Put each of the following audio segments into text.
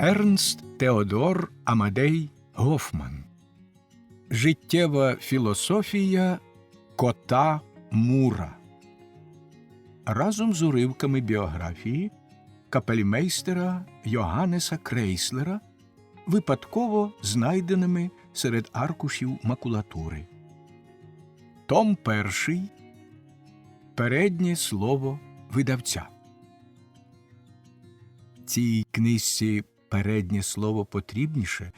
Ернст Теодор Амадей Гофман. Життєва філософія кота Мура. Разом з уривками біографії капельмейстера Йоганнеса Крейслера, випадково знайденими серед аркушів макулатури. Том 1. Переднє слово видавця. Цій книжці переднє слово потрібніше,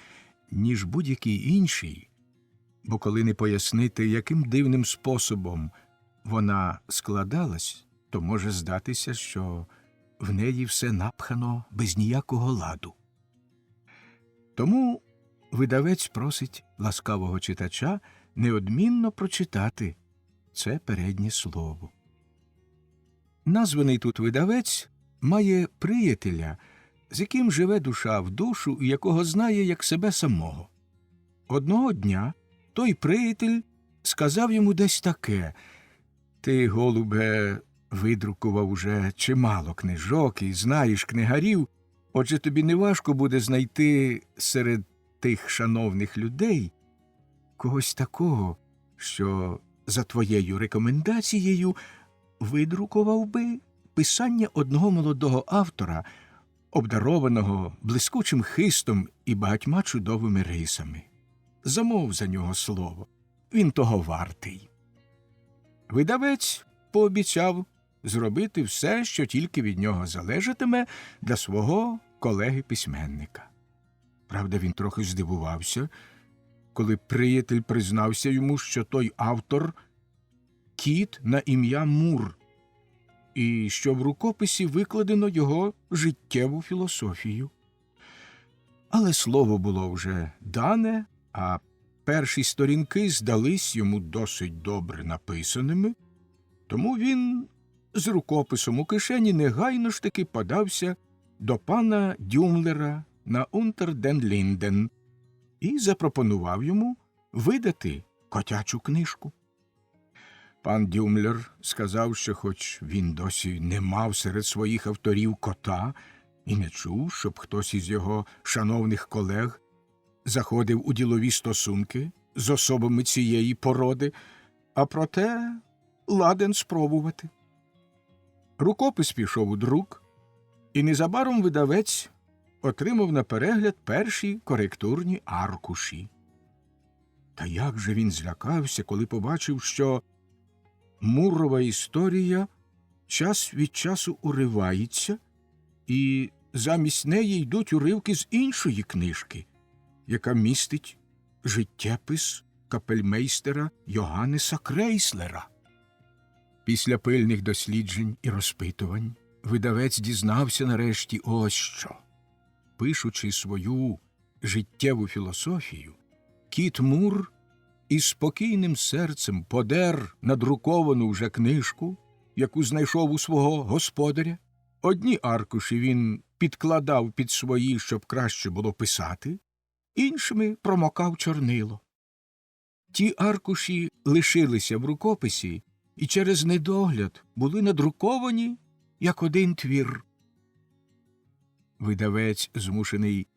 ніж будь-якій іншій, бо коли не пояснити, яким дивним способом вона складалась, то може здатися, що в неї все напхано без ніякого ладу. Тому видавець просить ласкавого читача неодмінно прочитати це переднє слово. Названий тут видавець має приятеля, з яким живе душа в душу і якого знає як себе самого. Одного дня той приятель сказав йому десь таке: «Ти, голубе, видрукував уже чимало книжок і знаєш книгарів, отже тобі неважко буде знайти серед тих шановних людей когось такого, що за твоєю рекомендацією видрукував би писання одного молодого автора, обдарованого блискучим хистом і багатьма чудовими рисами. Замов за нього слово, він того вартий». Видавець пообіцяв зробити все, що тільки від нього залежатиме, для свого колеги-письменника. Правда, він трохи здивувався, коли приятель признався йому, що той автор – кіт на ім'я Мур, і що в рукописі викладено його життєву філософію. Але слово було вже дане, а перші сторінки здались йому досить добре написаними, тому він з рукописом у кишені негайно ж таки подався до пана Дюмлера на Унтер-ден-Лінден і запропонував йому видати котячу книжку. Пан Дюмлер сказав, що хоч він досі не мав серед своїх авторів кота і не чув, щоб хтось із його шановних колег заходив у ділові стосунки з особами цієї породи, а проте ладен спробувати. Рукопис пішов у друк, і незабаром видавець отримав на перегляд перші коректурні аркуші. Та як же він злякався, коли побачив, що Мурова історія час від часу уривається, і замість неї йдуть уривки з іншої книжки, яка містить життєпис капельмейстера Йоганнеса Крейслера. Після пильних досліджень і розпитувань видавець дізнався нарешті ось що. Пишучи свою життєву філософію, кіт Мур із спокійним серцем подер надруковану вже книжку, яку знайшов у свого господаря. Одні аркуші він підкладав під свої, щоб краще було писати, іншими промокав чорнило. Ті аркуші лишилися в рукописі і через недогляд були надруковані як один твір. Видавець змушений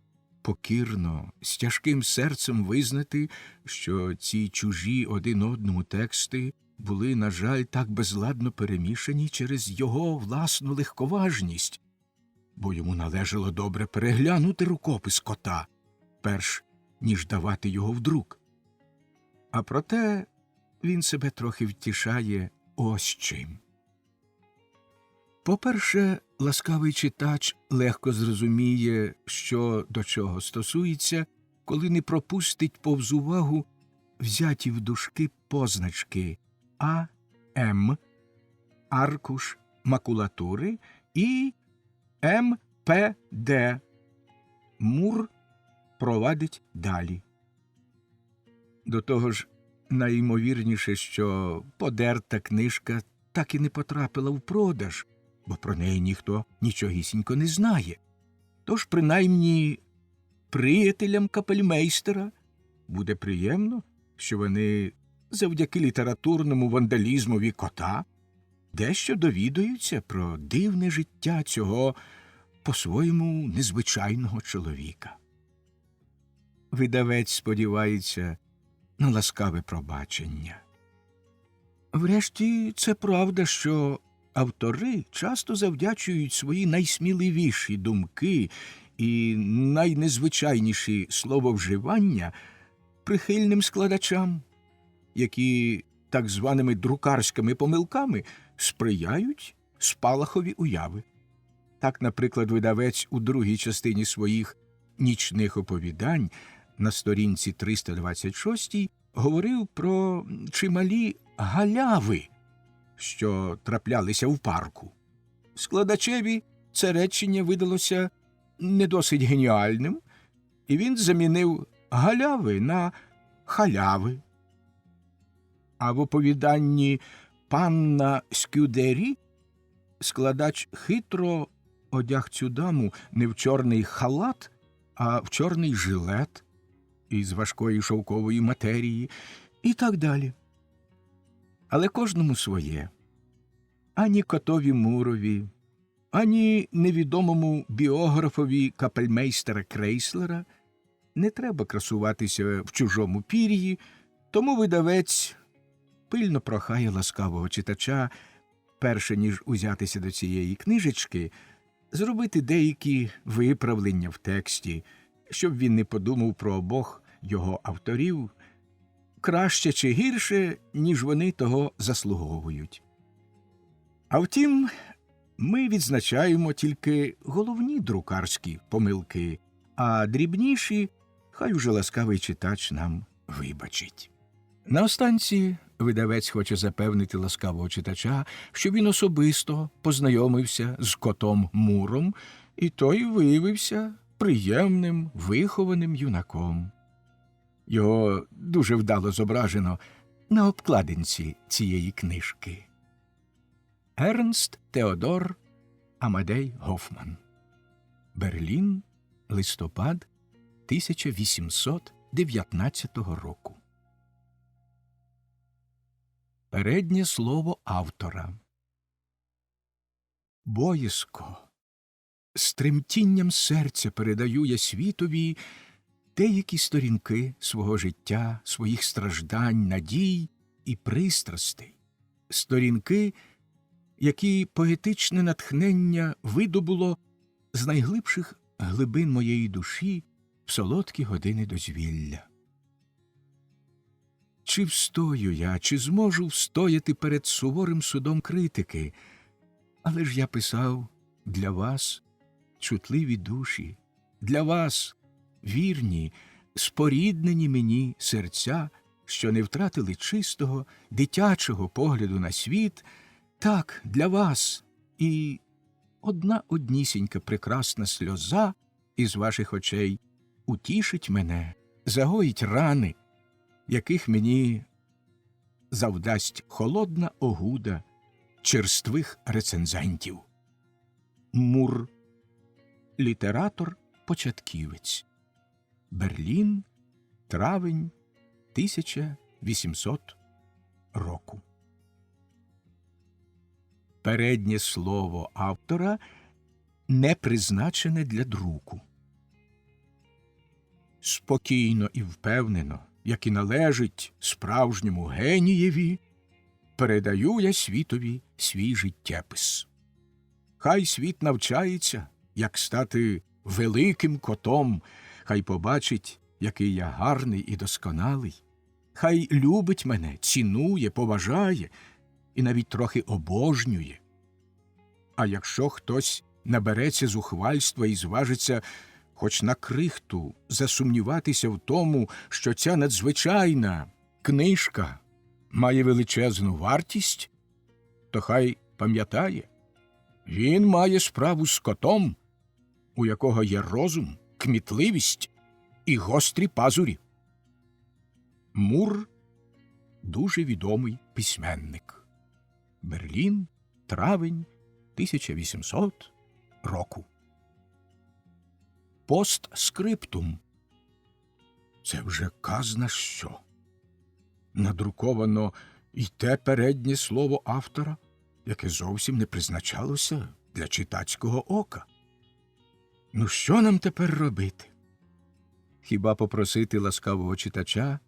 покірно, з тяжким серцем визнати, що ці чужі один одному тексти були, на жаль, так безладно перемішані через його власну легковажність, бо йому належало добре переглянути рукопис кота, перш ніж давати його в друк. А проте він себе трохи втішає ось чим. По-перше, ласкавий читач легко зрозуміє, що до чого стосується, коли не пропустить повз увагу взяті в дужки позначки А.М., аркуш макулатури, і М.П.Д. Мур провадить далі. До того ж, найімовірніше, що подерта книжка так і не потрапила в продаж, бо про неї ніхто нічогісінько не знає. Тож, принаймні, приятелям капельмейстера буде приємно, що вони завдяки літературному вандалізмові кота дещо довідаються про дивне життя цього по-своєму незвичайного чоловіка. Видавець сподівається на ласкаве пробачення. Врешті, це правда, що автори часто завдячують свої найсміливіші думки і найнезвичайніші слововживання прихильним складачам, які так званими друкарськими помилками сприяють спалахові уяви. Так, наприклад, видавець у другій частині своїх «Нічних оповідань» на сторінці 326 говорив про чималі галяви, що траплялися в парку. Складачеві це речення видалося не досить геніальним, і він замінив галяви на халяви. А в оповіданні «Панна Скюдері» складач хитро одяг цю даму не в чорний халат, а в чорний жилет із важкої шовкової матерії і так далі. Але кожному своє. Ані котові Мурові, ані невідомому біографові капельмейстера Крейслера не треба красуватися в чужому пір'ї, тому видавець пильно прохає ласкавого читача, перше ніж узятися до цієї книжечки, зробити деякі виправлення в тексті, щоб він не подумав про обох його авторів краще чи гірше, ніж вони того заслуговують. А втім, ми відзначаємо тільки головні друкарські помилки, а дрібніші хай уже ласкавий читач нам вибачить. Наостанці видавець хоче запевнити ласкавого читача, що він особисто познайомився з котом Муром, і той виявився приємним, вихованим юнаком. Його дуже вдало зображено на обкладинці цієї книжки. Ернст Теодор Амадей Гофман. Берлін, листопад 1819 року. Переднє слово автора. Боязко, з тремтінням серця передаю я світові деякі сторінки свого життя, своїх страждань, надій і пристрастей. Сторінки, які поетичне натхнення видобуло з найглибших глибин моєї душі в солодкі години дозвілля. Чи встою я, чи зможу встояти перед суворим судом критики? Але ж я писав для вас, чутливі душі, для вас, вірні, споріднені мені серця, що не втратили чистого, дитячого погляду на світ, так, для вас, і одна однісінька прекрасна сльоза із ваших очей утішить мене, загоїть рани, яких мені завдасть холодна огуда черствих рецензентів. Мур. Літератор-початківець. Берлін. Травень 1800 року. Переднє слово автора не призначене для друку. Спокійно і впевнено, як і належить справжньому генієві, передаю я світові свій життєпис. Хай світ навчається, як стати великим котом, хай побачить, який я гарний і досконалий. Хай любить мене, цінує, поважає і навіть трохи обожнює. А якщо хтось набереться зухвальства і зважиться хоч на крихту засумніватися в тому, що ця надзвичайна книжка має величезну вартість, то хай пам'ятає, він має справу з котом, у якого є розум, кмітливість і гострі пазурі. Мур – дуже відомий письменник. Берлін, травень 1800 року. Постскриптум. Це вже казна що. Надруковано й те переднє слово автора, яке зовсім не призначалося для читацького ока. Ну, що нам тепер робити? Хіба попросити ласкавого читача,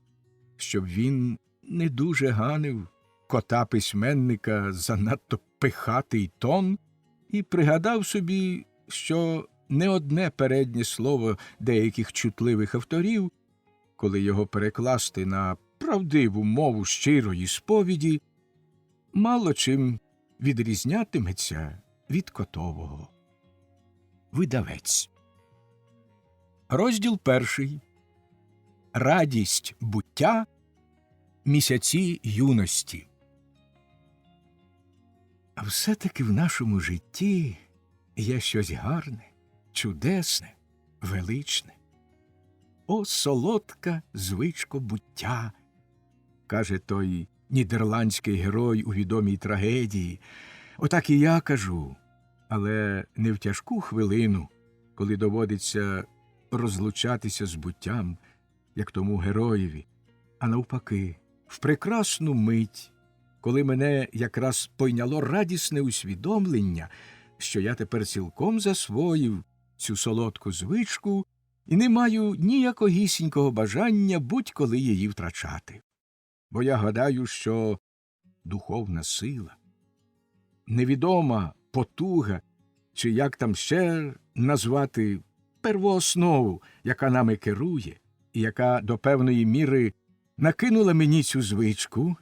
щоб він не дуже ганив кота письменника за надто пихатий тон і пригадав собі, що не одне переднє слово деяких чутливих авторів, коли його перекласти на правдиву мову щирої сповіді, мало чим відрізнятиметься від котового. Видавець. Розділ 1. Радість буття. Місяці юності. А все-таки в нашому житті є щось гарне, чудесне, величне. О, солодка звичко буття, каже той нідерландський герой у відомій трагедії. Отак і я кажу, але не в тяжку хвилину, коли доводиться розлучатися з буттям, як тому героєві, а навпаки, в прекрасну мить, коли мене якраз пойняло радісне усвідомлення, що я тепер цілком засвоїв цю солодку звичку і не маю ніякогісінького бажання будь-коли її втрачати. Бо я гадаю, що духовна сила, невідома потуга, чи як там ще назвати первооснову, яка нами керує, і яка до певної міри накинула мені цю звичку,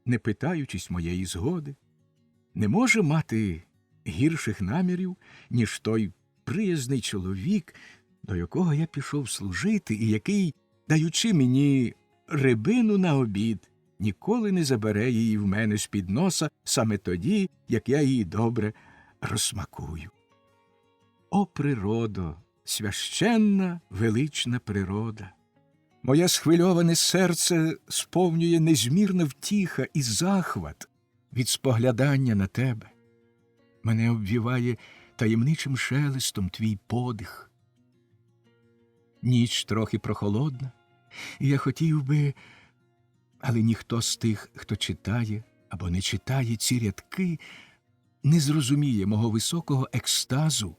не питаючись моєї згоди, не може мати гірших намірів, ніж той приязний чоловік, до якого я пішов служити, і який, даючи мені рибину на обід, ніколи не забере її в мене з-під носа саме тоді, як я її добре розсмакую. О, природо, священна, велична природа! Моє схвильоване серце сповнює незмірна втіха і захват від споглядання на тебе. Мене обвіває таємничим шелестом твій подих. Ніч трохи прохолодна, і я хотів би, але ніхто з тих, хто читає або не читає ці рядки, не зрозуміє мого високого екстазу,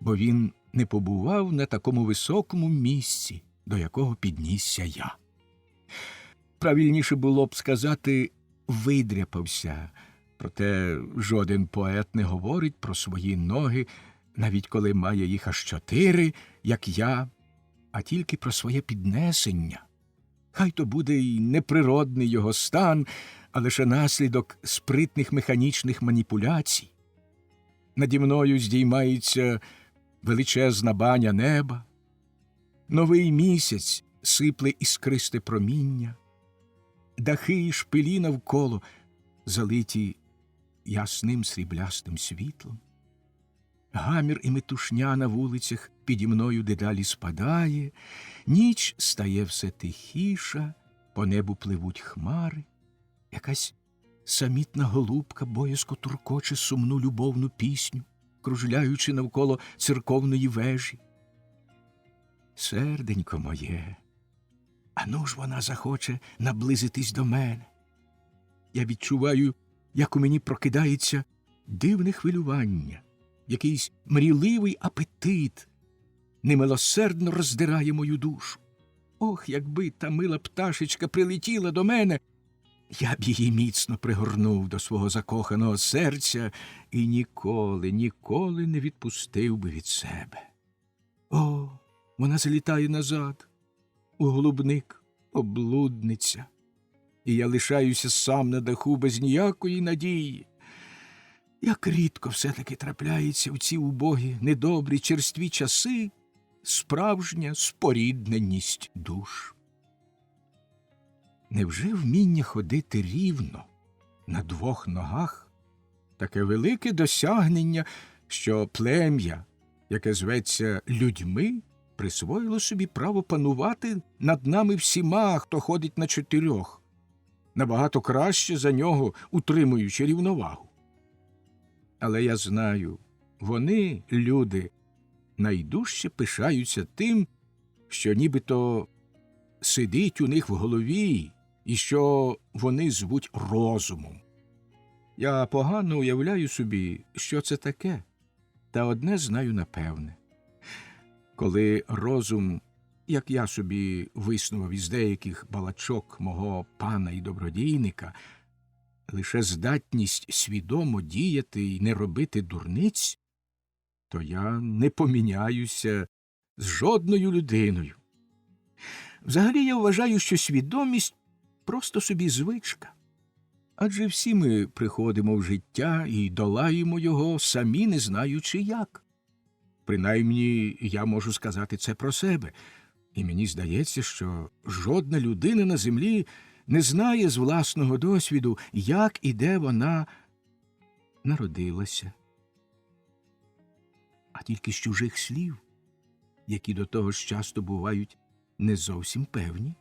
бо він не побував на такому високому місці, до якого піднісся я. Правильніше було б сказати «видряпався», проте жоден поет не говорить про свої ноги, навіть коли має їх аж 4, як я, а тільки про своє піднесення. Хай то буде й неприродний його стан, а лише наслідок спритних механічних маніпуляцій. Наді мною здіймається величезна баня неба, новий місяць сипле іскристе проміння, дахи і шпилі навколо залиті ясним сріблястим світлом. Гамір і метушня на вулицях піді мною дедалі спадає, ніч стає все тихіша, по небу пливуть хмари, якась самітна голубка боязко туркоче сумну любовну пісню, кружляючи навколо церковної вежі. Серденько моє, ану ж вона захоче наблизитись до мене. Я відчуваю, як у мені прокидається дивне хвилювання, якийсь мрійливий апетит немилосердно роздирає мою душу. Ох, якби та мила пташечка прилетіла до мене, я б її міцно пригорнув до свого закоханого серця і ніколи, ніколи не відпустив би від себе. О, вона залітає назад, у голубник, облудниця, і я лишаюся сам на даху без ніякої надії. Як рідко все-таки трапляється в ці убогі, недобрі, черстві часи справжня спорідненість душ. Невже вміння ходити рівно на 2 ногах таке велике досягнення, що плем'я, яке зветься людьми, присвоїло собі право панувати над нами всіма, хто ходить на 4, набагато краще за нього, утримуючи рівновагу? Але я знаю, вони, люди, найдужче пишаються тим, що нібито сидить у них в голові і що вони звуть розумом. Я погано уявляю собі, що це таке, та одне знаю напевне. Коли розум, як я собі виснував із деяких балачок мого пана і добродійника, лише здатність свідомо діяти і не робити дурниць, то я не поміняюся з жодною людиною. Взагалі я вважаю, що свідомість – просто собі звичка. Адже всі ми приходимо в життя і долаємо його, самі не знаючи як. Принаймні, я можу сказати це про себе. І мені здається, що жодна людина на землі не знає з власного досвіду, як і де вона народилася. А тільки з чужих слів, які до того ж часто бувають не зовсім певні.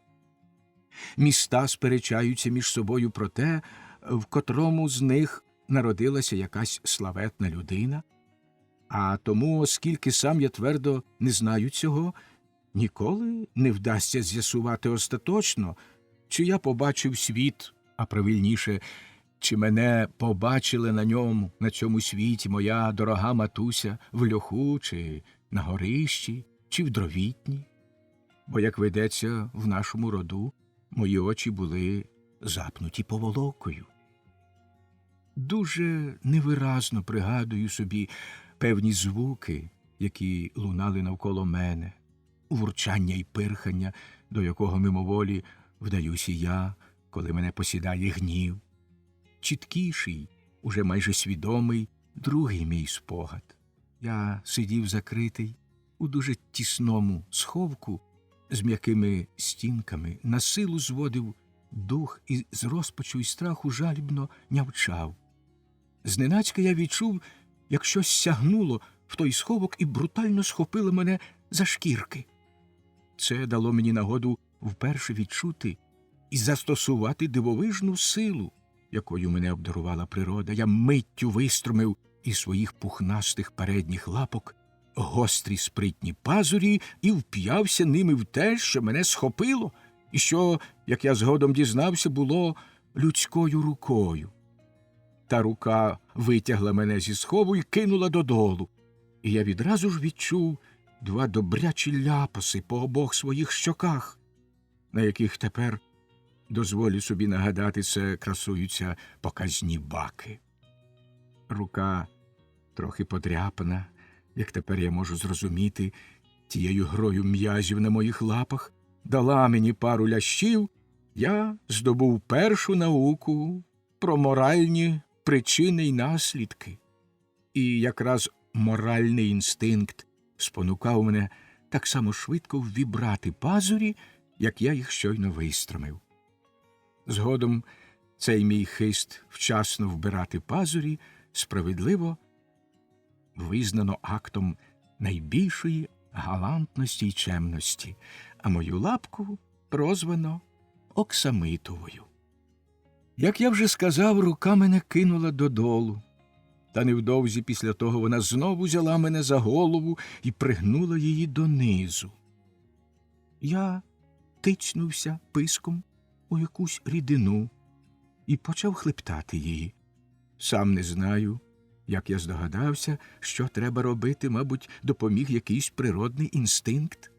Міста сперечаються між собою про те, в котрому з них народилася якась славетна людина, а тому, оскільки сам я твердо не знаю цього, ніколи не вдасться з'ясувати остаточно, чи я побачив світ, а правильніше, чи мене побачили на ньому, на цьому світі моя дорога матуся в льоху, чи на горищі, чи в дровітні. Бо, як ведеться в нашому роду, мої очі були запнуті поволокою. Дуже невиразно пригадую собі певні звуки, які лунали навколо мене, урчання й пирхання, до якого мимоволі вдаюся я, коли мене посідає гнів. Чіткіший, уже майже свідомий, другий мій спогад. Я сидів закритий у дуже тісному сховку з м'якими стінками, на силу зводив дух і з розпачу й страху жалібно нявчав. Зненацька я відчув, як щось сягнуло в той сховок і брутально схопило мене за шкірки. Це дало мені нагоду вперше відчути і застосувати дивовижну силу, якою мене обдарувала природа. Я миттю виструмив із своїх пухнастих передніх лапок гострі спритні пазурі і вп'явся ними в те, що мене схопило, і що, як я згодом дізнався, було людською рукою. Та рука витягла мене зі схову і кинула додолу, і я відразу ж відчув два добрячі ляпаси по обох своїх щоках, на яких тепер, дозволю собі нагадати це, красуються показні баки. Рука трохи подряпана, як тепер я можу зрозуміти, тією грою м'язів на моїх лапах, дала мені пару лящів, я здобув першу науку про моральні причини й наслідки. І якраз моральний інстинкт спонукав мене так само швидко ввібрати пазурі, як я їх щойно вистромив. Згодом цей мій хист вчасно вбирати пазурі справедливо визнано актом найбільшої галантності й чемності, а мою лапку прозвано Оксамитовою. Як я вже сказав, рука мене кинула додолу, та невдовзі після того вона знову взяла мене за голову і пригнула її донизу. Я тицнувся писком у якусь рідину і почав хлептати її. Сам не знаю, як я здогадався, що треба робити, мабуть, допоміг якийсь природний інстинкт.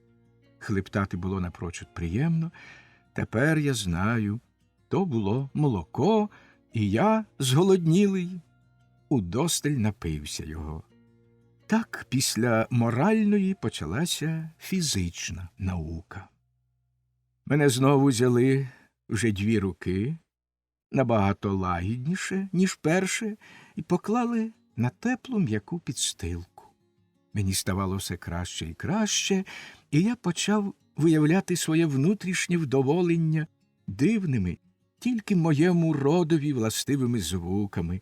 Хлептати було напрочуд приємно. Тепер я знаю, то було молоко, і я, зголоднілий, удосталь напився його. Так після моральної почалася фізична наука. Мене знову взяли вже 2 руки, набагато лагідніше, ніж перше, і поклали на теплу м'яку підстилку. Мені ставало все краще і краще, і я почав виявляти своє внутрішнє вдоволення дивними, тільки моєму родові властивими звуками,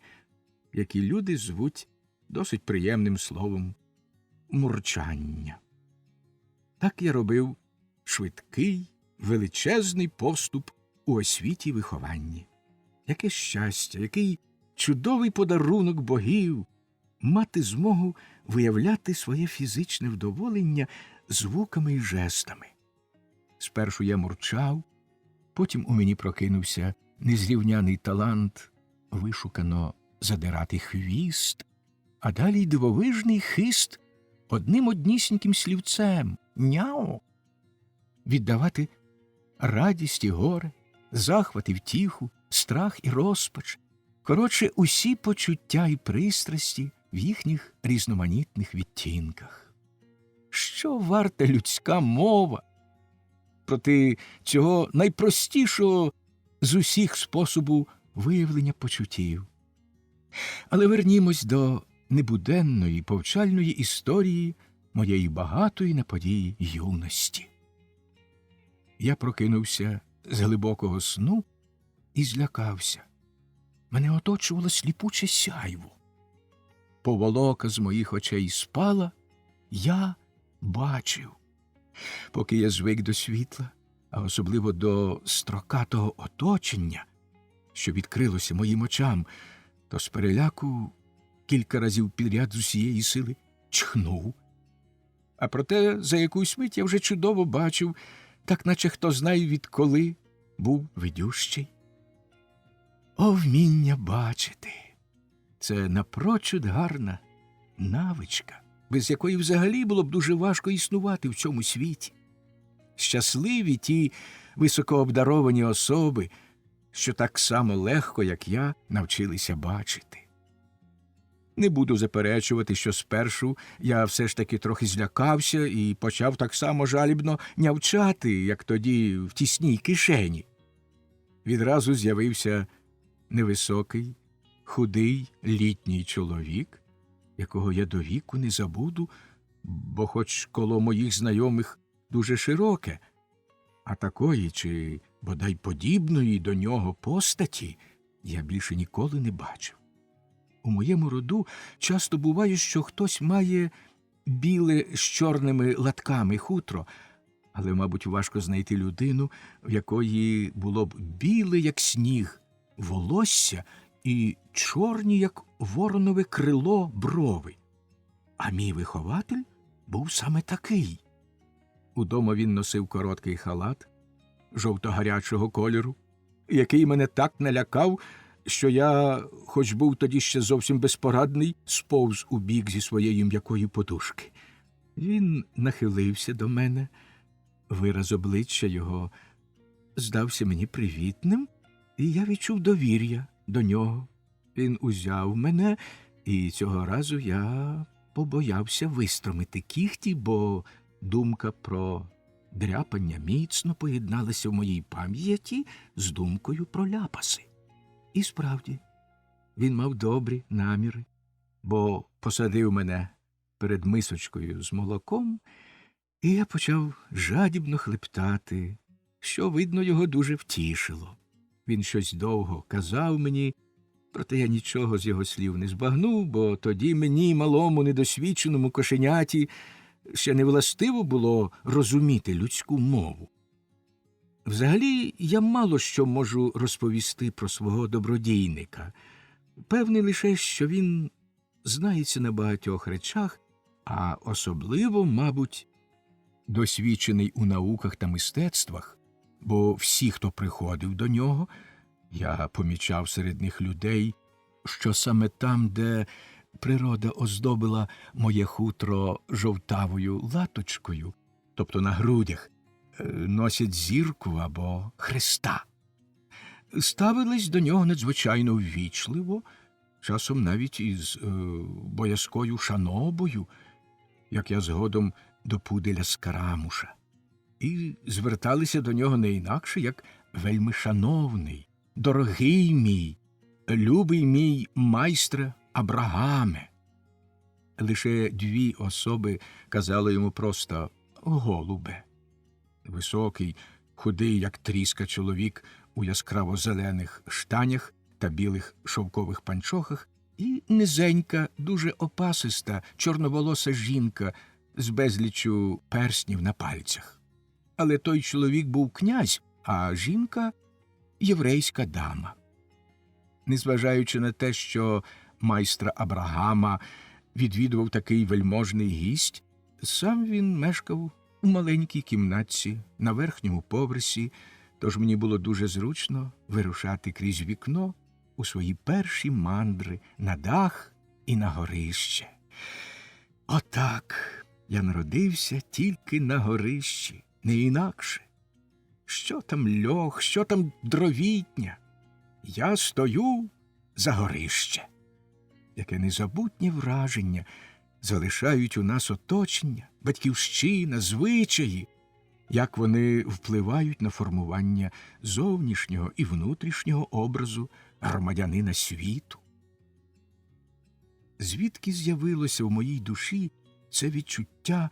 які люди звуть досить приємним словом мурчання. Так я робив швидкий, величезний поступ у освіті й вихованні. Яке щастя, який чудовий подарунок богів мати змогу виявляти своє фізичне вдоволення звуками й жестами. Спершу я мурчав, потім у мені прокинувся незрівняний талант вишукано задирати хвіст, а далі й дивовижний хист одним однісіньким слівцем «няу» віддавати радість і горе, захват і втіху, страх і розпач, коротше, усі почуття і пристрасті в їхніх різноманітних відтінках. Що варта людська мова проти цього найпростішого з усіх способу виявлення почуттів? Але вернімось до небуденної, повчальної історії моєї багатої на події юності. Я прокинувся з глибокого сну і злякався. Мене оточувало сліпуче сяйво. Поволока з моїх очей спала, я бачив. Поки я звик до світла, а особливо до строкатого оточення, що відкрилося моїм очам, то з переляку кілька разів підряд з усієї сили чхнув. А проте за якусь мить я вже чудово бачив, так наче хто знає відколи був видющий. О, вміння бачити! Це напрочуд гарна навичка, без якої взагалі було б дуже важко існувати в цьому світі. Щасливі ті високообдаровані особи, що так само легко, як я, навчилися бачити. Не буду заперечувати, що спершу я все ж таки трохи злякався і почав так само жалібно нявчати, як тоді в тісній кишені. Відразу з'явився невисокий, худий літній чоловік, якого я до віку не забуду, бо хоч коло моїх знайомих дуже широке, а такої чи бодай подібної до нього постаті я більше ніколи не бачив. У моєму роду часто буває, що хтось має біле з чорними латками хутро, але, мабуть, важко знайти людину, в якої було б біле, як сніг, волосся і чорні, як воронове крило, брови. А мій вихователь був саме такий. Удома він носив короткий халат жовто-гарячого кольору, який мене так налякав, що я, хоч був тоді ще зовсім безпорадний, сповз у бік зі своєї м'якої подушки. Він нахилився до мене, вираз обличчя його здався мені привітним, і я відчув довір'я до нього. Він узяв мене, і цього разу я побоявся вистромити кіхті, бо думка про дряпання міцно поєдналася в моїй пам'яті з думкою про ляпаси. І справді, він мав добрі наміри, бо посадив мене перед мисочкою з молоком, і я почав жадібно хлептати, що, видно, його дуже втішило. Він щось довго казав мені, проте я нічого з його слів не збагнув, бо тоді мені, малому недосвідченому кошеняті, ще не властиво було розуміти людську мову. Взагалі, я мало що можу розповісти про свого добродійника. Певний лише, що він знається на багатьох речах, а особливо, мабуть, досвідчений у науках та мистецтвах, бо всі, хто приходив до нього, я помічав серед них людей, що саме там, де природа оздобила моє хутро жовтавою латочкою, тобто на грудях, носять зірку або хреста. Ставились до нього надзвичайно ввічливо, часом навіть із боязкою шанобою, як я згодом до пуделя Скарамуша, і зверталися до нього не інакше, як вельми шановний, дорогий мій, любий мій майстре Абрагаме. Лише дві особи казали йому просто «голубе». Високий, худий, як тріска чоловік у яскраво-зелених штанях та білих шовкових панчохах, і низенька, дуже опасиста, чорноволоса жінка з безліччю перснів на пальцях. Але той чоловік був князь, а жінка – єврейська дама. Незважаючи на те, що майстра Абрагама відвідував такий вельможний гість, сам він мешкав у маленькій кімнатці на верхньому поверсі, тож мені було дуже зручно вирушати крізь вікно у свої перші мандри на дах і на горище. Отак, Я народився тільки на горищі, не інакше. Що там льох, що там дровітня? Я стою за горище. Яке незабутнє враження залишають у нас оточення, батьківщина, звичаї, як вони впливають на формування зовнішнього і внутрішнього образу громадянина світу. Звідки з'явилося в моїй душі це відчуття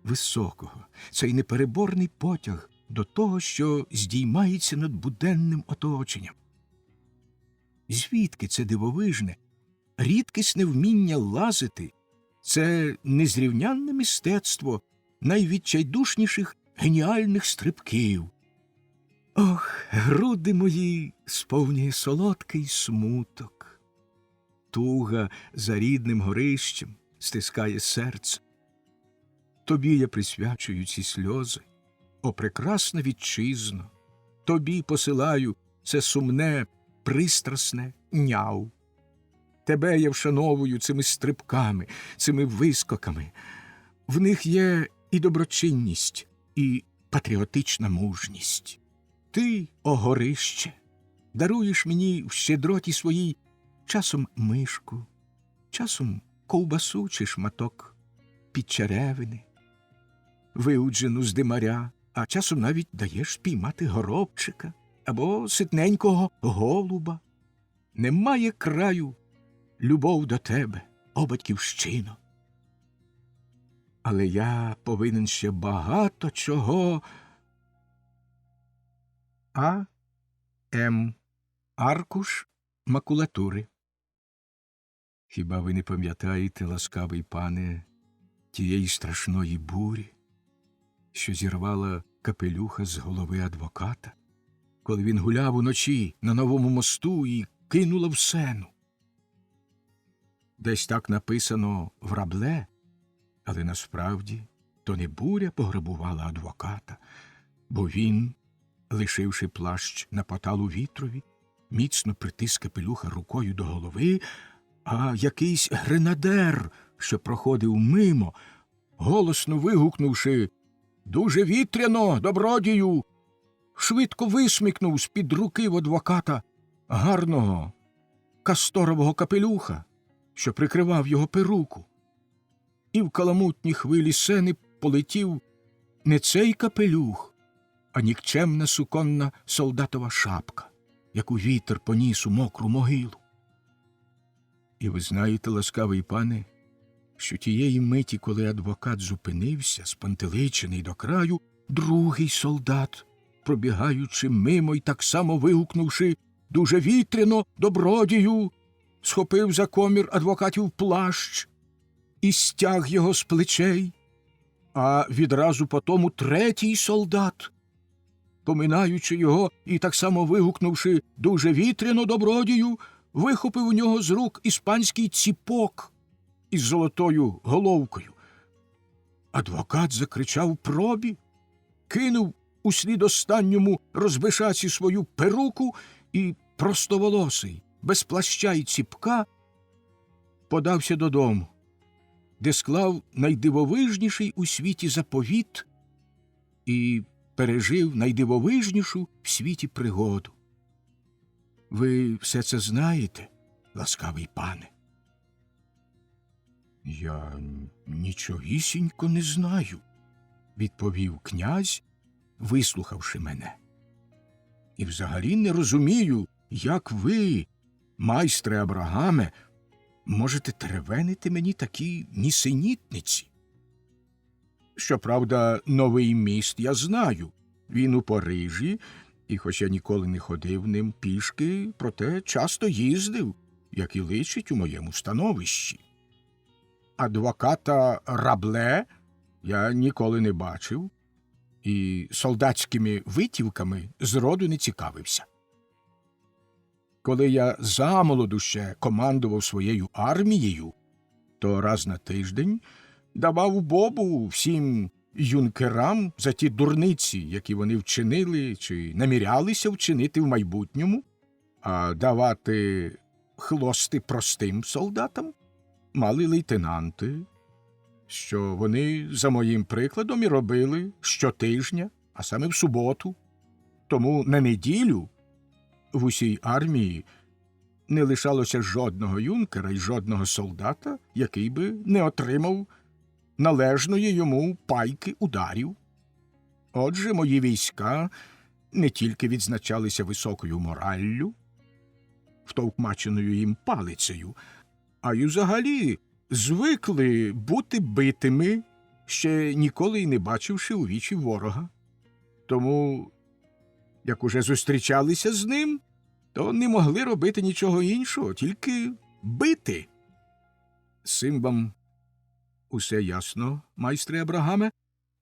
високого, цей непереборний потяг до того, що здіймається над буденним оточенням? Звідки це дивовижне, рідкісне вміння лазити, це незрівнянне мистецтво найвідчайдушніших геніальних стрибків? Ох, груди мої сповнює солодкий смуток. Туга за рідним горищем стискає серце. Тобі я присвячую ці сльози, о прекрасна вітчизно. Тобі посилаю це сумне, пристрасне няв. Тебе я вшановую цими стрибками, цими вискоками. В них є і доброчинність, і патріотична мужність. Ти, о горище, даруєш мені в щедроті своїй часом мишку, часом ковбасу чи шматок підчеревини, виуджену з димаря, а часом навіть даєш спіймати горобчика або ситненького голуба. Немає краю любов до тебе, о батьківщино. Але я повинен ще багато чого. А.М. Аркуш макулатури. Хіба ви не пам'ятаєте, ласкавий пане, тієї страшної бурі, що зірвала капелюха з голови адвоката, коли він гуляв уночі на Новому мосту і кинула в Сену? Десь так написано в Рабле, але насправді то не буря пограбувала адвоката, бо він, лишивши плащ на поталу вітрові, міцно притис капелюха рукою до голови, а якийсь гренадер, що проходив мимо, голосно вигукнувши «Дуже вітряно, добродію!», швидко висмикнув з-під руки в адвоката гарного касторового капелюха, що прикривав його перуку. І в каламутні хвилі Сени полетів не цей капелюх, а нікчемна суконна солдатова шапка, яку вітер поніс у мокру могилу. І ви знаєте, ласкавий пане, що тієї миті, коли адвокат зупинився, спантеличений до краю, другий солдат, пробігаючи мимо й так само вигукнувши «Дуже вітряно, добродію!», схопив за комір адвокатів плащ і стяг його з плечей, а відразу потому третій солдат, поминаючи його і так само вигукнувши «Дуже вітряно, добродію!», вихопив у нього з рук іспанський ціпок із золотою головкою. Адвокат закричав пробі, кинув услід останньому розбишаці свою перуку і простоволосий, без плаща й ціпка, подався додому, де склав найдивовижніший у світі заповіт і пережив найдивовижнішу в світі пригоду. Ви все це знаєте, ласкавий пане? Я нічогісінько не знаю, відповів князь, вислухавши мене. І взагалі не розумію, як ви, майстре Абрагаме, можете теревенити мені такі нісенітниці. Щоправда, Новий міст я знаю. Він у Парижі, і хоч я ніколи не ходив ним пішки, проте часто їздив, як і личить у моєму становищі. Адвоката Рабле я ніколи не бачив, і солдатськими витівками зроду не цікавився. Коли я замолоду ще командував своєю армією, то раз на тиждень давав бобу всім юнкерам за ті дурниці, які вони вчинили чи намірялися вчинити в майбутньому, а давати хлости простим солдатам мали лейтенанти, що вони за моїм прикладом і робили щотижня, а саме в суботу. Тому на неділю в усій армії не лишалося жодного юнкера й жодного солдата, який би не отримав належної йому пайки ударів. Отже, мої війська не тільки відзначалися високою мораллю, втовкмаченою їм палицею, а й взагалі звикли бути битими, ще ніколи й не бачивши у вічі ворога. Тому, як уже зустрічалися з ним, то не могли робити нічого іншого, тільки бити. З цим вам усе ясно, майстре Абрагаме?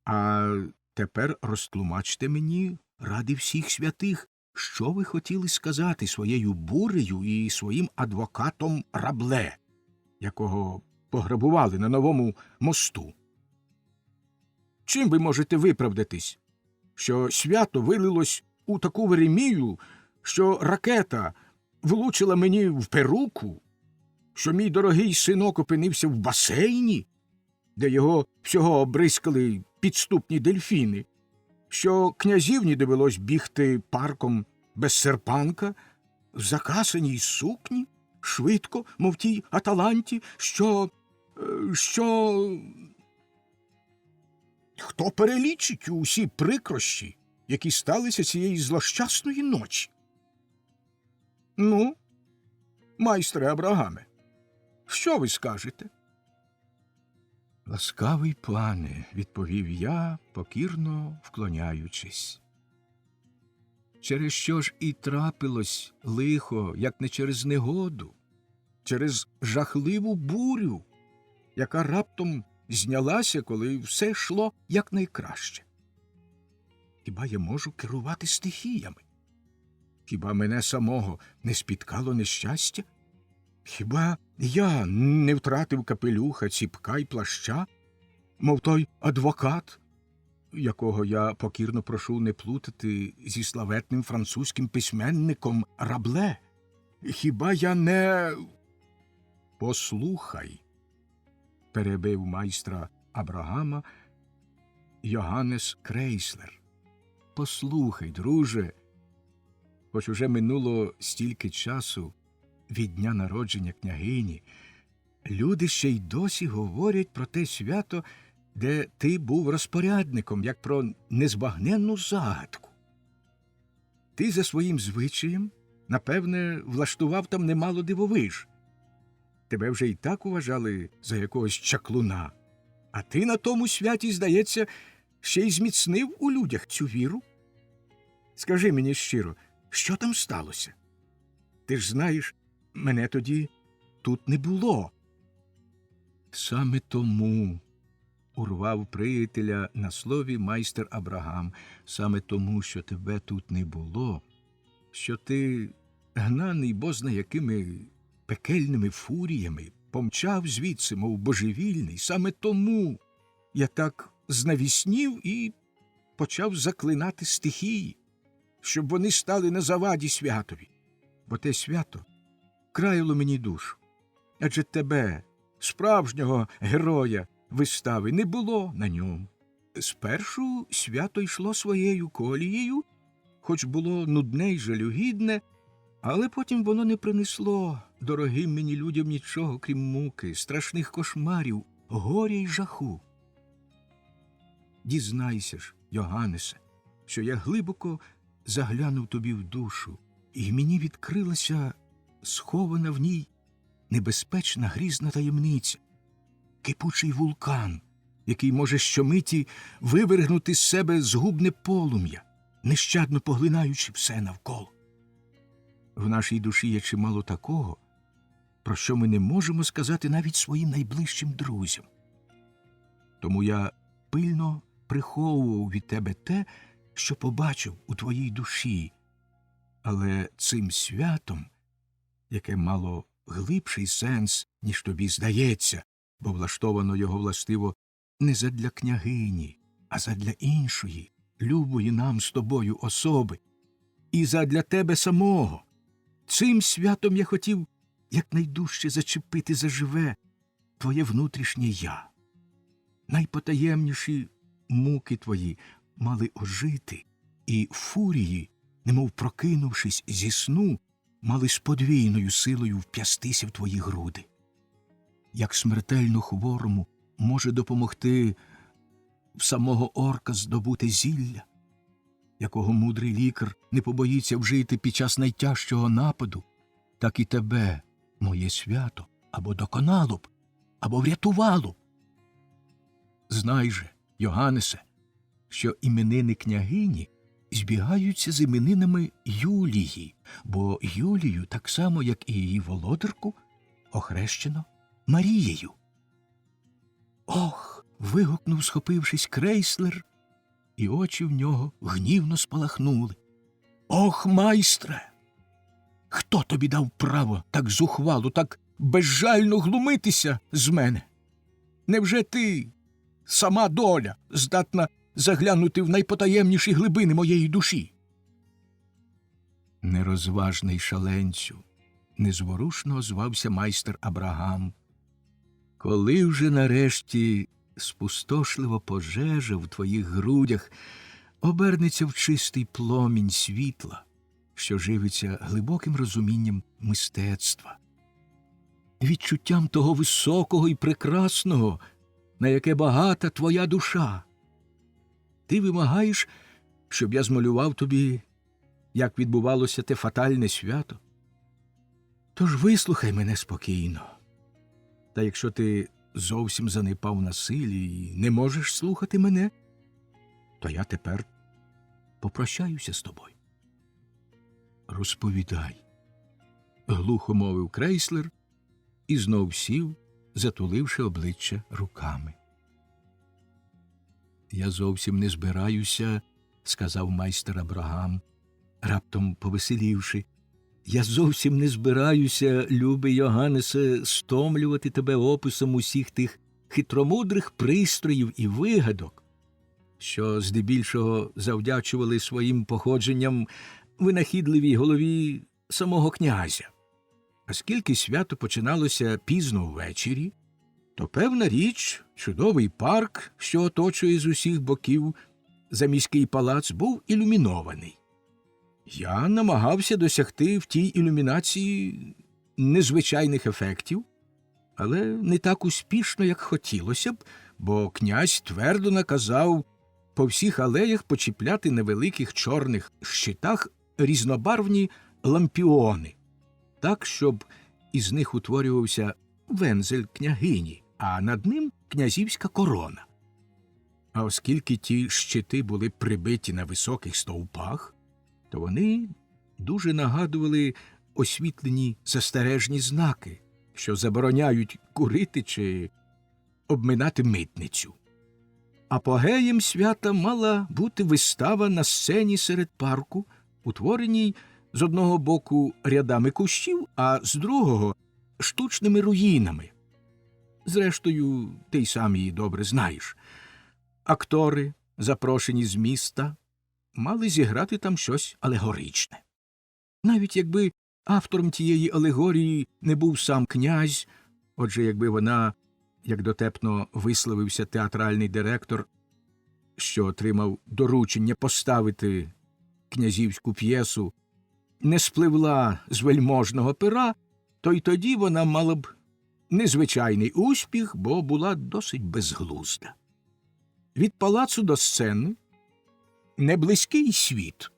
А тепер розтлумачте мені, ради всіх святих, що ви хотіли сказати своєю бурею і своїм адвокатом Рабле, якого пограбували на новому мосту. Чим ви можете виправдатись, що свято вилилось у таку веремію, що ракета влучила мені в перуку, що мій дорогий синок опинився в басейні, де його всього обрискали підступні дельфіни, що князівні довелось бігти парком без серпанка, в закасаній сукні, швидко, мов тій Аталанті, що... Хто перелічить усі прикрощі, які сталися цієї злощасної ночі? Ну, майстре Абрагаме, що ви скажете? Ласкавий пане, відповів я, покірно вклоняючись. Через що ж і трапилось лихо, як не через негоду, через жахливу бурю, яка раптом знялася, коли все йшло якнайкраще. Хіба я можу керувати стихіями? Хіба мене самого не спіткало нещастя? Хіба я не втратив капелюха, ціпка й плаща, мов той адвокат, якого я покірно прошу не плутати зі славетним французьким письменником Рабле? Хіба я не... Послухай, перебив майстра Абрагама Йоганнес Крейслер. Послухай, друже, хоч уже минуло стільки часу від дня народження княгині, люди ще й досі говорять про те свято, де ти був розпорядником, як про незбагненну загадку. Ти за своїм звичаєм, напевне, влаштував там немало дивовиж. Тебе вже й так уважали за якогось чаклуна, а ти на тому святі, здається, ще й зміцнив у людях цю віру. Скажи мені щиро, що там сталося? Ти ж знаєш, мене тоді тут не було. Саме тому, урвав приятеля на слові майстер Абрагам, саме тому, що тебе тут не було, що ти, гнаний бозна якими пекельними фуріями, помчав звідси, мов божевільний, саме тому я так знавіснів і почав заклинати стихії, щоб вони стали на заваді святові. Бо те свято країло мені душу. Адже тебе, справжнього героя вистави, не було на ньому. Спершу свято йшло своєю колією, хоч було нудне й жалюгідне, але потім воно не принесло дорогим мені людям нічого, крім муки, страшних кошмарів, горя й жаху. Дізнайся ж, Йоганнесе, що я глибоко заглянув тобі в душу, і мені відкрилася схована в ній небезпечна грізна таємниця, кипучий вулкан, який може щомиті вивергнути з себе згубне полум'я, нещадно поглинаючи все навколо. В нашій душі є чимало такого, про що ми не можемо сказати навіть своїм найближчим друзям. Тому я пильно приховував від тебе те, що побачив у твоїй душі, але цим святом, яке мало глибший сенс, ніж тобі здається, бо влаштовано його властиво не задля княгині, а задля іншої, любої нам з тобою особи, і задля тебе самого. Цим святом я хотів якнайдужче зачепити заживе твоє внутрішнє «я». найпотаємніші муки твої мали ожити, і фурії, немов прокинувшись зі сну, мали з подвійною силою вп'ястися в твої груди. Як смертельно хворому може допомогти в самого орка здобути зілля, якого мудрий лікар не побоїться вжити під час найтяжчого нападу, так і тебе, моє свято, або доконало б, або врятувало б. Знай же, Йоганнесе, що іменини княгині збігаються з іменинами Юлії, бо Юлію, так само, як і її володарку, охрещено Марією. «Ох!» – вигукнув, схопившись, крейслер, і очі в нього гнівно спалахнули. «Ох, майстре! Хто тобі дав право так зухвало, так безжально глумитися з мене? Невже ти, сама доля, здатна заглянути в найпотаємніші глибини моєї душі?» «Нерозважний шаленцю», – незворушно озвався майстер Абрагам. «Коли вже нарешті спустошлива пожежа в твоїх грудях обернеться в чистий пломінь світла, що живиться глибоким розумінням мистецтва, відчуттям того високого і прекрасного, на яке багата твоя душа, ти вимагаєш, щоб я змалював тобі, як відбувалося те фатальне свято? Тож вислухай мене спокійно. Та якщо ти зовсім занепав на силі і не можеш слухати мене, то я тепер попрощаюся з тобою. Розповідай, глухо мовив крейслер і знов сів, затуливши обличчя руками. Я зовсім не збираюся, сказав майстер Абрагам, раптом повеселівши. Я зовсім не збираюся, любий Йоганнесе, стомлювати тебе описом усіх тих хитромудрих пристроїв і вигадок, що здебільшого завдячували своїм походженням винахідливій голові самого князя. Оскільки свято починалося пізно ввечері, то, певна річ, чудовий парк, що оточує з усіх боків заміський палац, був ілюмінований. Я намагався досягти в тій ілюмінації незвичайних ефектів, але не так успішно, як хотілося б, бо князь твердо наказав по всіх алеях почіпляти на великих чорних щитах різнобарвні лампіони, так, щоб із них утворювався вензель княгині, а над ним князівська корона. А оскільки ті щити були прибиті на високих стовпах, то вони дуже нагадували освітлені застережні знаки, що забороняють курити чи обминати митницю. Апогеєм свята мала бути вистава на сцені серед парку, утвореній з одного боку рядами кущів, а з другого – штучними руїнами. Зрештою, ти й сам її добре знаєш. Актори, запрошені з міста, мали зіграти там щось алегоричне. Навіть якби автором тієї алегорії не був сам князь, отже, якби вона, як дотепно висловився театральний директор, що отримав доручення поставити князівську п'єсу, не спливла з вельможного пера, то й тоді вона мала б незвичайний успіх, бо була досить безглузда. Від палацу до сцени неблизький світ.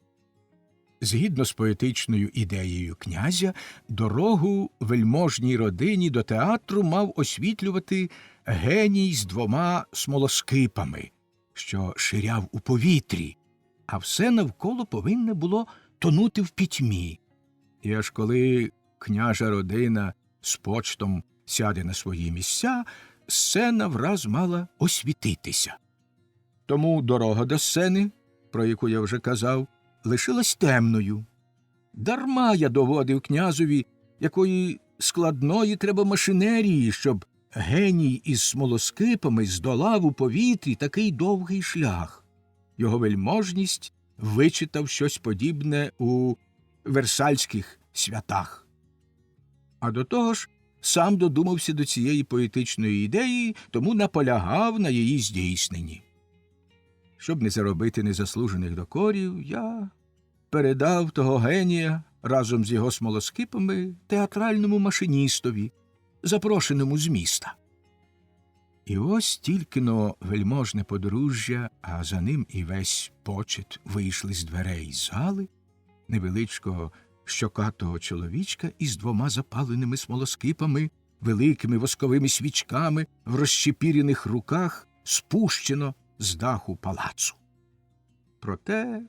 Згідно з поетичною ідеєю князя, дорогу вельможній родині до театру мав освітлювати геній з 2 смолоскипами, що ширяв у повітрі, а все навколо повинне було тонути в пітьмі. І аж коли княжа родина з почтом сяде на свої місця, сцена враз мала освітитися. Тому дорога до сцени, про яку я вже казав, лишилась темною. Дарма я доводив князеві, якої складної треба машинерії, щоб геній із смолоскипами здолав у повітрі такий довгий шлях. Його вельможність вичитав щось подібне у Версальських святах. А до того ж, сам додумався до цієї поетичної ідеї, тому наполягав на її здійсненні. Щоб не заробити незаслужених докорів, я передав того генія разом з його смолоскипами театральному машиністові, запрошеному з міста. І ось тільки-но вельможне подружжя, а за ним і весь почет вийшли з дверей зали, невеличкого щокатого чоловічка із 2 запаленими смолоскипами, великими восковими свічками в розчепірених руках спущено з даху палацу. Проте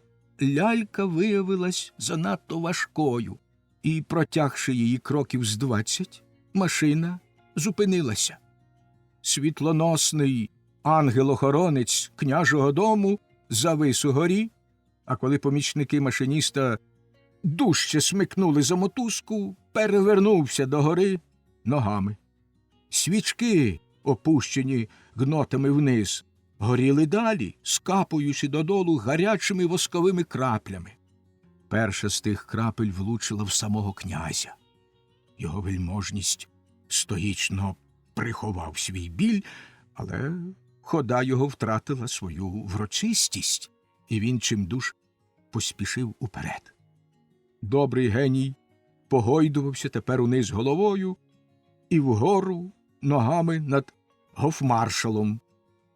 лялька виявилась занадто важкою, і, протягши її кроків з 20, машина зупинилася. Світлоносний ангел-охоронець княжого дому завис угорі, а коли помічники машиніста дужче смикнули за мотузку, перевернувся догори ногами. Свічки, опущені гнотами вниз, горіли далі, скапуючи додолу гарячими восковими краплями. Перша з тих крапель влучила в самого князя. Його вельможність стоїчно приховав свій біль, але хода його втратила свою врочистість, і він чимдуж поспішив уперед. Добрий геній погойдувався тепер униз головою і вгору ногами над гофмаршалом,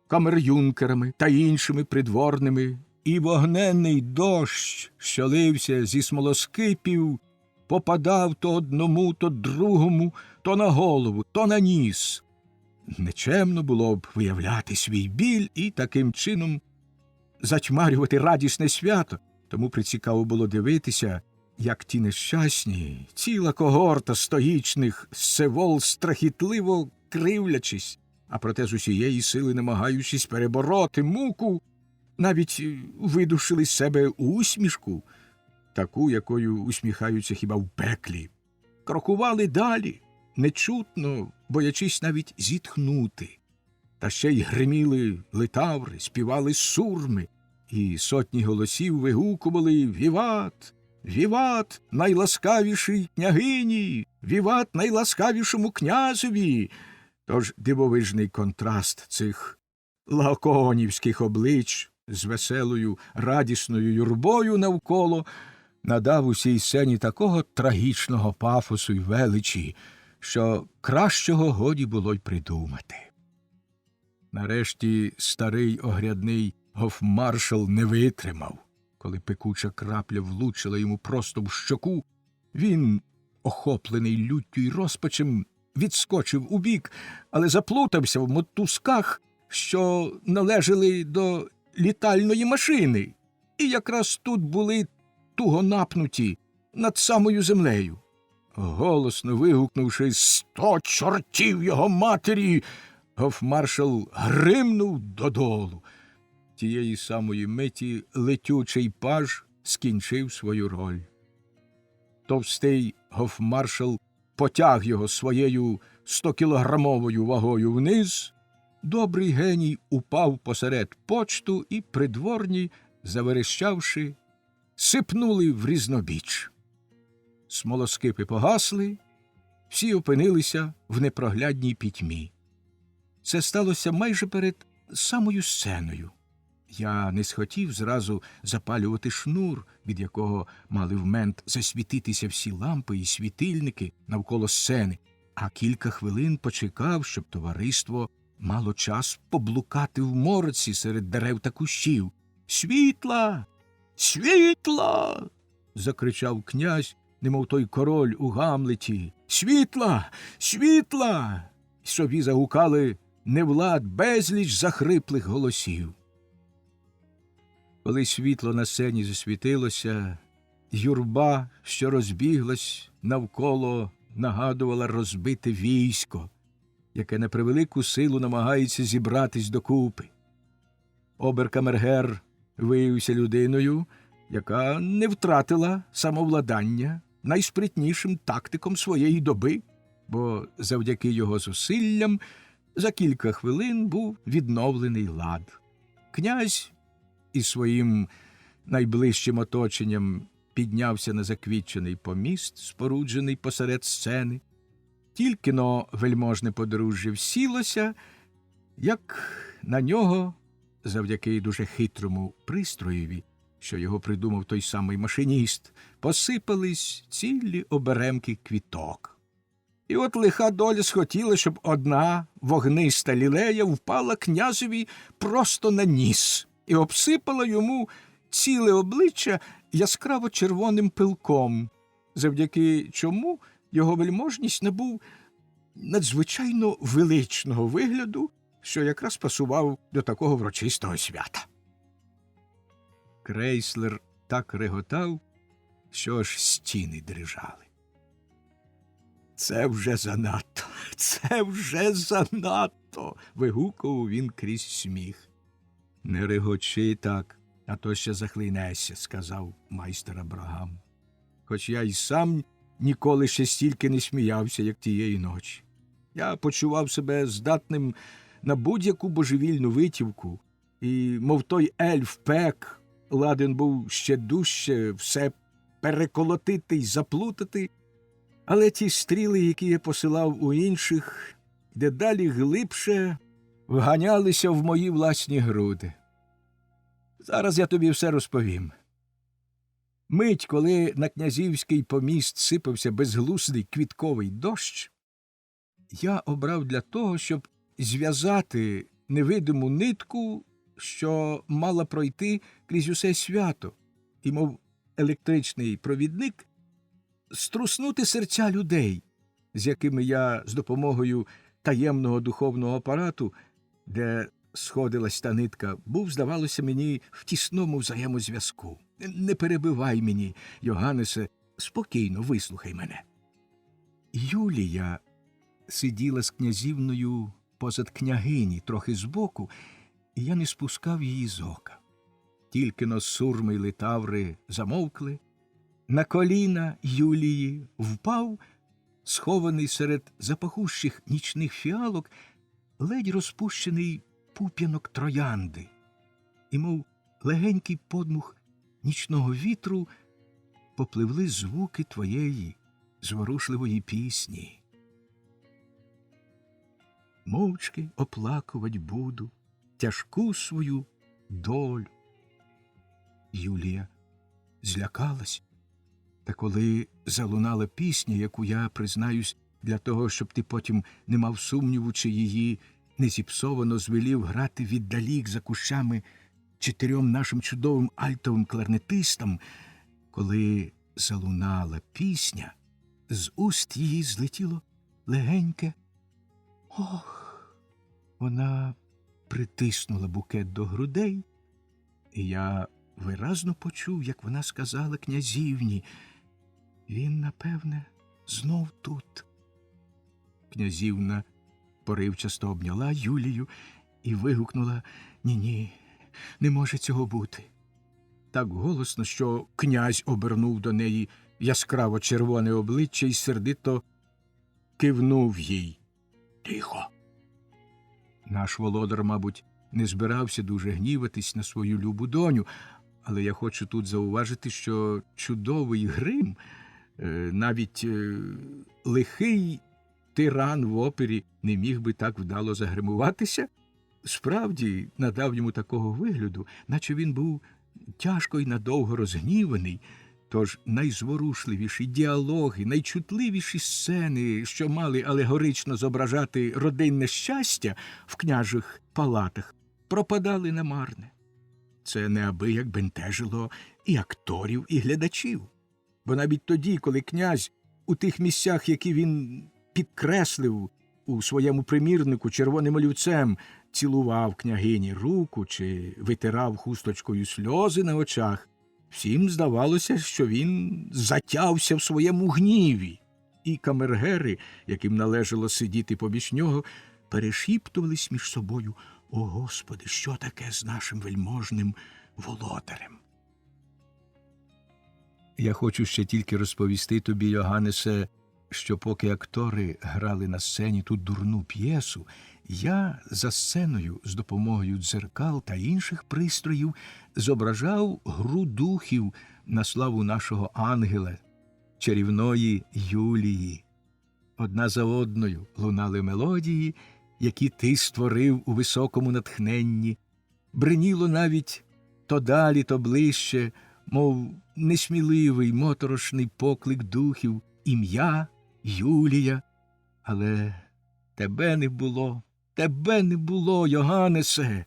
камер-юнкерами та іншими придворними, і вогненний дощ, що лився зі смолоскипів, попадав то одному, то другому, то на голову, то на ніс. Нечемно було б виявляти свій біль і таким чином затьмарювати радісне свято, тому прицікаво було дивитися, як ті нещасні, ціла когорта стоїчних севол страхітливо кривлячись, а проте з усієї сили намагаючись перебороти муку, навіть видушили з себе усмішку, таку, якою усміхаються хіба в пеклі. Крокували далі, нечутно, боячись навіть зітхнути. Та ще й гриміли литаври, співали сурми, і сотні голосів вигукували «Віват! Віват найласкавішій княгині! Віват найласкавішому князеві!» Тож дивовижний контраст цих лаокоонівських облич з веселою, радісною юрбою навколо надав усій сцені такого трагічного пафосу й величі, що кращого годі було й придумати. Нарешті старий огрядний гофмаршал не витримав. Коли пекуча крапля влучила йому просто в щоку, він, охоплений люттю й розпачем, відскочив убік, але заплутався в мотузках, що належали до літальної машини, і якраз тут були туго напнуті над самою землею. Голосно вигукнувши «100 чортів його матері!», гофмаршал гримнув додолу. Тієї самої миті летючий паж скінчив свою роль. Товстий гофмаршал потяг його своєю 100-кілограмовою вагою вниз, добрий геній упав посеред почту і придворні, заверещавши, сипнули в різнобіч. Смолоскипи погасли, всі опинилися в непроглядній пітьмі. Це сталося майже перед самою сценою. Я не схотів зразу запалювати шнур, від якого мали в мент засвітитися всі лампи і світильники навколо сцени, а кілька хвилин почекав, щоб товариство мало час поблукати в мороці серед дерев та кущів. «Світла! Світла!» – закричав князь, немов той король у Гамлеті. «Світла! Світла!» – собі загукали невлад безліч захриплих голосів. Коли світло на сцені засвітилося, юрба, що розбіглась навколо, нагадувала розбите військо, яке на превелику силу намагається зібратись докупи. Обер-камергер виявився людиною, яка не втратила самовладання, найспритнішим тактиком своєї доби, бо завдяки його зусиллям за кілька хвилин був відновлений лад. Князь із своїм найближчим оточенням піднявся на заквітчений поміст, споруджений посеред сцени, Тільки-но вельможне подружжя всілося, як на нього, завдяки дуже хитрому пристроєві, що його придумав той самий машиніст, посипались цілі оберемки квіток. І от лиха доля схотіла, щоб одна вогниста лілея впала князеві просто на ніс і обсипала йому ціле обличчя яскраво червоним пилком, завдяки чому його вельможність набув надзвичайно величного вигляду, що якраз пасував до такого врочистого свята. Крейслер так реготав, що аж стіни дрижали. «Це вже занадто! Це вже занадто!» – вигукував він крізь сміх. «Не регочи так, а то ще захлинешся», – сказав майстер Абрагам. «Хоч я й сам ніколи ще стільки не сміявся, як тієї ночі. Я почував себе здатним на будь-яку божевільну витівку, і, мов той ельф Пек, ладен був ще дужче все переколотити й заплутати, але ті стріли, які я посилав у інших, дедалі глибше вганялися в мої власні груди. Зараз я тобі все розповім. Мить, коли на князівський поміст сипався безглуздий квітковий дощ, я обрав для того, щоб зв'язати невидиму нитку, що мала пройти крізь усе свято, і, мов електричний провідник, струснути серця людей, з якими я з допомогою таємного духовного апарату, де сходилась та нитка, був, здавалося мені, в тісному взаємозв'язку. Не перебивай мені, Йоганнесе, спокійно вислухай мене. Юлія сиділа з князівною позад княгині, трохи збоку, і я не спускав її з ока. Тільки-но сурми й литаври замовкли, на коліна Юлії впав, схований серед запахущих нічних фіалок, ледь розпущений пуп'янок троянди, і, мов легенький подмух нічного вітру, попливли звуки твоєї зворушливої пісні. Мовчки оплакувать буду тяжку свою долю. Юлія злякалась, та коли залунала пісня, яку я, признаюсь, для того, щоб ти потім не мав сумніву, чи її не зіпсовано звелів грати віддалік за кущами 4 нашим чудовим альтовим кларнетистам, коли залунала пісня, з уст її злетіло легеньке «Ох!». Вона притиснула букет до грудей, і я виразно почув, як вона сказала князівні: «Він, напевне, знов тут». Князівна поривчасто обняла Юлію і вигукнула: «Ні-ні, не може цього бути». Так голосно, що князь обернув до неї яскраво червоне обличчя і сердито кивнув їй: «Тихо». Наш володар, мабуть, не збирався дуже гніватись на свою любу доню, але я хочу тут зауважити, що чудовий грим, навіть лихий тиран в опері не міг би так вдало загримуватися, справді надав йому такого вигляду, наче він був тяжко й надовго розгніваний. Тож найзворушливіші діалоги, найчутливіші сцени, що мали алегорично зображати родинне щастя в княжих палатах, пропадали намарне. Це неабияк бентежило і акторів, і глядачів. Бо навіть тоді, коли князь у тих місцях, які він підкреслив у своєму примірнику червоним олівцем, цілував княгині руку чи витирав хусточкою сльози на очах, всім здавалося, що він затявся в своєму гніві, і камергери, яким належало сидіти побіч нього, перешіптувались між собою: «О, Господи, що таке з нашим вельможним володарем?» Я хочу ще тільки розповісти тобі, Йоганнесе, що поки актори грали на сцені ту дурну п'єсу, я за сценою з допомогою дзеркал та інших пристроїв зображав гру духів на славу нашого ангела, чарівної Юлії. одна за одною лунали мелодії, які ти створив у високому натхненні. Бриніло навіть то далі, то ближче, мов несміливий, моторошний поклик духів, ім'я Юлія. Але тебе не було, Йоганнесе.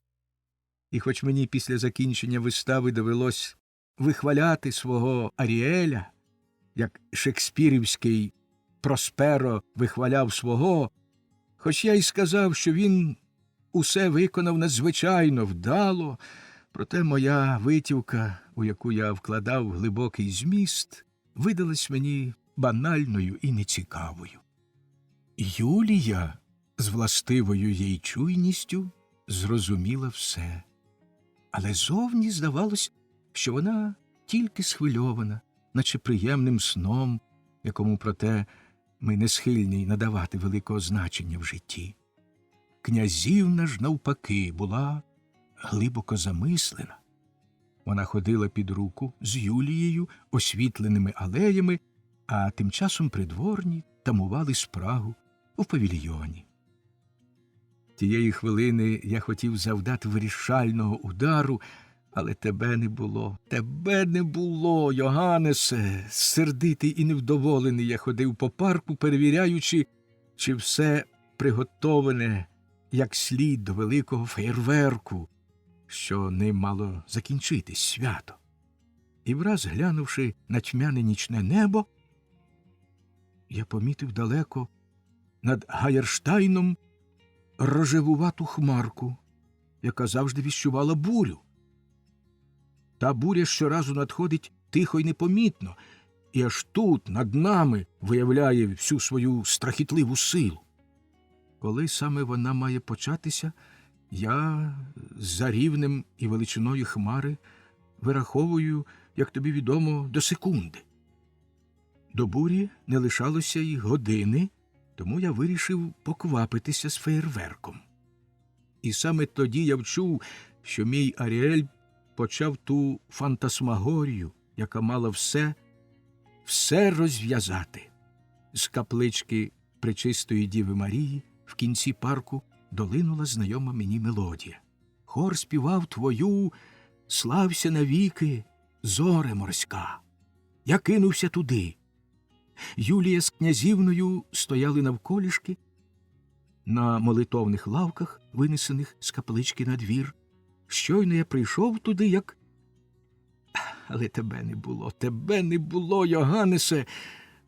І хоч мені після закінчення вистави довелось вихваляти свого Аріеля, як шекспірівський Просперо вихваляв свого, хоч я й сказав, що він усе виконав надзвичайно вдало, проте моя витівка, у яку я вкладав глибокий зміст, видалась мені банальною і нецікавою. Юлія з властивою їй чуйністю зрозуміла все, але зовні здавалось, що вона тільки схвильована, наче приємним сном, якому, проте, ми не схильні надавати великого значення в житті. Князівна ж, навпаки, була глибоко замислена. Вона ходила під руку з Юлією освітленими алеями, а тим часом придворні тамували спрагу у павільйоні. Тієї хвилини я хотів завдати вирішального удару, але тебе не було, Йоганнесе. Сердитий і невдоволений я ходив по парку, перевіряючи, чи все приготоване як слід до великого феєрверку, що ним мало закінчитись свято. І враз, глянувши на тьмяне нічне небо, я помітив далеко над Гайерштайном рожевувату хмарку, яка завжди віщувала бурю. Та буря щоразу надходить тихо й непомітно, і аж тут, над нами, виявляє всю свою страхітливу силу. Коли саме вона має початися, я за рівнем і величиною хмари вираховую, як тобі відомо, до секунди. До бурі не лишалося й години, тому я вирішив поквапитися з феєрверком. І саме тоді я вчув, що мій Аріель почав ту фантасмагорію, яка мала все розв'язати. З каплички Пречистої Діви Марії в кінці парку долинула знайома мені мелодія. Хор співав твою «Слався навіки, зоре морська». Я кинувся туди. Юлія з князівною стояли навколішки на молитовних лавках, винесених з каплички на двір. Щойно я прийшов туди, як... Але тебе не було, Йоганнесе.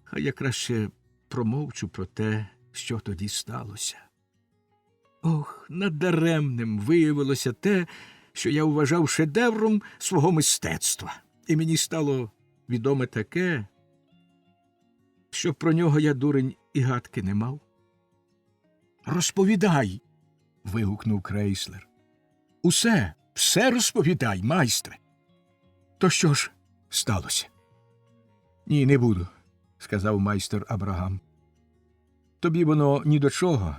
Хай я краще промовчу про те, що тоді сталося. Ох, надаремним виявилося те, що я вважав шедевром свого мистецтва. І мені стало відоме таке, що про нього я, дурень, і гадки не мав. «Розповідай!» – вигукнув крейслер. Все розповідай, майстре!» «То що ж сталося?» «Ні, не буду», – сказав майстер Абрагам. «Тобі воно ні до чого,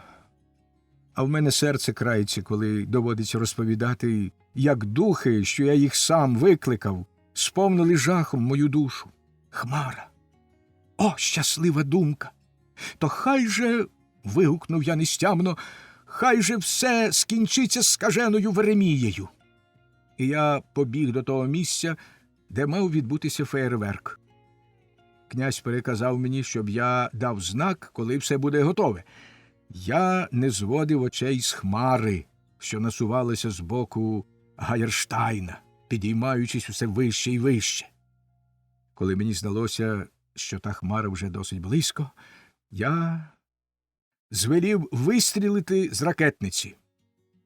а в мене серце крається, коли доводиться розповідати, як духи, що я їх сам викликав, сповнили жахом мою душу. Хмара! О, щаслива думка! То хай же, – вигукнув я нестямно, – хай же все скінчиться скаженою Веремією!» І я побіг до того місця, де мав відбутися феєрверк. Князь переказав мені, щоб я дав знак, коли все буде готове. Я не зводив очей з хмари, що насувалася з боку Гайерштайна, підіймаючись усе вище і вище. Коли мені здалося, що та хмара вже досить близько, я звелів вистрілити з ракетниці.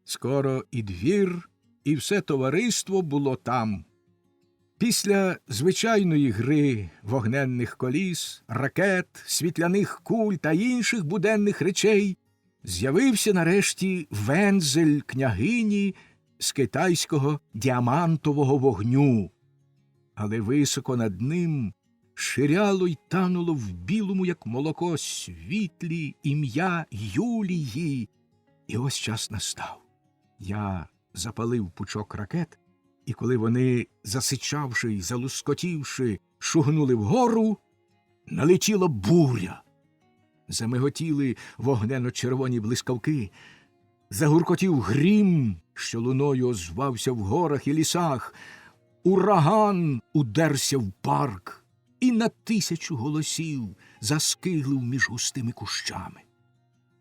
Скоро і двір, і все товариство було там. Після звичайної гри вогненних коліс, ракет, світляних куль та інших буденних речей з'явився нарешті вензель княгині з китайського діамантового вогню. Але високо над ним ширяло й тануло в білому, як молоко, світлі ім'я Юлії. І ось час настав. Я запалив пучок ракет, і коли вони, засичавши й залускотівши, шугнули вгору, налетіла буря. Замиготіли вогненно-червоні блискавки, загуркотів грім, що луною озвався в горах і лісах, ураган удерся в парк і на 1000 голосів заскиглив між густими кущами.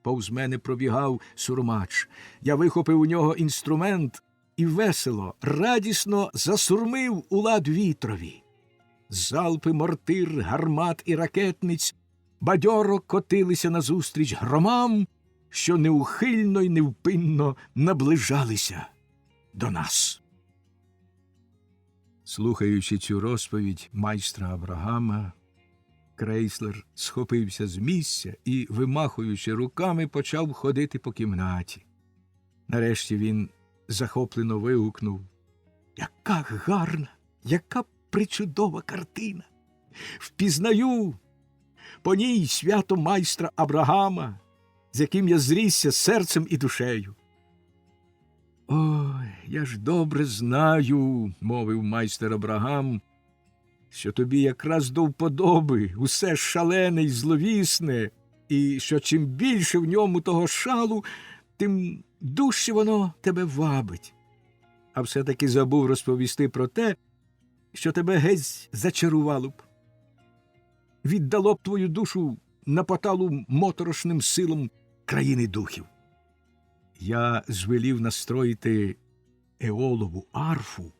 Повз мене пробігав сурмач. Я вихопив у нього інструмент і весело, радісно засурмив у лад вітрові. Залпи мортир, гармат і ракетниць бадьоро котилися назустріч громам, що неухильно й невпинно наближалися до нас. Слухаючи цю розповідь майстра Абрагама, Крейслер схопився з місця і, вимахуючи руками, почав ходити по кімнаті. Нарешті він захоплено вигукнув: «Яка гарна, яка причудова картина! Впізнаю по ній свято майстра Абрагама, з яким я зрісся серцем і душею». «Ой, я ж добре знаю, – мовив майстер Абрагам, – що тобі якраз до вподоби усе шалене й зловісне, і що чим більше в ньому того шалу, тим дужче воно тебе вабить. А все-таки забув розповісти про те, що тебе геть зачарувало б, віддало б твою душу на поталу моторошним силам країни духів. Я звелів настроїти Еолову арфу,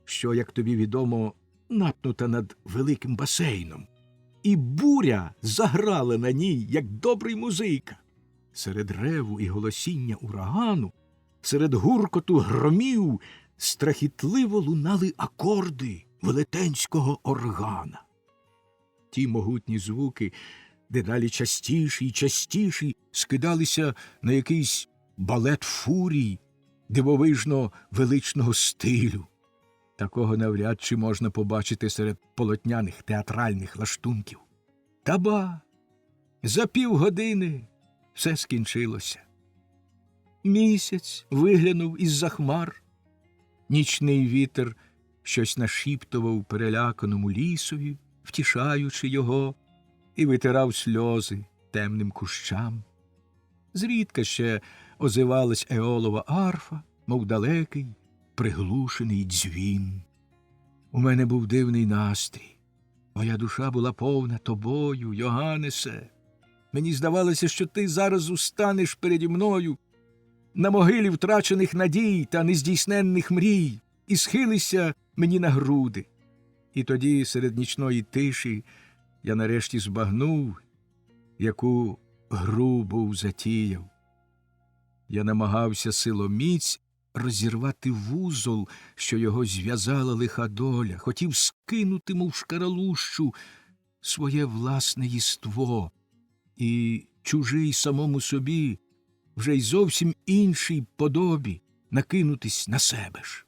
що, як тобі відомо, напнута над великим басейном, і буря заграла на ній, як добрий музика. Серед реву і голосіння урагану, серед гуркоту громів страхітливо лунали акорди велетенського органа. Ті могутні звуки дедалі частіші й частіші скидалися на якийсь балет фурій дивовижно величного стилю. Такого навряд чи можна побачити серед полотняних театральних лаштунків. Та ба! За півгодини все скінчилося. Місяць виглянув із-за хмар. Нічний вітер щось нашіптував переляканому лісові, втішаючи його, і витирав сльози темним кущам. Зрідка ще озивалась Еолова арфа, мов далекий, приглушений дзвін. У мене був дивний настрій. Моя душа була повна тобою, Йоганнесе. Мені здавалося, що ти зараз устанеш переді мною на могилі втрачених надій та нездійсненних мрій і схилишся мені на груди. І тоді, серед нічної тиші, я нарешті збагнув, яку гру був затіяв. Я намагався силоміць розірвати вузол, що його зв'язала лиха доля, хотів скинути, мов шкаралущу, своє власне єство, і чужий самому собі, вже й зовсім іншій подобі, накинутись на себе ж.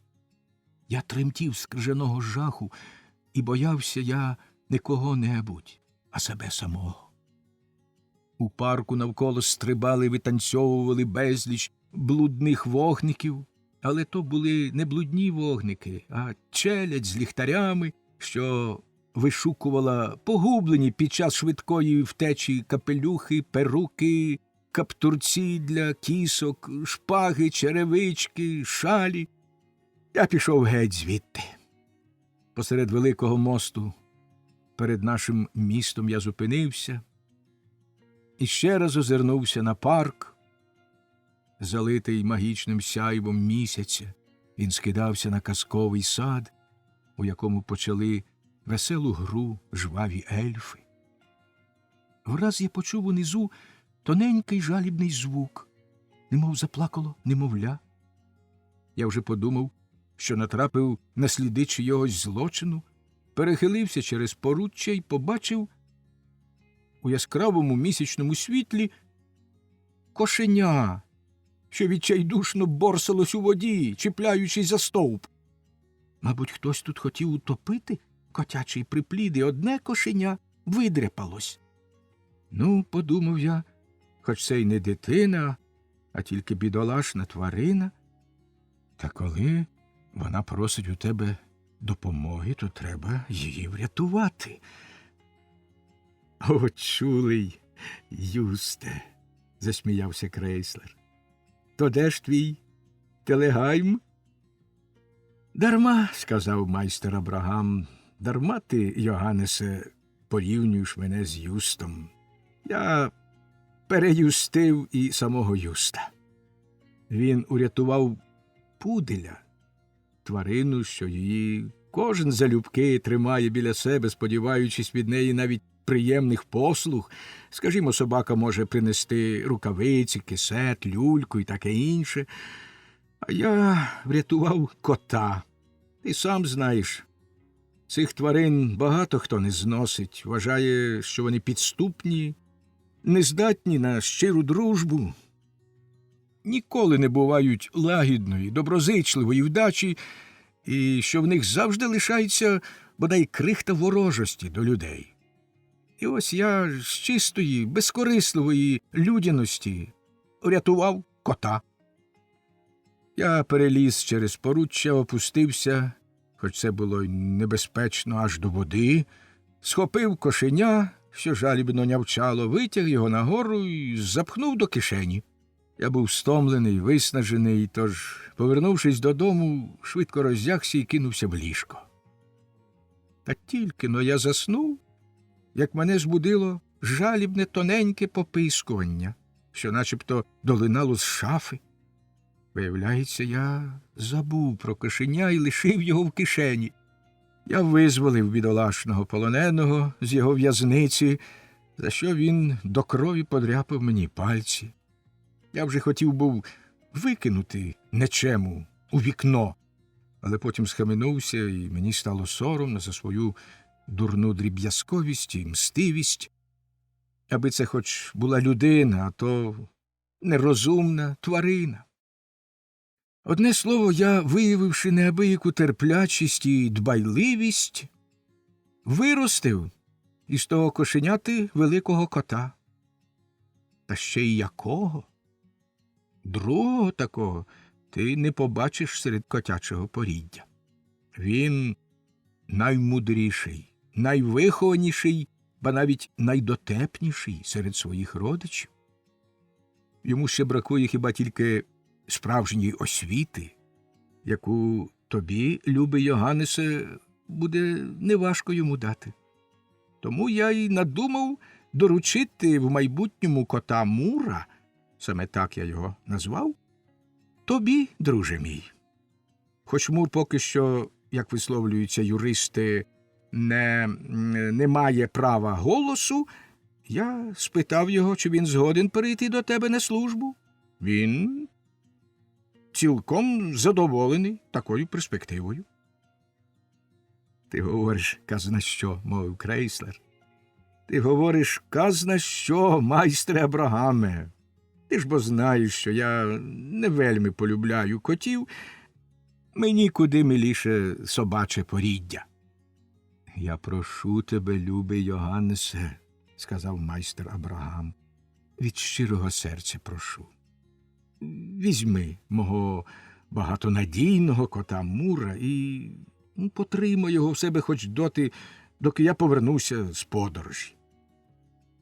Я тремтів з крижаного жаху, і боявся я не кого-небудь, а себе самого. У парку навколо стрибали, витанцьовували безліч блудних вогників, але то були не блудні вогники, а челядь з ліхтарями, що вишукувала погублені під час швидкої втечі капелюхи, перуки, каптурці для кісок, шпаги, черевички, шалі. Я пішов геть звідти. Посеред великого мосту перед нашим містом я зупинився і ще раз озирнувся на парк, залитий магічним сяйвом місяця. Він скидався на казковий сад, у якому почали веселу гру жваві ельфи. Враз я почув унизу тоненький жалібний звук, немов заплакало немовля. Я вже подумав, що натрапив на сліди чийогось злочину, перехилився через поруччя й побачив у яскравому місячному світлі кошеня, що відчайдушно борсалось у воді, чіпляючись за стовп. Мабуть, хтось тут хотів утопити котячий приплід, і одне кошеня видряпалось. Ну, подумав я, хоч це й не дитина, а тільки бідолашна тварина. Та коли вона просить у тебе допомоги, то треба її врятувати. О, чулий Юсте, засміявся крейслер. То де ж твій телегайм? Дарма, сказав майстер Абрагам, дарма ти, Йоганнесе, порівнюєш мене з Юстом. Я переюстив і самого Юста. Він урятував пуделя, тварину, що її кожен залюбки тримає біля себе, сподіваючись від неї навіть приємних послуг. Скажімо, собака може принести рукавиці, кисет, люльку і таке інше. А я врятував кота. Ти сам знаєш, цих тварин багато хто не зносить, вважає, що вони підступні, нездатні на щиру дружбу. Ніколи не бувають лагідної, доброзичливої вдачі, і що в них завжди лишається бодай крихта ворожості до людей. І ось я з чистої, безкорисливої людяності врятував кота. Я переліз через поруччя, опустився, хоч це було й небезпечно, аж до води, схопив кошеня, що жалібно нявчало, витяг його нагору і запхнув до кишені. Я був стомлений, виснажений, тож, повернувшись додому, швидко роздягся і кинувся в ліжко. Та тільки-но я заснув, як мене збудило жалібне тоненьке попискування, що начебто долинало з шафи. Виявляється, я забув про кошеня і лишив його в кишені. Я визволив бідолашного полоненого з його в'язниці, за що він до крові подряпав мені пальці. Я вже хотів був викинути нечему у вікно, але потім схаменувся, і мені стало соромно за свою дурну дріб'язковість і мстивість. Аби це хоч була людина, а то нерозумна тварина. Одне слово, я, виявивши неабияку терплячість і дбайливість, виростив із того кошеняти великого кота. Та ще й якого? Другого такого ти не побачиш серед котячого поріддя. Він наймудріший, найвихованіший, ба навіть найдотепніший серед своїх родичів. Йому ще бракує хіба тільки справжньої освіти, яку тобі, любий Йоганнесе, буде неважко йому дати. Тому я й надумав доручити в майбутньому кота Мура, саме так я його назвав, тобі, друже мій. Хоч Мур поки що, як висловлюються юристи, не має права голосу, я спитав його, чи він згоден перейти до тебе на службу. Він цілком задоволений такою перспективою. Ти говориш, казна що, мовив крейслер. Ти говориш, казна що, майстре Абрагаме. Ти ж бо знаєш, що я не вельми полюбляю котів, мені куди миліше собаче поріддя. Я прошу тебе, любий Йоганнесе, сказав майстер Абрагам, від щирого серця прошу. Візьми мого багатонадійного кота Мура і потримай його в себе хоч доти, доки я повернуся з подорожі.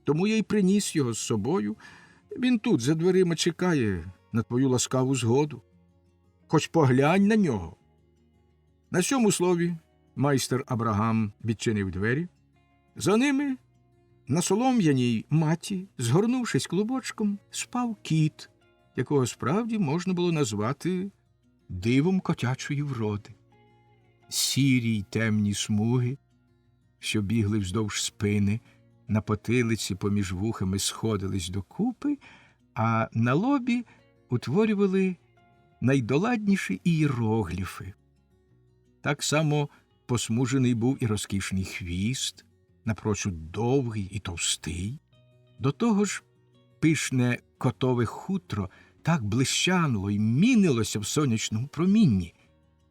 Тому я й приніс його з собою. Він тут, за дверима, чекає на твою ласкаву згоду. Хоч поглянь на нього. На цьому слові майстер Абрагам відчинив двері. За ними на солом'яній маті, згорнувшись клубочком, спав кіт, якого справді можна було назвати дивом котячої вроди. Сірі й темні смуги, що бігли вздовж спини, на потилиці поміж вухами сходились докупи, а на лобі утворювали найдоладніші ієрогліфи. Так само посмужений був і розкішний хвіст, напрочуд довгий і товстий. До того ж, пишне котове хутро так блищануло й мінилося в сонячному промінні,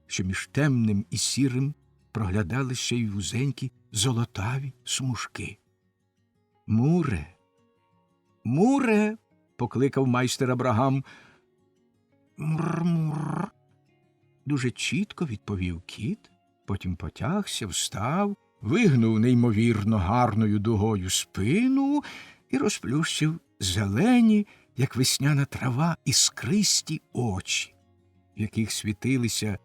що між темним і сірим проглядали ще й вузенькі золотаві смужки. Муре, Муре, покликав майстер Абрагам. Мур-мур. Дуже чітко відповів кіт, потім потягся, встав, вигнув неймовірно гарною дугою спину і розплющив зелені, як весняна трава, іскристі очі, в яких світилися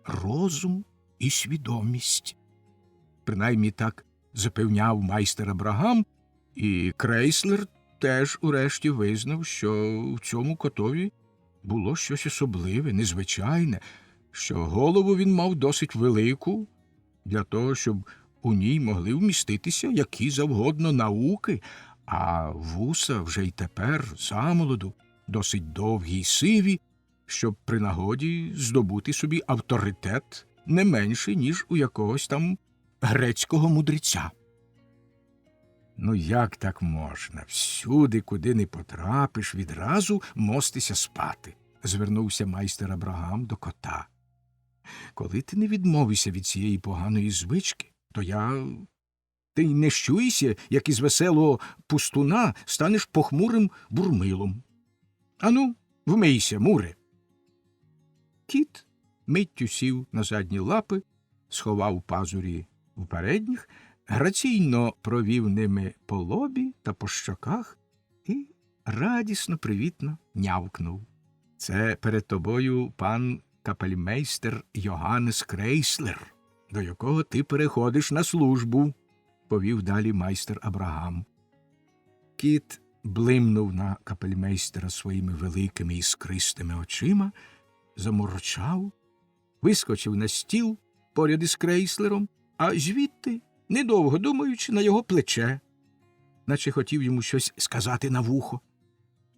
розум і свідомість. Принаймні так запевняв майстер Абрагам, і Крейслер теж урешті визнав, що в цьому котові було щось особливе, незвичайне, що голову він мав досить велику, для того, щоб у ній могли вміститися які завгодно науки, а вуса вже й тепер, замолоду, досить довгі й сиві, щоб при нагоді здобути собі авторитет не менший, ніж у якогось там грецького мудреця. Ну як так можна? Всюди, куди не потрапиш, відразу мостися спати, звернувся майстер Абрагам до кота. Коли ти не відмовишся від цієї поганої звички, то ти й не щуйся, як із веселого пустуна станеш похмурим бурмилом. Ану, вмийся, Муре. Кіт миттю сів на задні лапи, сховав пазурі в передніх, граційно провів ними по лобі та по щоках і радісно, привітно нявкнув. Це перед тобою пан капельмейстер Йоганнес Крейслер, до якого ти переходиш на службу, повів далі майстер Абрагам. Кіт блимнув на капельмейстера своїми великими іскристими очима, заморчав, вискочив на стіл поряд із Крейслером, а звідти, недовго думаючи, на його плече, наче хотів йому щось сказати на вухо.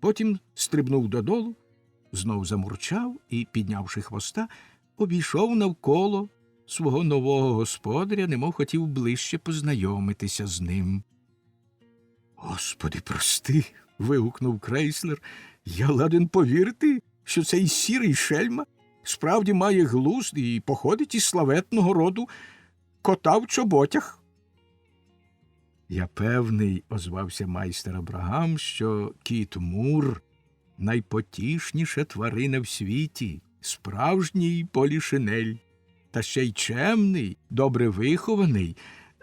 Потім стрибнув додолу, знов замурчав і, піднявши хвоста, обійшов навколо свого нового господаря, немов хотів ближче познайомитися з ним. «Господи, прости!» – вигукнув Крейслер. «Я ладен повірити, що цей сірий шельма справді має глузд і походить із славетного роду кота в чоботях». «Я певний, – озвався майстер Абрагам, – що кіт Мур – найпотішніша тварина в світі, справжній полішинель, та ще й чемний, добре вихований,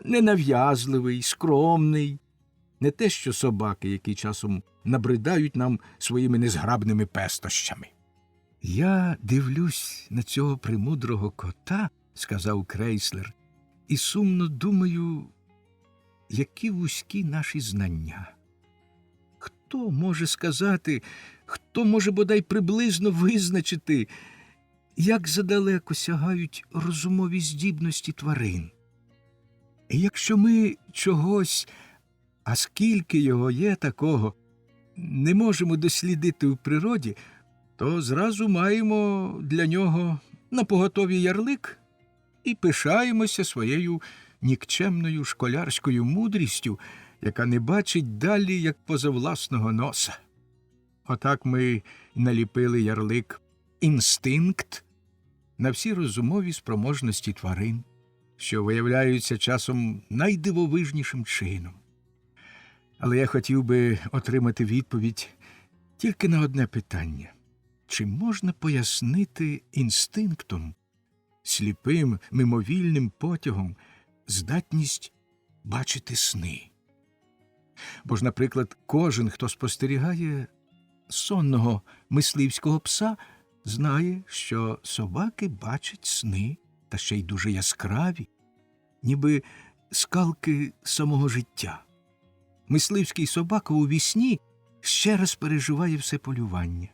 ненав'язливий, скромний. Не те, що собаки, які часом набридають нам своїми незграбними пестощами». «Я дивлюсь на цього премудрого кота, – сказав Крейслер, – і сумно думаю, які вузькі наші знання. Хто може сказати, хто може бодай приблизно визначити, як задалеко сягають розумові здібності тварин? І якщо ми чогось, а скільки його є такого, не можемо дослідити в природі, то зразу маємо для нього напоготові ярлик і пишаємося своєю нікчемною школярською мудрістю, яка не бачить далі, як поза власного носа. Отак ми наліпили ярлик «інстинкт» на всі розумові спроможності тварин, що виявляються часом найдивовижнішим чином. Але я хотів би отримати відповідь тільки на одне питання. Чи можна пояснити інстинктом, сліпим, мимовільним потягом здатність бачити сни? Бо ж, наприклад, кожен, хто спостерігає сонного мисливського пса, знає, що собаки бачать сни, та ще й дуже яскраві, ніби скалки самого життя. Мисливський собака у вісні ще раз переживає все полювання,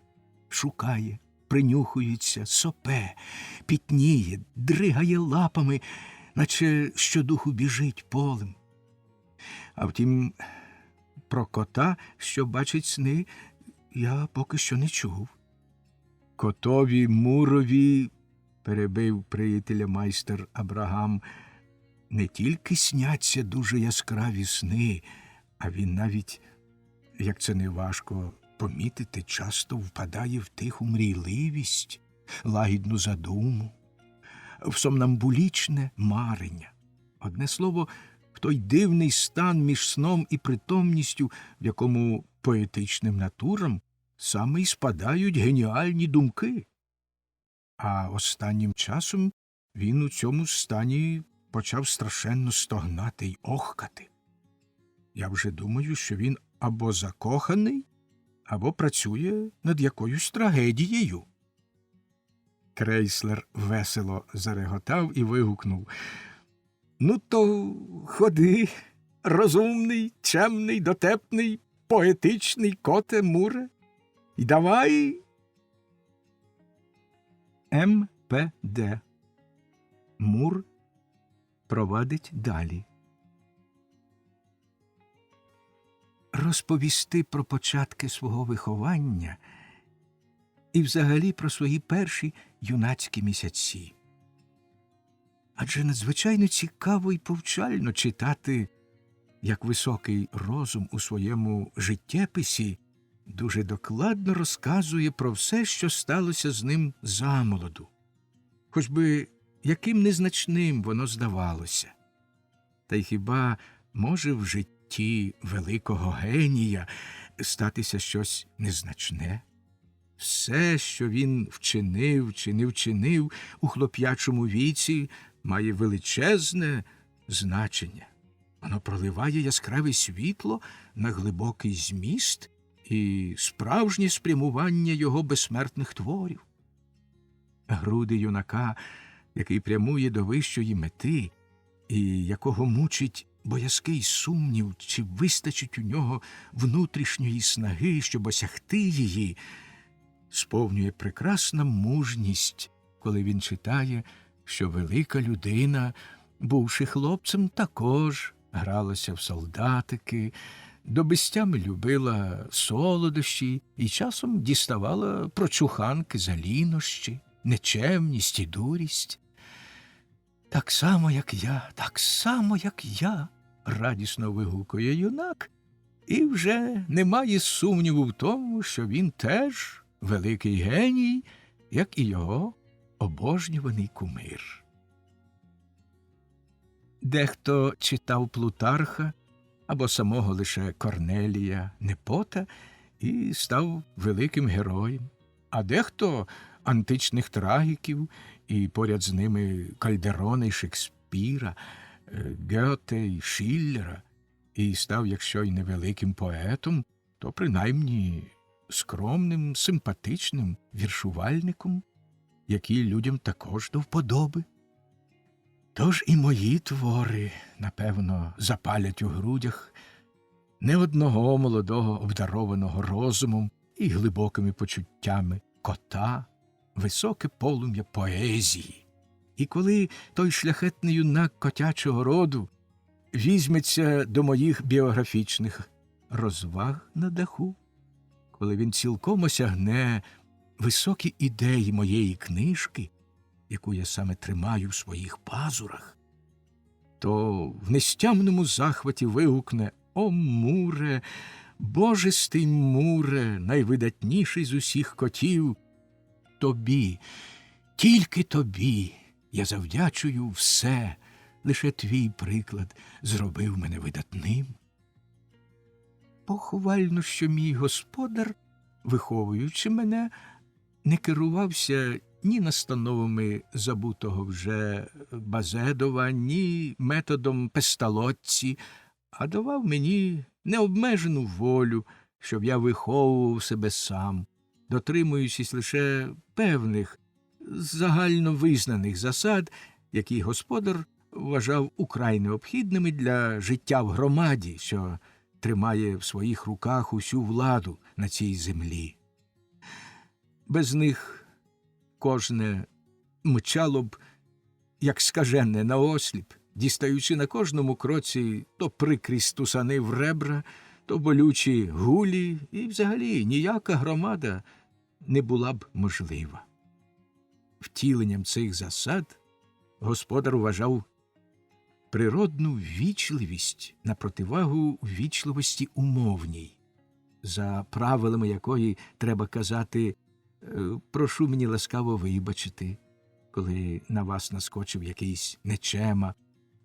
шукає, принюхується, сопе, пітніє, дригає лапами, наче щодуху біжить полем. А втім, про кота, що бачить сни, я поки що не чув. «Котові Мурові, – перебив приятеля майстер Абрагам, – не тільки сняться дуже яскраві сни, а він навіть, як це не важко помітити, часто впадає в тиху мрійливість, лагідну задуму, в сомнамбулічне марення. Одне слово, в той дивний стан між сном і притомністю, в якому поетичним натурам саме й спадають геніальні думки. А останнім часом він у цьому стані почав страшенно стогнати й охкати. Я вже думаю, що він або закоханий, або працює над якоюсь трагедією. Крейслер весело зареготав і вигукнув: «Ну то ходи, розумний, чемний, дотепний, поетичний коте Муре, і давай!» МПД. Мур провадить далі. Розповісти про початки свого виховання і взагалі про свої перші юнацькі місяці. Адже надзвичайно цікаво і повчально читати, як високий розум у своєму життєписі дуже докладно розказує про все, що сталося з ним замолоду, хоч би яким незначним воно здавалося. Та й хіба може в житті великого генія статися щось незначне? Все, що він вчинив чи не вчинив у хлоп'ячому віці, має величезне значення. Воно проливає яскраве світло на глибокий зміст і справжнє спрямування його безсмертних творів. Груди юнака, який прямує до вищої мети, і якого мучить боязкий сумнів, чи вистачить у нього внутрішньої снаги, щоб осягти її, сповнює прекрасна мужність, коли він читає, що велика людина, бувши хлопцем, також гралася в солдатики, до безтями любила солодощі і часом діставала прочуханки за лінощі, нечемність і дурість. «Так само, як я», радісно вигукує юнак, і вже немає сумніву в тому, що він теж великий геній, як і його обожнюваний кумир. Дехто читав Плутарха або самого лише Корнелія Непота і став великим героєм, а дехто античних трагіків і поряд з ними Кальдерона й Шекспіра, Гьоте й Шиллера і став, якщо й не великим поетом, то принаймні скромним, симпатичним віршувальником, який людям також до вподоби. Тож і мої твори, напевно, запалять у грудях не одного молодого, обдарованого розумом і глибокими почуттями кота, високе полум'я поезії. І коли той шляхетний юнак котячого роду візьметься до моїх біографічних розваг на даху, коли він цілком осягне високі ідеї моєї книжки, яку я саме тримаю в своїх пазурах, то в нестямному захваті вигукне: «О, Муре, божистий Муре, найвидатніший з усіх котів! Тобі, тільки тобі я завдячую все, лише твій приклад зробив мене видатним». Похвально, що мій господар, виховуючи мене, не керувався ні настановами забутого вже Базедова, ні методом Песталоцці, а давав мені необмежену волю, щоб я виховував себе сам, дотримуючись лише певних загальновизнаних засад, які господар вважав украй необхідними для життя в громаді, що тримає в своїх руках усю владу на цій землі. Без них кожне мчало б, як скажене, наосліп, дістаючи на кожному кроці то прикрі стусани в ребра, то болючі гулі, і взагалі ніяка громада не була б можлива. Втіленням цих засад господар вважав природну ввічливість на противагу ввічливості умовній, за правилами якої треба казати: «Прошу мені ласкаво вибачити», коли на вас наскочив якийсь нечема,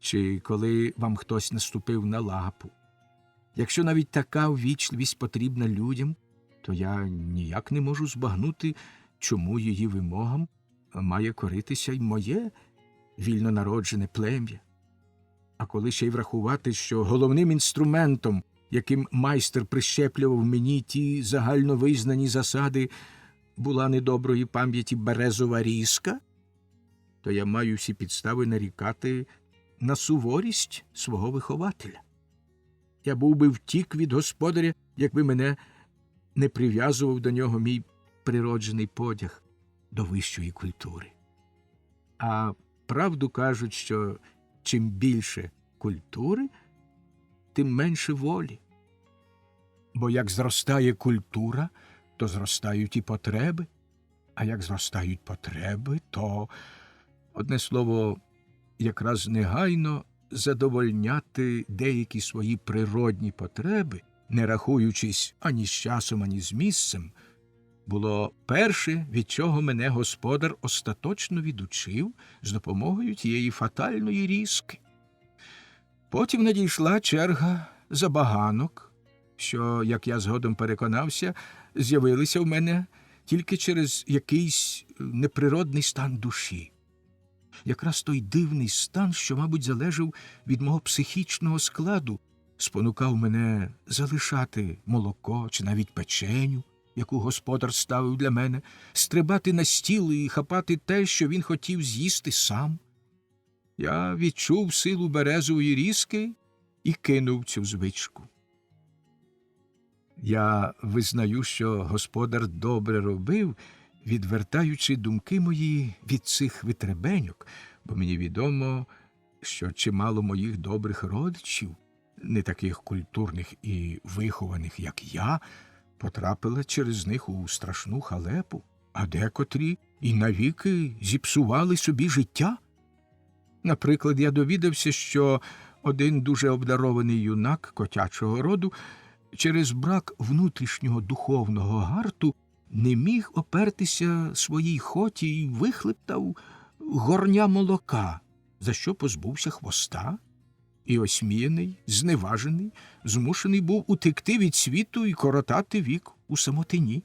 чи коли вам хтось наступив на лапу. Якщо навіть така ввічливість потрібна людям, то я ніяк не можу збагнути, чому її вимогам має коритися й моє вільнонароджене плем'я. А коли ще й врахувати, що головним інструментом яким майстер прищеплював мені ті загальновизнані засади, була недоброї пам'яті березова різка, то я маю всі підстави нарікати на суворість свого вихователя. Я був би втік від господаря, якби мене не прив'язував до нього мій природжений потяг до вищої культури. А правду кажуть, що чим більше культури, тим менше волі. Бо як зростає культура, то зростають і потреби, а як зростають потреби, то, одне слово, якраз негайно задовольняти деякі свої природні потреби, не рахуючись ані з часом, ані з місцем, було перше, від чого мене господар остаточно відучив з допомогою тієї фатальної різки. Потім надійшла черга забаганок, що, як я згодом переконався, з'явилися в мене тільки через якийсь неприродний стан душі. Якраз той дивний стан, що, мабуть, залежав від мого психічного складу, спонукав мене залишати молоко чи навіть печеню, яку господар ставив для мене, стрибати на стіл і хапати те, що він хотів з'їсти сам. Я відчув силу березової різки і кинув цю звичку. Я визнаю, що господар добре робив, відвертаючи думки мої від цих витребеньок, бо мені відомо, що чимало моїх добрих родичів, не таких культурних і вихованих, як я, потрапили через них у страшну халепу, а декотрі і навіки зіпсували собі життя. Наприклад, я довідався, що один дуже обдарований юнак котячого роду через брак внутрішнього духовного гарту не міг опертися своїй хоті і вихлептав горня молока, за що позбувся хвоста, і осміяний, зневажений, змушений був утекти від світу і коротати вік у самотині.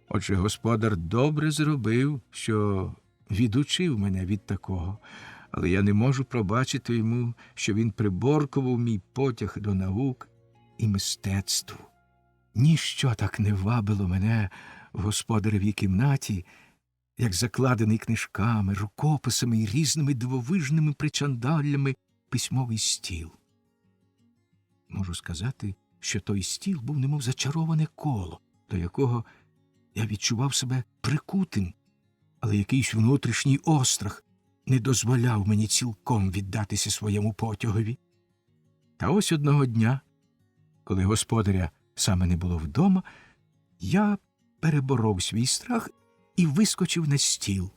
Отже, господар добре зробив, що відучив мене від такого, але я не можу пробачити йому, що він приборкував мій потяг до наук і мистецтву. Ніщо так не вабило мене в господаревій кімнаті, як закладений книжками, рукописами і різними дивовижними причандаллями письмовий стіл. Можу сказати, що той стіл був немов зачароване коло, до якого я відчував себе прикутим, але якийсь внутрішній острах не дозволяв мені цілком віддатися своєму потягові. Та ось одного дня, коли господаря саме не було вдома, я переборов свій страх і вискочив на стіл.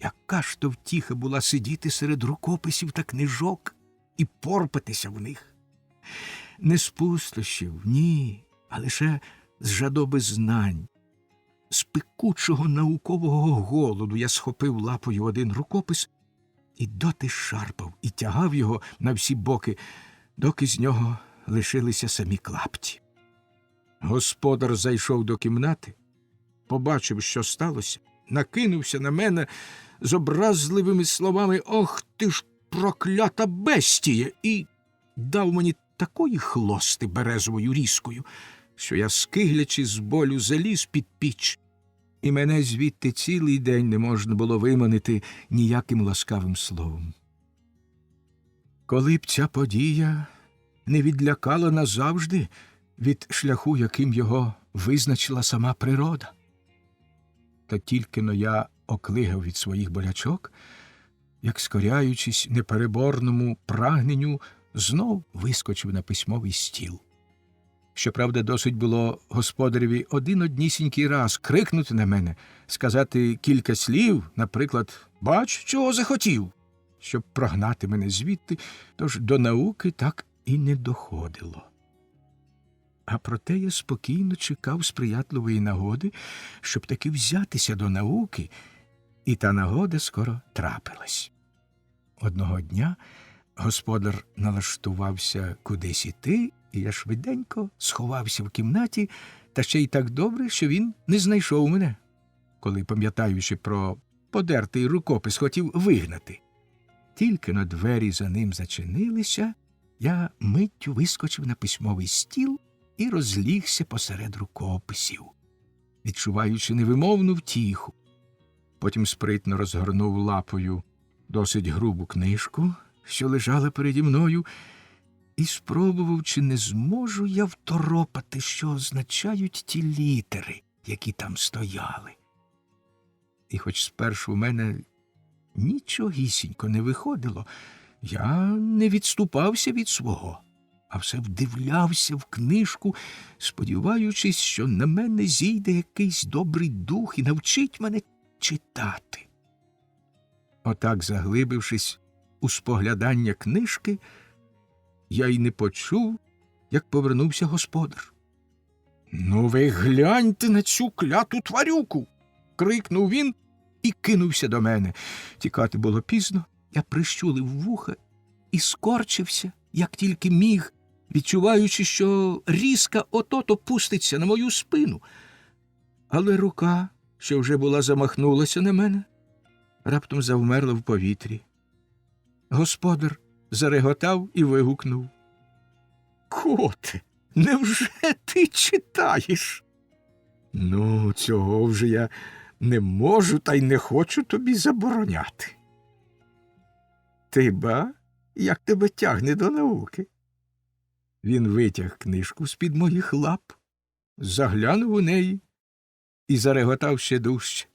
Яка ж то втіха була сидіти серед рукописів та книжок і порпатися в них. Не з пустощів, ні, а лише з жадоби знань. З пекучого наукового голоду я схопив лапою один рукопис і доти шарпав і тягав його на всі боки, доки з нього лишилися самі клапті. Господар зайшов до кімнати, побачив, що сталося, накинувся на мене з образливими словами «Ох ти ж проклята бестія!» і дав мені такої хлости березовою різкою, що я, скиглячи з болю, заліз під піч, і мене звідти цілий день не можна було виманити ніяким ласкавим словом. Коли б ця подія не відлякала назавжди від шляху, яким його визначила сама природа. Та тільки-но я оклигав від своїх болячок, як, скоряючись непереборному прагненню, знов вискочив на письмовий стіл. Щоправда, досить було господареві один-однісінький раз крикнути на мене, сказати кілька слів, наприклад, «Бач, чого захотів», щоб прогнати мене звідти, тож до науки так і не доходило. А проте я спокійно чекав сприятливої нагоди, щоб таки взятися до науки, і та нагода скоро трапилась. Одного дня господар налаштувався кудись іти, і я швиденько сховався в кімнаті, та ще й так добре, що він не знайшов мене, коли, пам'ятаючи про подертий рукопис, хотів вигнати. Тільки на двері за ним зачинилися, я миттю вискочив на письмовий стіл і розлігся посеред рукописів, відчуваючи невимовну втіху. Потім спритно розгорнув лапою досить грубу книжку, що лежала переді мною, і спробував, чи не зможу я второпати, що означають ті літери, які там стояли. І хоч спершу в мене нічогісінько не виходило, я не відступався від свого, а все вдивлявся в книжку, сподіваючись, що на мене зійде якийсь добрий дух і навчить мене читати. Отак, заглибившись у споглядання книжки, я й не почув, як повернувся господар. «Ну ви гляньте на цю кляту тварюку!» – крикнув він і кинувся до мене. Тікати було пізно, я прищулив вуха і скорчився, як тільки міг, відчуваючи, що різка от-от пуститься на мою спину. Але рука, що вже була замахнулася на мене, раптом завмерла в повітрі. Господар зареготав і вигукнув: «Коте, невже ти читаєш?» «Ну, цього вже я не можу та й не хочу тобі забороняти». «Ти ба, як тебе тягне до науки?» Він витяг книжку з-під моїх лап, заглянув у неї і зареготав ще дужче.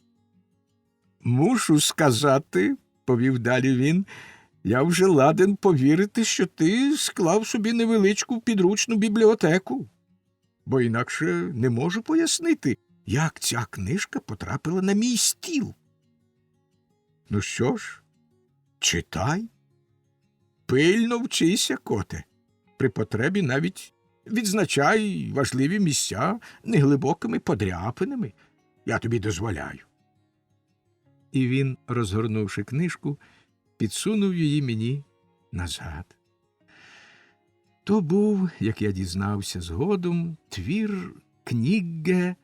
«Мушу сказати, — повів далі він, — я вже ладен повірити, що ти склав собі невеличку підручну бібліотеку, бо інакше не можу пояснити, як ця книжка потрапила на мій стіл. Ну що ж, читай, пильно вчися, коте, при потребі навіть відзначай важливі місця неглибокими подряпинами, я тобі дозволяю». І він, розгорнувши книжку, підсунув її мені назад. То був, як я дізнався згодом, твір Кнігге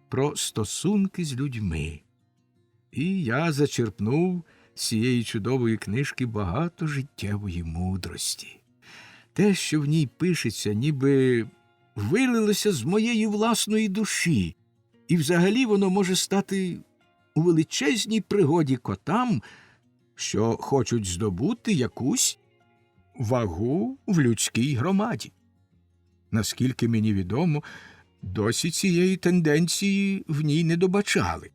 про стосунки з людьми. І я зачерпнув з цієї чудової книжки багато життєвої мудрості. Те, що в ній пишеться, ніби вилилося з моєї власної душі, і взагалі воно може стати у величезній пригоді котам, що хочуть здобути якусь вагу в людській громаді. Наскільки мені відомо, досі цієї тенденції в ній не добачали,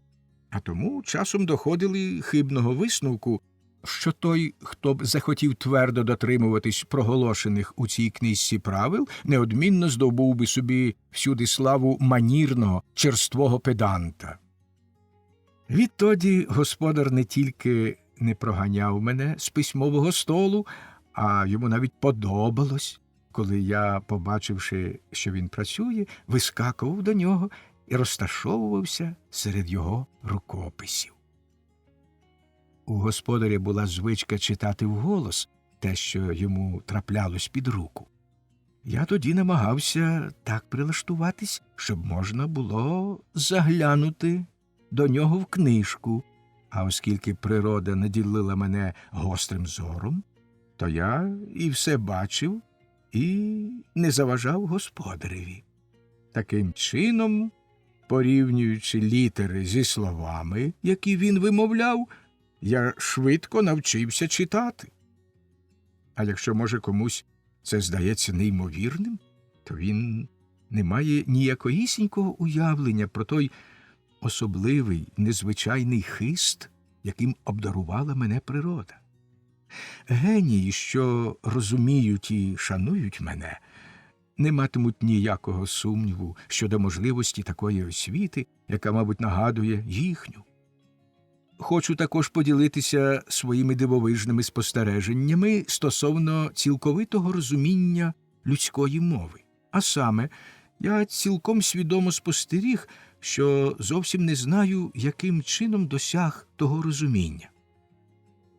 а тому часом доходили хибного висновку, що той, хто б захотів твердо дотримуватись проголошених у цій книжці правил, неодмінно здобув би собі всюди славу манірного, черствого педанта. Відтоді господар не тільки не проганяв мене з письмового столу, а йому навіть подобалось, коли я, побачивши, що він працює, вискакував до нього і розташовувався серед його рукописів. У господаря була звичка читати вголос те, що йому траплялось під руку. Я тоді намагався так прилаштуватись, щоб можна було заглянути до нього в книжку, а оскільки природа наділила мене гострим зором, то я і все бачив, і не заважав господареві. Таким чином, порівнюючи літери зі словами, які він вимовляв, я швидко навчився читати. А якщо, може, комусь це здається неймовірним, то він не має ніякогісінького уявлення про той особливий, незвичайний хист, яким обдарувала мене природа. Генії, що розуміють і шанують мене, не матимуть ніякого сумніву щодо можливості такої освіти, яка, мабуть, нагадує їхню. Хочу також поділитися своїми дивовижними спостереженнями стосовно цілковитого розуміння людської мови. А саме, я цілком свідомо спостеріг, що зовсім не знаю, яким чином досяг того розуміння.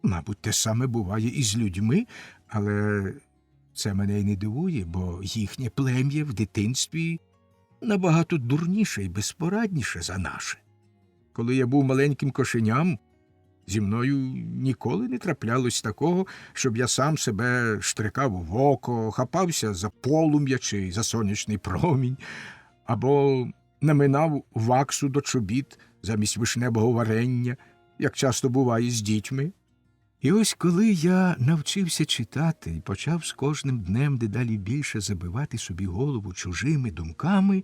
Мабуть, те саме буває і з людьми, але це мене й не дивує, бо їхнє плем'я в дитинстві набагато дурніше і безпорадніше за наше. Коли я був маленьким кошеням, Зі мною ніколи не траплялось такого, щоб я сам себе штрикав в око, хапався за полум'я чи за сонячний промінь, або наминав ваксу до чобіт замість вишневого варення, як часто буває з дітьми. І ось коли я навчився читати і почав з кожним днем дедалі більше забивати собі голову чужими думками,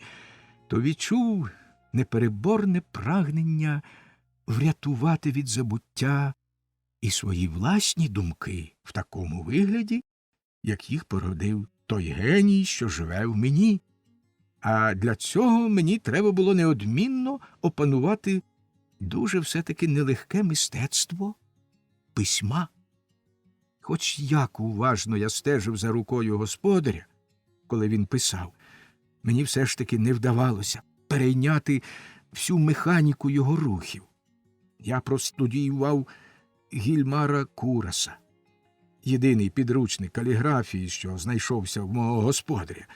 то відчув непереборне прагнення врятувати від забуття і свої власні думки в такому вигляді, як їх породив той геній, що живе в мені. А для цього мені треба було неодмінно опанувати дуже все-таки нелегке мистецтво письма. Хоч як уважно я стежив за рукою господаря, коли він писав, мені все ж таки не вдавалося перейняти всю механіку його рухів. Я простудіював Гільмара Кураса, єдиний підручник каліграфії, що знайшовся в мого господаря,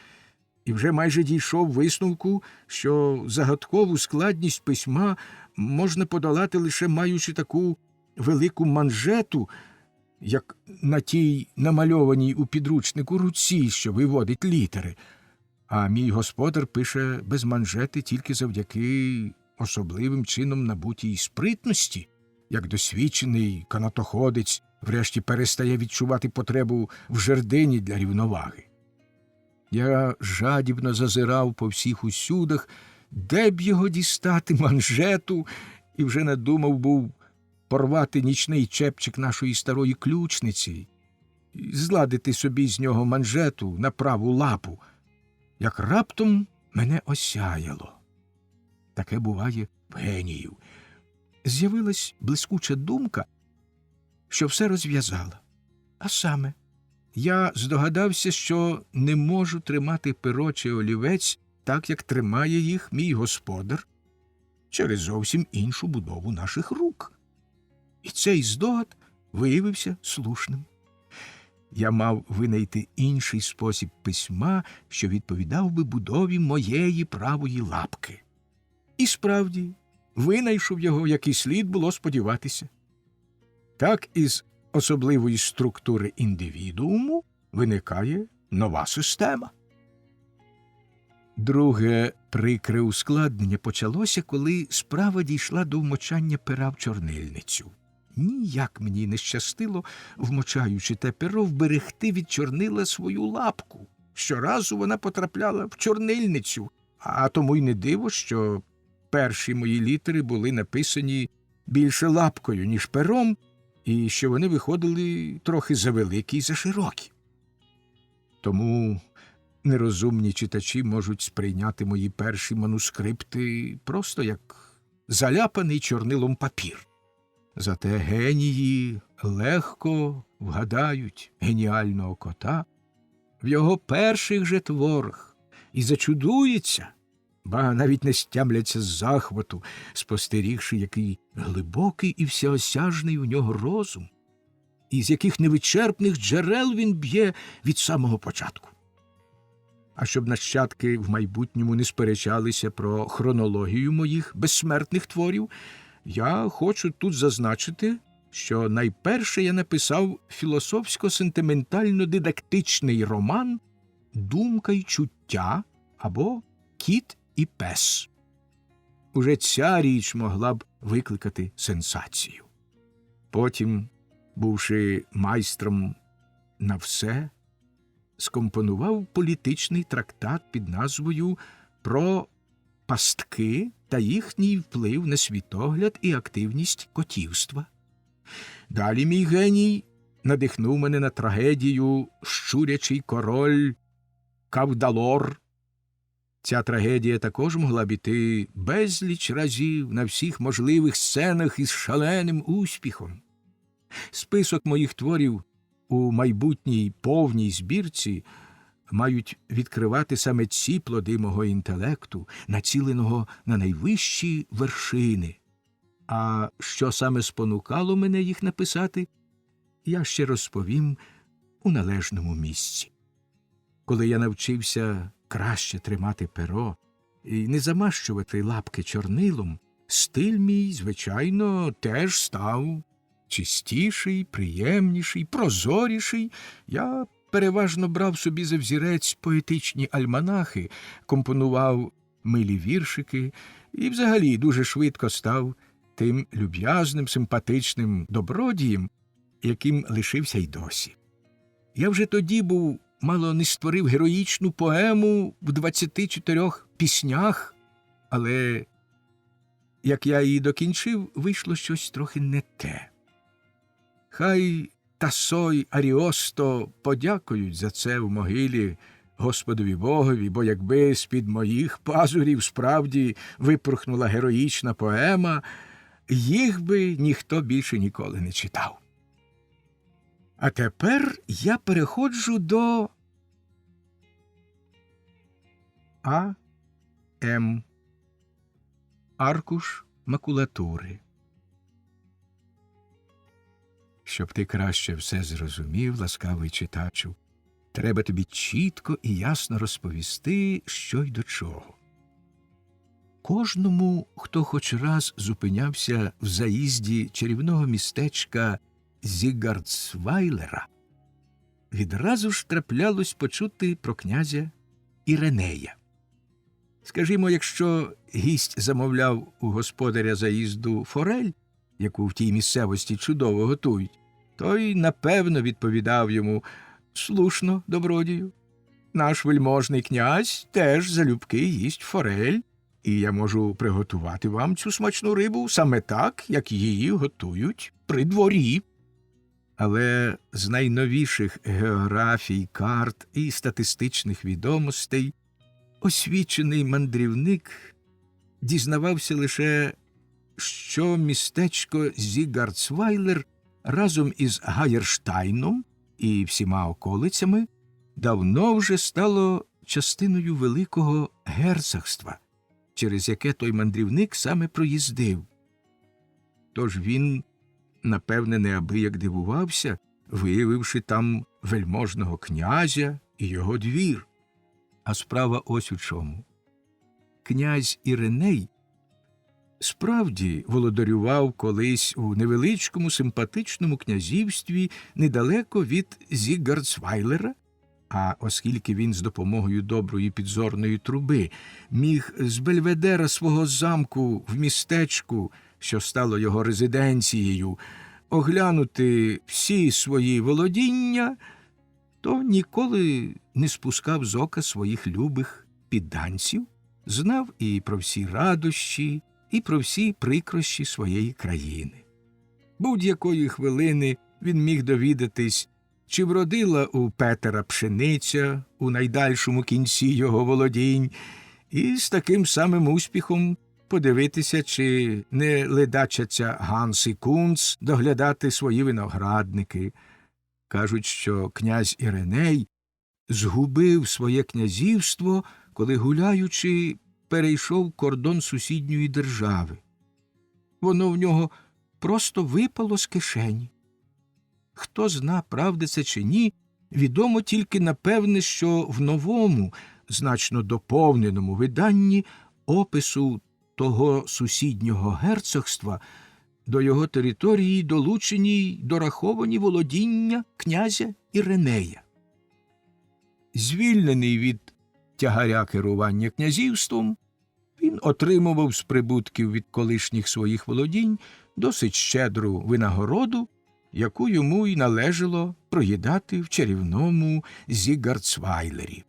і вже майже дійшов висновку, що загадкову складність письма можна подолати лише маючи таку велику манжету, як на тій намальованій у підручнику руці, що виводить літери, а мій господар пише без манжети тільки завдяки особливим чином набутій спритності, як досвідчений канатоходець врешті перестає відчувати потребу в жердині для рівноваги. Я жадібно зазирав по всіх усюдах, де б його дістати манжету, і вже надумав був порвати нічний чепчик нашої старої ключниці, зладити собі з нього манжету на праву лапу, як раптом мене осяяло. Таке буває в геніїв. З'явилась блискуча думка, що все розв'язала. А саме, я здогадався, що не можу тримати перо чи олівець так, як тримає їх мій господар, через зовсім іншу будову наших рук. І цей здогад виявився слушним. Я мав винайти інший спосіб письма, що відповідав би будові моєї правої лапки. І справді, винайшов його, як і слід було сподіватися. Так із особливої структури індивідууму виникає нова система. Друге прикре ускладнення почалося, коли справа дійшла до вмочання пера в чорнильницю. Ніяк мені не щастило, вмочаючи те перо, вберегти від чорнила свою лапку. Щоразу вона потрапляла в чорнильницю, а тому й не диво, що перші мої літери були написані більше лапкою, ніж пером, і що вони виходили трохи завеликі й заширокі. Тому нерозумні читачі можуть сприйняти мої перші манускрипти просто як заляпаний чорнилом папір. Зате генії легко вгадають геніального кота в його перших же творах і зачудуються, ба навіть не стямляться з захвату, спостерігши, який глибокий і всеосяжний у нього розум, і з яких невичерпних джерел він б'є від самого початку. А щоб нащадки в майбутньому не сперечалися про хронологію моїх безсмертних творів, я хочу тут зазначити, що найперше я написав філософсько-сентиментально-дидактичний роман «Думка й чуття» або «Кіт і пес». Уже ця річ могла б викликати сенсацію. Потім, бувши майстром на все, скомпонував політичний трактат під назвою «Про пастки та їхній вплив на світогляд і активність котівства». Далі мій геній надихнув мене на трагедію «Щурячий король Кавдалор». Ця трагедія також могла б іти безліч разів на всіх можливих сценах із шаленим успіхом. Список моїх творів у майбутній повній збірці мають відкривати саме ці плоди мого інтелекту, націленого на найвищі вершини. А що саме спонукало мене їх написати, я ще розповім у належному місці. Коли я навчився краще тримати перо і не замащувати лапки чорнилом, стиль мій, звичайно, теж став чистіший, приємніший, прозоріший. Я переважно брав собі за взірець поетичні альманахи, компонував милі віршики і взагалі дуже швидко став тим люб'язним, симпатичним добродієм, яким лишився й досі. Я вже тоді був мало не створив героїчну поему в 24 піснях, але, як я її докінчив, вийшло щось трохи не те. Хай Тасо й Аріосто подякують за це в могилі Господові Богові, бо якби з-під моїх пазурів справді випорхнула героїчна поема, їх би ніхто більше ніколи не читав. А тепер я переходжу до А.М. Аркуш макулатури. Щоб ти краще все зрозумів, ласкавий читачу, треба тобі чітко і ясно розповісти, що й до чого. Кожному, хто хоч раз зупинявся в заїзді чарівного містечка Зігардсвайлера, відразу ж траплялось почути про князя Іринея. Скажімо, якщо гість замовляв у господаря заїзду форель, яку в тій місцевості чудово готують, той, напевно, відповідав йому: «Слушно, добродію, наш вельможний князь теж залюбки їсть форель, і я можу приготувати вам цю смачну рибу саме так, як її готують при дворі». Але з найновіших географій, карт і статистичних відомостей освічений мандрівник дізнавався лише, що містечко Зігардсвайлер разом із Гаєрштайном і всіма околицями давно вже стало частиною великого герцогства, через яке той мандрівник саме проїздив. Тож він, напевне, неабияк дивувався, виявивши там вельможного князя і його двір. А справа ось у чому. Князь Іриней справді володарював колись у невеличкому симпатичному князівстві недалеко від Зігардсвайлера, а оскільки він з допомогою доброї підзорної труби міг з бельведера свого замку в містечку, що стало його резиденцією, оглянути всі свої володіння, то ніколи не спускав з ока своїх любих підданців, знав і про всі радощі, і про всі прикрощі своєї країни. Будь-якої хвилини він міг довідатись, чи вродила у Петера пшениця у найдальшому кінці його володінь, і з таким самим успіхом подивитися, чи не ледачаться Ганс і Кунц доглядати свої виноградники. Кажуть, що князь Іриней згубив своє князівство, коли, гуляючи, перейшов кордон сусідньої держави. Воно в нього просто випало з кишені. Хто зна, правда це чи ні, відомо тільки напевне, що в новому, значно доповненому виданні опису того сусіднього герцогства до його території долучені й дораховані володіння князя Іринея. Звільнений від тягаря керування князівством, він отримував з прибутків від колишніх своїх володінь досить щедру винагороду, яку йому й належало проїдати в чарівному Зігардсвайлері.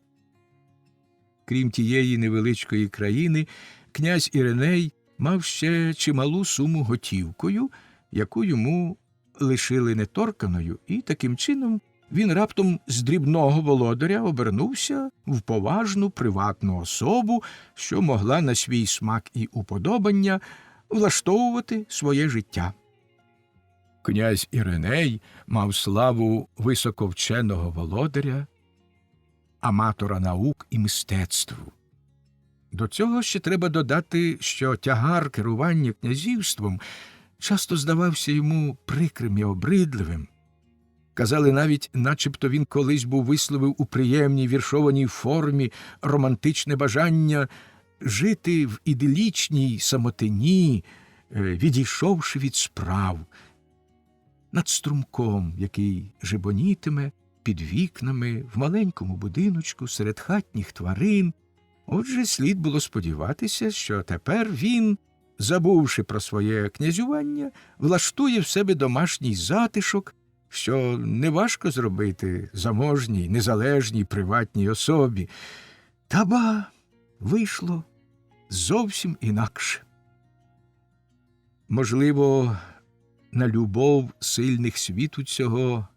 Крім тієї невеличкої країни, князь Іриней мав ще чималу суму готівкою, яку йому лишили неторканою, і таким чином він раптом з дрібного володаря обернувся в поважну приватну особу, що могла на свій смак і уподобання влаштовувати своє життя. Князь Іриней мав славу високовченого володаря, аматора наук і мистецтв. До цього ще треба додати, що тягар керування князівством часто здавався йому прикрим і обридливим. Казали навіть, начебто він колись був висловив у приємній віршованій формі романтичне бажання жити в іделічній самотині, відійшовши від справ. над струмком, який жебонітиме під вікнами в маленькому будиночку серед хатніх тварин. Отже, слід було сподіватися, що тепер він, забувши про своє князювання, влаштує в себе домашній затишок, що неважко зробити заможній, незалежній, приватній особі. Та ба, вийшло зовсім інакше. Можливо, на любов сильних світу цього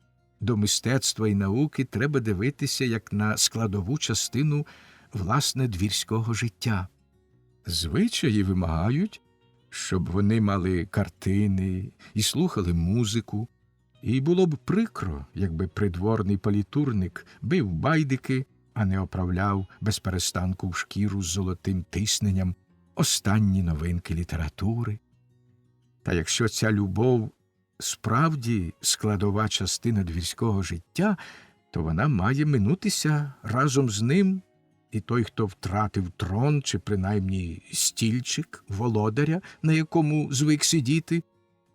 до мистецтва і науки треба дивитися як на складову частину власне двірського життя. Звичаї вимагають, щоб вони мали картини і слухали музику, і було б прикро, якби придворний палітурник бив байдики, а не оправляв без перестанку в шкіру з золотим тисненням останні новинки літератури. Та якщо ця любов справді складова частина двірського життя, то вона має минутися разом з ним, і той, хто втратив трон чи принаймні стільчик володаря, на якому звик сидіти,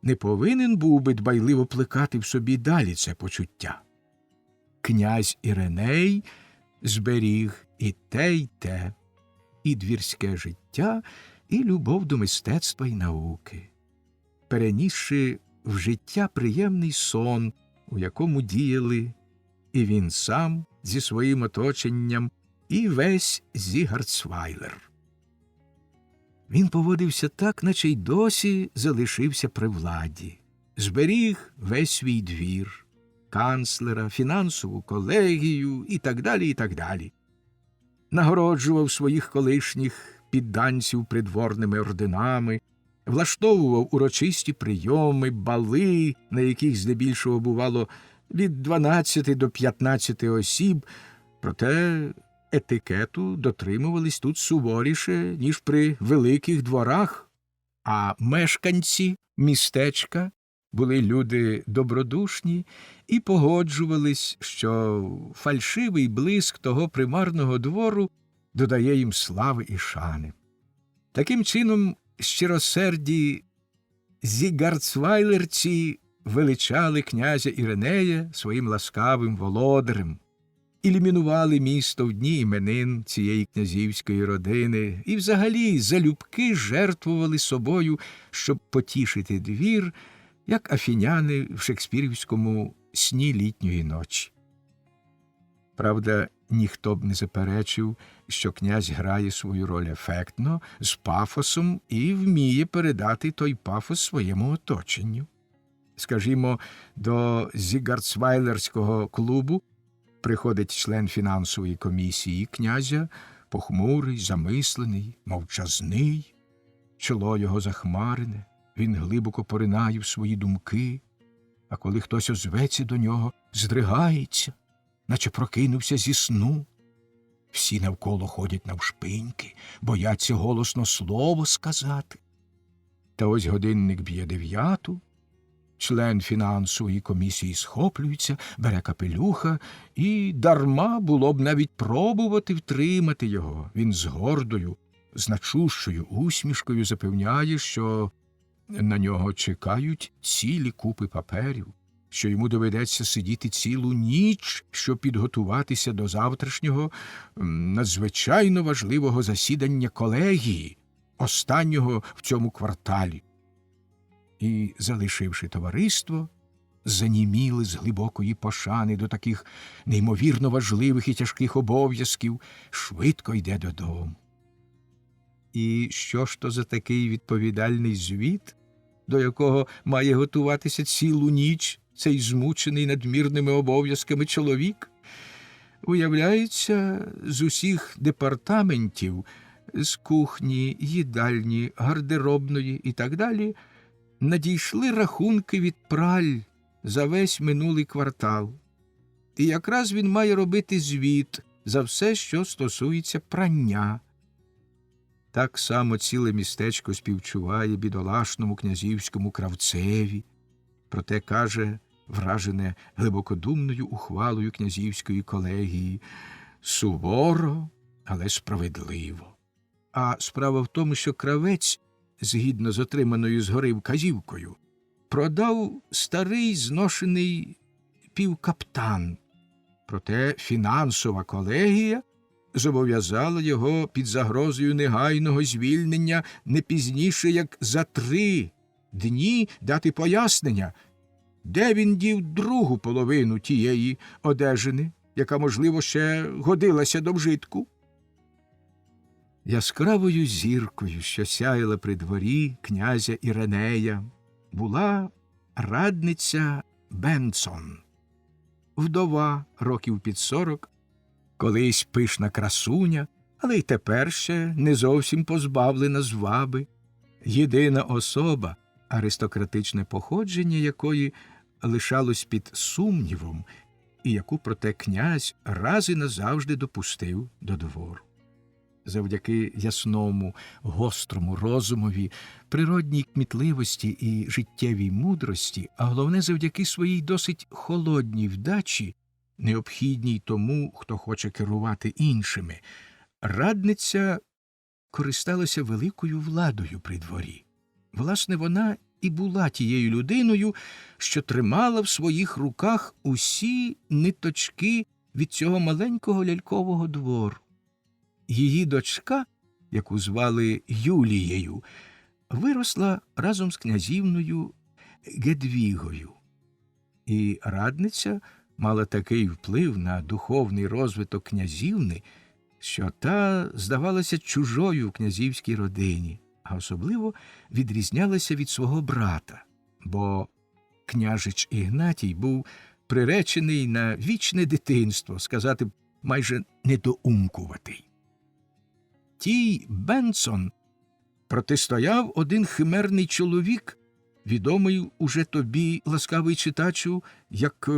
не повинен був би дбайливо плекати в собі далі це почуття. Князь Іриней зберіг і те, і двірське життя, і любов до мистецтва і науки, перенісши в життя приємний сон, у якому діяли і він сам зі своїм оточенням, і весь Зігарцвайлер. Він поводився так, наче й досі залишився при владі. Зберіг весь свій двір, канцлера, фінансову колегію і так далі, і так далі. Нагороджував своїх колишніх підданців придворними орденами, влаштовував урочисті прийоми, бали, на яких здебільшого бувало від 12 до 15 осіб, проте етикету дотримувались тут суворіше, ніж при великих дворах, а мешканці містечка були люди добродушні і погоджувались, що фальшивий блиск того примарного двору додає їм слави і шани. Таким чином, щиросерді зігарцвайлерці величали князя Іринея своїм ласкавим володарем, ілюмінували місто в дні іменин цієї князівської родини і взагалі залюбки жертвували собою, щоб потішити двір, як афіняни в шекспірівському «Сні літньої ночі». Правда, ніхто б не заперечив, що князь грає свою роль ефектно, з пафосом і вміє передати той пафос своєму оточенню. Скажімо, до Зігарцвайлерського клубу приходить член фінансової комісії князя, похмурий, замислений, мовчазний, чоло його захмарене, він глибоко поринає в свої думки, а коли хтось озветься до нього, здригається, наче прокинувся зі сну. Всі навколо ходять навшпиньки, бояться голосно слово сказати. Та ось годинник б'є 9, член фінансової комісії схоплюється, бере капелюха, і дарма було б навіть пробувати втримати його. Він з гордою, значущою усмішкою запевняє, що на нього чекають цілі купи паперів, що йому доведеться сидіти цілу ніч, щоб підготуватися до завтрашнього надзвичайно важливого засідання колегії, останнього в цьому кварталі. І, залишивши товариство, заніміли з глибокої пошани до таких неймовірно важливих і тяжких обов'язків, швидко йде додому. І що ж то за такий відповідальний звіт, до якого має готуватися цілу ніч цей змучений надмірними обов'язками чоловік? Уявляється, з усіх департаментів, з кухні, їдальні, гардеробної і так далі, надійшли рахунки від праль за весь минулий квартал. І якраз він має робити звіт за все, що стосується прання. Так само ціле містечко співчуває бідолашному князівському кравцеві, проте каже, вражене глибокодумною ухвалою князівської колегії, суворо, але справедливо. А справа в тому, що кравець, згідно з отриманою згори вказівкою, продав старий зношений півкаптан. Проте фінансова колегія зобов'язала його під загрозою негайного звільнення не пізніше, як за 3 дні дати пояснення, де він дів другу половину тієї одежини, яка, можливо, ще годилася до вжитку. Яскравою зіркою, що сяяла при дворі князя Іринея, була радниця Бенсон, вдова років під 40, колись пишна красуня, але й тепер ще не зовсім позбавлена зваби, єдина особа, аристократичне походження якої лишалось під сумнівом, і яку, проте, князь раз і назавжди допустив до двору. Завдяки ясному, гострому розумові, природній кмітливості і життєвій мудрості, а головне завдяки своїй досить холодній вдачі, необхідній тому, хто хоче керувати іншими, радниця користалася великою владою при дворі. Власне, вона і була тією людиною, що тримала в своїх руках усі ниточки від цього маленького лялькового двору. Її дочка, яку звали Юлією, виросла разом з князівною Гедвігою. І радниця мала такий вплив на духовний розвиток князівни, що та здавалася чужою в князівській родині, а особливо відрізнялася від свого брата, бо княжич Ігнатій був приречений на вічне дитинство, сказати б, майже недоумкуватий. Тій Бенсон протистояв один химерний чоловік, відомий уже тобі, ласкавий читачу, як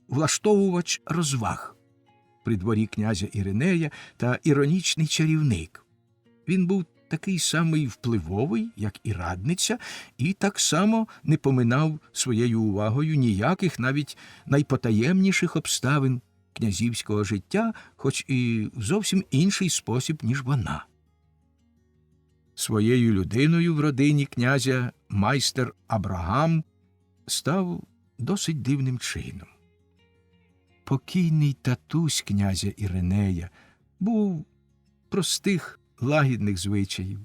влаштовувач розваг при дворі князя Іринея та іронічний чарівник. Він був такий самий впливовий, як і радниця, і так само не поминав своєю увагою ніяких, навіть найпотаємніших обставин князівського життя, хоч і в зовсім інший спосіб, ніж вона. Своєю людиною в родині князя майстер Абрагам став досить дивним чином. Покійний татусь князя Іринея був простих, лагідних звичаїв.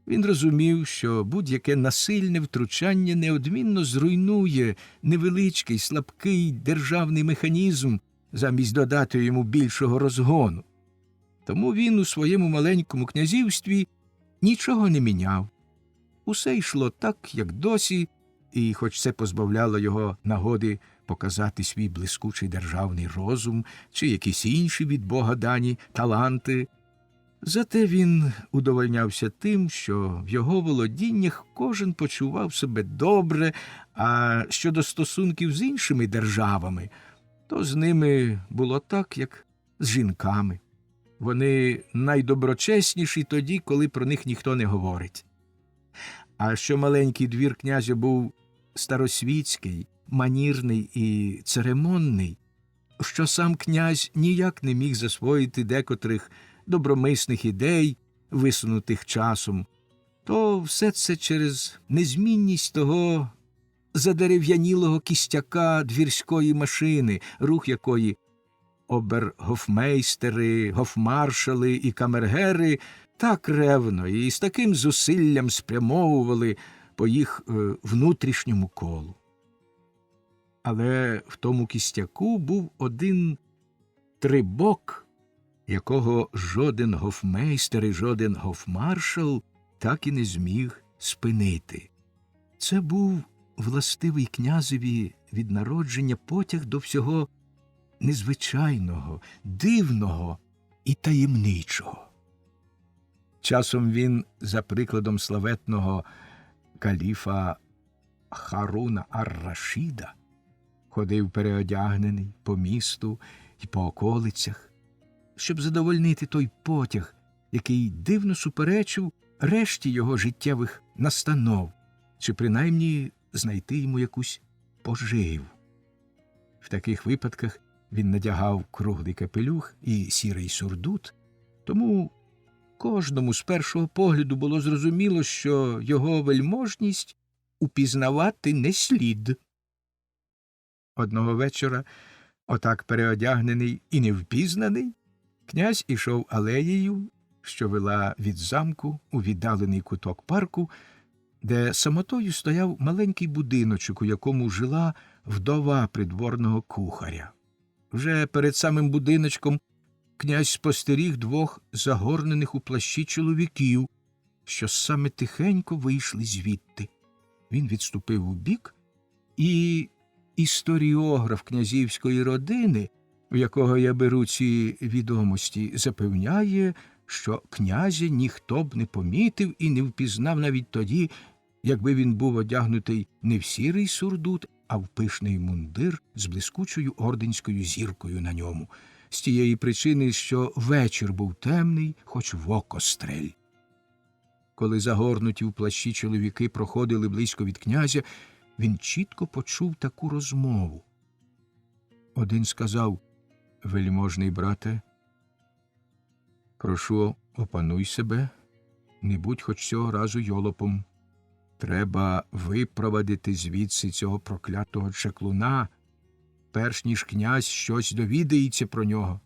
Він розумів, що будь-яке насильне втручання неодмінно зруйнує невеличкий, слабкий державний механізм, замість додати йому більшого розгону. Тому він у своєму маленькому князівстві нічого не міняв. Усе йшло так, як досі, і хоч це позбавляло його нагоди показати свій блискучий державний розум чи якісь інші від Бога дані таланти, зате він удовольнявся тим, що в його володіннях кожен почував себе добре, а щодо стосунків з іншими державами, то з ними було так, як з жінками. Вони найдоброчесніші тоді, коли про них ніхто не говорить. А що маленький двір князя був старосвітський, манірний і церемонний, що сам князь ніяк не міг засвоїти декотрих добромисних ідей, висунутих часом, то все це через незмінність того задерев'янілого кістяка двірської машини, рух якої обергофмейстери, гофмаршали і камергери так ревно і з таким зусиллям спрямовували по їх внутрішньому колу. Але в тому кістяку був один трибок, якого жоден гофмейстер і жоден гофмаршал так і не зміг спинити. Це був властивий князеві від народження потяг до всього незвичайного, дивного і таємничого. Часом він, за прикладом славетного каліфа Харуна ар-Рашіда, ходив переодягнений по місту і по околицях, щоб задовольнити той потяг, який дивно суперечив решті його життєвих настанов, чи принаймні знайти йому якусь поживу. В таких випадках він надягав круглий капелюх і сірий сурдут, тому кожному з першого погляду було зрозуміло, що його вельможність упізнавати не слід. Одного вечора, отак переодягнений і невпізнаний, князь ішов алеєю, що вела від замку у віддалений куток парку, де самотою стояв маленький будиночок, у якому жила вдова придворного кухаря. Вже перед самим будиночком князь спостеріг двох загорнених у плащі чоловіків, що саме тихенько вийшли звідти. Він відступив убік, і історіограф князівської родини, у якого я беру ці відомості, запевняє, що князя ніхто б не помітив і не впізнав навіть тоді, якби він був одягнутий не в сірий сурдут, а в пишний мундир з блискучою орденською зіркою на ньому, з тієї причини, що вечір був темний, хоч в око стрель. Коли загорнуті в плащі чоловіки проходили близько від князя, він чітко почув таку розмову. Один сказав: «Вельможний брате, прошу, опануй себе, не будь хоч цього разу йолопом. Треба випровадити звідси цього проклятого чаклуна, перш ніж князь щось довідається про нього,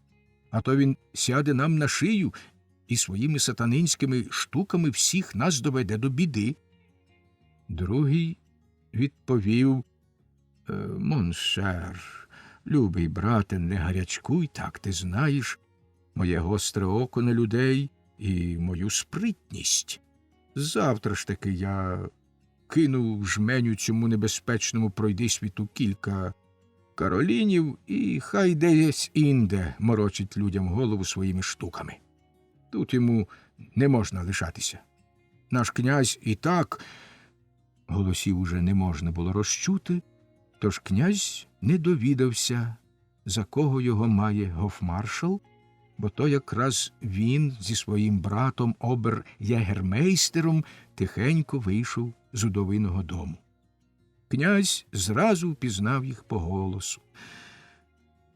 а то він сяде нам на шию і своїми сатанинськими штуками всіх нас доведе до біди». Другий відповів: «Моншер, любий брате, не гарячкуй так, ти знаєш моє гостре око на людей і мою спритність. Завтра ж таки я кину в жменю цьому небезпечному пройдисвіту кілька каролінів, і хай десь інде морочить людям голову своїми штуками. Тут йому не можна лишатися. Наш князь і так…» Голосів уже не можна було розчути, тож князь не довідався, за кого його має гофмаршал, бо то якраз він зі своїм братом обер-ягермейстером тихенько вийшов з удовиного дому. Князь зразу впізнав їх по голосу.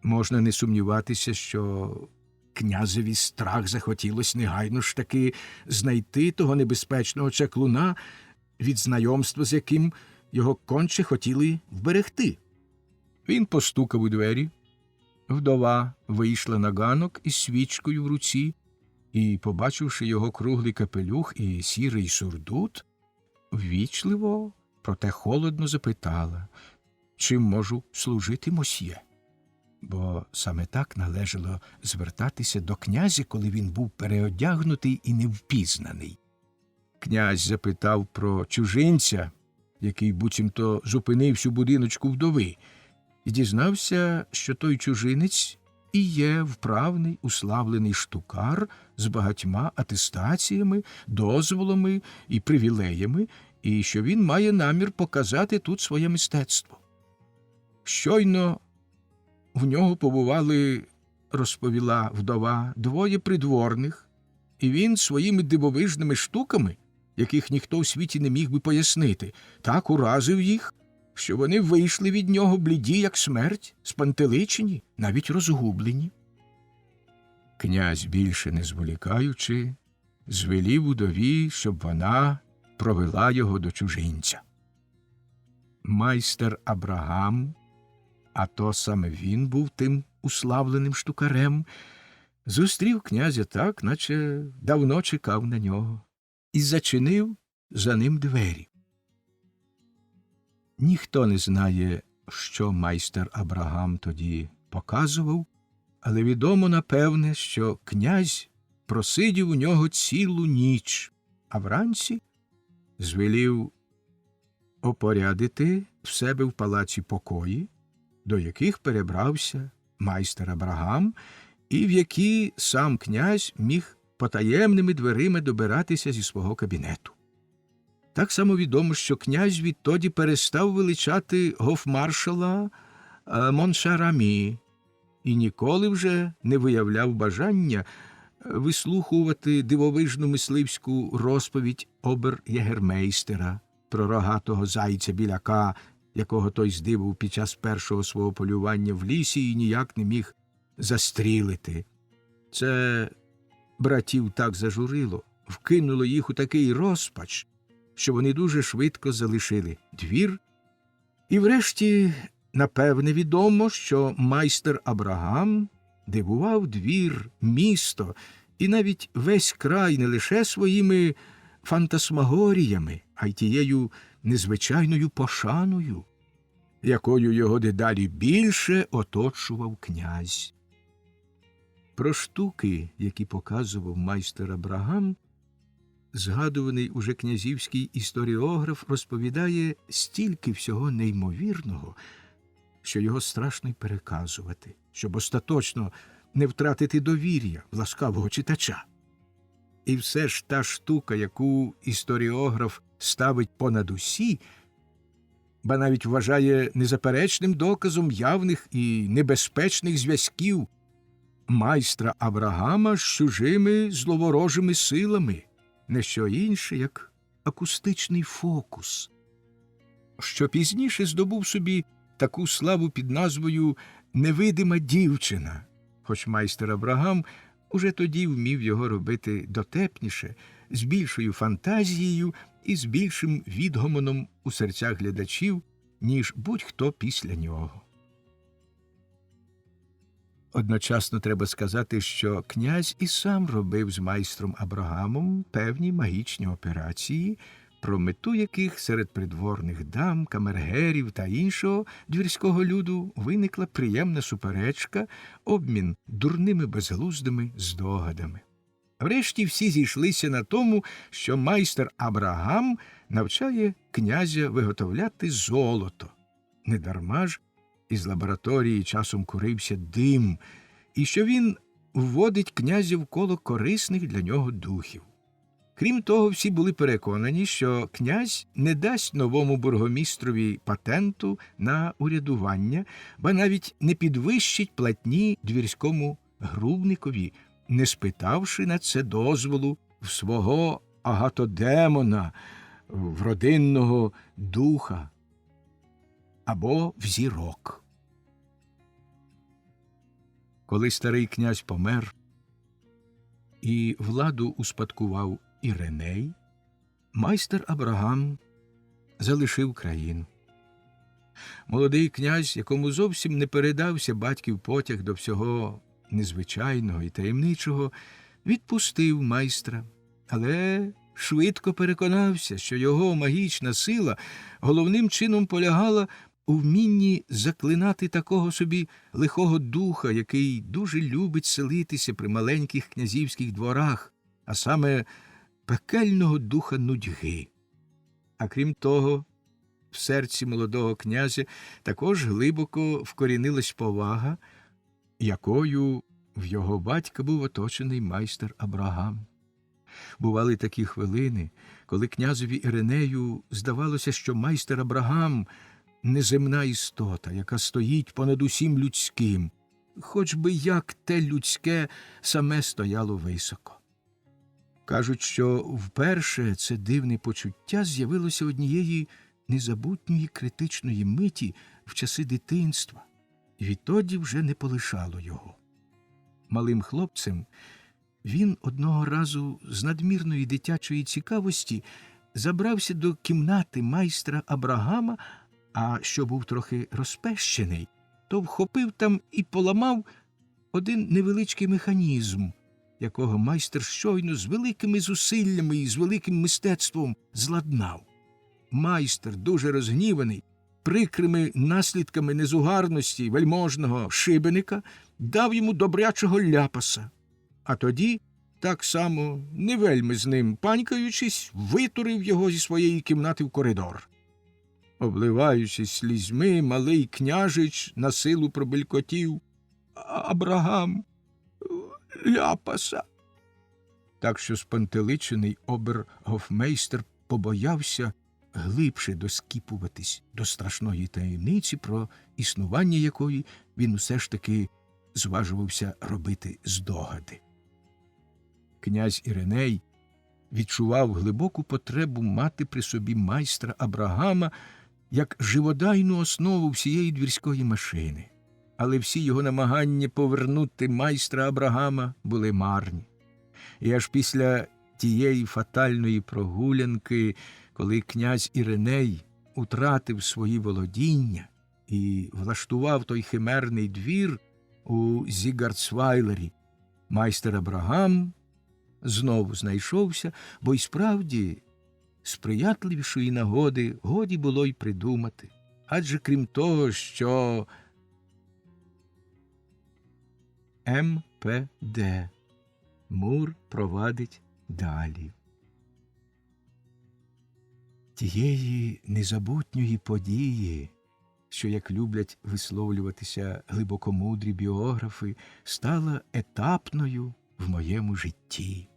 Можна не сумніватися, що князеві страх захотілось негайно ж таки знайти того небезпечного чаклуна, від знайомства з яким його конче хотіли вберегти. Він постукав у двері. Вдова вийшла на ганок із свічкою в руці і, побачивши його круглий капелюх і сірий сурдут, ввічливо, проте холодно запитала: «Чим можу служити, мосьє?» Бо саме так належало звертатися до князя, коли він був переодягнутий і невпізнаний. Князь запитав про чужинця, який буцімто зупинився у будиночку вдови, і дізнався, що той чужинець і є вправний, уславлений штукар з багатьма атестаціями, дозволами і привілеями, і що він має намір показати тут своє мистецтво. Щойно в нього побували, розповіла вдова, двоє придворних, і він своїми дивовижними штуками, яких ніхто у світі не міг би пояснити, так уразив їх, що вони вийшли від нього бліді, як смерть, спантеличені, навіть розгублені. Князь, більше не зволікаючи, звелів удові, щоб вона провела його до чужинця. Майстер Абрагам, а то саме він був тим уславленим штукарем, зустрів князя так, наче давно чекав на нього, і зачинив за ним двері. Ніхто не знає, що майстер Абрагам тоді показував, але відомо, напевне, що князь просидів у нього цілу ніч, а вранці звелів опорядити в себе в палаці покої, до яких перебрався майстер Абрагам, і в які сам князь міг потаємними дверима добиратися зі свого кабінету. Так само відомо, що князь відтоді перестав величати гофмаршала Моншарамі і ніколи вже не виявляв бажання вислухувати дивовижну мисливську розповідь обер-ягермейстера про рогатого зайця-біляка, якого той здибав під час першого свого полювання в лісі і ніяк не міг застрілити. Це братів так зажурило, вкинуло їх у такий розпач, що вони дуже швидко залишили двір, і врешті, напевне, відомо, що майстер Абрагам дивував двір, місто і навіть весь край не лише своїми фантасмагоріями, а й тією незвичайною пошаною, якою його дедалі більше оточував князь. Про штуки, які показував майстер Абрагам, згадуваний уже князівський історіограф розповідає стільки всього неймовірного, що його страшно й переказувати, щоб остаточно не втратити довір'я в ласкавого читача. І все ж та штука, яку історіограф ставить понад усі, ба навіть вважає незаперечним доказом явних і небезпечних зв'язків майстра Абрагама з чужими зловорожими силами, не що інше, як акустичний фокус, що пізніше здобув собі таку славу під назвою «Невидима дівчина», хоч майстер Абрагам уже тоді вмів його робити дотепніше, з більшою фантазією і з більшим відгомоном у серцях глядачів, ніж будь-хто після нього. Одночасно треба сказати, що князь і сам робив з майстром Абрагамом певні магічні операції, про мету яких серед придворних дам, камергерів та іншого двірського люду виникла приємна суперечка, обмін дурними безглуздими здогадами. Врешті всі зійшлися на тому, що майстер Абрагам навчає князя виготовляти золото. Недарма ж із лабораторії часом курився дим, і що він вводить князя в коло корисних для нього духів. Крім того, всі були переконані, що князь не дасть новому бургомістрові патенту на урядування, ба навіть не підвищить платні двірському грубникові, не спитавши на це дозволу в свого агатодемона, в родинного духа або в зірок. Коли старий князь помер і владу успадкував Іриней, майстер Абрагам залишив країну. Молодий князь, якому зовсім не передався батьків потяг до всього незвичайного і таємничого, відпустив майстра, але швидко переконався, що його магічна сила головним чином полягала у вмінні заклинати такого собі лихого духа, який дуже любить селитися при маленьких князівських дворах, а саме пекельного духа нудьги. А крім того, в серці молодого князя також глибоко вкорінилась повага, якою в його батька був оточений майстер Абрагам. Бували такі хвилини, коли князеві Іринею здавалося, що майстер Абрагам – неземна істота, яка стоїть понад усім людським, хоч би як те людське саме стояло високо. Кажуть, що вперше це дивне почуття з'явилося однієї незабутньої критичної миті в часи дитинства, і відтоді вже не полишало його. Малим хлопцем він одного разу з надмірної дитячої цікавості забрався до кімнати майстра Абрагама, а що був трохи розпещений, то вхопив там і поламав один невеличкий механізм, якого майстер щойно з великими зусиллями і з великим мистецтвом зладнав. Майстер, дуже розгніваний, прикрими наслідками незугарності вельможного шибеника, дав йому добрячого ляпаса, а тоді, так само, не вельми з ним панькаючись, витурив його зі своєї кімнати в коридор. Обливаючись слізьми, малий княжич на силу пробелькотів: «Абрагам, ляпаса!» Так що спантеличений обергофмейстер побоявся глибше доскіпуватись до страшної таємниці, про існування якої він усе ж таки зважувався робити здогади. Князь Іриней відчував глибоку потребу мати при собі майстра Абрагама як живодайну основу всієї двірської машини. Але всі його намагання повернути майстра Абрагама були марні. І аж після тієї фатальної прогулянки коли князь Іриней утратив свої володіння і влаштував той химерний двір у Зігарцвайлері, майстер Абрагам знову знайшовся, бо й справді сприятливішої нагоди годі було й придумати. Адже крім того, що МПД Мур провадить далі. Тієї незабутньої події, що, як люблять висловлюватися глибокомудрі біографи, стала етапною в моєму житті.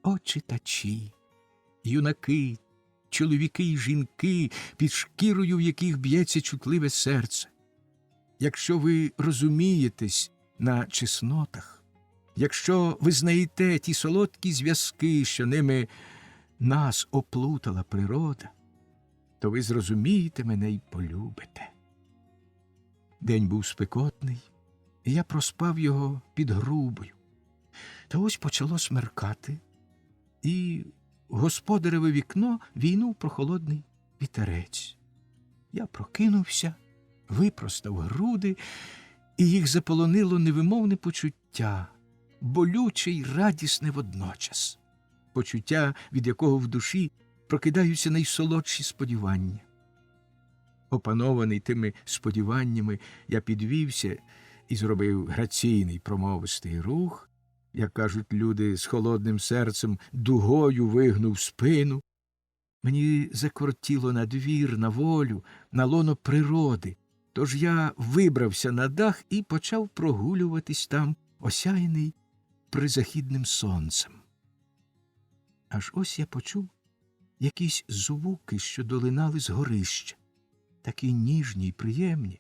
О, читачі, юнаки, чоловіки й жінки, під шкірою в яких б'ється чутливе серце. Якщо ви розумієтесь на чеснотах, якщо ви знаєте ті солодкі зв'язки, що ними нас оплутала природа, то ви зрозумієте мене й полюбите. День був спекотний, і я проспав його під грубою. Та ось почало смеркати, і в господареве вікно війнув прохолодний вітерець. Я прокинувся, випростав груди, і їх заполонило невимовне почуття, болюче й радісне водночас. Почуття, від якого в душі прокидаються найсолодші сподівання. Опанований тими сподіваннями, я підвівся і зробив граційний промовистий рух, як кажуть люди з холодним серцем, дугою вигнув спину. Мені закортіло на двір, на волю, на лоно природи, тож я вибрався на дах і почав прогулюватись там, осяяний призахідним сонцем. Аж ось я почув якісь звуки, що долинали з горища, такі ніжні й приємні,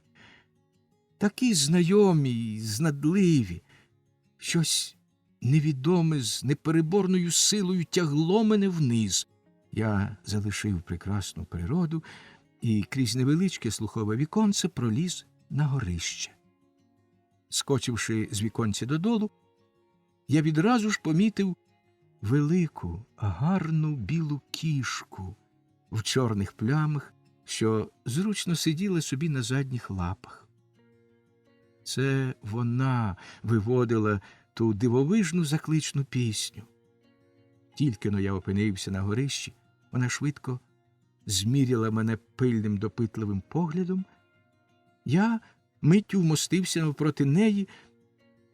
такі знайомі й знадливі. Щось невідоме з непереборною силою тягло мене вниз. Я залишив прекрасну природу і крізь невеличке слухове віконце проліз на горище. Скочивши з віконця додолу, я відразу ж помітив велику, гарну білу кішку в чорних плямах, що зручно сиділа собі на задніх лапах. Це вона виводила ту дивовижну закличну пісню. Тільки-но я опинився на горищі, вона швидко зміряла мене пильним допитливим поглядом. Я миттю вмостився навпроти неї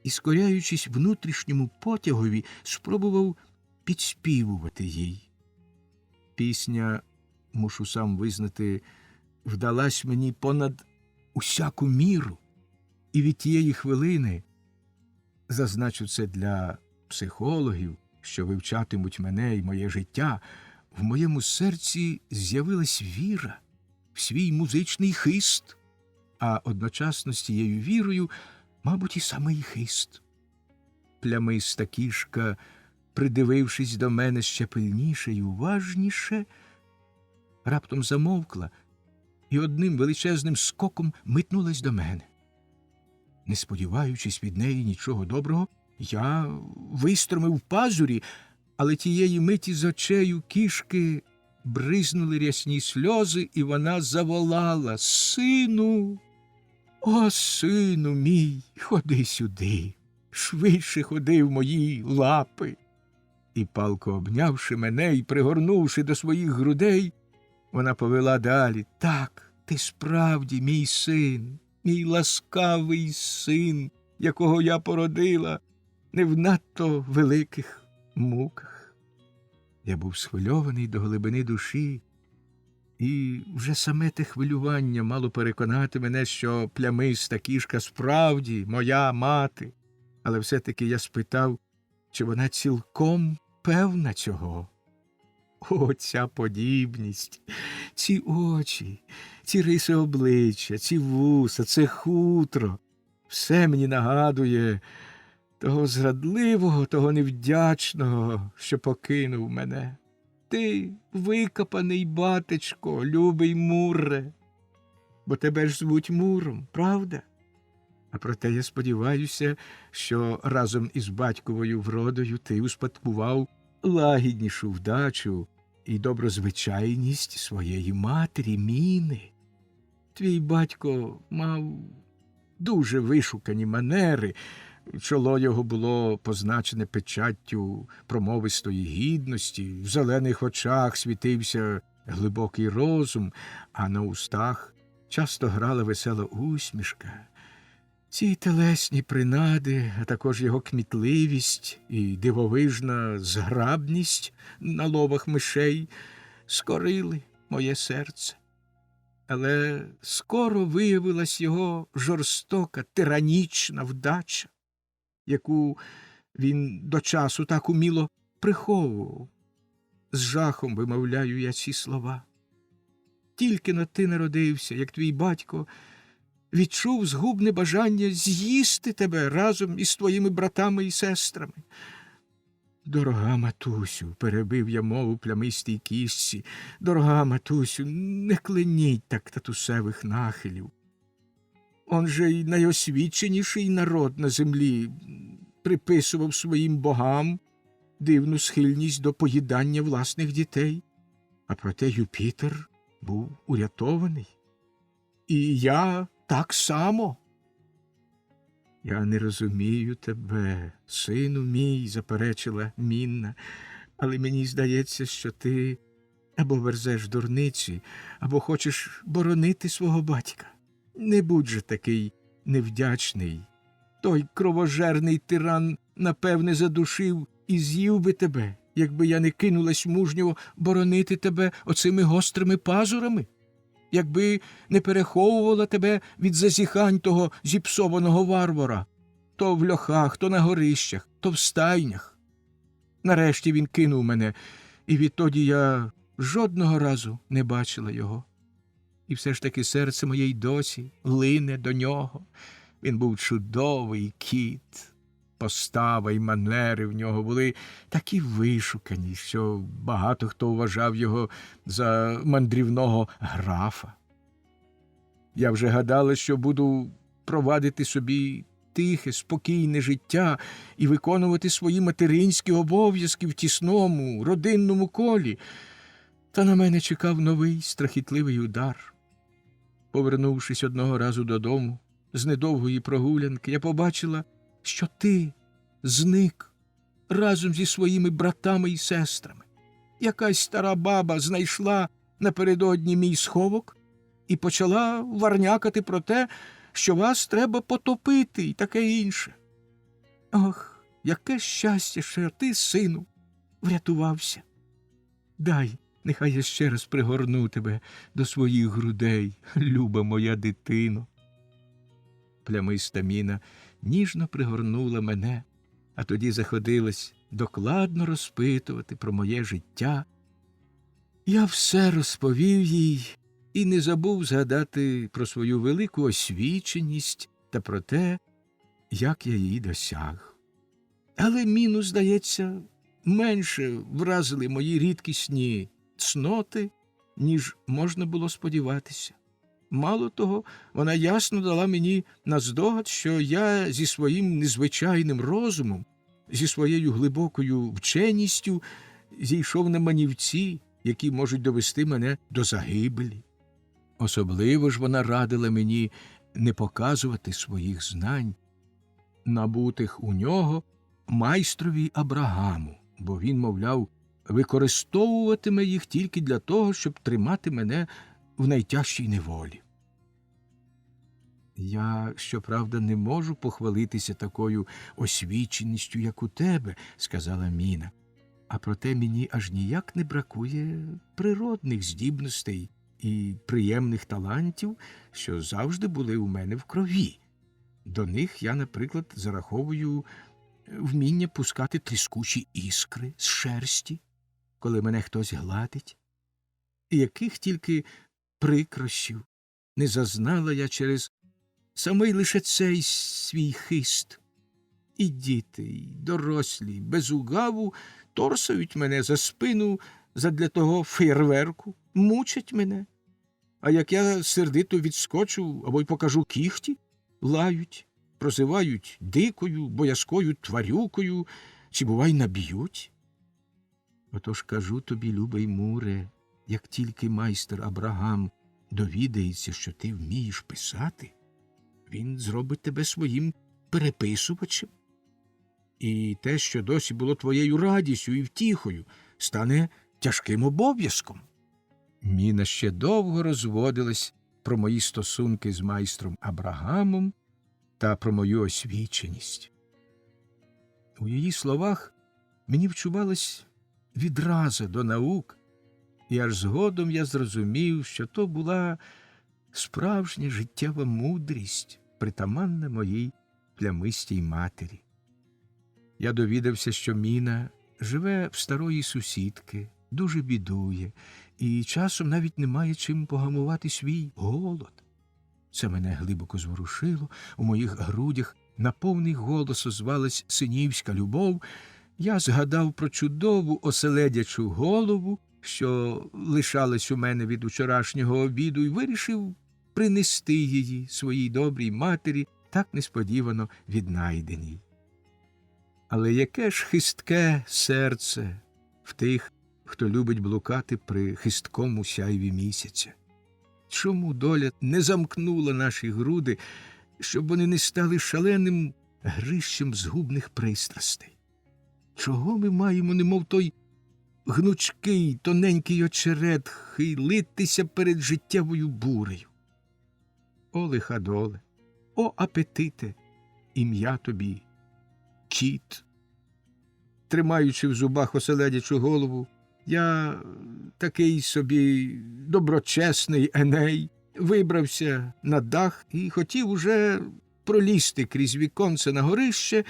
і, скоряючись внутрішньому потягові, спробував підспівувати їй. Пісня, мушу сам визнати, вдалась мені понад усяку міру, і від тієї хвилини, зазначу це для психологів, що вивчатимуть мене і моє життя, в моєму серці з'явилась віра в свій музичний хист, а одночасно з тією вірою, мабуть, і самий хист. Плямиста кішка, придивившись до мене ще пильніше й уважніше, раптом замовкла і одним величезним скоком метнулась до мене. Не сподіваючись від неї нічого доброго, я вистромив пазурі, але тієї миті з очею кішки бризнули рясні сльози, і вона заволала: «Сину! О, сину мій, ходи сюди, швидше ходи в мої лапи!» І, палко обнявши мене і пригорнувши до своїх грудей, вона повела далі: «Так, ти справді мій син, мій ласкавий син, якого я породила не в надто великих муках». Я був схвильований до глибини душі, і вже саме те хвилювання мало переконати мене, що плямиста кішка справді моя мати. Але все-таки я спитав, чи вона цілком певна цього. О, ця подібність, ці очі, ці риси обличчя, ці вуса, це хутро. Все мені нагадує того зрадливого, того невдячного, що покинув мене. Ти викопаний, батечко, любий Мурре, бо тебе ж звуть Муром, правда? А проте я сподіваюся, що разом із батьковою вродою ти успадкував лагіднішу вдачу і доброзвичайність своєї матері Міни. Твій батько мав дуже вишукані манери, чоло його було позначене печаттю промовистої гідності, в зелених очах світився глибокий розум, а на устах часто грала весела усмішка. Ці телесні принади, а також його кмітливість і дивовижна зграбність на ловах мишей скорили моє серце. Але скоро виявилась його жорстока, тиранічна вдача, яку він до часу так уміло приховував. З жахом вимовляю я ці слова. Тільки-но ти народився, як твій батько відчув згубне бажання з'їсти тебе разом із твоїми братами і сестрами. Дорога матусю, перебив я мову плямистій кістці, дорога матусю, не клиніть так татусевих нахилів. Он же й найосвіченіший народ на землі приписував своїм богам дивну схильність до поїдання власних дітей, а проте Юпітер був урятований. І я так само. Я не розумію тебе, сину мій, заперечила Мінна, але мені здається, що ти або верзеш дурниці, або хочеш боронити свого батька. Не будь же такий невдячний. Той кровожерний тиран, напевне, задушив і з'їв би тебе, якби я не кинулась мужньо боронити тебе оцими гострими пазурами, якби не переховувала тебе від зазіхань того зіпсованого варвара, то в льохах, то на горищах, то в стайнях. Нарешті він кинув мене, і відтоді я жодного разу не бачила його. І все ж таки серце моє й досі лине до нього. Він був чудовий кіт. Постава й манери в нього були такі вишукані, що багато хто вважав його за мандрівного графа. Я вже гадала, що буду провадити собі тихе, спокійне життя і виконувати свої материнські обов'язки в тісному, родинному колі. Та на мене чекав новий страхітливий удар. Повернувшись одного разу додому з недовгої прогулянки, я побачила, що ти зник разом зі своїми братами і сестрами. Якась стара баба знайшла напередодні мій сховок і почала варнякати про те, що вас треба потопити і таке інше. Ох, яке щастя, що ти, сину, врятувався. Дай, нехай я ще раз пригорну тебе до своїх грудей, люба моя дитино. Плямиста Міна ніжно пригорнула мене, а тоді заходилась докладно розпитувати про моє життя. Я все розповів їй і не забув згадати про свою велику освіченість та про те, як я її досяг. Але Міну, здається, менше вразили мої рідкісні цноти, ніж можна було сподіватися. Мало того, вона ясно дала мені наздогад, що я зі своїм незвичайним розумом, зі своєю глибокою вченістю зійшов на манівці, які можуть довести мене до загибелі. Особливо ж вона радила мені не показувати своїх знань, набутих у нього майстрові Абрагаму, бо він, мовляв, використовуватиме їх тільки для того, щоб тримати мене в найтяжчій неволі. Я, щоправда, не можу похвалитися такою освіченістю, як у тебе, сказала Міна, а проте мені аж ніяк не бракує природних здібностей і приємних талантів, що завжди були у мене в крові. До них я, наприклад, зараховую вміння пускати тріскучі іскри з шерсті, коли мене хтось гладить, і яких тільки прикрощів не зазнала я через самий лише цей свій хист. І діти, і дорослі, без угаву торсають мене за спину задля того феєрверку, мучать мене. А як я сердито відскочу або й покажу кіхті, лають, прозивають дикою, боязкою тварюкою, чи, бувай, наб'ють. Отож кажу тобі, любий Муре, як тільки майстер Абрагам довідається, що ти вмієш писати, він зробить тебе своїм переписувачем. І те, що досі було твоєю радістю і втіхою, стане тяжким обов'язком. Міна ще довго розводилась про мої стосунки з майстром Абрагамом та про мою освіченість. У її словах мені вчувалась відраза до наук, і аж згодом я зрозумів, що то була справжня життєва мудрість, притаманна моїй плямистій матері. Я довідався, що Міна живе в старої сусідки, дуже бідує, і часом навіть не має чим погамувати свій голод. Це мене глибоко зворушило, у моїх грудях на повний голос озвалась синівська любов. Я згадав про чудову оселедячу голову, що лишалась у мене від учорашнього обіду, і вирішив принести її своїй добрій матері, так несподівано віднайденій. Але яке ж хистке серце в тих, хто любить блукати при хисткому сяйві місяця. Чому доля не замкнула наші груди, щоб вони не стали шаленим грищем згубних пристрастей? Чого ми маємо, немов той гнучкий, тоненький очерет, хилитися перед життєвою бурею? О, лиха доле, о, апетите, ім'я тобі, кіт. Тримаючи в зубах оселедячу голову, я, такий собі доброчесний Еней, вибрався на дах і хотів уже пролізти крізь віконце на горище,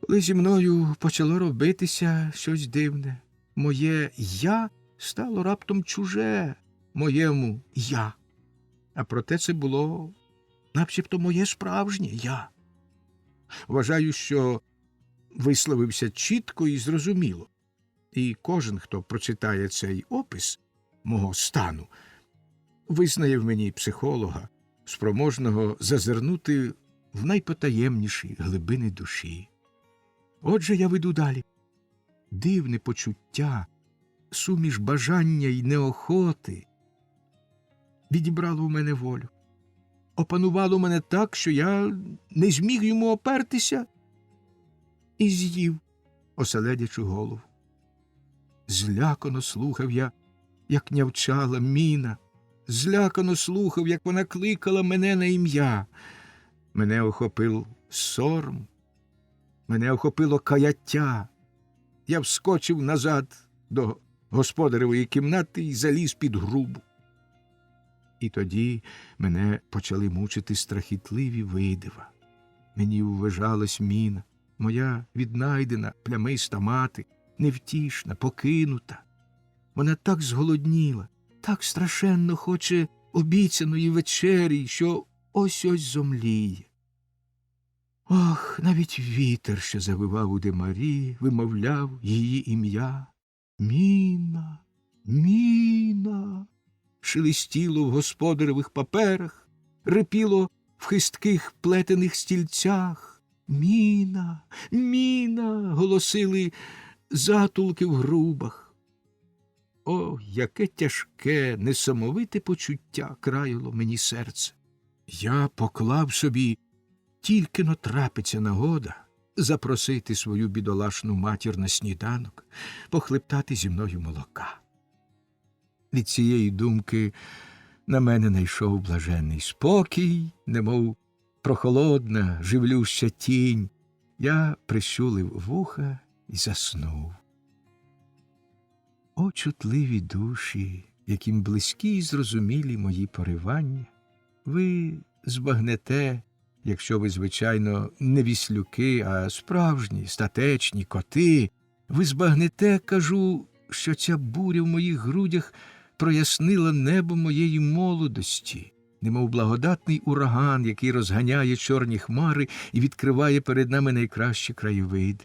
коли зі мною почало робитися щось дивне. Моє «я» стало раптом чуже моєму «я». А проте це було начебто моє справжнє «я». Вважаю, що висловився чітко і зрозуміло. І кожен, хто прочитає цей опис мого стану, визнає в мені психолога, спроможного зазирнути в найпотаємніші глибини душі. Отже, я веду далі. Дивне почуття, суміш бажання й неохоти відібрало в мене волю. Опанувало мене так, що я не зміг йому опертися і з'їв оселедячу голову. Злякано слухав я, як нявчала Міна, злякано слухав, як вона кликала мене на ім'я. Мене охопив сором, мене охопило каяття. Я вскочив назад до господаревої кімнати і заліз під грубу. І тоді мене почали мучити страхітливі видива. Мені ввижалась Міна, моя віднайдена плямиста мати, невтішна, покинута. Вона так зголодніла, так страшенно хоче обіцяної вечері, що ось-ось зомліє. Ох, навіть вітер, що завивав у димарі, вимовляв її ім'я. Міна, Міна. Шелестіло в господаревих паперах, рипіло в хистких плетених стільцях. Міна, Міна, голосили затулки в грубах. О, яке тяжке, несамовите почуття країло мені серце. Я поклав собі, тільки-но трапиться нагода, запросити свою бідолашну матір на сніданок, похлептати зі мною молока. Від цієї думки на мене найшов блаженний спокій, немов прохолодна, живлюща тінь. Я прищулив вуха і заснув. О, чутливі душі, яким близькі й зрозумілі мої поривання, ви збагнете, якщо ви, звичайно, не віслюки, а справжні, статечні коти, ви збагнете, кажу, що ця буря в моїх грудях прояснила небо моєї молодості, немов благодатний ураган, який розганяє чорні хмари і відкриває перед нами найкращі краєвиди.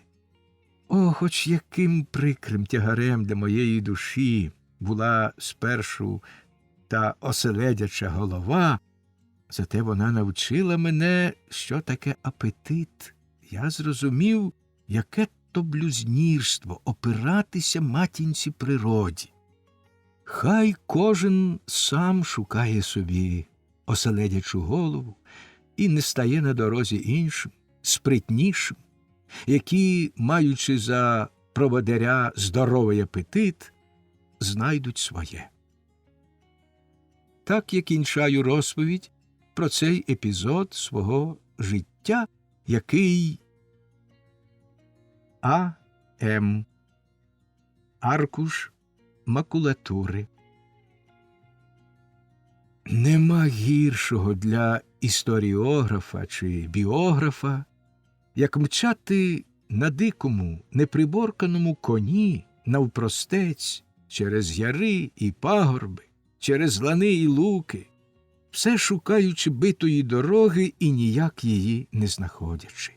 О, хоч яким прикрим тягарем для моєї душі була спершу та оселедяча голова, зате вона навчила мене, що таке апетит. Я зрозумів, яке то блюзнірство опиратися матінці природі. Хай кожен сам шукає собі оселедячу голову і не стає на дорозі іншим, спритнішим, які, маючи за проводиря здоровий апетит, знайдуть своє. Так я кінчаю розповідь про цей епізод свого життя, який А.М. Аркуш макулатури. Нема гіршого для історіографа чи біографа, як мчати на дикому, неприборканому коні навпростець через яри і пагорби, через лани і луки, все шукаючи битої дороги і ніяк її не знаходячи.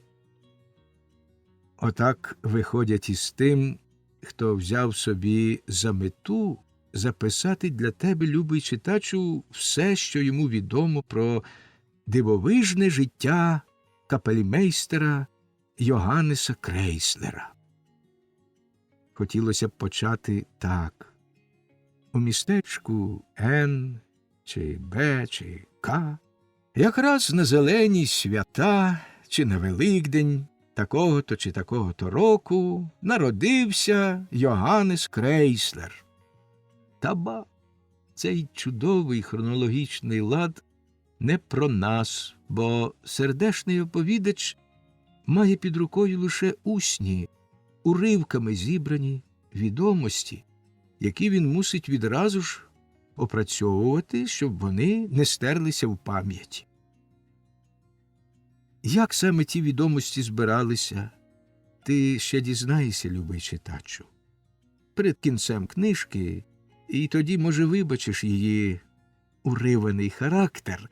Отак виходять із тим, хто взяв собі за мету записати для тебе, любий читачу, все, що йому відомо про дивовижне життя капельмейстера Йоганнеса Крейслера. Хотілося б почати так. У містечку Н, чи Б, чи К, якраз на зелені свята, чи на Великдень, такого-то чи такого-то року народився Йоганнес Крейслер. Та ба, цей чудовий хронологічний лад не про нас, бо сердешний оповідач має під рукою лише усні, уривками зібрані відомості, які він мусить відразу ж опрацьовувати, щоб вони не стерлися в пам'яті. Як саме ті відомості збиралися, ти ще дізнаєшся, любий читачу, перед кінцем книжки, і тоді, може, вибачиш її уриваний характер,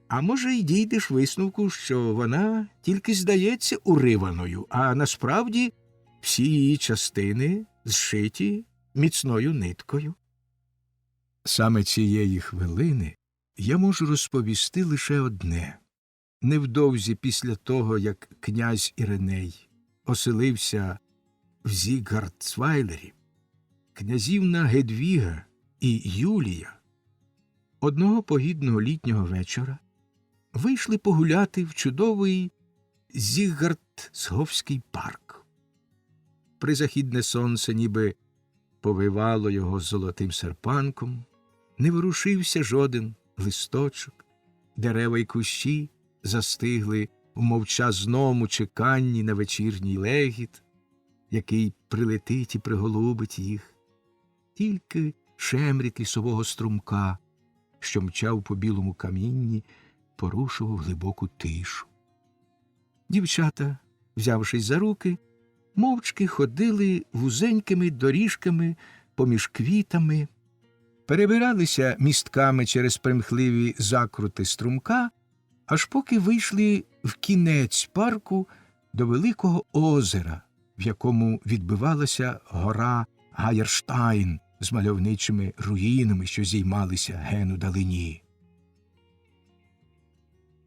а може, й дійдеш висновку, що вона тільки здається уриваною, а насправді всі її частини зшиті міцною ниткою. Саме цієї хвилини я можу розповісти лише одне. Невдовзі після того, як князь Іриней оселився в Зігардсвайлері, князівна Гедвіга і Юлія одного погідного літнього вечора вийшли погуляти в чудовий Зігардсговський парк. Призахідне сонце ніби повивало його золотим серпанком, не ворушився жоден листочок, дерева й кущі застигли в мовчазному чеканні на вечірній легіт, який прилетить і приголубить їх. Тільки шемріт лісового струмка, що мчав по білому камінні, порушував глибоку тишу. Дівчата, взявшись за руки, мовчки ходили вузенькими доріжками поміж квітами, перебиралися містками через примхливі закрути струмка, аж поки вийшли в кінець парку до великого озера, в якому відбивалася гора Гаєрштайн з мальовничими руїнами, що зіймалися ген у далині.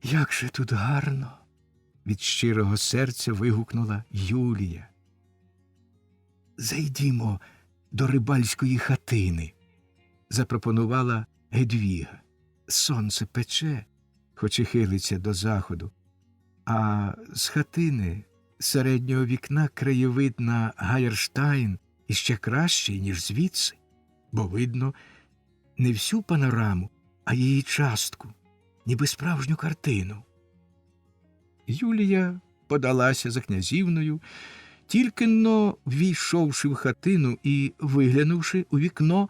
«Як же тут гарно!» – від щирого серця вигукнула Юлія. «Зайдімо до рибальської хатини», – запропонувала Гедвіга. «Сонце пече, хоч і хилиться до заходу, а з хатини середнього вікна краєвид на Гаєрштайн іще кращий, ніж звідси, бо видно не всю панораму, а її частку, ніби справжню картину». Юлія подалася за князівною, тільки-но ввійшовши в хатину і виглянувши у вікно,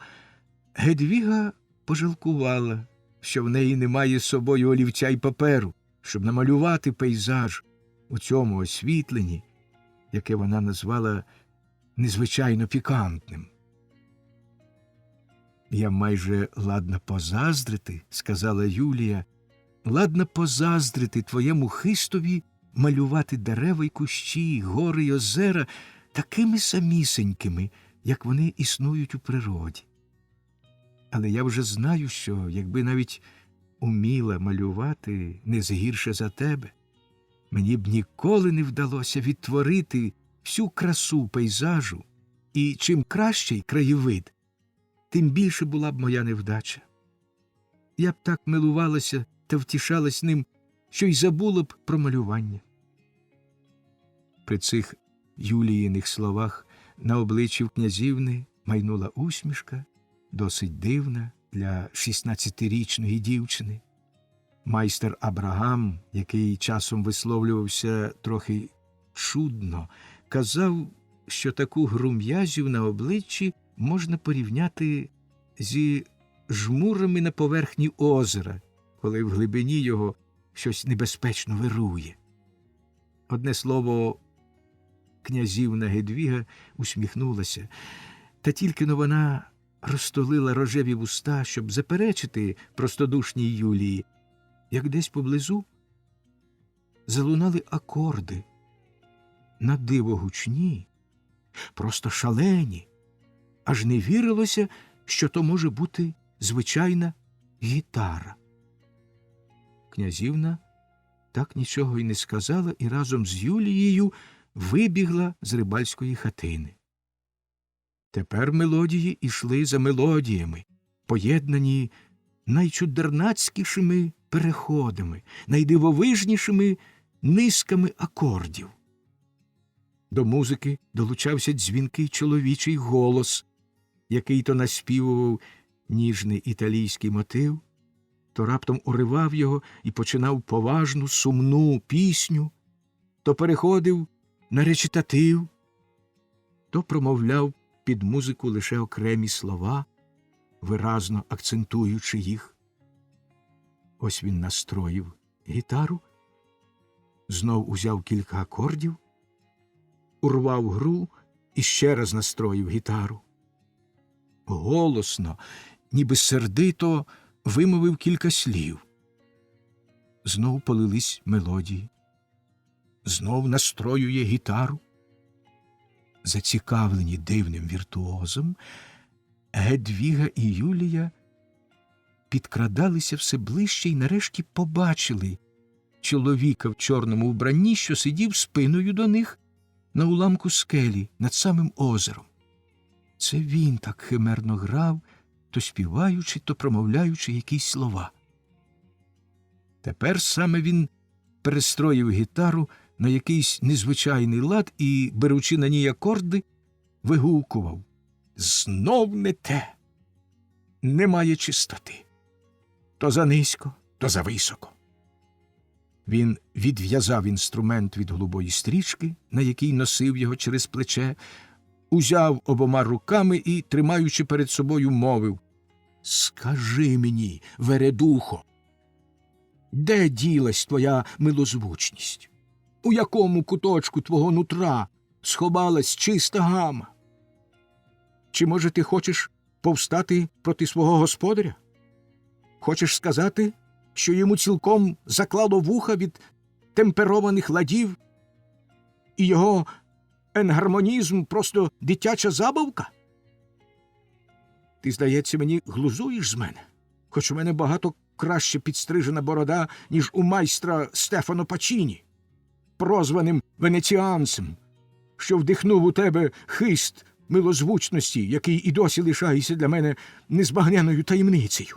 Гедвіга пожалкувала, що в неї немає з собою олівця й паперу, щоб намалювати пейзаж у цьому освітленні, яке вона назвала незвичайно пікантним. «Я майже ладна позаздрити», – сказала Юлія, – «ладна позаздрити твоєму хистові малювати дерева й кущі, гори й озера такими самісенькими, як вони існують у природі. Але я вже знаю, що, якби навіть уміла малювати не згірше за тебе, мені б ніколи не вдалося відтворити всю красу пейзажу, і чим кращий краєвид, тим більше була б моя невдача. Я б так милувалася та втішалась ним, що й забула б про малювання. При цих Юліїних словах на обличчі в князівни майнула усмішка, досить дивна для 16-річної дівчини. Майстер Абрагам, який часом висловлювався трохи чудно, казав, що таку гру м'язів на обличчі можна порівняти зі жмурами на поверхні озера, коли в глибині його щось небезпечно вирує. Одне слово, князівна Гедвіга усміхнулася, та тільки-но вона розтулила рожеві вуста, щоб заперечити простодушній Юлії, як десь поблизу залунали акорди, на диво гучні, просто шалені, аж не вірилося, що то може бути звичайна гітара. Князівна так нічого й не сказала і разом з Юлією вибігла з рибальської хатини. Тепер мелодії ішли за мелодіями, поєднані найчудернацькішими переходами, найдивовижнішими низками акордів. До музики долучався дзвінкий чоловічий голос, який то наспівував ніжний італійський мотив, то раптом уривав його і починав поважну, сумну пісню, то переходив на речитатив, то промовляв під музику лише окремі слова, виразно акцентуючи їх. Ось він настроїв гітару, знов узяв кілька акордів, урвав гру і ще раз настроїв гітару. Голосно, ніби сердито, вимовив кілька слів. Знов полились мелодії. Знов настроює гітару. Зацікавлені дивним віртуозом, Гедвіга і Юлія підкрадалися все ближче і нарешті побачили чоловіка в чорному вбранні, що сидів спиною до них на уламку скелі над самим озером. Це він так химерно грав, то співаючи, то промовляючи якісь слова. Тепер саме він перестроїв гітару на якийсь незвичайний лад і, беручи на ній акорди, вигукував: «Знов не те! Немає чистоти. То занизько, то зависоко». Він відв'язав інструмент від голубої стрічки, на якій носив його через плече, узяв обома руками і, тримаючи перед собою, мовив: «Скажи мені, вередухо, де ділась твоя милозвучність? У якому куточку твого нутра сховалась чиста гама? Чи, може, ти хочеш повстати проти свого господаря? Хочеш сказати, що йому цілком заклало вуха від темперованих ладів, і його енгармонізм просто дитяча забавка? Ти, здається, мені глузуєш з мене, хоч у мене багато краще підстрижена борода, ніж у майстра Стефано Пачіні, прозваним венеціанцем, що вдихнув у тебе хист милозвучності, який і досі лишається для мене незбагненною таємницею.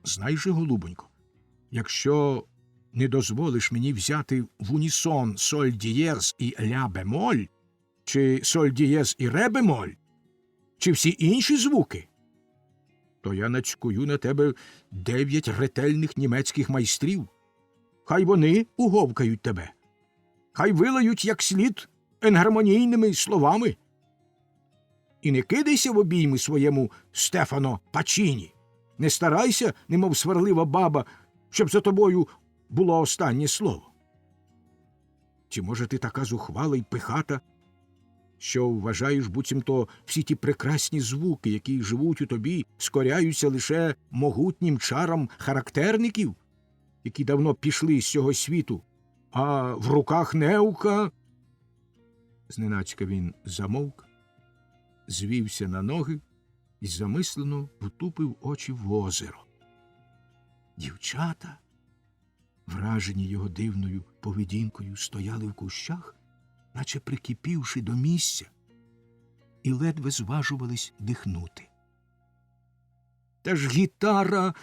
Знай же, голубонько, якщо не дозволиш мені взяти в унісон соль дієз і ля бемоль, чи соль дієз і ре бемоль, чи всі інші звуки, то я нацькую на тебе 9 ретельних німецьких майстрів. Хай вони уговкають тебе. Хай вилають як слід енгармонійними словами. І не кидайся в обійми своєму Стефано Пачіні. Не старайся, немов сварлива баба, щоб за тобою було останнє слово. Чи, може, ти така зухвала й пихата, що вважаєш, буцімто всі ті прекрасні звуки, які живуть у тобі, скоряються лише могутнім чарам характерників, які давно пішли з цього світу, а в руках неука? Зненацька він замовк, звівся на ноги і замислено втупив очі в озеро. Дівчата, вражені його дивною поведінкою, стояли в кущах, наче прикипівши до місця, і ледве зважувались дихнути. Та ж гітара,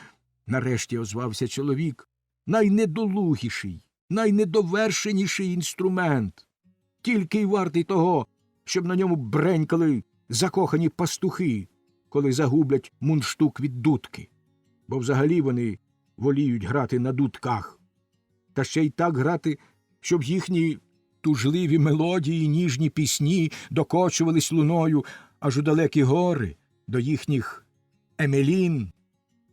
нарешті озвався чоловік, найнедолугіший, найнедовершеніший інструмент, тільки й вартий того, щоб на ньому бренькали закохані пастухи, коли загублять мундштук від дудки, бо взагалі вони воліють грати на дудках, та ще й так грати, щоб їхні тужливі мелодії, ніжні пісні докочувались луною аж у далекі гори до їхніх емелін,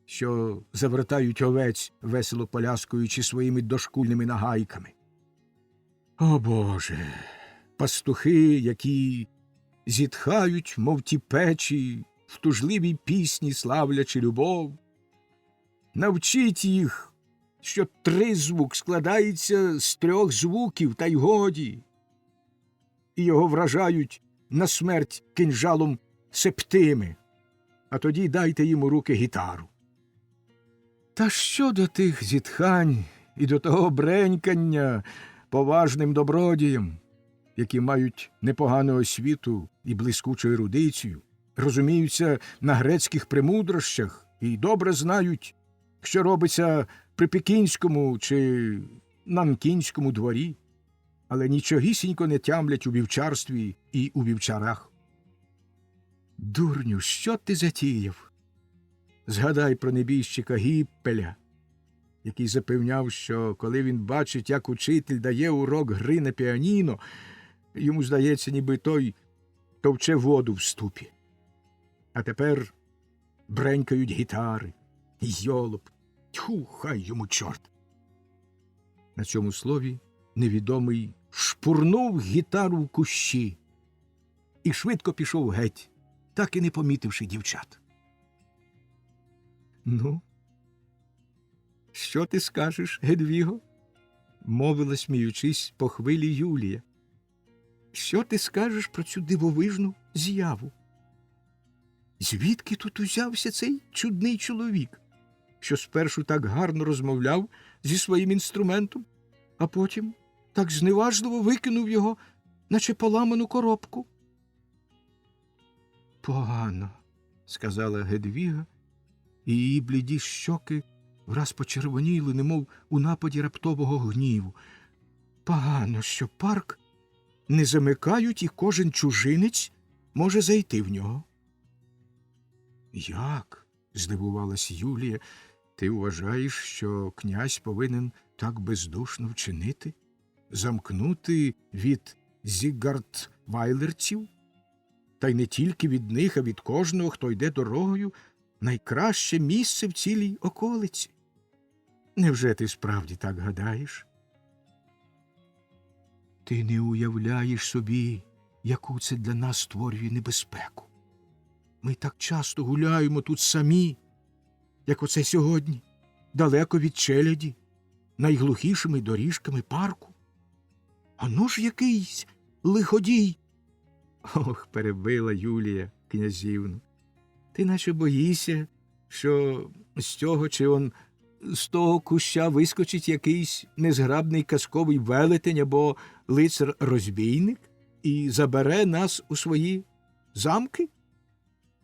що завертають овець, весело поляскуючи своїми дошкульними нагайками. О, Боже! Пастухи, які зітхають, мов ті печі, в тужливій пісні славлячи любов. Навчіть їх, що тризвук складається з 3 звуків, та й годі, і його вражають на смерть кинджалом септими, а тоді дайте їм у руки гітару. Та що до тих зітхань і до того бренькання поважним добродіям, які мають непогану освіту і блискучу ерудицію, розуміються на грецьких премудрощах і добре знають, що робиться при пекінському чи нанкінському дворі, але нічогісінько не тямлять у вівчарстві і у вівчарах. Дурню, що ти затіяв? Згадай про небіжчика Гіппеля, який запевняв, що коли він бачить, як учитель дає урок гри на піаніно, йому здається, ніби той товче воду в ступі. А тепер бренькають гітари, йолоп. Тьху, хай йому чорт. На цьому слові невідомий шпурнув гітару в кущі і швидко пішов геть, так і не помітивши дівчат. Ну, що ти скажеш, Гедвіго? Мовила, сміючись, по хвилі Юлія. Що ти скажеш про цю дивовижну з'яву? Звідки тут узявся цей чудний чоловік, що спершу так гарно розмовляв зі своїм інструментом, а потім так зневажливо викинув його, наче поламану коробку? Погано, сказала Гедвіга, і її бліді щоки враз почервоніли, немов у нападі раптового гніву. Погано, що парк не замикають і кожен чужинець може зайти в нього. Як? Здивувалась Юлія. Ти вважаєш, що князь повинен так бездушно вчинити? Замкнути від зіггартвайлерців? Та й не тільки від них, а від кожного, хто йде дорогою, найкраще місце в цілій околиці. Невже ти справді так гадаєш? Ти не уявляєш собі, яку це для нас створює небезпеку. Ми так часто гуляємо тут самі, як оце сьогодні, далеко від челяді, найглухішими доріжками парку. Ану ж якийсь лиходій. Ох, перебила Юлія князівну. Ти наче боїшся, що з цього чи он з того куща вискочить якийсь незграбний казковий велетень або лицар-розбійник і забере нас у свої замки?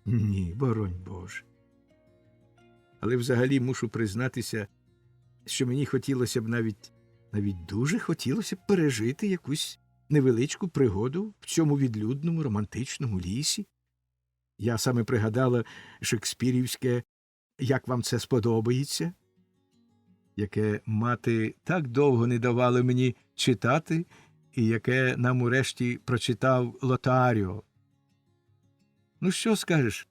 Ні, боронь Боже. Але взагалі мушу признатися, що мені хотілося б навіть дуже хотілося б пережити якусь невеличку пригоду в цьому відлюдному романтичному лісі. Я саме пригадала шекспірівське «Як вам це сподобається?», яке мати так довго не давала мені читати і яке нам урешті прочитав Лотаріо. Ну, що скажеш?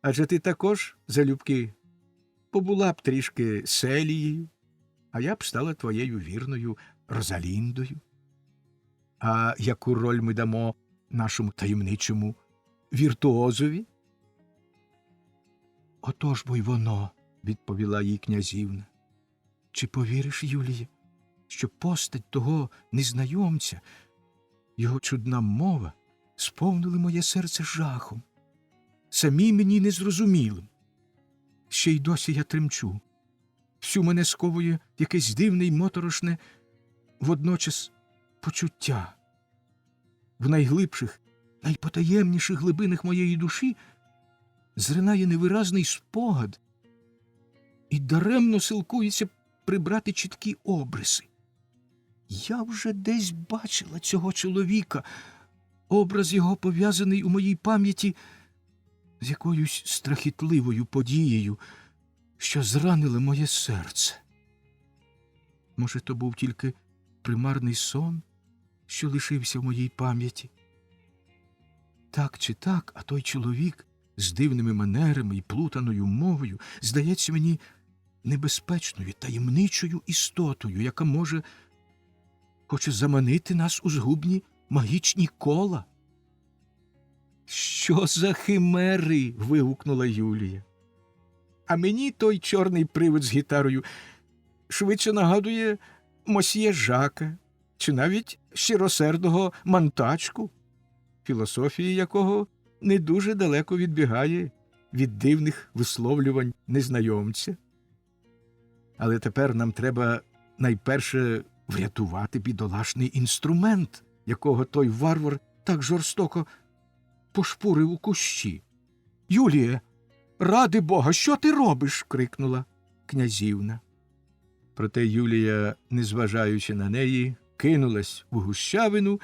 Адже ти також, залюбки, побула б трішки Селією, а я б стала твоєю вірною Розаліндою. А яку роль ми дамо нашому таємничому віртуозові? Отож бо й воно, відповіла їй князівна. Чи повіриш, Юлія, що постать того незнайомця, його чудна мова сповнили моє серце жахом, самі мені незрозумілим. Ще й досі я тремчу. Всю мене сковує якесь дивне й моторошне водночас почуття. в найглибших, найпотаємніших глибинах моєї душі зринає невиразний спогад і даремно силкується прибрати чіткі обриси. Я вже десь бачила цього чоловіка, образ його пов'язаний у моїй пам'яті з якоюсь страхітливою подією, що зранила моє серце. Може, то був тільки примарний сон, що лишився в моїй пам'яті? Так чи так, а той чоловік з дивними манерами і плутаною мовою здається мені небезпечною, таємничою істотою, яка хоче заманити нас у згубні магічні кола. «Що за химери?» – вигукнула Юлія. «А мені той чорний привид з гітарою швидше нагадує мосьє Жака чи навіть щиросердого Мантачку, філософія якого не дуже далеко відбігає від дивних висловлювань незнайомця. Але тепер нам треба найперше врятувати бідолашний інструмент, якого той варвар так жорстоко пошпурив у кущі. «Юліє, ради Бога, що ти робиш?» – крикнула князівна. Проте Юлія, незважаючи на неї, кинулась у гущавину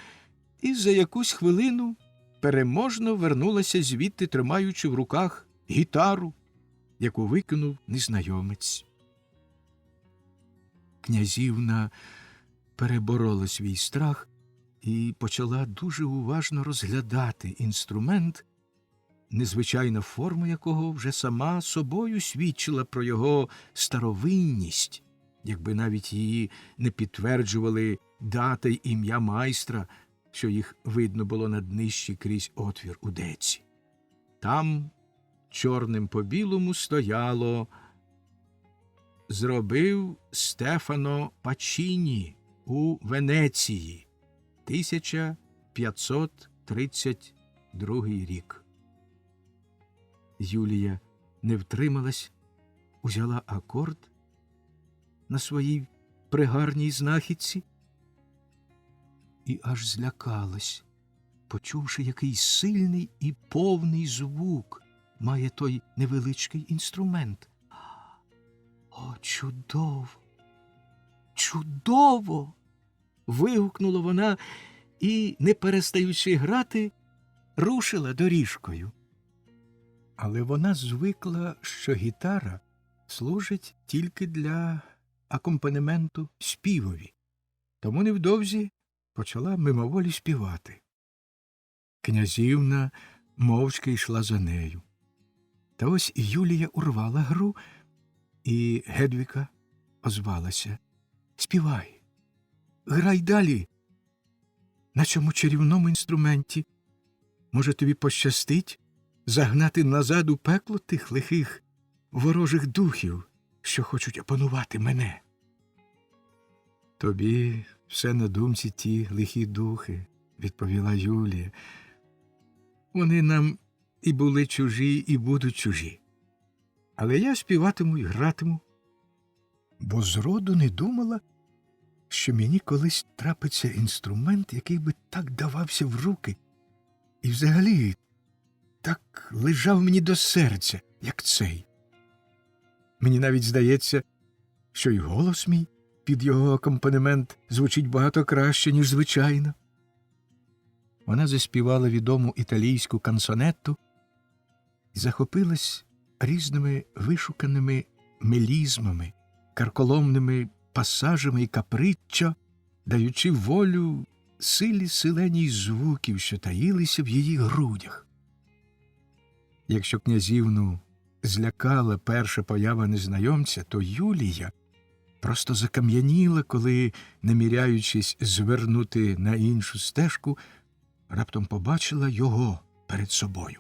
і за якусь хвилину переможно вернулася звідти, тримаючи в руках гітару, яку викинув незнайомець. Князівна переборола свій страх і почала дуже уважно розглядати інструмент, незвичайна форма якого вже сама собою свідчила про його старовинність, якби навіть її не підтверджували дата й ім'я майстра, що їх видно було на днищі крізь отвір у деці. Там чорним по білому стояло «Зробив Стефано Пачіні у Венеції, 1532 рік». Юлія не втрималась, узяла акорд на своїй пригарній знахідці і аж злякалась, почувши, який сильний і повний звук має той невеличкий інструмент. «О, чудово! Чудово!» – вигукнула вона і, не перестаючи грати, рушила доріжкою. Але вона звикла, що гітара служить тільки для акомпанементу співові, тому невдовзі почала мимоволі співати. Князівна мовчки йшла за нею. Та ось Юлія урвала гру, і Гедвіка озвалася. «Співай, грай далі на цьому чарівному інструменті. Може, тобі пощастить загнати назад у пекло тих лихих ворожих духів, що хочуть опанувати мене». «Тобі все на думці ті лихі духи», – відповіла Юлія. «Вони нам і були чужі, і будуть чужі. Але я співатиму і гратиму, бо зроду не думала, що мені колись трапиться інструмент, який би так давався в руки і взагалі так лежав мені до серця, як цей. Мені навіть здається, що й голос мій під його акомпанемент звучить багато краще, ніж звичайно». Вона заспівала відому італійську кансонетту і захопилась різними вишуканими мелізмами, карколомними пасажами і каприччо, даючи волю силі силеній звуків, що таїлися в її грудях. Якщо князівну злякала перша поява незнайомця, то Юлія просто закам'яніла, коли, наміряючись звернути на іншу стежку, раптом побачила його перед собою.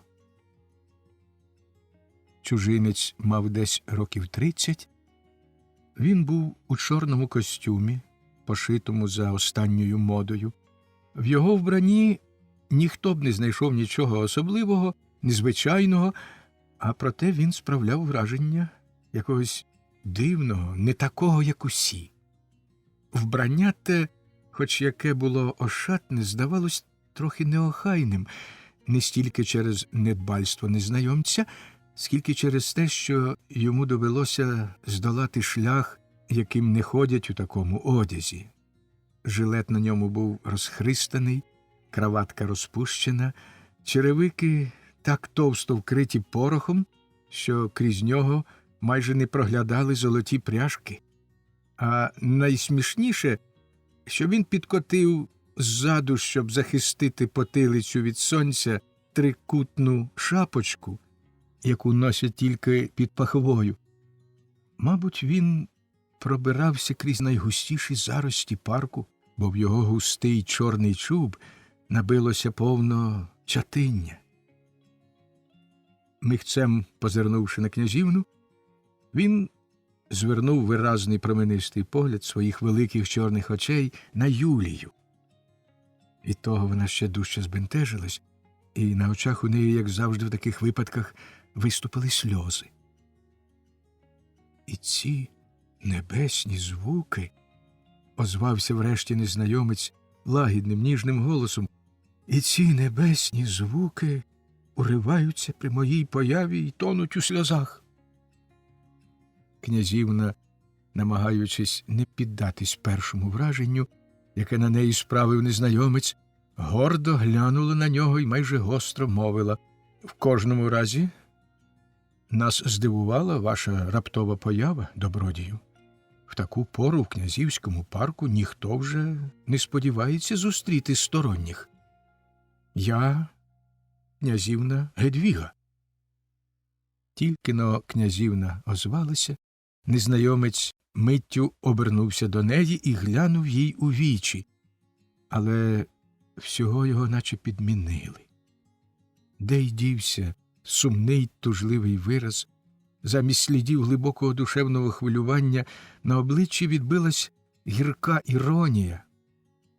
Чужинець мав десь років 30. Він був у чорному костюмі, пошитому за останньою модою. В його вбранні ніхто б не знайшов нічого особливого, незвичайного, а проте він справляв враження якогось дивного, не такого, як усі. Вбрання те, хоч яке було ошатне, здавалось трохи неохайним, не стільки через недбальство незнайомця, скільки через те, що йому довелося здолати шлях, яким не ходять у такому одязі. Жилет на ньому був розхристаний, краватка розпущена, черевики так товсто вкриті порохом, що крізь нього майже не проглядали золоті пряжки. А найсмішніше, що він підкотив ззаду, щоб захистити потилицю від сонця, трикутну шапочку, яку носять тільки під пахвою. Мабуть, він пробирався крізь найгустіші зарості парку, бо в його густий чорний чуб набилося повно чатиння. Михцем позирнувши на князівну, він звернув виразний променистий погляд своїх великих чорних очей на Юлію. Від того вона ще дужче збентежилась, і на очах у неї, як завжди в таких випадках, виступили сльози. І ці небесні звуки, озвався врешті незнайомець лагідним, ніжним голосом, і ці небесні звуки уриваються при моїй появі й тонуть у сльозах. Князівна, намагаючись не піддатись першому враженню, яке на неї справив незнайомець, гордо глянула на нього й майже гостро мовила: «В кожному разі нас здивувала ваша раптова поява, добродію. В таку пору в князівському парку ніхто вже не сподівається зустріти сторонніх. Я князівна Гедвіга». Тільки-но князівна озвалася, незнайомець миттю обернувся до неї і глянув їй у вічі, але всього його наче підмінили. Де й дівся сумний тужливий вираз, замість слідів глибокого душевного хвилювання на обличчі відбилась гірка іронія,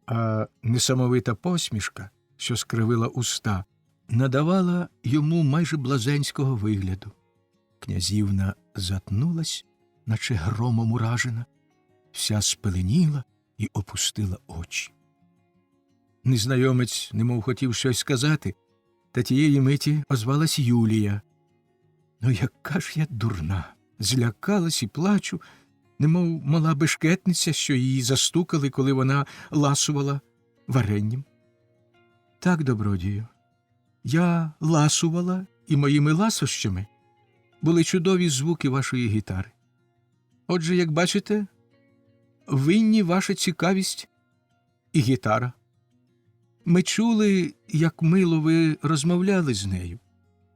а несамовита посмішка, що скривила уста, надавала йому майже блазенського вигляду. Князівна затнулась, наче громом уражена, вся спеленіла і опустила очі. Незнайомець немов хотів щось сказати, та тієї миті озвалась Юлія. «Ну, яка ж я дурна! Злякалась і плачу, немов мала бешкетниця, що її застукали, коли вона ласувала варенням». «Так, добродію, я ласувала, і моїми ласощами були чудові звуки вашої гітари. Отже, як бачите, винні ваша цікавість і гітара. Ми чули, як мило ви розмовляли з нею,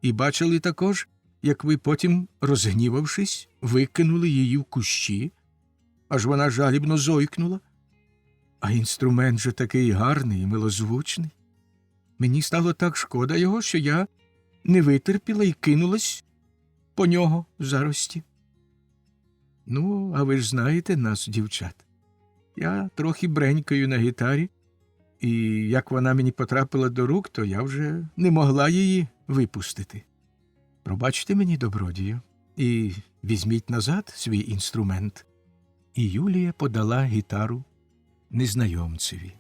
і бачили також, як ви потім, розгнівавшись, викинули її в кущі, аж вона жалібно зойкнула. А інструмент же такий гарний і милозвучний. Мені стало так шкода його, що я не витерпіла і кинулась по нього в зарості. Ну, а ви ж знаєте нас, дівчат. Я трохи бренькаю на гітарі, і як вона мені потрапила до рук, то я вже не могла її випустити. Пробачте мені, добродію, і візьміть назад свій інструмент». І Юлія подала гітару незнайомцеві.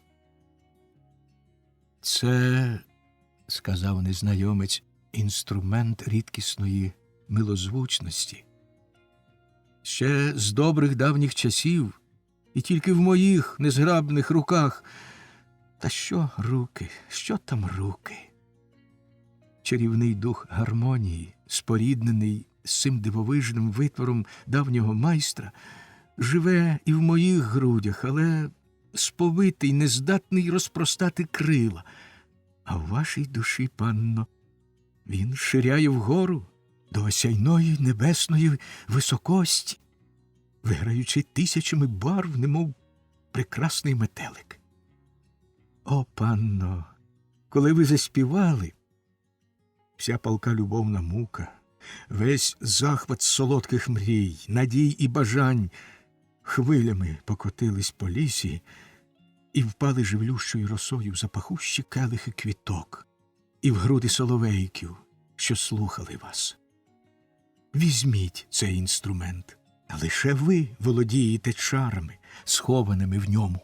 «Це, – сказав незнайомець, – інструмент рідкісної милозвучності. Ще з добрих давніх часів, і тільки в моїх незграбних руках. Та що руки, що там руки? Чарівний дух гармонії, споріднений з цим дивовижним витвором давнього майстра, живе і в моїх грудях, але сповитий, нездатний розпростати крила. А в вашій душі, панно, він ширяє вгору до осяйної небесної високості, виграючи тисячами барв, немов прекрасний метелик. О, панно, коли ви заспівали, вся палка любовна мука, весь захват солодких мрій, надій і бажань хвилями покотились по лісі і впали живлющою росою в запахущі келихи квіток і в груди соловейків, що слухали вас. Візьміть цей інструмент, а лише ви володієте чарами, схованими в ньому.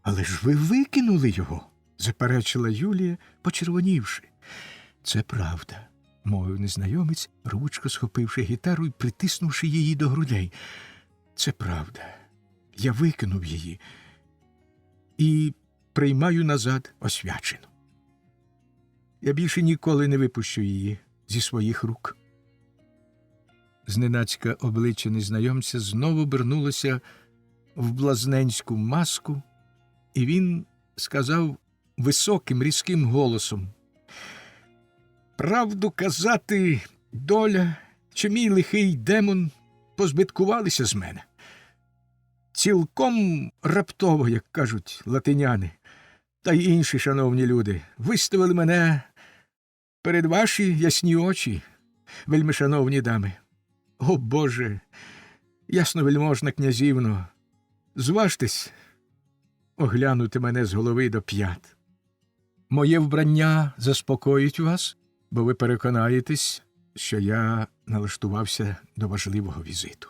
Але ж ви викинули його, заперечила Юлія, почервонівши. Це правда, мовив незнайомець, рвучко схопивши гітару і притиснувши її до грудей. Це правда. Я викинув її і приймаю назад освячену. Я більше ніколи не випущу її зі своїх рук. Зненацька обличчя незнайомця знову обернулося в блазненську маску, і він сказав високим, різким голосом: «Правду казати, доля чи мій лихий демон позбиткувалися з мене. Цілком раптово, як кажуть латиняни, та й інші шановні люди, виставили мене перед ваші ясні очі, вельмишановні дами. О, Боже, ясновельможна князівно, зважтесь оглянути мене з голови до п'ят. Моє вбрання заспокоїть вас, бо ви переконаєтесь, що я налаштувався до важливого візиту.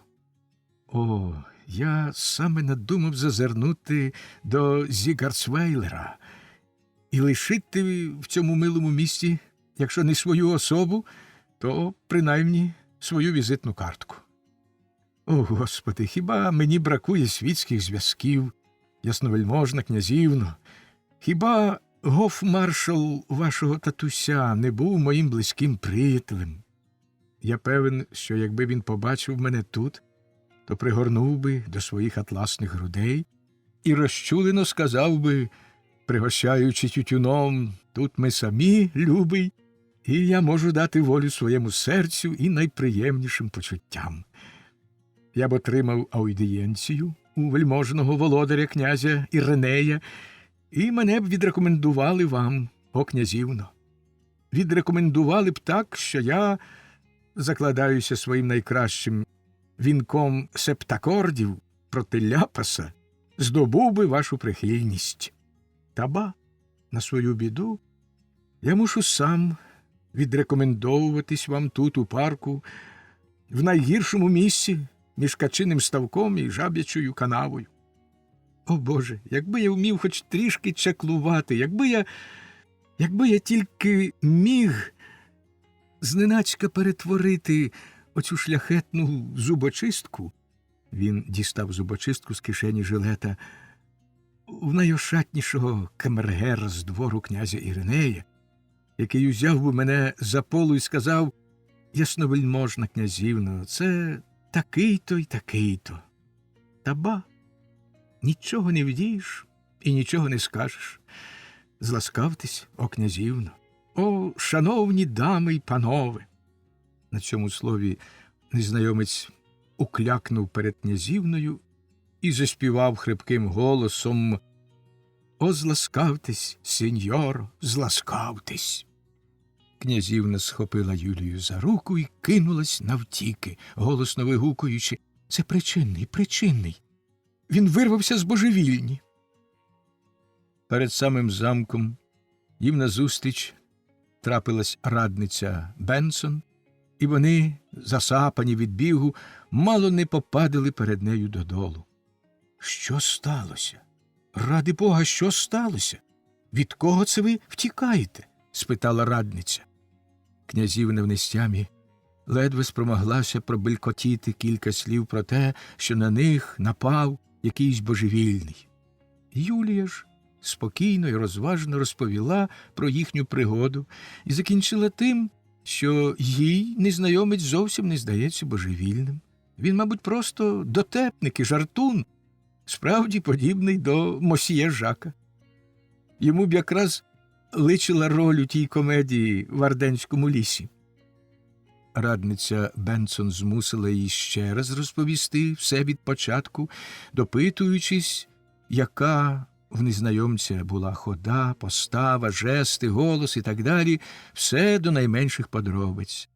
О, я саме надумав зазирнути до Зігарцвейлера і лишити в цьому милому місті, якщо не свою особу, то принаймні свою візитну картку. О, Господи, хіба мені бракує світських зв'язків, ясновельможна князівно? Хіба гофмаршал вашого татуся не був моїм близьким приятелем? Я певен, що якби він побачив мене тут, то пригорнув би до своїх атласних грудей і розчулено сказав би, пригощаючи тютюном: «Тут ми самі, любий, і я можу дати волю своєму серцю і найприємнішим почуттям». Я б отримав аудієнцію у вельможного володаря князя Іринея, і мене б відрекомендували вам, о князівно. Відрекомендували б так, що я закладаюся своїм найкращим вінком септакордів проти ляпаса, здобув би вашу прихильність. Та ба, на свою біду, я мушу сам відрекомендовуватись вам тут, у парку, в найгіршому місці, між Качиним ставком і Жаб'ячою канавою. О, Боже, якби я вмів хоч трішки чаклувати, якби я тільки міг зненацька перетворити оцю шляхетну зубочистку, він дістав зубочистку з кишені жилета, в найошатнішого камергера з двору князя Іринея, який узяв би мене за полу і сказав: «Ясновельможна князівно, це такий-то й такий-то». Та ба, нічого не вдієш і нічого не скажеш. Зласкавтесь, о князівно, о шановні дами й панове. На цьому слові незнайомець уклякнув перед князівною і заспівав хрипким голосом: «О, зласкавтесь, сеньоро, зласкавтесь». Князівна схопила Юлію за руку і кинулась навтіки, голосно вигукуючи: «Це причинний, причинний! Він вирвався з божевільні!» Перед самим замком їм назустріч трапилась радниця Бенсон, і вони, засапані від бігу, мало не попадали перед нею додолу. «Що сталося? Ради Бога, що сталося? Від кого це ви втікаєте?» – спитала радниця. Князівна в нестямі ледве спромоглася пробелькотіти кілька слів про те, що на них напав якийсь божевільний. Юлія ж спокійно і розважно розповіла про їхню пригоду і закінчила тим, що їй незнайомець зовсім не здається божевільним. Він, мабуть, просто дотепник і жартун, справді подібний до мосьє Жака. Йому б якраз личила роль у тій комедії в Арденському лісі. Радниця Бенсон змусила її ще раз розповісти все від початку, допитуючись, яка в незнайомця була хода, постава, жести, голос і так далі, все до найменших подробиць.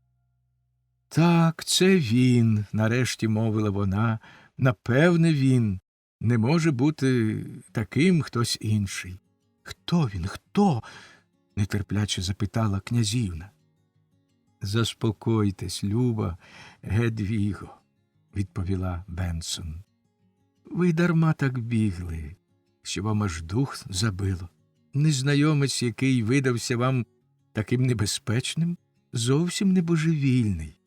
«Так, це він», – нарешті мовила вона, – «напевне, він. Не може бути таким хтось інший». «Хто він? Хто?» – нетерпляче запитала князівна. «Заспокойтесь, люба Гедвіго», – відповіла Бенсон. «Ви дарма так бігли, що вам аж дух забило. незнайомець, який видався вам таким небезпечним, зовсім не божевільний.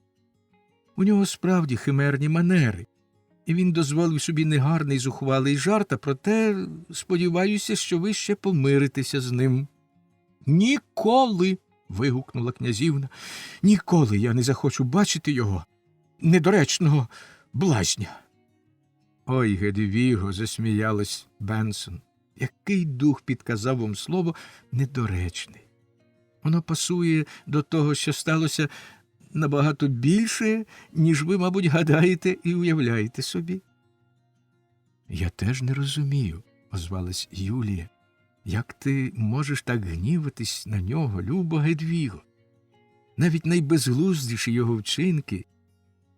У нього справді химерні манери, і він дозволив собі негарний зухвалий жарт, а проте сподіваюся, що ви ще помиритеся з ним. Ніколи, вигукнула князівна, ніколи я не захочу бачити його, недоречного блазня. Ой, Гедвіго, засміялась Бенсон. Який дух підказав вам слово недоречний? Воно пасує до того, що сталося набагато більше, ніж ви, мабуть, гадаєте і уявляєте собі. Я теж не розумію, озвалась Юлія. Як ти можеш так гніватись на нього, любо Гедвіго? Навіть найбезглуздіші його вчинки,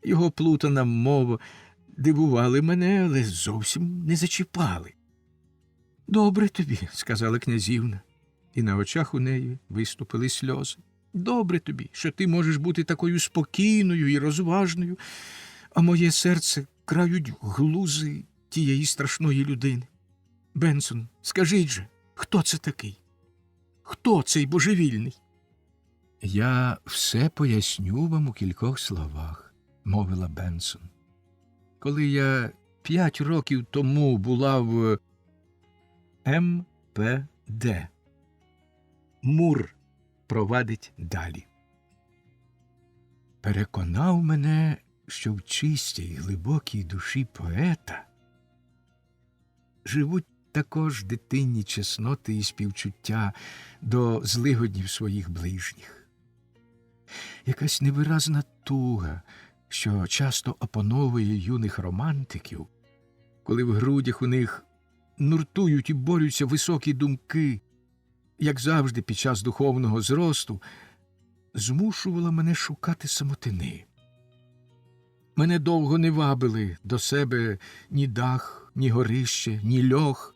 його плутана мова дивували мене, але зовсім не зачіпали. Добре тобі, сказала князівна, і на очах у неї виступили сльози. Добре тобі, що ти можеш бути такою спокійною і розважною, а моє серце крають глузи тієї страшної людини. Бенсон, скажіть же, хто це такий? Хто цей божевільний? Я все поясню вам у кількох словах, мовила Бенсон. Коли я 5 років тому була в МПД, Мур провадить далі. Переконав мене, що в чистій, глибокій душі поета живуть також дитинні чесноти і співчуття до злигоднів своїх ближніх. Якась невиразна туга, що часто опановує юних романтиків, коли в грудях у них нуртують і борються високі думки, як завжди під час духовного зросту, змушувала мене шукати самотини. Мене довго не вабили до себе ні дах, ні горище, ні льох,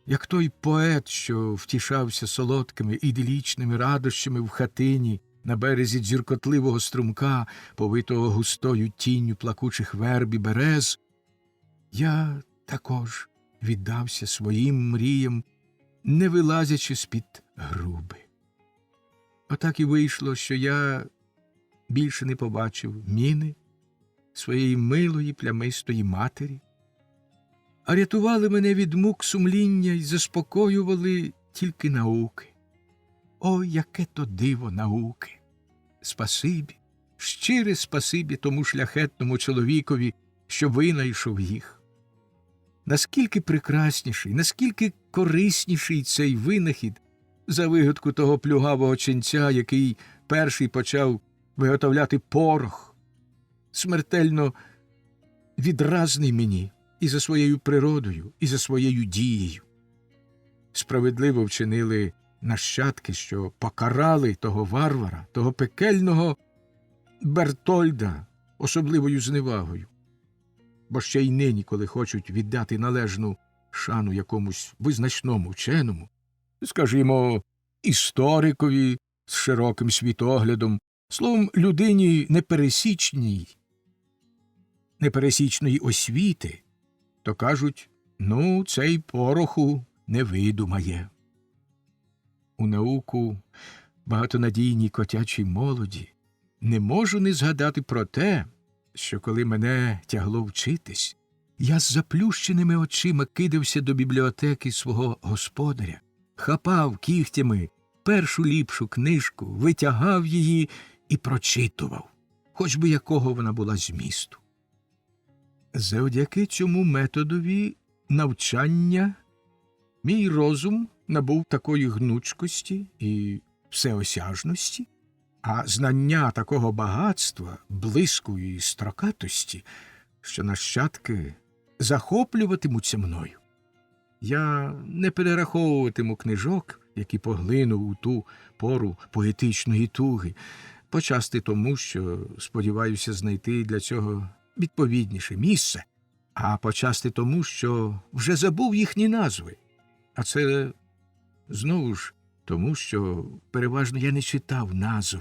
як той поет, що втішався солодкими іделічними радощами в хатині на березі дзюркотливого струмка, повитого густою тінню плакучих верб і берез. Я також віддався своїм мріям, не вилазячи з-під груби. Отак і вийшло, що я більше не побачив Міни, своєї милої плямистої матері, а рятували мене від мук сумління й заспокоювали тільки науки. Ой, яке то диво науки! Спасибі, щире спасибі тому шляхетному чоловікові, що винайшов їх. Наскільки прекрасніший, наскільки корисніший цей винахід за вигадку того плюгавого ченця, який перший почав виготовляти порох, смертельно відразний мені і за своєю природою, і за своєю дією. Справедливо вчинили нащадки, що покарали того варвара, того пекельного Бертольда особливою зневагою. Бо ще й нині, коли хочуть віддати належну шану якомусь визначному вченому, скажімо, історикові з широким світоглядом, словом, людині непересічної освіти, то кажуть, ну, цей пороху не видумає. У науку багатонадійній котячій молоді не можу не згадати про те, що коли мене тягло вчитись, я з заплющеними очима кидався до бібліотеки свого господаря, хапав кігтями першу ліпшу книжку, витягав її і прочитував, хоч би якого вона була змісту. Завдяки цьому методові навчання мій розум набув такої гнучкості і всеосяжності, а знання такого багатства, блиску і строкатості, що нащадки захоплюватимуться мною. Я не перераховуватиму книжок, які поглинув у ту пору поетичної туги, почасти тому, що сподіваюся знайти для цього відповідніше місце, а почасти тому, що вже забув їхні назви. А це, знову ж, тому що переважно я не читав назв,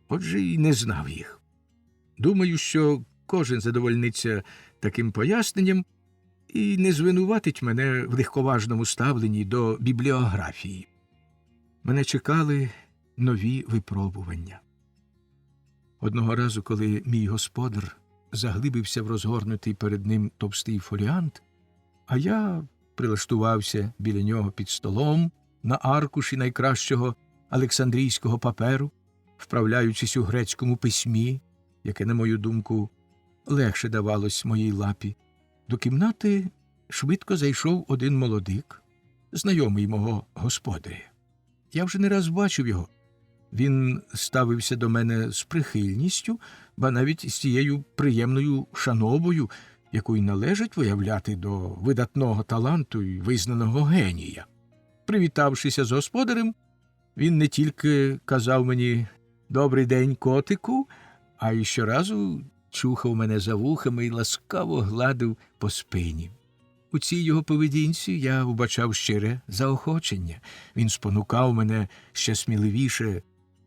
отже й не знав їх. Думаю, що кожен задовольниться таким поясненням і не звинуватить мене в легковажному ставленні до бібліографії. мене чекали нові випробування. Одного разу, коли мій господар заглибився в розгорнутий перед ним товстий фоліант, а я прилаштувався біля нього під столом на аркуші найкращого олександрійського паперу, вправляючись у грецькому письмі, яке, на мою думку, легше давалось моїй лапі, до кімнати швидко зайшов один молодик, знайомий мого господаря. Я вже не раз бачив його. Він ставився до мене з прихильністю, ба навіть з тією приємною шановою, яку й належить виявляти до видатного таланту й визнаного генія. Привітавшися з господарем, він не тільки казав мені «Добрий день, котику», а й щоразу чухав мене за вухами і ласкаво гладив по спині. У цій його поведінці я вбачав щире заохочення. Він спонукав мене ще сміливіше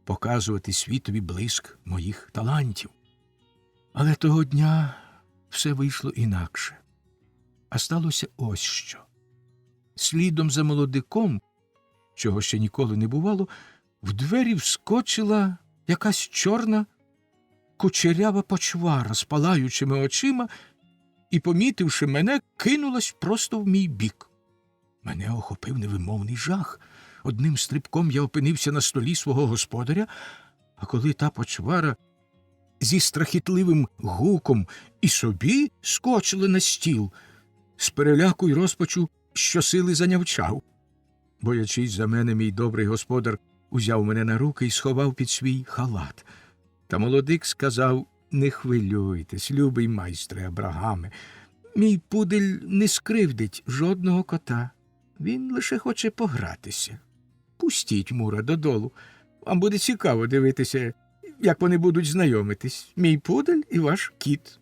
показувати світові блиск моїх талантів. Але того дня все вийшло інакше. А сталося ось що. Слідом за молодиком, чого ще ніколи не бувало, в двері вскочила якась чорна, кучерява почвара з палаючими очима і, помітивши мене, кинулась просто в мій бік. Мене охопив невимовний жах. Одним стрибком я опинився на столі свого господаря, а коли та почвара зі страхітливим гуком і собі скочила на стіл, з переляку й розпачу щосили занявчав. Боячись за мене, мій добрий господар узяв мене на руки і сховав під свій халат. Та молодик сказав: «Не хвилюйтесь, любий майстре Абрагаме, мій пудель не скривдить жодного кота. Він лише хоче погратися. Пустіть Мура додолу. Вам буде цікаво дивитися, як вони будуть знайомитись, мій пудель і ваш кіт».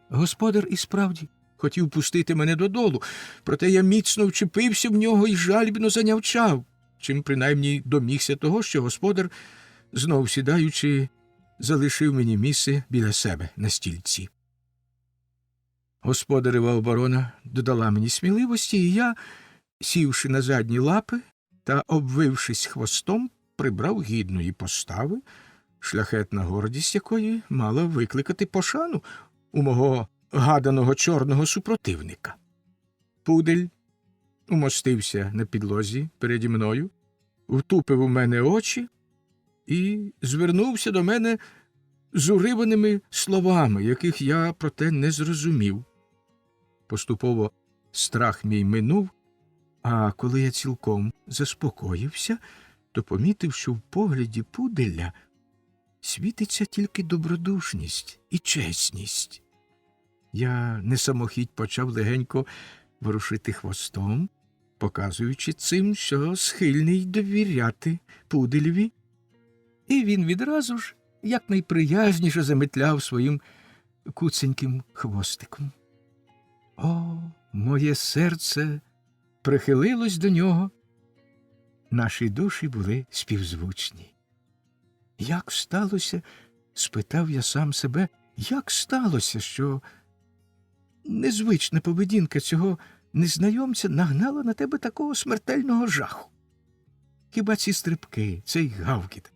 Господар і справді хотів пустити мене додолу, проте я міцно вчепився в нього і жалібно занявчав, чим принаймні домігся того, що господар, знов сідаючи, залишив мені місце біля себе на стільці. Господарева оборона додала мені сміливості, і я, сівши на задні лапи та обвившись хвостом, прибрав гідної постави, шляхетна гордість якої мала викликати пошану у мого гаданого чорного супротивника. Пудель умостився на підлозі переді мною, втупив у мене очі і звернувся до мене з уриваними словами, яких я, проте, не зрозумів. Поступово страх мій минув, а коли я цілком заспокоївся, то помітив, що в погляді пуделя світиться тільки добродушність і чесність. Я не самохідь почав легенько ворушити хвостом, показуючи цим, що схильний довіряти пуделеві, і він відразу ж якнайприязніше заметляв своїм куценьким хвостиком. О, моє серце прихилилось до нього. Наші душі були співзвучні. Як сталося, спитав я сам себе, як сталося, що незвична поведінка цього незнайомця нагнала на тебе такого смертельного жаху? Хіба ці стрибки, цей гавкіт,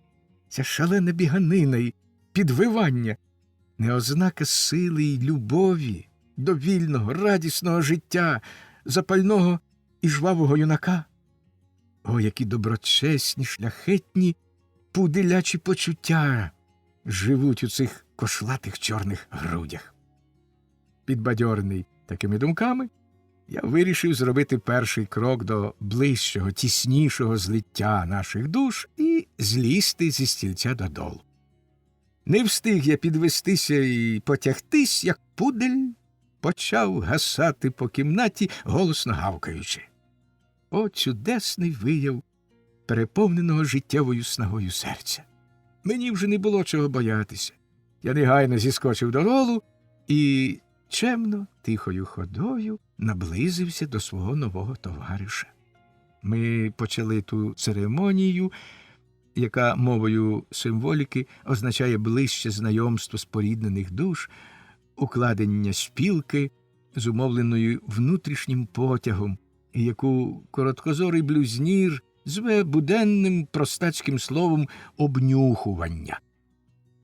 ця шалена біганина і підвивання не ознака сили й любові до вільного, радісного життя, запального і жвавого юнака? О, які доброчесні, шляхетні, пуделячі почуття живуть у цих кошлатих чорних грудях! Підбадьорений такими думками, я вирішив зробити перший крок до ближчого, тіснішого злиття наших душ і злізти зі стільця додолу. Не встиг я підвестися і потягтись, як пудель почав гасати по кімнаті, голосно гавкаючи. О, чудесний вияв переповненого життєвою снагою серця! Мені вже не було чого боятися. Я негайно зіскочив додолу і чемно, тихою ходою наблизився до свого нового товариша. Ми почали ту церемонію, яка мовою символіки означає ближче знайомство споріднених душ, укладення спілки, зумовленої внутрішнім потягом, і яку короткозорий блюзнір зве буденним простацьким словом обнюхування.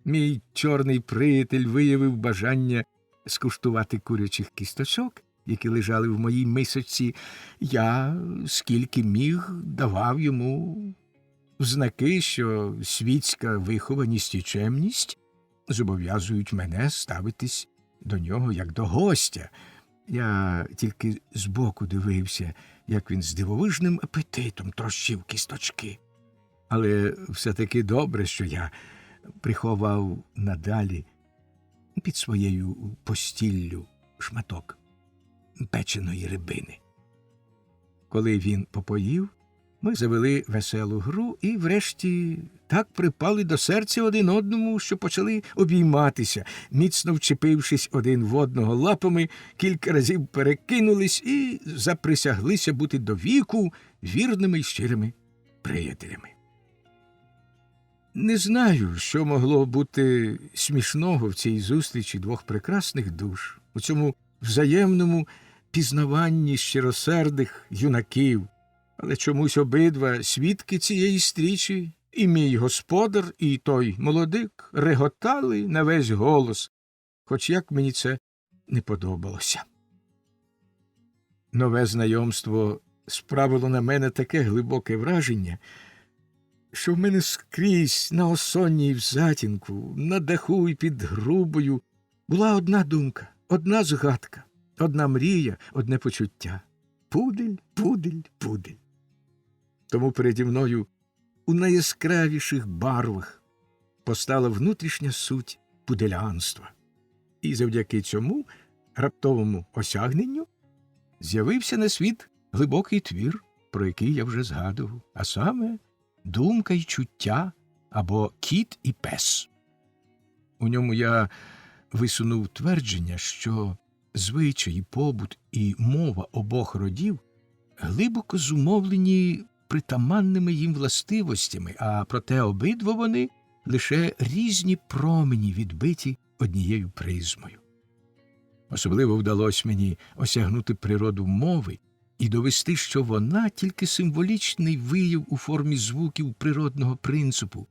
Мій чорний приятель виявив бажання скуштувати курячих кісточок, які лежали в моїй мисочці. Я, скільки міг, давав йому знаки, що світська вихованість і чемність зобов'язують мене ставитись до нього як до гостя. Я тільки збоку дивився, як він з дивовижним апетитом трощив кісточки. Але все-таки добре, що я приховав надалі під своєю постіллю шматок печеної рибини. Коли він попоїв, ми завели веселу гру і, врешті, так припали до серця один одному, що почали обійматися, міцно вчепившись один в одного лапами, кілька разів перекинулись і заприсяглися бути до віку вірними й щирими приятелями. Не знаю, що могло бути смішного в цій зустрічі двох прекрасних душ, у цьому взаємному пізнаванні щиросердих юнаків, але чомусь обидва свідки цієї стрічі, і мій господар, і той молодик, реготали на весь голос, хоч як мені це не подобалося. Нове знайомство справило на мене таке глибоке враження, що в мене скрізь на осонні й в затінку, на даху й під грубою була одна думка, одна згадка, одна мрія, одне почуття. Пудель, пудель, пудель. Тому переді мною у найяскравіших барвах постала внутрішня суть пуделянства. І завдяки цьому раптовому осягненню з'явився на світ глибокий твір, про який я вже згадував, а саме «Думка й чуття» або «Кіт і пес». У ньому я висунув твердження, що звичаї, побут і мова обох родів глибоко зумовлені притаманними їм властивостями, а проте обидва вони лише різні промені, відбиті однією призмою. Особливо вдалося мені осягнути природу мови і довести, що вона тільки символічний вияв у формі звуків природного принципу,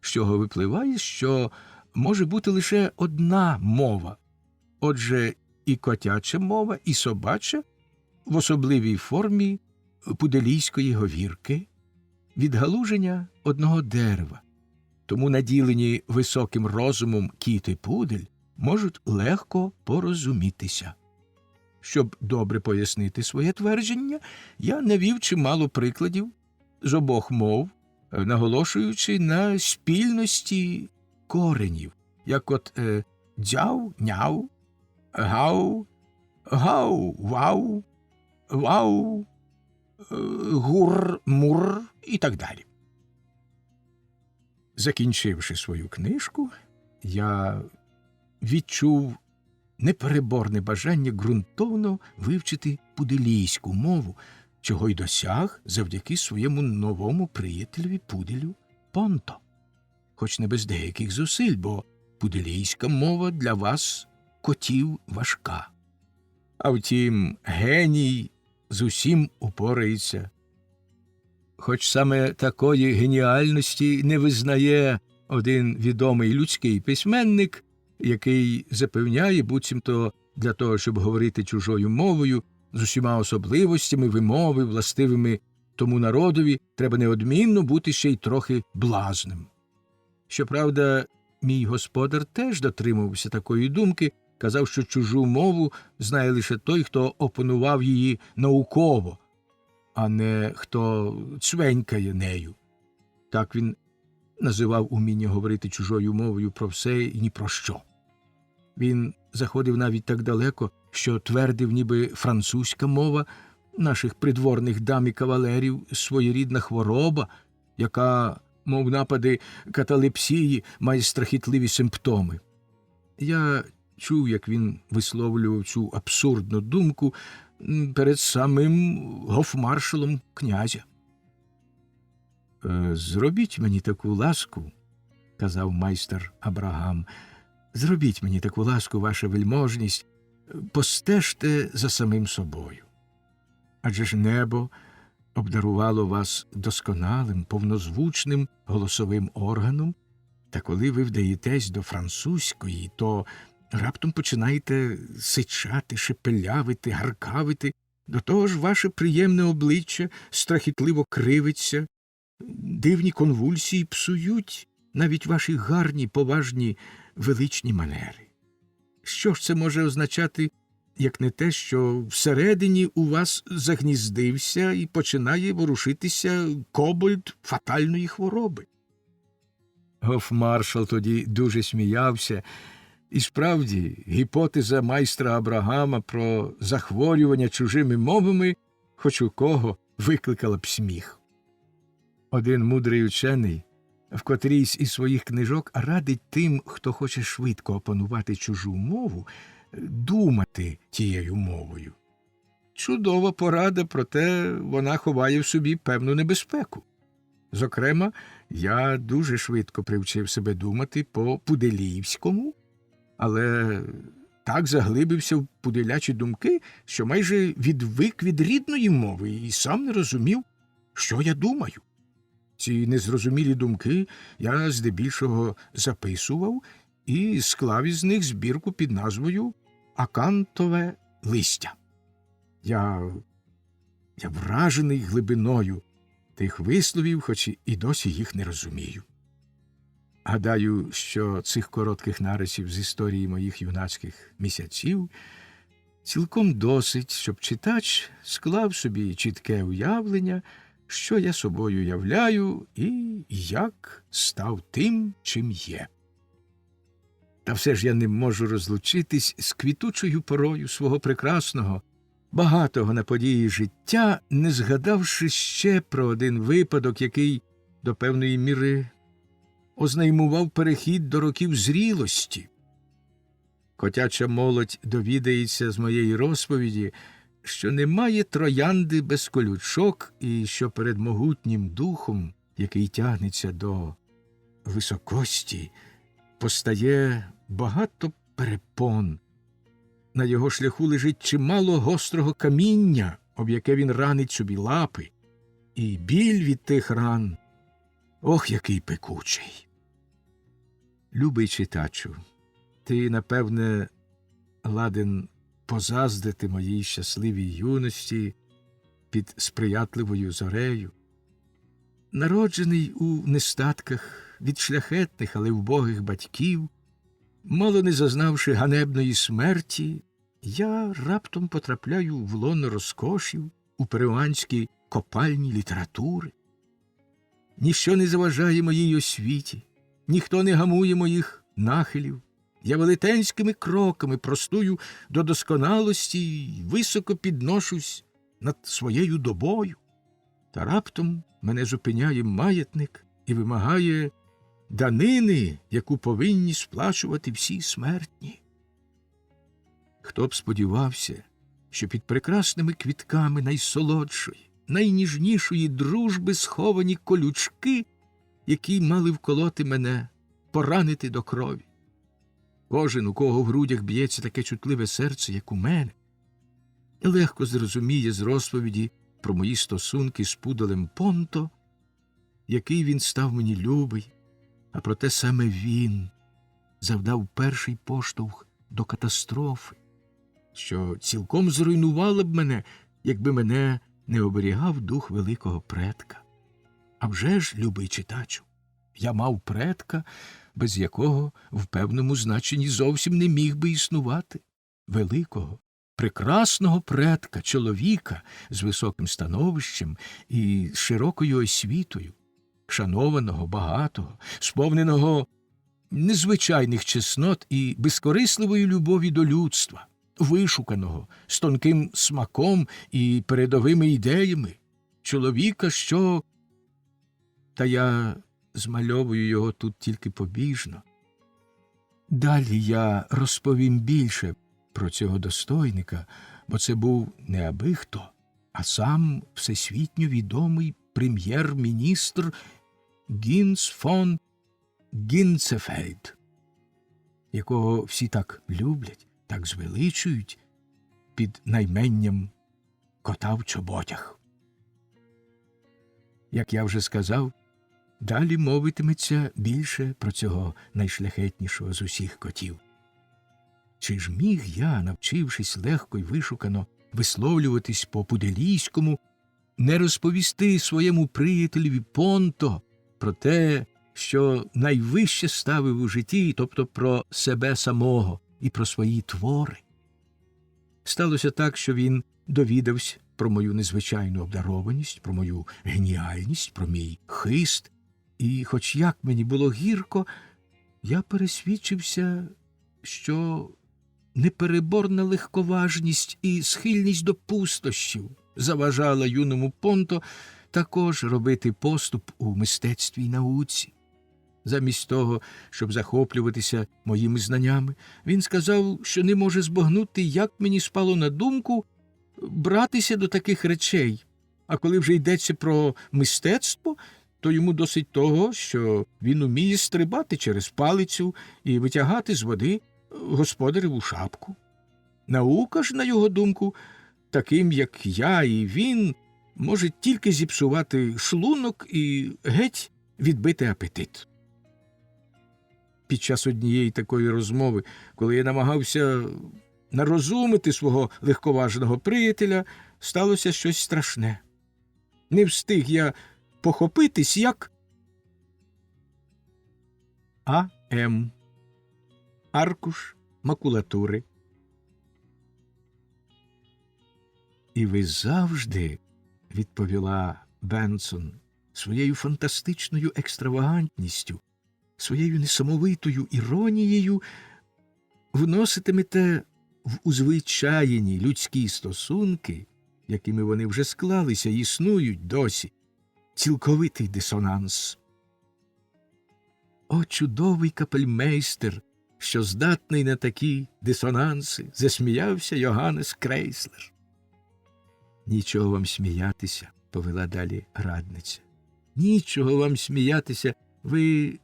з чого випливає, що може бути лише одна мова. Отже, і котяча мова, і собача в особливій формі пуделійської говірки, відгалуження одного дерева. Тому наділені високим розумом кіт і пудель можуть легко порозумітися. Щоб добре пояснити своє твердження, я навів чимало прикладів з обох мов, наголошуючи на спільності коренів, як от дзяв, няв, гау, гау, вау, вау, гур, мур і так далі. Закінчивши свою книжку, я відчув непереборне бажання ґрунтовно вивчити пуделійську мову, чого й досяг завдяки своєму новому приятелеві пуделю Понто. Хоч не без деяких зусиль, бо пуделійська мова для вас, котів, важка. А втім, геній з усім упорається. Хоч саме такої геніальності не визнає один відомий людський письменник, який запевняє, буцімто для того, щоб говорити чужою мовою, з усіма особливостями вимови, властивими тому народові, треба неодмінно бути ще й трохи блазним. Щоправда, мій господар теж дотримувався такої думки, казав, що чужу мову знає лише той, хто опанував її науково, а не хто цвенькає нею. Так він називав уміння говорити чужою мовою про все і ні про що. Він заходив навіть так далеко, що твердив, ніби французька мова наших придворних дам і кавалерів своєрідна хвороба, яка, мов напади каталепсії, має страхітливі симптоми. Я чув, як він висловлював цю абсурдну думку перед самим гофмаршалом князя. «Зробіть мені таку ласку, – казав майстер Абрагам, – зробіть мені таку ласку, ваша вельможність, постежте за самим собою. Адже ж небо обдарувало вас досконалим, повнозвучним голосовим органом, та коли ви вдаєтесь до французької, то раптом починаєте сичати, шепелявити, гаркавити, до того ж ваше приємне обличчя страхітливо кривиться, дивні конвульсії псують навіть ваші гарні, поважні, величні манери. Що ж це може означати, як не те, що всередині у вас загніздився і починає ворушитися кобольд фатальної хвороби? Гофмаршал тоді дуже сміявся, і справді гіпотеза майстра Абрагама про захворювання чужими мовами хоч у кого викликала б сміх. Один мудрий учений в котрійсь із своїх книжок радить тим, хто хоче швидко опанувати чужу мову, думати тією мовою. Чудова порада, проте вона ховає в собі певну небезпеку. Зокрема, я дуже швидко привчив себе думати по-пуделіївському, але так заглибився в пуделячі думки, що майже відвик від рідної мови і сам не розумів, що я думаю. Ці незрозумілі думки я здебільшого записував і склав із них збірку під назвою «Акантове листя». Я вражений глибиною тих висловів, хоч і досі їх не розумію. Гадаю, що цих коротких нарисів з історії моїх юнацьких місяців цілком досить, щоб читач склав собі чітке уявлення, що я собою являю і як став тим, чим є. Та все ж я не можу розлучитись з квітучою порою свого прекрасного, багатого на події життя, не згадавши ще про один випадок, який до певної міри ознаймував перехід до років зрілості. Котяча молодь довідається з моєї розповіді, що немає троянди без колючок і що перед могутнім духом, який тягнеться до високості, постає багато перепон. На його шляху лежить чимало гострого каміння, об яке він ранить собі лапи, і біль від тих ран, ох, який пекучий. Любий читачу, ти, напевне, ладен позаздрити моїй щасливій юності під сприятливою зорею. Народжений у нестатках від шляхетних, але вбогих батьків, мало не зазнавши ганебної смерті, я раптом потрапляю в лоно розкошів у перуанській копальні літератури. Ніщо не заважає моїй освіті, ніхто не гамує моїх нахилів. Я велетенськими кроками простую до досконалості й високо підношусь над своєю добою. Та раптом мене зупиняє маятник і вимагає данини, яку повинні сплачувати всі смертні. Хто б сподівався, що під прекрасними квітками найсолодшої, найніжнішої дружби сховані колючки, які мали вколоти мене, поранити до крові. Кожен, у кого в грудях б'ється таке чутливе серце, як у мене, легко зрозуміє з розповіді про мої стосунки з пуделем Понто, який він став мені любий, а проте саме він завдав перший поштовх до катастрофи, що цілком зруйнувала б мене, якби мене не оберігав дух великого предка. А вже ж, любий читачу, я мав предка, без якого в певному значенні зовсім не міг би існувати, великого, прекрасного предка, чоловіка з високим становищем і широкою освітою, шанованого, багатого, сповненого незвичайних чеснот і безкорисливої любові до людства, вишуканого, з тонким смаком і передовими ідеями, чоловіка, що... Та я змальовую його тут тільки побіжно. Далі я розповім більше про цього достойника, бо це був не аби хто, а сам всесвітньо відомий прем'єр-міністр Гінц фон Гінцефельд, якого всі так люблять, так звеличують під найменням кота в чоботях. Як я вже сказав, далі мовитиметься більше про цього найшляхетнішого з усіх котів. Чи ж міг я, навчившись легко й вишукано висловлюватись по-пуделійському, не розповісти своєму приятелеві Понто про те, що найвище ставив у житті, тобто про себе самого і про свої твори? Сталося так, що він довідався про мою незвичайну обдарованість, про мою геніальність, про мій хист, і, хоч як мені було гірко, я пересвідчився, що непереборна легковажність і схильність до пустощів заважала юному Понто також робити поступ у мистецтві й науці. Замість того, щоб захоплюватися моїми знаннями, він сказав, що не може збагнути, як мені спало на думку братися до таких речей, а коли вже йдеться про мистецтво, то йому досить того, що він уміє стрибати через палицю і витягати з води господареву шапку. Наука ж, на його думку, таким, як я і він, може тільки зіпсувати шлунок і геть відбити апетит. Під час однієї такої розмови, коли я намагався нарозумити свого легковажного приятеля, сталося щось страшне. Не встиг я похопитись, як А.М. Аркуш макулатури. «І ви завжди, – відповіла Бенсон, – своєю фантастичною екстравагантністю, своєю несамовитою іронією вноситимете в узвичаєні людські стосунки, якими вони вже склалися і існують досі, цілковитий дисонанс. О, чудовий капельмейстер, що здатний на такі дисонанси, засміявся Йоганнес Крейслер. Нічого вам сміятися, повела далі радниця. Нічого вам сміятися, ви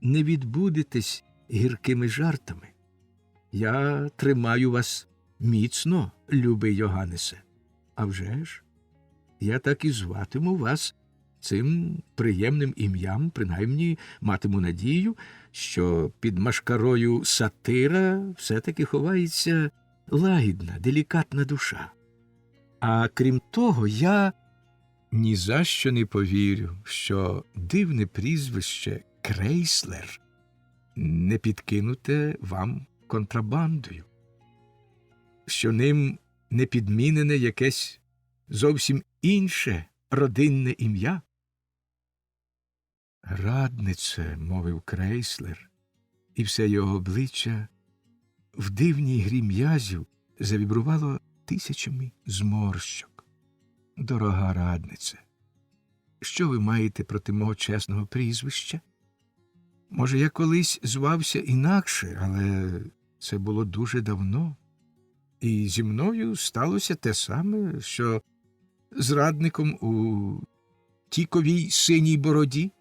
не відбудетесь гіркими жартами. Я тримаю вас міцно, любий Йоганнесе. А вже ж, я так і зватиму вас цим приємним ім'ям, принаймні матиму надію, що під машкарою сатира все-таки ховається лагідна, делікатна душа. А крім того, я ні за що не повірю, що дивне прізвище Крейслер не підкинуте вам контрабандою, що ним не підмінене якесь зовсім інше родинне ім'я. Раднице, мовив Крейслер, і все його обличчя в дивній грі м'язів завібрувало тисячами зморщок. Дорога раднице, що ви маєте проти мого чесного прізвища? Може, я колись звався інакше, але це було дуже давно. І зі мною сталося те саме, що з радником у Тіковій синій бороді.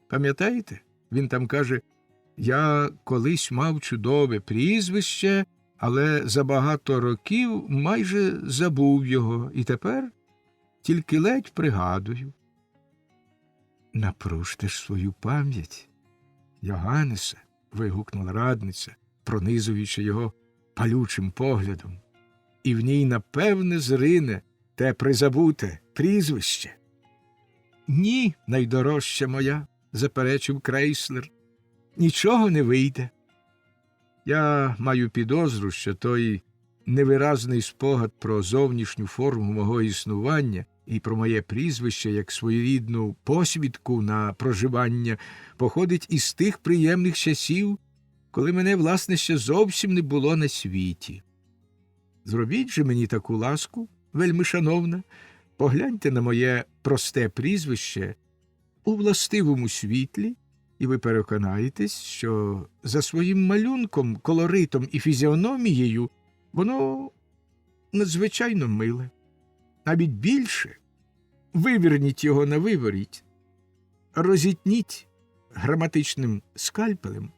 Пам'ятаєте? Він там каже: «Я колись мав чудове прізвище, але за багато років майже забув його, і тепер тільки ледь пригадую». Напружте ж свою пам'ять, Йоганнесе, вигукнула радниця, пронизуючи його палючим поглядом, і в ній, напевне, зрине те призабуте прізвище. Ні, найдорожча моя, заперечив Крейслер, нічого не вийде. Я маю підозру, що той невиразний спогад про зовнішню форму мого існування і про моє прізвище як своєрідну посвідку на проживання походить із тих приємних часів, коли мене, власне, ще зовсім не було на світі. Зробіть же мені таку ласку, вельми шановна, погляньте на моє просте прізвище у властивому світлі, і ви переконаєтесь, що за своїм малюнком, колоритом і фізіономією воно надзвичайно миле. Навіть більше, виверніть його на виворіть, розітніть граматичним скальпелем,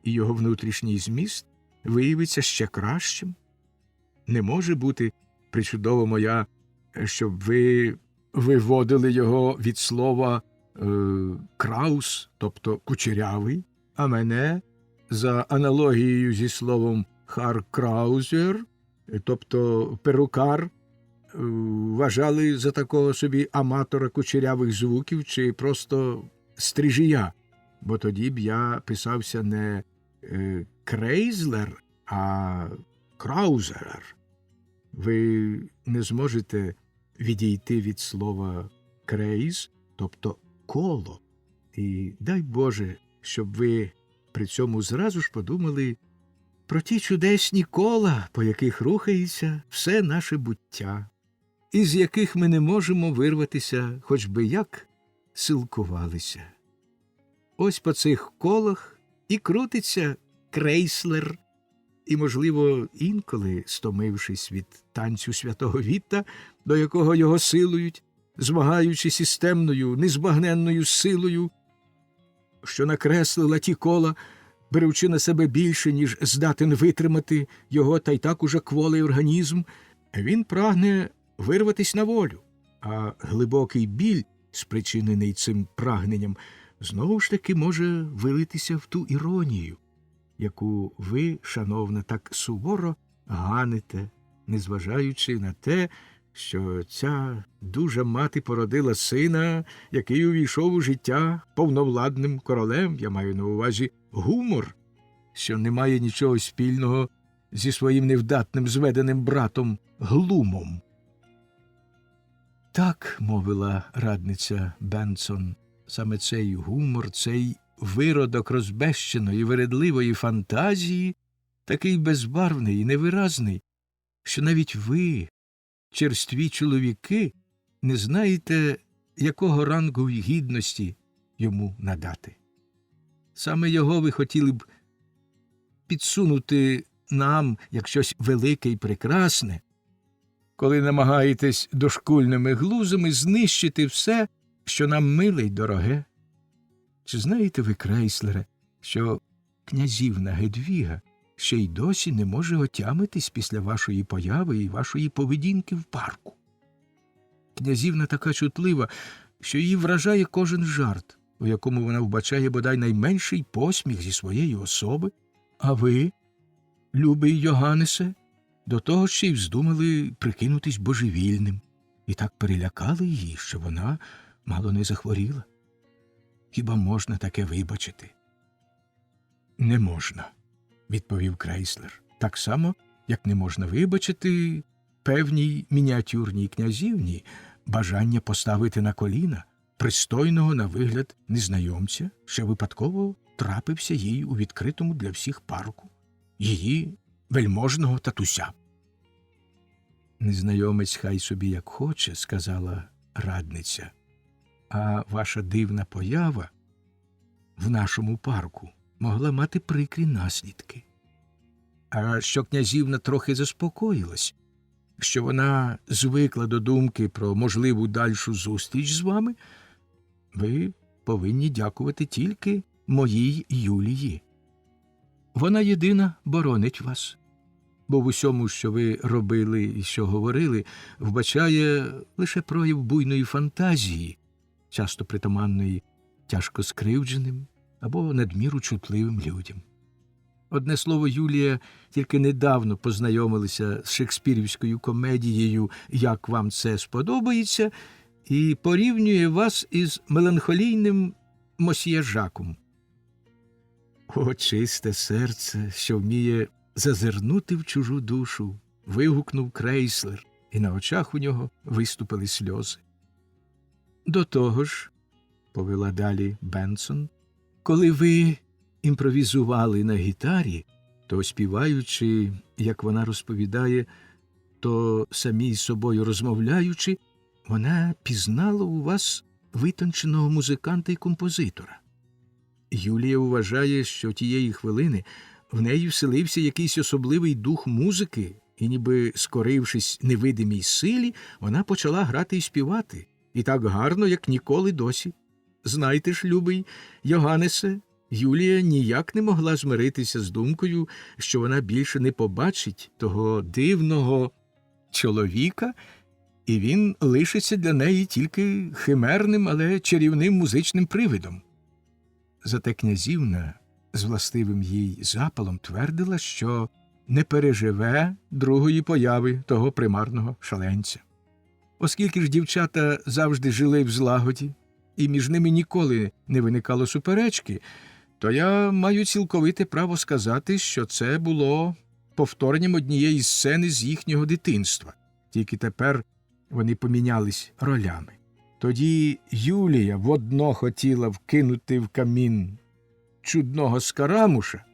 і його внутрішній зміст виявиться ще кращим. Не може бути, причудово моя, щоб ви виводили його від слова краус, тобто кучерявий, а мене за аналогією зі словом харкраузер, тобто перукар, вважали за такого собі аматора кучерявих звуків чи просто стрижія, бо тоді б я писався не Крейзлер, а Краузер. Ви не зможете відійти від слова крейз, тобто коло. І дай Боже, щоб ви при цьому зразу ж подумали про ті чудесні кола, по яких рухається все наше буття, із яких ми не можемо вирватися, хоч би як силкувалися. Ось по цих колах і крутиться крейслер, і, можливо, інколи, стомившись від танцю святого Віта, до якого його силують, змагаючись із темною, незбагненною силою, що накреслила ті кола, беручи на себе більше, ніж здатен витримати його та й так уже кволий організм, він прагне вирватись на волю, а глибокий біль, спричинений цим прагненням, знову ж таки може вилитися в ту іронію, яку ви, шановна, так суворо ганите, незважаючи на те, що ця дужа мати породила сина, який увійшов у життя повновладним королем, я маю на увазі гумор, що не має нічого спільного зі своїм невдатним зведеним братом Глумом. Так, мовила радниця Бенсон, саме цей гумор, цей виродок розбещеної, вередливої фантазії, такий безбарвний і невиразний, що навіть ви, черстві чоловіки, не знаєте, якого рангу й гідності йому надати. Саме його ви хотіли б підсунути нам як щось велике й прекрасне, коли намагаєтесь дошкульними глузами знищити все, що нам миле й дороге. Чи знаєте ви, Крейслере, що князівна Гедвіга ще й досі не може отямитись після вашої появи і вашої поведінки в парку? Князівна така чутлива, що її вражає кожен жарт, у якому вона вбачає бодай найменший посміх зі своєї особи, а ви, любий Йоганнесе, до того ще й вздумали прикинутись божевільним і так перелякали її, що вона мало не захворіла. Хіба можна таке вибачити? Не можна, відповів Крейслер. Так само, як не можна вибачити певній мініатюрній князівні бажання поставити на коліна пристойного на вигляд незнайомця, що випадково трапився їй у відкритому для всіх парку, її вельможного татуся. Незнайомець хай собі як хоче, сказала радниця, а ваша дивна поява в нашому парку могла мати прикрі наслідки. А що князівна трохи заспокоїлась, що вона звикла до думки про можливу дальшу зустріч з вами, ви повинні дякувати тільки моїй Юлії. Вона єдина боронить вас, бо в усьому, що ви робили і що говорили, вбачає лише прояв буйної фантазії, часто притаманної тяжко скривдженим або надміру чутливим людям. Одне слово, Юлія тільки недавно познайомилася з шекспірівською комедією «Як вам це сподобається» і порівнює вас із меланхолійним мосьє Жаком. О, чисте серце, що вміє зазирнути в чужу душу, вигукнув Крейслер, і на очах у нього виступили сльози. До того ж, повела далі Бенсон, коли ви імпровізували на гітарі, то співаючи, як вона розповідає, то самій з собою розмовляючи, вона пізнала у вас витонченого музиканта і композитора. Юлія вважає, що тієї хвилини в неї вселився якийсь особливий дух музики, і ніби скорившись невидимій силі, вона почала грати і співати, і так гарно, як ніколи досі. Знаєте ж, любий Йоганнесе, Юлія ніяк не могла змиритися з думкою, що вона більше не побачить того дивного чоловіка, і він лишиться для неї тільки химерним, але чарівним музичним привидом. Зате князівна з властивим їй запалом твердила, що не переживе другої появи того примарного шаленця. Оскільки ж дівчата завжди жили в злагоді, і між ними ніколи не виникало суперечки, то я маю цілковите право сказати, що це було повторенням однієї сцени з їхнього дитинства. Тільки тепер вони помінялись ролями. Тоді Юлія водно хотіла вкинути в камін чудного скарамуша,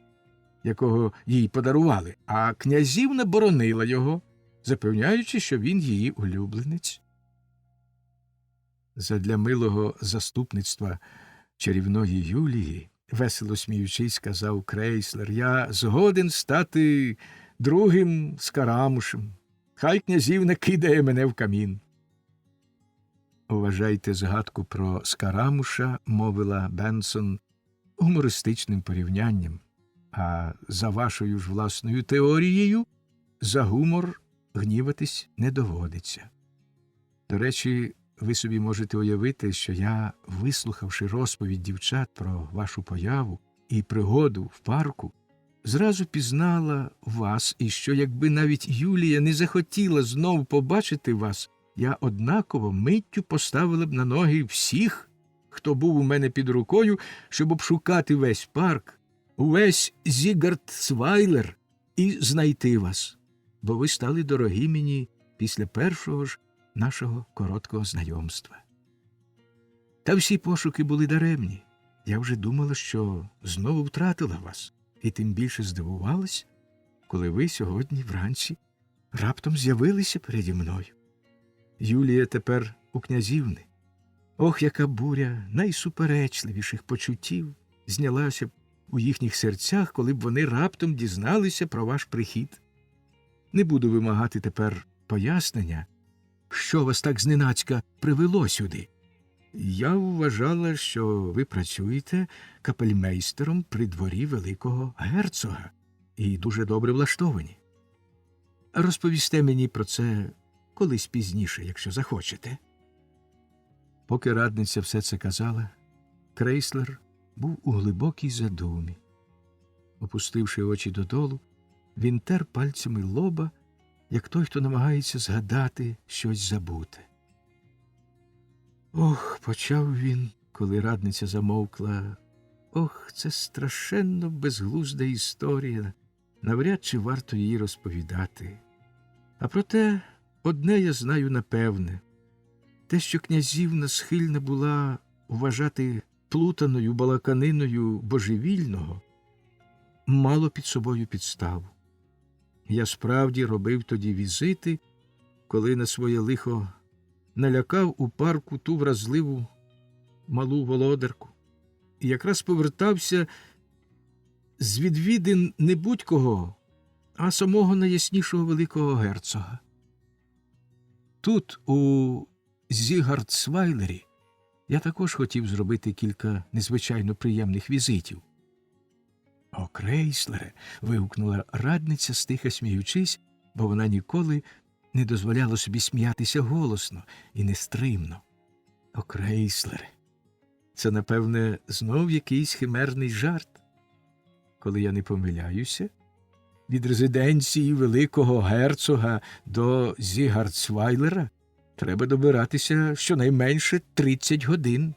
якого їй подарували, а князівна боронила його, запевняючи, що він її улюбленець. Задля милого заступництва чарівної Юлії, весело сміючись, сказав Крейслер, я згоден стати другим скарамушем. Хай князівна кидає мене в камін. Вважайте згадку про скарамуша, мовила Бенсон, гумористичним порівнянням, а за вашою ж власною теорією за гумор гніватись не доводиться. До речі, ви собі можете уявити, що я, вислухавши розповідь дівчат про вашу появу і пригоду в парку, зразу пізнала вас, і що якби навіть Юлія не захотіла знов побачити вас, я однаково миттю поставила б на ноги всіх, хто був у мене під рукою, щоб обшукати весь парк, увесь Зігардсвайлер і знайти вас, бо ви стали дорогі мені після першого ж нашого короткого знайомства. Та всі пошуки були даремні. Я вже думала, що знову втратила вас, і тим більше здивувалась, коли ви сьогодні вранці раптом з'явилися переді мною. Юлія тепер у князівни. Ох, яка буря найсуперечливіших почуттів знялася б у їхніх серцях, коли б вони раптом дізналися про ваш прихід. Не буду вимагати тепер пояснення, що вас так зненацька привело сюди. Я вважала, що ви працюєте капельмейстером при дворі великого герцога і дуже добре влаштовані. Розповісте мені про це колись пізніше, якщо захочете. Поки радниця все це казала, Крейслер був у глибокій задумі. Опустивши очі додолу, він тер пальцями лоба, як той, хто намагається згадати щось забуте. Ох, почав він, коли радниця замовкла. Ох, це страшенно безглузда історія. Навряд чи варто її розповідати. А проте одне я знаю напевне. Те, що князівна схильна була вважати плутаною балаканиною божевільного, мало під собою підставу. Я справді робив тоді візити, коли на своє лихо налякав у парку ту вразливу малу володарку. І якраз повертався з відвідин не будь-кого, а самого найяснішого великого герцога. Тут, у Зігардсвайлері, я також хотів зробити кілька незвичайно приємних візитів. «О, Крейслере!» – вигукнула радниця, стиха сміючись, бо вона ніколи не дозволяла собі сміятися голосно і нестримно. «О, Крейслере! Це, напевне, знов якийсь химерний жарт. Коли я не помиляюся, від резиденції великого герцога до Зігардсвайлера треба добиратися щонайменше 30 годин.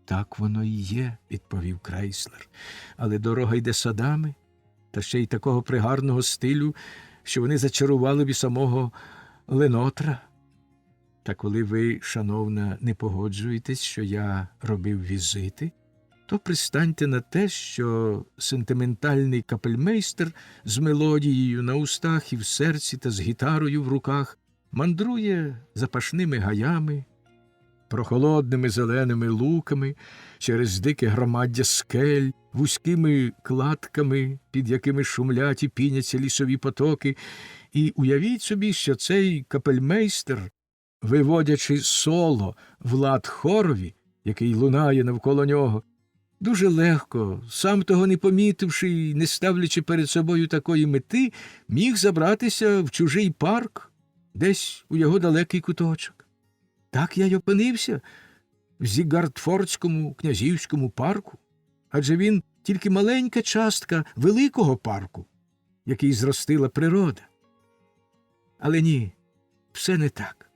Так воно і є, відповів Крейслер. Але дорога йде садами, та ще й такого пригарного стилю, що вони зачарували б і самого Ленотра. Та коли ви, шановна, не погоджуєтесь, що я робив візити, то пристаньте на те, що сентиментальний капельмейстер з мелодією на устах і в серці та з гітарою в руках мандрує запашними гаями, прохолодними зеленими луками, через дике громаддя скель, вузькими кладками, під якими шумлять і піняться лісові потоки, і уявіть собі, що цей капельмейстер, виводячи соло в лад хорові, який лунає навколо нього, дуже легко, сам того не помітивши і не ставлячи перед собою такої мети, міг забратися в чужий парк десь у його далекий куточок. Так я й опинився в Зігартфордському князівському парку, адже він тільки маленька частка великого парку, який зростила природа. Але ні, все не так.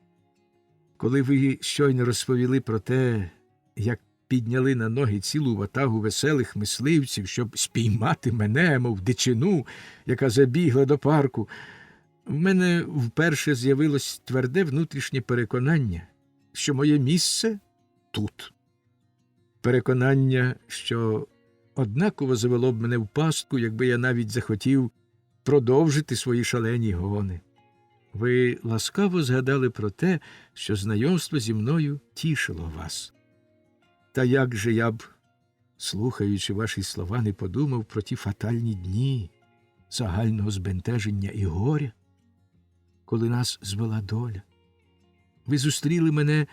Коли ви щойно розповіли про те, як підняли на ноги цілу ватагу веселих мисливців, щоб спіймати мене, мов дичину, яка забігла до парку, в мене вперше з'явилось тверде внутрішнє переконання, що моє місце тут. Переконання, що однаково завело б мене в пастку, якби я навіть захотів продовжити свої шалені гони. Ви ласкаво згадали про те, що знайомство зі мною тішило вас. Та як же я б, слухаючи ваші слова, не подумав про ті фатальні дні загального збентеження і горя, коли нас звела доля. Ви зустріли мене,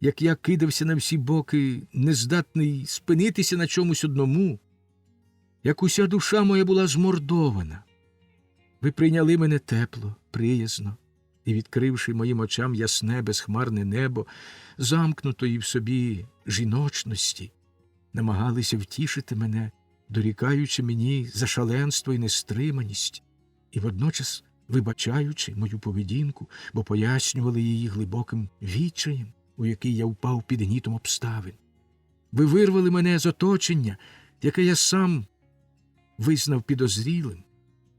як я кидався на всі боки, нездатний спинитися на чомусь одному, як уся душа моя була змордована. Ви прийняли мене тепло, приязно, і, відкривши моїм очам ясне, безхмарне небо, замкнутої в собі жіночності, намагалися втішити мене, дорікаючи мені за шаленство і нестриманість, і водночас вибачаючи мою поведінку, бо пояснювали її глибоким відчаєм, у який я впав під гнітом обставин. Ви вирвали мене з оточення, яке я сам визнав підозрілим.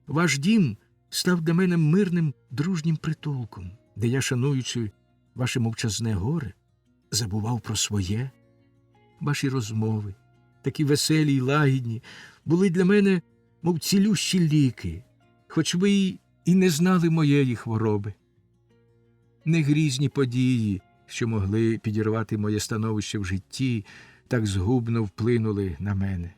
Ваш дім став для мене мирним, дружнім притулком, де я, шануючи ваше мовчазне горе, забував про своє. Ваші розмови, такі веселі й лагідні, були для мене, мов цілющі ліки, хоч ви і не знали моєї хвороби. Не грізні події, що могли підірвати моє становище в житті, так згубно вплинули на мене.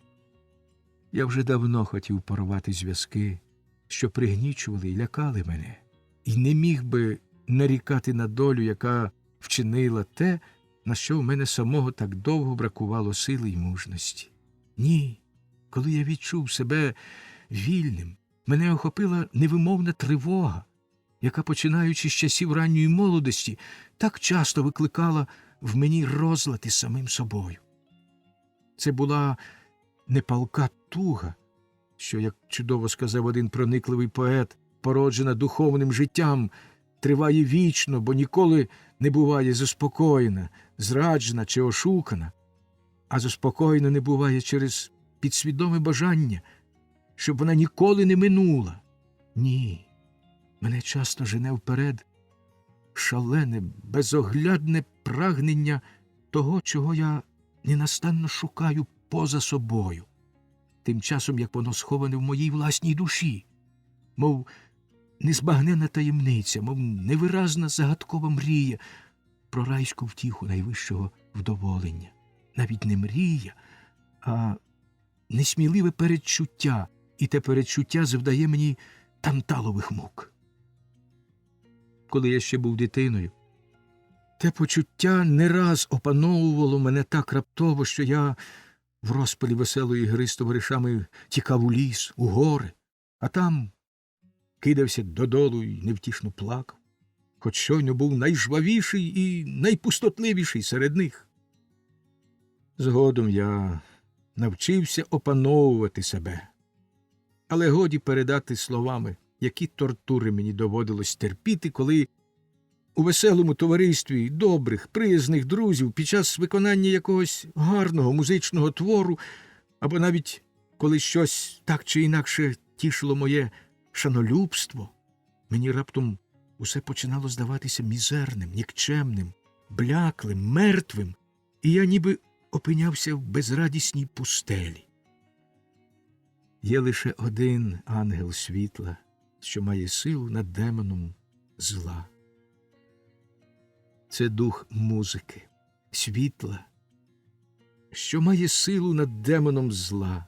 Я вже давно хотів порвати зв'язки, що пригнічували і лякали мене, і не міг би нарікати на долю, яка вчинила те, на що в мене самого так довго бракувало сили й мужності. Ні, коли я відчув себе вільним, мене охопила невимовна тривога, яка, починаючи з часів ранньої молодості, так часто викликала в мені розлад із самим собою. Це була не палка туга, що, як чудово сказав один проникливий поет, породжена духовним життям, триває вічно, бо ніколи не буває заспокоєна, зраджена чи ошукана, а заспокоєна не буває через підсвідоме бажання, щоб вона ніколи не минула. Ні, мене часто жене вперед шалене, безоглядне прагнення того, чого я ненастанно шукаю поза собою, тим часом, як воно сховане в моїй власній душі, мов незбагненна таємниця, мов невиразна загадкова мрія про райську втіху найвищого вдоволення. Навіть не мрія, а несміливе передчуття, і те передчуття завдає мені танталових мук. Коли я ще був дитиною, те почуття не раз опановувало мене так раптово, що я в розпалі веселої гри з товаришами тікав у ліс, у гори, а там кидався додолу і невтішно плакав, хоч щойно був найжвавіший і найпустотливіший серед них. Згодом я навчився опановувати себе, але годі передати словами, які тортури мені доводилось терпіти, коли у веселому товаристві добрих, приязних друзів під час виконання якогось гарного музичного твору, або навіть коли щось так чи інакше тішило моє шанолюбство, мені раптом усе починало здаватися мізерним, нікчемним, бляклим, мертвим, і я ніби опинявся в безрадісній пустелі. Є лише один ангел світла, що має силу над демоном зла. Це дух музики, світла, що має силу над демоном зла.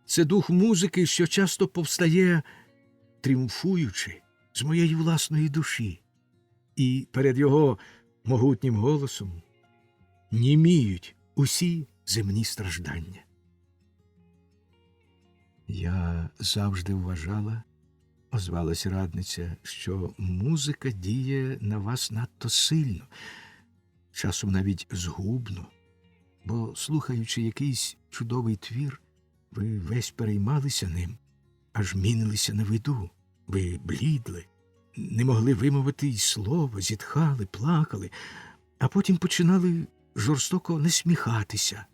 Це дух музики, що часто повстає, тріумфуючи з моєї власної душі, і перед його могутнім голосом німіють усі земні страждання. Я завжди вважала озвалась радниця, що музика діє на вас надто сильно, часом навіть згубно, бо, слухаючи якийсь чудовий твір, ви весь переймалися ним, аж мінилися на виду, ви блідли, не могли вимовити й слова, зітхали, плакали, а потім починали жорстоко насміхатися,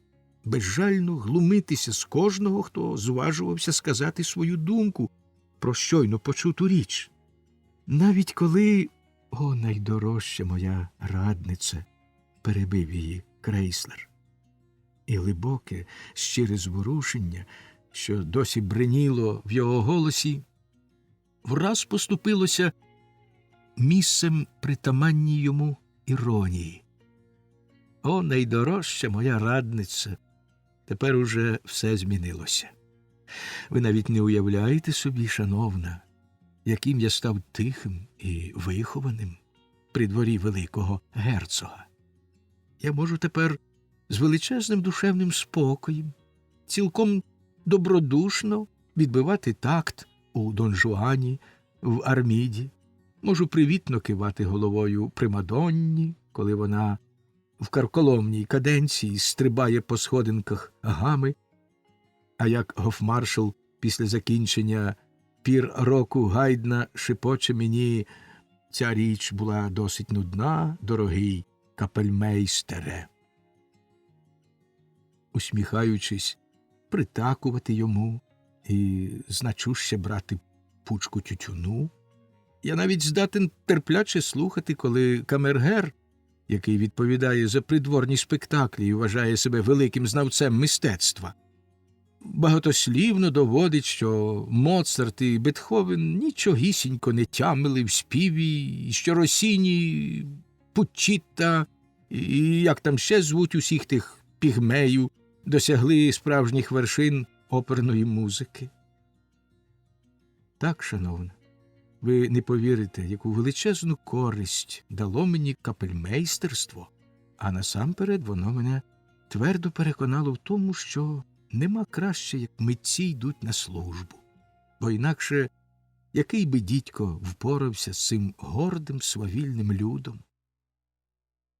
безжально глумитися з кожного, хто зважувався сказати свою думку про щойно почуту річ. Навіть коли, о, найдорожча моя радниця, перебив її Крейслер. І глибоке, щире зворушення, що досі бриніло в його голосі, враз поступилося місцем притаманній йому іронії. О, найдорожча моя радниця, тепер уже все змінилося. Ви навіть не уявляєте собі, шановна, яким я став тихим і вихованим при дворі великого герцога. Я можу тепер з величезним душевним спокоєм, цілком добродушно відбивати такт у Дон Жуані, в Арміді, можу привітно кивати головою примадонні, коли вона в карколомній каденції стрибає по сходинках гами, а як гофмаршал після закінчення пір року Гайдна шепоче мені: «Ця річ була досить нудна, дорогий капельмейстере». Усміхаючись, притакувати йому і значуще брати пучку тютюну. Я навіть здатен терпляче слухати, коли камергер, який відповідає за придворні спектаклі і вважає себе великим знавцем мистецтва, багатослівно доводить, що Моцарт і Бетховен нічогісінько не тямили в співі, і що Росіні, Пуччіта і як там ще звуть усіх тих пігмеїв, досягли справжніх вершин оперної музики. Так, шановна, ви не повірите, яку величезну користь дало мені капельмейстерство, а насамперед воно мене твердо переконало в тому, що нема краще, як митці йдуть на службу, бо інакше який би дідько впорався з цим гордим свавільним людом.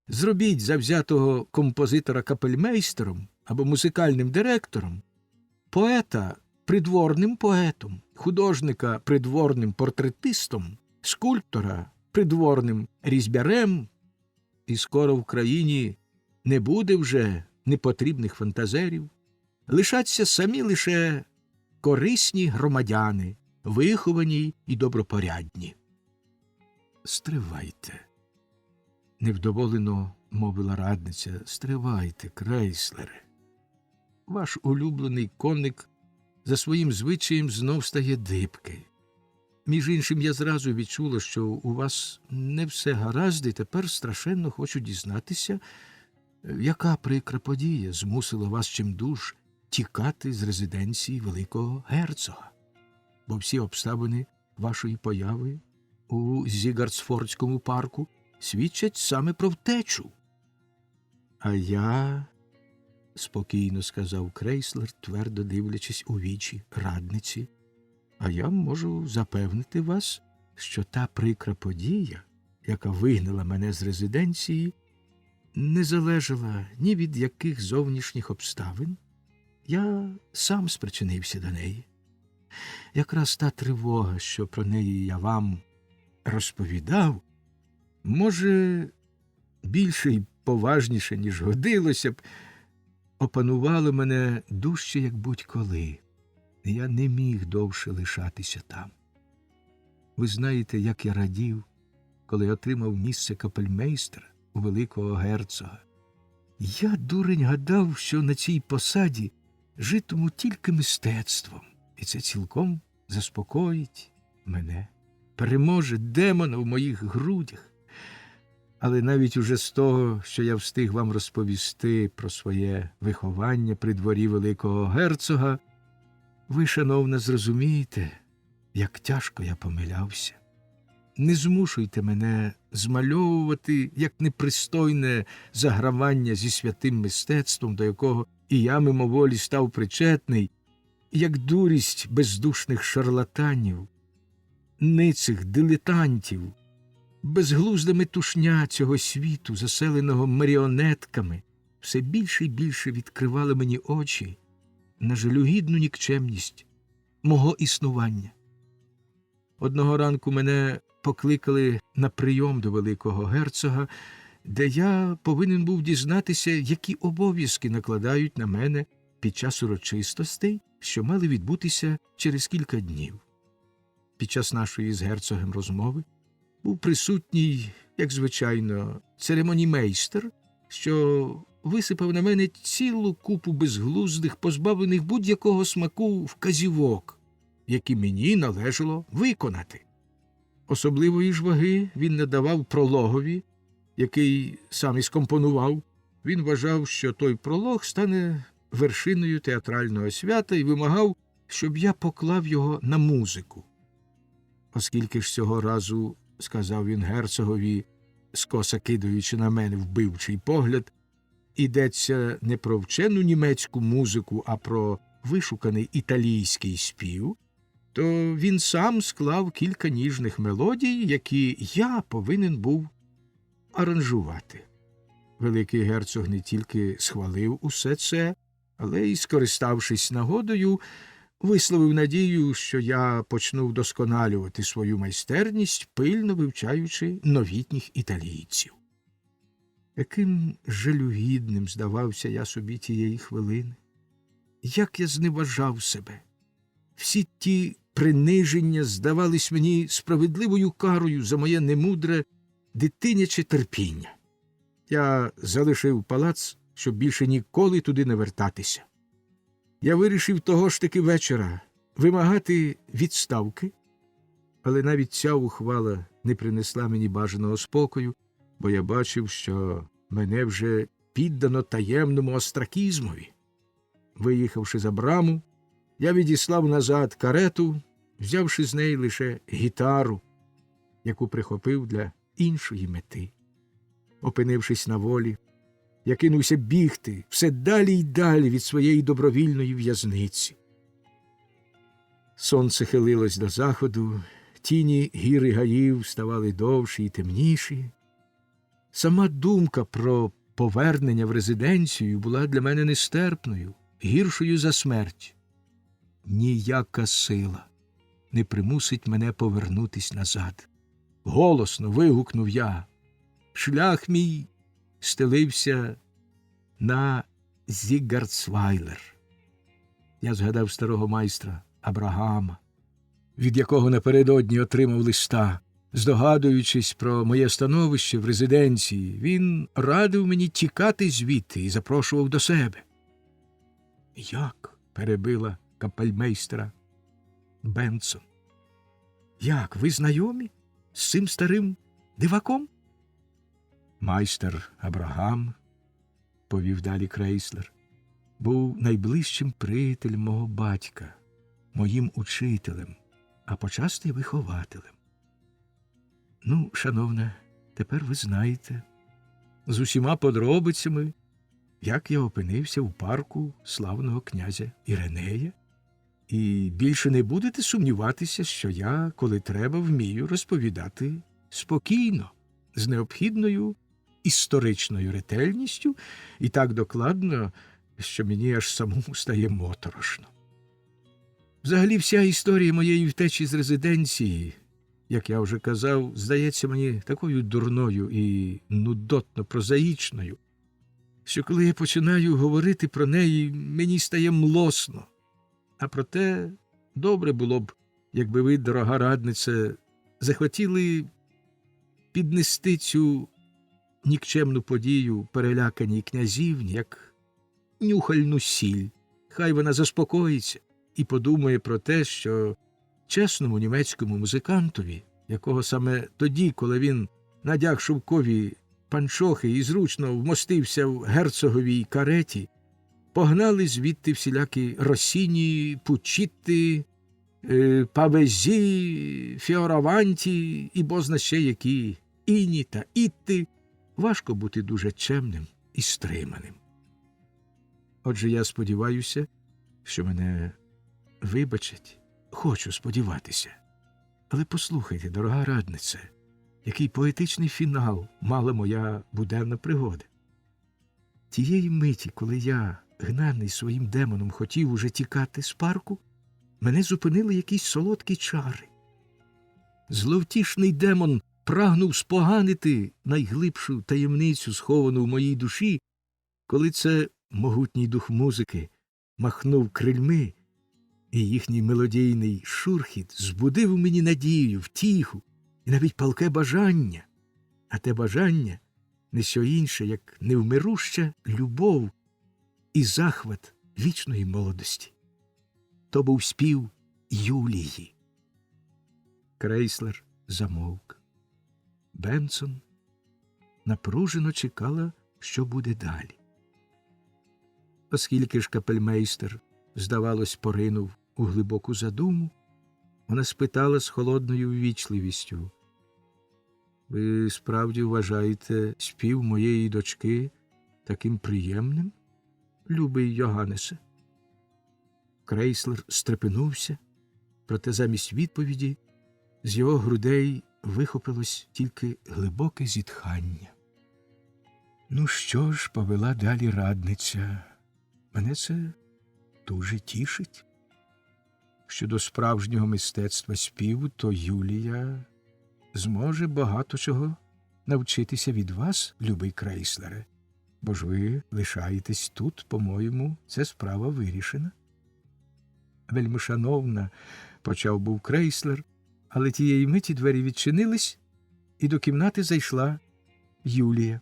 Зробіть завзятого композитора капельмейстером або музикальним директором, поета придворним поетом, художника придворним портретистом, скульптора придворним різьбярем, і скоро в країні не буде вже непотрібних фантазерів, лишаться самі лише корисні громадяни, виховані і добропорядні. Стривайте, невдоволено мовила радниця, стривайте, Крейслере. Ваш улюблений конник за своїм звичаєм знов стає дибки. Між іншим, я зразу відчула, що у вас не все гаразд, і тепер страшенно хочу дізнатися, яка прикра подія змусила вас чимдуж тікати з резиденції великого герцога. Бо всі обставини вашої появи у Зігардсфордському парку свідчать саме про втечу. А я, спокійно сказав Крейслер, твердо дивлячись у вічі радниці, а я можу запевнити вас, що та прикра подія, яка вигнала мене з резиденції, не залежала ні від яких зовнішніх обставин. Я сам спричинився до неї. Якраз та тривога, що про неї я вам розповідав, може, більше й поважніше, ніж годилося б, опанувало мене дужче, як будь-коли. Я не міг довше лишатися там. Ви знаєте, як я радів, коли отримав місце капельмейстера у великого герцога. Я, дурень, гадав, що на цій посаді житиму тільки мистецтвом, і це цілком заспокоїть мене, переможе демона в моїх грудях. Але навіть уже з того, що я встиг вам розповісти про своє виховання при дворі великого герцога, ви, шановна, зрозумієте, як тяжко я помилявся. Не змушуйте мене змальовувати як непристойне загравання зі святим мистецтвом, до якого і я мимоволі став причетний, як дурість бездушних шарлатанів. ницих дилетантів, безглузда метушня цього світу, заселеного маріонетками, все більше й більше відкривали мені очі на жалюгідну нікчемність мого існування. Одного ранку мене покликали на прийом до великого герцога, де я повинен був дізнатися, які обов'язки накладають на мене під час урочистостей, що мали відбутися через кілька днів. Під час нашої з герцогом розмови був присутній, як звичайно, церемонімейстер, що висипав на мене цілу купу безглуздих, позбавлених будь-якого смаку вказівок, які мені належало виконати. Особливої ж ваги він надавав прологові, який сам і скомпонував. Він вважав, що той пролог стане вершиною театрального свята і вимагав, щоб я поклав його на музику. Оскільки ж цього разу, сказав він герцогові, скоса кидаючи на мене вбивчий погляд, ідеться не про вчену німецьку музику, а про вишуканий італійський спів, то він сам склав кілька ніжних мелодій, які я повинен був аранжувати. Великий герцог не тільки схвалив усе це, але й, скориставшись нагодою, висловив надію, що я почну вдосконалювати свою майстерність, пильно вивчаючи новітніх італійців. Яким жалюгідним здавався я собі тієї хвилини. Як я зневажав себе. Всі ті приниження здавались мені справедливою карою за моє немудре дитиняче терпіння. Я залишив палац, щоб більше ніколи туди не вертатися. Я вирішив того ж таки вечора вимагати відставки, але навіть ця ухвала не принесла мені бажаного спокою, бо я бачив, що мене вже піддано таємному остракізмові. Виїхавши за браму, я відіслав назад карету, взявши з неї лише гітару, яку прихопив для іншої мети. Опинившись на волі, я кинувся бігти все далі й далі від своєї добровільної в'язниці. Сонце хилилось до заходу, тіні гір і гаїв ставали довші й темніші. Сама думка про повернення в резиденцію була для мене нестерпною, гіршою за смерть. Ніяка сила не примусить мене повернутись назад. Голосно вигукнув я. Шлях мій стелився на Зіггардсвайлер. Я згадав старого майстра Абрагама, від якого напередодні отримав листа. Здогадуючись про моє становище в резиденції, він радив мені тікати звідти і запрошував до себе. «Як?» – перебила капельмейстера Бенсон. «Як, ви знайомі з цим старим диваком?» Майстер Абрагам, повів далі Крейслер, був найближчим приятелем мого батька, моїм учителем, а почасти й вихователем. Ну, шановна, тепер ви знаєте з усіма подробицями, як я опинився у парку славного князя Іринея, і більше не будете сумніватися, що я, коли треба, вмію розповідати спокійно, з необхідною історичною ретельністю і так докладно, що мені аж самому стає моторошно. Взагалі вся історія моєї втечі з резиденції, як я вже казав, здається мені такою дурною і нудотно-прозаїчною, що коли я починаю говорити про неї, мені стає млосно. А проте добре було б, якби ви, дорога раднице, захотіли піднести цю нікчемну подію переляканій князівні, як нюхальну сіль. Хай вона заспокоїться і подумає про те, що чесному німецькому музикантові, якого саме тоді, коли він надяг шовкові панчохи і зручно вмостився в герцоговій кареті, погнали звідти всілякі Росіні, Пучітти, Павезі, Фіораванті і бозна ще які Іні та Ітти, важко бути дуже чемним і стриманим. Отже, я сподіваюся, що мене вибачать, хочу сподіватися. Але послухайте, дорога раднице, який поетичний фінал мала моя буденна пригода. Тієї миті, коли я, гнаний своїм демоном, хотів уже тікати з парку, мене зупинили якісь солодкі чари. Зловтішний демон прагнув споганити найглибшу таємницю, сховану в моїй душі, коли це могутній дух музики махнув крильми, і їхній мелодійний шурхіт збудив у мені надію, втіху і навіть палке бажання. А те бажання не що інше, як невмируща любов і захват вічної молодості. То був спів Юлії. Крейслер замовк. Бенсон напружено чекала, що буде далі. Оскільки ж капельмейстер, здавалось, поринув у глибоку задуму, вона спитала з холодною ввічливістю: «Ви справді вважаєте спів моєї дочки таким приємним, любий Йоганнесе?» Крейслер стрепенувся, проте замість відповіді з його грудей вихопилось тільки глибоке зітхання. Ну що ж, повела далі радниця, мене це дуже тішить. Щодо справжнього мистецтва співу, то Юлія зможе багато чого навчитися від вас, любий Крейслере, бо ж ви лишаєтесь тут, по-моєму, це справа вирішена. Вельмишановна, почав був Крейслер, але тієї миті двері відчинились, і до кімнати зайшла Юлія.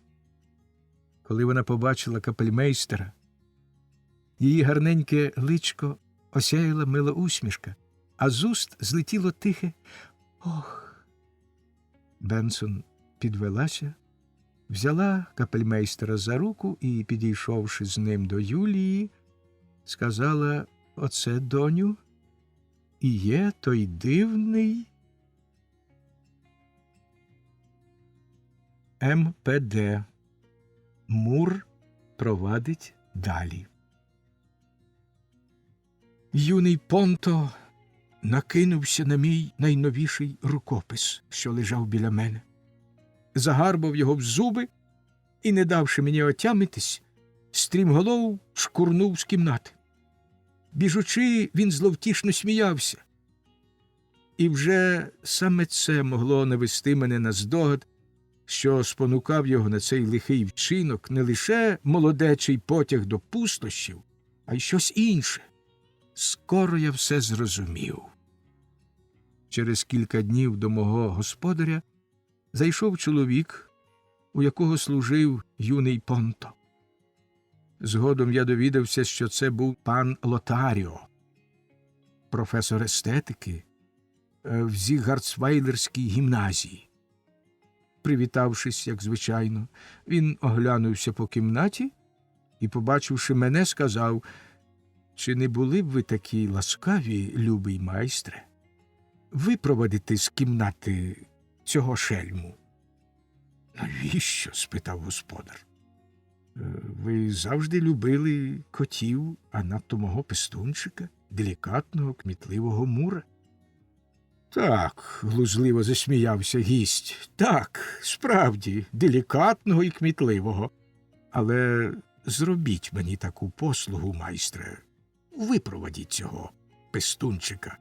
Коли вона побачила капельмейстера, її гарненьке личко осяяла мила усмішка, а з уст злетіло тихе «Ох!». Бенсон підвелася, взяла капельмейстера за руку і, підійшовши з ним до Юлії, сказала: «Оце, доню, і є той дивний МПД. Мур провадить далі». Юний Понто накинувся на мій найновіший рукопис, що лежав біля мене, загарбав його в зуби і, не давши мені отямитись, стрімголов шкурнув з кімнати. Біжучи, він зловтішно сміявся. І вже саме це могло навести мене на здогад, що спонукав його на цей лихий вчинок не лише молодечий потяг до пустощів, а й щось інше. Скоро я все зрозумів. Через кілька днів до мого господаря зайшов чоловік, у якого служив юний Понто. Згодом я довідався, що це був пан Лотаріо, професор естетики в Зіггардсвейлерській гімназії. Привітавшись, як звичайно, він оглянувся по кімнаті і, побачивши мене, сказав: «Чи не були б ви такі ласкаві, любий майстре, випровадити з кімнати цього шельму?» «Навіщо?» – спитав господар. «Ви завжди любили котів, а надто мого пестунчика, делікатного, кмітливого Мура». «Так», – глузливо засміявся гість, – «так, справді, делікатного і кмітливого. Але зробіть мені таку послугу, майстре, випровадіть цього пестунчика,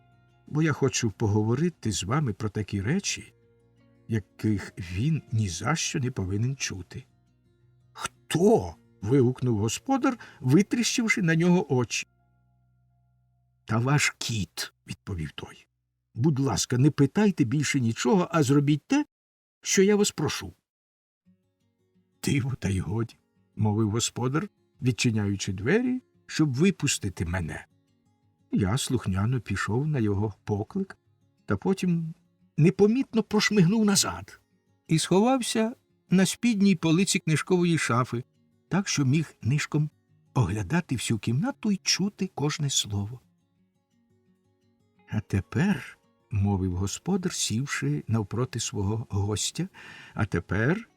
бо я хочу поговорити з вами про такі речі, яких він ні за що не повинен чути». «Хто?» – вигукнув господар, витріщивши на нього очі. «Та ваш кіт», – відповів той. «Будь ласка, не питайте більше нічого, а зробіть те, що я вас прошу». «Диво, та й годі», – мовив господар, відчиняючи двері, щоб випустити мене. Я слухняно пішов на його поклик, та потім непомітно прошмигнув назад і сховався на спідній полиці книжкової шафи, так, що міг нишком оглядати всю кімнату і чути кожне слово. «А тепер», – мовив господар, сівши навпроти свого гостя, «а тепер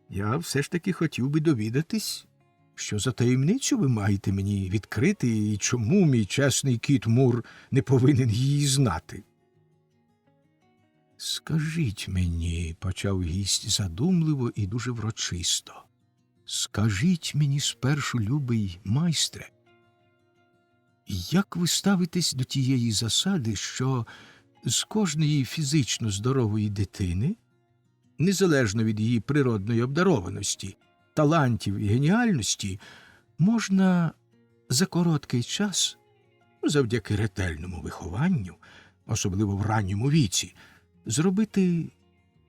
я все ж таки хотів би довідатись, що за таємницю ви маєте мені відкрити і чому мій чесний кіт Мур не повинен її знати?» Скажіть мені, почав гість задумливо і дуже врочисто, скажіть мені спершу, любий майстре, як ви ставитесь до тієї засади, що з кожної фізично здорової дитини, незалежно від її природної обдарованості, талантів і геніальності, можна за короткий час, завдяки ретельному вихованню, особливо в ранньому віці, зробити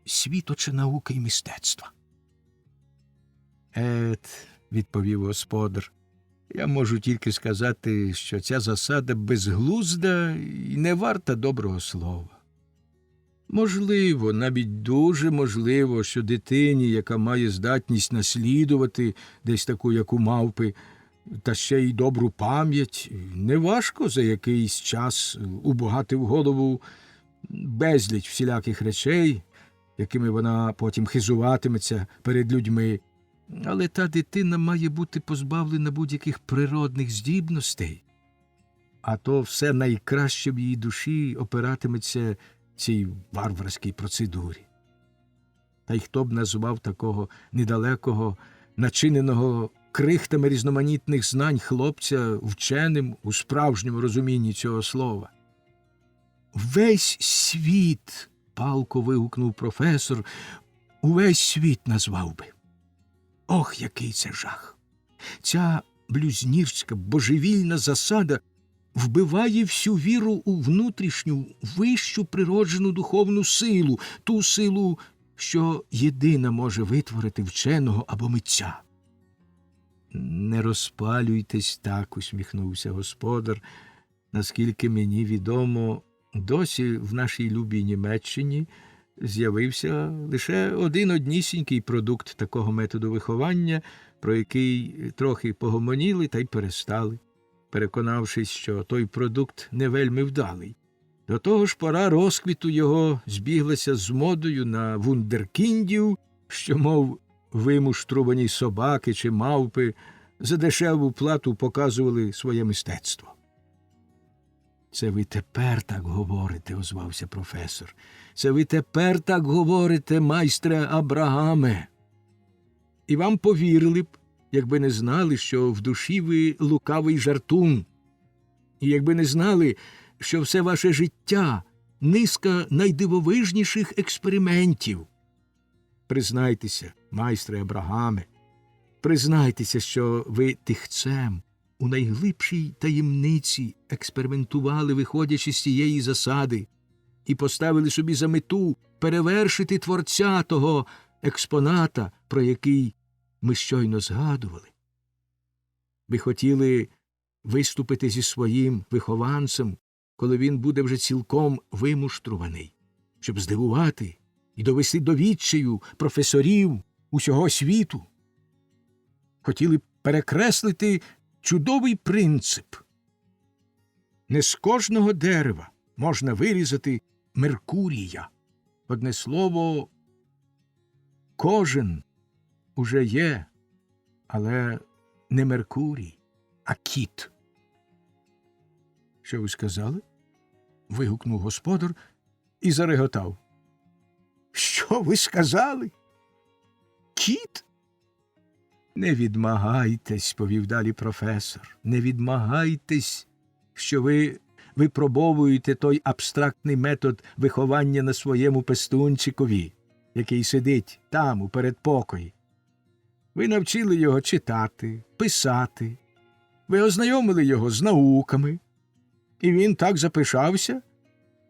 світоче науки і мистецтва? Відповів господар, я можу тільки сказати, що ця засада безглузда і не варта доброго слова. Можливо, навіть дуже можливо, що дитині, яка має здатність наслідувати десь таку, як у мавпи, та ще й добру пам'ять, неважко за якийсь час убагати в голову безліч всіляких речей, якими вона потім хизуватиметься перед людьми. Але та дитина має бути позбавлена будь-яких природних здібностей, а то все найкраще в її душі опиратиметься цій варварській процедурі. Та й хто б назвав такого недалекого, начиненого крихтами різноманітних знань хлопця вченим у справжньому розумінні цього слова? «Весь світ!» – палко вигукнув професор. «Увесь світ назвав би. Ох, який це жах! Ця блюзнірська, божевільна засада вбиває всю віру у внутрішню, вищу природжену духовну силу, ту силу, що єдина може витворити вченого або митця». «Не розпалюйтесь так», – усміхнувся господар. «Наскільки мені відомо, досі в нашій любій Німеччині з'явився лише один однісінький продукт такого методу виховання, про який трохи погомоніли та й перестали, переконавшись, що той продукт не вельми вдалий. До того ж пора розквіту його збіглася з модою на вундеркіндів, що, мов вимуштрувані собаки чи мавпи, за дешеву плату показували своє мистецтво». «Це ви тепер так говорите», – озвався професор. «Це ви тепер так говорите, майстре Абрагаме. І вам повірили б, якби не знали, що в душі ви лукавий жартун, і якби не знали, що все ваше життя – низка найдивовижніших експериментів. Признайтеся, майстре Абрагаме, признайтеся, що ви тихцем, у найглибшій таємниці експериментували, виходячи з цієї засади, і поставили собі за мету перевершити творця того експоната, про який ми щойно згадували. Ви хотіли виступити зі своїм вихованцем, коли він буде вже цілком вимуштруваний, щоб здивувати і довести до відчаю професорів усього світу. Хотіли перекреслити чудовий принцип. Не з кожного дерева можна вирізати Меркурія. Одне слово, кожен уже є, але не Меркурій, а кіт». «Що ви сказали?» – вигукнув господар і зареготав. «Що ви сказали? Кіт?» «Не відмагайтесь», – повів далі професор, «не відмагайтесь, що ви випробовуєте той абстрактний метод виховання на своєму пестунчикові, який сидить там, у передпокої. Ви навчили його читати, писати, ви ознайомили його з науками, і він так запишався,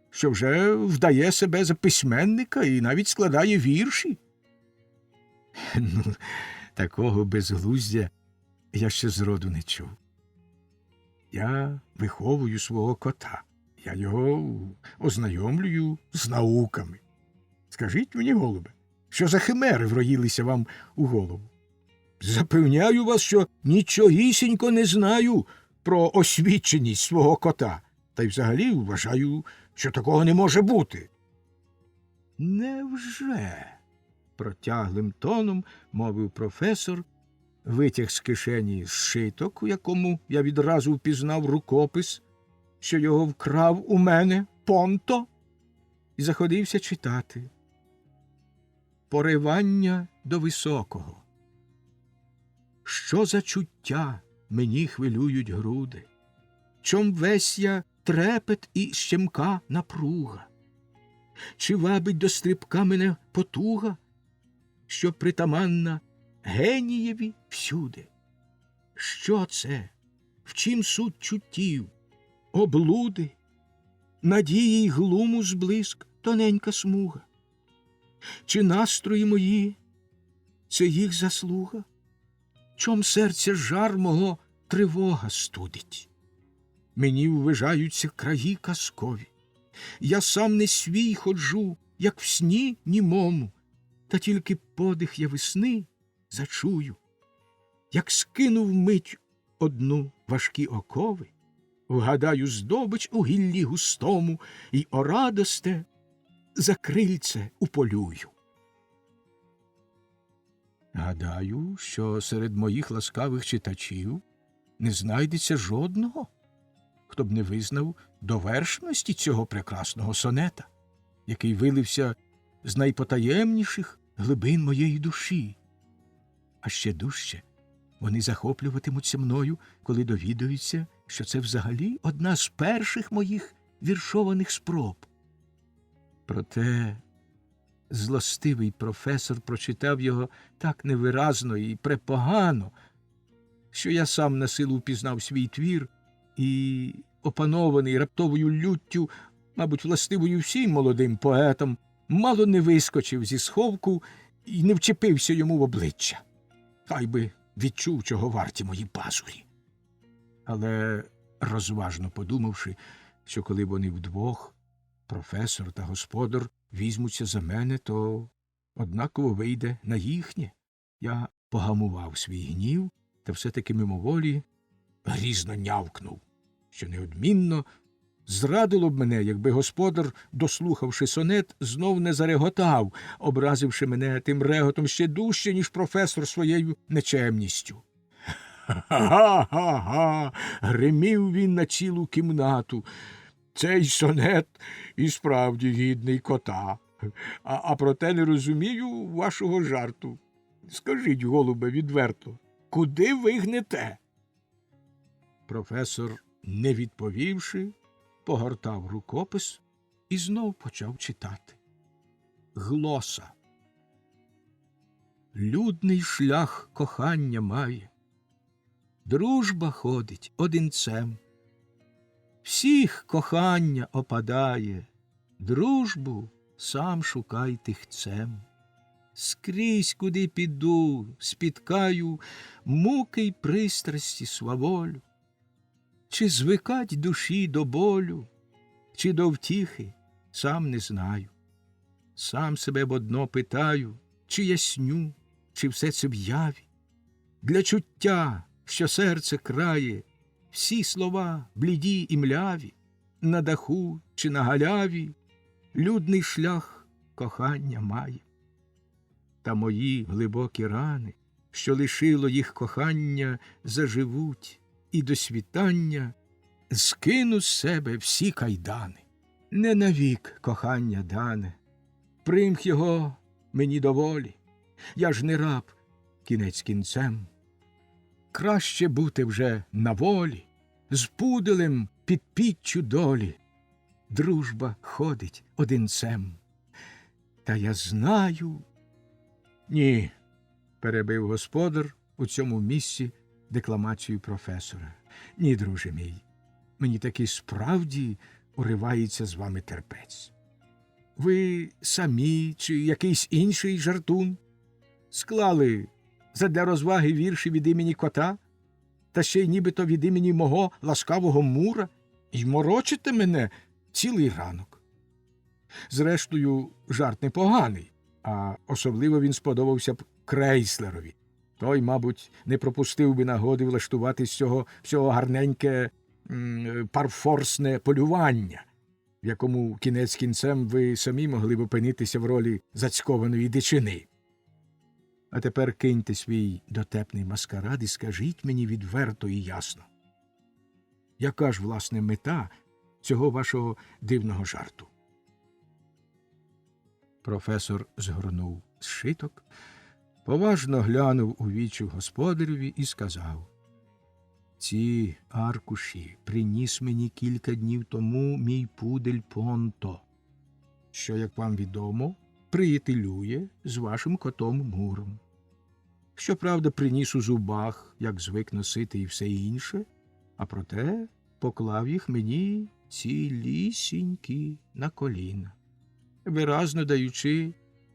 що вже вдає себе за письменника і навіть складає вірші». «Ну, такого безглуздя я ще зроду не чув. Я виховую свого кота, я його ознайомлюю з науками. Скажіть мені, голубе, що за химери вроїлися вам у голову? Запевняю вас, що нічогісінько не знаю про освіченість свого кота, та й взагалі вважаю, що такого не може бути». «Невже?» – протяглим тоном мовив професор, витяг з кишені зшиток, у якому я відразу впізнав рукопис, що його вкрав у мене Понто, і заходився читати. Поривання до високого. Що за чуття мені хвилюють груди? Чом весь я трепет і щемка напруга? Чи вабить до стрибка мене потуга, що притаманна генієві всюди? Що це? В чим суть чуттів? Облуди? Надії й глуму зблиск тоненька смуга? Чи настрої мої – це їх заслуга? Чом серця жар мого тривога студить? Мені ввижаються краї казкові. Я сам не свій ходжу, як в сні німому, та тільки подих я весни зачую. Як скинув мить одну важкі окови, вгадаю здобич у гіллі густому і орадосте за крильце уполюю. Гадаю, що серед моїх ласкавих читачів не знайдеться жодного, хто б не визнав довершності цього прекрасного сонета, який вилився з найпотаємніших глибин моєї душі. А ще дужче вони захоплюватимуться мною, коли довідаються, що це взагалі одна з перших моїх віршованих спроб. Проте злостивий професор прочитав його так невиразно і препогано, що я сам на силу впізнав свій твір і, опанований раптовою люттю, мабуть, властивою всім молодим поетам, мало не вискочив зі сховку і не вчепився йому в обличчя. Хай би відчув, чого варті мої пазурі. Але, розважно подумавши, що коли вони вдвох, професор та господар, візьмуться за мене, то однаково вийде на їхнє. Я погамував свій гнів та все-таки мимоволі грізно нявкнув, що неодмінно зрадило б мене, якби господар, дослухавши сонет, знов не зареготав, образивши мене тим реготом ще дужче, ніж професор своєю нечемністю. «Га-га-га!» – гримів він на цілу кімнату. «Цей сонет і справді гідний кота. А проте не розумію вашого жарту. Скажіть, голубе, відверто, куди ви гнете?» Професор, не відповівши, погортав рукопис і знов почав читати. Глоса. Людний шлях кохання має, дружба ходить одинцем. Всіх кохання опадає, дружбу сам шукай тихцем. Скрізь, куди піду, спіткаю муки й пристрасті сваволю. Чи звикать душі до болю, чи до втіхи, сам не знаю. Сам себе б одно питаю, чи я сню, чи все це в яві. Для чуття, що серце крає, всі слова бліді і мляві, на даху чи на галяві, людний шлях кохання має. Та мої глибокі рани, що лишило їх кохання, заживуть, і до світання скину з себе всі кайдани. Не навік кохання дане, примх його мені доволі, я ж не раб, кінець кінцем. Краще бути вже на волі, з пуделем під піччю долі. Дружба ходить одинцем. Та я знаю. Ні, перебив господар у цьому місці декламацію професора. Ні, друже мій, мені таки справді уривається з вами терпець. Ви самі чи якийсь інший жартун склали задля розваги вірші від імені кота, та ще й нібито від імені мого ласкавого мура, і морочите мене цілий ранок. Зрештою, жарт непоганий, а особливо він сподобався б Крейслерові. Той, мабуть, не пропустив би нагоди влаштувати з цього всього гарненьке парфорсне полювання, в якому кінець кінцем ви самі могли б опинитися в ролі зацькованої дичини. А тепер киньте свій дотепний маскарад і скажіть мені відверто і ясно, яка ж, власне, мета цього вашого дивного жарту? Професор згорнув зшиток, поважно глянув у вічі господареві і сказав: «Ці аркуші приніс мені кілька днів тому мій пудель Понто, що, як вам відомо, приятелює з вашим котом Муром. Щоправда, приніс у зубах, як звик носити і все інше, а проте поклав їх мені цілісінькі на коліна, виразно даючи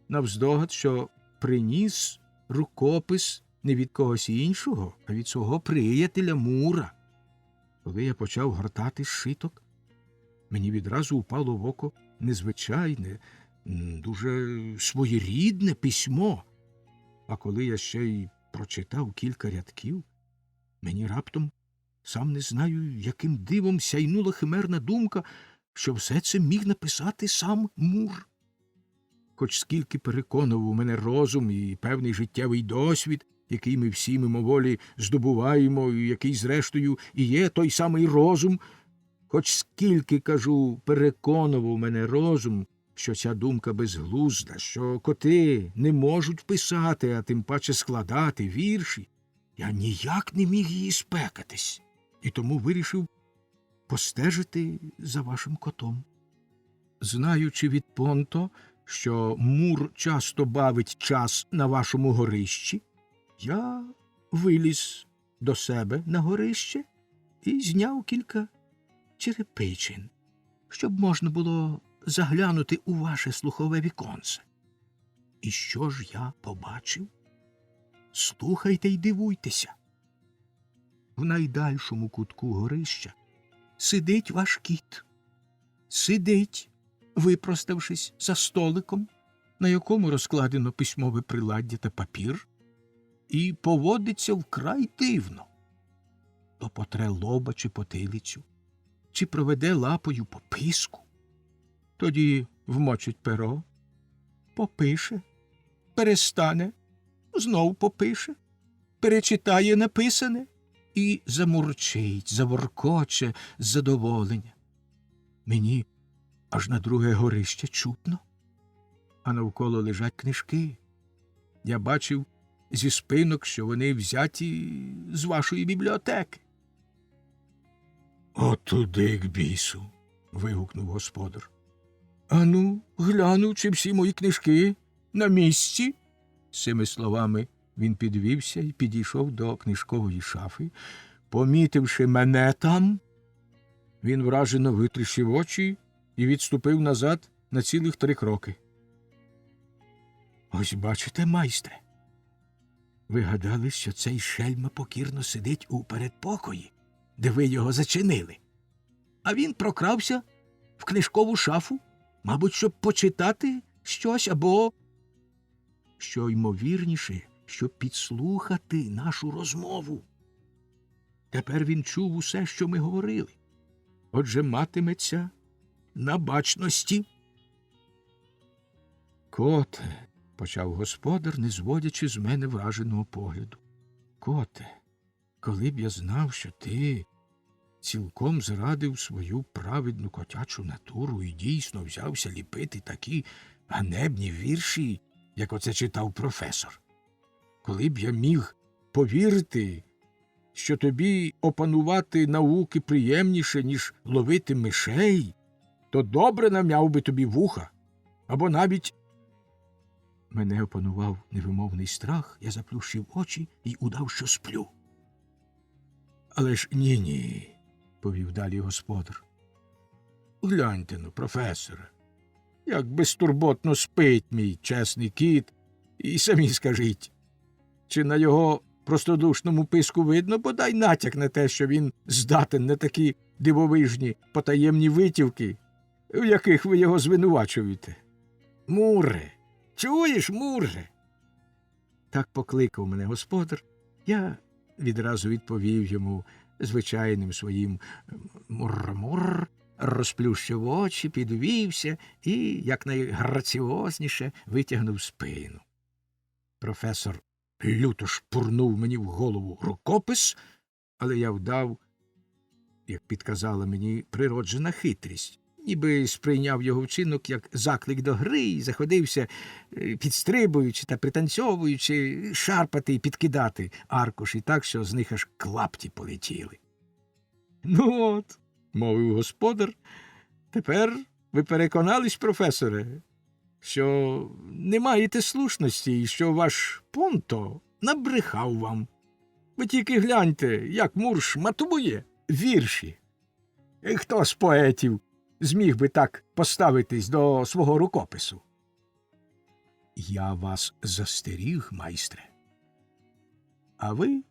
навздогад, що приніс рукопис не від когось іншого, а від свого приятеля Мура. Коли я почав гортати зшиток, мені відразу упало в око незвичайне, дуже своєрідне письмо. А коли я ще й прочитав кілька рядків, мені раптом, сам не знаю, яким дивом сяйнула химерна думка, що все це міг написати сам Мур. Хоч скільки переконував мене розум і певний життєвий досвід, який ми всі мимоволі здобуваємо, і який, зрештою, і є той самий розум, хоч скільки, кажу, переконував мене розум, що ця думка безглузда, що коти не можуть писати, а тим паче складати вірші, я ніяк не міг її спекатись, і тому вирішив постежити за вашим котом. Знаючи від Понто, що Мур часто бавить час на вашому горищі, я виліз до себе на горище і зняв кілька черепичин, щоб можна було заглянути у ваше слухове віконце. І що ж я побачив? Слухайте й дивуйтеся. В найдальшому кутку горища сидить ваш кіт. Сидить, випроставшись за столиком, на якому розкладено письмове приладдя та папір, і поводиться вкрай дивно. То потре лоба чи потилицю, чи проведе лапою по писку, тоді вмочить перо, попише, перестане, знов попише, перечитає написане і замурчить, заворкоче з задоволення. Мені аж на друге горище чутно, а навколо лежать книжки. Я бачив зі спинок, що вони взяті з вашої бібліотеки. «Отуди к бісу!» – вигукнув господар. «Ану, гляну, чи всі мої книжки на місці?» З цими словами він підвівся і підійшов до книжкової шафи. Помітивши мене там, він вражено витріщив очі і відступив назад на цілих 3 кроки. «Ось бачите, майстре, ви гадали, що цей шельма покірно сидить у передпокої, де ви його зачинили, а він прокрався в книжкову шафу, мабуть, щоб почитати щось або, що ймовірніше, щоб підслухати нашу розмову. Тепер він чув усе, що ми говорили. Отже, матиметься на бачності». «Коте», – почав господар, не зводячи з мене враженого погляду, «коте, коли б я знав, що ти цілком зрадив свою праведну котячу натуру і дійсно взявся ліпити такі ганебні вірші, як оце читав професор, коли б я міг повірити, що тобі опанувати науки приємніше, ніж ловити мишей, то добре нам'яв би тобі вуха, або навіть…» Мене опанував невимовний страх, я заплющив очі і удав, що сплю. «Але ж ні-ні», – повів далі господар. «Гляньте-но, професоре, як безтурботно спить мій чесний кіт, і самі скажіть, чи на його простодушному писку видно бодай натяк на те, що він здатен на такі дивовижні потаємні витівки, в яких ви його звинувачуєте? Муре! Чуєш, Муре?» Так покликав мене господар. Я відразу відповів йому звичайним своїм «мур-мур», розплющив очі, підвівся і якнайграціозніше витягнув спину. Професор люто шпурнув мені в голову рукопис, але я вдав, як підказала мені природжена хитрість, ніби сприйняв його вчинок як заклик до гри і заходився, підстрибуючи та пританцьовуючи, шарпати і підкидати аркуші так, що з них аж клапті полетіли. «Ну от», – мовив господар, – «тепер ви переконались, професоре, що не маєте слушності і що ваш Понто набрехав вам. Ви тільки гляньте, як Мур шматує вірші. Хто з поетів зміг би так поставитись до свого рукопису?» «Я вас застеріг, майстре. А ви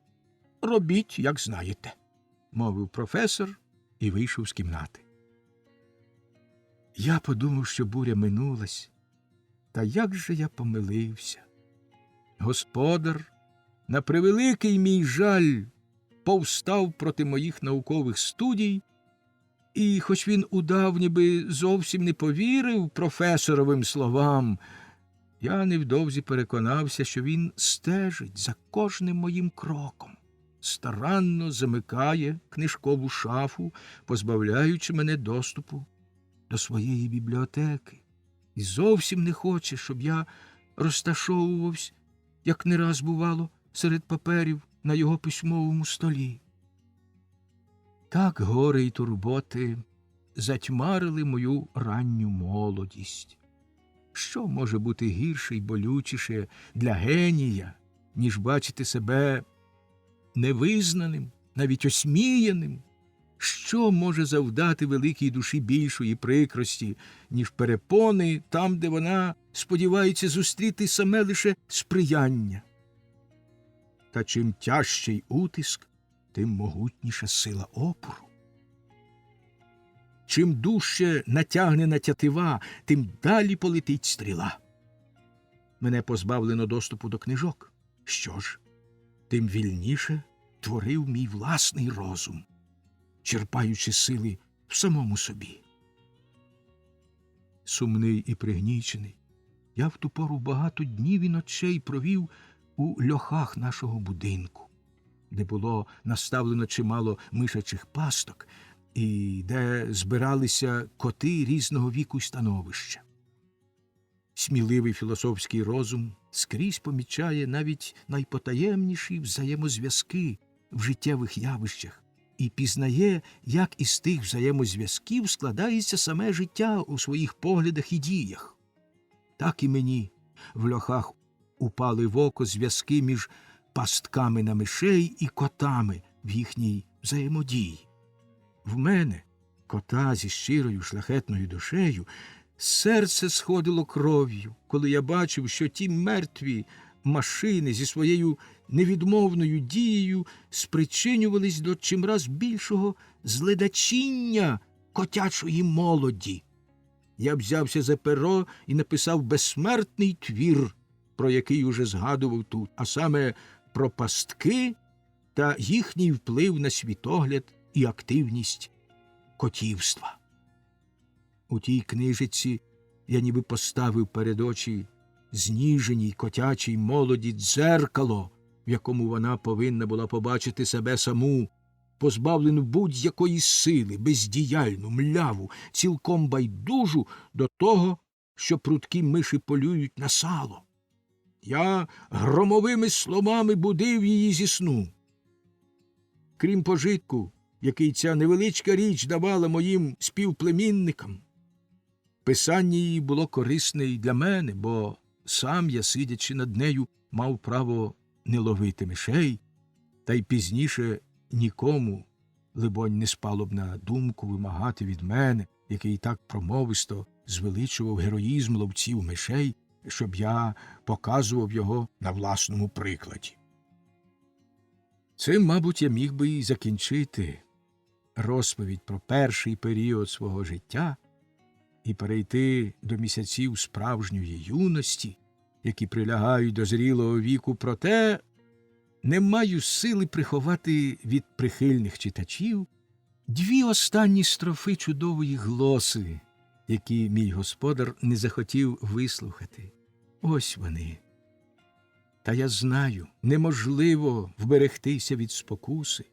робіть, як знаєте», – мовив професор і вийшов з кімнати. Я подумав, що буря минулась, та як же я помилився. Господар, на превеликий мій жаль, повстав проти моїх наукових студій, і, хоч він удав, ніби зовсім не повірив професоровим словам, я невдовзі переконався, що він стежить за кожним моїм кроком, старанно замикає книжкову шафу, позбавляючи мене доступу до своєї бібліотеки, і зовсім не хоче, щоб я розташовувався, як не раз бувало, серед паперів на його письмовому столі. Так горе й турботи затьмарили мою ранню молодість. Що може бути гірше й болючіше для генія, ніж бачити себе невизнаним, навіть осміяним? Що може завдати великій душі більшої прикрості, ніж перепони там, де вона сподівається зустріти саме лише сприяння? Та чим тяжчий утиск, тим могутніша сила опору. Чим дужче натягнена тятива, тим далі полетить стріла. Мене позбавлено доступу до книжок. Що ж, тим вільніше творив мій власний розум, черпаючи сили в самому собі. Сумний і пригнічений, я в ту пору багато днів і ночей провів у льохах нашого будинку, де було наставлено чимало мишачих пасток і де збиралися коти різного віку й становища. Сміливий філософський розум скрізь помічає навіть найпотаємніші взаємозв'язки в життєвих явищах і пізнає, як із тих взаємозв'язків складається саме життя у своїх поглядах і діях. Так і мені в льохах упали в око зв'язки між пастками на мишей і котами в їхній взаємодії. В мене, кота зі щирою шляхетною душею, серце сходило кров'ю, коли я бачив, що ті мертві машини зі своєю невідмовною дією спричинювались до чимраз більшого зледачіння котячої молоді. Я взявся за перо і написав безсмертний твір, про який уже згадував тут, а саме про пастки та їхній вплив на світогляд і активність котівства. У тій книжиці я ніби поставив перед очі зніженій котячій молоді дзеркало, в якому вона повинна була побачити себе саму, позбавлену будь-якої сили, бездіяльну, мляву, цілком байдужу до того, що прудкі миші полюють на сало. Я громовими словами будив її зі сну. Крім пожитку, який ця невеличка річ давала моїм співплемінникам, писання її було корисне й для мене, бо сам я, сидячи над нею, мав право не ловити мишей, та й пізніше нікому, либонь, не спало б на думку вимагати від мене, який так промовисто звеличував героїзм ловців мишей, щоб я показував його на власному прикладі. Цим, мабуть, я міг би і закінчити розповідь про перший період свого життя і перейти до місяців справжньої юності, які прилягають до зрілого віку, проте не маю сили приховати від прихильних читачів дві останні строфи чудової глоси, які мій господар не захотів вислухати. Ось вони. Та я знаю, неможливо вберегтися від спокуси,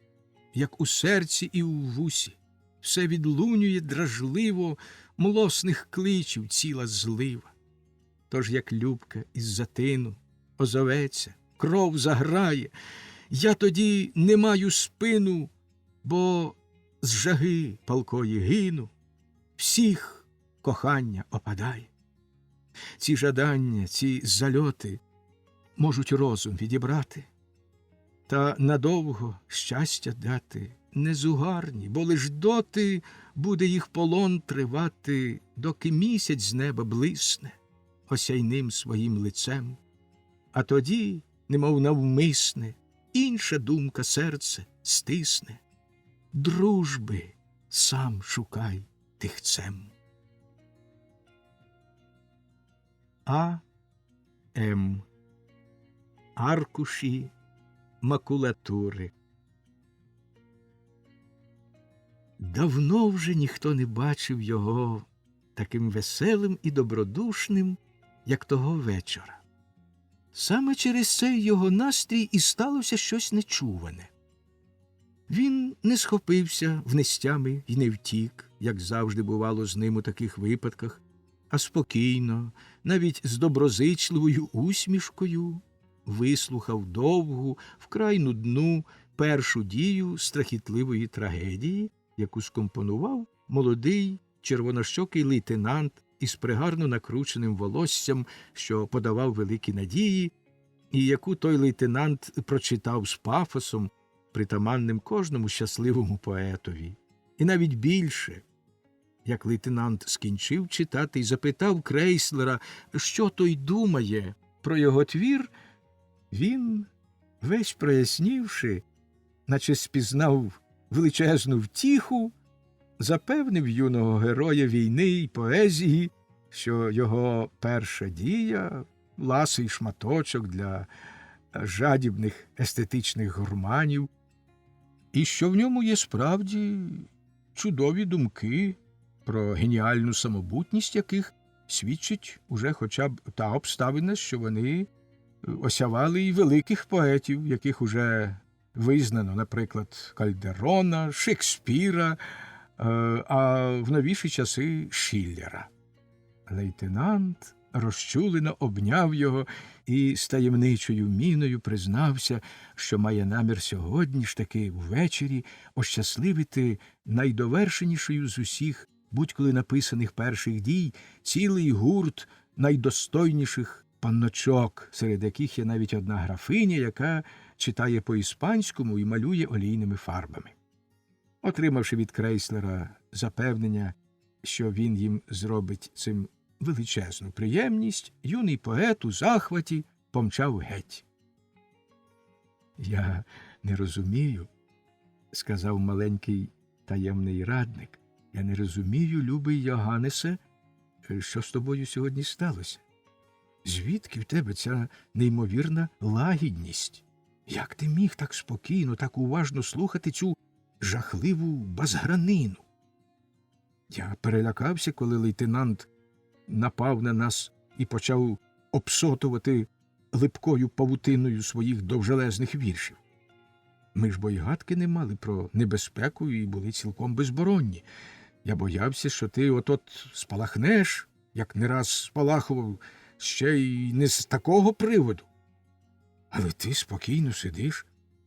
як у серці і у вусі. Все відлунює дражливо, млосних кличів ціла злива. Тож, як любка із затину озоветься, кров заграє, я тоді не маю спину, бо з жаги палкої гину, всіх кохання опадає. Ці жадання, ці зальоти можуть розум відібрати, та надовго щастя дати незугарні, бо лиш доти буде їх полон тривати, доки місяць з неба блисне осяйним своїм лицем. А тоді, немов навмисне, інша думка серце стисне. Дружби сам шукай тихцем. А.М. Аркуші макулатури. Давно вже ніхто не бачив його таким веселим і добродушним, як того вечора. Саме через цей його настрій і сталося щось нечуване. Він не схопився внестями і не втік, як завжди бувало з ним у таких випадках, а спокійно, навіть з доброзичливою усмішкою, вислухав довгу, вкрай нудну першу дію страхітливої трагедії, яку скомпонував молодий червонощокий лейтенант із пригарно накрученим волоссям, що подавав великі надії, і яку той лейтенант прочитав з пафосом, притаманним кожному щасливому поетові. І навіть більше, як лейтенант скінчив читати і запитав Крейслера, що той думає про його твір, він, весь прояснівши, наче спізнав величезну втіху, запевнив юного героя війни й поезії, що його перша дія – ласий шматочок для жадібних естетичних гурманів, і що в ньому є справді чудові думки, про геніальну самобутність яких свідчить уже хоча б та обставина, що вони осявали і великих поетів, яких уже визнано, наприклад, Кальдерона, Шекспіра, а в новіші часи Шиллера. Лейтенант розчулено обняв його і з таємничою міною признався, що має намір сьогодні ж таки ввечері ощасливити найдовершенішою з усіх будь-коли написаних перших дій цілий гурт найдостойніших панночок, серед яких є навіть одна графиня, яка читає по-іспанському і малює олійними фарбами. Отримавши від Крейслера запевнення, що він їм зробить цим величезну приємність, юний поет у захваті помчав геть. «Я не розумію», – сказав маленький таємний радник, – «я не розумію, любий Йоганнесе, що з тобою сьогодні сталося. Звідки в тебе ця неймовірна лагідність? Як ти міг так спокійно, так уважно слухати цю жахливу базгранину?» Я перелякався, коли лейтенант напав на нас і почав обсотувати липкою павутиною своїх довжелезних віршів. Ми ж бо й гадки не мали про небезпеку і були цілком безборонні. Я боявся, що ти от-от спалахнеш, як не раз спалахував, ще й не з такого приводу. Але ти спокійно сидиш,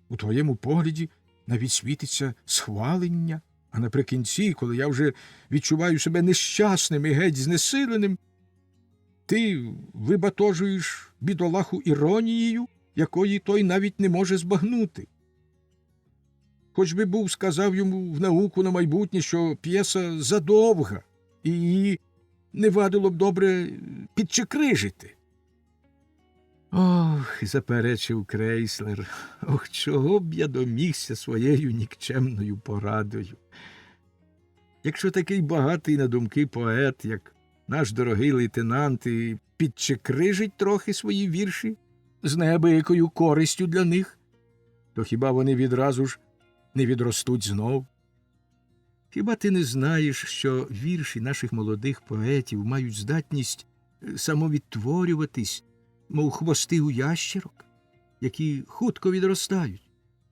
у твоєму погляді навіть світиться схвалення, а наприкінці, коли я вже відчуваю себе нещасним і геть знесиленим, ти вибатожуєш бідолаху іронією, якої той навіть не може збагнути. Хоч би був сказав йому в науку на майбутнє, що п'єса задовга, і її не вадило б добре підчекрижити. «Ох», – заперечив Крейслер, – «ох, чого б я домігся своєю нікчемною порадою. Якщо такий багатий на думки поет, як наш дорогий лейтенант, і підчекрижить трохи свої вірші з неабиякою користю для них, то хіба вони відразу ж не відростуть знов? Хіба ти не знаєш, що вірші наших молодих поетів мають здатність самовідтворюватись, мов хвости у ящерок, які хутко відростають,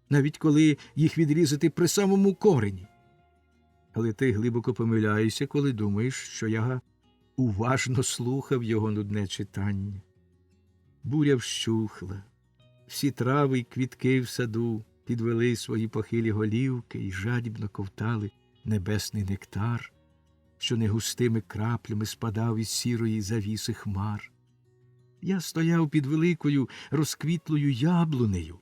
навіть коли їх відрізати при самому корені? Але ти глибоко помиляєшся, коли думаєш, що я уважно слухав його нудне читання. Буря вщухла, всі трави й квітки в саду підвели свої похилі голівки і жадібно ковтали небесний нектар, що негустими краплями спадав із сірої завіси хмар. Я стояв під великою розквітлою яблунею,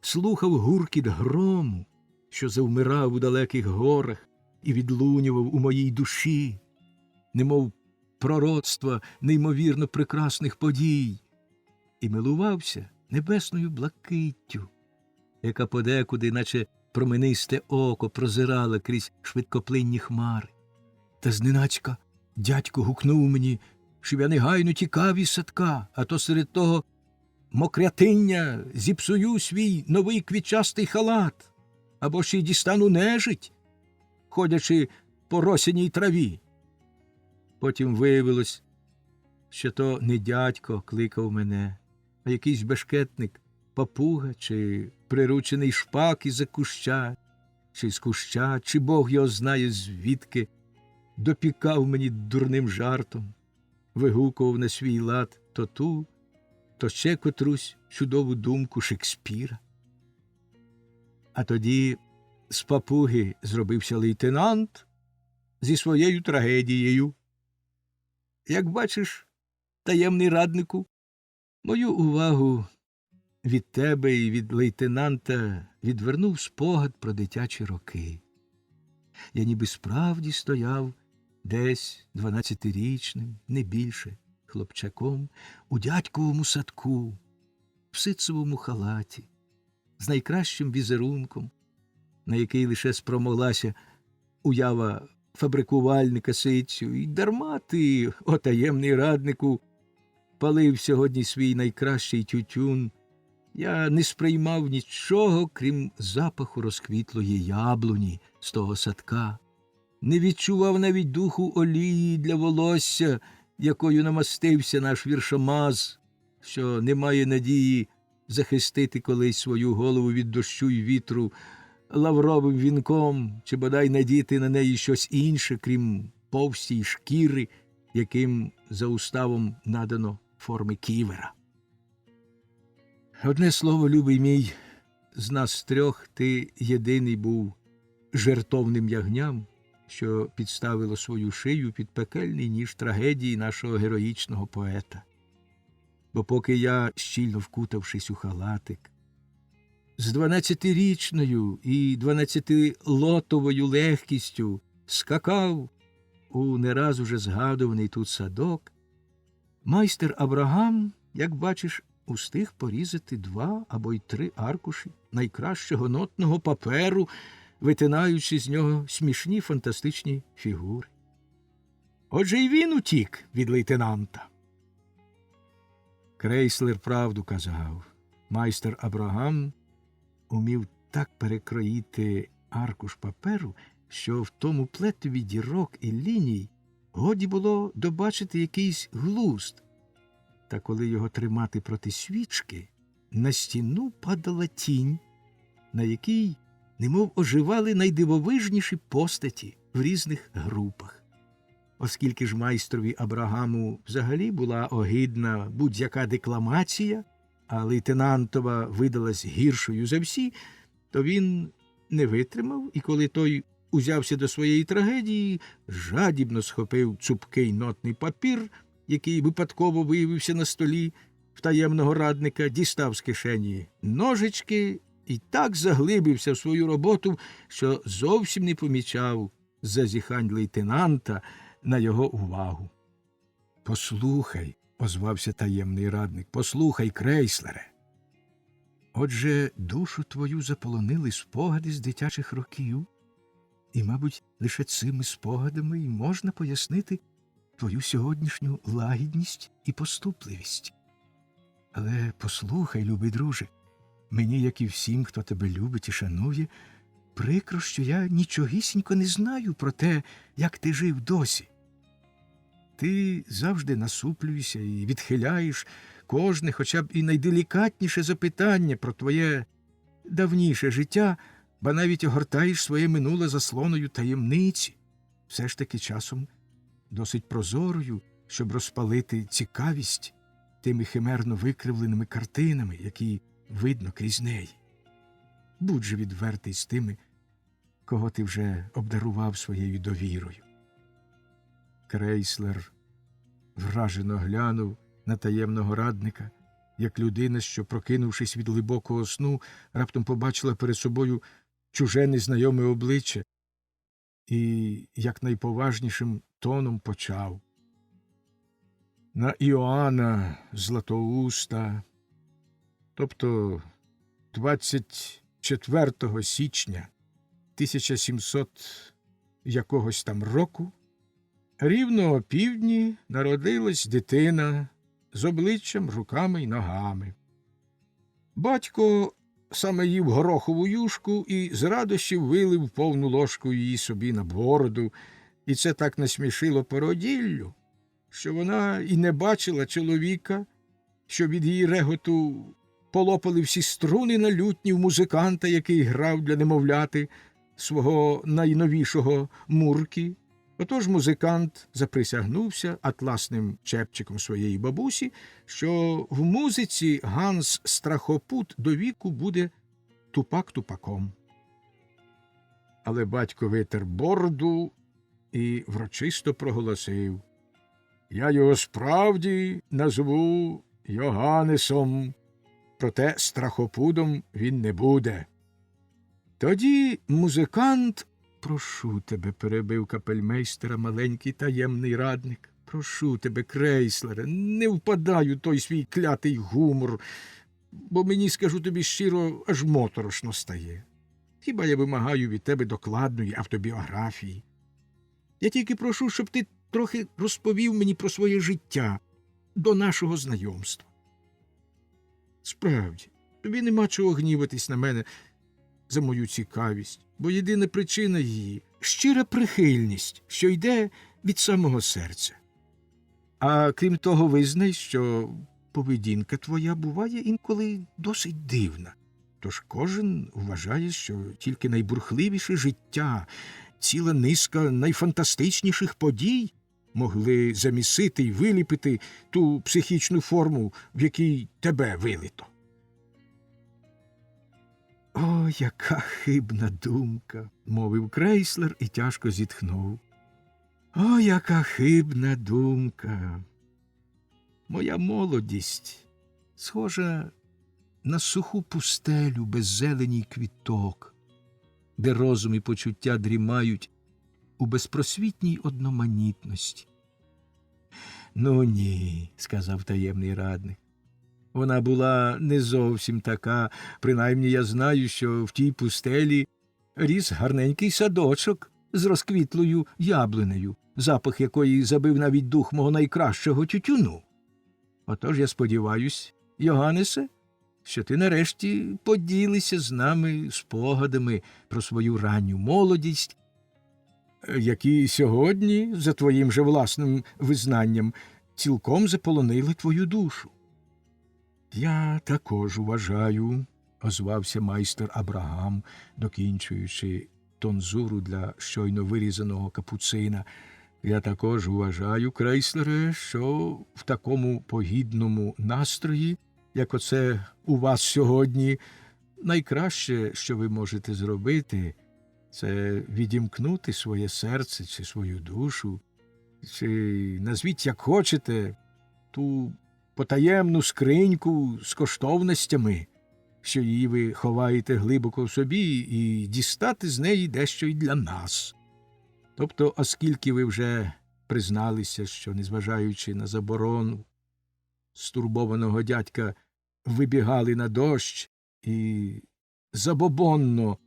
слухав гуркіт грому, що завмирав у далеких горах і відлунював у моїй душі, немов пророцтва неймовірно прекрасних подій, і милувався небесною блакиттю, яка подекуди, наче променисте око, прозирала крізь швидкоплинні хмари. Та зненацька дядько гукнув мені, щоб я негайно тікав із садка, а то серед того мокрятиння зіпсую свій новий квітчастий халат, або ще й дістану нежить, ходячи по росяній траві. Потім виявилось, що то не дядько кликав мене, а якийсь бешкетник, папуга чи приручений шпак із-за куща, чи з куща, чи Бог його знає звідки, допікав мені дурним жартом, вигукував на свій лад то ту, то ще котрусь чудову думку Шекспіра. А тоді з папуги зробився лейтенант зі своєю трагедією. Як бачиш, таємний раднику, мою увагу від тебе і від лейтенанта відвернув спогад про дитячі роки. Я ніби справді стояв десь 12-річним, не більше, хлопчаком, у дядьковому садку, в ситцевому халаті, з найкращим візерунком, на який лише спромоглася уява фабрикувальника ситцю. І дарма ти, о таємний раднику, палив сьогодні свій найкращий тютюн. Я не сприймав нічого, крім запаху розквітлої яблуні з того садка, не відчував навіть духу олії для волосся, якою намастився наш віршомаз, що не має надії захистити колись свою голову від дощу й вітру лавровим вінком, чи бодай надіти на неї щось інше, крім повстій шкіри, яким за уставом надано форми ківера. Одне слово, любий мій, з нас трьох ти єдиний був жертовним ягням, що підставило свою шию під пекельний ніж трагедії нашого героїчного поета. Бо поки я, щільно вкутавшись у халатик, з 12-річною і 12-лотовою легкістю скакав у не раз уже згадуваний тут садок, майстер Абрагам, як бачиш, устиг порізати 2 або й 3 аркуші найкращого нотного паперу, витинаючи з нього смішні фантастичні фігури. Отже й він утік від лейтенанта. Крейслер правду казав. Майстер Абрагам умів так перекроїти аркуш паперу, що в тому плетові дірок і ліній годі було добачити якийсь глузд. Та коли його тримати проти свічки, на стіну падала тінь, на якій немов оживали найдивовижніші постаті в різних групах. Оскільки ж майстрові Абрагаму взагалі була огидна будь-яка декламація, а лейтенантова видалась гіршою за всі, то він не витримав, і коли той узявся до своєї трагедії, жадібно схопив цупкий нотний папір, який випадково виявився на столі в таємного радника, дістав з кишені ножички і так заглибився в свою роботу, що зовсім не помічав зазіхань лейтенанта на його увагу. «Послухай», – озвався таємний радник, – «послухай, Крейслере. Отже, душу твою заполонили спогади з дитячих років, і, мабуть, лише цими спогадами й можна пояснити твою сьогоднішню лагідність і поступливість. Але послухай, любий друже, мені, як і всім, хто тебе любить і шанує, прикро, що я нічогісінько не знаю про те, як ти жив досі. Ти завжди насуплюєшся і відхиляєш кожне, хоча б і найделікатніше запитання про твоє давніше життя, ба навіть огортаєш своє минуле заслоною таємниці, все ж таки часом досить прозорою, щоб розпалити цікавість тими химерно викривленими картинами, які видно крізь неї. Будь же відвертий з тими, кого ти вже обдарував своєю довірою. Крейслер вражено глянув на таємного радника, як людина, що, прокинувшись від глибокого сну, раптом побачила перед собою чуже незнайоме обличчя і якнайповажнішим тоном почав. На Іоанна Златоуста, тобто 24 січня 1700 якогось там року, рівно о півдні народилась дитина з обличчям, руками й ногами. Батько саме їв горохову юшку і з радощів вилив повну ложку її собі на бороду, і це так насмішило породіллю, що вона і не бачила чоловіка, що від її реготу полопали всі струни на лютні в музиканта, який грав для немовляти свого найновішого мурки. Отож музикант заприсягнувся атласним чепчиком своєї бабусі, що в музиці Ганс Страхопут до віку буде тупак тупаком. Але батько витер бороду і врочисто проголосив: «Я його справді назву Йоганнесом, проте страхопудом він не буде». Тоді музикант... «Прошу тебе», – перебив капельмейстера маленький таємний радник. «Прошу тебе, Крейслере, не впадай у той свій клятий гумор, бо мені, скажу тобі щиро, аж моторошно стає. Хіба я вимагаю від тебе докладної автобіографії? Я тільки прошу, щоб ти трохи розповів мені про своє життя до нашого знайомства. Справді, тобі нема чого гніватись на мене за мою цікавість, бо єдина причина її – щира прихильність, що йде від самого серця. А крім того, визнай, що поведінка твоя буває інколи досить дивна. Тож кожен вважає, що тільки найбурхливіше життя, ціла низка найфантастичніших подій могли замісити й виліпити ту психічну форму, в якій тебе вилито. «О, яка хибна думка!» – мовив Крейслер і тяжко зітхнув. «О, яка хибна думка! Моя молодість схожа на суху пустелю без зелені й квіток, де розум і почуття дрімають у безпросвітній одноманітності». «Ну ні», – сказав таємний радник. «Вона була не зовсім така, принаймні я знаю, що в тій пустелі ріс гарненький садочок з розквітлою яблунею, запах якої забив навіть дух мого найкращого тютюну. Отож я сподіваюсь, Йоганнесе, що ти нарешті поділися з нами спогадами про свою ранню молодість, які сьогодні, за твоїм же власним визнанням, цілком заполонили твою душу». «Я також вважаю», – озвався майстер Абрагам, докінчуючи тонзуру для щойно вирізаного капуцина, «я також вважаю, Крейслере, що в такому погідному настрої, як оце у вас сьогодні, найкраще, що ви можете зробити, це відімкнути своє серце чи свою душу, чи назвіть як хочете, ту потаємну скриньку з коштовностями, що її ви ховаєте глибоко в собі, і дістати з неї дещо й для нас. Тобто, оскільки ви вже призналися, що, незважаючи на заборону стурбованого дядька, вибігали на дощ і забобонно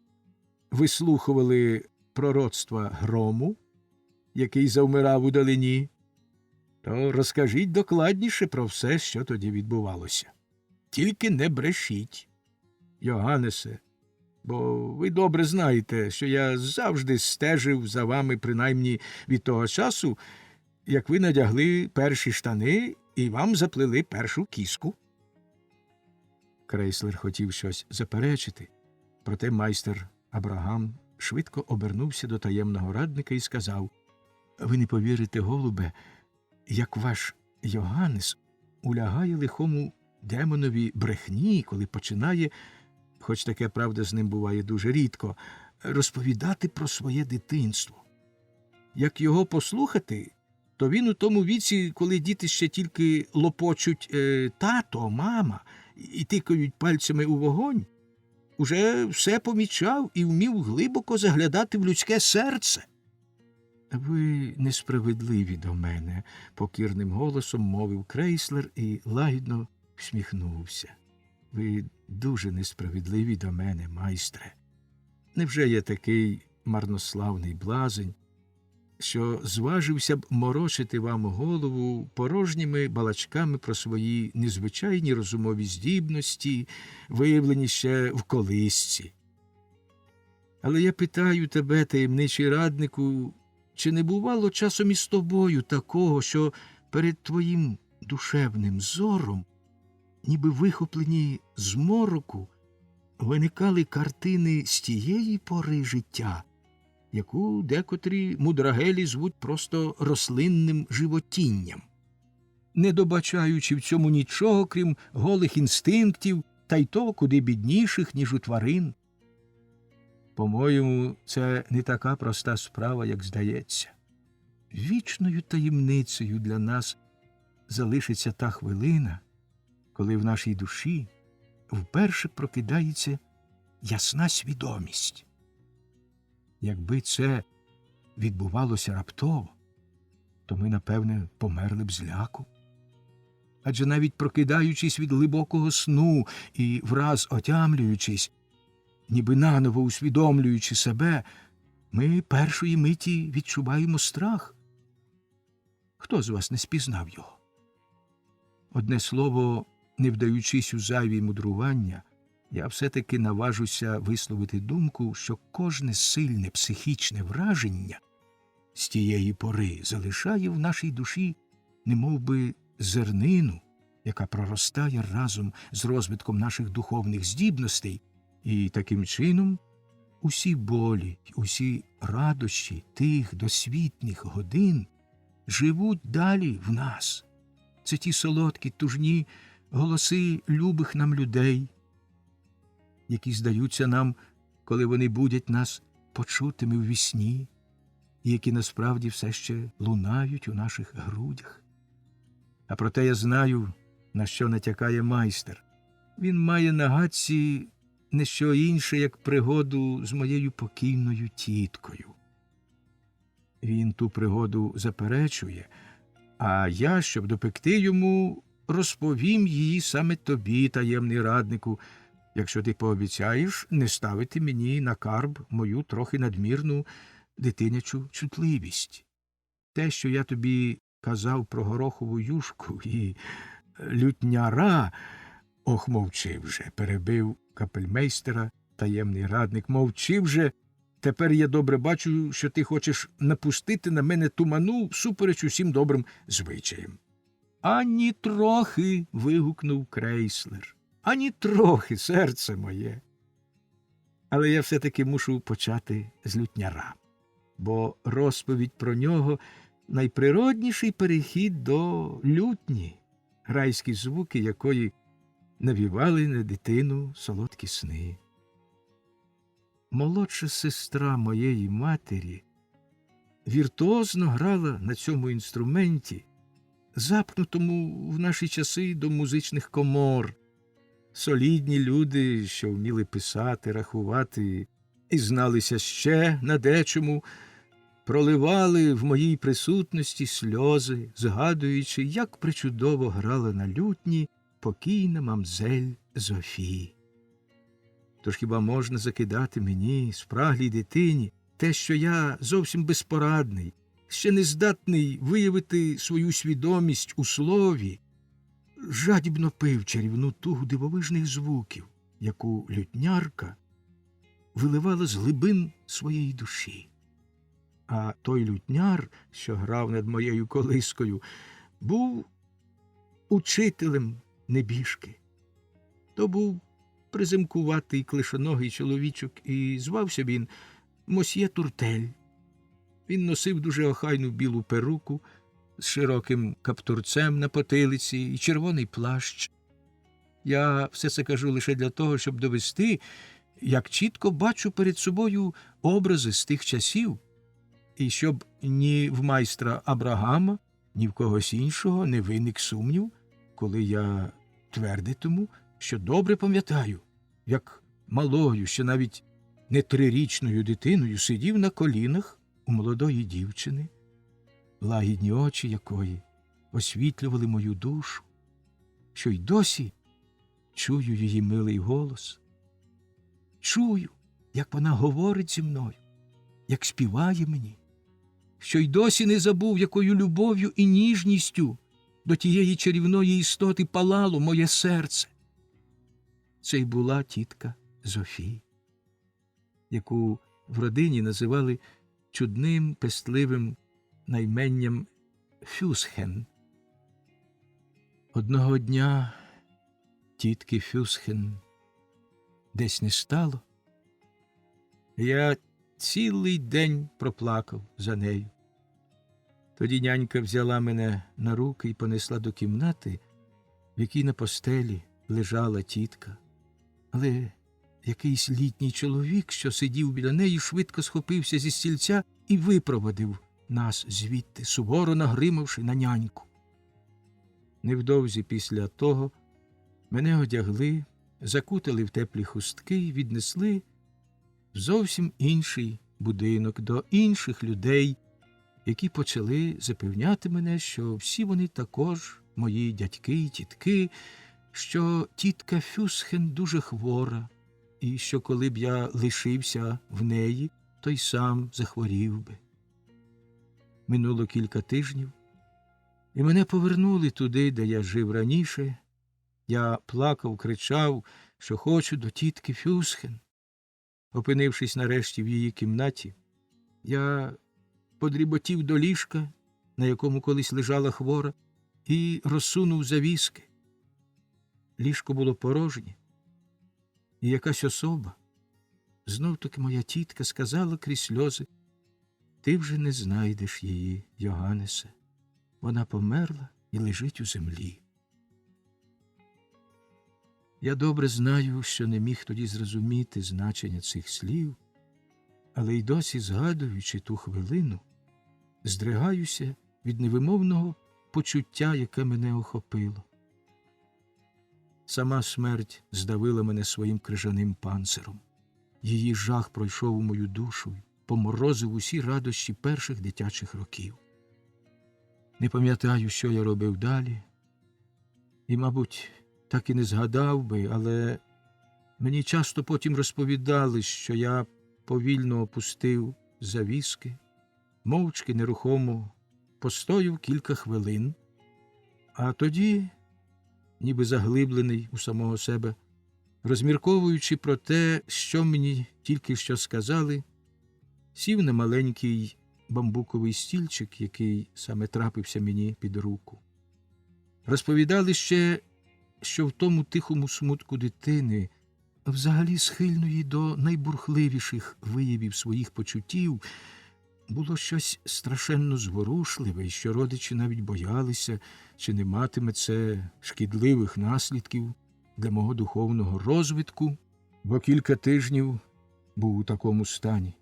вислухували пророцтва грому, який завмирав у далині, то розкажіть докладніше про все, що тоді відбувалося. Тільки не брешіть, Йоганнесе, бо ви добре знаєте, що я завжди стежив за вами принаймні від того часу, як ви надягли перші штани і вам заплели першу кіску». Крейслер хотів щось заперечити, проте майстер Абрагам швидко обернувся до таємного радника і сказав: «Ви не повірите, голубе, як ваш Йоганнес улягає лихому демонові брехні, коли починає, хоч таке, правда, з ним буває дуже рідко, розповідати про своє дитинство. Як його послухати, то він у тому віці, коли діти ще тільки лопочуть «тато», «мама» і тикають пальцями у вогонь, уже все помічав і вмів глибоко заглядати в людське серце». «Ви несправедливі до мене», – покірним голосом мовив Крейслер і лагідно всміхнувся. «Ви дуже несправедливі до мене, майстре. Невже я такий марнославний блазень, що зважився б морочити вам голову порожніми балачками про свої незвичайні розумові здібності, виявлені ще в колисці? Але я питаю тебе, таємничий раднику, чи не бувало часом із тобою такого, що перед твоїм душевним зором, ніби вихоплені з мороку, виникали картини з тієї пори життя, яку декотрі мудрагелі звуть просто рослинним животінням, не добачаючи в цьому нічого, крім голих інстинктів, та й то куди бідніших, ніж у тварин? По-моєму, це не така проста справа, як здається. Вічною таємницею для нас залишиться та хвилина, коли в нашій душі вперше прокидається ясна свідомість. Якби це відбувалося раптово, то ми, напевне, померли б з ляку. Адже навіть прокидаючись від глибокого сну і враз отямлюючись, ніби наново усвідомлюючи себе, ми першої миті відчуваємо страх. Хто з вас не спізнав його? Одне слово, не вдаючись у зайві мудрування, я все-таки наважуся висловити думку, що кожне сильне психічне враження з тієї пори залишає в нашій душі немовби зернину, яка проростає разом з розвитком наших духовних здібностей, і таким чином усі болі, усі радощі тих досвітніх годин живуть далі в нас. Це ті солодкі, тужні голоси любих нам людей, які здаються нам, коли вони будять нас почутими в вісні, і які насправді все ще лунають у наших грудях. А проте я знаю, на що натякає майстер. Він має на гадці не що інше, як пригоду з моєю покійною тіткою. Він ту пригоду заперечує, а я, щоб допекти йому, розповім її саме тобі, таємний раднику, якщо ти пообіцяєш не ставити мені на карб мою трохи надмірну дитинячу чутливість. Те, що я тобі казав про горохову юшку і лютняра, ох, мовчи вже, перебив капельмейстера таємний радник, мовчи вже, тепер я добре бачу, що ти хочеш напустити на мене туману всупереч усім добрим звичаям. Ані трохи, вигукнув Крейслер, ані трохи, серце моє. Але я все-таки мушу почати з лютняра, бо розповідь про нього – найприродніший перехід до лютні, грайські звуки якої навівали на дитину солодкі сни. Молодша сестра моєї матері віртуозно грала на цьому інструменті, запхнутому в наші часи до музичних комор. Солідні люди, що вміли писати, рахувати і зналися ще на дечому, проливали в моїй присутності сльози, згадуючи, як причудово грала на лютні покійна мамзель Зофі. Тож хіба можна закидати мені, спраглій дитині, те, що я зовсім безпорадний, ще не здатний виявити свою свідомість у слові, жадібно пив чарівну тугу дивовижних звуків, яку лютнярка виливала з глибин своєї душі. А той лютняр, що грав над моєю колискою, був учителем небіжки. То був приземкуватий клишоногий чоловічок, і звався він мосьє Туртель. Він носив дуже охайну білу перуку з широким каптурцем на потилиці і червоний плащ. Я все це кажу лише для того, щоб довести, як чітко бачу перед собою образи з тих часів, і щоб ні в майстра Абрагама, ні в когось іншого не виник сумнів, коли я твердитиму, що добре пам'ятаю, як малою, ще навіть не 3-річною дитиною сидів на колінах у молодої дівчини, лагідні очі якої освітлювали мою душу, що й досі чую її милий голос, чую, як вона говорить зі мною, як співає мені, що й досі не забув, якою любов'ю і ніжністю до тієї чарівної істоти палало моє серце. Це й була тітка Зофі, яку в родині називали чудним, пестливим найменням Фюсхен. Одного дня тітки Фюсхен десь не стало. Я цілий день проплакав за нею. Тоді нянька взяла мене на руки і понесла до кімнати, в якій на постелі лежала тітка. Але якийсь літній чоловік, що сидів біля неї, швидко схопився зі стільця і випровадив нас звідти, суворо нагримавши на няньку. Невдовзі після того мене одягли, закутали в теплі хустки і віднесли в зовсім інший будинок до інших людей, які почали запевняти мене, що всі вони також мої дядьки і тітки, що тітка Фюсхен дуже хвора, і що коли б я лишився в неї, то й сам захворів би. Минуло кілька тижнів, і мене повернули туди, де я жив раніше. Я плакав, кричав, що хочу до тітки Фюсхен. Опинившись нарешті в її кімнаті, я подріботів до ліжка, на якому колись лежала хвора, і розсунув завіски. Ліжко було порожнє, і якась особа, знов-таки моя тітка, сказала крізь сльози: «Ти вже не знайдеш її, Йоганнесе. Вона померла і лежить у землі». Я добре знаю, що не міг тоді зрозуміти значення цих слів, але й досі, згадуючи ту хвилину, здригаюся від невимовного почуття, яке мене охопило. Сама смерть здавила мене своїм крижаним панциром. Її жах пройшов у мою душу, поморозив усі радощі перших дитячих років. Не пам'ятаю, що я робив далі, і, мабуть, так і не згадав би, але мені часто потім розповідали, що я повільно опустив завіски, мовчки, нерухомо постояв кілька хвилин, а тоді, ніби заглиблений у самого себе, розмірковуючи про те, що мені тільки що сказали, сів на маленький бамбуковий стільчик, який саме трапився мені під руку. Розповідали ще, що в тому тихому смутку дитини, взагалі схильної до найбурхливіших виявів своїх почуттів, було щось страшенно зворушливе, і що родичі навіть боялися, чи не матиме це шкідливих наслідків для мого духовного розвитку, бо кілька тижнів був у такому стані.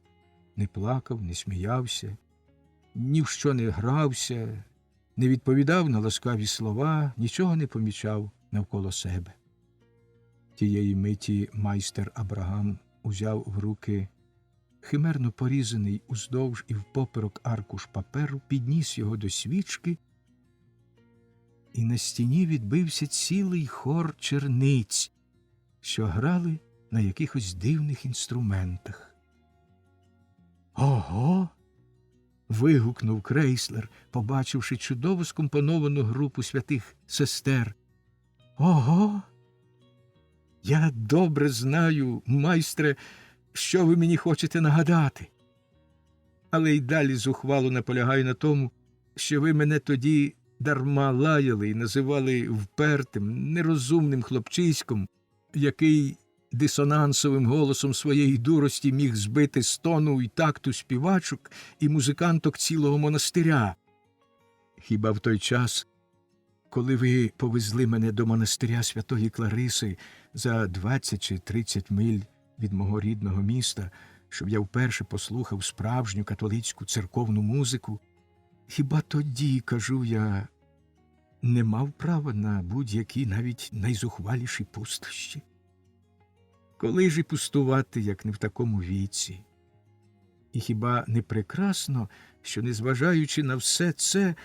Не плакав, не сміявся, ні в що не грався, не відповідав на ласкаві слова, нічого не помічав навколо себе. Тієї миті майстер Абрагам узяв в руки химерно порізаний уздовж і впоперек аркуш паперу, підніс його до свічки, і на стіні відбився цілий хор черниць, що грали на якихось дивних інструментах. «Ого!» – вигукнув Крейслер, побачивши чудово скомпоновану групу святих сестер. «Ого! Я добре знаю, майстре, що ви мені хочете нагадати. Але й далі зухвало наполягаю на тому, що ви мене тоді дарма лаяли і називали впертим, нерозумним хлопчиськом, який дисонансовим голосом своєї дурості міг збити з тону і такту співачок і музиканток цілого монастиря. Хіба в той час, коли ви повезли мене до монастиря Святої Клариси за 20 чи 30 миль від мого рідного міста, щоб я вперше послухав справжню католицьку церковну музику, хіба тоді, кажу я, не мав права на будь-які навіть найзухваліші пустощі? Коли ж і пустувати, як не в такому віці? І хіба не прекрасно, що, незважаючи на все це,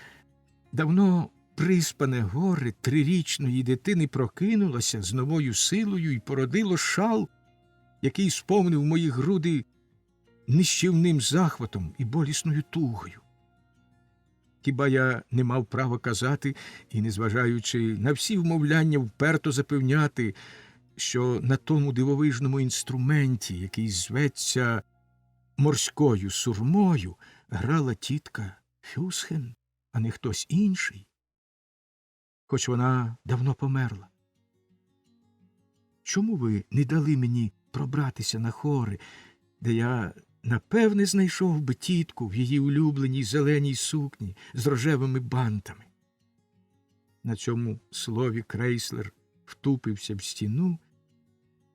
давно приспане горе трирічної дитини прокинулося з новою силою і породило шал, який сповнив мої груди нищівним захватом і болісною тугою? Хіба я не мав права казати і, незважаючи на всі вмовляння, вперто запевняти, що на тому дивовижному інструменті, який зветься морською сурмою, грала тітка Фюсхен, а не хтось інший, хоч вона давно померла? Чому ви не дали мені пробратися на хори, де я, напевне, знайшов би тітку в її улюбленій зеленій сукні з рожевими бантами? На цьому слові Крейслер втупився в стіну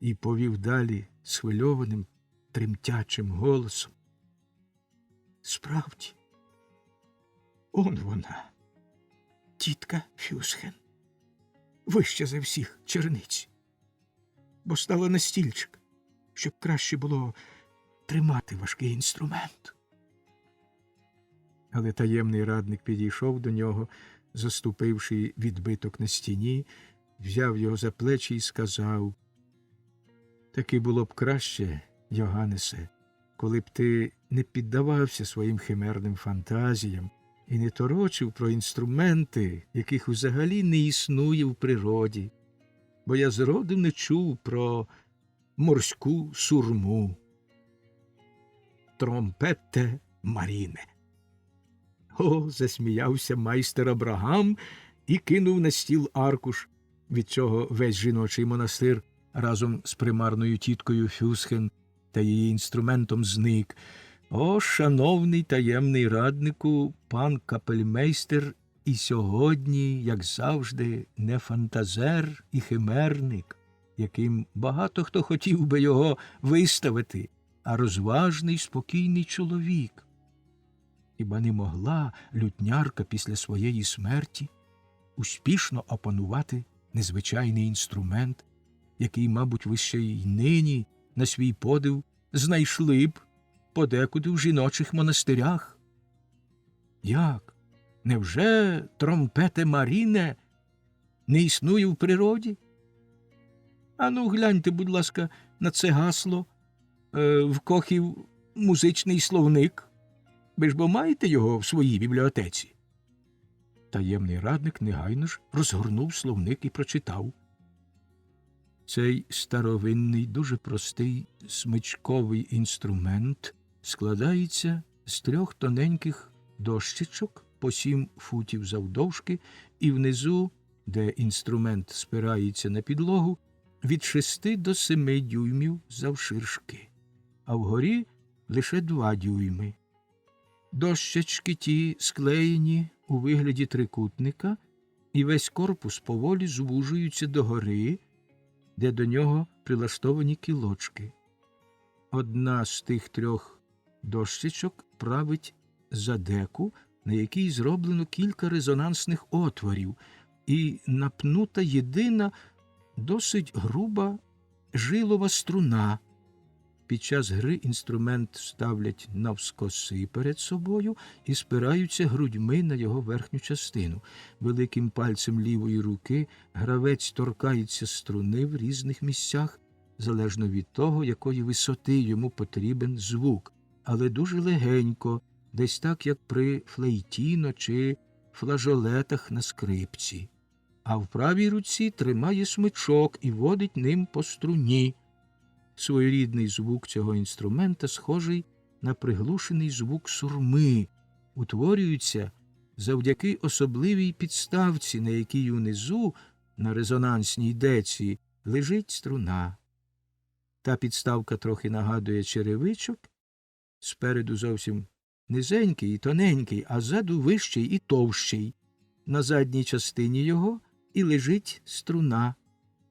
і повів далі схвильованим, тремтячим голосом. Справді, он вона, тітка Фюсхен, вища за всіх черниць, бо стала на стільчик, щоб краще було тримати важкий інструмент. Але таємний радник підійшов до нього, заступивши відбиток на стіні, взяв його за плечі і сказав: «Таки було б краще, Йоганнесе, коли б ти не піддавався своїм химерним фантазіям і не торочив про інструменти, яких взагалі не існує в природі, бо я зроду не чув про морську сурму. Тромпете Маріне». О, засміявся майстер Абрагам і кинув на стіл аркуш, від чого весь жіночий монастир разом з примарною тіткою Фюсхен та її інструментом зник. О, шановний таємний раднику, пан капельмейстер і сьогодні, як завжди, не фантазер і химерник, яким багато хто хотів би його виставити, а розважний, спокійний чоловік. Хіба не могла лютнярка після своєї смерті успішно опанувати незвичайний інструмент, який, мабуть, ви ще й нині, на свій подив, знайшли б подекуди в жіночих монастирях? Як? Невже тромпете Маріне не існує в природі? Ану, гляньте, будь ласка, на це гасло в Кохів музичний словник. Ви ж бо маєте його в своїй бібліотеці? Таємний радник негайно ж розгорнув словник і прочитав. Цей старовинний, дуже простий смичковий інструмент складається з 3 тоненьких дощечок по 7 футів завдовжки і внизу, де інструмент спирається на підлогу, від 6 до 7 дюймів завширшки, а вгорі лише 2 дюйми. Дощечки ті склеєні у вигляді трикутника, і весь корпус поволі звужується догори, де до нього прилаштовані кілочки. Одна з тих 3 дощечок править задеку, на якій зроблено кілька резонансних отворів, і напнута єдина, досить груба жилова струна. Під час гри інструмент ставлять навскоси перед собою і спираються грудьми на його верхню частину. Великим пальцем лівої руки гравець торкається струни в різних місцях, залежно від того, якої висоти йому потрібен звук, але дуже легенько, десь так, як при флейтіно чи флажолетах на скрипці. А в правій руці тримає смичок і водить ним по струні. Своєрідний звук цього інструмента схожий на приглушений звук сурми, утворюється завдяки особливій підставці, на якій унизу, на резонансній деці, лежить струна. Та підставка трохи нагадує черевичок, спереду зовсім низенький і тоненький, а ззаду вищий і товщий. На задній частині його і лежить струна.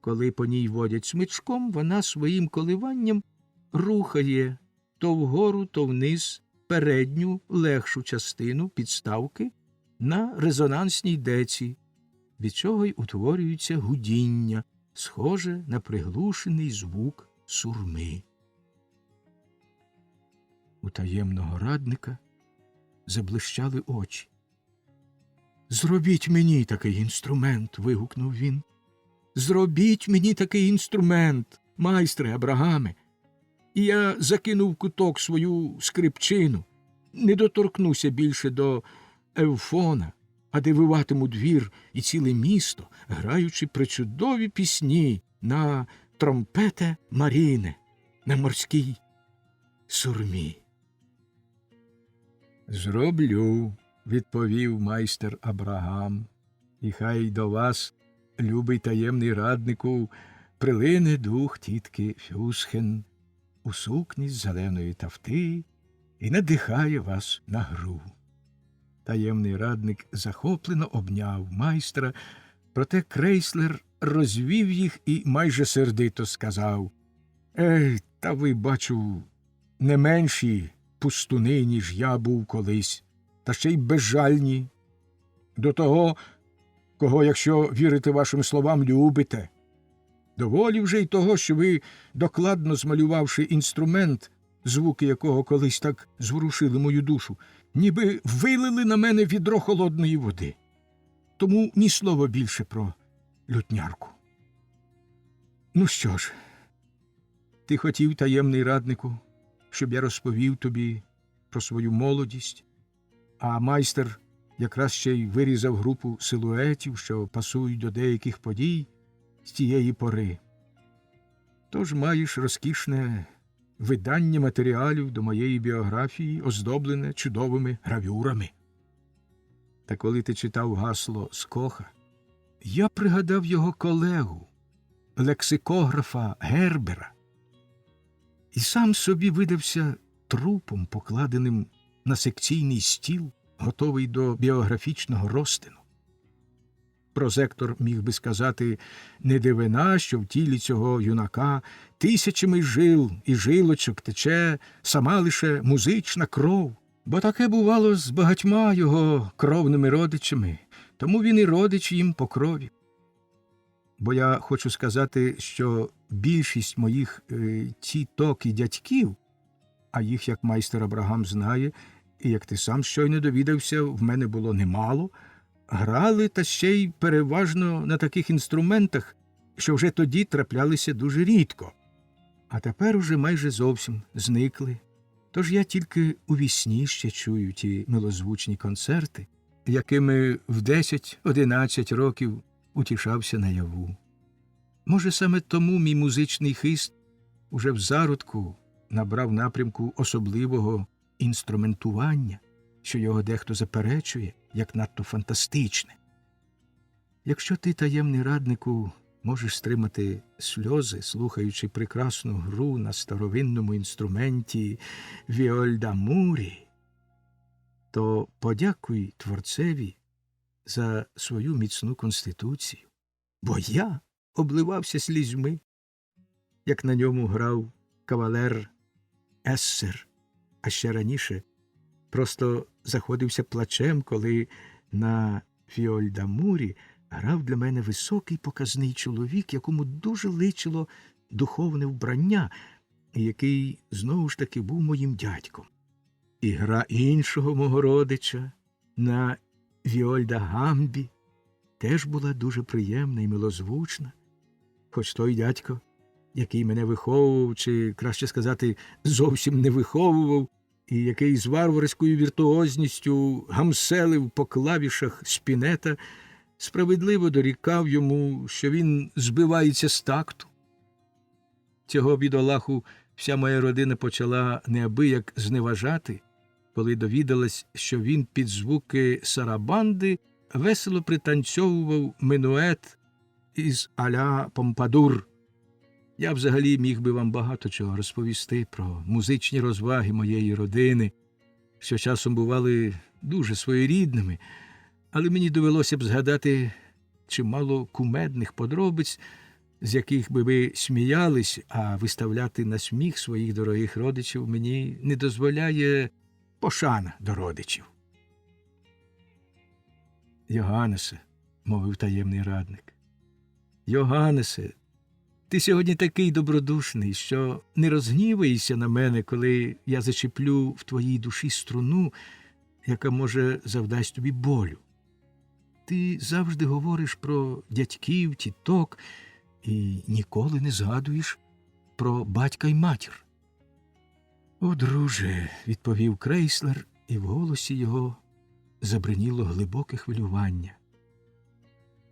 Коли по ній водять смичком, вона своїм коливанням рухає то вгору, то вниз передню, легшу частину підставки на резонансній деці, від чого й утворюється гудіння, схоже на приглушений звук сурми. У таємного радника заблищали очі. «Зробіть мені такий інструмент!» – вигукнув він. «Зробіть мені такий інструмент, майстре Абрагаме! І я закинув в куток свою скрипчину, не доторкнуся більше до Евфона, а дивуватиму двір і ціле місто, граючи причудові пісні на тромпете маріне, на морській сурмі». «Зроблю», – відповів майстер Абрагам, «і хай до вас, любий таємний раднику, прилине дух тітки Фюсхен у сукні з зеленої тафти і надихає вас на гру». Таємний радник захоплено обняв майстра, проте крейслер розвів їх і майже сердито сказав: «Ей, та ви, бачу, не менші пустуни, ніж я був колись, та ще й безжальні. До того, кого, якщо вірити вашим словам, любите. Доволі вже й того, що ви, докладно змалювавши інструмент, звуки якого колись так зворушили мою душу, ніби вилили на мене відро холодної води. Тому ні слова більше про лютнярку. Ну що ж, ти хотів, таємний раднику, щоб я розповів тобі про свою молодість, а майстер якраз ще й вирізав групу силуетів, що пасують до деяких подій з тієї пори. Тож маєш розкішне видання матеріалів до моєї біографії, оздоблене чудовими гравюрами. Та коли ти читав гасло Скоха, я пригадав його колегу, лексикографа Гербера, і сам собі видався трупом, покладеним на секційний стіл, готовий до біографічного розтину. Прозектор міг би сказати, не дивина, що в тілі цього юнака тисячами жил і жилочок тече сама лише музична кров, бо таке бувало з багатьма його кровними родичами, тому він і родич їм по крові. Бо я хочу сказати, що більшість моїх тіток і дядьків, а їх, як майстер Абрагам знає, і як ти сам щойно довідався, в мене було немало, грали та ще й переважно на таких інструментах, що вже тоді траплялися дуже рідко, а тепер уже майже зовсім зникли. Тож я тільки у вісні ще чую ті милозвучні концерти, якими в 10-11 років утішався наяву. Може, саме тому мій музичний хист уже в зародку набрав напрямку особливого інструментування, що його дехто заперечує, як надто фантастичне. Якщо ти, таємний раднику, можеш стримати сльози, слухаючи прекрасну гру на старовинному інструменті віольдамурі, то подякуй Творцеві за свою міцну конституцію, бо я обливався слізьми, як на ньому грав кавалер Ессер, а ще раніше просто заходився плачем, коли на фіольдамурі грав для мене високий показний чоловік, якому дуже личило духовне вбрання, і який, знову ж таки, був моїм дядьком. І гра іншого мого родича на віольдагамбі теж була дуже приємна і милозвучна, хоч той дядько, який мене виховував, чи, краще сказати, зовсім не виховував, і який з варварською віртуозністю гамселив по клавішах спінета, справедливо дорікав йому, що він збивається з такту. Цього бідолаху вся моя родина почала неабияк зневажати, коли довідалась, що він під звуки сарабанди весело пританцьовував минует із а-ля Помпадур. Я взагалі міг би вам багато чого розповісти про музичні розваги моєї родини, що часом бували дуже своєрідними, але мені довелося б згадати чимало кумедних подробиць, з яких би ви сміялись, а виставляти на сміх своїх дорогих родичів мені не дозволяє пошана до родичів. Йоганнесе, мовив таємний радник, Йоганнесе, ти сьогодні такий добродушний, що не розгніваєшся на мене, коли я зачеплю в твоїй душі струну, яка може завдасть тобі болю. Ти завжди говориш про дядьків, тіток і ніколи не згадуєш про батька й матір. О, друже, відповів Крейслер, і в голосі його забриніло глибоке хвилювання.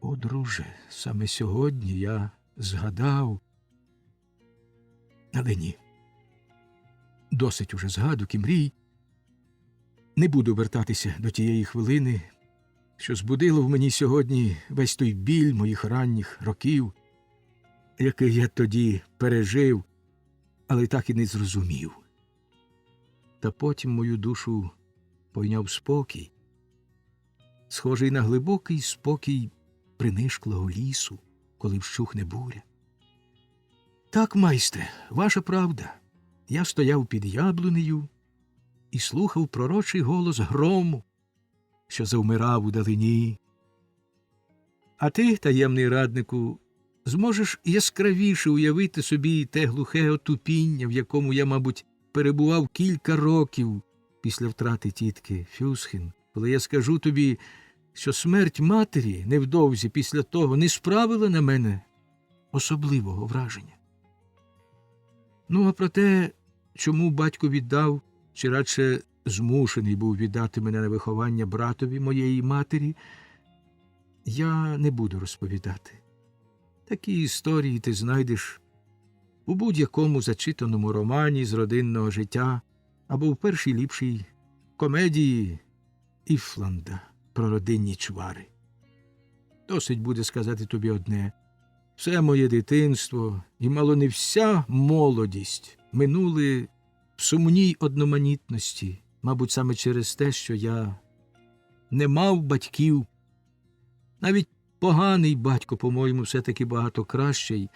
О, друже, саме сьогодні я згадав. Але ні. Досить уже згадок і мрій. Не буду вертатися до тієї хвилини, що збудило в мені сьогодні весь той біль моїх ранніх років, який я тоді пережив, але так і не зрозумів. Та потім мою душу пойняв спокій, схожий на глибокий спокій принишклого лісу, коли вщухне буря. Так, майстре, ваша правда. Я стояв під яблунею і слухав пророчий голос грому, що завмирав у далині. А ти, таємний раднику, зможеш яскравіше уявити собі те глухе отупіння, в якому я, мабуть, перебував кілька років після втрати тітки Фюсхен, коли я скажу тобі, що смерть матері невдовзі після того не справила на мене особливого враження. Ну, а про те, чому батько віддав, чи радше змушений був віддати мене на виховання братові моєї матері, я не буду розповідати. Такі історії ти знайдеш у будь-якому зачитаному романі з родинного життя або в першій ліпшій комедії Іфланда про родинні чвари. Досить буде сказати тобі одне. Все моє дитинство і мало не вся молодість минули в сумній одноманітності, мабуть, саме через те, що я не мав батьків. Навіть поганий батько, по-моєму, все-таки багато кращий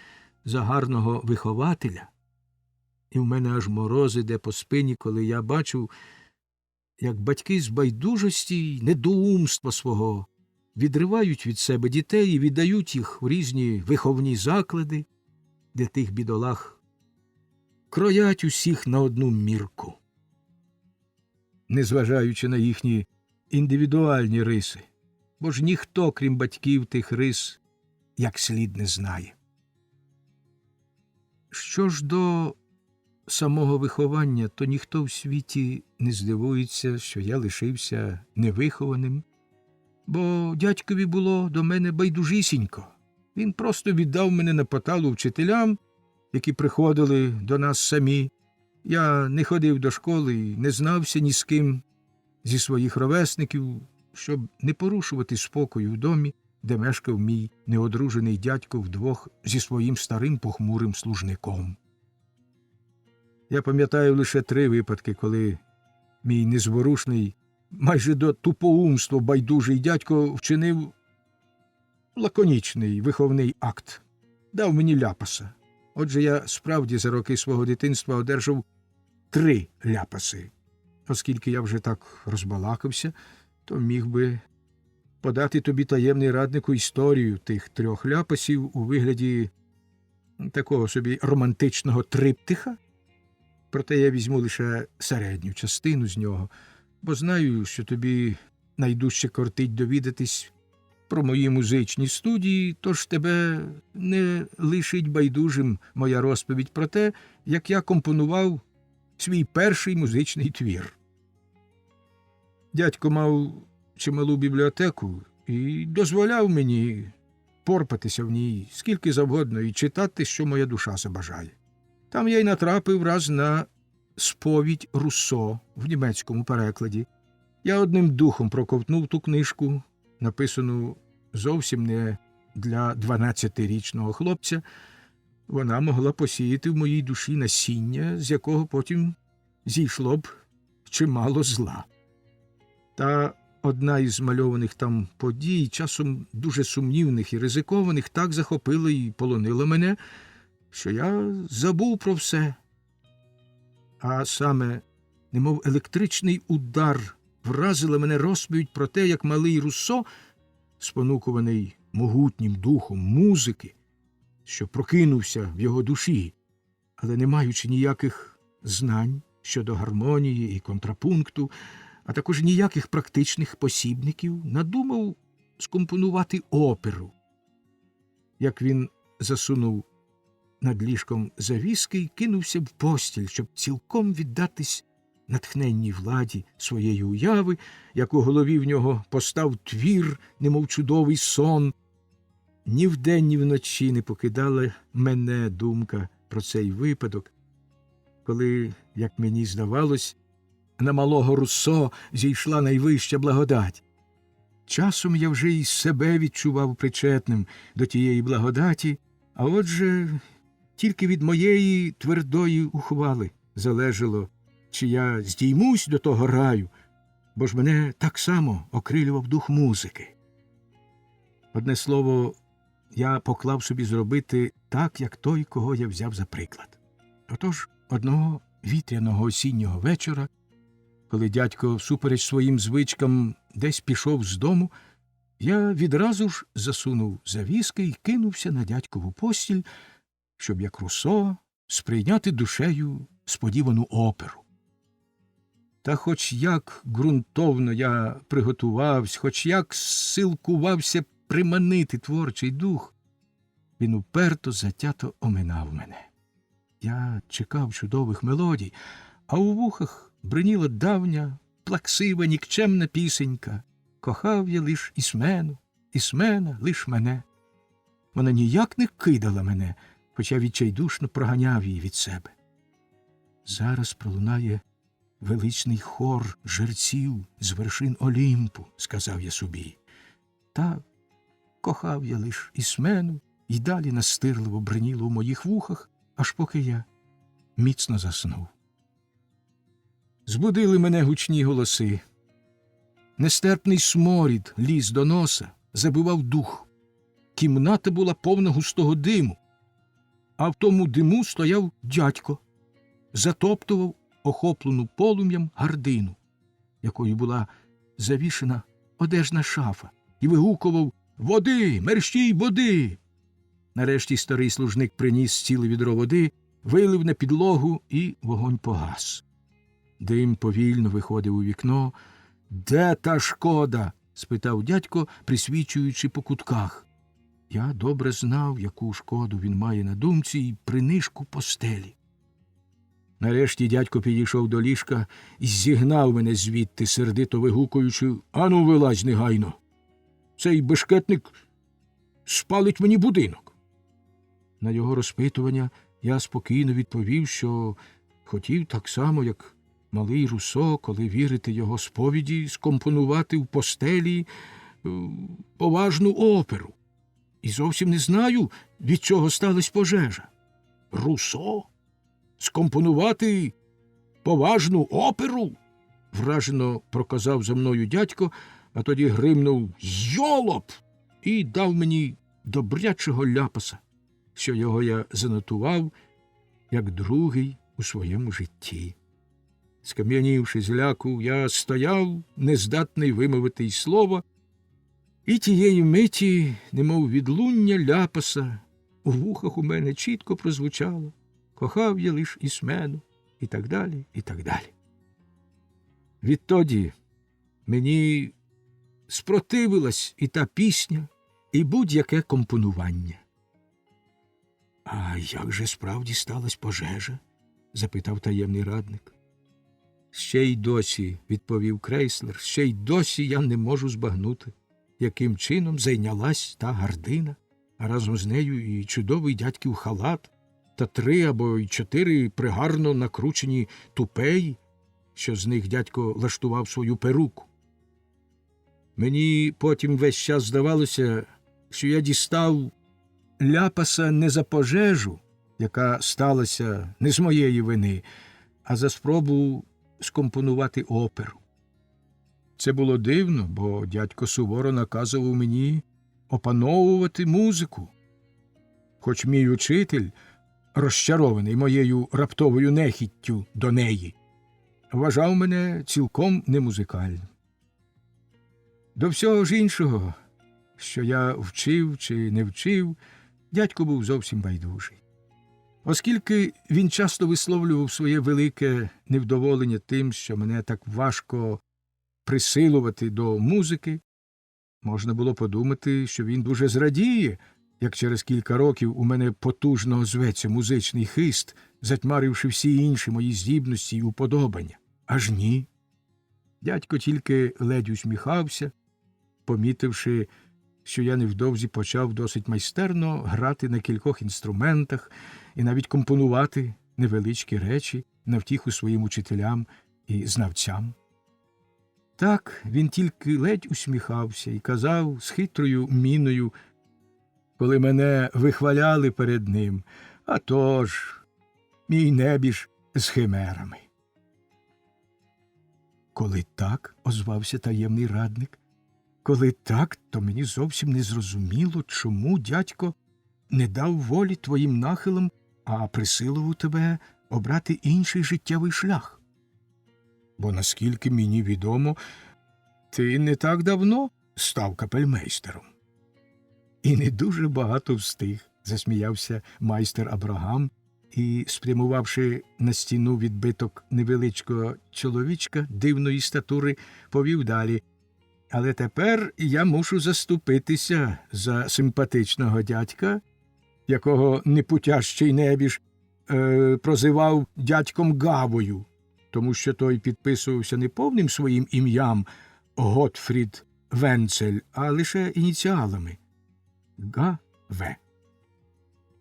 за гарного вихователя. І в мене аж мороз іде по спині, коли я бачу, як батьки з байдужості й недоумства свого відривають від себе дітей і віддають їх у різні виховні заклади, де тих бідолах кроять усіх на одну мірку, незважаючи на їхні індивідуальні риси, бо ж ніхто, крім батьків, тих рис як слід не знає. Що ж до самого виховання, то ніхто в світі не здивується, що я лишився невихованим, бо дядькові було до мене байдужісінько. Він просто віддав мене на поталу вчителям, які приходили до нас самі. Я не ходив до школи і не знався ні з ким зі своїх ровесників, щоб не порушувати спокою в домі, де мешкав мій неодружений дядько вдвох зі своїм старим похмурим служником. Я пам'ятаю лише 3 випадки, коли мій незворушний, майже до тупоумства байдужий дядько вчинив лаконічний виховний акт. Дав мені ляпаса. Отже, я справді за роки свого дитинства одержав 3 ляпаси. Оскільки я вже так розбалакався, то міг би подати тобі, таємний раднику, історію тих 3 ляпасів у вигляді такого собі романтичного триптиха. Проте я візьму лише середню частину з нього, бо знаю, що тобі найдужче кортить довідатись про мої музичні студії, тож тебе не лишить байдужим моя розповідь про те, як я компонував свій перший музичний твір. Дядько мав чималу бібліотеку і дозволяв мені порпатися в ній скільки завгодно і читати, що моя душа забажає. Там я й натрапив раз на «Сповідь Руссо» в німецькому перекладі. Я одним духом проковтнув ту книжку, написану зовсім не для 12-річного хлопця, вона могла посіяти в моїй душі насіння, з якого потім зійшло б чимало зла. Та одна із змальованих там подій, часом дуже сумнівних і ризикованих, так захопила і полонила мене, що я забув про все. А саме, немов електричний удар, вразила мене розповідь про те, як малий Руссо, спонукуваний могутнім духом музики, що прокинувся в його душі, але не маючи ніяких знань щодо гармонії і контрапункту, а також ніяких практичних посібників, надумав скомпонувати оперу. Як він засунув над ліжком завіски й кинувся в постіль, щоб цілком віддатись натхненній владі своєї уяви, як у голові в нього постав твір, немов чудовий сон. Ні вдень, ні вночі не покидала мене думка про цей випадок, коли, як мені здавалось, на малого Руссо зійшла найвища благодать. Часом я вже й себе відчував причетним до тієї благодаті, а отже, тільки від моєї твердої ухвали залежало, чи я здіймусь до того раю, бо ж мене так само окрилював дух музики. Одне слово, я поклав собі зробити так, як той, кого я взяв за приклад. Отож, одного вітряного осіннього вечора, коли дядько всупереч своїм звичкам десь пішов з дому, я відразу ж засунув завіски і кинувся на дядькову постіль, щоб, як Руссо, сприйняти душею сподівану оперу. Та хоч як ґрунтовно я приготувався, хоч як силкувався приманити творчий дух, він уперто затято оминав мене. Я чекав чудових мелодій, а у вухах бриніла давня, плаксива, нікчемна пісенька. Кохав я лиш Ісмену, Ісмена лиш мене. Вона ніяк не кидала мене, хоча відчайдушно проганяв її від себе. Зараз пролунає величний хор жерців з вершин Олімпу, сказав я собі. Так, кохав я лиш Ісмену, і далі настирливо бриніло в моїх вухах, аж поки я міцно заснув. Збудили мене гучні голоси. Нестерпний сморід ліз до носа, забивав дух. Кімната була повна густого диму, а в тому диму стояв дядько, затоптував охоплену полум'ям гардину, якою була завішена одежна шафа, і вигукував «Води! Мерщій води!». Нарешті старий служник приніс ціле відро води, вилив на підлогу, і вогонь погас. Дим повільно виходив у вікно. «Де та шкода?» – спитав дядько, присвічуючи по кутках. Я добре знав, яку шкоду він має на думці, і принишку постелі. Нарешті дядько підійшов до ліжка і зігнав мене звідти, сердито вигукуючи «Ану, вилазь негайно! Цей бешкетник спалить мені будинок!» На його розпитування я спокійно відповів, що хотів так само, як малий Руссо, коли вірити його сповіді, скомпонувати в постелі поважну оперу. І зовсім не знаю, від чого сталась пожежа. Руссо? Скомпонувати поважну оперу? Вражено проказав за мною дядько, а тоді гримнув «Йолоп!» і дав мені добрячого ляпаса, що його я занотував як другий у своєму житті. Скам'янівши з ляку, я стояв, нездатний вимовити й слова, і тієї миті, немов відлуння ляпаса, у вухах у мене чітко прозвучало «Кохав я лиш Ісмену» і так далі, і так далі. Відтоді мені спротивилась і та пісня, і будь-яке компонування. «А як же справді сталась пожежа?» – запитав таємний радник. «Ще й досі», – відповів Крейслер, – «ще й досі я не можу збагнути, яким чином зайнялась та гардина, а разом з нею і чудовий дядьків халат, та 3 або й 4 пригарно накручені тупеї, що з них дядько лаштував свою перуку. Мені потім весь час здавалося, що я дістав ляпаса не за пожежу, яка сталася не з моєї вини, а за спробу скомпонувати оперу. Це було дивно, бо дядько суворо наказував мені опановувати музику. Хоч мій учитель, розчарований моєю раптовою нехіттю до неї, вважав мене цілком немузикальним. До всього ж іншого, що я вчив чи не вчив, дядько був зовсім байдужий. Оскільки він часто висловлював своє велике невдоволення тим, що мене так важко присилувати до музики, можна було подумати, що він дуже зрадіє, як через кілька років у мене потужно озветься музичний хист, затьмаривши всі інші мої здібності й уподобання. Аж ні. Дядько тільки ледь усміхався, помітивши, що я невдовзі почав досить майстерно грати на кількох інструментах і навіть компонувати невеличкі речі на втіху своїм учителям і знавцям. Так він тільки ледь усміхався і казав з хитрою міною, коли мене вихваляли перед ним: «А тож, мій небіж з химерами». Коли так, озвався таємний радник, коли так, то мені зовсім не зрозуміло, чому дядько не дав волі твоїм нахилам, а присилував тебе обрати інший життєвий шлях. Бо, наскільки мені відомо, ти не так давно став капельмейстером. І не дуже багато встиг, засміявся майстер Абрагам і, спрямувавши на стіну відбиток невеличкого чоловічка дивної статури, повів далі. Але тепер я мушу заступитися за симпатичного дядька, якого непутящий небіж прозивав дядьком Гавою, тому що той підписувався не повним своїм ім'ям Готфрід Венцель, а лише ініціалами Г.В.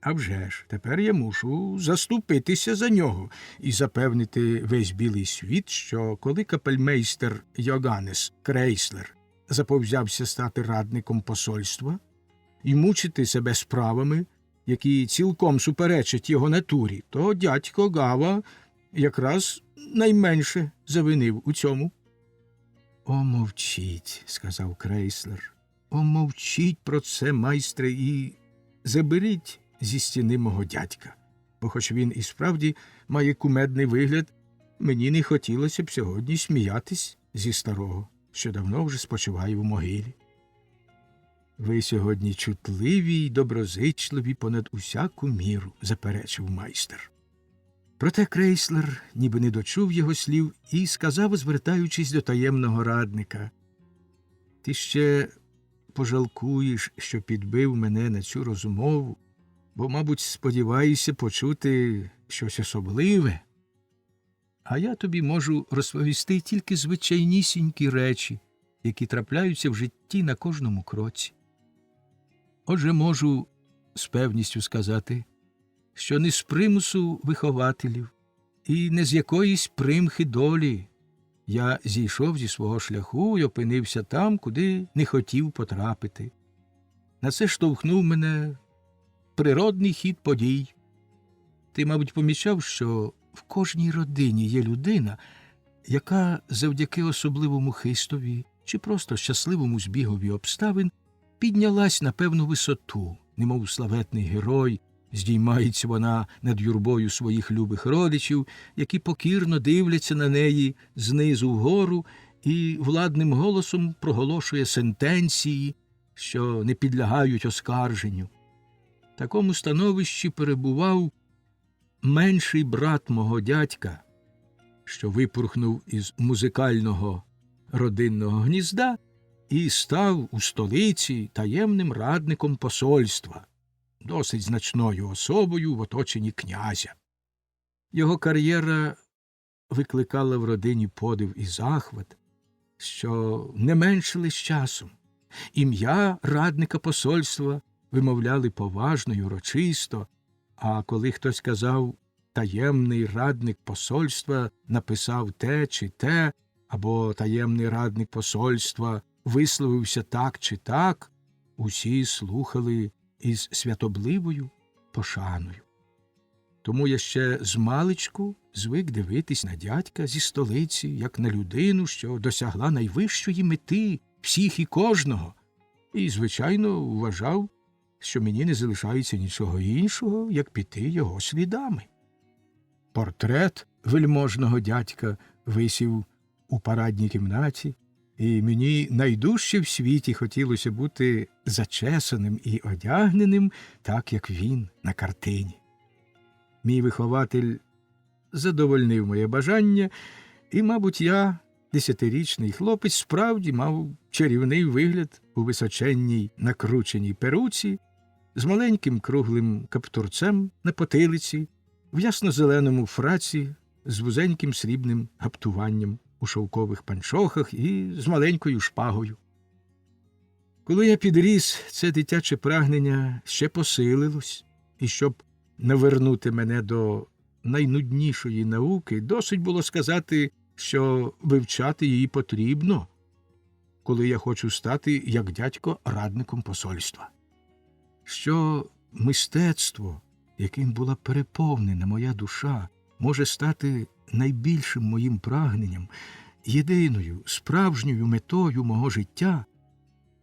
А вже ж, тепер я мушу заступитися за нього і запевнити весь білий світ, що коли капельмейстер Йоганнес Крейслер заповзявся стати радником посольства і мучити себе справами, які цілком суперечать його натурі, то дядько Гава якраз найменше завинив у цьому. «О, мовчіть», – сказав Крейслер, – «о, мовчіть про це, майстре, і заберіть зі стіни мого дядька, бо хоч він і справді має кумедний вигляд, мені не хотілося б сьогодні сміятись зі старого, що давно вже спочиває в могилі». «Ви сьогодні чутливі й доброзичливі понад усяку міру», – заперечив майстер. Проте Крейслер ніби не дочув його слів і сказав, звертаючись до таємного радника: «Ти ще пожалкуєш, що підбив мене на цю розмову, бо, мабуть, сподіваєшся почути щось особливе. А я тобі можу розповісти тільки звичайнісінькі речі, які трапляються в житті на кожному кроці. Отже, можу з певністю сказати, що не з примусу вихователів і не з якоїсь примхи долі я зійшов зі свого шляху і опинився там, куди не хотів потрапити. На це штовхнув мене природний хід подій. Ти, мабуть, помічав, що в кожній родині є людина, яка завдяки особливому хистові чи просто щасливому збігові обставин піднялась на певну висоту, немов славетний герой. Здіймається вона над юрбою своїх любих родичів, які покірно дивляться на неї знизу вгору і владним голосом проголошує сентенції, що не підлягають оскарженню. В такому становищі перебував менший брат мого дядька, що випорхнув із музикального родинного гнізда і став у столиці таємним радником посольства, досить значною особою в оточенні князя. Його кар'єра викликала в родині подив і захват, що не меншили з часом. Ім'я радника посольства вимовляли поважно й урочисто, а коли хтось казав «таємний радник посольства написав те чи те», або «таємний радник посольства висловився так чи так», усі слухали із святобливою пошаною. Тому я ще змалечку звик дивитись на дядька зі столиці, як на людину, що досягла найвищої мети всіх і кожного, і, звичайно, вважав, що мені не залишається нічого іншого, як піти його слідами. Портрет вельможного дядька висів у парадній кімнаті, і мені найдужче в світі хотілося бути зачесаним і одягненим, так, як він на картині. Мій вихователь задовольнив моє бажання, і, мабуть, я, 10-річний хлопець, справді мав чарівний вигляд у височенній накрученій перуці, з маленьким круглим каптурцем на потилиці, в ясно-зеленому фраці, з вузеньким срібним гаптуванням у шовкових панчохах і з маленькою шпагою. Коли я підріс, це дитяче прагнення ще посилилось, і щоб навернути мене до найнуднішої науки, досить було сказати, що вивчати її потрібно, коли я хочу стати, як дядько, радником посольства. Що мистецтво, яким була переповнена моя душа, може стати найбільшим моїм прагненням, єдиною, справжньою метою мого життя,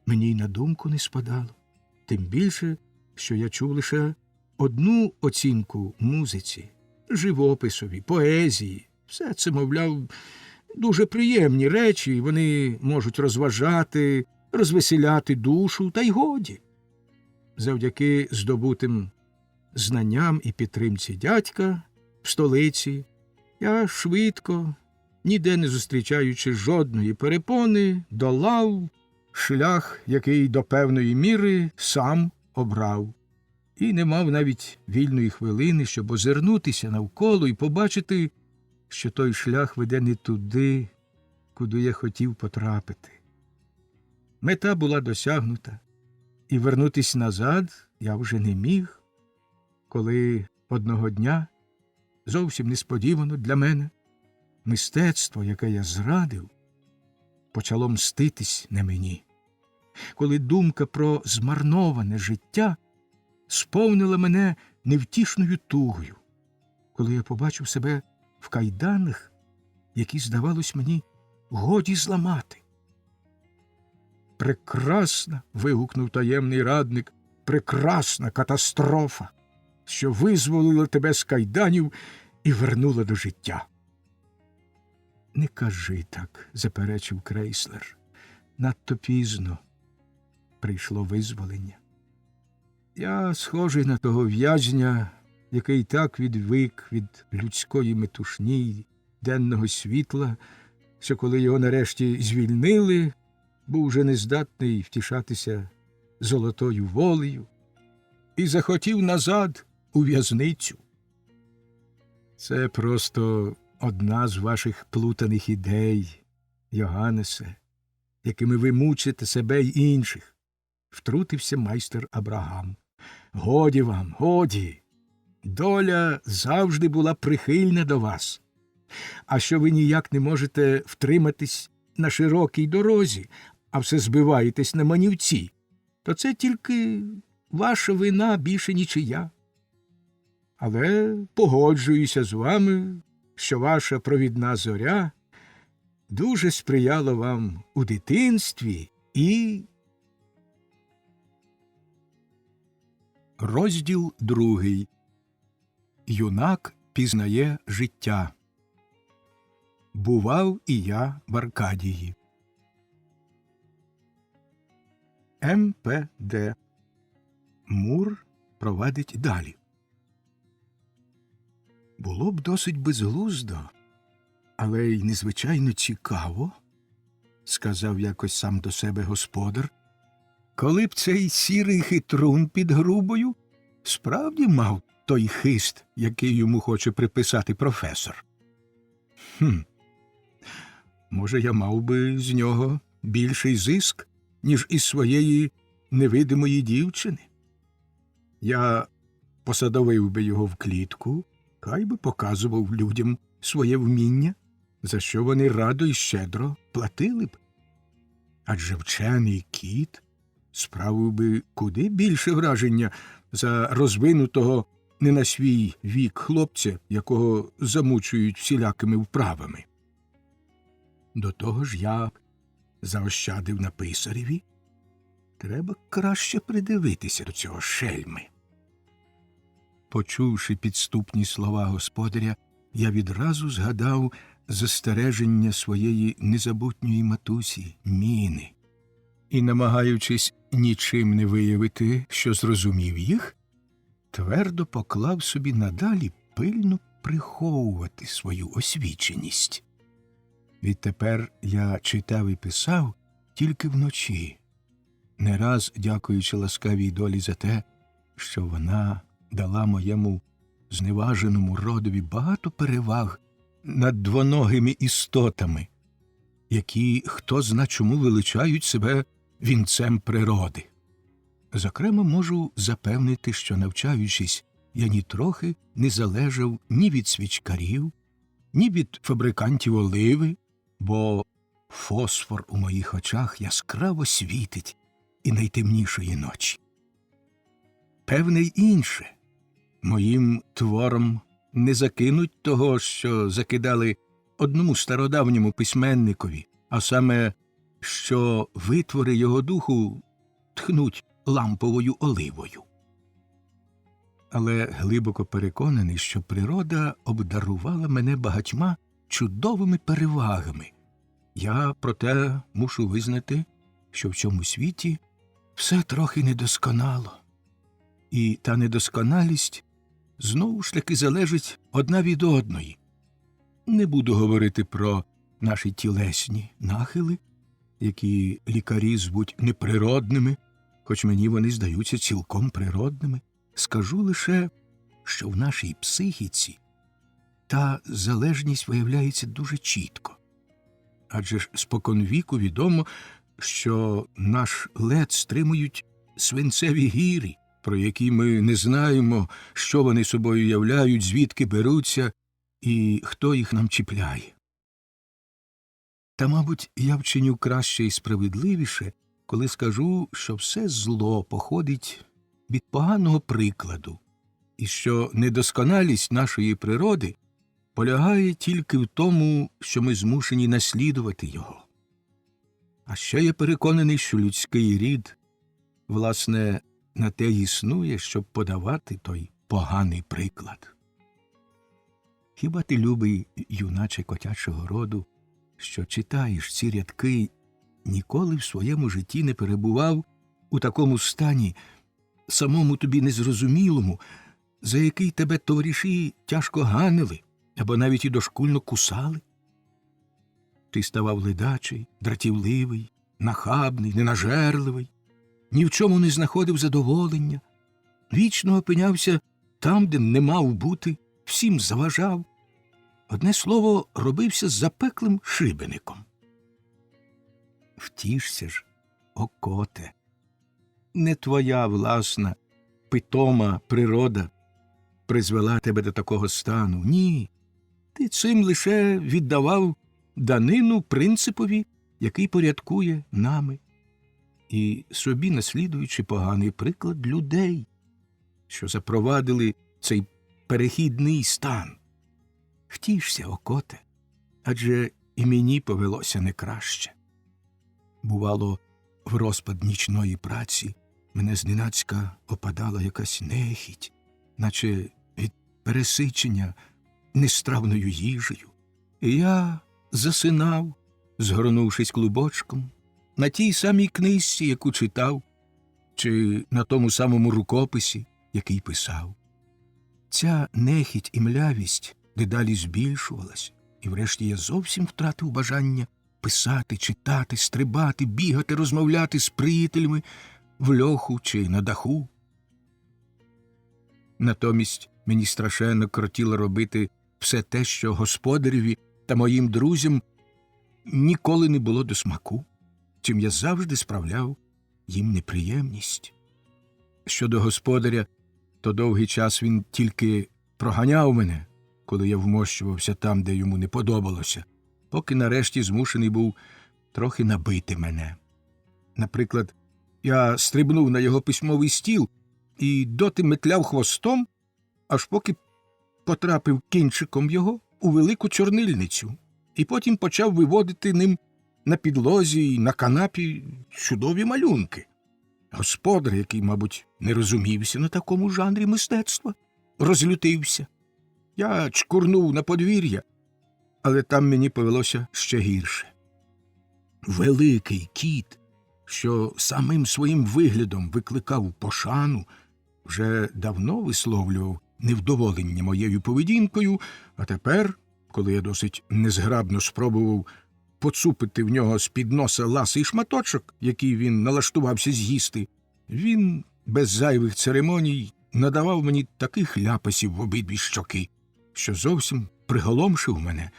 мені й на думку не спадало. Тим більше, що я чув лише одну оцінку музиці, живописові, поезії. Все це, мовляв, дуже приємні речі, вони можуть розважати, розвеселяти душу, та й годі. Завдяки здобутим знанням і підтримці дядька в столиці, я швидко, ніде не зустрічаючи жодної перепони, долав шлях, який до певної міри сам обрав, і не мав навіть вільної хвилини, щоб озирнутися навколо і побачити, що той шлях веде не туди, куди я хотів потрапити. Мета була досягнута, і вернутись назад я вже не міг, коли одного дня, зовсім несподівано для мене, мистецтво, яке я зрадив, почало мститись на мені. Коли думка про змарноване життя сповнила мене невтішною тугою, коли я побачив себе в кайданах, які, здавалось мені, годі зламати. «Прекрасна!» – вигукнув таємний радник, «прекрасна катастрофа, що визволила тебе з кайданів і вернула до життя!» «Не кажи так», – заперечив Крейслер. «Надто пізно прийшло визволення. Я схожий на того в'язня, який так відвик від людської метушні й денного світла, що коли його нарешті звільнили, був вже нездатний втішатися золотою волею і захотів назад у в'язницю. Це просто одна з ваших плутаних ідей, Йоганнесе, якими ви мучите себе й інших, втрутився майстер Абрагам. Годі вам, годі. Доля завжди була прихильна до вас. А що ви ніяк не можете втриматись на широкій дорозі, а все збиваєтесь на манівці, то це тільки ваша вина, більше нічия. Але погоджуюся з вами, що ваша провідна зоря дуже сприяла вам у дитинстві і... Розділ 2. Юнак пізнає життя. Бував і я в Аркадії. М.П.Д. Мур провадить далі. Було б досить безглуздо, але й незвичайно цікаво, сказав якось сам до себе господар, коли б цей сірий хитрун під грубою справді мав той хист, який йому хоче приписати професор. Може, я мав би з нього більший зиск, ніж із своєї невидимої дівчини. Я посадовив би його в клітку, хай би показував людям своє вміння, за що вони радо й щедро платили б. Адже вчений кіт справив би куди більше враження за розвинутого не на свій вік хлопця, якого замучують всілякими вправами. До того ж я заощадив на писареві. Треба краще придивитися до цього шельми. Почувши підступні слова господаря, я відразу згадав застереження своєї незабутньої матусі Міни. І, намагаючись нічим не виявити, що зрозумів їх, твердо поклав собі надалі пильно приховувати свою освіченість. Відтепер я читав і писав тільки вночі, не раз дякуючи ласкавій долі за те, що вона дала моєму зневаженому родові багато переваг над двоногими істотами, які хто зна чому величають себе вінцем природи. Зокрема, можу запевнити, що, навчаючись, я нітрохи не залежав ні від свічкарів, ні від фабрикантів оливи, бо фосфор у моїх очах яскраво світить і найтемнішої ночі. Певне й інше. Моїм твором не закинуть того, що закидали одному стародавньому письменникові, а саме, що витвори його духу тхнуть ламповою оливою. Але глибоко переконаний, що природа обдарувала мене багатьма чудовими перевагами. Я, проте, мушу визнати, що в цьому світі все трохи недосконало. І та недосконалість знову ж таки залежить одна від одної. Не буду говорити про наші тілесні нахили, які лікарі звуть неприродними, хоч мені вони здаються цілком природними. Скажу лише, що в нашій психіці та залежність виявляється дуже чітко. Адже ж споконвіку відомо, що наш лед стримують свинцеві гірі, про які ми не знаємо, що вони собою являють, звідки беруться і хто їх нам чіпляє. Та, мабуть, я вчиню краще і справедливіше, коли скажу, що все зло походить від поганого прикладу, і що недосконалість нашої природи полягає тільки в тому, що ми змушені наслідувати його. А ще я переконаний, що людський рід, власне, на те й існує, щоб подавати той поганий приклад. Хіба ти, любий юначе котячого роду, що читаєш ці рядки, ніколи в своєму житті не перебував у такому стані, самому тобі незрозумілому, за який тебе товариші тяжко ганили або навіть і дошкульно кусали? Ти ставав ледачий, дратівливий, нахабний, ненажерливий, ні в чому не знаходив задоволення, вічно опинявся там, де не мав бути, всім заважав. Одне слово, робився запеклим шибеником. Втішся ж, о коте, не твоя власна, питома природа призвела тебе до такого стану. Ні, ти цим лише віддавав данину принципові, який порядкує нами, і собі наслідуючи поганий приклад людей, що запровадили цей перехідний стан. Втішся, о коте, адже і мені повелося не краще. Бувало, в розпад нічної праці мене зненацька опадала якась нехіть, наче від пересичення нестравною їжею. І я засинав, згорнувшись клубочком, на тій самій книжці, яку читав, чи на тому самому рукописі, який писав. Ця нехіть і млявість дедалі збільшувалась, і врешті я зовсім втратив бажання писати, читати, стрибати, бігати, розмовляти з приятелями в льоху чи на даху. Натомість мені страшенно кортіло робити все те, що господареві та моїм друзям ніколи не було до смаку, чим я завжди справляв їм неприємність. Щодо господаря, то довгий час він тільки проганяв мене, коли я вмощувався там, де йому не подобалося, поки нарешті змушений був трохи набити мене. Наприклад, я стрибнув на його письмовий стіл і доти метляв хвостом, аж поки потрапив кінчиком його у велику чорнильницю і потім почав виводити ним на підлозі й на канапі чудові малюнки. Господар, який, мабуть, не розумівся на такому жанрі мистецтва, розлютився. Я чкурнув на подвір'я, але там мені повелося ще гірше. Великий кіт, що самим своїм виглядом викликав пошану, вже давно висловлював невдоволення моєю поведінкою, а тепер, коли я досить незграбно спробував поцупити в нього з-під носа ласий шматочок, який він налаштувався з'їсти, він без зайвих церемоній надавав мені таких ляпасів в обидві щоки, що зовсім приголомшив мене,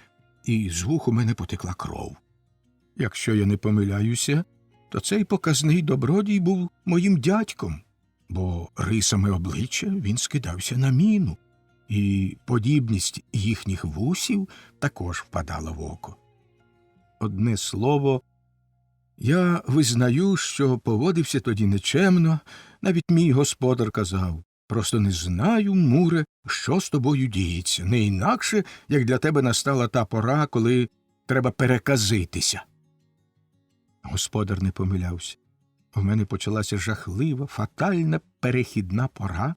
і з вух у мене потекла кров. Якщо я не помиляюся, то цей показний добродій був моїм дядьком, бо рисами обличчя він скидався на міну, і подібність їхніх вусів також впадала в око. Одне слово, я визнаю, що поводився тоді нечемно, навіть мій господар казав: «Просто не знаю, Муре, що з тобою діється, не інакше, як для тебе настала та пора, коли треба переказитися». Господар не помилявся. В мене почалася жахлива, фатальна перехідна пора,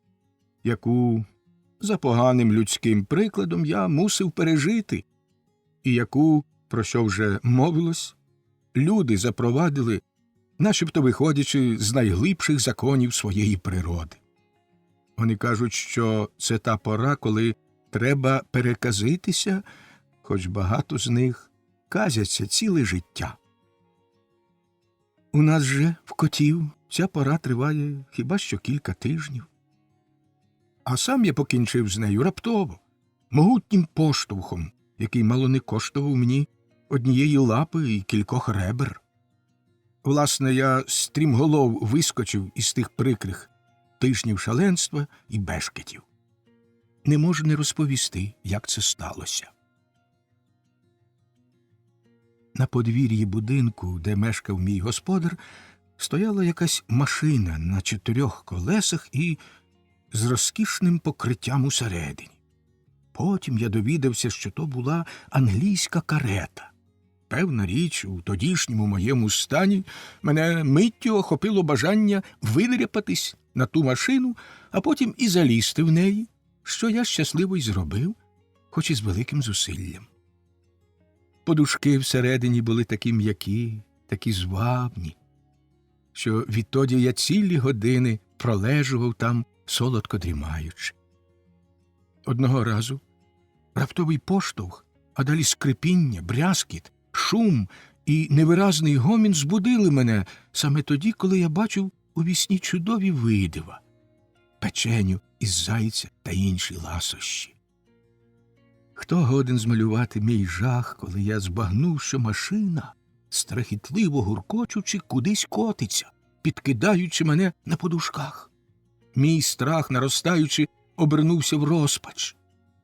яку, за поганим людським прикладом, я мусив пережити, і яку, про що вже мовилось, люди запровадили, начебто виходячи з найглибших законів своєї природи. Вони кажуть, що це та пора, коли треба переказитися, хоч багато з них казяться ціле життя. У нас же, в котів, ця пора триває хіба що кілька тижнів. А сам я покінчив з нею раптово, могутнім поштовхом, який мало не коштував мені однієї лапи і кількох ребер. Власне, я стрімголов вискочив із тих прикрих тижнів шаленства і бешкетів. Не можу не розповісти, як це сталося. На подвір'ї будинку, де мешкав мій господар, стояла якась машина на 4 колесах і з розкішним покриттям усередині. Потім я довідався, що то була англійська карета. Певна річ, у тодішньому моєму стані мене миттю охопило бажання видряпатись на ту машину, а потім і залізти в неї, що я щасливо й зробив, хоч і з великим зусиллям. Подушки всередині були такі м'які, такі звабні, що відтоді я цілі години пролежував там, солодко дрімаючи. Одного разу раптовий поштовх, а далі скрипіння, брязкіт, шум і невиразний гомін збудили мене саме тоді, коли я бачив у вісні чудові видива, печеню із зайця та інші ласощі. Хто годен змалювати мій жах, коли я збагнув, що машина, страхітливо гуркочучи, кудись котиться, підкидаючи мене на подушках. Мій страх, наростаючи, обернувся в розпач.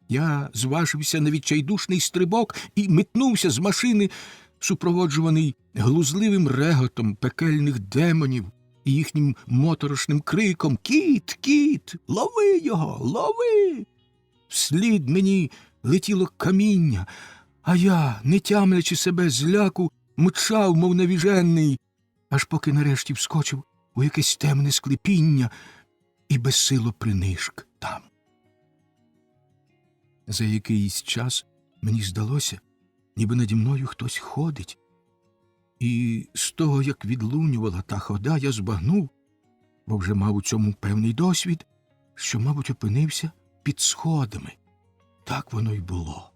Я зважився на відчайдушний стрибок і метнувся з машини, супроводжуваний глузливим реготом пекельних демонів і їхнім моторошним криком: «Кіт! Кіт! Лови його! Лови!» Вслід мені летіло каміння, а я, не тямлячи себе з ляку, мчав, мов навіжений, аж поки нарешті вскочив у якесь темне склепіння і безсило принишк там. За якийсь час мені здалося, ніби наді мною хтось ходить, і з того, як відлунювала та хода, я збагнув, бо вже мав у цьому певний досвід, що, мабуть, опинився під сходами. Так воно й було.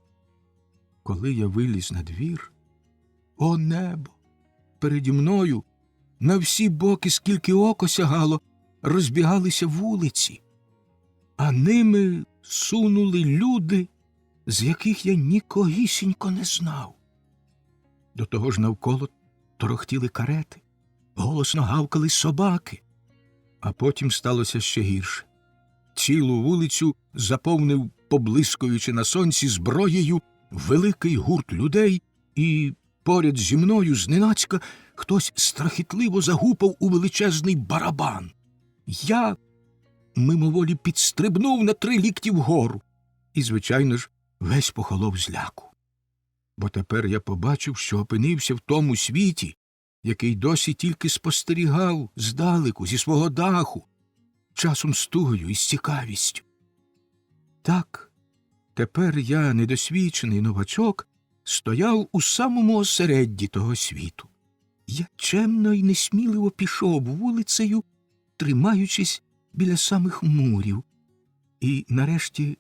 Коли я виліз на двір, о небо! Переді мною на всі боки, скільки око сягало, розбігалися вулиці, а ними сунули люди, з яких я нікогісінько не знав. До того ж навколо торохтіли карети, голосно гавкали собаки. А потім сталося ще гірше. Цілу вулицю заповнив, поблискуючи на сонці зброєю, великий гурт людей, і поряд зі мною зненацька хтось страхітливо загупав у величезний барабан. Я мимоволі підстрибнув на 3 лікті вгору і, звичайно ж, весь похолов з ляку. Бо тепер я побачив, що опинився в тому світі, який досі тільки спостерігав здалеку, зі свого даху, часом з тугою і з цікавістю. Так, тепер я, недосвідчений новачок, стояв у самому осередді того світу. Я чемно й несміливо пішов вулицею, тримаючись біля самих мурів, і нарешті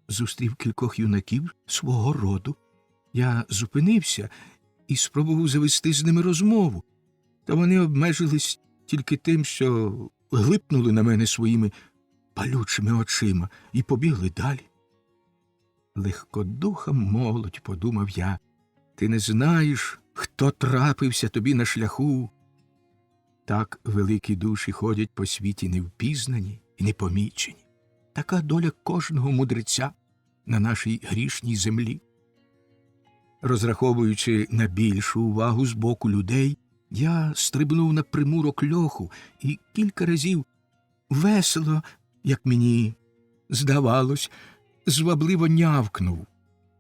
зустрів кількох юнаків свого роду. Я зупинився і спробував завести з ними розмову, та вони обмежились тільки тим, що глипнули на мене своїми палючими очима і побігли далі. Легкодуха молодь, подумав я, ти не знаєш, хто трапився тобі на шляху. Так великі душі ходять по світі невпізнані і непомічені. Така доля кожного мудреця на нашій грішній землі. Розраховуючи на більшу увагу з боку людей, я стрибнув на примурок льоху і кілька разів весело, як мені здавалось, звабливо нявкнув.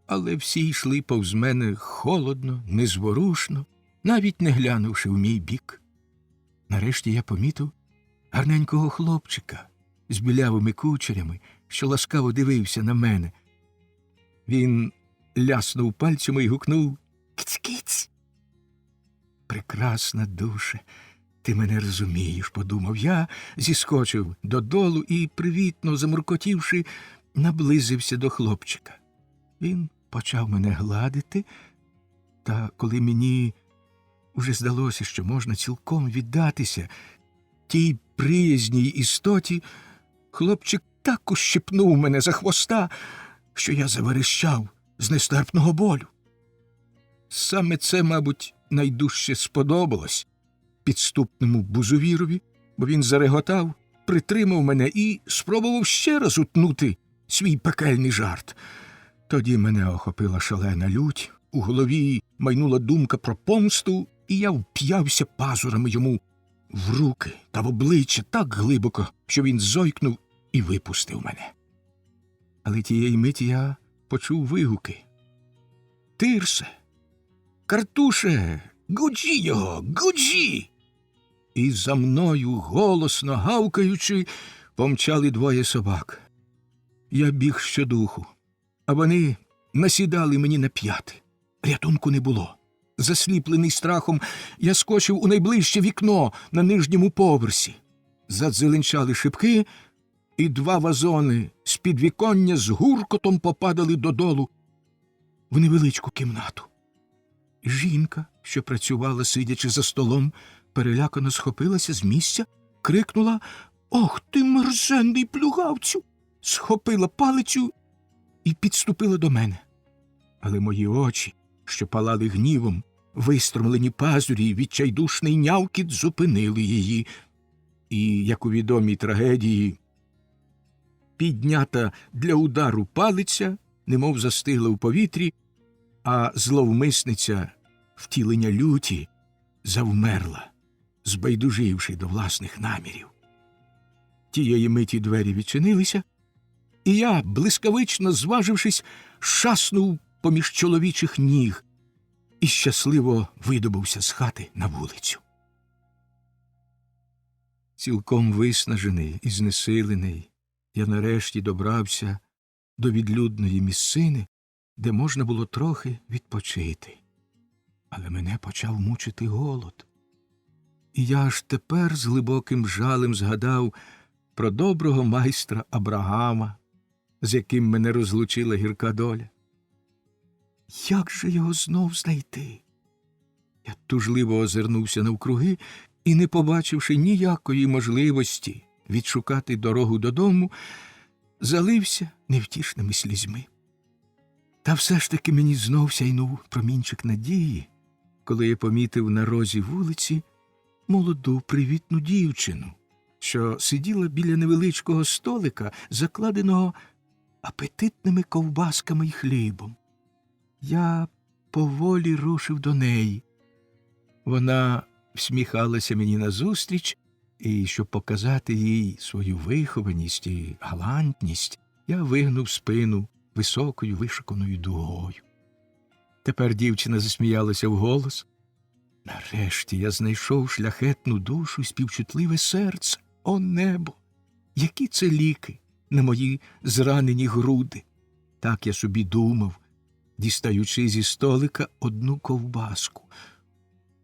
Але всі йшли повз мене холодно, незворушно, навіть не глянувши в мій бік. Нарешті я помітив гарненького хлопчика з білявими кучерями, що ласкаво дивився на мене. Він ляснув пальцями і гукнув «Киць-киць!» «Прекрасна душе, ти мене розумієш», – подумав я, зіскочив додолу і, привітно замуркотівши, наблизився до хлопчика. Він почав мене гладити, та коли мені вже здалося, що можна цілком віддатися тій приязній істоті, хлопчик так ущипнув мене за хвоста, що я заверещав з нестерпного болю. Саме це, мабуть, найдужче сподобалось підступному бузовірові, бо він зареготав, притримав мене і спробував ще раз утнути свій пекельний жарт. Тоді мене охопила шалена лють, у голові майнула думка про помсту, і я вп'явся пазурами йому в руки та в обличчя так глибоко, що він зойкнув і випустив мене. Але тієї миті я почув вигуки. «Тирсе! Картуше! Гуджі його! Гуджі!» І за мною, голосно гавкаючи, помчали 2 собак. Я біг щодуху, а вони насідали мені на п'яти. Рятунку не було. Засліплений страхом, я скочив у найближче вікно на нижньому поверсі. Задзеленчали шибки, і 2 вазони з підвіконня з гуркотом попадали додолу в невеличку кімнату. Жінка, що працювала, сидячи за столом, перелякано схопилася з місця, крикнула «Ох ти, мерзенний плюгавцю!», схопила палицю і підступила до мене. Але мої очі, що палали гнівом, вистромлені пазурі й відчайдушний нявкіт зупинили її. І, як у відомій трагедії, піднята для удару палиця, немов застигла в повітрі, а зловмисниця, втілення люті, завмерла, збайдуживши до власних намірів. Тієї миті двері відчинилися, і я, блискавично зважившись, шаснув поміж чоловічих ніг і щасливо видобувся з хати на вулицю. Цілком виснажений і знесилений, я нарешті добрався до відлюдної місцини, де можна було трохи відпочити. Але мене почав мучити голод. І я аж тепер з глибоким жалем згадав про доброго майстра Абрагама, з яким мене розлучила гірка доля. Як же його знов знайти? Я тужливо озирнувся навкруги і, не побачивши ніякої можливості відшукати дорогу додому, залився невтішними слізьми. Та все ж таки мені знов сяйнув промінчик надії, коли я помітив на розі вулиці молоду привітну дівчину, що сиділа біля невеличкого столика, закладеного апетитними ковбасками й хлібом. Я поволі рушив до неї. Вона всміхалася мені назустріч І щоб показати їй свою вихованість і галантність, я вигнув спину високою вишиканою дугою. Тепер дівчина засміялася вголос. Нарешті я знайшов шляхетну душу і співчутливе серце. О небо! Які це ліки на мої зранені груди! Так я собі думав, дістаючи зі столика одну ковбаску.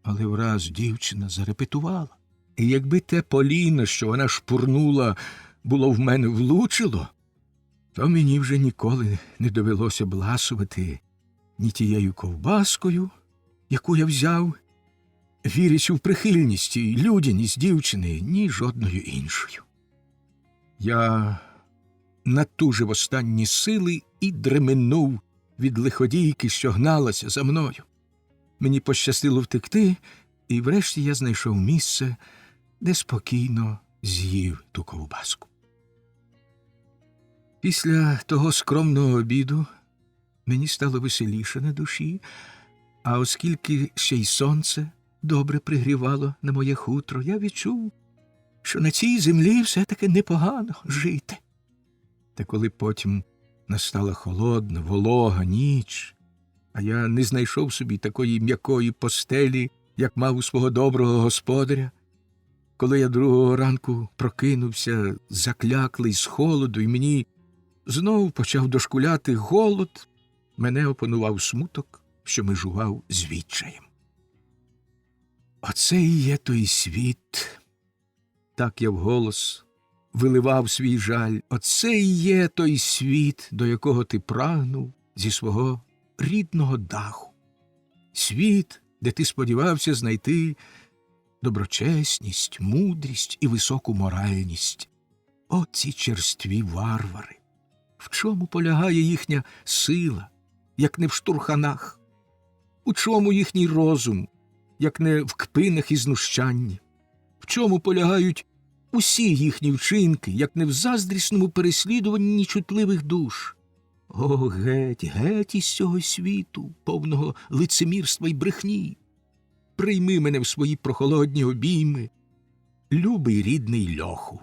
Але враз дівчина зарепетувала. І якби те поліно, що вона шпурнула, було в мене влучило, то мені вже ніколи не довелося б ласувати ні тією ковбаскою, яку я взяв, вірячи в прихильність і людяність дівчини, ні жодною іншою. Я натужив останні сили і дременув від лиходійки, що гналася за мною. Мені пощастило втекти, і врешті я знайшов місце, де спокійно з'їв ту ковбаску. Після того скромного обіду мені стало веселіше на душі, а оскільки ще й сонце добре пригрівало на моє хутро, я відчув, що на цій землі все-таки непогано жити. Та коли потім настала холодна, волога ніч, а я не знайшов собі такої м'якої постелі, як мав у свого доброго господаря, коли я другого ранку прокинувся, закляклий з холоду, і мені знову почав дошкуляти голод, мене опанував смуток, що межував з відчаєм. Оце і є той світ. Так я вголос виливав свій жаль. Оце і є той світ, до якого ти прагнув зі свого рідного даху. Світ, де ти сподівався знайти доброчесність, мудрість і високу моральність. О, ці черстві варвари! В чому полягає їхня сила, як не в штурханах? У чому їхній розум, як не в кпинах і знущанні? В чому полягають усі їхні вчинки, як не в заздрісному переслідуванні чутливих душ? О, геть, геть із цього світу, повного лицемірства й брехні! Прийми мене в свої прохолодні обійми, любий рідний льоху.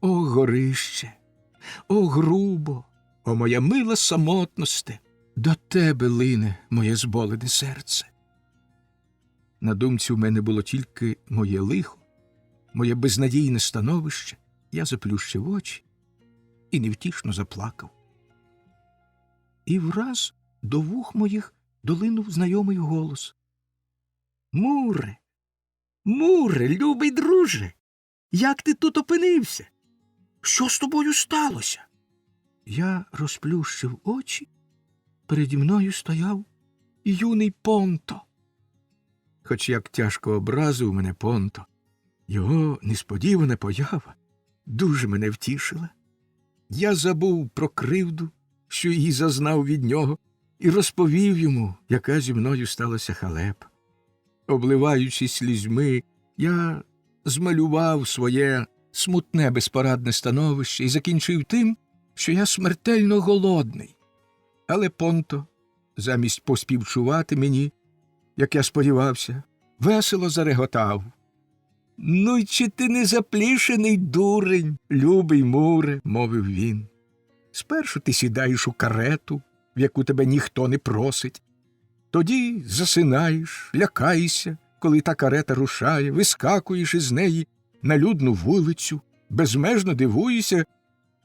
О, горище! О, грубо! О, моя мила самотносте! До тебе лине моє зболене серце. На думці в мене було тільки моє лихо, моє безнадійне становище. Я заплющив очі і невтішно заплакав. І враз до вух моїх долинув знайомий голос. Муре, Муре, любий друже, як ти тут опинився? Що з тобою сталося? Я розплющив очі. Переді мною стояв юний Понто. Хоч як тяжко образив мене Понто, його несподівана поява дуже мене втішила. Я забув про кривду, що її зазнав від нього, і розповів йому, яка зі мною сталася халепа. Обливаючись слізьми, я змалював своє смутне безпорадне становище і закінчив тим, що я смертельно голодний. Але Понто, замість поспівчувати мені, як я сподівався, весело зареготав. «Ну й чи ти не заплішений дурень, любий Муре?» – мовив він. «Спершу ти сідаєш у карету, в яку тебе ніхто не просить. Тоді засинаєш, лякаєшся, коли та карета рушає, вискакуєш із неї на людну вулицю, безмежно дивуєшся,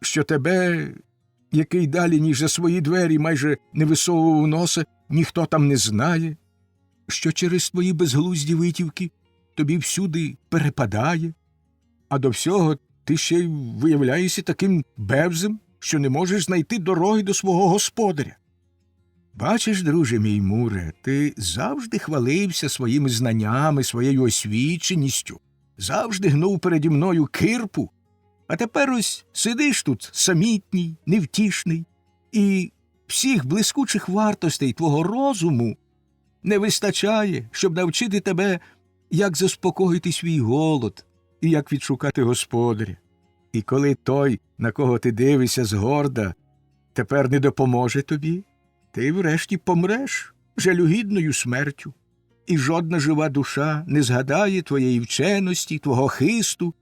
що тебе, який далі, ніж за свої двері, майже не висовував носа, ніхто там не знає, що через твої безглузді витівки тобі всюди перепадає, а до всього ти ще й виявляєшся таким бевзем, що не можеш знайти дороги до свого господаря. Бачиш, друже мій Муре, ти завжди хвалився своїми знаннями, своєю освіченістю, завжди гнув переді мною кирпу, а тепер ось сидиш тут самітній, невтішний, і всіх блискучих вартостей твого розуму не вистачає, щоб навчити тебе, як заспокоїти свій голод і як відшукати господаря. І коли той, на кого ти дивишся згорда, тепер не допоможе тобі, ти врешті помреш жалюгідною смертю. і жодна жива душа не згадає твоєї вченості, твого хисту,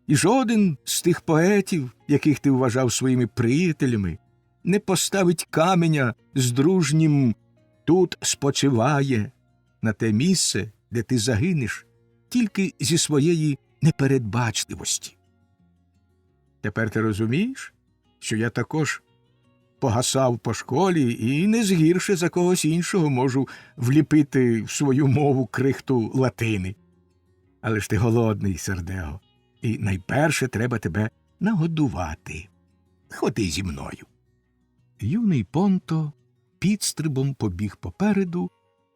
і жоден з тих поетів, яких ти вважав своїми приятелями, не поставить каменя з дружнім «тут спочиває» на те місце, де ти загинеш, тільки зі своєї непередбачливості. Тепер ти розумієш, що я також погасав по школі і не згірше за когось іншого можу вліпити в свою мову крихту латини. Але ж ти голодний, Сердего, і найперше треба тебе нагодувати. Ходи зі мною. Юний Понто підстрибом побіг попереду,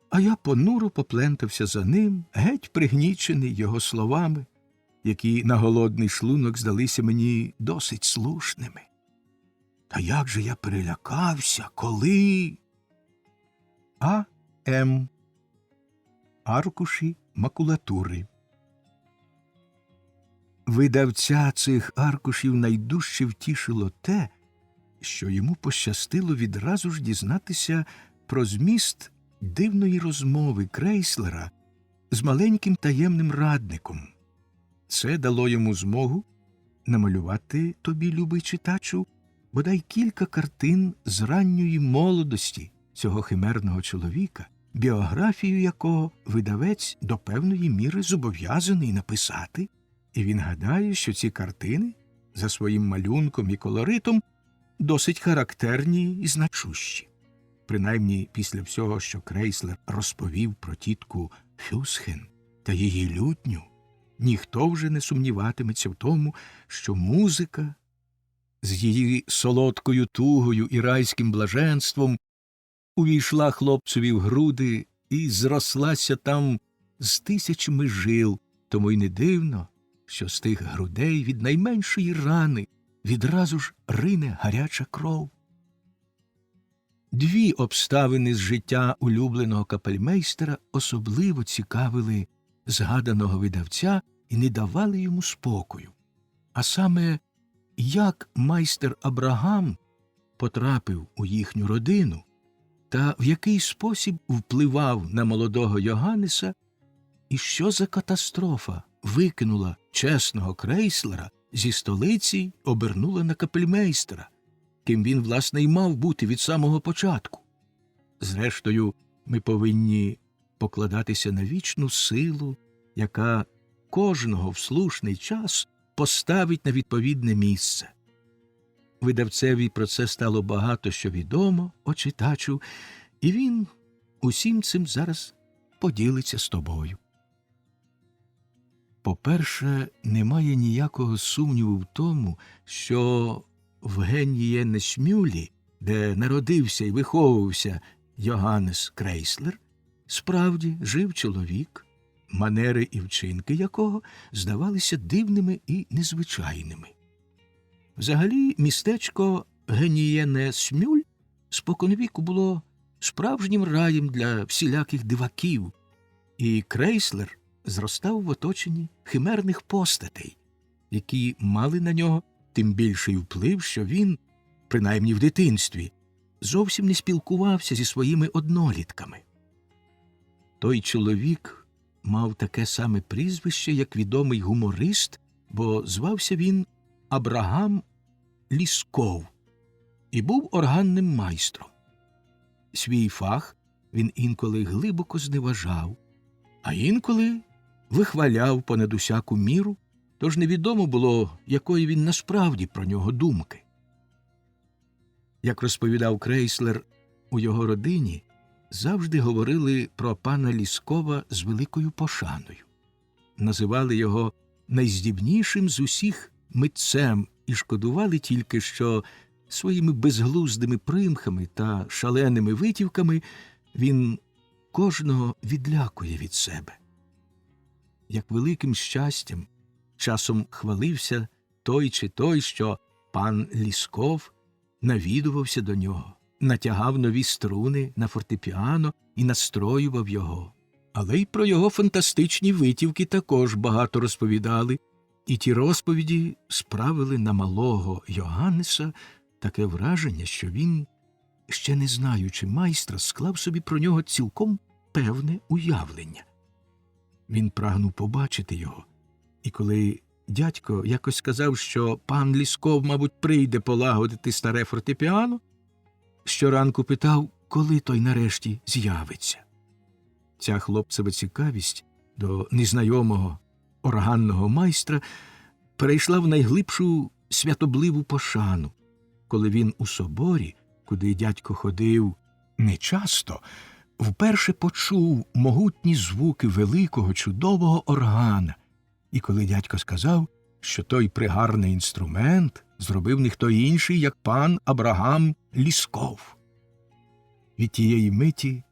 а я понуро поплентався за ним, геть пригнічений його словами, які на голодний шлунок здалися мені досить слушними. Та як же я перелякався, коли... А.М. Аркуші макулатури. Видавця цих аркушів найдужче втішило те, що йому пощастило відразу ж дізнатися про зміст дивної розмови Крейслера з маленьким таємним радником. Це дало йому змогу намалювати тобі, любий читачу, бодай кілька картин з ранньої молодості цього химерного чоловіка, біографію якого видавець до певної міри зобов'язаний написати, і він гадає, що ці картини за своїм малюнком і колоритом досить характерні і значущі. Принаймні після всього, що Крейслер розповів про тітку Фюсхен та її лютню, ніхто вже не сумніватиметься в тому, що музика з її солодкою тугою і райським блаженством увійшла хлопцеві в груди і зрослася там з тисячами жил, тому й не дивно, що з тих грудей від найменшої рани відразу ж рине гаряча кров. Дві обставини з життя улюбленого капельмейстера особливо цікавили згаданого видавця і не давали йому спокою. А саме, як майстер Абрагам потрапив у їхню родину та в який спосіб впливав на молодого Йоганнеса, і що за катастрофа викинула чесного Крейслера зі столиці й обернула на капельмейстера, ким він, власне, й мав бути від самого початку. Зрештою, ми повинні покладатися на вічну силу, яка кожного в слушний час поставить на відповідне місце. Видавцеві про це стало багато що відомо, о читачу, і він усім цим зараз поділиться з тобою. По-перше, немає ніякого сумніву в тому, що в Ген'єнесмюлі, де народився і виховувався Йоганнес Крейслер, справді жив чоловік, манери і вчинки якого здавалися дивними і незвичайними. Взагалі, містечко Ген'єнесмюль споконвіку було справжнім раєм для всіляких диваків, і Крейслер зростав в оточенні химерних постатей, які мали на нього тим більший вплив, що він, принаймні в дитинстві, зовсім не спілкувався зі своїми однолітками. Той чоловік мав таке саме прізвище, як відомий гуморист, бо звався він Абрагам Лісков і був органним майстром. Свій фах він інколи глибоко зневажав, а інколи вихваляв понад усяку міру, тож невідомо було, якої він насправді про нього думки. Як розповідав Крейслер, у його родині завжди говорили про пана Ліскова з великою пошаною. Називали його найздібнішим з усіх митцем і шкодували тільки, що своїми безглуздими примхами та шаленими витівками він кожного відлякує від себе. Як великим щастям часом хвалився той чи той, що пан Лісков навідувався до нього, натягав нові струни на фортепіано і настроював його. Але й про його фантастичні витівки також багато розповідали, і ті розповіді справили на малого Йоганнеса таке враження, що він, ще не знаючи майстра, склав собі про нього цілком певне уявлення. Він прагнув побачити його, і коли дядько якось сказав, що пан Лісков, мабуть, прийде полагодити старе фортепіано, щоранку питав, коли той нарешті з'явиться. Ця хлопцева цікавість до незнайомого органного майстра перейшла в найглибшу святобливу пошану, коли він у соборі, куди дядько ходив нечасто, вперше почув могутні звуки великого чудового органа, і коли дядько сказав, що той пригарний інструмент зробив ніхто інший, як пан Абрагам Лісков. Від тієї миті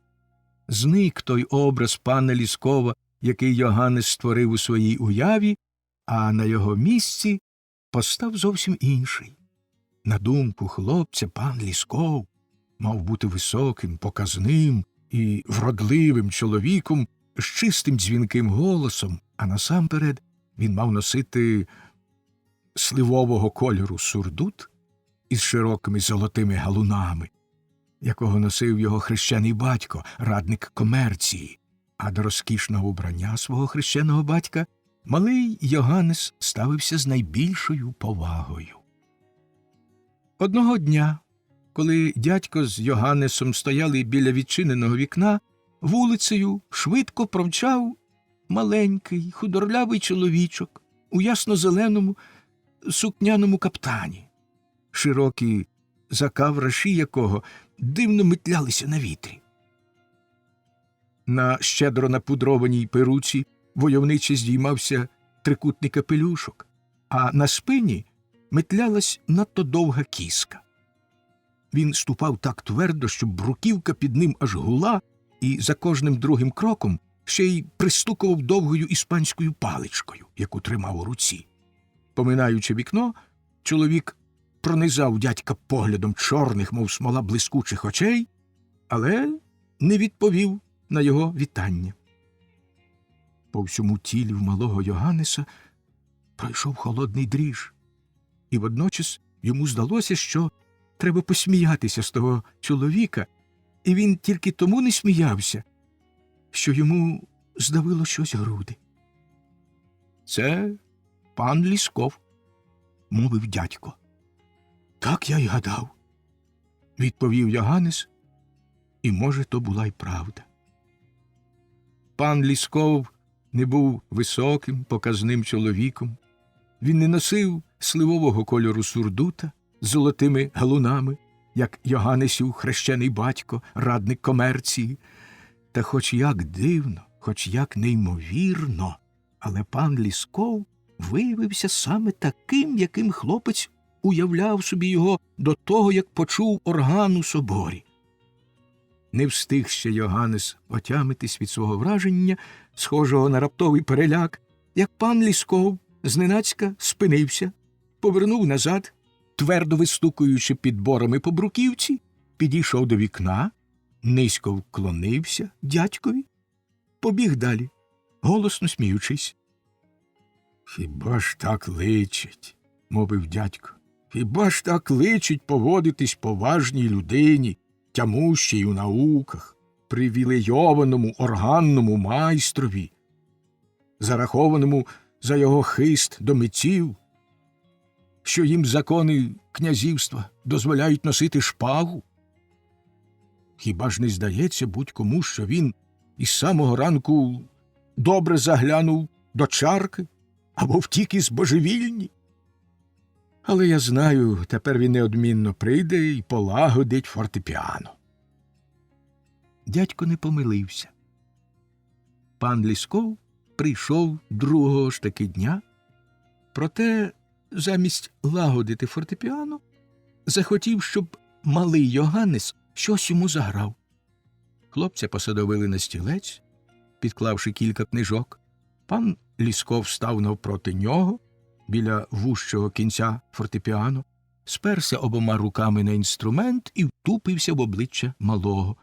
зник той образ пана Ліскова, який Йоганнес створив у своїй уяві, а на його місці постав зовсім інший. На думку хлопця, пан Лісков мав бути високим, показним і вродливим чоловіком з чистим дзвінким голосом, а насамперед він мав носити сливового кольору сурдут із широкими золотими галунами, якого носив його хрещений батько, радник комерції, а до розкішного убрання свого хрещеного батька малий Йоганнес ставився з найбільшою повагою. Одного дня, коли дядько з Йоганнесом стояли біля відчиненого вікна, вулицею швидко промчав маленький, худорлявий чоловічок у ясно-зеленому сукняному каптані, широкі закавраші якого дивно метлялися на вітрі. На щедро напудрованій перуці войовниче здіймався трикутний капелюшок, а на спині метлялась надто довга кіска. Він ступав так твердо, що бруківка під ним аж гула, і за кожним другим кроком ще й пристукував довгою іспанською паличкою, яку тримав у руці. Поминаючи вікно, чоловік пронизав дядька поглядом чорних, мов смола, блискучих очей, але не відповів на його вітання. По всьому тілі в малого Йоганнеса пройшов холодний дріж, і водночас йому здалося, що треба посміятися з того чоловіка, і він тільки тому не сміявся, що йому здавило щось груди. «Це пан Лісков», – мовив дядько. «Так я й гадав», – відповів Йоганнес, і, може, то була й правда. Пан Лісков не був високим, показним чоловіком. Він не носив сливового кольору сурдута з золотими галунами, як Йоганнесів хрещений батько, радник комерції. Та хоч як дивно, хоч як неймовірно, але пан Лісков виявився саме таким, яким хлопець уявляв собі його до того, як почув орган у соборі. Не встиг ще Йоганнес отямитись від свого враження, схожого на раптовий переляк, як пан Лісков зненацька спинився, повернув назад, твердо вистукуючи підборами по бруківці, підійшов до вікна, низько вклонився дядькові, побіг далі, голосно сміючись. «Хіба ж так личить?» – мовив дядько. «Хіба ж так личить поводитись поважній людині, тямущій у науках, привілейованому органному майстрові, зарахованому за його хист до митців, що їм закони князівства дозволяють носити шпагу? Хіба ж не здається будь-кому, що він із самого ранку добре заглянув до чарки або втік із божевільні? Але я знаю, тепер він неодмінно прийде і полагодить фортепіано». Дядько не помилився. Пан Лісков прийшов другого ж таки дня, проте замість лагодити фортепіано захотів, щоб малий Йоганнес щось йому заграв. Хлопця посадовили на стілець, підклавши кілька книжок. Пан Лісков став навпроти нього, біля вужчого кінця фортепіано, сперся обома руками на інструмент і втупився в обличчя малого,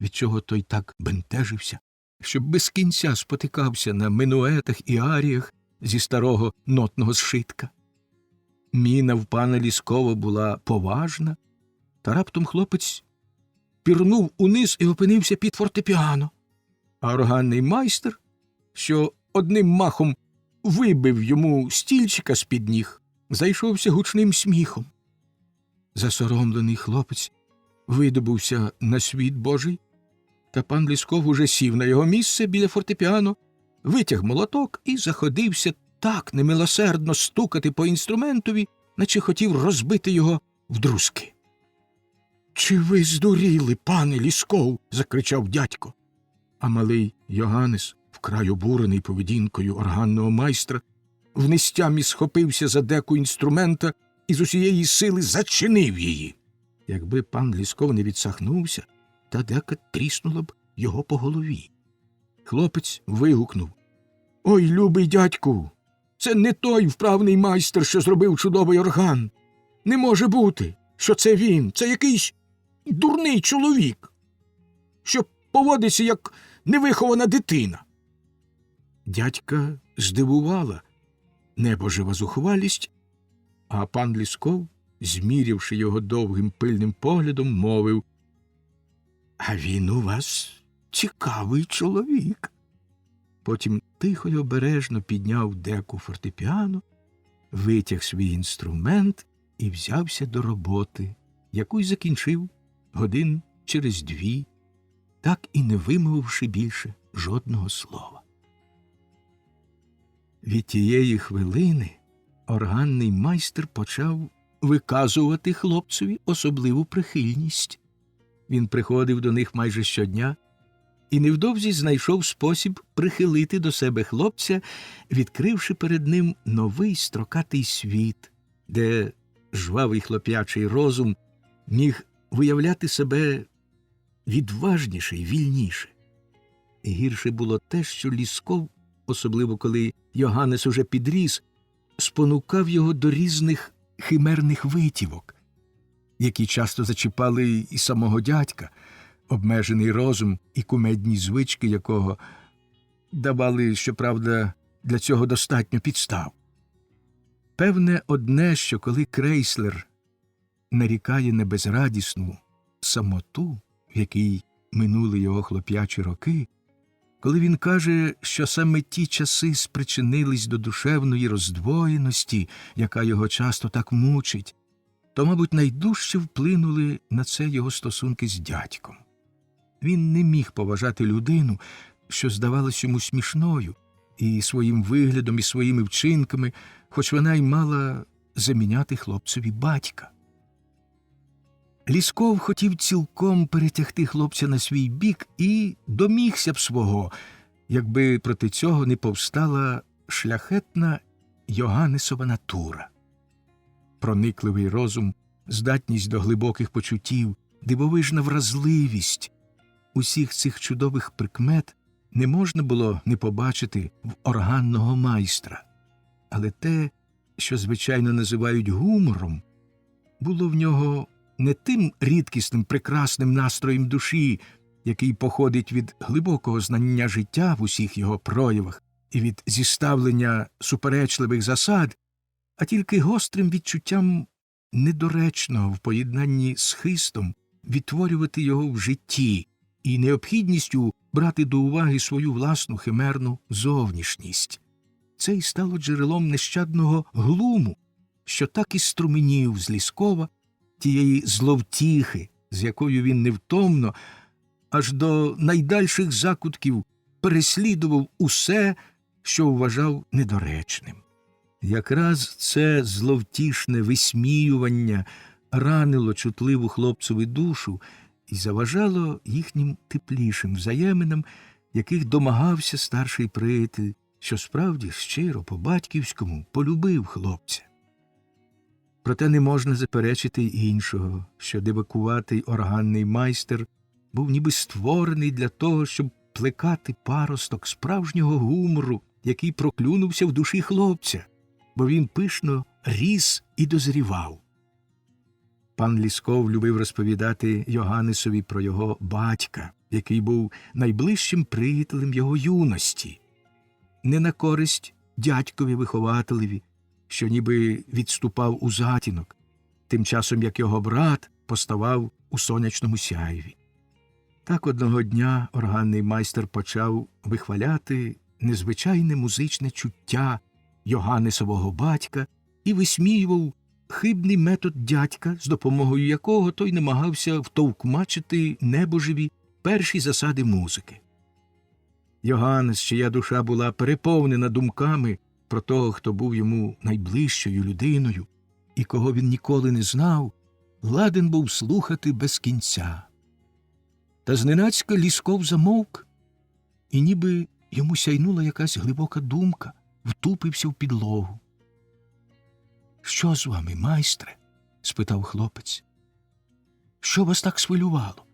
від чого той так бентежився, щоб без кінця спотикався на минуетах і аріях зі старого нотного зшитка. Міна в пана Ліскова була поважна, та раптом хлопець пірнув униз і опинився під фортепіано. А органний майстер, що одним махом вибив йому стільчика з-під ніг, зайшовся гучним сміхом. Засоромлений хлопець видобувся на світ Божий, та пан Лісков уже сів на його місце біля фортепіано, витяг молоток і заходився так немилосердно стукати по інструментові, наче хотів розбити його вдрузки. «Чи ви здуріли, пане Лісков?» – закричав дядько. А малий Йоганнес, вкрай обурений поведінкою органного майстра, в нестямі схопився за деку інструмента і з усієї сили зачинив її. Якби пан Лісков не відсахнувся, та дека тріснула б його по голові. Хлопець вигукнув: «Ой, любий дядьку, це не той вправний майстер, що зробив чудовий орган. Не може бути, що це він, це якийсь дурний чоловік, що поводиться, як невихована дитина». Дядька здивувала небожева зухвалість, а пан Лісков, змірявши його довгим пильним поглядом, мовив: «А він у вас цікавий чоловік». Потім тихо й обережно підняв деку фортепіано, витяг свій інструмент і взявся до роботи, яку й закінчив годин через 2, так і не вимовивши більше жодного слова. Від тієї хвилини органний майстер почав виказувати хлопцеві особливу прихильність. Він приходив до них майже щодня і невдовзі знайшов спосіб прихилити до себе хлопця, відкривши перед ним новий строкатий світ, де жвавий хлоп'ячий розум міг виявляти себе відважніше й вільніше. І гірше було те, що Лісков, особливо коли Йоганнес уже підріс, спонукав його до різних химерних витівок, які часто зачіпали і самого дядька, обмежений розум і кумедні звички якого давали, щоправда, для цього достатньо підстав. Певне одне, що коли крейслер нарікає на безрадісну самоту, в якій минули його хлоп'ячі роки, коли він каже, що саме ті часи спричинились до душевної роздвоєності, яка його часто так мучить, то, мабуть, найдужче вплинули на це його стосунки з дядьком. Він не міг поважати людину, що здавалась йому смішною, і своїм виглядом, і своїми вчинками, хоч вона й мала заміняти хлопцеві батька. Лісков хотів цілком перетягти хлопця на свій бік і домігся б свого, якби проти цього не повстала шляхетна Йоганнесова натура. Проникливий розум, здатність до глибоких почуттів, дивовижна вразливість – усіх цих чудових прикмет не можна було не побачити в органного майстра. Але те, що звичайно називають гумором, було в нього не тим рідкісним прекрасним настроєм душі, який походить від глибокого знання життя в усіх його проявах і від зіставлення суперечливих засад, а тільки гострим відчуттям недоречного в поєднанні з хистом відтворювати його в житті і необхідністю брати до уваги свою власну химерну зовнішність. Це й стало джерелом нещадного глуму, що так і струменів з Ліскова, тієї зловтіхи, з якою він невтомно, аж до найдальших закутків переслідував усе, що вважав недоречним. Якраз це зловтішне висміювання ранило чутливу хлопцеві душу і заважало їхнім теплішим взаєминам, яких домагався старший приятель, що справді щиро по-батьківському полюбив хлопця. Проте не можна заперечити й іншого, що дивакуватий органний майстер був ніби створений для того, щоб плекати паросток справжнього гумору, який проклюнувся в душі хлопця, бо він пишно ріс і дозрівав. Пан Лісков любив розповідати Йоганнесові про його батька, який був найближчим приятелем його юності. Не на користь дядькові-вихователеві, що ніби відступав у затінок, тим часом як його брат поставав у сонячному сяйві. Так одного дня органний майстер почав вихваляти незвичайне музичне чуття Йоганнесового батька і висміював хибний метод дядька, з допомогою якого той намагався втовкмачити небожеві перші засади музики. Йоганнес, чия душа була переповнена думками про того, хто був йому найближчою людиною і кого він ніколи не знав, ладен був слухати без кінця. Та зненацька Лісков замовк, і ніби йому сяйнула якась глибока думка, втупився в підлогу. «Що з вами, майстре?» – спитав хлопець. «Що вас так схвилювало?»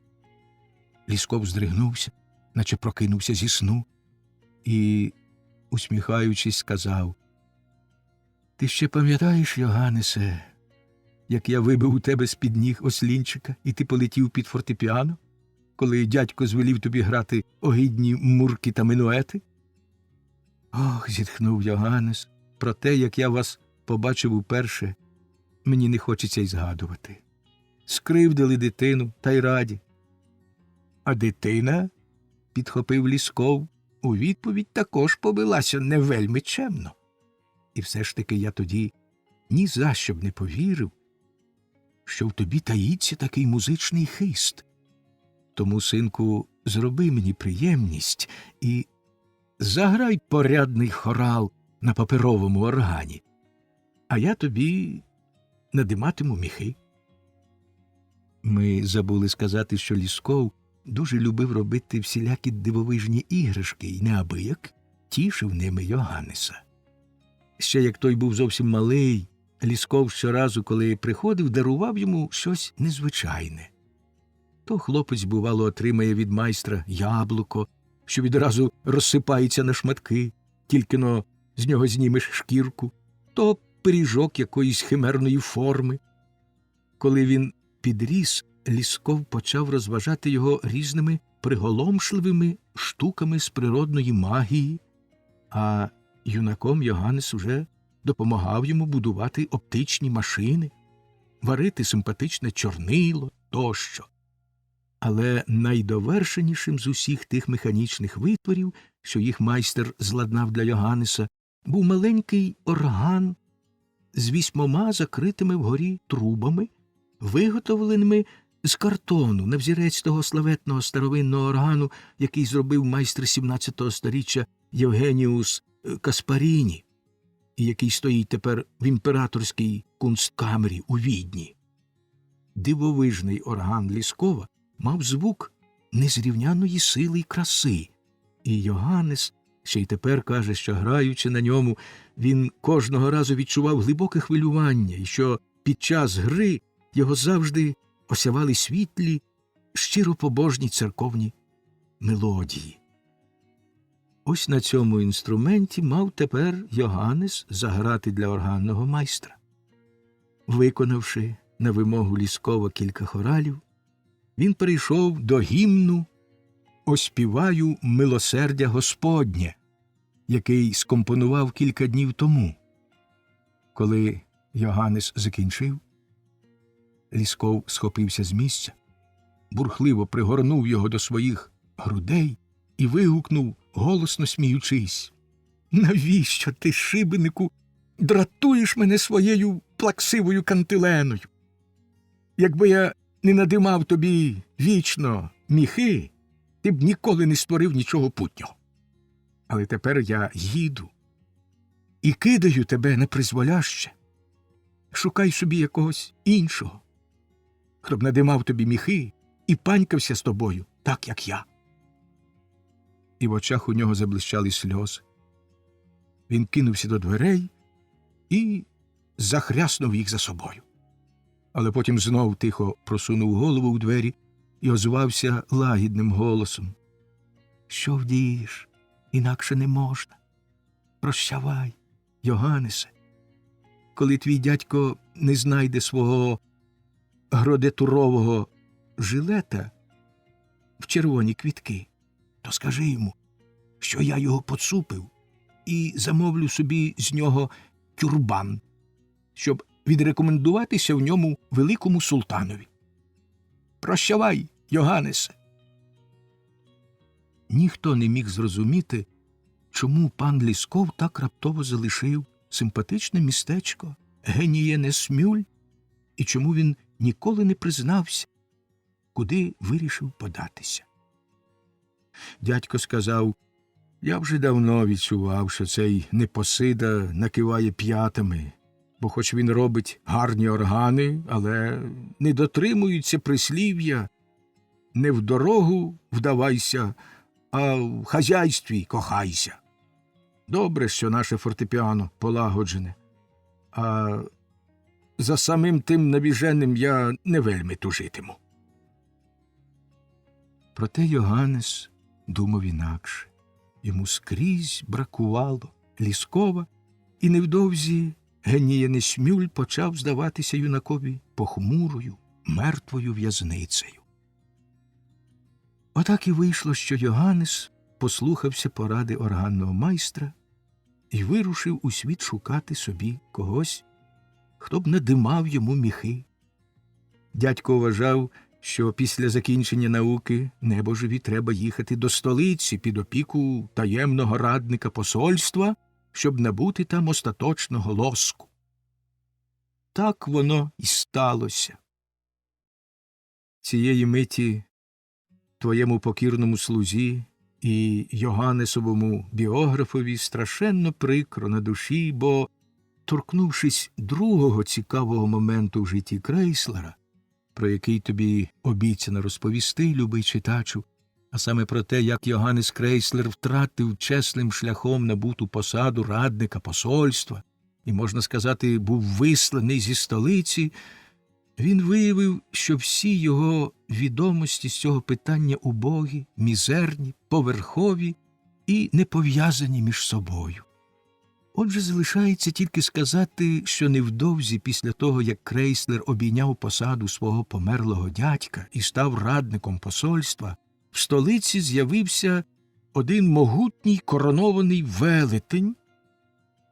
Лісков здригнувся, наче прокинувся зі сну, і, усміхаючись, сказав: «Ти ще пам'ятаєш, Йоганнесе, як я вибив у тебе з-під ніг ослінчика, і ти полетів під фортепіано, коли дядько звелів тобі грати огидні мурки та минуети?» «Ох», – зітхнув Йоганнес, – «про те, як я вас побачив уперше, мені не хочеться й згадувати. Скривдили дитину, та й раді». «А дитина», – підхопив Лісков, – «у відповідь також повелася не вельми чемно. І все ж таки я тоді ні за що б не повірив, що в тобі таїться такий музичний хист. Тому, синку, зроби мені приємність і заграй порядний хорал на паперовому органі, а я тобі надиматиму міхи». Ми забули сказати, що Лісков дуже любив робити всілякі дивовижні іграшки і неабияк тішив ними Йоганнеса. Ще як той був зовсім малий, Лісков щоразу, коли приходив, дарував йому щось незвичайне. То хлопець, бувало, отримає від майстра яблуко, що відразу розсипається на шматки, тільки-но з нього знімеш шкірку, то пиріжок якоїсь химерної форми. Коли він підріс, Лісков почав розважати його різними приголомшливими штуками з природної магії, а юнаком Йоганнес уже допомагав йому будувати оптичні машини, варити симпатичне чорнило тощо. Але найдовершенішим з усіх тих механічних витворів, що їх майстер зладнав для Йоганнеса, був маленький орган з 8 закритими вгорі трубами, виготовленими з картону, на взірець того славетного старовинного органу, який зробив майстер 17-го сторіччя Євгеніус Каспаріні, і який стоїть тепер в імператорській кунсткамері у Відні. Дивовижний орган Ліскова мав звук незрівняної сили й краси, і Йоганнес ще й тепер каже, що, граючи на ньому, він кожного разу відчував глибоке хвилювання, і що під час гри його завжди осявали світлі, щиро побожні церковні мелодії. Ось на цьому інструменті мав тепер Йоганнес заграти для органного майстра. Виконавши на вимогу Ліскова кілька хоралів, він перейшов до гімну «Оспіваю милосердя Господнє», який скомпонував кілька днів тому. Коли Йоганнес закінчив, Лісков схопився з місця, бурхливо пригорнув його до своїх грудей і вигукнув, голосно сміючись: «Навіщо ти, шибенику, дратуєш мене своєю плаксивою кантиленою? Якби я не надимав тобі вічно міхи, ти б ніколи не створив нічого путнього. Але тепер я їду і кидаю тебе непризволяще. Шукай собі якогось іншого, хто б надимав тобі міхи і панькався з тобою, так, як я». І в очах у нього заблищали сльози. Він кинувся до дверей і захряснув їх за собою. Але потім знов тихо просунув голову в двері і озвався лагідним голосом: «Що вдієш? Інакше не можна. Прощавай, Йоганнесе. Коли твій дядько не знайде свого гродетурового жилета в червоні квітки, то скажи йому, що я його поцупив і замовлю собі з нього тюрбан, щоб відрекомендуватися в ньому великому султанові. Прощавай, Йоганнесе». ніхто не міг зрозуміти, чому пан Лісков так раптово залишив симпатичне містечко Генієнесмюль і чому він ніколи не признався, куди вирішив податися. Дядько сказав: «Я вже давно відчував, що цей непосида накиває п'ятами, бо хоч він робить гарні органи, але не дотримується прислів'я «не в дорогу вдавайся, а в хазяйстві кохайся». Добре, що наше фортепіано полагоджене, а за самим тим навіженим я не вельми тужитиму. Проте Йоганнес думав інакше. Йому скрізь бракувало Ліскова, і невдовзі Генієнесмюль почав здаватися юнакові похмурою, мертвою в'язницею. Отак і вийшло, що Йоганнес послухався поради органного майстра і вирушив у світ шукати собі когось, хто б надимав йому міхи. Дядько вважав, що після закінчення науки небожеві треба їхати до столиці під опіку таємного радника посольства, щоб набути там остаточного лоску. Так воно і сталося. Цієї миті твоєму покірному слузі і Йоганнесовому біографові страшенно прикро на душі, бо, торкнувшись другого цікавого моменту в житті Крейслера, про який тобі обіцяно розповісти, любий читачу, а саме про те, як Йоганнес Крейслер втратив чесним шляхом набуту посаду радника посольства і, можна сказати, був висланий зі столиці, він виявив, що всі його відомості з цього питання убогі, мізерні, поверхові і не пов'язані між собою. Отже, залишається тільки сказати, що невдовзі після того, як Крейслер обійняв посаду свого померлого дядька і став радником посольства, в столиці з'явився один могутній коронований велетень,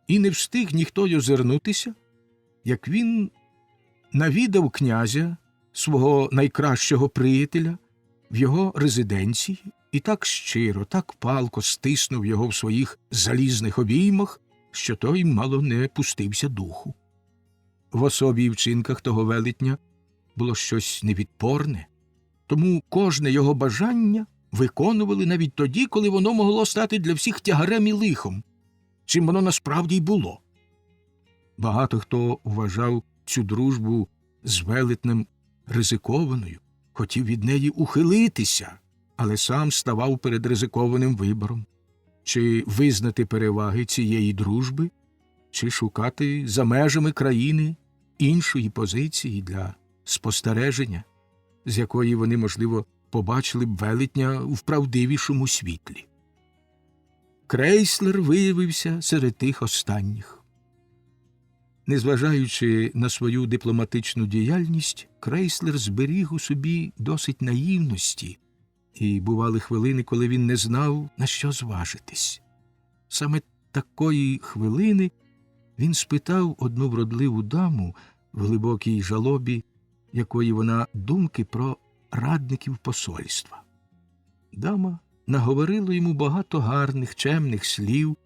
і не встиг ніхто й озирнутися, як він навідав князя, свого найкращого приятеля, в його резиденції і так щиро, так палко стиснув його в своїх залізних обіймах, що той мало не пустився духу. В особі і вчинках того велетня було щось невідпорне, тому кожне його бажання виконували навіть тоді, коли воно могло стати для всіх тягарем і лихом, чим воно насправді й було. Багато хто вважав цю дружбу з велетнем ризикованою, хотів від неї ухилитися, але сам ставав перед ризикованим вибором. Чи визнати переваги цієї дружби, чи шукати за межами країни іншої позиції для спостереження, з якої вони, можливо, побачили б велетня в правдивішому світлі. Крейслер виявився серед тих останніх. Незважаючи на свою дипломатичну діяльність, Крейслер зберіг у собі досить наївності, і бували хвилини, коли він не знав, на що зважитись. Саме такої хвилини він спитав одну вродливу даму в глибокій жалобі, якої вона думки про радників посольства. Дама наговорила йому багато гарних, чемних слів,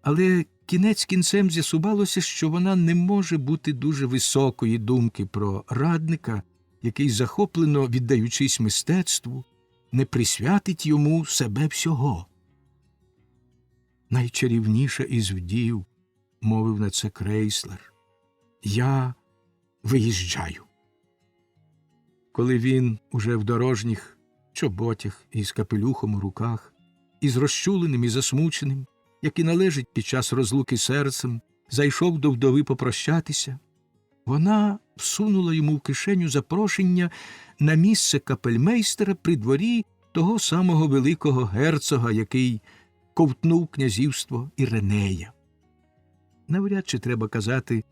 але кінець кінцем з'ясувалося, що вона не може бути дуже високої думки про радника, який, захоплено віддаючись мистецтву, не присвятить йому себе всього. «Найчарівніша із вдів», – мовив на це Крейслер, – «я виїжджаю». Коли він уже в дорожніх чоботях і з капелюхом у руках, із розчуленим і засмученим, як і належить під час розлуки серцем, зайшов до вдови попрощатися, вона всунула йому в кишеню запрошення на місце капельмейстера при дворі того самого великого герцога, який ковтнув князівство Іринея. Навряд чи треба казати,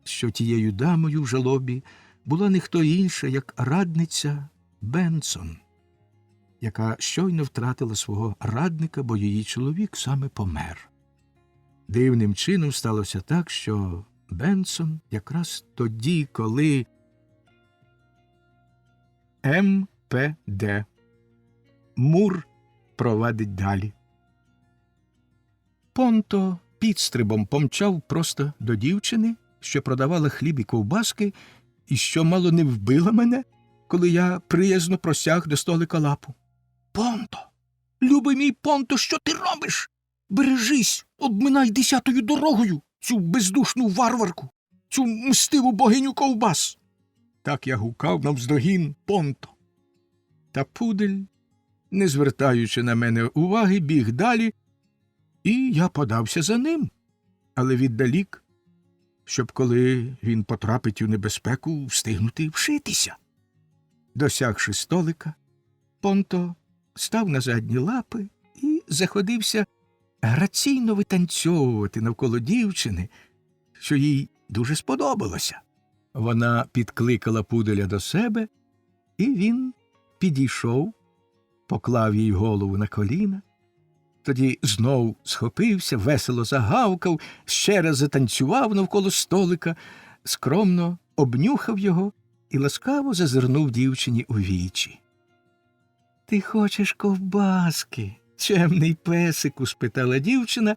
що тією дамою в жалобі була не хто інша, як радниця Бенсон, яка щойно втратила свого радника, бо її чоловік саме помер. Дивним чином сталося так, що Бенсон якраз тоді, коли МПД Мур провадить далі. Понто підстрибом помчав просто до дівчини, що продавала хліб і ковбаски, і що мало не вбила мене, коли я приязно просяг до столика лапу. «Понто! Любий мій Понто, що ти робиш? Бережись, обминай 10-ю дорогою цю бездушну варварку, цю мстиву богиню ковбас!» Так я гукав навздогін Понто. Та пудель, не звертаючи на мене уваги, біг далі, і я подався за ним, але віддалік, щоб, коли він потрапить у небезпеку, встигнути вшитися. Досягши столика, Понто став на задні лапи і заходився граційно витанцьовувати навколо дівчини, що їй дуже сподобалося. Вона підкликала пуделя до себе, і він підійшов, поклав їй голову на коліна, тоді знов схопився, весело загавкав, ще раз затанцював навколо столика, скромно обнюхав його і ласкаво зазирнув дівчині у вічі. «Ти хочеш ковбаски, чемний песику?» – спитала дівчина,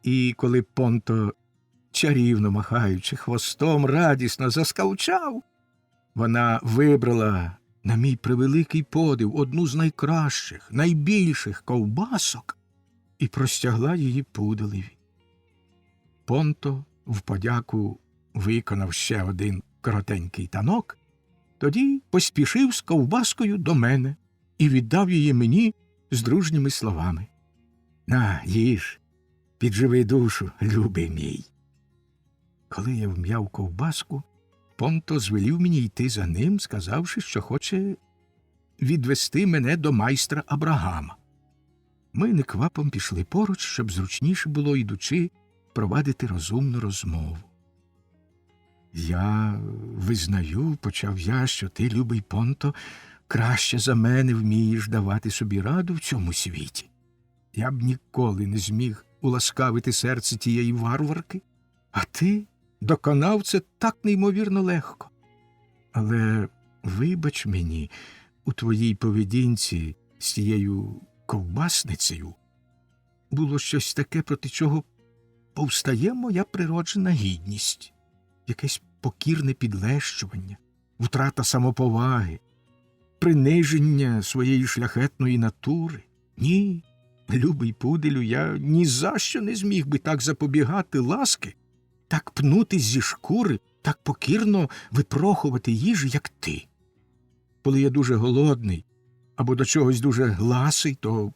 і коли Понто, чарівно махаючи хвостом, радісно заскавчав, вона вибрала, на мій превеликий подив, одну з найкращих, найбільших ковбасок і простягла її пуделеві. Понто в подяку виконав ще один коротенький танок, тоді поспішив з ковбаскою до мене і віддав її мені з дружніми словами. «На, їж, підживи душу, любий мій». Коли я вм'яв ковбаску, Понто звелів мені йти за ним, сказавши, що хоче відвести мене до майстра Абрагама. Ми неквапом пішли поруч, щоб зручніше було, ідучи, провадити розумну розмову. «Я визнаю, – почав я, – що ти, любий Понто, краще за мене вмієш давати собі раду в цьому світі. Я б ніколи не зміг уласкавити серце тієї варварки, а ти доконав це так неймовірно легко. Але вибач мені, у твоїй поведінці з тією ковбасницею було щось таке, проти чого повстає моя природжена гідність, якесь покірне підлещування, втрата самоповаги, приниження своєї шляхетної натури. Ні, любий пуделю, я ні за що не зміг би так запобігати ласки, так пнутись зі шкури, так покірно випрохувати їжі, як ти. Коли я дуже голодний або до чогось дуже гласий, то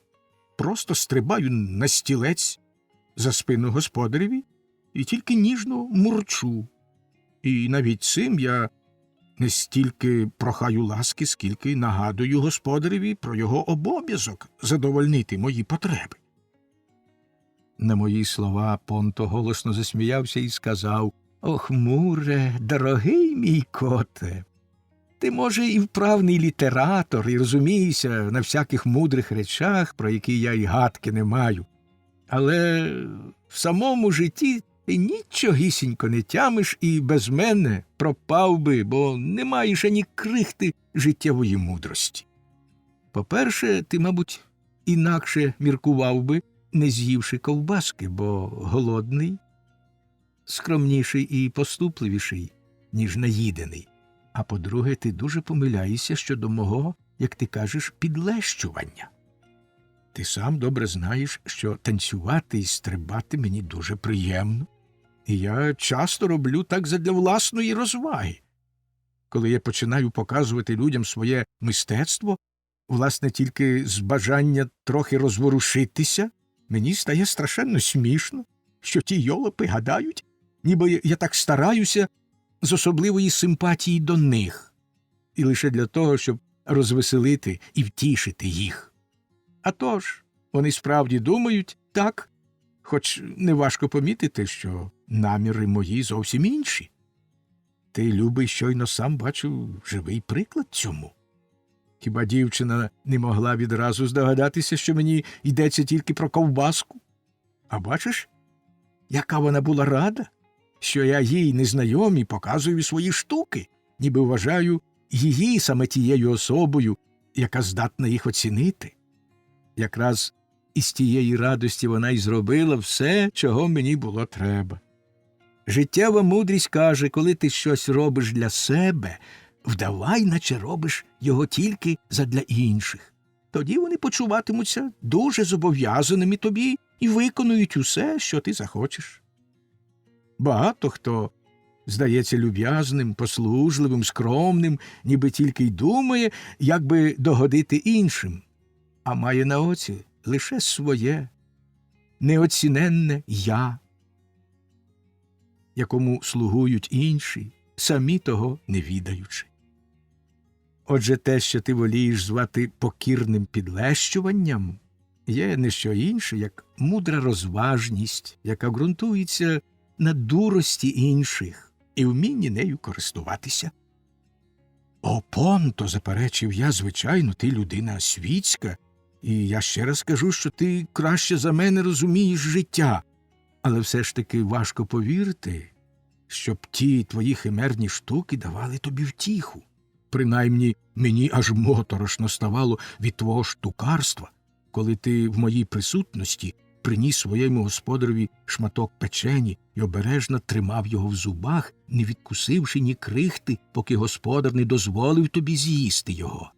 просто стрибаю на стілець за спину господареві і тільки ніжно мурчу. І навіть цим я не стільки прохаю ласки, скільки нагадую господареві про його обов'язок задовольнити мої потреби. На мої слова Понто голосно засміявся і сказав: «Ох, Муре, дорогий мій коте, ти, може, і вправний літератор, і розумієшся на всяких мудрих речах, про які я й гадки не маю, але в самому житті ти нічогісінько не тямиш і без мене пропав би, бо не маєш ані крихти життєвої мудрості. По-перше, ти, мабуть, інакше міркував би, не з'ївши ковбаски, бо голодний, скромніший і поступливіший, ніж наїдений. А по-друге, ти дуже помиляєшся щодо мого, як ти кажеш, підлещування. Ти сам добре знаєш, що танцювати і стрибати мені дуже приємно, і я часто роблю так задля власної розваги. Коли я починаю показувати людям своє мистецтво, власне, тільки з бажання трохи розворушитися, мені стає страшенно смішно, що ті йолопи гадають, ніби я так стараюся з особливої симпатії до них, і лише для того, щоб розвеселити і втішити їх. А тож, вони справді думають так, хоч неважко помітити, що наміри мої зовсім інші. Ти, любий, щойно сам бачив живий приклад цьому. Хіба дівчина не могла відразу здогадатися, що мені йдеться тільки про ковбаску? А бачиш, яка вона була рада, що я їй незнайомій показую свої штуки, ніби вважаю її саме тією особою, яка здатна їх оцінити. Якраз із тієї радості вона й зробила все, чого мені було треба. Життєва мудрість каже, коли ти щось робиш для себе, вдавай, наче робиш його тільки задля інших. Тоді вони почуватимуться дуже зобов'язаними тобі і виконують усе, що ти захочеш. Багато хто здається люб'язним, послужливим, скромним, ніби тільки й думає, як би догодити іншим, а має на оці лише своє, неоціненне «я», якому слугують інші, самі того не відаючи. Отже, те, що ти волієш звати покірним підлещуванням, є не що інше, як мудра розважність, яка ґрунтується на дурості інших і вмінні нею користуватися. «О, Понто, – заперечив я, – звичайно, ти людина світська, і я ще раз кажу, що ти краще за мене розумієш життя, але все ж таки важко повірити, щоб ті твої химерні штуки давали тобі втіху. Принаймні, мені аж моторошно ставало від твого штукарства, коли ти в моїй присутності приніс своєму господареві шматок печені і обережно тримав його в зубах, не відкусивши ні крихти, поки господар не дозволив тобі з'їсти його.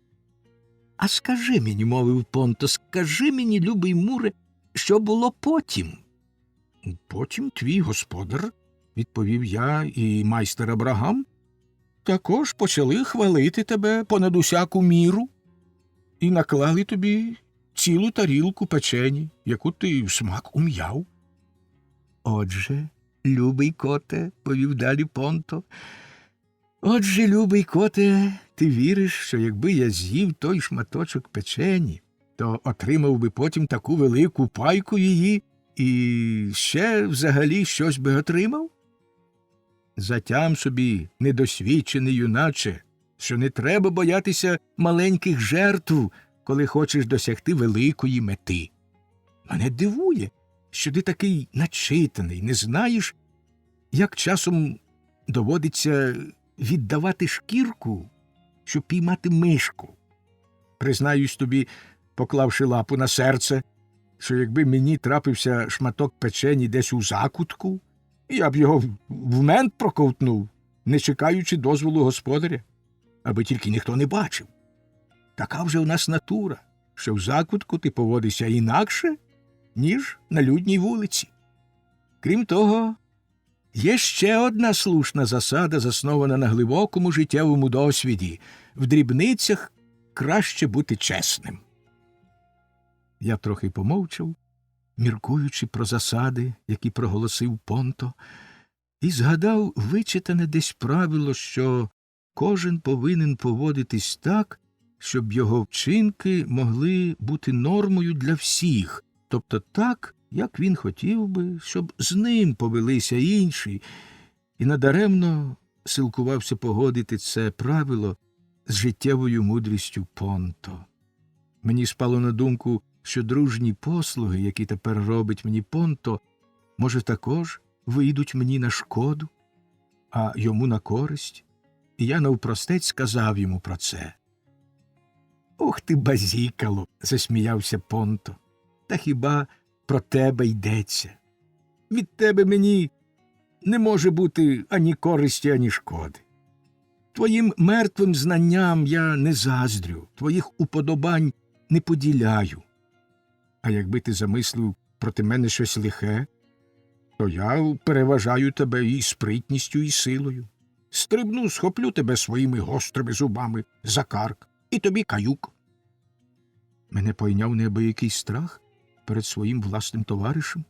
А скажи мені, – мовив Понто, – скажи мені, любий Муре, що було потім? Потім твій господар, – відповів я, – і майстер Абрагам також почали хвалити тебе понад усяку міру і наклали тобі цілу тарілку печені, яку ти в смак ум'яв. Отже, любий коте, – повів далі Понто, – отже, любий коте, ти віриш, що якби я з'їв той шматочок печені, то отримав би потім таку велику пайку її і ще взагалі щось би отримав? Затям собі, недосвідчений юначе, що не треба боятися маленьких жертв, коли хочеш досягти великої мети. Мене дивує, що ти такий начитаний, не знаєш, як часом доводиться віддавати шкірку, щоб піймати мишку. Признаюсь тобі, поклавши лапу на серце, що якби мені трапився шматок печені десь у закутку, я б його в мент проковтнув, не чекаючи дозволу господаря, аби тільки ніхто не бачив. Така вже у нас натура, що в закутку ти поводишся інакше, ніж на людній вулиці. Крім того, є ще одна слушна засада, заснована на глибокому життєвому досвіді. В дрібницях краще бути чесним. Я трохи помовчав, міркуючи про засади, які проголосив Понто, і згадав вичитане десь правило, що кожен повинен поводитись так, щоб його вчинки могли бути нормою для всіх, тобто так, як він хотів би, щоб з ним повелися інші, і надаремно силкувався погодити це правило з життєвою мудрістю Понто. Мені спало на думку, що дружні послуги, які тепер робить мені Понто, може, також вийдуть мені на шкоду, а йому на користь, і я навпростець сказав йому про це. «Ух ти, базікало!» – засміявся Понто. «Та хіба про тебе йдеться? Від тебе мені не може бути ані користі, ані шкоди. Твоїм мертвим знанням я не заздрю, твоїх уподобань не поділяю. А якби ти замислив проти мене щось лихе, то я переважаю тебе і спритністю, і силою. Стрибну, схоплю тебе своїми гострими зубами за карк, і тобі каюк». Мене пойняв неабиякий страх перед своїм власним товаришем.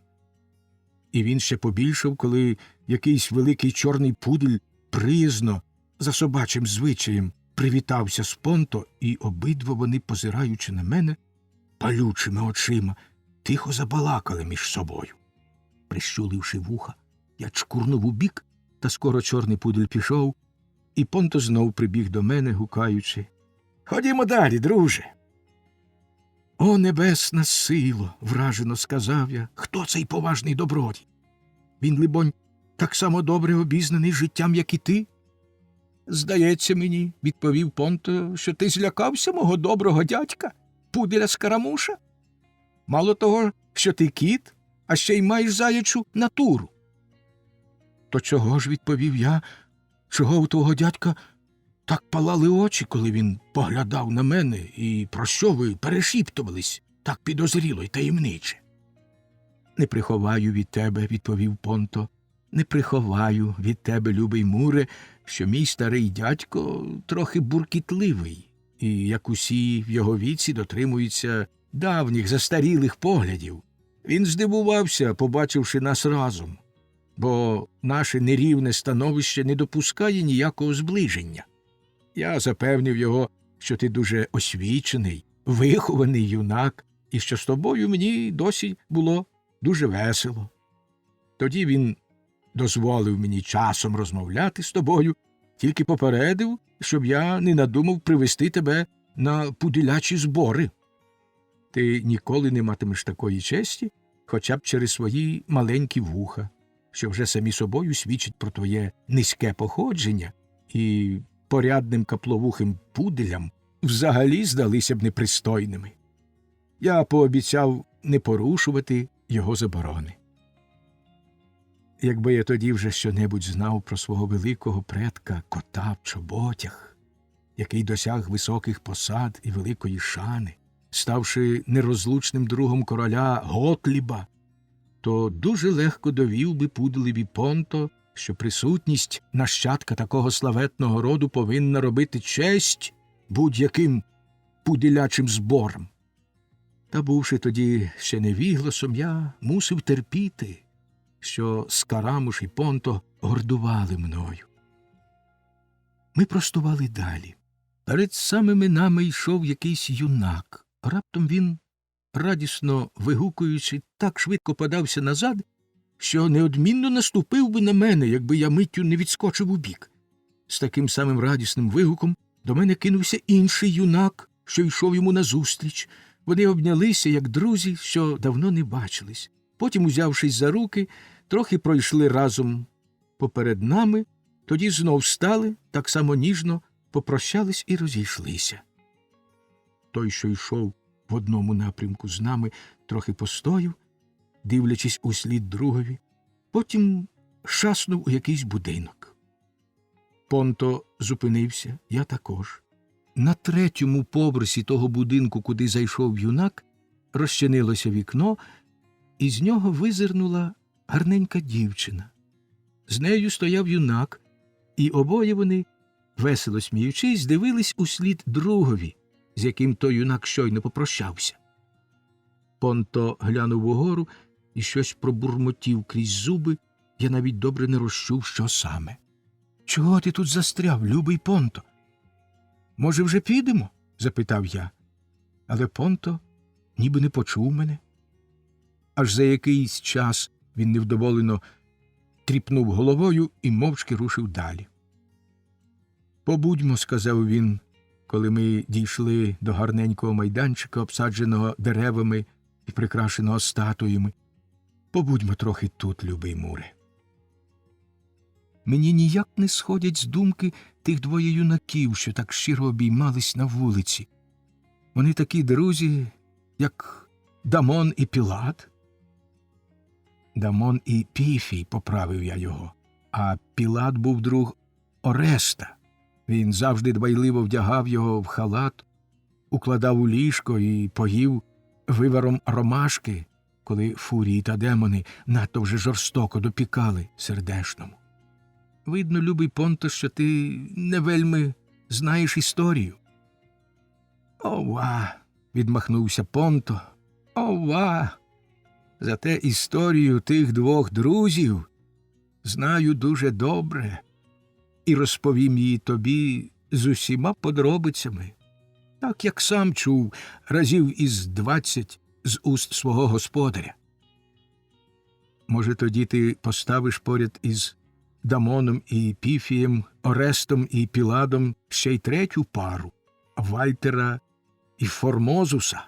І він ще побільшав, коли якийсь великий чорний пудель приязно, за собачим звичаєм, привітався з Понто, і обидва вони, позираючи на мене, палючими очима, тихо забалакали між собою. Прищуливши вуха, я чкурнув убік, та скоро чорний пудель пішов, і Понто знов прибіг до мене, гукаючи: «Ходімо далі, друже!» «О, небесна сило!» – вражено сказав я. «Хто цей поважний добродій? Він, либонь, так само добре обізнаний життям, як і ти?» «Здається мені, – відповів Понто, – що ти злякався мого доброго дядька, пуделя Скарамуша?» Мало того, що ти кіт, а ще й маєш заячу натуру. То чого ж, відповів я, чого у твого дядька так палали очі, коли він поглядав на мене, і про що ви перешіптувались так підозріло й таємниче? Не приховаю від тебе, відповів Понто, не приховаю від тебе, любий Муре, що мій старий дядько трохи буркітливий, і, як усі в його віці, дотримується давніх застарілих поглядів. Він здивувався, побачивши нас разом, бо наше нерівне становище не допускає ніякого зближення. Я запевнив його, що ти дуже освічений, вихований юнак, і що з тобою мені досі було дуже весело. Тоді він дозволив мені часом розмовляти з тобою, тільки попередив, щоб я не надумав привести тебе на пудилячі збори. Ти ніколи не матимеш такої честі, хоча б через свої маленькі вуха, що вже самі собою свідчить про твоє низьке походження, і порядним капловухим пуделям взагалі здалися б непристойними. Я пообіцяв не порушувати його заборони. Якби я тоді вже щонебудь знав про свого великого предка кота в чоботях, який досяг високих посад і великої шани, ставши нерозлучним другом короля Готліба, то дуже легко довів би пуделеві Понто, що присутність нащадка такого славетного роду повинна робити честь будь-яким пуделячим зборам. Та, бувши тоді ще невігласом, я мусив терпіти, що Скарамуш і Понто гордували мною. Ми простували далі. Перед самими нами йшов якийсь юнак. Раптом він, радісно вигукуючи, так швидко подався назад, що неодмінно наступив би на мене, якби я миттю не відскочив убік. З таким самим радісним вигуком до мене кинувся інший юнак, що йшов йому назустріч. Вони обнялися, як друзі, що давно не бачились. Потім, узявшись за руки, трохи пройшли разом поперед нами, тоді знов стали, так само ніжно попрощались і розійшлися. Той, що йшов в одному напрямку з нами, трохи постояв, дивлячись услід другові, потім шаснув у якийсь будинок. Понто зупинився, я також. На третьому поверсі того будинку, куди зайшов юнак, розчинилося вікно, і з нього визирнула гарненька дівчина. З нею стояв юнак, і обоє вони, весело сміючись, дивились услід другові, з яким той юнак щойно попрощався. Понто глянув угору і щось пробурмотів крізь зуби, я навіть добре не розчув, що саме. — Чого ти тут застряв, любий Понто? — Може, вже підемо? — запитав я. Але Понто ніби не почув мене. Аж за якийсь час він невдоволено тріпнув головою і мовчки рушив далі. — Побудьмо, — сказав він, коли ми дійшли до гарненького майданчика, обсадженого деревами і прикрашеного статуями. — Побудьмо трохи тут, любий Муре. Мені ніяк не сходять з думки тих двоє юнаків, що так щиро обіймались на вулиці. Вони такі друзі, як Дамон і Пілат. Дамон і Піфій, поправив я його, а Пілат був друг Ореста. Він завжди дбайливо вдягав його в халат, укладав у ліжко і поїв виваром ромашки, коли фурії та демони надто вже жорстоко допікали сердешному. Видно, любий Понто, що ти не вельми знаєш історію. — Ова! — відмахнувся Понто. — Ова! Зате історію тих двох друзів знаю дуже добре і розповім її тобі з усіма подробицями, так як сам чув разів із 20 з уст свого господаря. Може, тоді ти поставиш поряд із Дамоном і Піфієм, Орестом і Піладом ще й третю пару – Вальтера і Формозуса.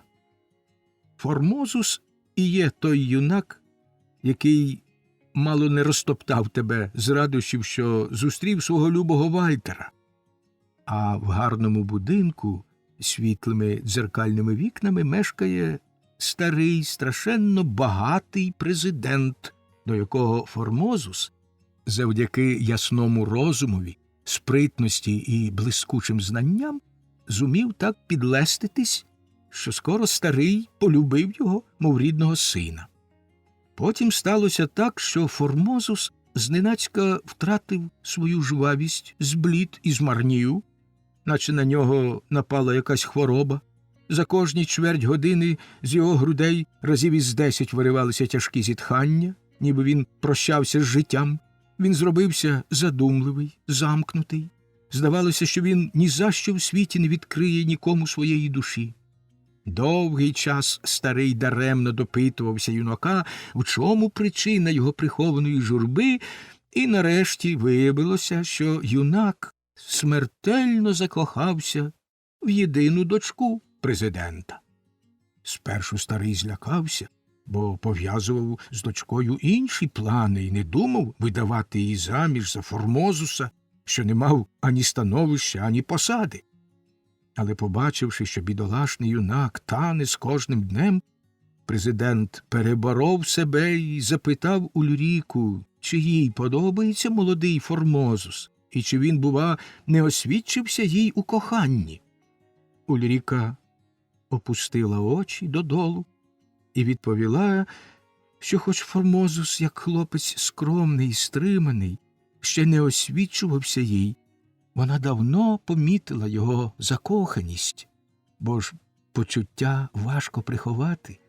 Формозус і є той юнак, який мало не розтоптав тебе з радощів, що зустрів свого любого Вальтера. А в гарному будинку з світлими дзеркальними вікнами мешкає старий, страшенно багатий президент, до якого Формозус, завдяки ясному розумові, спритності і блискучим знанням, зумів так підлеститись, що скоро старий полюбив його, мов рідного сина. Потім сталося так, що Формозус зненацька втратив свою жвавість, зблід і змарнів, наче на нього напала якась хвороба. За кожні чверть години з його грудей разів із 10 виривалися тяжкі зітхання, ніби він прощався з життям. Він зробився задумливий, замкнутий. Здавалося, що він ні за що в світі не відкриє нікому своєї душі. Довгий час старий даремно допитувався юнака, в чому причина його прихованої журби, і нарешті виявилося, що юнак смертельно закохався в єдину дочку президента. Спершу старий злякався, бо пов'язував з дочкою інші плани і не думав видавати її заміж за Формозуса, що не мав ані становища, ані посади. Але, побачивши, що бідолашний юнак тане з кожним днем, президент переборов себе і запитав Ульріку, чи їй подобається молодий Формозус, і чи він, бува, не освідчився їй у коханні. Ульріка опустила очі додолу і відповіла, що хоч Формозус, як хлопець скромний і стриманий, ще не освічувався їй, вона давно помітила його закоханість, бо ж почуття важко приховати.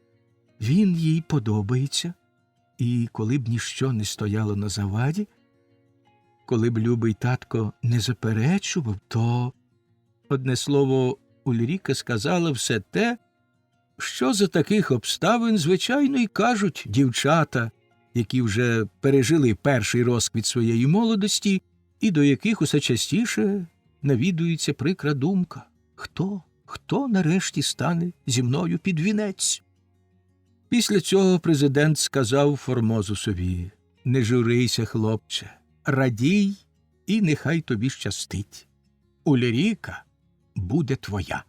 Він їй подобається, і коли б ніщо не стояло на заваді, коли б любий татко не заперечував, то, одне слово, Ульріка сказала все те, що за таких обставин, звичайно, й кажуть дівчата, які вже пережили перший розквіт своєї молодості і до яких усе частіше навідується прикра думка. Хто нарешті стане зі мною під вінець? Після цього президент сказав Формозусові: «Не журися, хлопче, радій, і нехай тобі щастить. Ульріка буде твоя».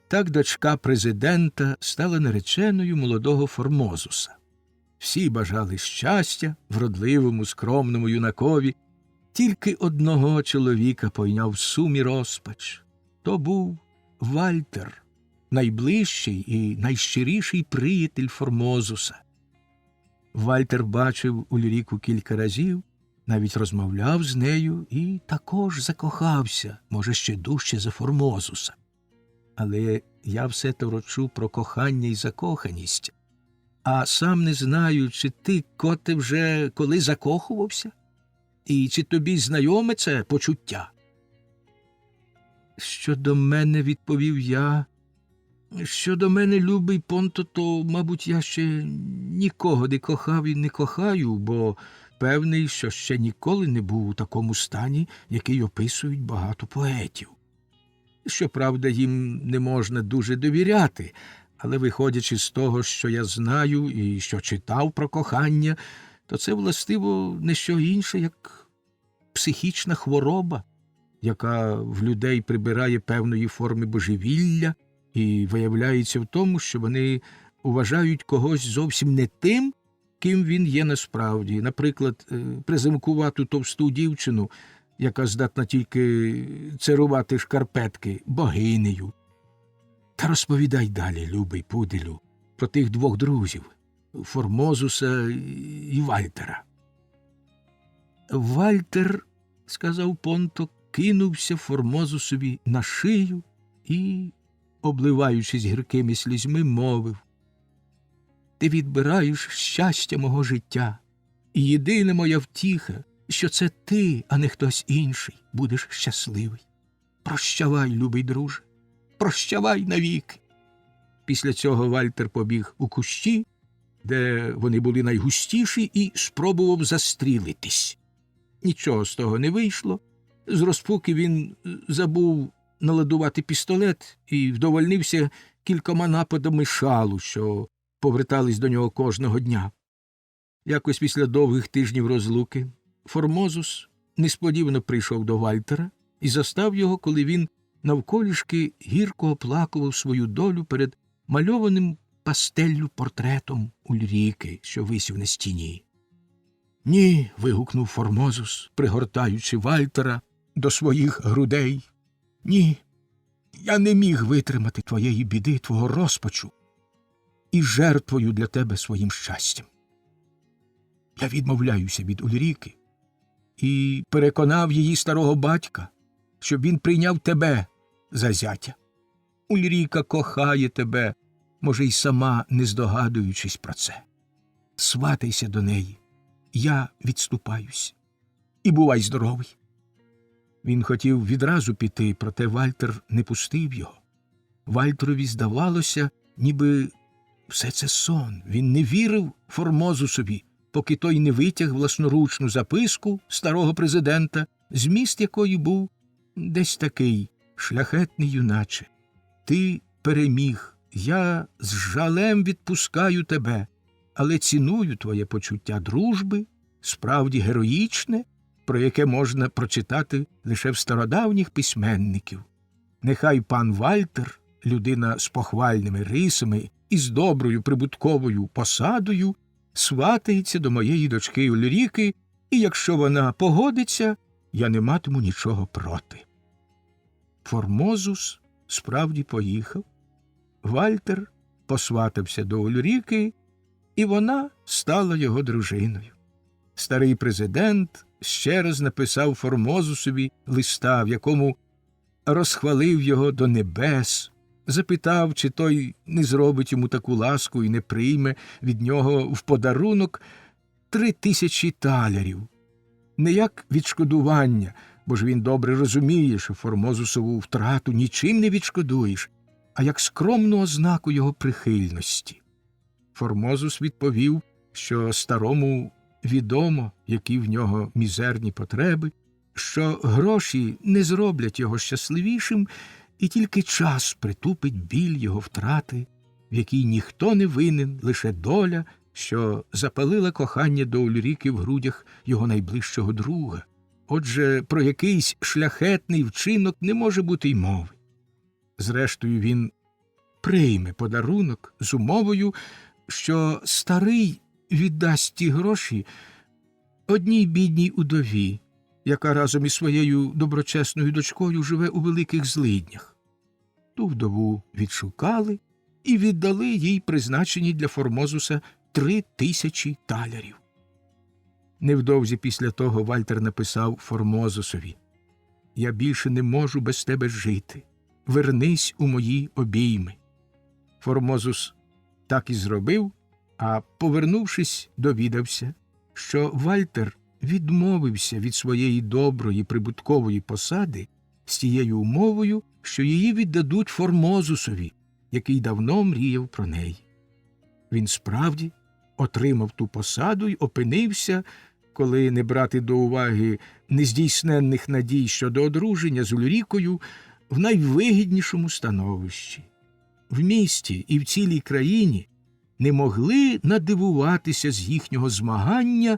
Так дочка президента стала нареченою молодого Формозуса. Всі бажали щастя вродливому, скромному юнакові. Тільки одного чоловіка пойняв сум і розпач. То був Вальтер, найближчий і найщиріший приятель Формозуса. Вальтер бачив Ульріку кілька разів, навіть розмовляв з нею і також закохався, може, ще дужче за Формозуса. Але я все торочу про кохання і закоханість, а сам не знаю, чи ти, коте, вже коли закохувався? І чи тобі знайоме це почуття? Щодо мене, відповів я, щодо мене, любий Понто, то, мабуть, я ще нікого не кохав і не кохаю, бо певний, що ще ніколи не був у такому стані, який описують багато поетів. Щоправда, їм не можна дуже довіряти, але виходячи з того, що я знаю і що читав про кохання, то це, властиво, не що інше, як психічна хвороба, яка в людей прибирає певної форми божевілля і виявляється в тому, що вони вважають когось зовсім не тим, ким він є насправді. Наприклад, презимкувату товсту дівчину, яка здатна тільки царувати шкарпетки, богинею. Та розповідай далі, любий пуделю, про тих двох друзів – Формозуса і Вальтера. Вальтер, сказав Понто, кинувся Формозусові на шию і, обливаючись гіркими слізьми, мовив: «Ти відбираєш щастя мого життя, і єдина моя втіха, що це ти, а не хтось інший, будеш щасливий. Прощавай, любий друже, прощавай навіки». Після цього Вальтер побіг у кущі, де вони були найгустіші, і спробував застрілитись. Нічого з того не вийшло. З розпуки він забув наладувати пістолет і вдовольнився кількома нападами шалу, що повертались до нього кожного дня. Якось після довгих тижнів розлуки Формозус несподівано прийшов до Вальтера і застав його, коли він навколішки гірко оплакував свою долю перед мальованим пастеллю портретом Ульріки, що висів на стіні. Ні, вигукнув Формозус, пригортаючи Вальтера до своїх грудей. Ні, я не міг витримати твоєї біди, твого розпачу і жертвою для тебе своїм щастям. Я відмовляюся від Ульріки і переконав її старого батька, щоб він прийняв тебе за зятя. Ульріка кохає тебе, може, й сама не здогадуючись про це. Сватайся до неї, я відступаюсь. І бувай здоровий. Він хотів відразу піти, проте Вальтер не пустив його. Вальтерові здавалося, ніби все це сон. Він не вірив Формозусові, поки той не витяг власноручну записку старого президента, зміст якої був десь такий: шляхетний юначе, ти переміг, я з жалем відпускаю тебе, але ціную твоє почуття дружби, справді героїчне, про яке можна прочитати лише в стародавніх письменників. Нехай пан Вальтер, людина з похвальними рисами і з доброю прибутковою посадою, сватається до моєї дочки Ульріки, і якщо вона погодиться, я не матиму нічого проти. Формозус справді поїхав, Вальтер посватався до Ульріки, і вона стала його дружиною. Старий президент ще раз написав Формозусові листа, в якому розхвалив його до небес, запитав, чи той не зробить йому таку ласку і не прийме від нього в подарунок 3000 талерів. Не як відшкодування, бо ж він добре розуміє, що Формозусову втрату нічим не відшкодуєш, а як скромну ознаку його прихильності. Формозус відповів, що старому відомо, які в нього мізерні потреби, що гроші не зроблять його щасливішим, і тільки час притупить біль його втрати, в якій ніхто не винен, лише доля, що запалила кохання до Ульріки в грудях його найближчого друга. Отже, про якийсь шляхетний вчинок не може бути й мови. Зрештою, він прийме подарунок з умовою, що старий віддасть ті гроші одній бідній удові, яка разом із своєю доброчесною дочкою живе у великих злиднях. Ту вдову відшукали і віддали їй призначені для Формозуса 3000 талерів. Невдовзі після того Вальтер написав Формозусові: «Я більше не можу без тебе жити. Вернись у мої обійми». Формозус так і зробив, а, повернувшись, довідався, що Вальтер відмовився від своєї доброї прибуткової посади з тією умовою, що її віддадуть Формозусові, який давно мріяв про неї. Він справді отримав ту посаду й опинився, коли не брати до уваги нездійсненних надій щодо одруження з Ульрікою, в найвигіднішому становищі. В місті і в цілій країні не могли надивуватися з їхнього змагання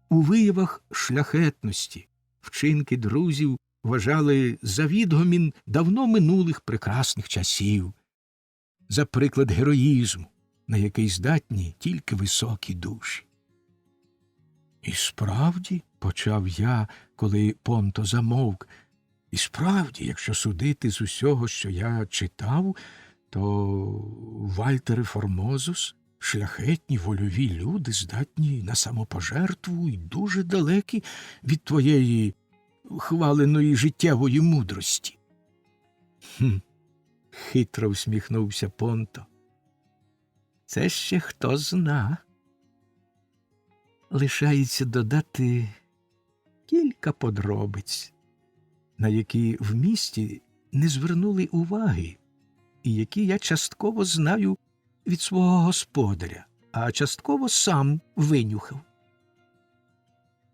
у виявах шляхетності. Вчинки друзів вважали за відгомін давно минулих прекрасних часів, за приклад героїзму, на який здатні тільки високі душі. «І справді, — почав я, коли Понто замовк, — і справді, якщо судити з усього, що я читав, то Вальтер і Формозус — шляхетні вольові люди, здатні на самопожертву і дуже далекі від твоєї хваленої життєвої мудрості». Хитро всміхнувся Понто. «Це ще хто зна. Лишається додати кілька подробиць, на які в місті не звернули уваги, і які я частково знаю від свого господаря, а частково сам винюхав».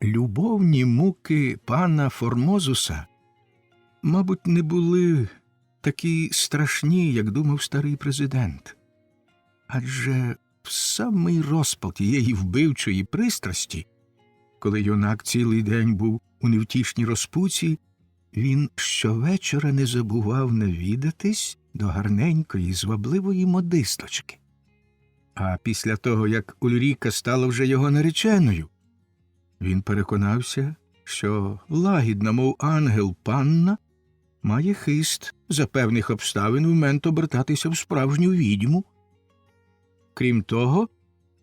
Любовні муки пана Формозуса, мабуть, не були такі страшні, як думав старий президент. Адже в самий розпал тієї вбивчої пристрасті, коли юнак цілий день був у невтішній розпуці, він щовечора не забував навідатись до гарненької, звабливої модисточки. А після того, як Ульріка стала вже його нареченою, він переконався, що лагідна, мов ангел, панна має хист за певних обставин в мент обертатися в справжню відьму. Крім того,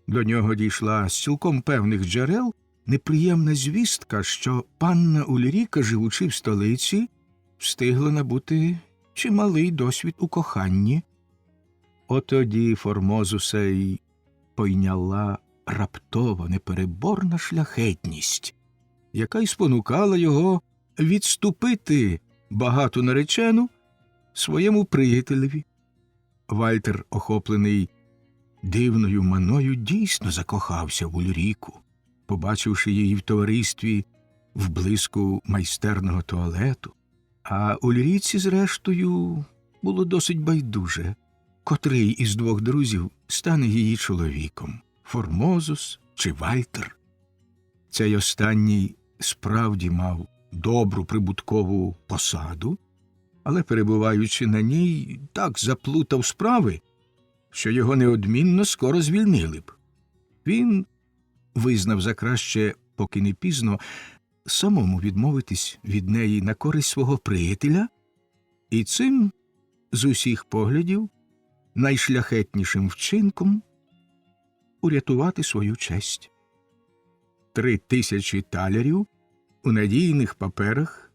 до нього дійшла з цілком певних джерел неприємна звістка, що панна Ульріка, живучи в столиці, встигла набути чималий досвід у коханні. Отоді Формозуса й пойняла раптова непереборна шляхетність, яка й спонукала його відступити багату наречену своєму приятелеві. Вальтер, охоплений дивною маною, дійсно закохався в Ульріку, побачивши її в товаристві в блиску майстерного туалету. А Ульріці, зрештою, було досить байдуже, котрий із двох друзів стане її чоловіком – Формозус чи Вальтер. Цей останній справді мав добру прибуткову посаду, але, перебуваючи на ній, так заплутав справи, що його неодмінно скоро звільнили б. Він визнав за краще, поки не пізно, самому відмовитись від неї на користь свого приятеля, і цим, з усіх поглядів, найшляхетнішим вчинком урятувати свою честь. 3000 талерів у надійних паперах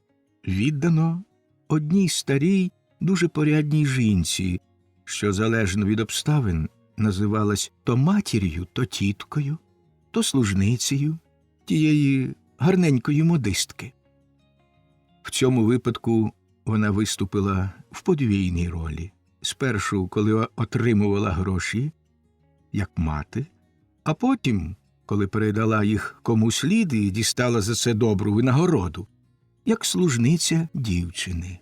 віддано одній старій, дуже порядній жінці, що, залежно від обставин, називалась то матір'ю, то тіткою, то служницею тієї гарненької модистки. В цьому випадку вона виступила в подвійній ролі. Спершу, коли отримувала гроші, як мати, а потім, коли передала їх кому слід і дістала за це добру винагороду, як служниця дівчини.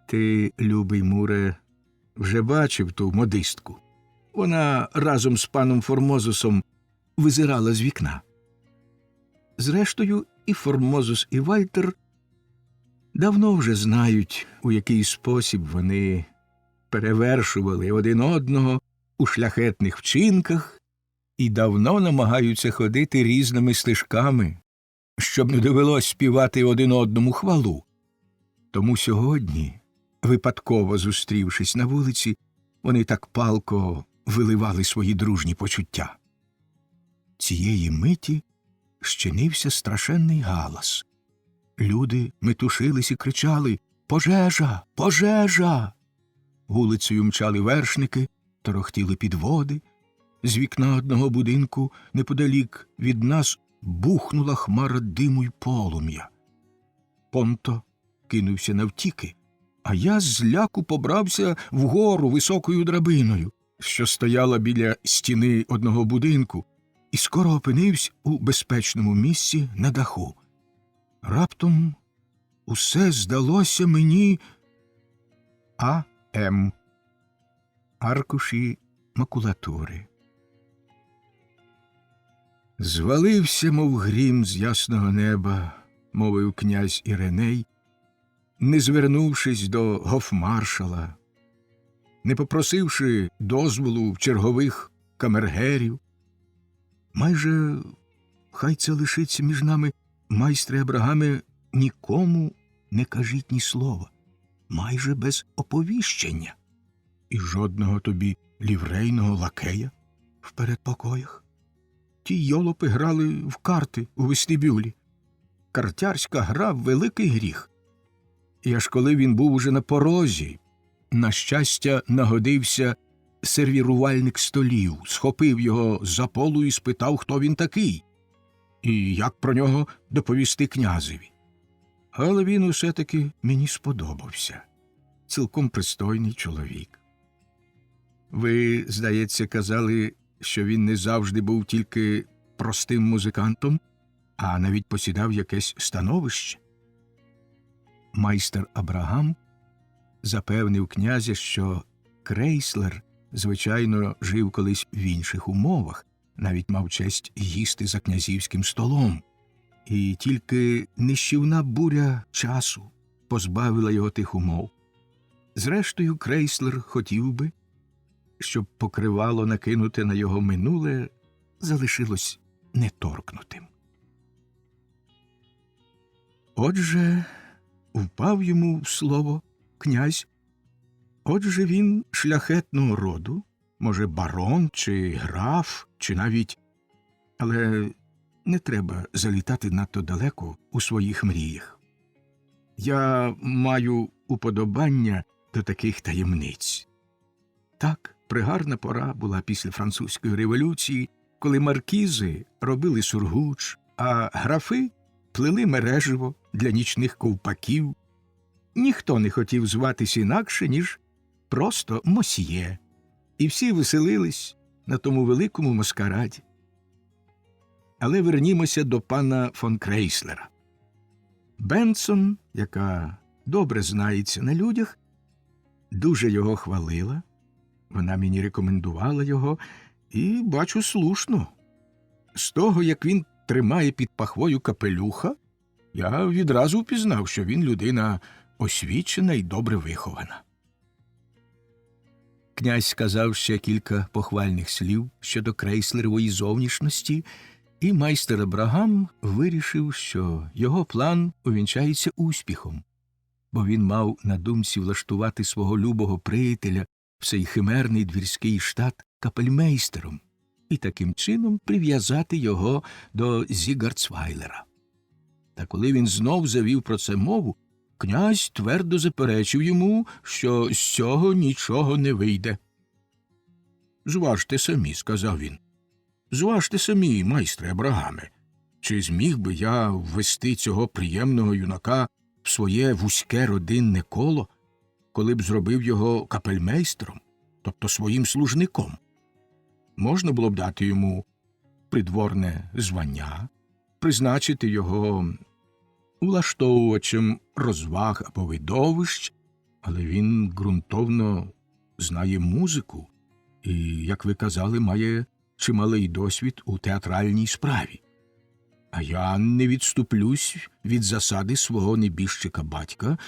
Ти, любий Муре, вже бачив ту модистку. Вона разом з паном Формозусом визирала з вікна. Зрештою, і Формозус, і Вальтер давно вже знають, у який спосіб вони перевершували один одного у шляхетних вчинках і давно намагаються ходити різними стежками, щоб не довелось співати один одному хвалу. Тому сьогодні, випадково зустрівшись на вулиці, вони так палко виливали свої дружні почуття. Цієї миті щинився страшенний галас. Люди метушились і кричали «Пожежа! Пожежа!». Вулицею мчали вершники, торохтіли підводи. З вікна одного будинку неподалік від нас бухнула хмара диму й полум'я. Понто кинувся навтіки, а я з ляку побрався вгору високою драбиною, що стояла біля стіни одного будинку, і скоро опинився у безпечному місці на даху. Раптом усе здалося мені А.М. Аркуші макулатури. Звалився, мов грім з ясного неба, мовив князь Іриней, не звернувшись до гофмаршала, не попросивши дозволу в чергових камергерів. Майже, хай це лишиться між нами, майстре Абрагаме, нікому не кажіть ні слова, майже без оповіщення. І жодного тобі ліврейного лакея в передпокоях. Ті йолопи грали в карти у вестибюлі. Картярська гра – великий гріх. І аж коли він був уже на порозі, на щастя, нагодився сервірувальник столів, схопив його за полу і спитав, хто він такий, і як про нього доповісти князеві. Але він усе-таки мені сподобався. Цілком пристойний чоловік. Ви, здається, казали, що він не завжди був тільки простим музикантом, а навіть посідав якесь становище. Майстер Абрагам запевнив князя, що Крейслер, звичайно, жив колись в інших умовах, навіть мав честь їсти за князівським столом. І тільки нищівна буря часу позбавила його тих умов. Зрештою, Крейслер хотів би, щоб покривало накинуте на його минуле залишилось неторкнутим. Отже, впав йому в слово князь. Отже, він шляхетного роду, може, барон, чи граф, чи навіть... Але не треба залітати надто далеко у своїх мріях. Я маю уподобання до таких таємниць. Так, пригарна пора була після Французької революції, коли маркізи робили сургуч, а графи плели мереживо для нічних ковпаків. Ніхто не хотів зватись інакше, ніж просто мосьє. І всі веселились на тому великому маскараді. Але вернімося до пана фон Крейслера. Бенсон, яка добре знається на людях, дуже його хвалила. Вона мені рекомендувала його, і, бачу, слушно. З того, як він тримає під пахвою капелюха, я відразу впізнав, що він людина освічена і добре вихована. Князь сказав ще кілька похвальних слів щодо Крейслерової зовнішності, і майстер Абрагам вирішив, що його план увінчається успіхом, бо він мав на думці влаштувати свого любого приятеля в цей химерний двірський штат капельмейстером і таким чином прив'язати його до Зігарцвайлера. Та коли він знов завів про це мову, князь твердо заперечив йому, що з цього нічого не вийде. «Зважте самі», – сказав він. «Зважте самі, майстре Абрагаме, чи зміг би я ввести цього приємного юнака в своє вузьке родинне коло, коли б зробив його капельмейстером, тобто своїм служником? Можна було б дати йому придворне звання, призначити його влаштовувачем розваг або видовищ, але він ґрунтовно знає музику і, як ви казали, має чималий досвід у театральній справі. А я не відступлюсь від засади свого небіжчика батька,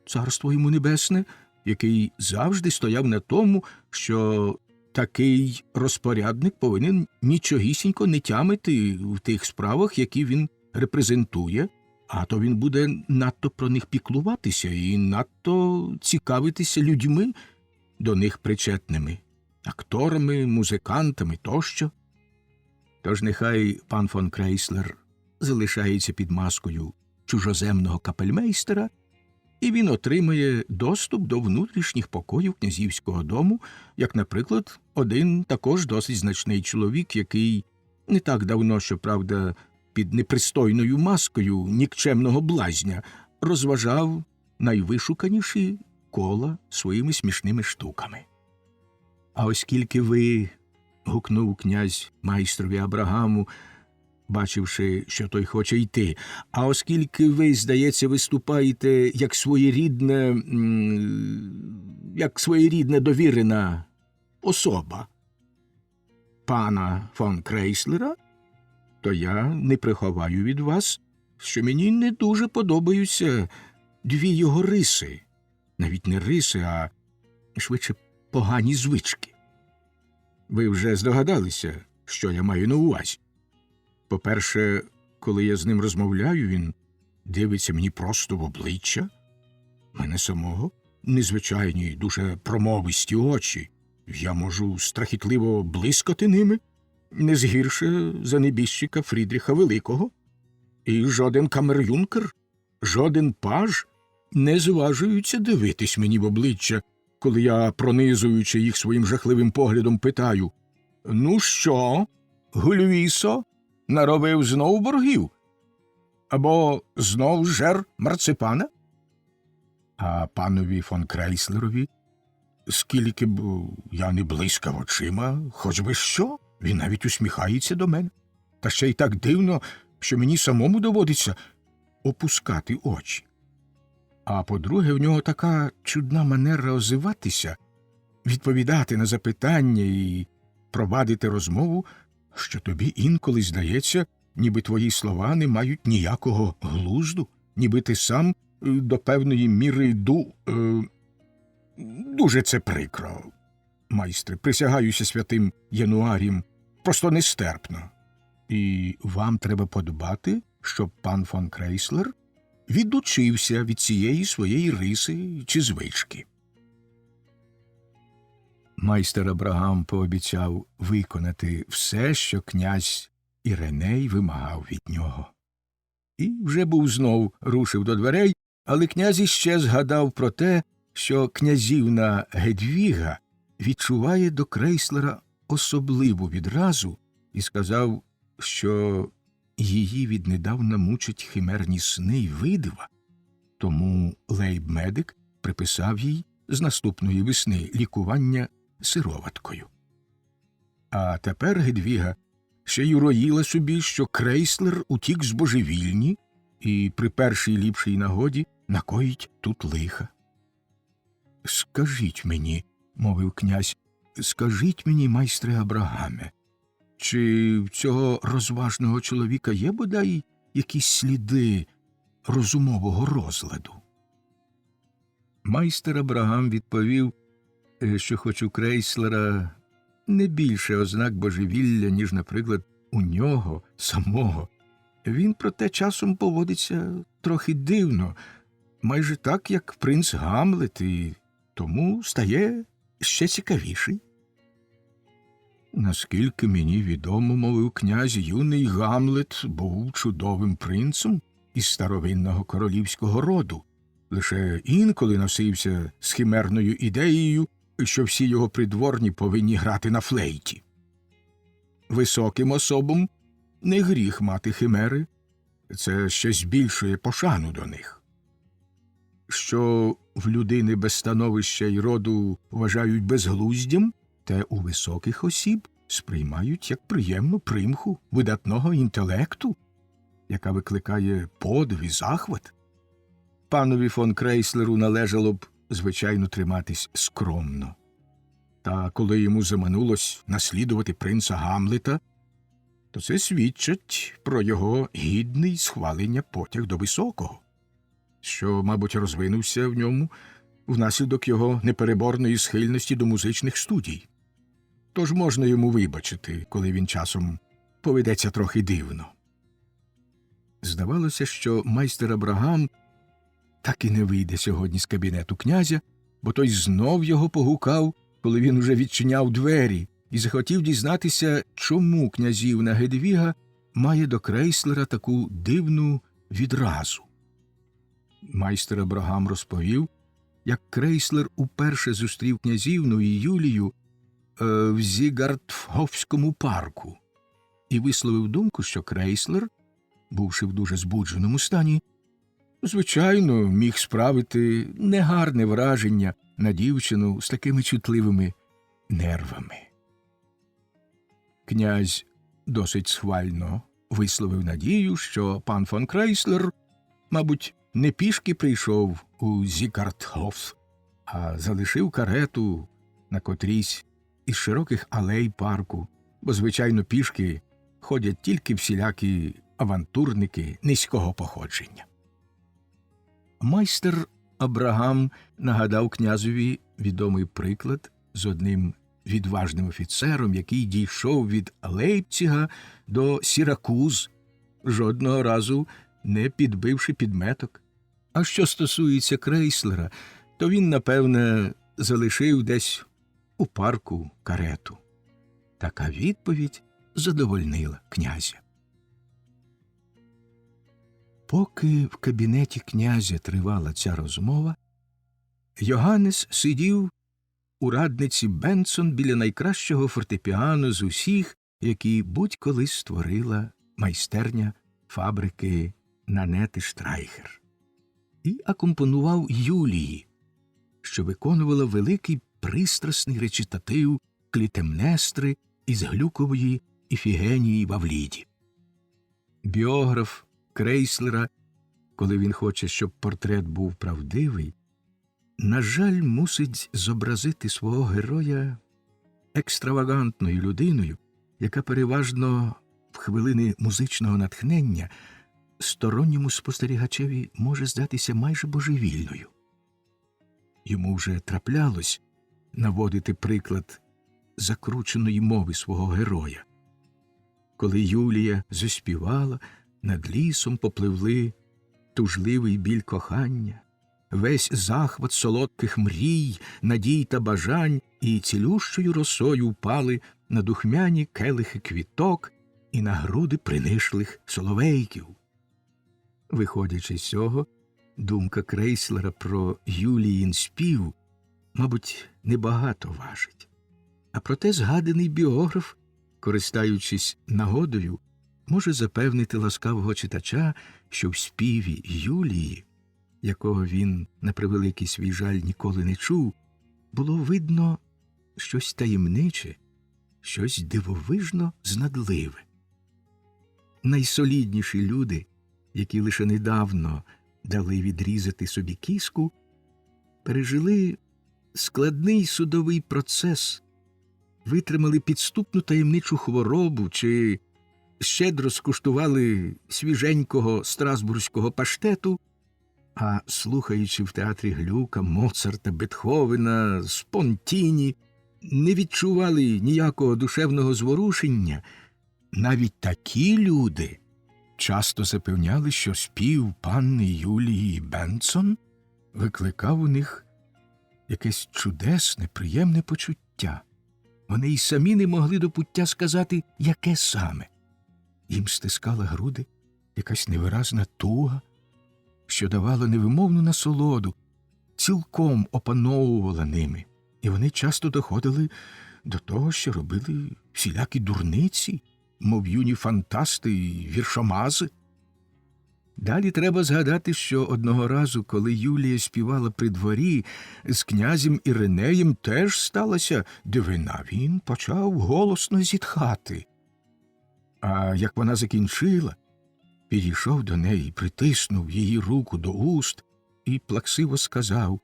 царство йому небесне, який завжди стояв на тому, що такий розпорядник повинен нічогісінько не тямити в тих справах, які він репрезентує, а то він буде надто про них піклуватися і надто цікавитися людьми, до них причетними, акторами, музикантами тощо. Тож нехай пан фон Крейслер залишається під маскою чужоземного капельмейстера, і він отримає доступ до внутрішніх покоїв князівського дому, як, наприклад, один також досить значний чоловік, який не так давно, щоправда, під непристойною маскою нікчемного блазня розважав найвишуканіші кола своїми смішними штуками. А оскільки ви, гукнув князь майстрові Абрагаму, бачивши, що той хоче йти, а оскільки ви, здається, виступаєте як своєрідна довірена особа пана фон Крейслера, то я не приховаю від вас, що мені не дуже подобаються дві його риси. Навіть не риси, а швидше погані звички. Ви вже здогадалися, що я маю на увазі. По-перше, коли я з ним розмовляю, він дивиться мені просто в обличчя. Мене самого незвичайні, дуже промовисті очі. Я можу страхітливо блискати ними, не згірше за небіжчика Фрідріха Великого. І жоден камер-юнкер, жоден паж не зважуються дивитись мені в обличчя, коли я, пронизуючи їх своїм жахливим поглядом, питаю: «Ну що, Гульвісо, наробив знов боргів? Або знов жер марципана?» А панові фон Крейслерові, скільки б я не блискав очима, хоч би що, він навіть усміхається до мене. Та ще й так дивно, що мені самому доводиться опускати очі. А по-друге, в нього така чудна манера озиватися, відповідати на запитання і провадити розмову, що тобі інколи здається, ніби твої слова не мають ніякого глузду, ніби ти сам до певної міри дуже це прикро. майстре, присягаюся святим Януарієм, просто нестерпно. І вам треба подбати, щоб пан фон Крейслер відучився від цієї своєї риси чи звички. Майстер Абрагам пообіцяв виконати все, що князь Іриней вимагав від нього. І вже був знов рушив до дверей, але князь іще згадав про те, що князівна Гедвіга відчуває до Крейслера особливу відразу і сказав, що її віднедавна мучать химерні сни й видива, тому лейб-медик приписав їй з наступної весни лікування сироваткою. А тепер Гедвіга ще й уроїла собі, що Крейслер утік з божевільні і при першій ліпшій нагоді накоїть тут лиха. «Скажіть мені, – мовив князь, – скажіть мені, майстре Абрагаме, чи в цього розважного чоловіка є бодай якісь сліди розумового розладу?» Майстер Абрагам відповів, що хоч у Крейслера не більше ознак божевілля, ніж, наприклад, у нього самого, він проте часом поводиться трохи дивно, майже так, як принц Гамлет, і тому стає ще цікавіший. «Наскільки мені відомо, – мовив князь, – юний Гамлет був чудовим принцем із старовинного королівського роду, лише інколи носився з химерною ідеєю, що всі його придворні повинні грати на флейті. Високим особам не гріх мати химери, це ще збільшує пошану до них. Що в людини без становища й роду вважають безглуздям, те у високих осіб сприймають як приємну примху видатного інтелекту, яка викликає подив і захват. Панові фон Крейслеру належало б, звичайно, триматись скромно. Та коли йому заманулось наслідувати принца Гамлета, то це свідчить про його гідний схвалення потяг до високого, що, мабуть, розвинувся в ньому внаслідок його непереборної схильності до музичних студій. Тож можна йому вибачити, коли він часом поведеться трохи дивно. Здавалося, що майстер Абрагам так і не вийде сьогодні з кабінету князя, бо той знов його погукав, коли він уже відчиняв двері, і захотів дізнатися, чому князівна Гедвіга має до Крейслера таку дивну відразу. Майстер Абрагам розповів, як Крейслер уперше зустрів князівну і Юлію в Зігартфгофському парку і висловив думку, що Крейслер, бувши в дуже збудженому стані, звичайно, міг справити негарне враження на дівчину з такими чутливими нервами. Князь досить схвально висловив надію, що пан фон Крейслер, мабуть, не пішки прийшов у Зігартфгоф, а залишив карету на котрійсь із широких алей парку, бо, звичайно, пішки ходять тільки всілякі авантурники низького походження. Майстер Абрагам нагадав князеві відомий приклад з одним відважним офіцером, який дійшов від Лейпціга до Сіракуз, жодного разу не підбивши підметок. А що стосується Крейслера, то він, напевне, залишив десь у парку карету. Така відповідь задовольнила князя. Поки в кабінеті князя тривала ця розмова, Йоганнес сидів у радниці Бенсон біля найкращого фортепіано з усіх, які будь-коли створила майстерня фабрики Нанети Штрайхер, і акомпонував Юлії, що виконувала великий пристрасний речитатив Клітемнестри із Глюкової Іфігенії в Авліді. Біограф Крейслера, коли він хоче, щоб портрет був правдивий, на жаль, мусить зобразити свого героя екстравагантною людиною, яка переважно в хвилини музичного натхнення сторонньому спостерігачеві може здатися майже божевільною. Йому вже траплялось наводити приклад закрученої мови свого героя. Коли Юлія заспівала, над лісом попливли тужливий біль кохання, весь захват солодких мрій, надій та бажань, і цілющою росою впали на духмяні келихи квіток і на груди принишлих соловейків. Виходячи з цього, думка Крейслера про Юліїн спів, мабуть, небагато важить. А проте згаданий біограф, користаючись нагодою, може запевнити ласкавого читача, що в співі Юлії, якого він, на превеликий свій жаль, ніколи не чув, було видно щось таємниче, щось дивовижно знадливе. Найсолідніші люди, які лише недавно дали відрізати собі кіску, пережили складний судовий процес, витримали підступну таємничу хворобу чи щедро скуштували свіженького страсбурзького паштету, а слухаючи в театрі Глюка, Моцарта, Бетховена, Спонтіні, не відчували ніякого душевного зворушення. Навіть такі люди часто запевняли, що спів панни Юлії Бенсон викликав у них якесь чудесне, приємне почуття. Вони й самі не могли до пуття сказати, яке саме. Їм стискала груди якась невиразна туга, що давала невимовну насолоду, цілком опановувала ними, і вони часто доходили до того, що робили всілякі дурниці, мов юні фантасти й віршомази. Далі треба згадати, що одного разу, коли Юлія співала при дворі, з князем Іринеєм теж сталася дивина. Він почав голосно зітхати. А як вона закінчила, підійшов до неї, притиснув її руку до уст і плаксиво сказав: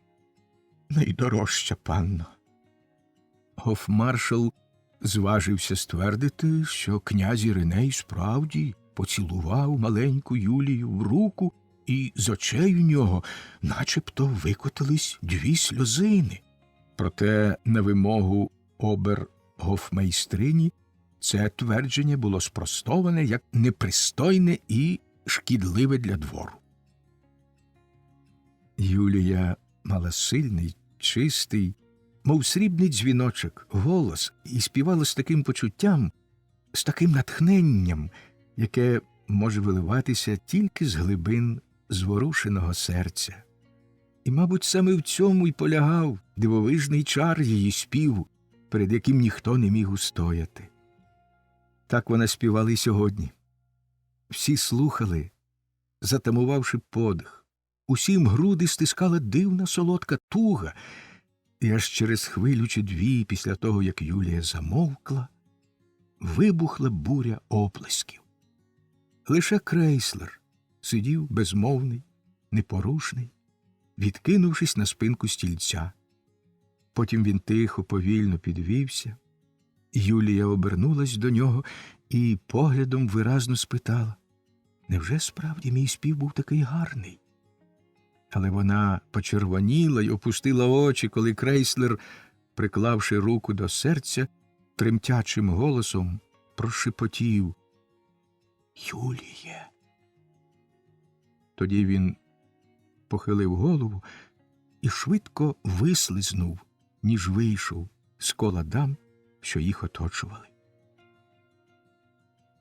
«Найдорожча панно». Гофмаршал зважився ствердити, що князь Іриней справді поцілував маленьку Юлію в руку, і з очей у нього начебто викотились 2 сльозини. Проте на вимогу обер-гофмейстрині це твердження було спростоване як непристойне і шкідливе для двору. Юлія мала сильний, чистий, мов срібний дзвіночок, голос і співала з таким почуттям, з таким натхненням, яке може виливатися тільки з глибин зворушеного серця. І, мабуть, саме в цьому й полягав дивовижний чар її співу, перед яким ніхто не міг устояти. Так вона співала й сьогодні. Всі слухали, затамувавши подих. Усім груди стискала дивна солодка туга, і аж через хвилю чи 2 після того, як Юлія замовкла, вибухла буря оплесків. Лише Крейслер сидів безмовний, непорушний, відкинувшись на спинку стільця. Потім він тихо, повільно підвівся. Юлія обернулась до нього і поглядом виразно спитала: «Невже справді мій спів був такий гарний?» Але вона почервоніла й опустила очі, коли Крейслер, приклавши руку до серця, тремтячим голосом прошепотів: «Юліє». Тоді він похилив голову і швидко вислизнув, ніж вийшов з кола дам, що їх оточували.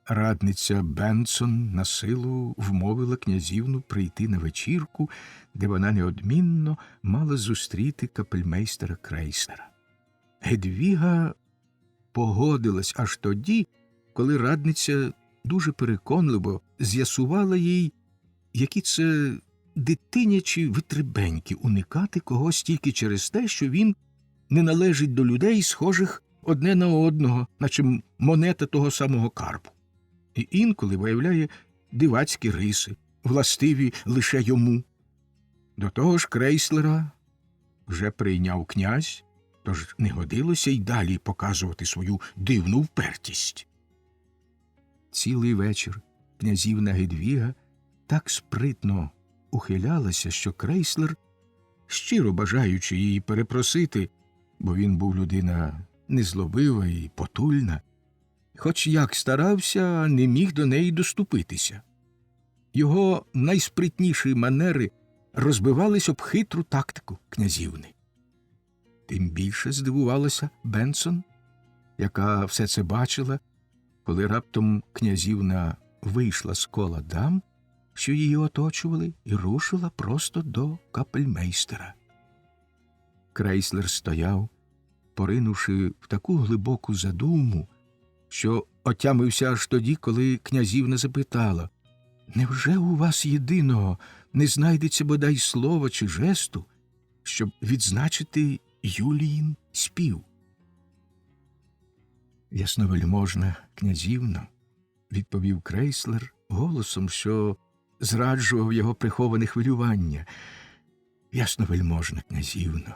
Радниця Бенсон насилу вмовила князівну прийти на вечірку, де вона неодмінно мала зустріти капельмейстера Крейслера. Гедвіга погодилась аж тоді, коли радниця дуже переконливо з'ясувала їй, які це дитинячі витребеньки уникати когось тільки через те, що він не належить до людей, схожих одне на одного, наче монета того самого карбу, і інколи виявляє дивацькі риси, властиві лише йому. До того ж Крейслера вже прийняв князь, тож не годилося й далі показувати свою дивну впертість. Цілий вечір князівна Гедвіга так спритно ухилялася, що Крейслер, щиро бажаючи її перепросити, бо він був людина незлобива і потульна, хоч як старався, не міг до неї доступитися. Його найспритніші манери розбивались об хитру тактику князівни. Тим більше здивувалася Бенсон, яка все це бачила, коли раптом князівна вийшла з кола дам, що її оточували, і рушила просто до капельмейстера. Крейслер стояв, поринувши в таку глибоку задуму, що отямився аж тоді, коли князівна запитала: «Невже у вас єдиного не знайдеться бодай слова чи жесту, щоб відзначити Юліїн спів?» «Ясновельможна князівно», – відповів Крейслер голосом, що зраджував його приховане хвилювання. «Ясновельможна князівно,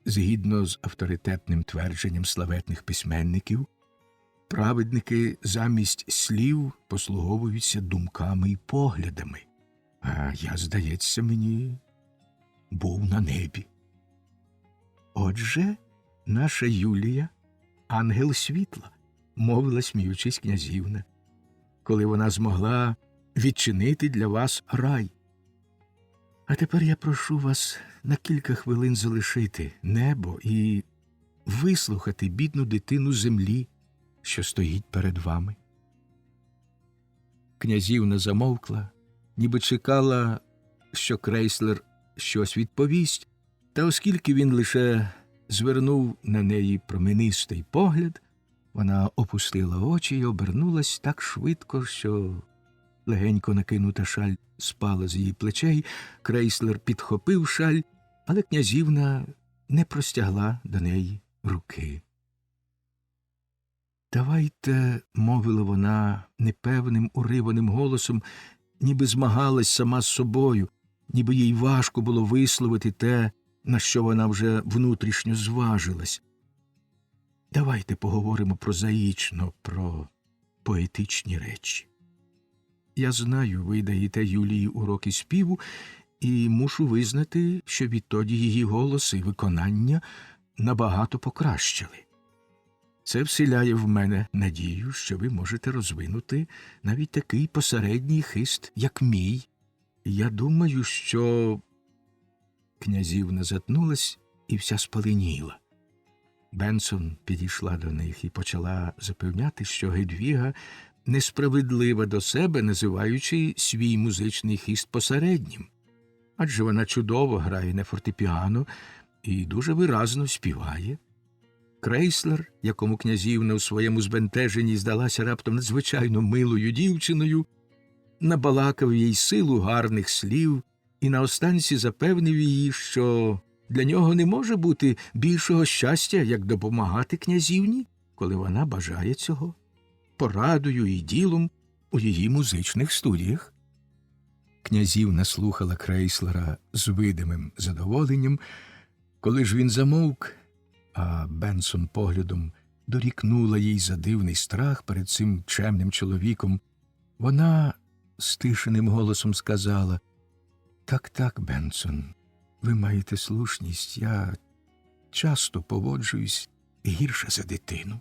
згідно з авторитетним твердженням славетних письменників, праведники замість слів послуговуються думками і поглядами, а я, здається, мені був на небі. Отже, наша Юлія – ангел світла», – мовила, сміючись, князівна, «коли вона змогла відчинити для вас рай. А тепер я прошу вас на кілька хвилин залишити небо і вислухати бідну дитину землі, що стоїть перед вами». Князівна замовкла, ніби чекала, що Крейслер щось відповість, та оскільки він лише звернув на неї променистий погляд, вона опустила очі й обернулась так швидко, що легенько накинута шаль спала з її плечей. Крейслер підхопив шаль, але князівна не простягла до неї руки. «Давайте», – мовила вона непевним, уриваним голосом, ніби змагалась сама з собою, ніби їй важко було висловити те, на що вона вже внутрішньо зважилась. «Давайте поговоримо прозаїчно, про поетичні речі. Я знаю, ви даєте Юлії уроки співу, і мушу визнати, що відтоді її голос і виконання набагато покращили. Це вселяє в мене надію, що ви можете розвинути навіть такий посередній хист, як мій. Я думаю, що…» Князівна затнулась і вся спаленіла. Бенсон підійшла до них і почала запевняти, що Гедвіга несправедлива до себе, називаючи свій музичний хист посереднім. Адже вона чудово грає на фортепіано і дуже виразно співає. Крейслер, якому князівна у своєму збентеженні здалася раптом надзвичайно милою дівчиною, набалакав їй силу гарних слів і наостанці запевнив її, що для нього не може бути більшого щастя, як допомагати князівні, коли вона бажає цього, порадою і ділом у її музичних студіях. Князівна слухала Крейслера з видимим задоволенням. Коли ж він замовк, а Бенсон поглядом дорікнула їй за дивний страх перед цим чемним чоловіком, вона стишеним голосом сказала: Так, Бенсон, ви маєте слушність, я часто поводжуюсь гірше за дитину».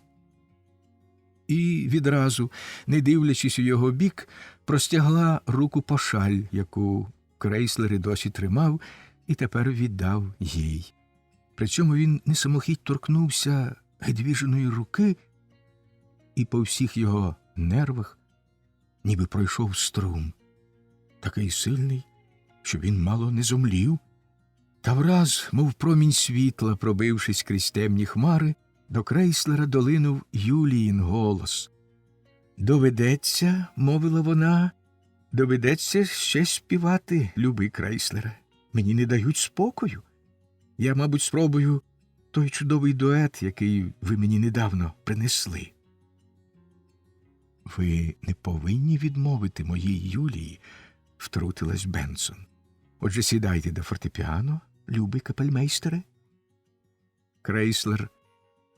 І відразу, не дивлячись у його бік, простягла руку по шаль, яку Крейслер і досі тримав, і тепер віддав їй. Причому він не самохідь торкнувся Гедвіжиної руки, і по всіх його нервах ніби пройшов струм, такий сильний, що він мало не зомлів. Та враз, мов промінь світла, пробившись крізь темні хмари, до Крейслера долинув Юліїн голос. «Доведеться, — мовила вона, — доведеться ще співати, любий Крейслере. Мені не дають спокою. Я, мабуть, спробую той чудовий дует, який ви мені недавно принесли». «Ви не повинні відмовити моїй Юлії», – втрутилась Бенсон. «Отже, сідайте до фортепіано, любий капельмейстере». Крейслер,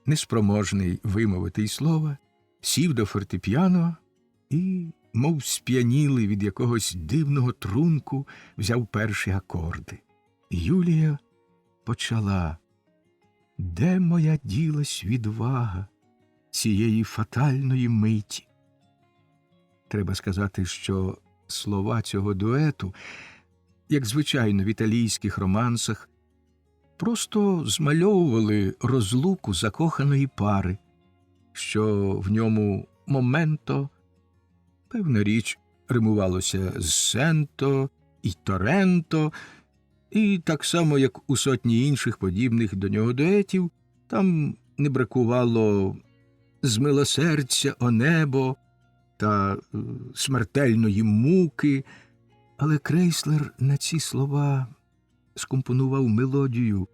неспроможний вимовити й слова, сів до фортепіано і, мов сп'янілий від якогось дивного трунку, взяв перші акорди. Юлія почала: Де моя ділась відвага цієї фатальної миті? Треба сказати, що слова цього дуету, як звичайно в італійських романсах, просто змальовували розлуку закоханої пари, що в ньому моменто, певна річ, римувалося з сенто і торенто, і так само, як у сотні інших подібних до нього дуетів, там не бракувало «Змилосердься, о небо» та «Смертельної муки», але Крейслер на ці слова скомпонував мелодію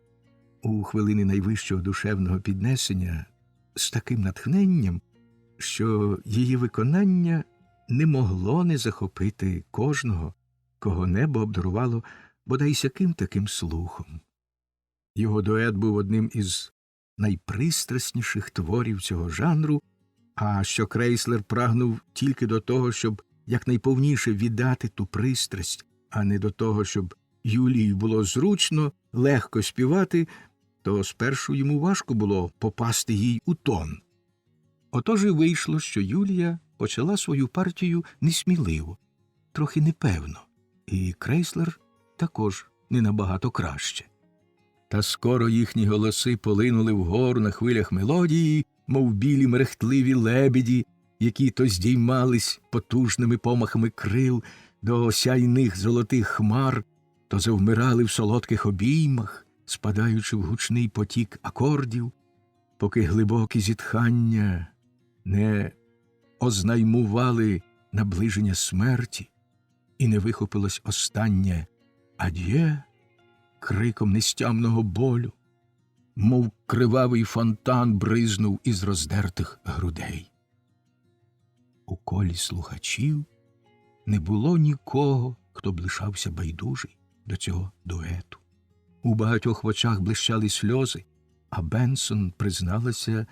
у хвилини найвищого душевного піднесення з таким натхненням, що її виконання не могло не захопити кожного, кого небо обдарувало бодай сяким таким слухом. Його дует був одним із найпристрасніших творів цього жанру, а що Крейслер прагнув тільки до того, щоб якнайповніше віддати ту пристрасть, а не до того, щоб Юлії було зручно, легко співати, то спершу йому важко було попасти їй у тон. Отож і вийшло, що Юлія почала свою партію несміливо, трохи непевно, і Крейслер також не набагато краще. Та скоро їхні голоси полинули вгору на хвилях мелодії, мов білі мерехтливі лебеді, які то здіймались потужними помахами крил до осяйних золотих хмар, то завмирали в солодких обіймах, спадаючи в гучний потік акордів, поки глибокі зітхання не ознаймували наближення смерті і не вихопилось останнє «Ад'є» криком нестямного болю, мов кривавий фонтан бризнув із роздертих грудей. У колі слухачів не було нікого, хто б лишався байдужий до цього дуету. У багатьох в очах блищали сльози, а Бенсон призналася,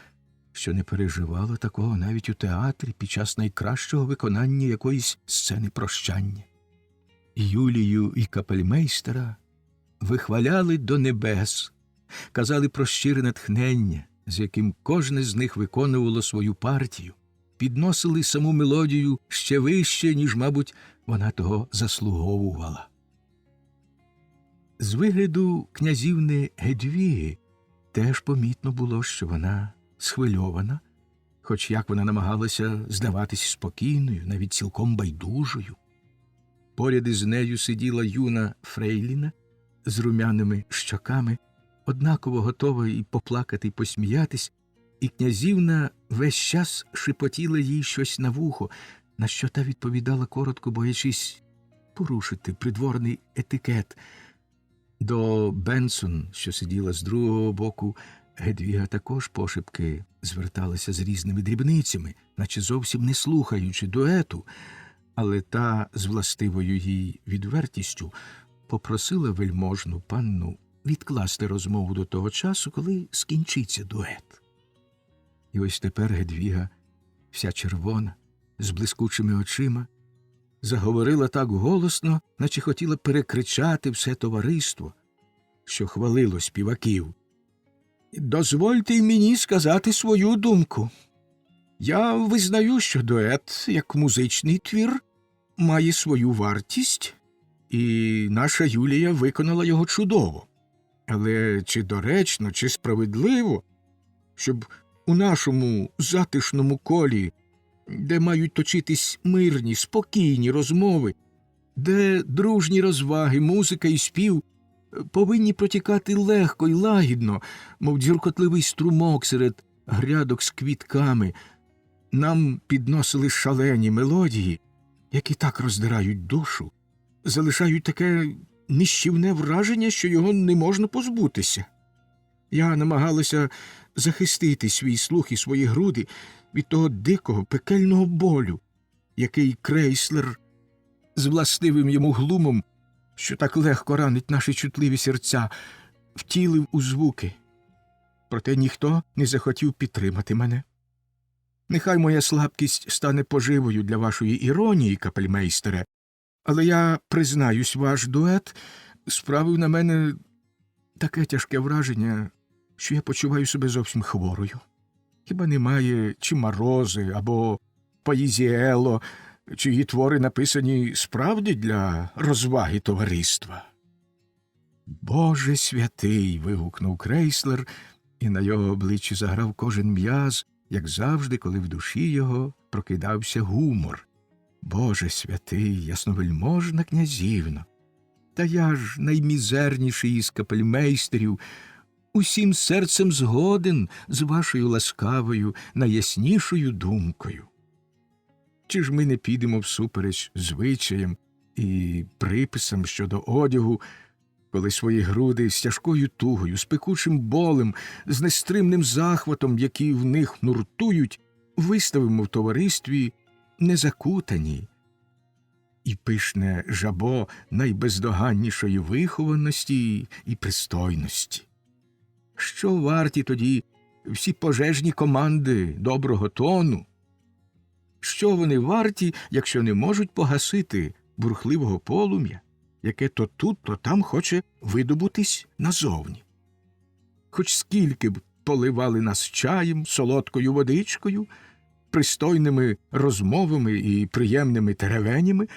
що не переживала такого навіть у театрі під час найкращого виконання якоїсь сцени прощання. Юлію і капельмейстера вихваляли до небес, казали про щире натхнення, з яким кожне з них виконувало свою партію, підносили саму мелодію ще вище, ніж, мабуть, вона того заслуговувала. З вигляду князівни Гедвіги теж помітно було, що вона схвильована, хоч як вона намагалася здаватись спокійною, навіть цілком байдужою. Поряд із нею сиділа юна фрейліна з румяними щоками, однаково готова і поплакати, і посміятись, і князівна весь час шепотіла їй щось на вухо, на що та відповідала коротко, боячись порушити придворний етикет. До Бенсон, що сиділа з другого боку, Гедвіга також пошепки зверталася з різними дрібницями, наче зовсім не слухаючи дуету, але та з властивою їй відвертістю попросила вельможну панну відкласти розмову до того часу, коли скінчиться дует. І ось тепер Гедвіга, вся червона, з блискучими очима, заговорила так голосно, наче хотіла перекричати все товариство, що хвалило співаків. «Дозвольте й мені сказати свою думку. Я визнаю, що дует, як музичний твір, має свою вартість, і наша Юлія виконала його чудово. Але чи доречно, чи справедливо, щоб у нашому затишному колі, де мають точитись мирні, спокійні розмови, де дружні розваги, музика і спів повинні протікати легко й лагідно, мов дзюркотливий струмок серед грядок з квітками, нам підносили шалені мелодії, які так роздирають душу, залишають таке нищівне враження, що його не можна позбутися. Я намагалася захистити свій слух і свої груди від того дикого, пекельного болю, який Крейслер з властивим йому глумом, що так легко ранить наші чутливі серця, втілив у звуки. Проте ніхто не захотів підтримати мене. Нехай моя слабкість стане поживою для вашої іронії, капельмейстере, але я признаюсь, ваш дует справив на мене таке тяжке враження, що я почуваю себе зовсім хворою. Хіба немає чи Марози, або Паїзіело, чиї твори написані справді для розваги товариства? Боже святий! Вигукнув Крейслер, і на його обличчі заграв кожен м'яз, як завжди, коли в душі його прокидався гумор. Боже святий, ясновельможна князівно! Та я ж наймізерніший із капельмейстерів, усім серцем згоден з вашою ласкавою, найяснішою думкою. Чи ж ми не підемо всупереч звичаям і приписам щодо одягу, коли свої груди з тяжкою тугою, з пекучим болем, з нестримним захватом, які в них нуртують, виставимо в товаристві незакутані, і пишне жабо найбездоганнішої вихованості і пристойності? Що варті тоді всі пожежні команди доброго тону? Що вони варті, якщо не можуть погасити бурхливого полум'я, яке то тут, то там хоче видобутись назовні? Хоч скільки б поливали нас чаєм, солодкою водичкою, пристойними розмовами і приємними теревенями,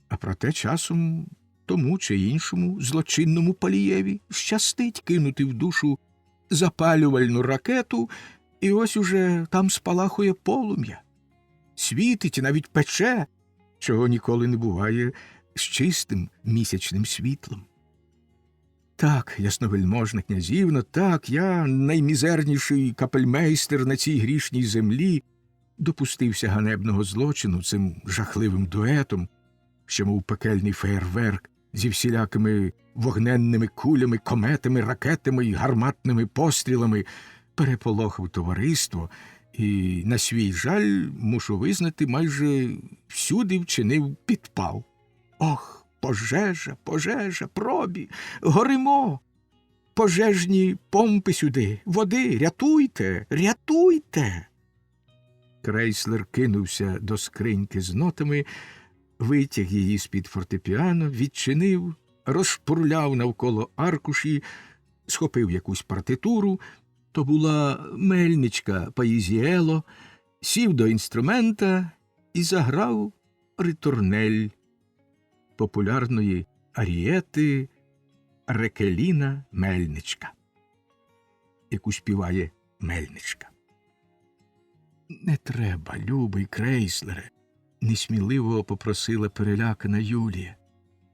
а проте часом тому чи іншому злочинному палієві щастить кинути в душу запалювальну ракету, і ось уже там спалахує полум'я. Світить і навіть пече, чого ніколи не буває з чистим місячним світлом. Так, ясновельможна князівно, так, я, наймізерніший капельмейстер на цій грішній землі, допустився ганебного злочину цим жахливим дуетом, що, мов пекельний феєрверк, зі всілякими вогненними кулями, кометами, ракетами й гарматними пострілами переполохав товариство і, на свій жаль, мушу визнати, майже всюди вчинив підпал. Ох, пожежа, пожежа, пробі, горимо! Пожежні помпи сюди, води, рятуйте, рятуйте! Крейслер кинувся до скриньки з нотами, витяг її з-під фортепіано, відчинив, розшпурляв навколо аркуші, схопив якусь партитуру, то була мельничка Паїзіело, сів до інструмента і заграв ритурнель популярної арієти Рекеліна Мельничка, яку співає Мельничка. «Не треба, любий Крейслере», – несміливо попросила перелякана Юлія.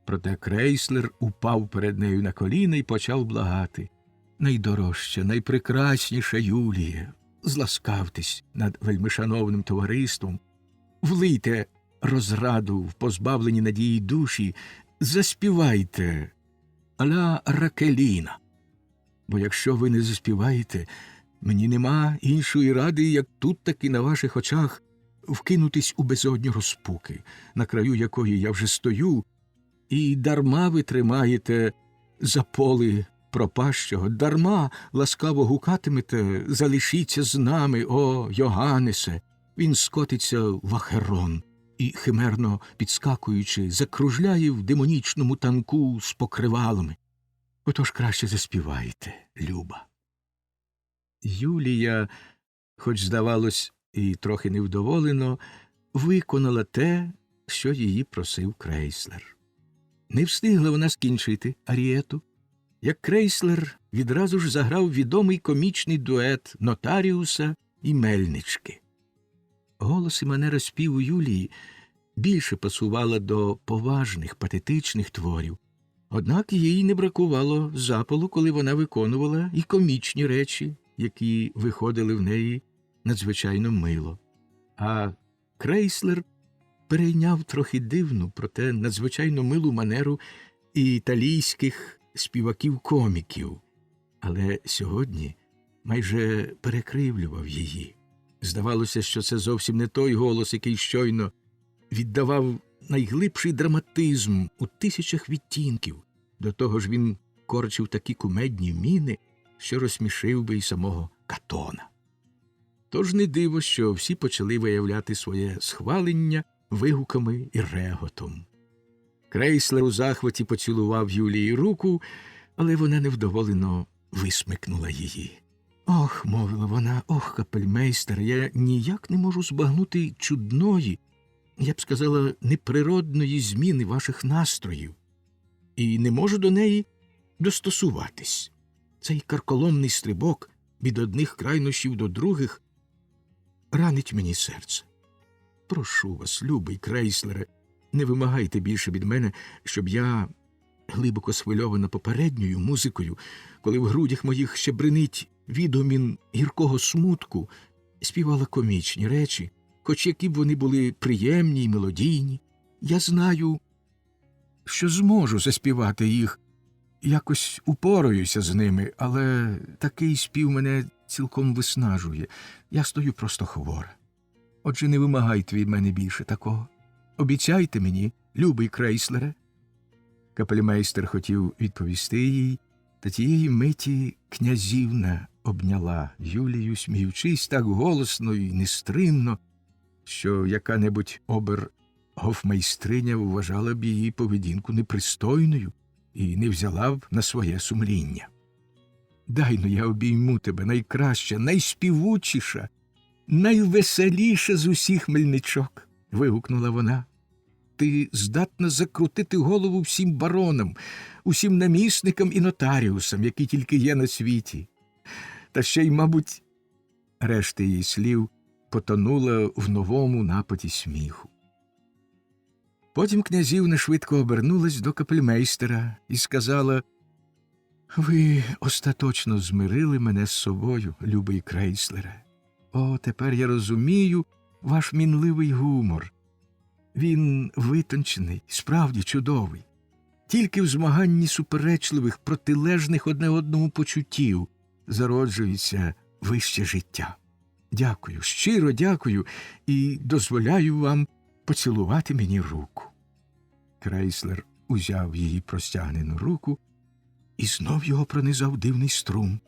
Проте Крейслер упав перед нею на коліна і почав благати. «Найдорожча, найпрекрасніша Юлія, зласкавтесь над вельмишановним товариством, влийте розраду в позбавлені надії душі, заспівайте а-ля Ракеліна. Бо якщо ви не заспіваєте, мені нема іншої ради, як тут таки на ваших очах вкинутись у безодню розпуки, на краю якої я вже стою, і дарма ви тримаєте заполи пропащого, дарма ласкаво гукатимете «Залишіться з нами, о Йоганнесе!» Він скотиться в Ахерон і, химерно підскакуючи, закружляє в демонічному танку з покривалами. Отож краще заспівайте, Люба. Юлія, хоч, здавалось, і трохи невдоволено, виконала те, що її просив Крейслер. Не встигла вона скінчити арієту, як Крейслер відразу ж заграв відомий комічний дует Нотаріуса і Мельнички. Голос і манера співу Юлії більше пасувала до поважних, патетичних творів, однак їй не бракувало запалу, коли вона виконувала і комічні речі, які виходили в неї надзвичайно мило. А Крейслер перейняв трохи дивну, проте надзвичайно милу манеру і італійських співаків-коміків, але сьогодні майже перекривлював її. Здавалося, що це зовсім не той голос, який щойно віддавав найглибший драматизм у тисячах відтінків. До того ж він корчив такі кумедні міни, що розсмішив би й самого Катона. Тож не диво, що всі почали виявляти своє схвалення вигуками і реготом. Крейслер у захваті поцілував Юлії руку, але вона невдоволено висмикнула її. «Ох», – мовила вона, – «ох, капельмейстере, я ніяк не можу збагнути чудної, я б сказала, неприродної зміни ваших настроїв, і не можу до неї достосуватись. Цей карколомний стрибок від одних крайнощів до других ранить мені серце. Прошу вас, любий Крейслере, не вимагайте більше від мене, щоб я, глибоко схвильована попередньою музикою, коли в грудях моїх ще бринить відгомін гіркого смутку, співала комічні речі, хоч які б вони були приємні й мелодійні. Я знаю, що зможу заспівати їх, якось упораюся з ними, але такий спів мене цілком виснажує. Я стою просто хвора. Отже, не вимагайте від мене більше такого. Обіцяйте мені, любий Крейслере». Капельмейстер хотів відповісти їй, та тієї миті князівна обняла Юлію, сміючись так голосно і нестримно, що яка-небудь обер-гофмейстриня вважала б її поведінку непристойною і не взяла б на своє сумління. «Дай-но я обійму тебе, найкраща, найспівучіша, найвеселіша з усіх мельничок», – вигукнула вона. «Ти здатна закрутити голову всім баронам, усім намісникам і нотаріусам, які тільки є на світі. Та ще й, мабуть...» Решта її слів потонула в новому нападі сміху. Потім князівна швидко обернулась до капельмейстера і сказала: «Ви остаточно змирили мене з собою, любий Крейслере. О, тепер я розумію ваш мінливий гумор. Він витончений, справді чудовий. Тільки в змаганні суперечливих, протилежних одне одному почуттів зароджується вище життя. Дякую, щиро дякую, і дозволяю вам поцілувати мені руку». Крейслер узяв її простягнену руку, і знов його пронизав дивний струм,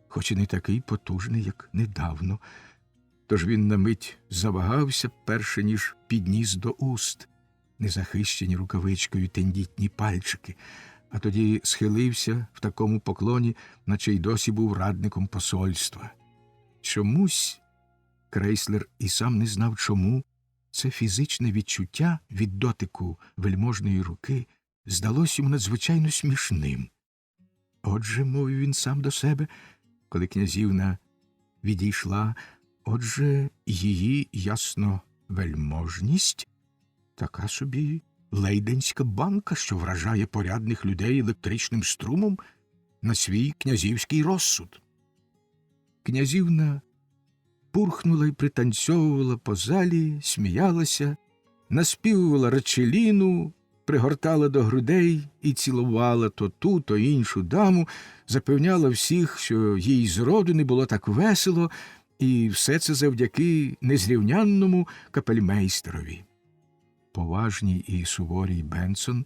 хоч і не такий потужний, як недавно. Тож він на мить завагався, перше ніж підніс до уст незахищені рукавичкою тендітні пальчики, а тоді схилився в такому поклоні, наче й досі був радником посольства. Чомусь, Крейслер і сам не знав чому, це фізичне відчуття від дотику вельможної руки здалось йому надзвичайно смішним. Отже, мовив він сам до себе, коли князівна відійшла, отже, її, ясно, вельможність така собі лейденська банка, що вражає порядних людей електричним струмом на свій князівський розсуд. Князівна пурхнула й пританцьовувала по залі, сміялася, наспівувала речеліну, пригортала до грудей і цілувала то ту, то іншу даму, запевняла всіх, що їй зроду не було так весело, і все це завдяки незрівнянному капельмейстерові. Поважній і суворій Бенсон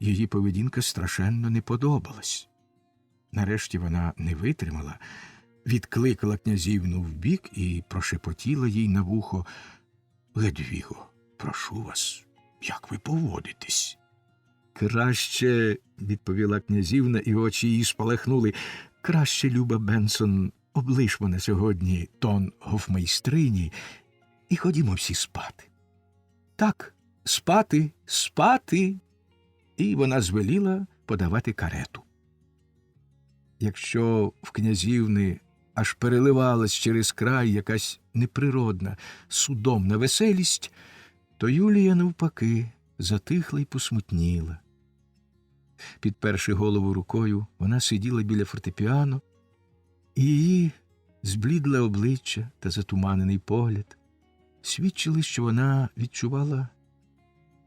її поведінка страшенно не подобалась. Нарешті вона не витримала, відкликала князівну вбік і прошепотіла їй на вухо: «Ледвіго, прошу вас, як ви поводитесь?» «Краще», – відповіла князівна, і очі її спалахнули, «краще, люба Бенсон, облиш мене сьогодні тон гофмейстрині, і ходімо всі спати». «Так, спати, спати!» І вона звеліла подавати карету. Якщо в князівни аж переливалась через край якась неприродна, судомна веселість, то Юлія, навпаки, затихла й посмутніла. Підперши голову рукою, вона сиділа біля фортепіано, і її зблідле обличчя та затуманений погляд свідчили, що вона відчувала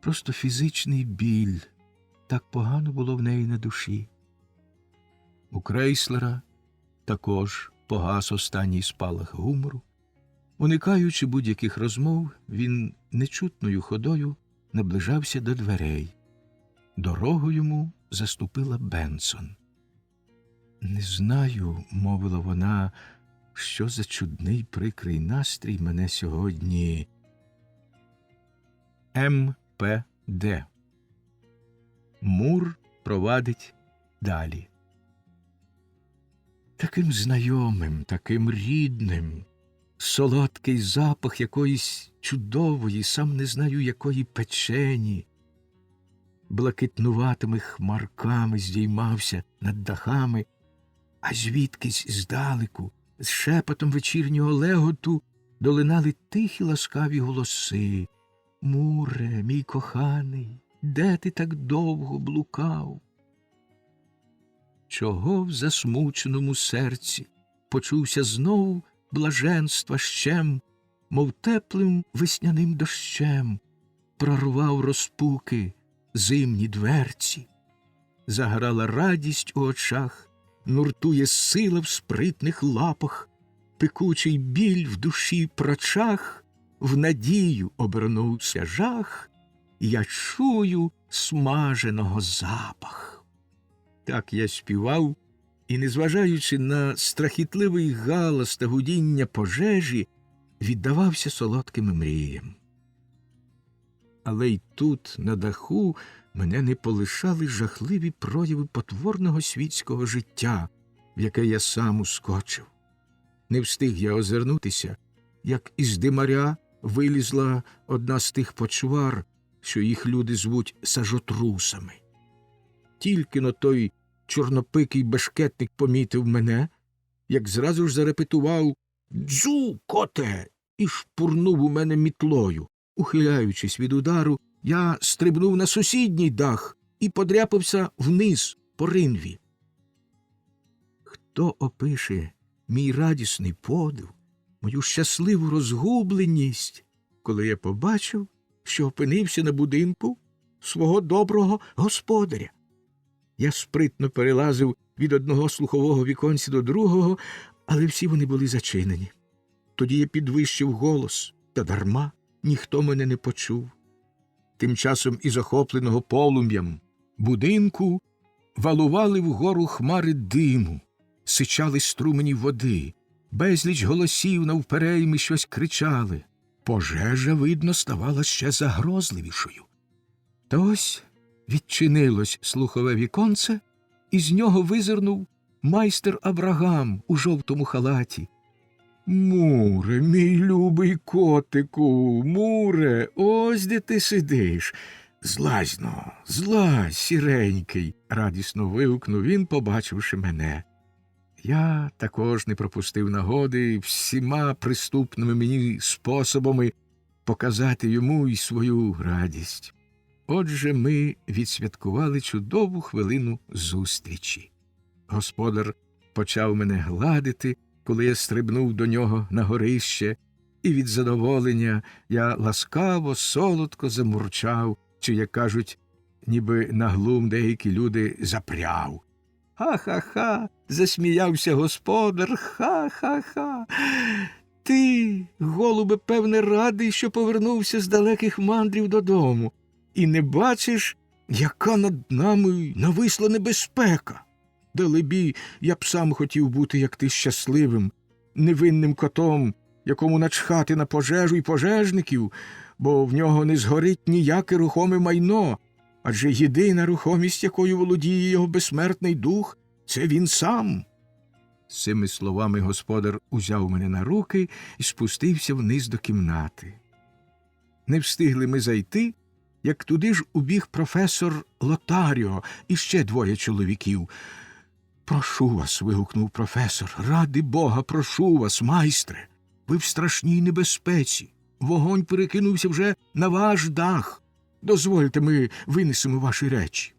просто фізичний біль, так погано було в неї на душі. У Крейслера також погас останній спалах гумору. Уникаючи будь-яких розмов, він нечутною ходою наближався до дверей. Дорогу йому заступила Бенсон. «Не знаю», – мовила вона, – «що за чудний прикрий настрій мене сьогодні...» М.П.Д. Мур провадить далі. таким знайомим, таким рідним, солодкий запах якоїсь чудової, сам не знаю якої печені, блакитнуватими хмарками здіймався над дахами, а звідкись здалеку, з шепотом вечірнього леготу, долинали тихі ласкаві голоси. «Муре, мій коханий, де ти так довго блукав?» Чого в засмученому серці почувся знову блаженства щем, мов теплим весняним дощем, прорвав розпуки зимні дверці. Заграла радість у очах, нуртує сила в спритних лапах, пекучий біль в душі прочах, в надію обернувся жах, я чую смаженого запах. Так я співав, і, незважаючи на страхітливий галас та гудіння пожежі, віддавався солодким мріям. Але й тут, на даху, мене не полишали жахливі прояви потворного світського життя, в яке я сам ускочив. Не встиг я озирнутися, як із димаря вилізла одна з тих почвар, що їх люди звуть сажотрусами. Тільки-но той чорнопикий бешкетник помітив мене, як зразу ж зарепетував «Дзу, коте!» і шпурнув у мене мітлою. Ухиляючись від удару, я стрибнув на сусідній дах і подряпався вниз по ринві. Хто опише мій радісний подив, мою щасливу розгубленість, коли я побачив, що опинився на будинку свого доброго господаря. Я спритно перелазив від одного слухового віконця до другого, але всі вони були зачинені. Тоді я підвищив голос, та дарма, ніхто мене не почув. Тим часом із охопленого полум'ям будинку валували вгору хмари диму, сичали струмені води, безліч голосів навперейми щось кричали. Пожежа, видно, ставала ще загрозливішою. Та ось відчинилось слухове віконце, і з нього визирнув майстер Аврагам у жовтому халаті. «Муре, мій любий котику, Муре, ось де ти сидиш. Злазь-но, злазь, сіренький!» – радісно вигукнув він, побачивши мене. Я також не пропустив нагоди всіма приступними мені способами показати йому й свою радість. Отже, ми відсвяткували чудову хвилину зустрічі. Господар почав мене гладити, коли я стрибнув до нього на горище, і від задоволення я ласкаво, солодко замурчав, чи, як кажуть, ніби на глум деякі люди запряв. «Ха-ха-ха!» – засміявся господар. «Ха-ха-ха! Ти, голубе, певне, радий, що повернувся з далеких мандрів додому. І не бачиш, яка над нами нависла небезпека? Далебі, я б сам хотів бути, як ти, щасливим, невинним котом, якому начхати на пожежу й пожежників, бо в нього не згорить ніяке рухоме майно, адже єдина рухомість, якою володіє його безсмертний дух, це він сам». З цими словами господар узяв мене на руки і спустився вниз до кімнати. Не встигли ми зайти, як туди ж убіг професор Лотаріо і ще двоє чоловіків. «Прошу вас», – вигукнув професор, – «ради Бога, прошу вас, майстре, ви в страшній небезпеці. Вогонь перекинувся вже на ваш дах. Дозвольте, ми винесемо ваші речі».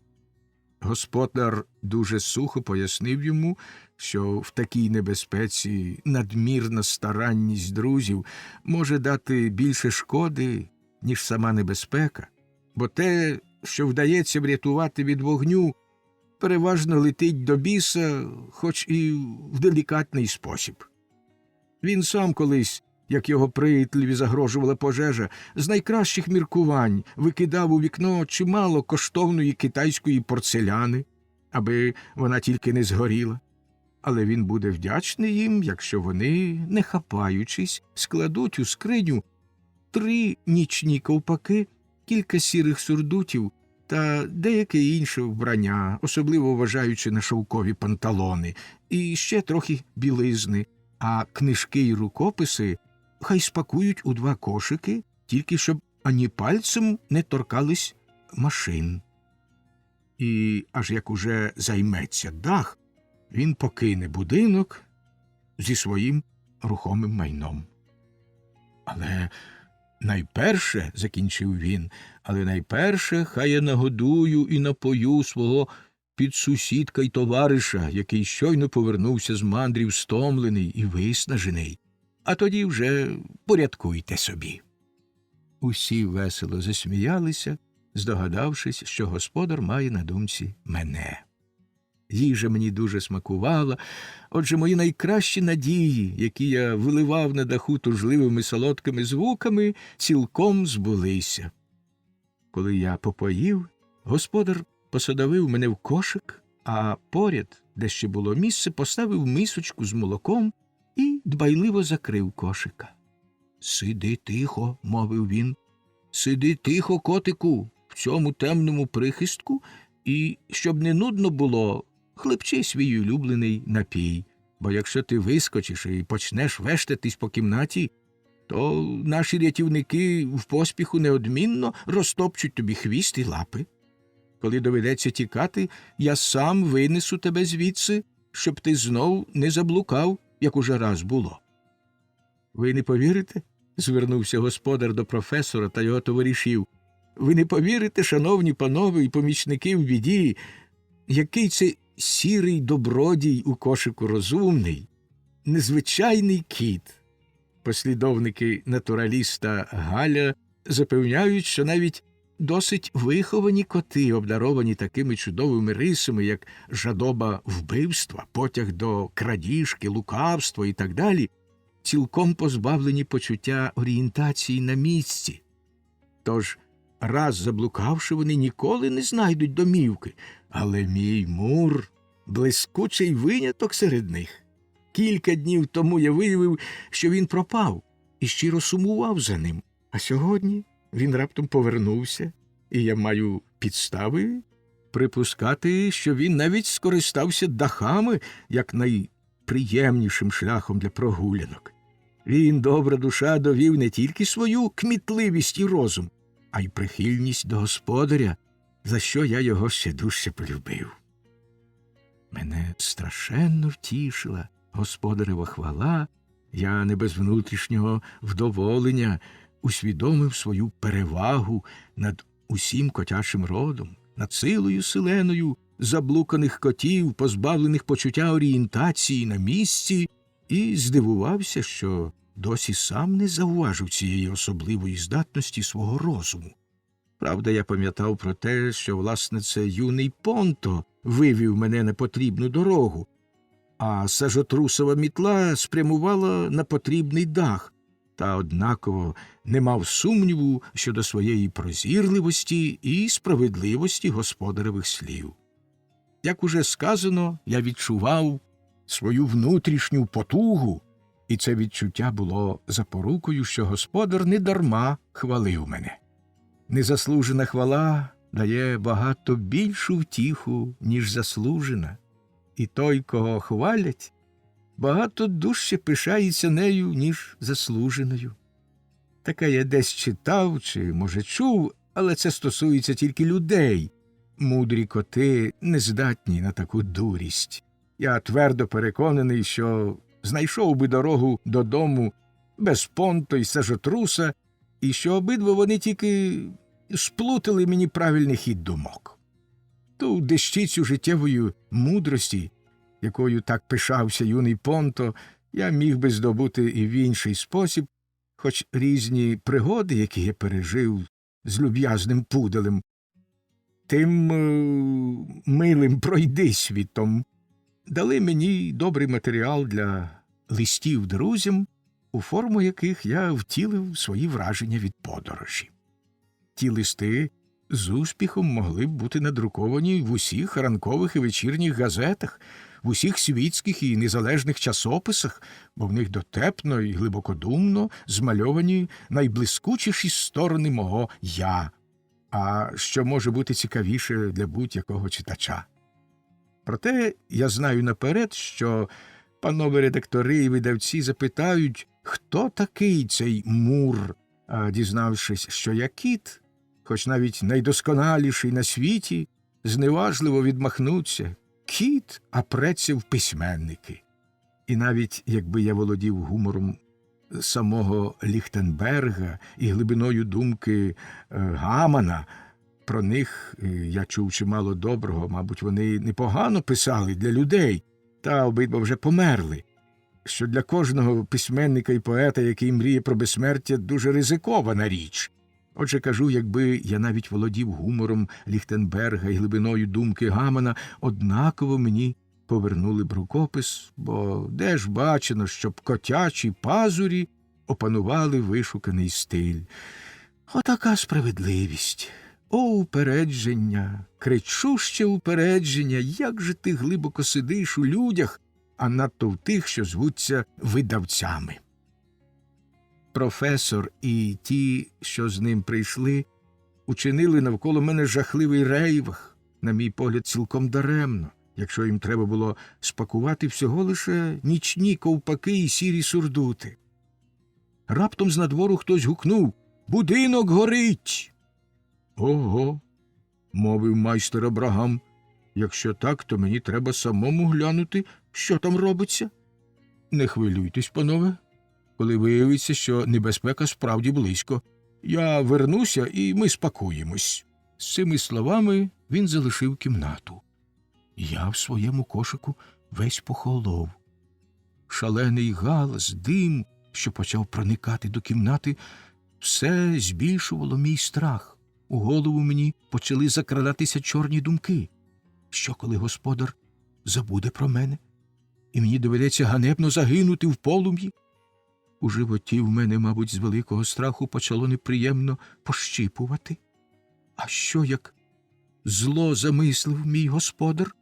Господар дуже сухо пояснив йому, що в такій небезпеці надмірна старанність друзів може дати більше шкоди, ніж сама небезпека, бо те, що вдається врятувати від вогню, переважно летить до біса, хоч і в делікатний спосіб. Він сам колись, як його приятелеві загрожувала пожежа, з найкращих міркувань викидав у вікно чимало коштовної китайської порцеляни, аби вона тільки не згоріла. Але він буде вдячний їм, якщо вони, не хапаючись, складуть у скриню 3 нічні ковпаки, кілька сірих сурдутів та деяке інше вбрання, особливо вважаючи на шовкові панталони, і ще трохи білизни, а книжки й рукописи хай спакують у 2 кошики, тільки щоб ані пальцем не торкались машин. І аж як уже займеться дах, він покине будинок зі своїм рухомим майном. Але найперше, закінчив він, але найперше хай я нагодую і напою свого підсусідка й товариша, який щойно повернувся з мандрів стомлений і виснажений, а тоді вже порядкуйте собі. Усі весело засміялися, здогадавшись, що господар має на думці мене. Їжа мені дуже смакувала, отже мої найкращі надії, які я виливав на даху тужливими солодкими звуками, цілком збулися. Коли я попоїв, господар посадовив мене в кошик, а поряд, де ще було місце, поставив мисочку з молоком і дбайливо закрив кошика. «Сиди тихо», – мовив він, – «сиди тихо, котику, в цьому темному прихистку, і, щоб не нудно було, хлебчи свій улюблений напій, бо якщо ти вискочиш і почнеш вештатись по кімнаті, то наші рятівники в поспіху неодмінно розтопчуть тобі хвіст і лапи. Коли доведеться тікати, я сам винесу тебе звідси, щоб ти знов не заблукав, як уже раз було». «Ви не повірите?» – звернувся господар до професора та його товаришів. «Ви не повірите, шановні панове і помічники в біді, який це сірий добродій у кошику розумний, незвичайний кіт». Послідовники натураліста Галя запевняють, що навіть досить виховані коти, обдаровані такими чудовими рисами, як жадоба вбивства, потяг до крадіжки, лукавства і так далі, цілком позбавлені почуття орієнтації на місці. Тож, раз заблукавши, вони ніколи не знайдуть домівки, але мій Мур – блискучий виняток серед них. Кілька днів тому я виявив, що він пропав, і щиро сумував за ним. А сьогодні він раптом повернувся, і я маю підстави припускати, що він навіть скористався дахами як найприємнішим шляхом для прогулянок. Він, добра душа, довів не тільки свою кмітливість і розум, а й прихильність до господаря, за що я його ще дужче полюбив. Мене страшенно втішила господарева хвала, я не без внутрішнього вдоволення усвідомив свою перевагу над усім котячим родом, над силою селеною заблуканих котів, позбавлених почуття орієнтації на місці, і здивувався, що досі сам не зауважив цієї особливої здатності свого розуму. Правда, я пам'ятав про те, що, власне, це юний Понто вивів мене на потрібну дорогу, а сажотрусова мітла спрямувала на потрібний дах, та однаково не мав сумніву щодо своєї прозірливості і справедливості господаревих слів. Як уже сказано, я відчував свою внутрішню потугу, і це відчуття було запорукою, що господар недарма хвалив мене. Незаслужена хвала дає багато більшу втіху, ніж заслужена, і той, кого хвалять, багато дужче пишається нею, ніж заслуженою. Таке я десь читав чи, може, чув, але це стосується тільки людей. Мудрі коти не здатні на таку дурість. Я твердо переконаний, що знайшов би дорогу додому без Понто й сажотруса, і що обидва вони тільки сплутали мені правильний хід думок. Ту дещицю життєвої мудрості, якою так пишався юний Понто, я міг би здобути і в інший спосіб, хоч різні пригоди, які я пережив з люб'язним пуделем, тим милим пройдисвітом, дали мені добрий матеріал для листів друзям, у форму яких я втілив свої враження від подорожі. Ті листи з успіхом могли б бути надруковані в усіх ранкових і вечірніх газетах, в усіх світських і незалежних часописах, бо в них дотепно і глибокодумно змальовані найблискучіші сторони мого «я». а що може бути цікавіше для будь-якого читача. Проте я знаю наперед, що панове редактори і видавці запитають, хто такий цей Мур, а дізнавшись, що я кіт, хоч навіть найдосконаліший на світі, зневажливо відмахнуться. Кіт, а преться в письменники. І навіть якби я володів гумором самого Ліхтенберга і глибиною думки Гамана, про них я чув чимало доброго, мабуть, вони непогано писали для людей, та обидва вже померли, що для кожного письменника і поета, який мріє про безсмертя, дуже ризикована річ. Отже, кажу, якби я навіть володів гумором Ліхтенберга і глибиною думки Гамана, однаково мені повернули б рукопис, бо де ж бачено, щоб котячі пазурі опанували вишуканий стиль. Отака справедливість. О, упередження, кричуще упередження, як же ти глибоко сидиш у людях, а надто в тих, що звуться видавцями. Професор і ті, що з ним прийшли, учинили навколо мене жахливий рейвах, на мій погляд, цілком даремно, якщо їм треба було спакувати всього лише нічні ковпаки і сірі сурдути. Раптом з надвору хтось гукнув: «Будинок горить!» «Ого!» – мовив майстер Абрагам. «Якщо так, то мені треба самому глянути, що там робиться». «Не хвилюйтесь, панове, коли виявиться, що небезпека справді близько. Я вернуся, і ми спакуємось». З цими словами він залишив кімнату. Я в своєму кошику весь похолов. Шалений галас, дим, що почав проникати до кімнати, все збільшувало мій страх. У голову мені почали закрадатися чорні думки. Що, коли господар забуде про мене, і мені доведеться ганебно загинути в полум'ї? У животі в мене, мабуть, з великого страху почало неприємно пощипувати. А що, як зло замислив мій господар,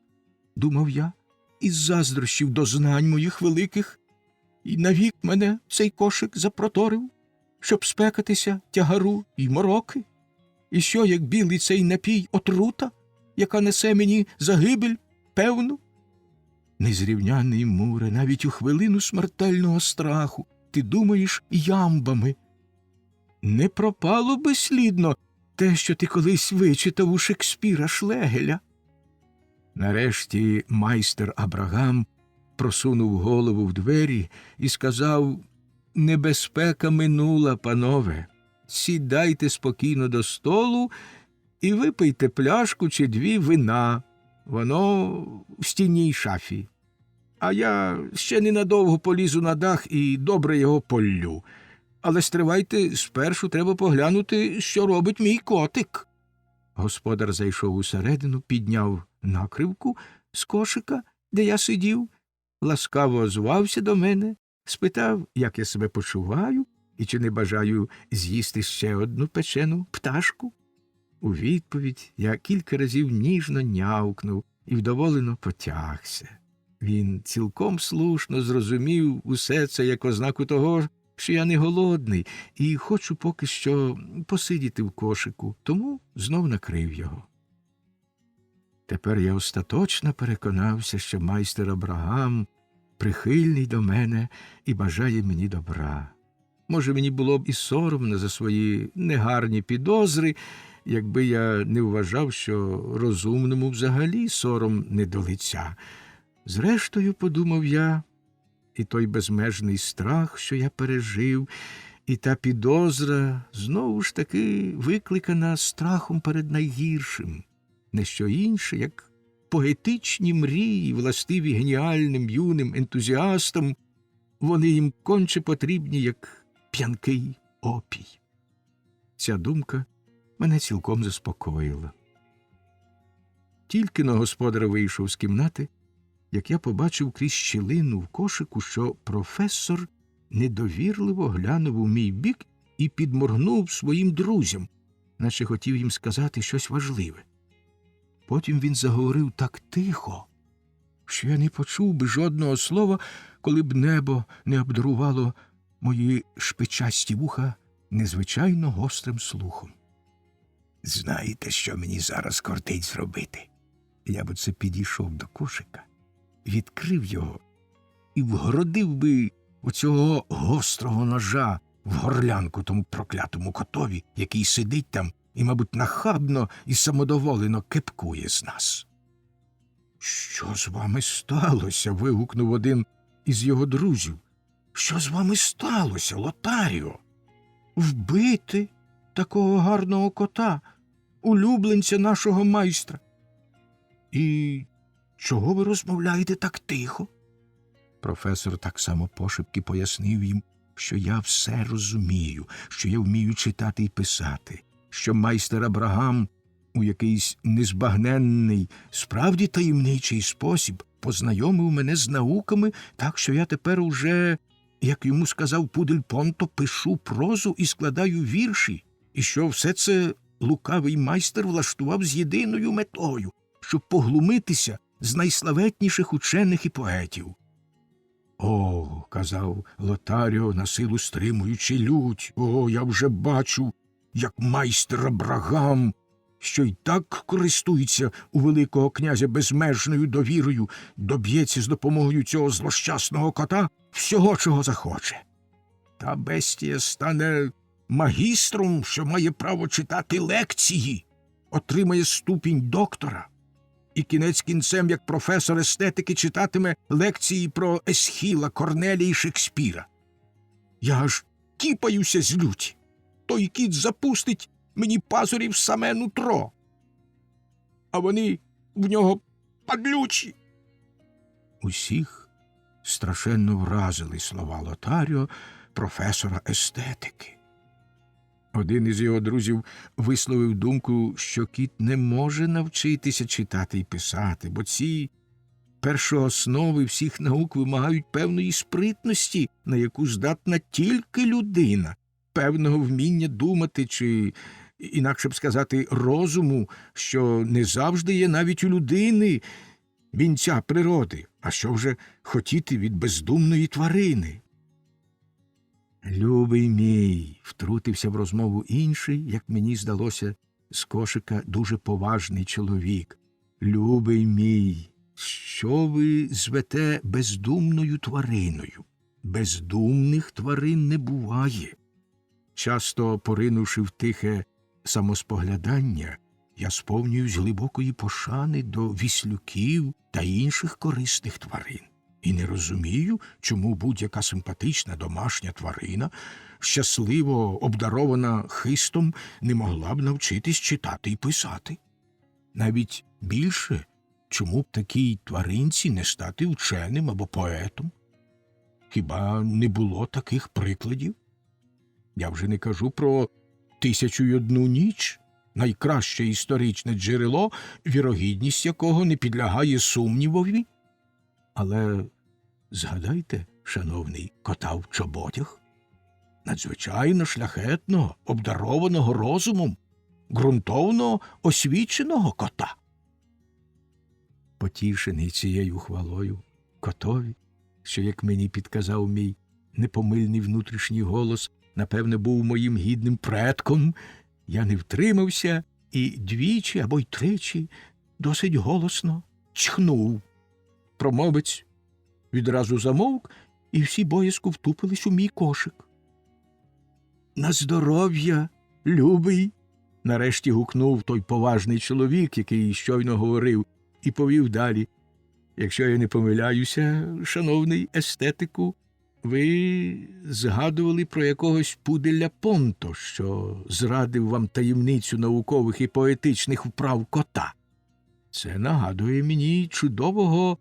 думав я, із заздрощів до знань моїх великих, і навік мене цей кошик запроторив, щоб спекатися тягару й мороки? І що, як білий цей напій отрута, яка несе мені загибель певну? Незрівняний Муре, навіть у хвилину смертельного страху ти думаєш ямбами. Не пропало безслідно те, що ти колись вичитав у Шекспіра Шлегеля. Нарешті майстер Абрагам просунув голову в двері і сказав: «Небезпека минула, панове. Сідайте спокійно до столу і випийте пляшку чи дві вина. Воно в стінній шафі. А я ще ненадовго полізу на дах і добре його поллю. Але стривайте, спершу треба поглянути, що робить мій котик». Господар зайшов усередину, підняв накривку з кошика, де я сидів, ласкаво озвався до мене, спитав, як я себе почуваю і чи не бажаю з'їсти ще одну печену пташку. У відповідь я кілька разів ніжно нявкнув і вдоволено потягся. Він цілком слушно зрозумів усе це як ознаку того, що я не голодний і хочу поки що посидіти в кошику, тому знов накрив його. Тепер я остаточно переконався, що майстер Абрагам прихильний до мене і бажає мені добра. Може, мені було б і соромно за свої негарні підозри, якби я не вважав, що розумному взагалі сором не до лиця. Зрештою, подумав я, і той безмежний страх, що я пережив, і та підозра знову ж таки викликана страхом перед найгіршим. Не що інше, як поетичні мрії, властиві геніальним юним ентузіастам, вони їм конче потрібні, як п'янкий опій. Ця думка мене цілком заспокоїла. Тільки но господар вийшов з кімнати, як я побачив крізь щілину в кошику, що професор недовірливо глянув у мій бік і підморгнув своїм друзям, наче хотів їм сказати щось важливе. Потім він заговорив так тихо, що я не почув би жодного слова, коли б небо не обдарувало мої шпичасті вуха незвичайно гострим слухом. Знаєте, що мені зараз кортить зробити? Я б оце підійшов до кошика, відкрив його і вгородив би оцього гострого ножа в горлянку тому проклятому котові, який сидить там і, мабуть, нахабно і самодоволено кепкує з нас. «Що з вами сталося?» – вигукнув один із його друзів. «Що з вами сталося, Лотаріо? Вбити такого гарного кота, улюбленця нашого майстра? І чого ви розмовляєте так тихо?» Професор так само пошепки пояснив їм, що я все розумію, що я вмію читати і писати, що майстер Абрагам у якийсь незбагненний, справді таємничий спосіб познайомив мене з науками, так що я тепер уже, як йому сказав Пудель Понто, пишу прозу і складаю вірші, і що все це лукавий майстер влаштував з єдиною метою, щоб поглумитися з найславетніших учених і поетів. «О, – казав Лотаріо, насилу стримуючи лють, – о, я вже бачу, як майстер Абрагам, що й так користується у Великого князя безмежною довірою, доб'ється з допомогою цього злощасного кота всього, чого захоче. Та бестія стане магістром, що має право читати лекції, отримає ступінь доктора, і кінець кінцем, як професор естетики, читатиме лекції про Есхіла, Корнелія і Шекспіра. Я аж кіпаюся з люті. Той кіт запустить мені пазурів в саме нутро, а вони в нього падлючі». Усіх страшенно вразили слова Лотаріо, професора естетики. Один із його друзів висловив думку, що кіт не може навчитися читати і писати, бо ці першооснови всіх наук вимагають певної спритності, на яку здатна тільки людина, певного вміння думати чи, інакше б сказати, розуму, що не завжди є навіть у людини, вінця природи, а що вже хотіти від бездумної тварини. «Любий мій», – втрутився в розмову інший, як мені здалося, з кошика дуже поважний чоловік. «Любий мій, що ви звете бездумною твариною? Бездумних тварин не буває. Часто, поринувши в тихе самоспоглядання, я сповнююсь глибокої пошани до віслюків та інших корисних тварин. І не розумію, чому будь-яка симпатична домашня тварина, щасливо обдарована хистом, не могла б навчитись читати і писати. Навіть більше, чому б такій тваринці не стати вченим або поетом? Хіба не було таких прикладів? Я вже не кажу про «1001 ніч», найкраще історичне джерело, вірогідність якого не підлягає сумнівові. Але згадайте, шановний, кота в чоботях, надзвичайно шляхетного, обдарованого розумом, ґрунтовно освіченого кота. Потішений цією хвалою котові, що, як мені підказав мій непомильний внутрішній голос, напевне, був моїм гідним предком, я не втримався і двічі або й тричі досить голосно чхнув. Промовець відразу замовк, і всі боязко втупились у мій кошик. «На здоров'я, любий!» – нарешті гукнув той поважний чоловік, який щойно говорив, і повів далі. «Якщо я не помиляюся, шановний естетику, ви згадували про якогось Пуделя Понто, що зрадив вам таємницю наукових і поетичних вправ кота. Це нагадує мені чудового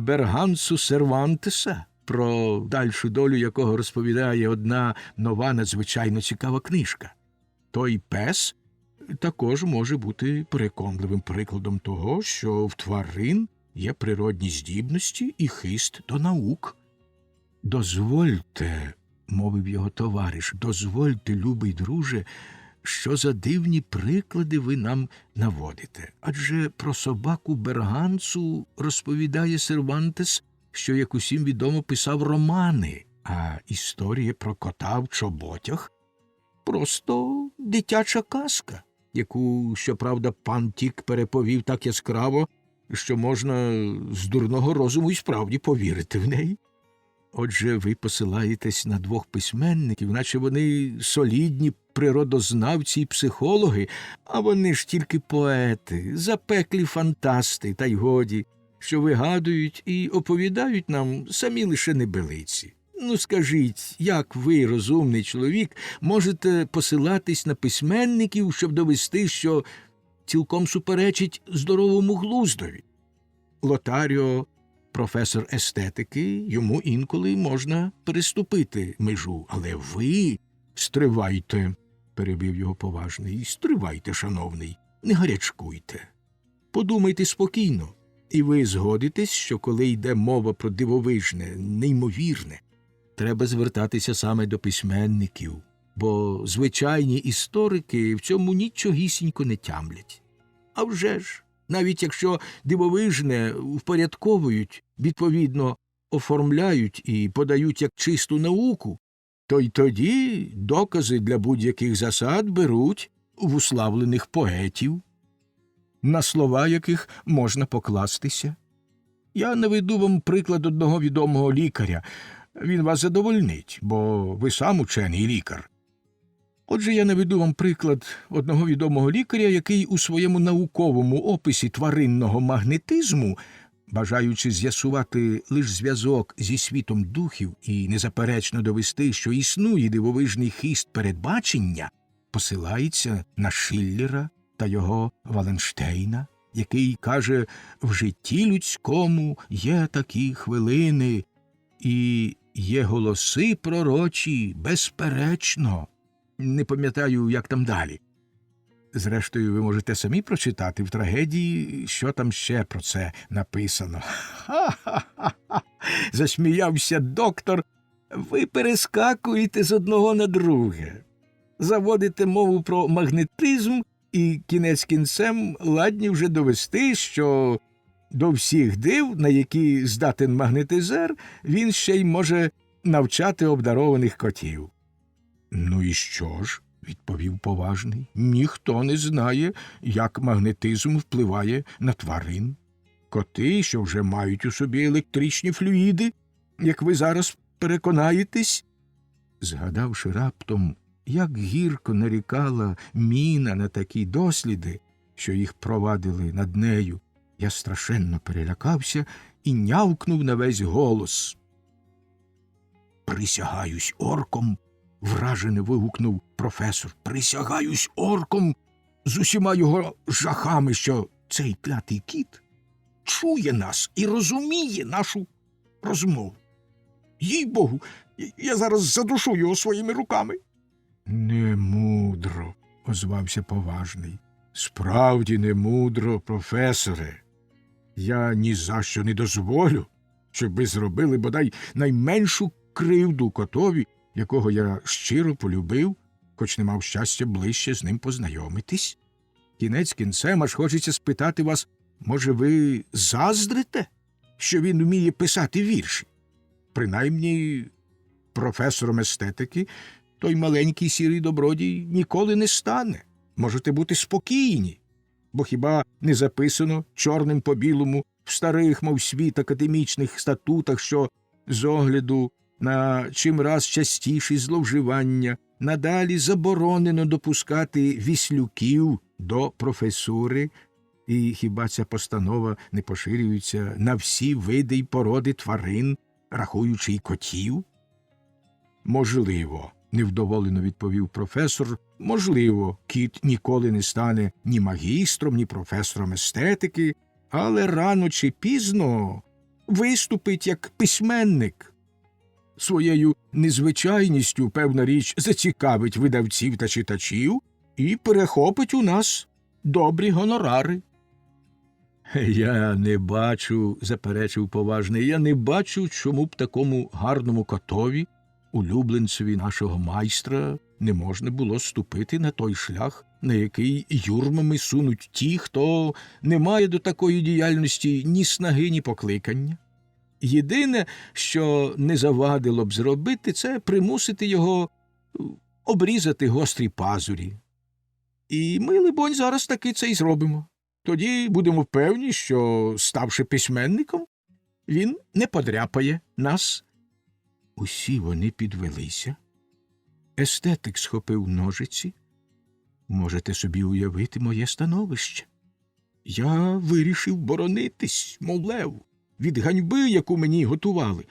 Бергансу Сервантеса, про дальшу долю якого розповідає одна нова надзвичайно цікава книжка. Той пес також може бути переконливим прикладом того, що в тварин є природні здібності і хист до наук. «Дозвольте, – мовив його товариш, – дозвольте, любий друже, що за дивні приклади ви нам наводите. Адже про собаку Бергансу розповідає Сервантес, що, як усім відомо, писав романи, а історія про кота в чоботях – просто дитяча казка, яку, щоправда, пан Тік переповів так яскраво, що можна з дурного розуму й справді повірити в неї. Отже, ви посилаєтесь на двох письменників, наче вони солідні природознавці й психологи, а вони ж тільки поети, запеклі фантасти, та й годі, що вигадують і оповідають нам самі лише небелиці. Ну, скажіть, як ви, розумний чоловік, можете посилатись на письменників, щоб довести, що цілком суперечить здоровому глуздові? Лотаріо – професор естетики, йому інколи можна переступити межу. Але ви стривайте, перебив його поважний, стривайте, шановний, не гарячкуйте. Подумайте спокійно, і ви згодитесь, що коли йде мова про дивовижне, неймовірне, треба звертатися саме до письменників, бо звичайні історики в цьому нічогісінько не тямлять. А вже ж, навіть якщо дивовижне впорядковують, відповідно оформляють і подають як чисту науку, то й тоді докази для будь-яких засад беруть в уславлених поетів, на слова яких можна покластися. Я наведу вам приклад одного відомого лікаря. Він вас задовольнить, бо ви сам учений лікар. Отже, я наведу вам приклад одного відомого лікаря, який у своєму науковому описі тваринного магнетизму, бажаючи з'ясувати лише зв'язок зі світом духів і незаперечно довести, що існує дивовижний хист передбачення, посилається на Шиллера та його Валенштейна, який каже: «В житті людському є такі хвилини, і є голоси пророчі, безперечно». Не пам'ятаю, як там далі. Зрештою, ви можете самі прочитати в трагедії, що там ще про це написано. «Ха-ха-ха!» – засміявся доктор. «Ви перескакуєте з одного на друге. Заводите мову про магнетизм і кінець кінцем ладні вже довести, що до всіх див, на які здатен магнетизер, він ще й може навчати обдарованих котів». «Ну і що ж?» – відповів поважний. «Ніхто не знає, як магнетизм впливає на тварин. Коти, що вже мають у собі електричні флюїди, як ви зараз переконаєтесь». Згадавши раптом, як гірко нарікала Міна на такі досліди, що їх провадили над нею, я страшенно перелякався і нявкнув на весь голос. «Присягаюсь орком!» – вражено вигукнув професор. «Присягаюсь орком з усіма його жахами, що цей клятий кіт чує нас і розуміє нашу розмову. Їй-богу, я зараз задушу його своїми руками». «Немудро», – озвався поважний. «Справді немудро, професоре. Я ні за що не дозволю, щоб ви зробили бодай найменшу кривду котові, якого я щиро полюбив, хоч не мав щастя ближче з ним познайомитись. Кінець кінцем аж хочеться спитати вас, може, ви заздрите, що він вміє писати вірші? Принаймні, професором естетики той маленький сірий добродій ніколи не стане. Можете бути спокійні, бо хіба не записано чорним по білому в старих, мов світ, академічних статутах, що з огляду на чимраз частіші зловживання надалі заборонено допускати віслюків до професури, і хіба ця постанова не поширюється на всі види й породи тварин, рахуючи й котів? «Можливо», – невдоволено відповів професор, «можливо, кіт ніколи не стане ні магістром, ні професором естетики, але рано чи пізно виступить як письменник. Своєю незвичайністю, певна річ, зацікавить видавців та читачів і перехопить у нас добрі гонорари». «Я не бачу», – заперечив поважний, «я не бачу, чому б такому гарному котові, улюбленцеві нашого майстра, не можна було ступити на той шлях, на який юрмами сунуть ті, хто не має до такої діяльності ні снаги, ні покликання. Єдине, що не завадило б зробити, це примусити його обрізати гострі пазурі. І ми, либонь, зараз таки це й зробимо. Тоді будемо певні, що, ставши письменником, він не подряпає нас. Усі вони підвелися. Естетик схопив ножиці. Можете собі уявити моє становище. Я вирішив боронитись, мов лев, від ганьби, яку мені готували.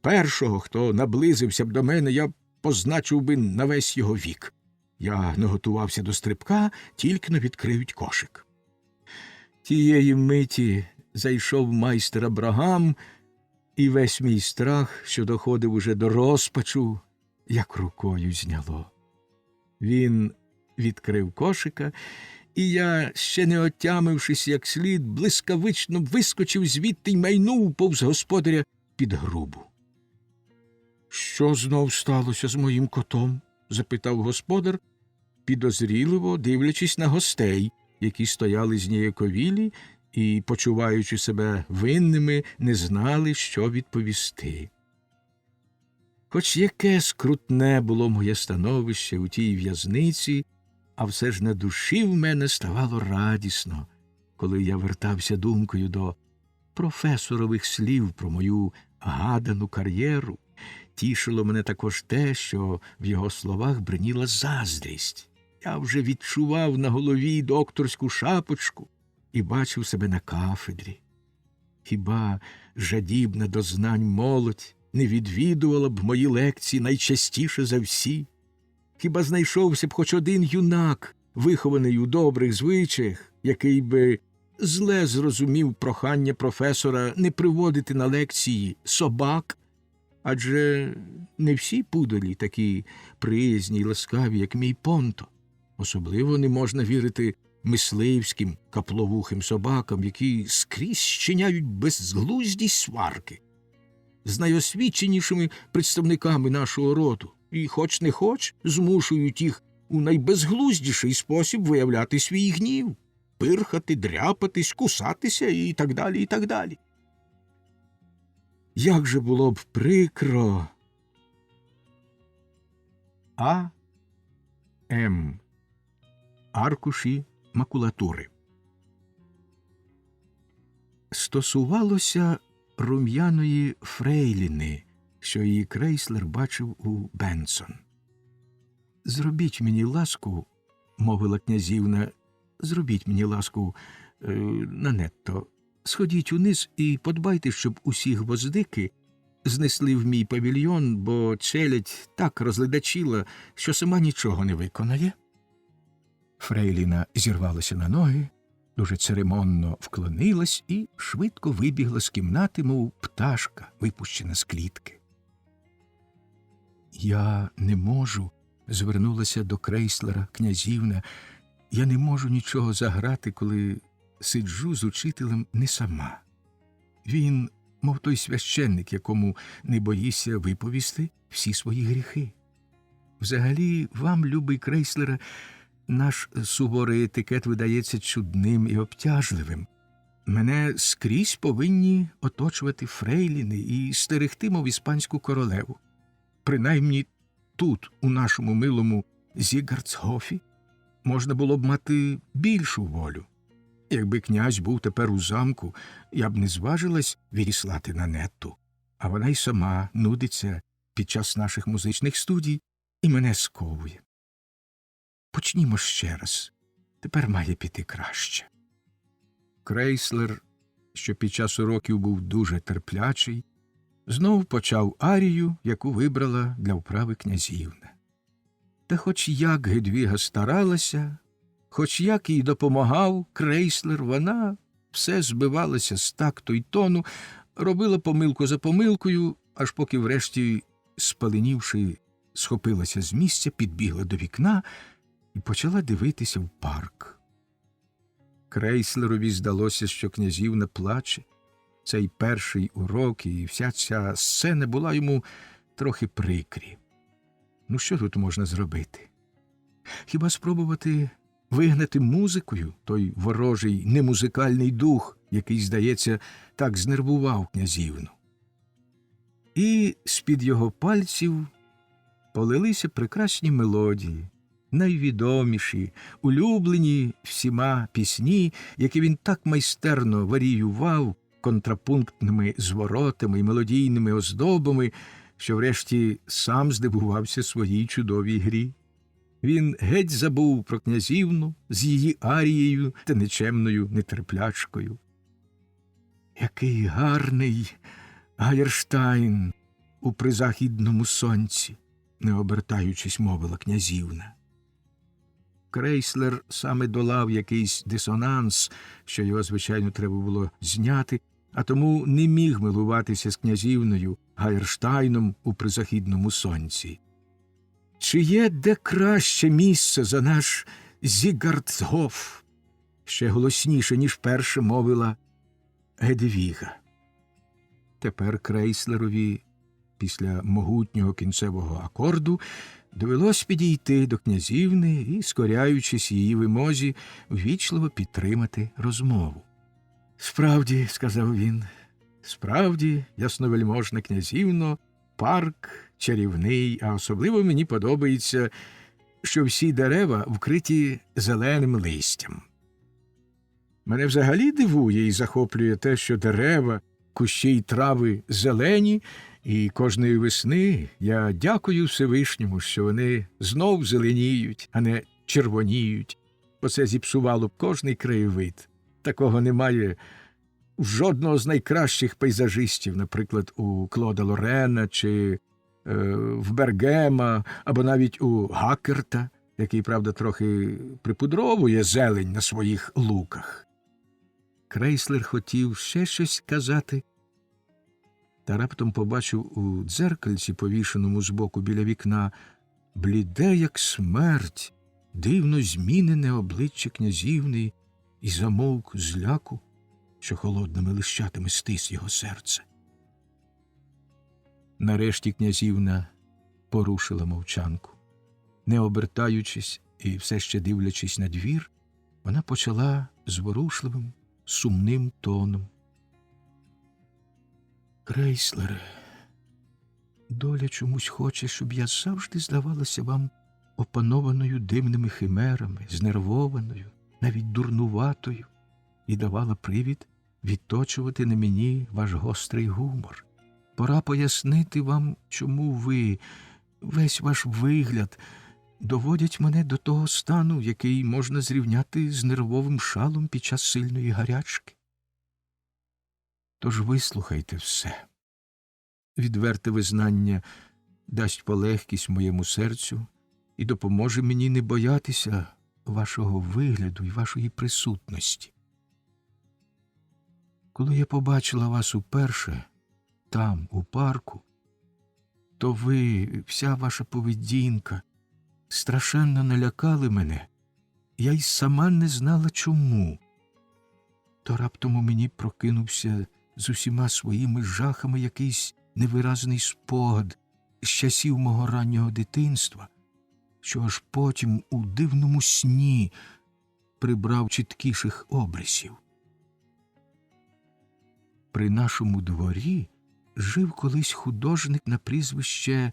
Першого, хто наблизився б до мене, я позначив би на весь його вік. Я не готувався до стрибка, тільки-но відкриють кошик. Тієї миті зайшов майстер Абрагам, і весь мій страх, що доходив уже до розпачу, як рукою зняло. Він відкрив кошика, і я, ще не отямившись як слід, блискавично вискочив звідти й майнув повз господаря під грубу. «Що знов сталося з моїм котом?» – запитав господар, підозріливо дивлячись на гостей, які стояли зніяковілі і, почуваючи себе винними, не знали, що відповісти. Хоч яке скрутне було моє становище у тій в'язниці, а все ж на душі в мене ставало радісно, коли я вертався думкою до професорових слів про мою гадану кар'єру. Тішило мене також те, що в його словах бриніла заздрість. Я вже відчував на голові докторську шапочку і бачив себе на кафедрі. Хіба жадібна до знань молодь не відвідувала б мої лекції найчастіше за всі? Хіба знайшовся б хоч один юнак, вихований у добрих звичаях, який би зле зрозумів прохання професора не приводити на лекції собак? Адже не всі пудолі такі приязні й ласкаві, як мій Понто. Особливо не можна вірити мисливським капловухим собакам, які скрізь щиняють безглузді сварки з найосвіченішими представниками нашого роду і, хоч не хоч, змушують їх у найбезглуздіший спосіб виявляти свій гнів, пирхати, дряпатись, кусатися і так далі, і так далі. Як же було б прикро. А.М. Аркуші макулатури. Стосувалося рум'яної фрейліни, що її Крейслер бачив у Бенсон. «Зробіть мені ласку, – мовила князівна, – зробіть мені ласку, Нанетто, сходіть униз і подбайте, щоб усі гвоздики знесли в мій павільйон, бо челядь так розледачила, що сама нічого не виконає». Фрейліна зірвалася на ноги, дуже церемонно вклонилась і швидко вибігла з кімнати, мов пташка, випущена з клітки. «Я не можу», – звернулася до Крейслера князівна, – «я не можу нічого заграти, коли сиджу з учителем не сама. Він, мов той священник, якому не боїшся виповісти всі свої гріхи. Взагалі, вам, любий Крейслере, наш суворий етикет видається чудним і обтяжливим. Мене скрізь повинні оточувати фрейліни і стерегти, мов іспанську королеву. Принаймні тут, у нашому милому Зігардсгофі, можна було б мати більшу волю. Якби князь був тепер у замку, я б не зважилась відіслати Нанетту, а вона й сама нудиться під час наших музичних студій і мене сковує. Почнімо ще раз. Тепер має піти краще». Крейслер, що під час уроків був дуже терплячий, знов почав арію, яку вибрала для вправи князівна. Та хоч як Гедвіга старалася, хоч як їй допомагав Крейслер, вона все збивалася з такту й тону, робила помилку за помилкою, аж поки врешті, спаленівши, схопилася з місця, підбігла до вікна і почала дивитися в парк. Крейслерові здалося, що князівна плаче. Цей перший урок і вся ця сцена була йому трохи прикрі. Ну що тут можна зробити? Хіба спробувати вигнати музикою той ворожий немузикальний дух, який, здається, так знервував князівну? І з-під його пальців полилися прекрасні мелодії, найвідоміші, улюблені всіма пісні, які він так майстерно варіював контрапунктними зворотами і мелодійними оздобами, що врешті сам здивувався своїй чудовій грі. Він геть забув про князівну з її арією та нечемною нетерплячкою. Який гарний Гайерштайн у призахідному сонці, не обертаючись, мовила князівна. Крейслер саме долав якийсь дисонанс, що його, звичайно, треба було зняти, а тому не міг милуватися з князівною Гайерштайном у призахідному сонці. Чи є де краще місце за наш Зігардсгоф? Ще голосніше, ніж перше мовила Гедевіга. Тепер Крейслерові, після могутнього кінцевого акорду, довелось підійти до князівни і, скоряючись її вимозі, ввічливо підтримати розмову. «Справді, – сказав він, – справді, ясновельможна князівно, парк чарівний, а особливо мені подобається, що всі дерева вкриті зеленим листям. Мене взагалі дивує і захоплює те, що дерева, кущі й трави зелені, і кожної весни я дякую Всевишньому, що вони знов зеленіють, а не червоніють, бо це зіпсувало б кожний краєвид. Такого немає в жодного з найкращих пейзажистів, наприклад, у Клода Лорена чи в Бергема, або навіть у Гакерта, який, правда, трохи припудровує зелень на своїх луках». Крейслер хотів ще щось казати, та раптом побачив у дзеркальці, повішеному збоку біля вікна, бліде, як смерть, дивно змінене обличчя князівни і замовк зляку, що холодними лищатами стис його серце. Нарешті князівна порушила мовчанку. Не обертаючись і все ще дивлячись на двір, вона почала зворушливим, сумним тоном. «Крейслере, доля чомусь хоче, щоб я завжди здавалася вам опанованою дивними химерами, знервованою, навіть дурнуватою, і давала привід відточувати на мені ваш гострий гумор. Пора пояснити вам, чому ви, весь ваш вигляд, доводять мене до того стану, який можна зрівняти з нервовим шалом під час сильної гарячки. Тож вислухайте все. Відверте визнання дасть полегкість моєму серцю і допоможе мені не боятися вашого вигляду і вашої присутності. Коли я побачила вас уперше, там, у парку, то ви, вся ваша поведінка, страшенно налякали мене. Я й сама не знала, чому. То раптом у мені прокинувся з усіма своїми жахами якийсь невиразний спогад з часів мого раннього дитинства, що аж потім у дивному сні прибрав чіткіших обрисів. При нашому дворі жив колись художник на прізвище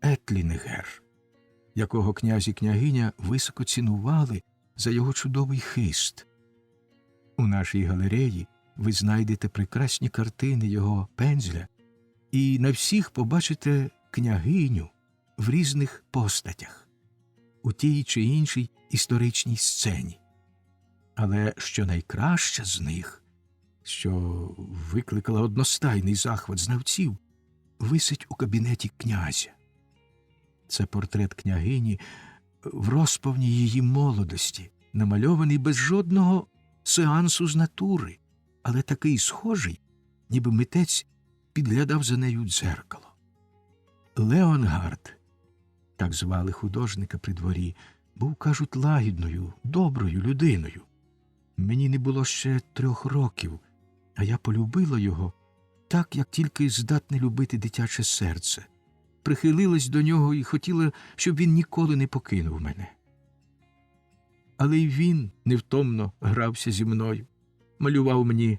Етлінгер, якого князь і княгиня високо цінували за його чудовий хист. У нашій галереї ви знайдете прекрасні картини його пензля і на всіх побачите княгиню в різних постатях, у тій чи іншій історичній сцені. Але що найкраща з них, що викликала одностайний захват знавців, висить у кабінеті князя. Це портрет княгині в розпавні її молодості, намальований без жодного сеансу з натури, але такий схожий, ніби митець підглядав за нею дзеркало. Леонгард, так звали художника при дворі, був, кажуть, лагідною, доброю людиною. Мені не було ще 3 років, а я полюбила його так, як тільки здатне любити дитяче серце. Прихилилась до нього і хотіла, щоб він ніколи не покинув мене. Але й він невтомно грався зі мною, малював мені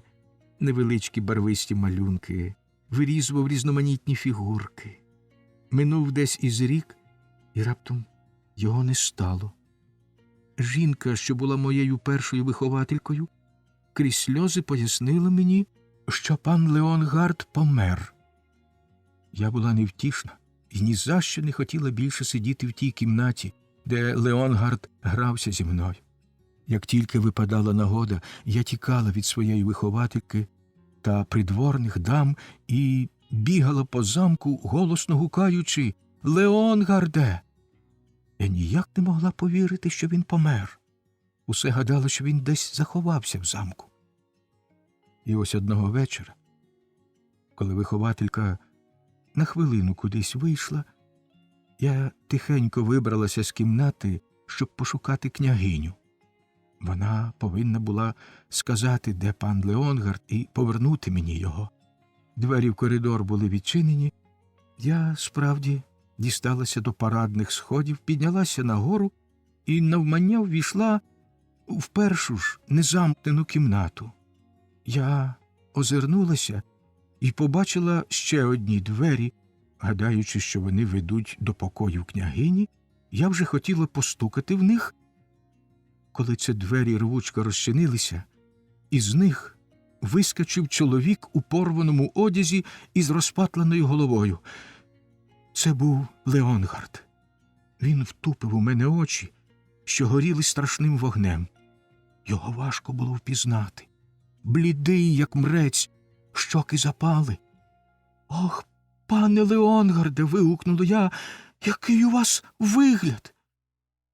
невеличкі барвисті малюнки, вирізував різноманітні фігурки. Минув десь із рік, і раптом Його не стало. Жінка, що була моєю першою вихователькою, крізь сльози пояснила мені, що пан Леонгард помер. Я була невтішна і ні за що не хотіла більше сидіти в тій кімнаті, де Леонгард грався зі мною. Як тільки випадала нагода, я тікала від своєї виховательки та придворних дам і бігала по замку, голосно гукаючи «Леонгарде!». Я ніяк не могла повірити, що він помер. Усе гадала, що він десь заховався в замку. І ось одного вечора, коли вихователька на хвилину кудись вийшла, я тихенько вибралася з кімнати, щоб пошукати княгиню. Вона повинна була сказати, де пан Леонгард, і повернути мені його. Двері в коридор були відчинені. Я, справді, дісталася до парадних сходів, піднялася нагору і навмання ввійшла в першу ж незамкнену кімнату. Я озирнулася і побачила ще одні двері. Гадаючи, що вони ведуть до покоїв княгині, я вже хотіла постукати в них, коли ці двері рвучко розчинилися, із них вискочив чоловік у порваному одязі із розпатленою головою. Це був Леонгард. Він втупив у мене очі, що горіли страшним вогнем. Його важко було впізнати. Блідий, як мрець, щоки запали. «Ох, пане Леонгарде!» – вигукнула я. «Який у вас вигляд!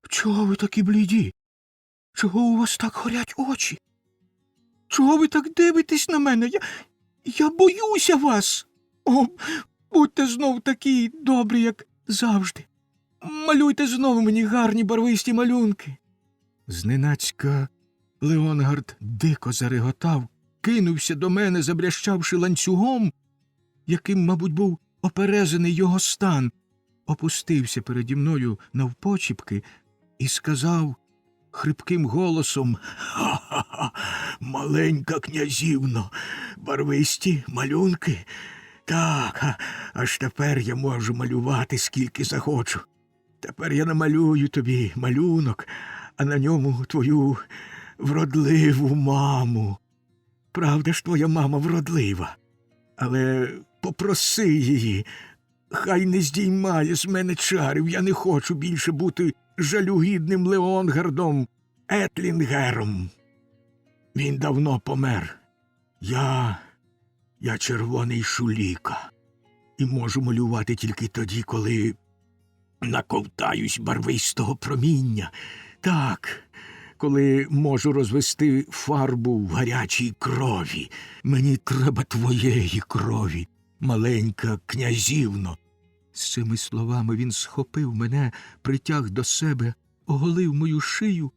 Чого ви такі бліді? Чого у вас так горять очі? Чого ви так дивитесь на мене? Я боюся вас! О, будьте знов такі добрі, як завжди. Малюйте знову мені гарні барвисті малюнки!» Зненацька Леонгард дико зареготав, кинувся до мене, забрящавши ланцюгом, яким, мабуть, був оперезаний його стан, опустився переді мною навпочіпки і сказав хрипким голосом: «Ха-ха-ха, маленька князівно, барвисті малюнки? Так, аж тепер я можу малювати скільки захочу. Тепер я намалюю тобі малюнок, а на ньому твою вродливу маму. Правда ж, твоя мама вродлива? Але попроси її, хай не здіймає з мене чарів, я не хочу більше бути жалюгідним Леонгардом Етлінгером. Він давно помер. Я червоний шуліка і можу малювати тільки тоді, коли наковтаюсь барвистого проміння. Так, коли можу розвести фарбу в гарячій крові. Мені треба твоєї крові, маленька князівно». З цими словами він схопив мене, притяг до себе, оголив мою шию,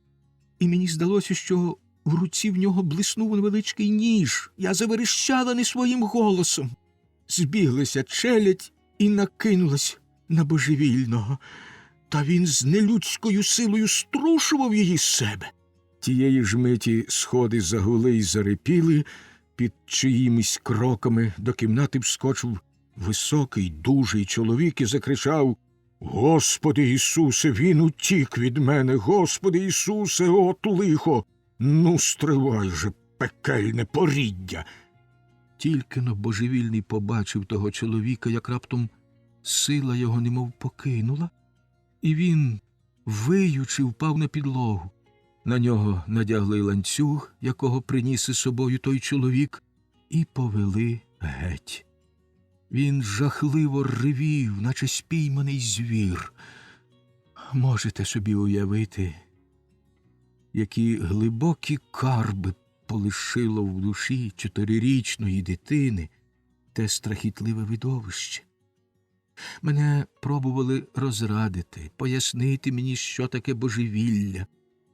і мені здалося, що в руці в нього блиснув невеличкий ніж. Я заверещала не своїм голосом. Збіглася челядь і накинулась на божевільного. Та він з нелюдською силою струшував її з себе. Тієї ж миті сходи загули й зарипіли, під чиїмись кроками до кімнати вскочив високий, дужий чоловік і закричав: «Господи Ісусе, він утік від мене! Господи Ісусе, от лихо! Ну, стривай же, пекельне поріддя!» Тільки-но божевільний побачив того чоловіка, як раптом сила його немов покинула, і він, виючи, впав на підлогу. На нього надягли ланцюг, якого приніс із собою той чоловік, і повели геть. Він жахливо ревів, наче спійманий звір. Можете собі уявити, які глибокі карби полишило в душі 4-річної дитини те страхітливе видовище. Мене пробували розрадити, пояснити мені, що таке божевілля.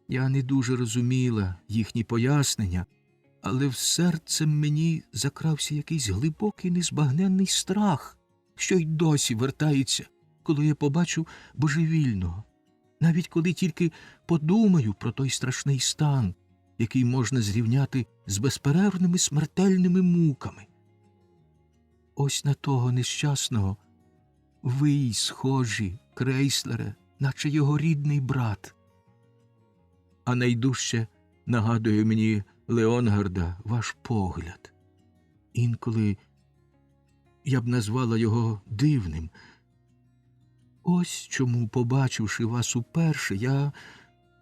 Я не дуже розуміла їхні пояснення, але в серце мені закрався якийсь глибокий незбагненний страх, що й досі вертається, коли я побачу божевільного. Навіть коли тільки подумаю про той страшний стан, який можна зрівняти з безперервними смертельними муками. Ось на того нещасного ви й схожі, Крейслере, наче його рідний брат. А найдужче нагадує мені Леонгарда ваш погляд. Інколи я б назвала його дивним. Ось чому, побачивши вас уперше, я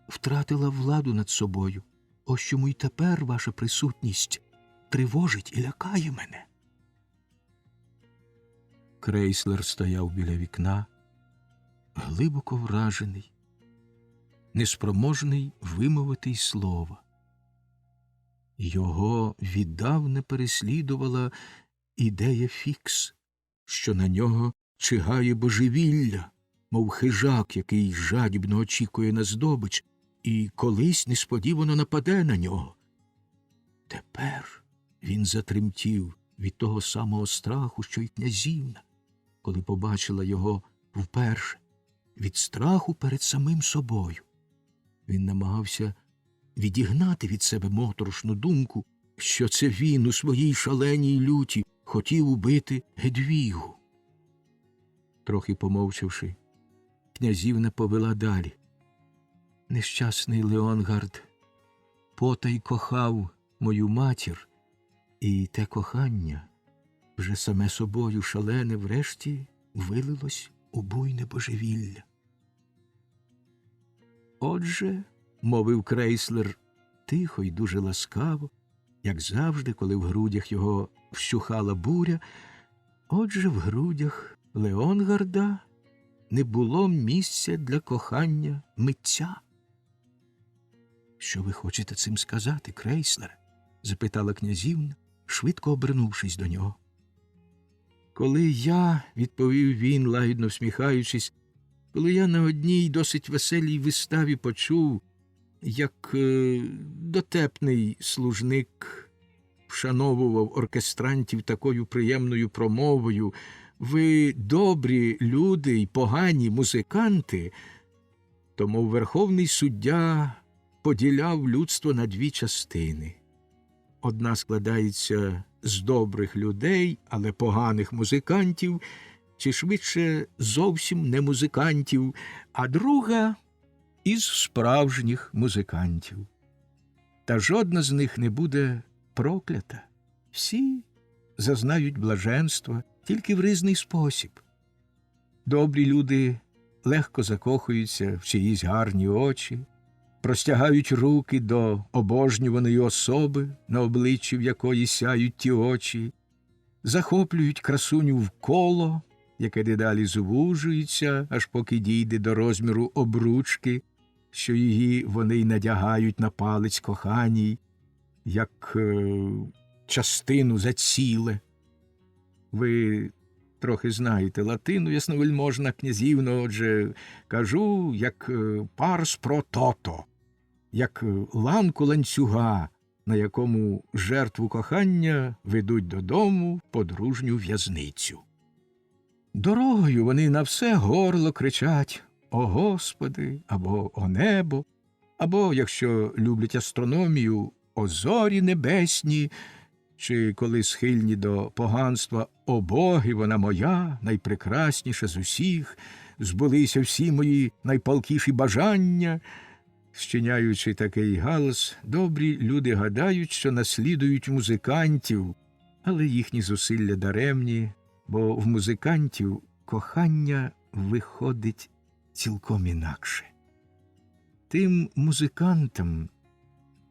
втратила владу над собою. Ось чому й тепер ваша присутність тривожить і лякає мене. Крейслер стояв біля вікна, глибоко вражений, неспроможний вимовити й слова. Його віддавна переслідувала ідея фікс, що на нього чигає божевілля, мов хижак, який жадібно очікує на здобич, і колись несподівано нападе на нього. Тепер він затремтів від того самого страху, що й князівна, коли побачила його вперше, від страху перед самим собою. Він намагався відігнати від себе моторошну думку, що це він у своїй шаленій люті хотів убити Гедвігу. Трохи помовчавши, князівна повела далі. Нещасний Леонгард потай кохав мою матір, і те кохання, вже саме собою шалене, врешті вилилось у буйне божевілля. Отже, мовив Крейслер, тихо й дуже ласкаво, як завжди, коли в грудях його вщухала буря, отже, в грудях Леонгарда не було місця для кохання митця. «Що ви хочете цим сказати, Крейслере?» – запитала князівна, швидко обернувшись до нього. «Коли я, – відповів він, лагідно всміхаючись, – коли я на одній досить веселій виставі почув, як дотепний служник вшановував оркестрантів такою приємною промовою, ви добрі люди й погані музиканти, тому верховний суддя поділяв людство на дві частини. Одна складається з добрих людей, але поганих музикантів, чи швидше зовсім не музикантів, а друга – із справжніх музикантів. Та жодна з них не буде проклята. Всі зазнають блаженства, тільки в різний спосіб. Добрі люди легко закохуються в чиїсь гарні очі, простягають руки до обожнюваної особи, на обличчі в якої сяють ті очі, захоплюють красуню в коло, яке дедалі звужується, аж поки дійде до розміру обручки, що її вони й надягають на палець коханій, як частину за ціле. Ви трохи знаєте латину, ясновельможна князівно, отже, кажу, як парс про тото, як ланку ланцюга, на якому жертву кохання ведуть додому в подружню в'язницю. Дорогою вони на все горло кричать «О Господи!» або «О небо!», або, якщо люблять астрономію, «О зорі небесні!», чи, коли схильні до поганства, «О боги, вона моя, найпрекрасніша з усіх, збулися всі мої найпалкіші бажання». Щиняючи такий галас, добрі люди гадають, що наслідують музикантів, але їхні зусилля даремні, бо в музикантів кохання виходить цілком інакше. Тим музикантам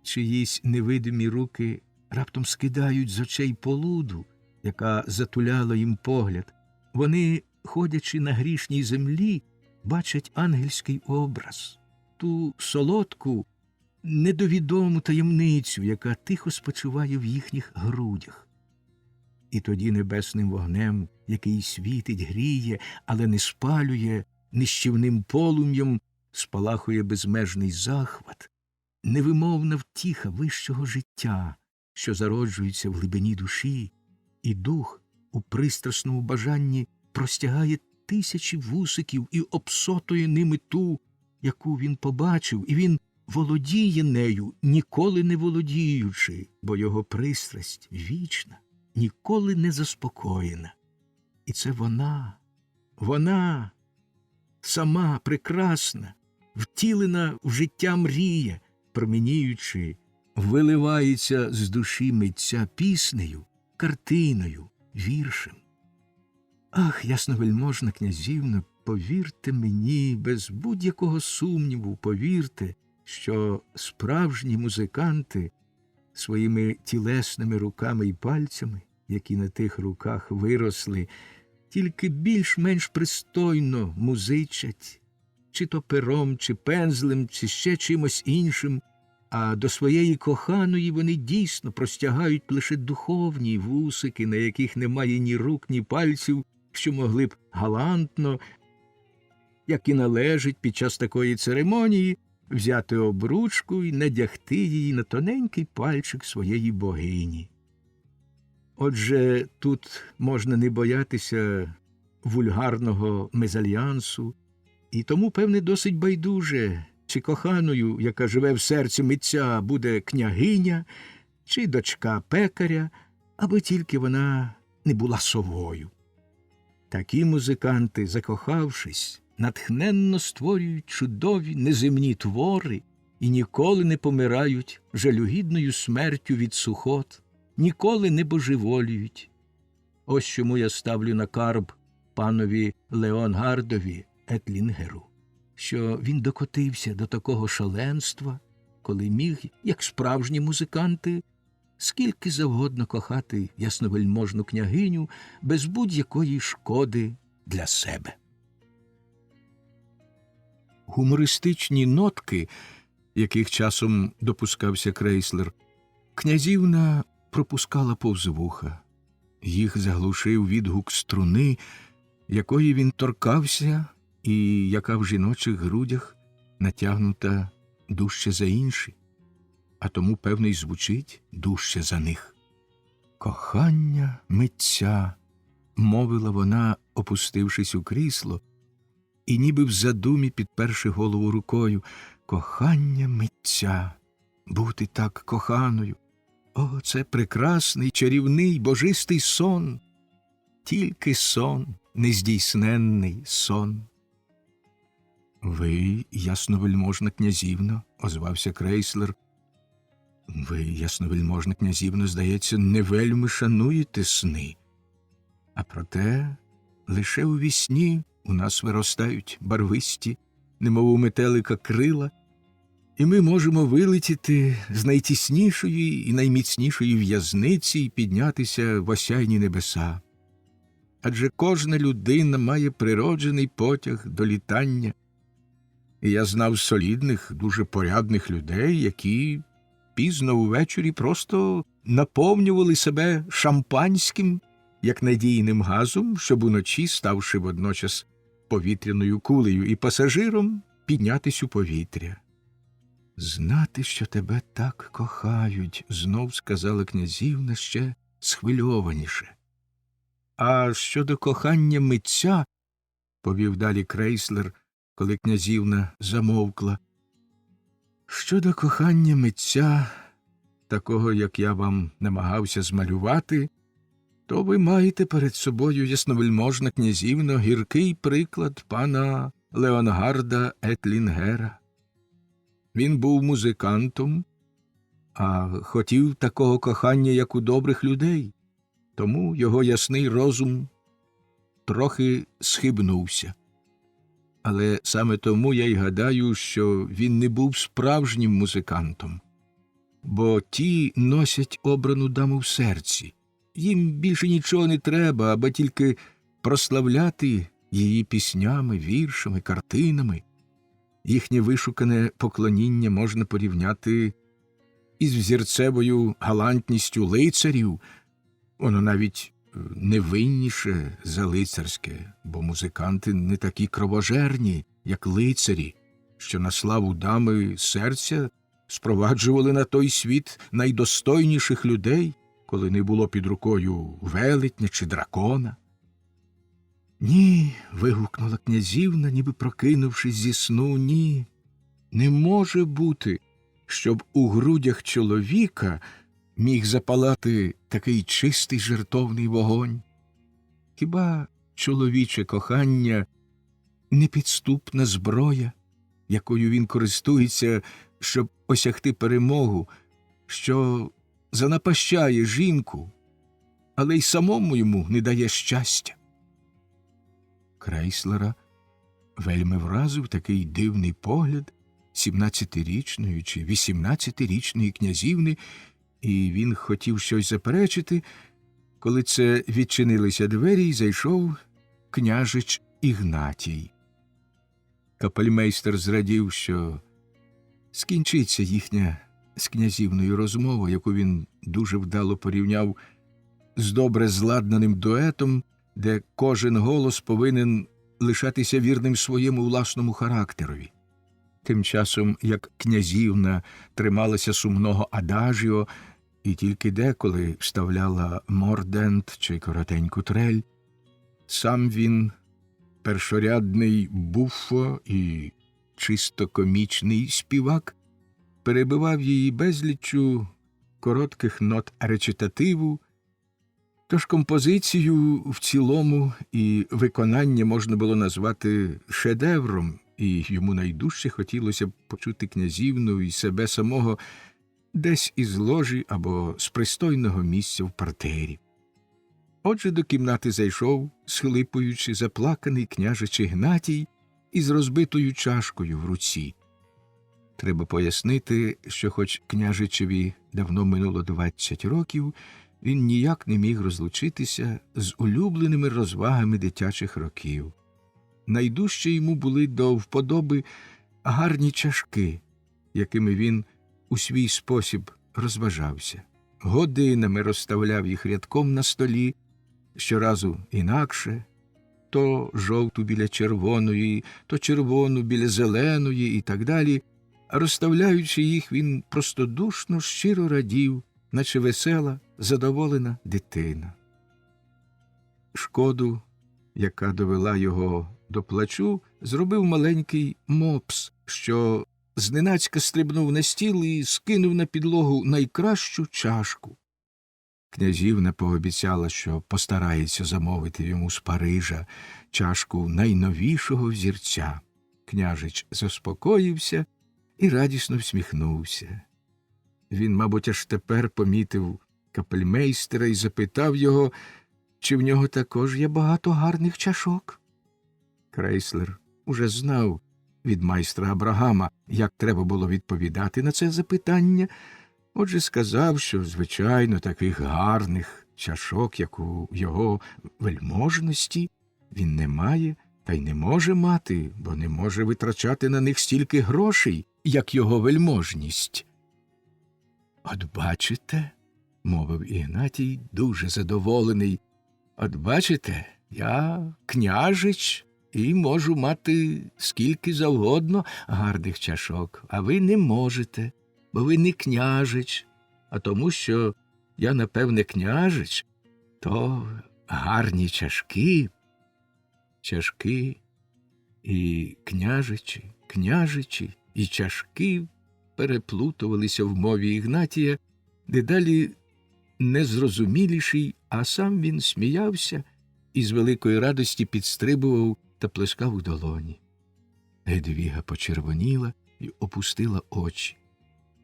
чиїсь невидимі руки раптом скидають з очей полуду, яка затуляла їм погляд. Вони, ходячи на грішній землі, бачать ангельський образ, ту солодку, недовідому таємницю, яка тихо спочиває в їхніх грудях. І тоді небесним вогнем, який світить, гріє, але не спалює, нищівним полум'ям спалахує безмежний захват, невимовна втіха вищого життя, що зароджується в глибині душі, і дух у пристрасному бажанні простягає тисячі вусиків і обсотує ними ту, яку він побачив, і він володіє нею, ніколи не володіючи, бо його пристрасть вічна, ніколи не заспокоєна. І це вона, сама прекрасна, втілена в життя мрія, промініючи, виливається з душі митця піснею, картиною, віршем. Ах, ясновельможна князівно, повірте мені, без будь-якого сумніву, повірте, що справжні музиканти своїми тілесними руками і пальцями, які на тих руках виросли, тільки більш-менш пристойно музичать, чи то пером, чи пензлем, чи ще чимось іншим, а до своєї коханої вони дійсно простягають лише духовні вусики, на яких немає ні рук, ні пальців, що могли б галантно, як і належить під час такої церемонії, взяти обручку і надягти її на тоненький пальчик своєї богині. Отже, тут можна не боятися вульгарного мезальянсу, і тому, певне, досить байдуже, чи коханою, яка живе в серці митця, буде княгиня, чи дочка пекаря, аби тільки вона не була совою. Такі музиканти, закохавшись, натхненно створюють чудові неземні твори і ніколи не помирають жалюгідною смертю від сухот, ніколи не божеволіють. Ось чому я ставлю на карб панові Леонгардові Етлінгеру, що він докотився до такого шаленства, коли міг, як справжні музиканти, скільки завгодно кохати ясновельможну княгиню без будь-якої шкоди для себе. Гумористичні нотки, яких часом допускався Крейслер, князівна пропускала повз вуха. Їх заглушив відгук струни, якої він торкався і яка в жіночих грудях натягнута дужче за інші, а тому, певно, й звучить дужче за них. «Кохання митця», – мовила вона, опустившись у крісло, і ніби в задумі підперши голову рукою. «Кохання митця, бути так коханою, о, це прекрасний, чарівний, божистий сон, тільки сон, нездійсненний сон». «Ви, ясновельможна князівно», – озвався Крейслер, – «ви, ясновельможна князівно, здається, не вельми шануєте сни. А проте лише у вісні у нас виростають барвисті, немов у метелика крила, і ми можемо вилетіти з найтіснішої і найміцнішої в'язниці і піднятися в осяйні небеса. Адже кожна людина має природжений потяг до літання. І я знав солідних, дуже порядних людей, які пізно увечері просто наповнювали себе шампанським, як надійним газом, щоб уночі, ставши водночас повітряною кулею і пасажиром, піднятись у повітря. «Знати, що тебе так кохають», – знов сказала князівна ще схвильованіше. «А щодо кохання митця», – повів далі Крейслер, коли князівна замовкла, «щодо кохання митця, такого, як я вам намагався змалювати, то ви маєте перед собою, ясновельможна князівно, гіркий приклад пана Леонгарда Етлінгера. Він був музикантом, а хотів такого кохання, як у добрих людей, тому його ясний розум трохи схибнувся. Але саме тому я й гадаю, що він не був справжнім музикантом, бо ті носять обрану даму в серці. Їм більше нічого не треба, аби тільки прославляти її піснями, віршами, картинами. Їхнє вишукане поклоніння можна порівняти із взірцевою галантністю лицарів. Воно навіть невинніше за лицарське, бо музиканти не такі кровожерні, як лицарі, що на славу дами серця спроваджували на той світ найдостойніших людей, коли не було під рукою велетня чи дракона. «Ні», – вигукнула князівна, ніби прокинувшись зі сну, – «ні, не може бути, щоб у грудях чоловіка міг запалати такий чистий жертовний вогонь. Хіба чоловіче кохання непідступна зброя, якою він користується, щоб осягти перемогу, що занапащає жінку, але й самому йому не дає щастя. Крейслера вельми вразив такий дивний погляд 17-річної чи 18-річної князівни, і він хотів щось заперечити, коли це відчинилися двері, і зайшов княжич Ігнатій. Капельмейстер зрадів, що скінчиться їхня з князівною розмова, яку він дуже вдало порівняв з добре зладнаним дуетом, де кожен голос повинен лишатися вірним своєму власному характерові. Тим часом, як князівна трималася сумного адажіо і тільки деколи вставляла мордент чи коротеньку трель, сам він, першорядний буффо і чисто комічний співак, перебивав її безліччю коротких нот речитативу, тож композицію в цілому і виконання можна було назвати шедевром, і йому найдужче хотілося б почути князівну і себе самого десь із ложі або з пристойного місця в партері. Отже, до кімнати зайшов, схлипуючи, заплаканий княжич Ігнатій із розбитою чашкою в руці. Треба пояснити, що хоч княжичеві давно минуло 20 років, він ніяк не міг розлучитися з улюбленими розвагами дитячих років. Найдужче йому були до вподоби гарні чашки, якими він у свій спосіб розважався. Годинами розставляв їх рядком на столі, щоразу інакше, то жовту біля червоної, то червону біля зеленої і так далі. А розставляючи їх, він простодушно, щиро радів, наче весела, задоволена дитина. Шкоду, яка довела його до плачу, зробив маленький мопс, що зненацька стрибнув на стіл і скинув на підлогу найкращу чашку. Князівна пообіцяла, що постарається замовити йому з Парижа чашку найновішого взірця. Княжич заспокоївся і радісно всміхнувся. Він, мабуть, аж тепер помітив капельмейстера і запитав його, чи в нього також є багато гарних чашок. Крейслер уже знав від майстра Абрагама, як треба було відповідати на це запитання, отже сказав, що, звичайно, таких гарних чашок, як у його вельможності, він не має та й не може мати, бо не може витрачати на них стільки грошей, як його вельможність. «От бачите», – мовив Ігнатій, дуже задоволений, – «от бачите, я княжич і можу мати скільки завгодно гарних чашок, а ви не можете, бо ви не княжич, а тому, що я, напевне, княжич, то гарні чашки». Чашки і княжичі і чашки переплутувалися в мові Ігнатія, дедалі незрозуміліший, а сам він сміявся і з великої радості підстрибував та плескав у долоні. Гедвіга почервоніла і опустила очі.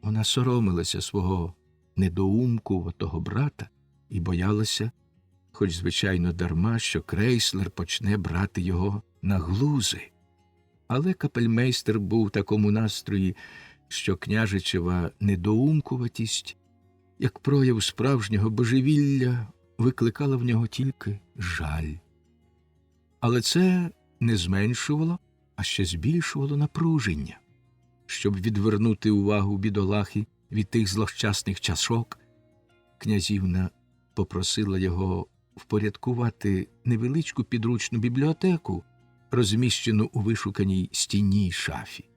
Вона соромилася свого недоумкуватого брата і боялася, хоч, звичайно, дарма, що Крейслер почне брати його на глузи. Але капельмейстер був в такому настрої, що княжичева недоумкуватість, як прояв справжнього божевілля, викликала в нього тільки жаль. Але це не зменшувало, а ще збільшувало напруження. Щоб відвернути увагу бідолахи від тих злощасних чашок, князівна попросила його впорядкувати невеличку підручну бібліотеку, розміщену у вишуканій стінній шафі.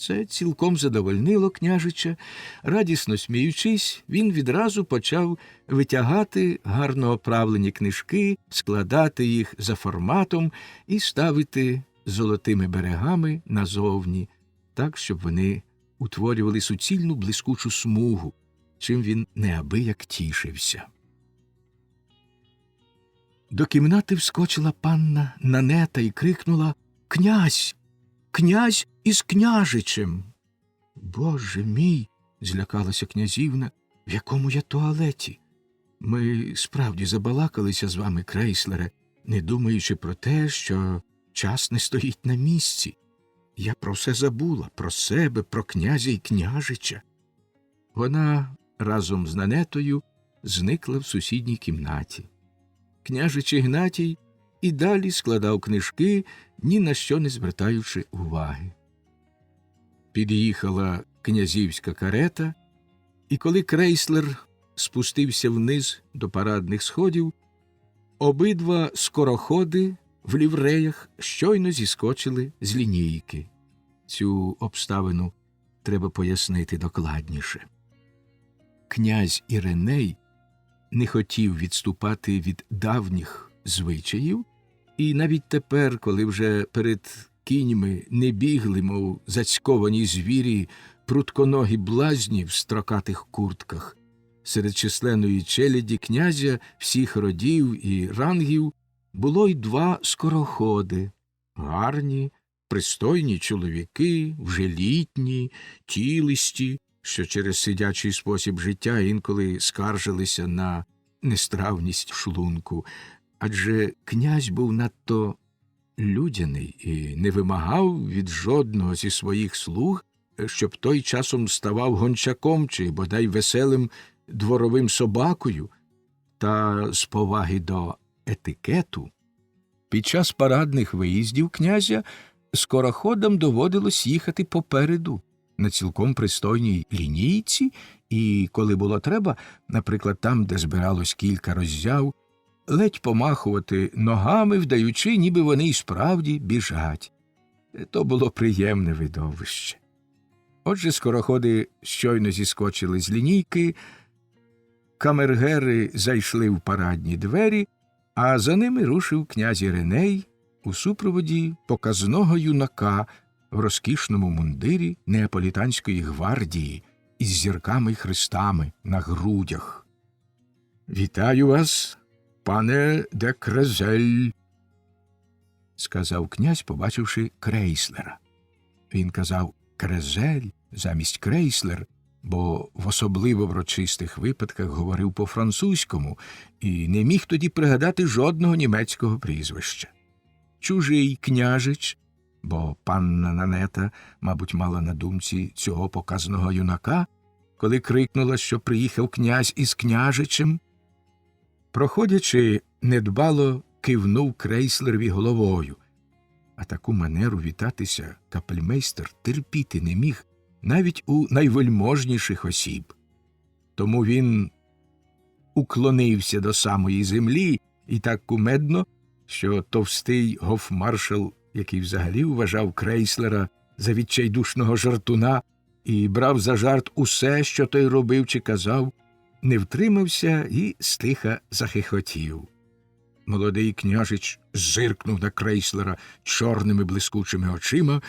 Це цілком задовольнило княжича. Радісно сміючись, він відразу почав витягати гарно оправлені книжки, складати їх за форматом і ставити золотими берегами назовні, так, щоб вони утворювали суцільну блискучу смугу, чим він неабияк тішився. До кімнати вскочила панна Нанета і крикнула: Князь! Князь із княжичем! Боже мій! Злякалася князівна. В якому я туалеті? Ми справді забалакалися з вами, крейслере, не думаючи про те, що час не стоїть на місці. Я про все забула, про себе, про князя і княжича. Вона разом з Нанетою зникла в сусідній кімнаті. Княжич Ігнатій і далі складав книжки, ні на що не звертаючи уваги. Під'їхала князівська карета, і коли крейслер спустився вниз до парадних сходів, обидва скороходи в лівреях щойно зіскочили з лінійки. Цю обставину треба пояснити докладніше. Князь Іриней не хотів відступати від давніх звичаїв, і навіть тепер, коли вже перед кіньми не бігли, мов зацьковані звірі, прутконогі блазні в строкатих куртках, серед численної челяді князя всіх родів і рангів було й два скороходи – гарні, пристойні чоловіки, вже літні, тілисті, що через сидячий спосіб життя інколи скаржилися на нестравність шлунку, адже князь був надто людяний і не вимагав від жодного зі своїх слуг, щоб той часом ставав гончаком чи бодай веселим дворовим собакою, та з поваги до етикету. Під час парадних виїздів князя скороходам доводилось їхати попереду, на цілком пристойній лінійці, і, коли було треба, наприклад, там, де збиралось кілька роззяв, ледь помахувати ногами, вдаючи, ніби вони й справді біжать. То було приємне видовище. Отже, скороходи щойно зіскочили з лінійки, камергери зайшли в парадні двері, а за ними рушив князь Іриней у супроводі показного юнака в розкішному мундирі неаполітанської гвардії із зірками й хрестами на грудях. «Вітаю вас, пане де Крезель», – сказав князь, побачивши крейслера. Він казав «Крезель» замість «крейслер», бо в особливо врочистих випадках говорив по-французькому і не міг тоді пригадати жодного німецького прізвища. Чужий княжич, бо панна Нанета, мабуть, мала на думці цього показного юнака, коли крикнула, що приїхав князь із княжичем. Проходячи, недбало кивнув крейслерові головою, а таку манеру вітатися капельмейстер терпіти не міг навіть у найвельможніших осіб. Тому він уклонився до самої землі і так кумедно, що товстий гофмаршал, який взагалі вважав крейслера за відчайдушного жартуна і брав за жарт усе, що той робив чи казав, не втримався і стиха захихотів. Молодий княжич зиркнув на крейслера чорними блискучими очима,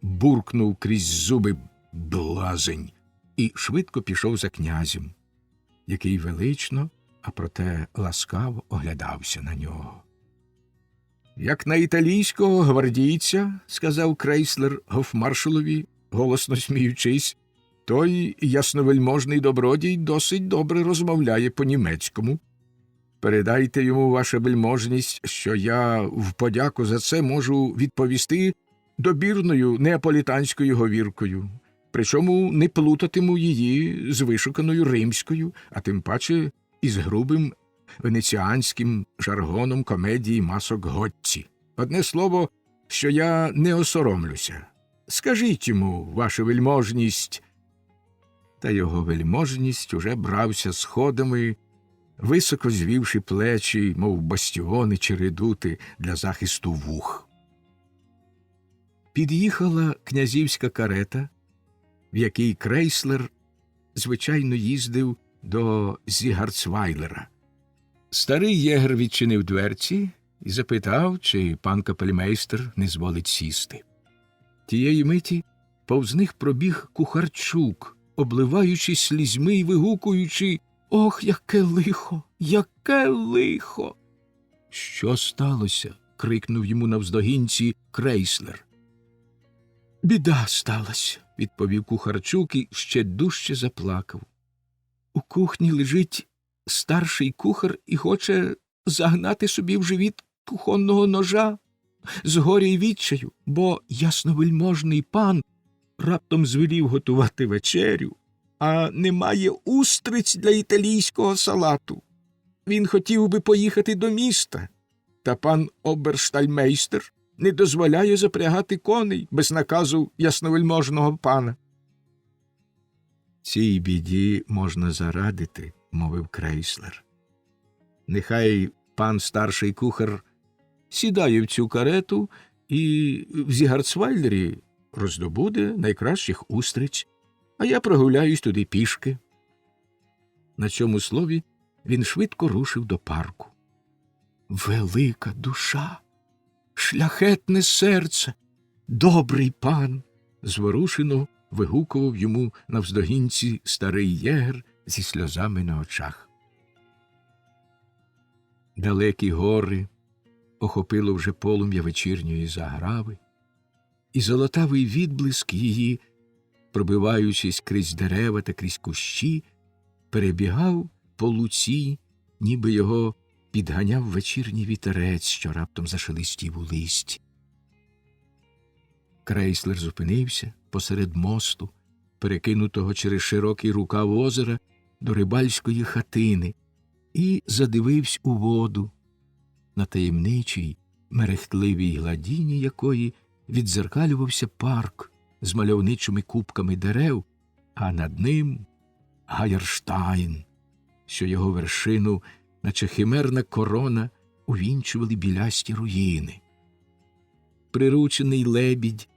буркнув крізь зуби «блазень» і швидко пішов за князем, який велично, а проте ласкаво оглядався на нього. «Як на італійського гвардійця, – сказав крейслер гофмаршалові, голосно сміючись, – той ясновельможний добродій досить добре розмовляє по-німецькому. Передайте йому, ваша вельможність, що я в подяку за це можу відповісти добірною неаполітанською говіркою, причому не плутатиму її з вишуканою римською, а тим паче із грубим венеціанським жаргоном комедії масок Готці. Одне слово, що я не осоромлюся. Скажіть йому, ваша вельможність». Та його вельможність уже брався сходами, високо звівши плечі, мов бастіони чи редути для захисту вух. Під'їхала князівська карета, в якій крейслер, звичайно, їздив до Зігарцвайлера. Старий єгер відчинив дверці і запитав, чи пан капельмейстер не зволить сісти. Тієї миті повз них пробіг Кухарчук, обливаючись слізьми й вигукуючи «Ох, яке лихо! Яке лихо!» «Що сталося?» крикнув йому навздогінці Крейслер. Біда сталася, відповів Кухарчук і ще дужче заплакав. У кухні лежить старший кухар і хоче загнати собі в живіт кухонного ножа з горя й відчаю, бо ясновельможний пан раптом звелів готувати вечерю, а немає устриць для італійського салату. Він хотів би поїхати до міста, та пан оберштальмейстер не дозволяє запрягати коней без наказу ясновельможного пана. Цій біді можна зарадити, мовив Крейслер. Нехай пан старший кухар сідає в цю карету і в Зігарцвайлері роздобуде найкращих устриць, а я прогуляюсь туди пішки. На цьому слові він швидко рушив до парку. Велика душа, шляхетне серце, добрий пан, зворушено вигукував йому навздогінці старий єгер зі сльозами на очах. Далекі гори охопило вже полум'я вечірньої заграви, і золотавий відблиск її, пробиваючись крізь дерева та крізь кущі, перебігав по луці, ніби його підганяв вечірній вітерець, що раптом зашелестів у листі. Крейслер зупинився посеред мосту, перекинутого через широкий рукав озера до рибальської хатини, і задивився у воду, на таємничій, мерехтливій гладіні якої віддзеркалювався парк з мальовничими купками дерев, а над ним Гайерштайн, що його вершину, наче химерна корона, увінчували білясті руїни. Приручений лебідь,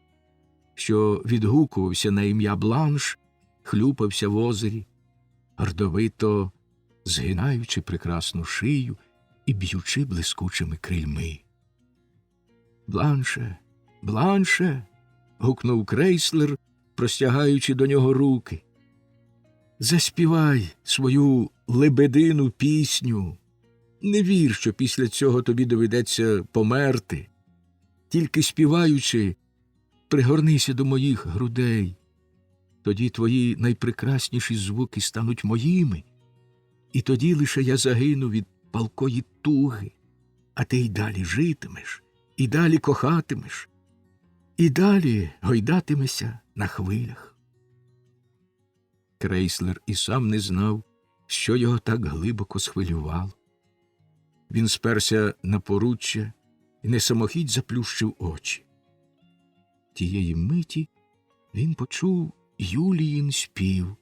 що відгукувався на ім'я Бланш, хлюпався в озері, гордовито згинаючи прекрасну шию і б'ючи блискучими крильми. «Бланше! Бланше!» – гукнув Крейслер, простягаючи до нього руки. «Заспівай свою лебедину пісню. Не вір, що після цього тобі доведеться померти. Тільки співаючи, пригорнися до моїх грудей. Тоді твої найпрекрасніші звуки стануть моїми, і тоді лише я загину від палкої туги, а ти й далі житимеш, і далі кохатимеш, і далі гойдатимешся на хвилях». Крейслер і сам не знав, що його так глибоко схвилювало. Він сперся на поруччя і несамохіть заплющив очі. Тієї миті він почув Юліїн спів,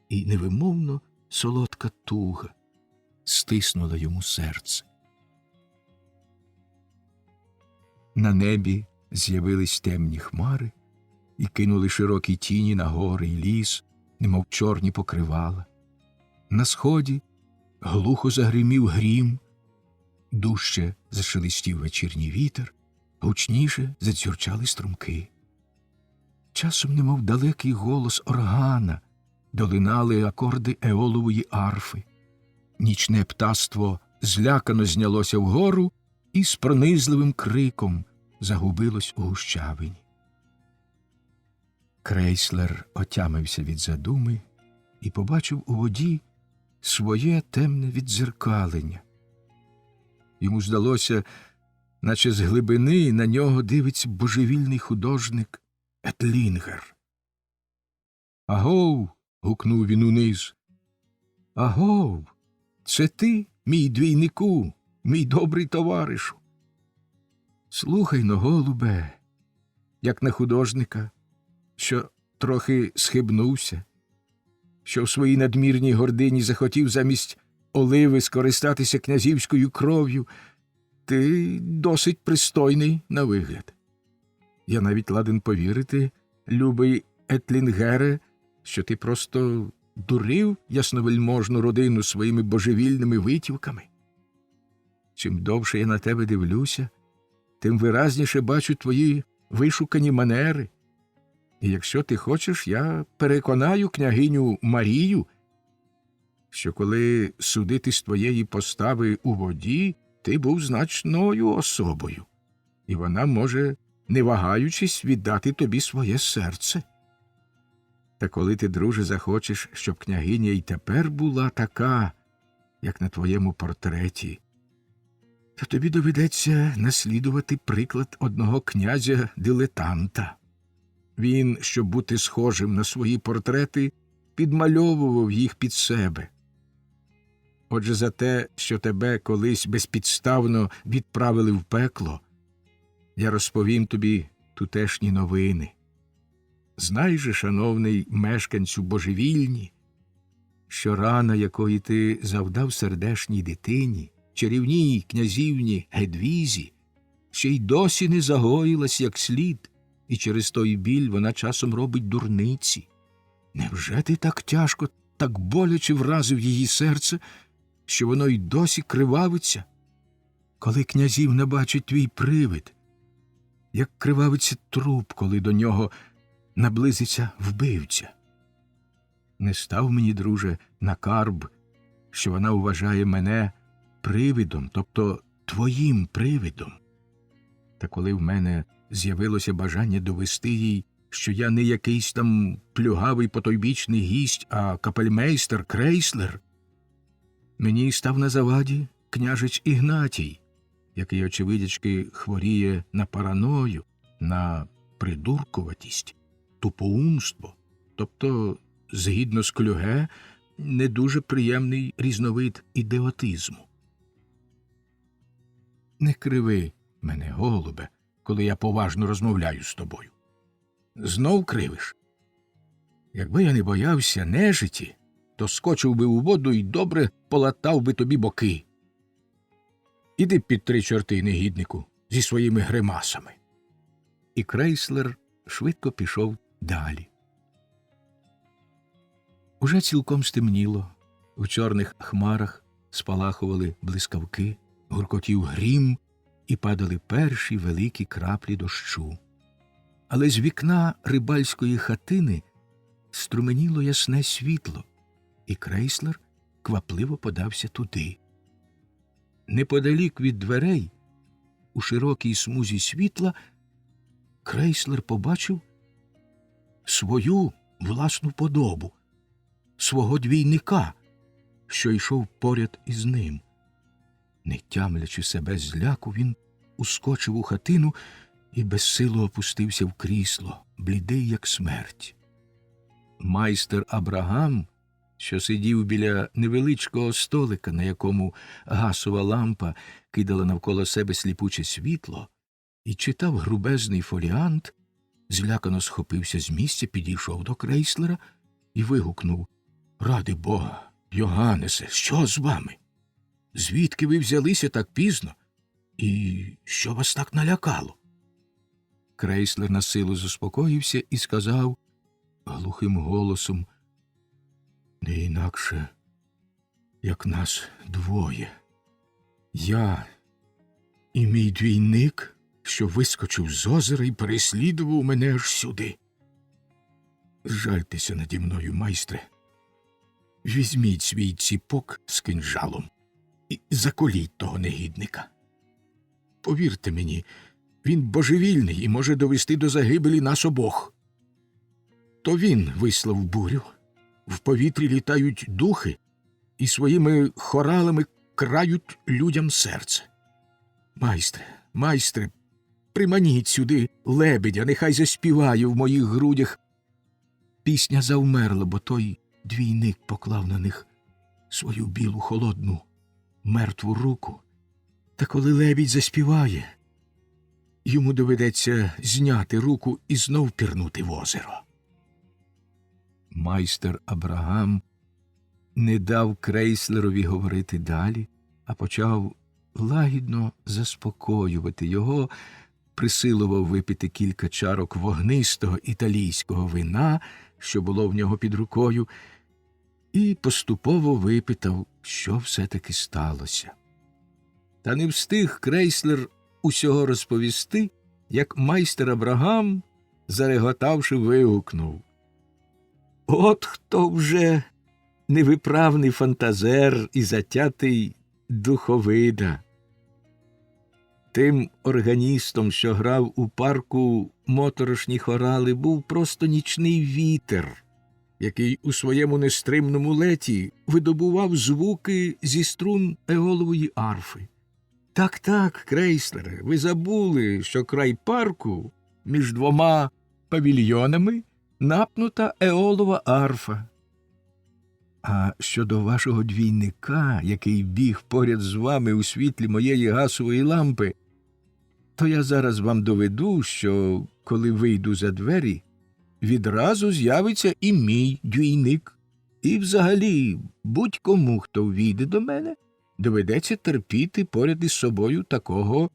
і невимовно солодка туга стиснула йому серце. На небі з'явились темні хмари і кинули широкі тіні на гори й ліс, немов чорні покривала. На сході глухо загримів грім, дужче зашелестів вечірній вітер, гучніше задзюрчали струмки. Часом, немов далекий голос органа, долинали акорди еолової арфи. Нічне птаство злякано знялося вгору і з пронизливим криком загубилось у гущавині. Крейслер отямився від задуми і побачив у воді своє темне віддзеркалення. Йому здалося, наче з глибини на нього дивиться божевільний художник Етлінгер. «Агов!» – гукнув він униз. «Агов! Це ти, мій двійнику, мій добрий товаришу? Слухай-но, голубе, як на художника, що трохи схибнувся, що в своїй надмірній гордині захотів замість оливи скористатися князівською кров'ю, ти досить пристойний на вигляд. Я навіть ладен повірити, любий Етлінгере, що ти просто дурив ясновельможну родину своїми божевільними витівками. Чим довше я на тебе дивлюся, тим виразніше бачу твої вишукані манери. І якщо ти хочеш, я переконаю княгиню Марію, що коли судити з твоєї постави у воді, ти був значною особою, і вона може, не вагаючись, віддати тобі своє серце. Та коли ти, друже, захочеш, щоб княгиня й тепер була така, як на твоєму портреті, то тобі доведеться наслідувати приклад одного князя-дилетанта. Він, щоб бути схожим на свої портрети, підмальовував їх під себе. Отже, за те, що тебе колись безпідставно відправили в пекло, я розповім тобі тутешні новини. Знай же, шановний мешканцю божевільні, що рана, якої ти завдав сердешній дитині, чарівній князівні Гедвізі, ще й досі не загоїлась як слід, і через той біль вона часом робить дурниці. Невже ти так тяжко, так боляче вразив її серце, що воно й досі кривавиться? Коли князівна бачить твій привид, як кривавиться труп, коли до нього наблизиться вбивця. Не став мені, друже, на карб, що вона вважає мене привидом, тобто твоїм привидом. Та коли в мене з'явилося бажання довести їй, що я не якийсь там плюгавий потойбічний гість, а капельмейстер Крейслер, мені став на заваді княжич Ігнатій, який, очевидячки, хворіє на параною, на придуркуватість, тупоумство, тобто, згідно з Клюге, не дуже приємний різновид ідіотизму. Не криви мене, голубе, коли я поважно розмовляю з тобою. Знов кривиш? Якби я не боявся нежиті, то скочив би у воду і добре полатав би тобі боки. Іди під 3 чорти, негіднику, зі своїми гримасами. І Крейслер швидко пішов далі. Уже цілком стемніло, в чорних хмарах спалахували блискавки, гуркотів грім і падали перші великі краплі дощу. Але з вікна рибальської хатини струменіло ясне світло, і Крейслер квапливо подався туди. Неподалік від дверей, у широкій смузі світла, Крейслер побачив свою власну подобу, свого двійника, що йшов поряд із ним. Не тямлячи себе з ляку, він ускочив у хатину і безсило опустився в крісло, блідий, як смерть. Майстер Абрагам, що сидів біля невеличкого столика, на якому гасова лампа кидала навколо себе сліпуче світло, і читав грубезний фоліант, злякано схопився з місця, підійшов до Крейслера і вигукнув: «Ради Бога, Йоганнесе, що з вами? Звідки ви взялися так пізно? І що вас так налякало?» Крейслер насилу заспокоївся і сказав глухим голосом: «Не інакше, як нас двоє. Я і мій двійник, що вискочив з озера і переслідував мене аж сюди. Жальтеся наді мною, майстре. Візьміть свій ціпок з кинджалом і заколіть того негідника. Повірте мені, він божевільний і може довести до загибелі нас обох. То він вислав бурю, в повітрі літають духи і своїми хоралами крають людям серце. Майстре, приманіть сюди лебедя, нехай заспіває в моїх грудях». Пісня завмерла, бо той двійник поклав на них свою білу холодну мертву руку. Та коли лебідь заспіває, йому доведеться зняти руку і знов пірнути в озеро. Майстер Абрагам не дав Крейслерові говорити далі, а почав лагідно заспокоювати його, присилував випити кілька чарок вогнистого італійського вина, що було в нього під рукою, і поступово випитав, що все-таки сталося. Та не встиг Крейслер усього розповісти, як майстер Абрагам, зареготавши, вигукнув: «От хто вже невиправний фантазер і затятий духовида! Тим органістом, що грав у парку моторошні хорали, був просто нічний вітер, який у своєму нестримному леті видобував звуки зі струн еолової арфи. Так, Крейслере, ви забули, що край парку між двома павільйонами напнута еолова арфа. А щодо вашого двійника, який біг поряд з вами у світлі моєї гасової лампи, то я зараз вам доведу, що, коли вийду за двері, відразу з'явиться і мій двійник. І взагалі, будь-кому, хто війде до мене, доведеться терпіти поряд із собою такого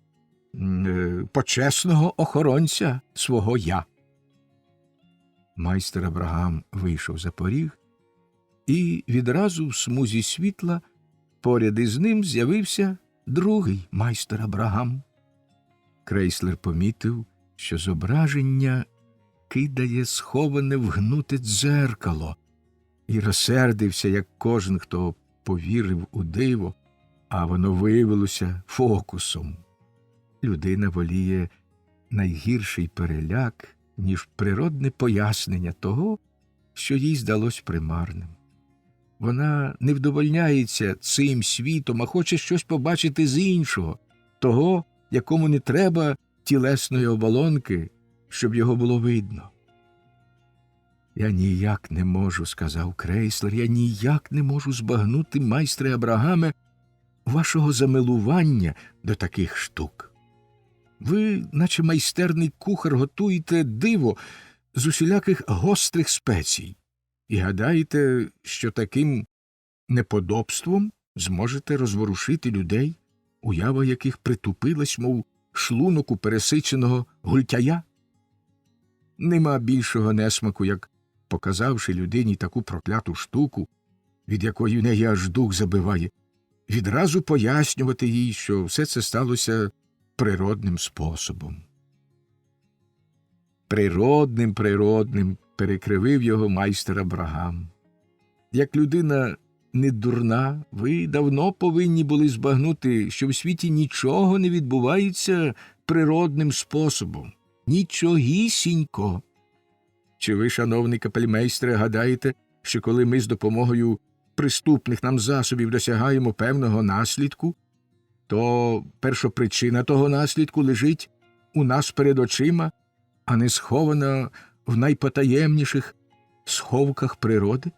почесного охоронця свого «я». Майстер Абрагам вийшов за поріг, і відразу в смузі світла поряд із ним з'явився другий майстер Абрагам. Крейслер помітив, що зображення кидає сховане в гнуте дзеркало, і розсердився, як кожен, хто повірив у диво, а воно виявилося фокусом. Людина воліє найгірший переляк, ніж природне пояснення того, що їй здалось примарним. Вона не вдовольняється цим світом, а хоче щось побачити з іншого, того, якому не треба тілесної оболонки, щоб його було видно. «Я ніяк не можу», – сказав Крейслер, – «я ніяк не можу збагнути, майстре Абрагаме, вашого замилування до таких штук. Ви, наче майстерний кухар, готуєте диво з усіляких гострих спецій і гадаєте, що таким неподобством зможете розворушити людей, уява яких притупилась, мов шлунок у пересиченого гультяя? Нема більшого несмаку, як, показавши людині таку прокляту штуку, від якої в неї аж дух забиває, відразу пояснювати їй, що все це сталося природним способом. Природним, перекривив його майстер Абрагам. Як людина не дурна, ви давно повинні були збагнути, що в світі нічого не відбувається природним способом. Нічогісінько. Чи ви, шановний капельмейстре, гадаєте, що коли ми з допомогою приступних нам засобів досягаємо певного наслідку, то першопричина того наслідку лежить у нас перед очима, а не схована в найпотаємніших сховках природи?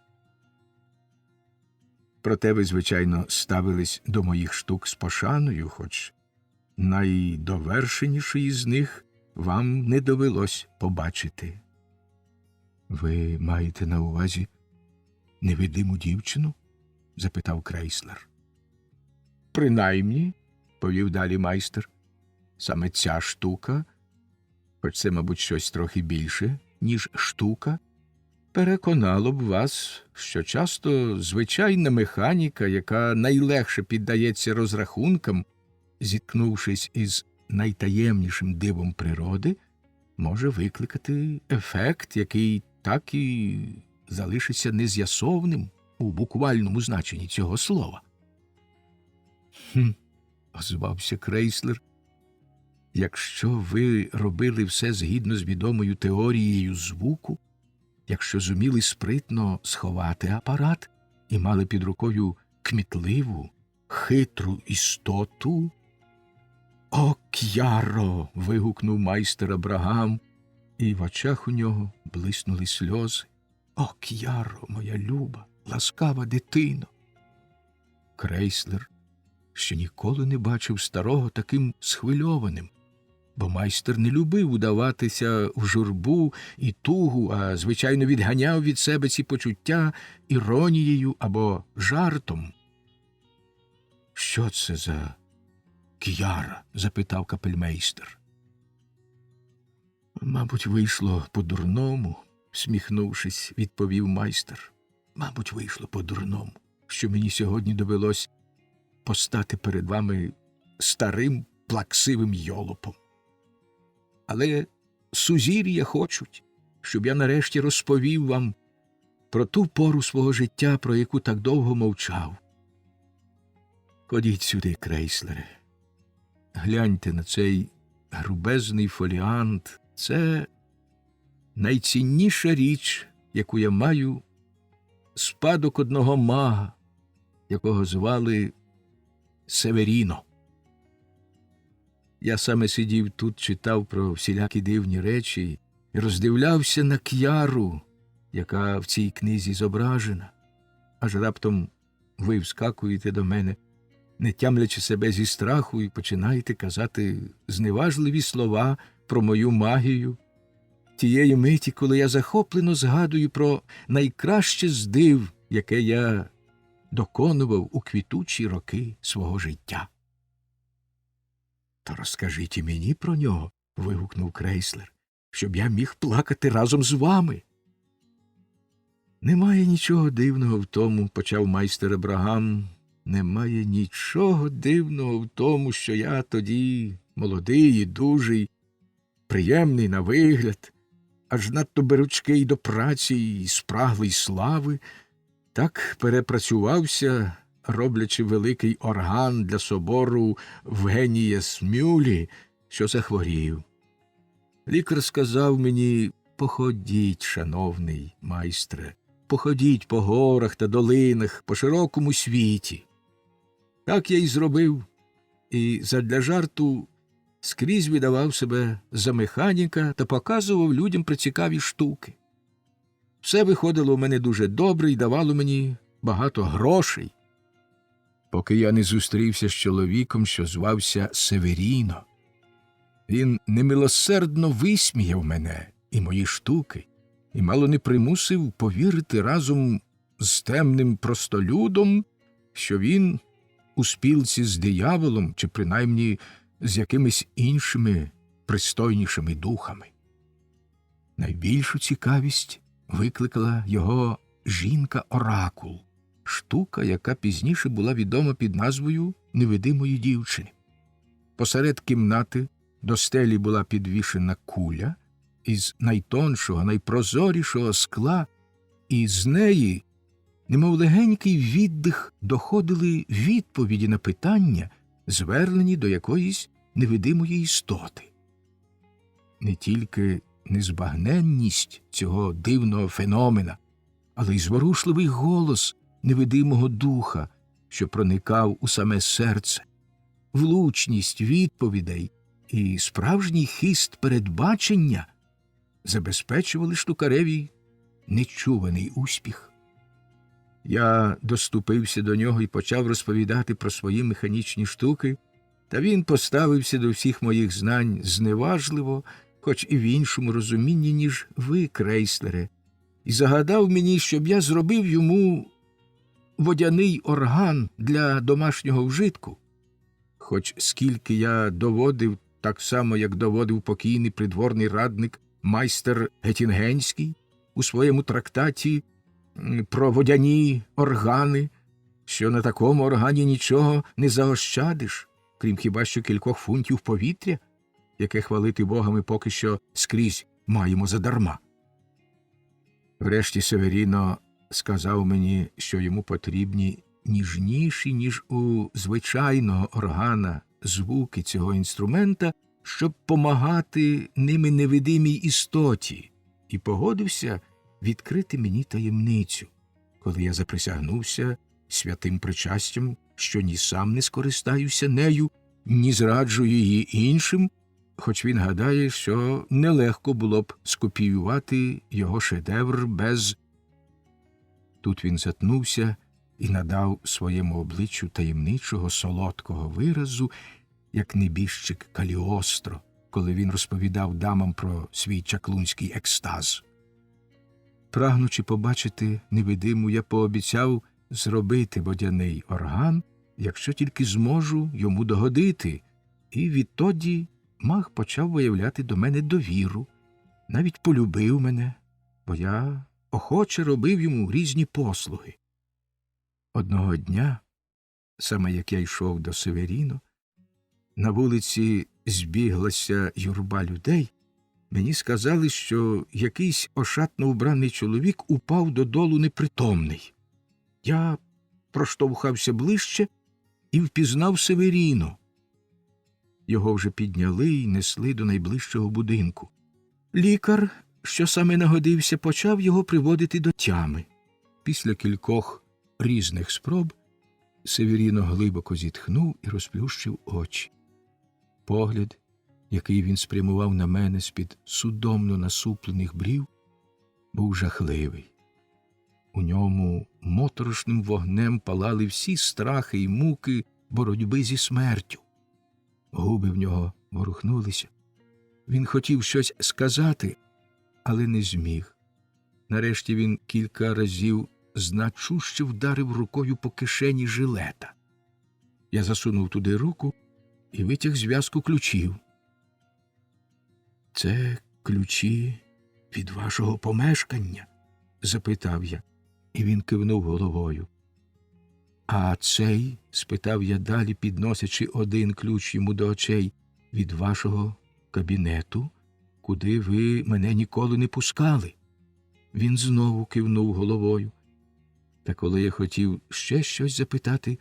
Проте ви, звичайно, ставились до моїх штук з пошаною, хоч найдовершенішої з них вам не довелось побачити. Ви маєте на увазі невидиму дівчину? – запитав Крейслер. Принаймні, – повів далі майстер, – саме ця штука, хоч це, мабуть, щось трохи більше, ніж штука, переконало б вас, що часто звичайна механіка, яка найлегше піддається розрахункам, зіткнувшись із найтаємнішим дивом природи, може викликати ефект, який так і залишиться нез'ясованим у буквальному значенні цього слова. Озвався Крейслер. Якщо ви робили все згідно з відомою теорією звуку, якщо зуміли спритно сховати апарат і мали під рукою кмітливу, хитру істоту. «О, К'яро!» – вигукнув майстер Абрагам, і в очах у нього блиснули сльози. «О, К'яро, моя люба, ласкава дитино!» Крейслер ще ніколи не бачив старого таким схвильованим, бо майстер не любив удаватися в журбу і тугу, а, звичайно, відганяв від себе ці почуття іронією або жартом. «Що це за К'яра?» – запитав капельмейстер. «Мабуть, вийшло по-дурному», – всміхнувшись, відповів майстер. «Мабуть, вийшло по-дурному, що мені сьогодні довелось постати перед вами старим плаксивим йолопом. Але сузір'я хочуть, щоб я нарешті розповів вам про ту пору свого життя, про яку так довго мовчав. Ходіть сюди, Крейслере. гляньте на цей грубезний фоліант. Це найцінніша річ, яку я маю, спадок одного мага, якого звали Северіно. Я саме сидів тут, читав про всілякі дивні речі і роздивлявся на К'яру, яка в цій книзі зображена. Аж раптом ви вскакуєте до мене, не тямлячи себе зі страху, і починаєте казати зневажливі слова про мою магію. Тієї миті, коли я захоплено згадую про найкраще з див, яке я доконував у квітучі роки свого життя. «То розкажіть і мені про нього», – вигукнув Крейслер, – «щоб я міг плакати разом з вами». «Немає нічого дивного в тому», – почав майстер Абрагам, – «немає нічого дивного в тому, що я тоді молодий і дужий, приємний на вигляд, аж надто беручкий до праці і спраглий слави, так перепрацювався, роблячи великий орган для собору в Генія Смюлі, що захворів. Лікар сказав мені: походіть, шановний майстре, походіть по горах та долинах, по широкому світі. Так я й зробив, і задля жарту скрізь видавав себе за механіка та показував людям прицікаві штуки. Все виходило у мене дуже добре і давало мені багато грошей, поки я не зустрівся з чоловіком, що звався Северіно. Він немилосердно висміяв мене і мої штуки, і мало не примусив повірити разом з темним простолюдом, що він у спілці з дияволом, чи принаймні з якимись іншими пристойнішими духами. Найбільшу цікавість викликала його жінка-оракул, штука, яка пізніше була відома під назвою невидимої дівчини. Посеред кімнати до стелі була підвішена куля із найтоншого, найпрозорішого скла, і з неї, немов легенький віддих, доходили відповіді на питання, звернені до якоїсь невидимої істоти. Не тільки незбагненність цього дивного феномена, але й зворушливий голос невидимого духа, що проникав у саме серце, влучність відповідей і справжній хист передбачення забезпечували штукареві нечуваний успіх. Я доступився до нього і почав розповідати про свої механічні штуки, та він поставився до всіх моїх знань зневажливо, хоч і в іншому розумінні, ніж ви, Крейслере, і загадав мені, щоб я зробив йому водяний орган для домашнього вжитку. Хоч скільки я доводив, так само, як доводив покійний придворний радник майстер Геттінгенський у своєму трактаті про водяні органи, що на такому органі нічого не заощадиш, крім хіба що кількох фунтів повітря, яке, хвалити Бога, ми поки що скрізь маємо задарма. Врешті Северіно сказав мені, що йому потрібні ніжніші, ніж у звичайного органа, звуки цього інструмента, щоб помагати ними невидимій істоті, і погодився відкрити мені таємницю, коли я заприсягнувся святим причастям, що ні сам не скористаюся нею, ні зраджу її іншим, хоч він гадає, що нелегко було б скопіювати його шедевр без... Тут він затнувся і надав своєму обличчю таємничого солодкого виразу, як небіжчик Каліостро, коли він розповідав дамам про свій чаклунський екстаз. Прагнучи побачити невидиму, я пообіцяв зробити водяний орган, якщо тільки зможу йому догодити, і відтоді маг почав виявляти до мене довіру, навіть полюбив мене, бо я охоче робив йому різні послуги. Одного дня, саме як я йшов до Северіно, на вулиці збіглася юрба людей. Мені сказали, що якийсь ошатно вбраний чоловік упав додолу непритомний. Я проштовхався ближче і впізнав Северіно. Його вже підняли і несли до найближчого будинку. Лікар, що саме нагодився, почав його приводити до тями. Після кількох різних спроб Севіріно глибоко зітхнув і розплющив очі. Погляд, який він спрямував на мене з-під судомно насуплених брів, був жахливий. У ньому моторошним вогнем палали всі страхи й муки боротьби зі смертю. Губи в нього ворухнулися. Він хотів щось сказати, але не зміг. Нарешті він кілька разів значуще вдарив рукою по кишені жилета. Я засунув туди руку і витяг зв'язку ключів. «Це ключі від вашого помешкання?» – запитав я, і він кивнув головою. «А цей?» – спитав я далі, підносячи один ключ йому до очей. «Від вашого кабінету, куди ви мене ніколи не пускали?» Він знову кивнув головою. Та коли я хотів ще щось запитати,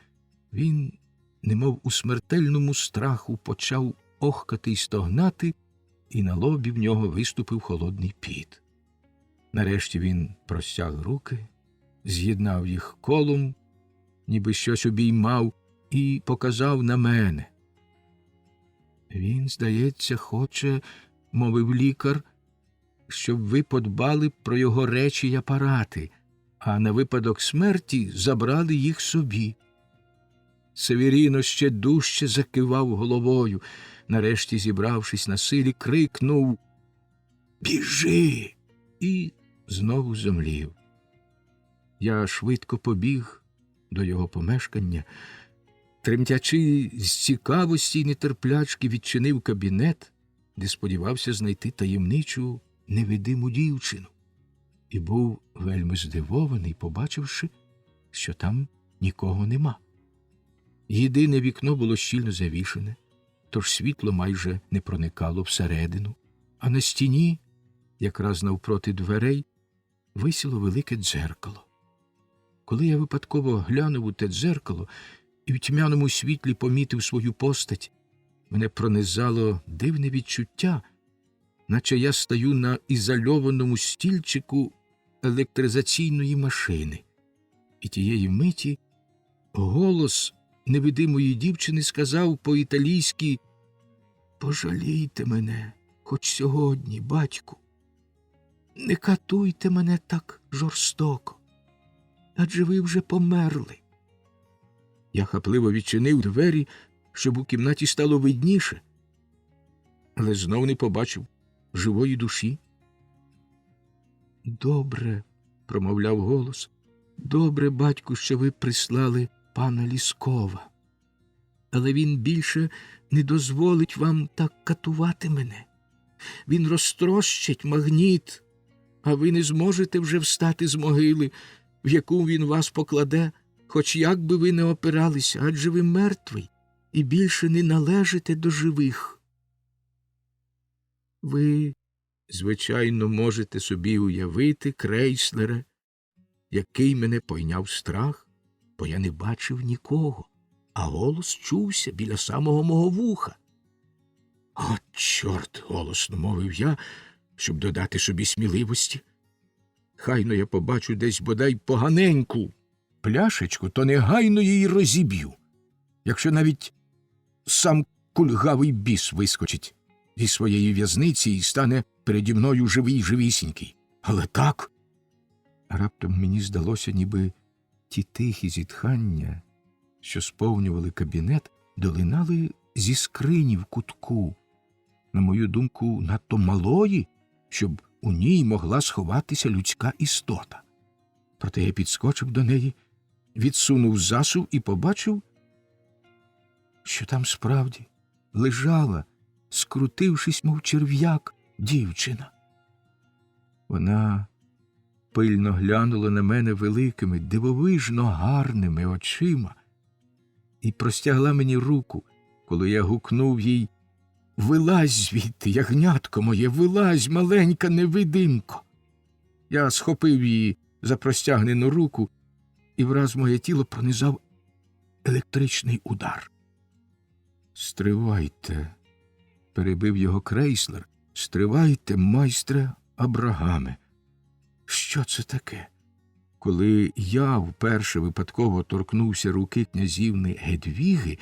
він, немов у смертельному страху, почав охкати й стогнати, і на лобі в нього виступив холодний піт. Нарешті він простяг руки, з'єднав їх колом, ніби щось обіймав, і показав на мене. «Він, здається, хоче, – мовив лікар, – щоб ви подбали про його речі й апарати, а на випадок смерті забрали їх собі». Севіріно ще дужче закивав головою. Нарешті, зібравшись на силі, крикнув «Біжи!» і знову зомлів. Я швидко побіг до його помешкання. Тремтячи з цікавості й нетерплячки, відчинив кабінет, де сподівався знайти таємничу невидиму дівчину. І був вельми здивований, побачивши, що там нікого нема. Єдине вікно було щільно завішене, тож світло майже не проникало всередину, а на стіні, якраз навпроти дверей, висіло велике дзеркало. Коли я випадково глянув у те дзеркало і в тьмяному світлі помітив свою постать, мене пронизало дивне відчуття, наче я стою на ізольованому стільчику електризаційної машини. І тієї миті голос невидимої дівчини сказав по-італійськи: «Пожалійте мене хоч сьогодні, батьку. Не катуйте мене так жорстоко, адже ви вже померли». Я хапливо відчинив двері, щоб у кімнаті стало видніше, але знов не побачив живої душі. «Добре», – промовляв голос, – «добре, батьку, що ви прислали пана Ліскова. Але він більше не дозволить вам так катувати мене. Він розтрощить магніт, а ви не зможете вже встати з могили, в яку він вас покладе, хоч як би ви не опиралися, адже ви мертвий і більше не належите до живих». Ви, звичайно, можете собі уявити, крейслере, який мене пойняв страх, бо я не бачив нікого, а голос чувся біля самого мого вуха. «О, чорт!» – голосно мовив я, щоб додати собі сміливості. «Хайно я побачу десь бодай поганеньку пляшечку, то негайно її розіб'ю, якщо навіть сам кульгавий біс вискочить зі своєї в'язниці і стане переді мною живий-живісінький. Але так...» Раптом мені здалося, ніби ті тихі зітхання, що сповнювали кабінет, долинали зі скрині в кутку, на мою думку, надто малої, щоб у ній могла сховатися людська істота. Проте я підскочив до неї, відсунув засув і побачив, що там справді лежала, скрутившись, мов черв'як, дівчина. Вона пильно глянула на мене великими, дивовижно гарними очима і простягла мені руку, коли я гукнув їй: «Вилазь звідти, ягнятко моє, вилазь, маленька невидимко!» Я схопив її за простягнену руку, і враз моє тіло пронизав електричний удар. «Стривайте», перебив його крейслер. Стривайте, майстре Абрагаме. Що це таке? Коли я вперше випадково торкнувся руки князівни Гедвіги,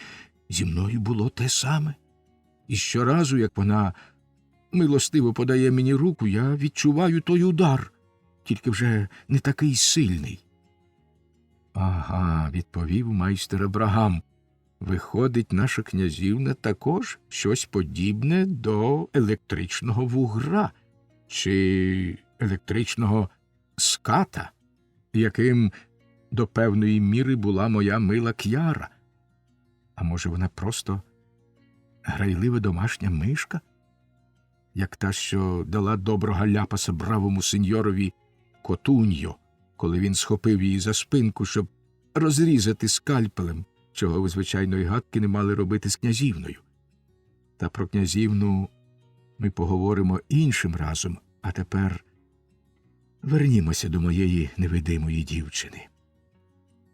зі мною було те саме. І щоразу, як вона милостиво подає мені руку, я відчуваю той удар, тільки вже не такий сильний. Ага, відповів майстер Абрагам. Виходить, наша князівна також щось подібне до електричного вугра чи електричного ската, яким до певної міри була моя мила К'яра. А може, вона просто грайлива домашня мишка, як та, що дала доброго ляпаса бравому сеньорові Котуньо, коли він схопив її за спинку, щоб розрізати скальпелем, чого ви, звичайно, і гадки не мали робити з князівною. Та про князівну ми поговоримо іншим разом, а тепер вернімося до моєї невидимої дівчини.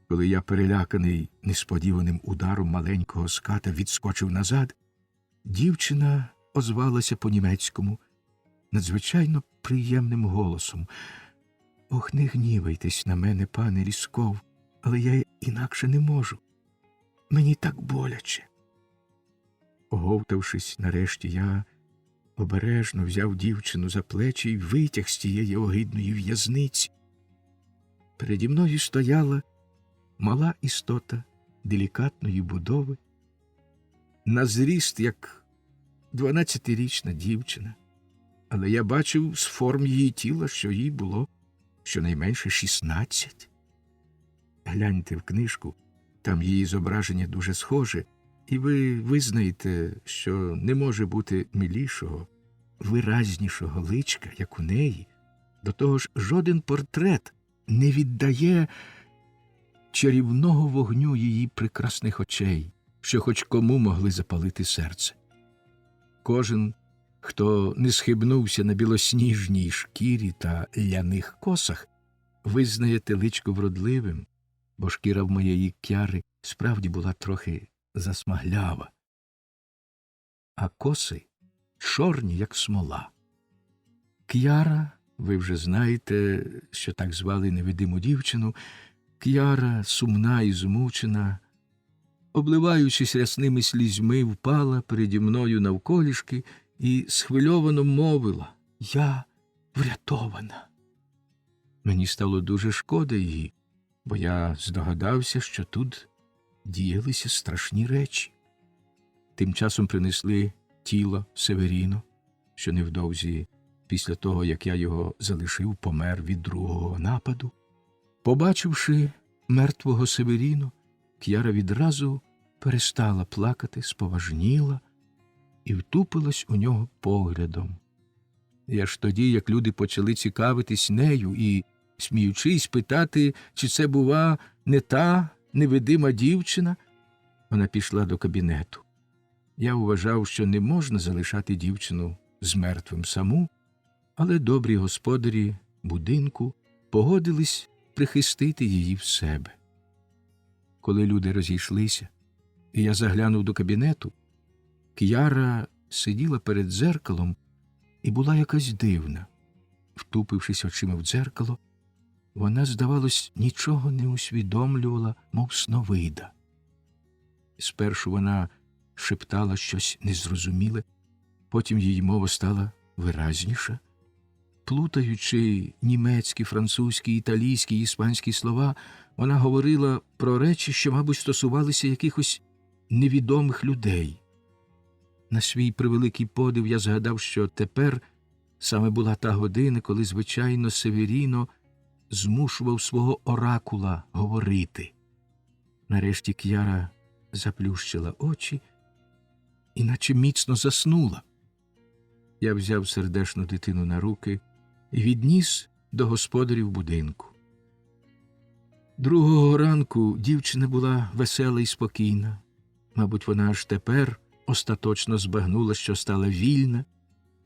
Коли я, переляканий несподіваним ударом маленького ската, відскочив назад, дівчина озвалася по-німецькому надзвичайно приємним голосом. «Ох, не гнівайтесь на мене, пане Лісков, але я інакше не можу. Мені так боляче». Оговтавшись, нарешті, я обережно взяв дівчину за плечі і витяг з тієї огидної в'язниці. Переді мною стояла мала істота делікатної будови, на зріст, як 12-річна дівчина, але я бачив з форм її тіла, що їй було щонайменше 16. Гляньте в книжку, там її зображення дуже схоже, і ви визнаєте, що не може бути милішого, виразнішого личка, як у неї. До того ж, жоден портрет не віддає чарівного вогню її прекрасних очей, що хоч кому могли запалити серце. Кожен, хто не схибнувся на білосніжній шкірі та ляних косах, визнає те личко вродливим, бо шкіра в моєї К'яри справді була трохи засмаглява, а коси чорні, як смола. К'яра, ви вже знаєте, що так звали невидиму дівчину, К'яра, сумна і змучена, обливаючись рясними слізьми, впала переді мною навколішки і схвильовано мовила: «Я врятована». Мені стало дуже шкода її, бо я здогадався, що тут діялися страшні речі. Тим часом принесли тіло Северіно, що невдовзі після того, як я його залишив, помер від другого нападу. Побачивши мертвого Северіно, К'яра відразу перестала плакати, споважніла і втупилась у нього поглядом. І аж тоді, як люди почали цікавитись нею і, сміючись, питати, чи це, бува, не та невидима дівчина, вона пішла до кабінету. Я вважав, що не можна залишати дівчину з мертвим саму, але добрі господарі будинку погодились прихистити її в себе. Коли люди розійшлися, і я заглянув до кабінету, К'яра сиділа перед дзеркалом і була якась дивна. Втупившись очима в дзеркало, вона, здавалось, нічого не усвідомлювала, мов сновида. Спершу вона шептала щось незрозуміле, потім її мова стала виразніша. Плутаючи німецькі, французькі, італійські, іспанські слова, вона говорила про речі, що, мабуть, стосувалися якихось невідомих людей. На свій превеликий подив я згадав, що тепер саме була та година, коли, звичайно, Северіно змушував свого оракула говорити. Нарешті К'яра заплющила очі і наче міцно заснула. Я взяв сердешну дитину на руки і відніс до господарів будинку. Другого ранку дівчина була весела і спокійна. Мабуть, вона аж тепер остаточно збагнула, що стала вільна,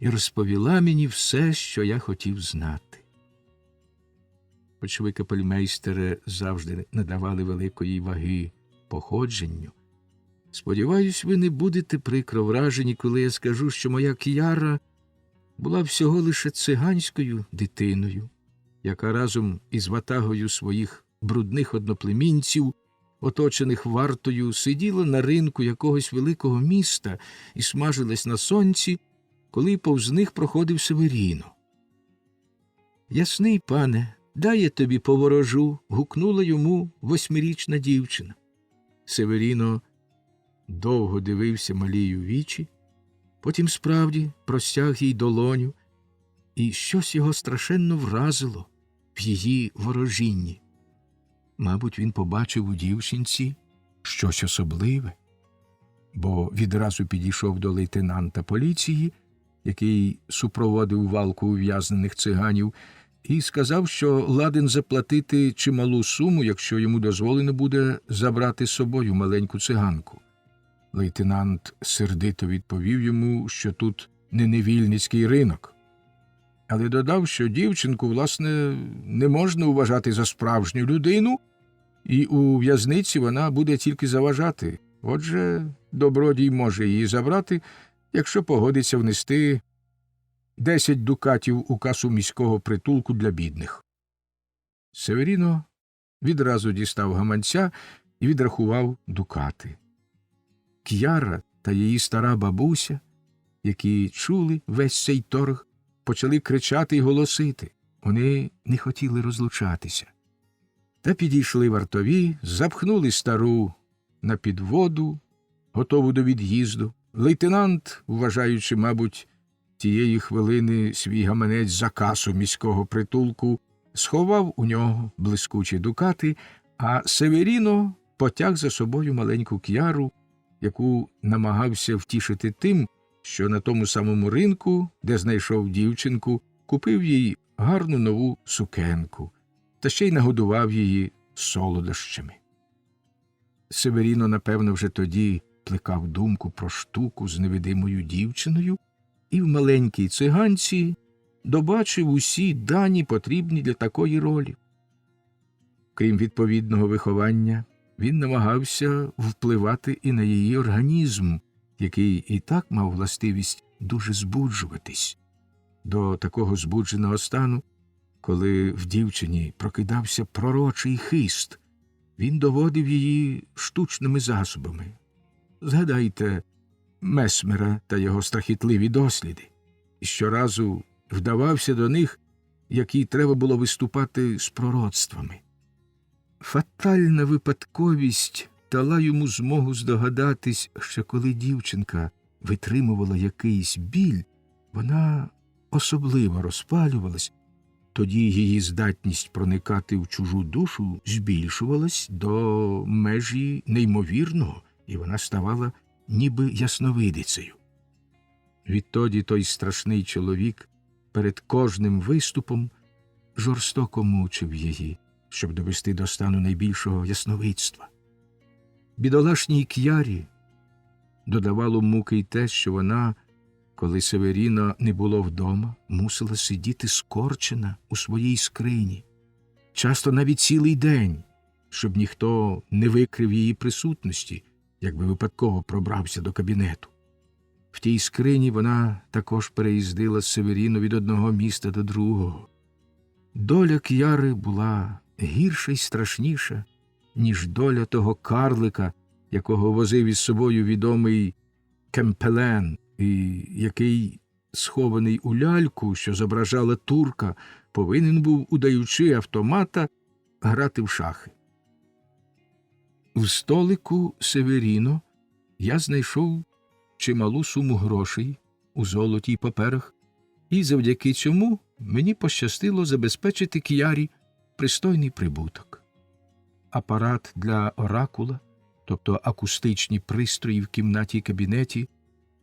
і розповіла мені все, що я хотів знати. Хоч ви, капельмейстере, завжди надавали великої ваги походженню, Сподіваюсь, ви не будете прикро вражені, коли я скажу, що моя К'яра була всього лише циганською дитиною, яка разом із ватагою своїх брудних одноплемінців, оточених вартою, сиділа на ринку якогось великого міста і смажилась на сонці, коли повз них проходив Северіно. «Ясний пане, дай я тобі поворожу», – гукнула йому 8-річна дівчина. Северіно довго дивився малій у вічі, потім справді простяг їй долоню, і щось його страшенно вразило в її ворожінні. Мабуть, він побачив у дівчинці щось особливе, бо відразу підійшов до лейтенанта поліції, який супроводив валку ув'язнених циганів, і сказав, що ладен заплатити чималу суму, якщо йому дозволено буде забрати з собою маленьку циганку. Лейтенант сердито відповів йому, що тут не невільницький ринок, але додав, що дівчинку, власне, не можна вважати за справжню людину, і у в'язниці вона буде тільки заважати. Отже, добродій може її забрати, якщо погодиться внести 10 дукатів у касу міського притулку для бідних. Северіно відразу дістав гаманця і відрахував дукати. К'яра та її стара бабуся, які чули весь цей торг, почали кричати й голосити. Вони не хотіли розлучатися. Та підійшли вартові, запхнули стару на підводу, готову до від'їзду. Лейтенант, вважаючи, мабуть, тієї хвилини свій гаманець за касу міського притулку, сховав у нього блискучі дукати, а Северіно потяг за собою маленьку К'яру, яку намагався втішити тим, що на тому самому ринку, де знайшов дівчинку, купив їй гарну нову сукенку, та ще й нагодував її солодощами. Северіно, напевно, вже тоді плекав думку про штуку з невидимою дівчиною і в маленькій циганці добачив усі дані, потрібні для такої ролі. Крім відповідного виховання, він намагався впливати і на її організм, який і так мав властивість дуже збуджуватись. До такого збудженого стану, коли в дівчині прокидався пророчий хист, він доводив її штучними засобами. Згадайте Месмера та його страхітливі досліди. І щоразу вдавався до них, як їй треба було виступати з пророцтвами. Фатальна випадковість дала йому змогу здогадатись, що коли дівчинка витримувала якийсь біль, вона особливо розпалювалась, тоді її здатність проникати в чужу душу збільшувалась до межі неймовірного, і вона ставала ніби ясновидицею. Відтоді той страшний чоловік перед кожним виступом жорстоко мучив її, щоб довести до стану найбільшого ясновидства. Бідолашній К'ярі додавало муки й те, що вона, коли Северіно не було вдома, мусила сидіти скорчена у своїй скрині, часто навіть цілий день, щоб ніхто не викрив її присутності, якби випадково пробрався до кабінету. В тій скрині вона також переїздила з Северіно від одного міста до другого. Доля К'яри була гірша й страшніша, ніж доля того карлика, якого возив із собою відомий Кемпелен, і який, схований у ляльку, що зображала турка, повинен був, удаючи автомата, грати в шахи. В столику Северіно я знайшов чималу суму грошей у золоті й паперах, і завдяки цьому мені пощастило забезпечити К'ярі пристойний прибуток. Апарат для оракула, тобто акустичні пристрої в кімнаті й кабінеті,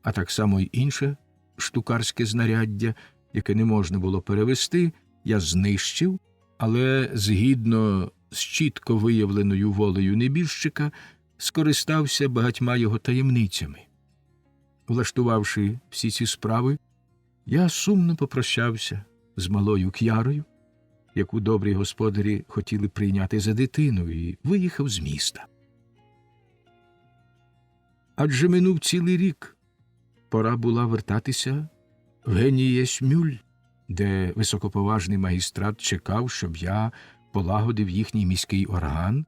а так само й інше штукарське знаряддя, яке не можна було перевести, я знищив, але згідно з чітко виявленою волею небіжчика скористався багатьма його таємницями. Влаштувавши всі ці справи, я сумно попрощався з малою К'ярою, яку добрі господарі хотіли прийняти за дитину, і виїхав з міста. Адже минув цілий рік. Пора була вертатися в Генієсмюль, де високоповажний магістрат чекав, щоб я полагодив їхній міський орган.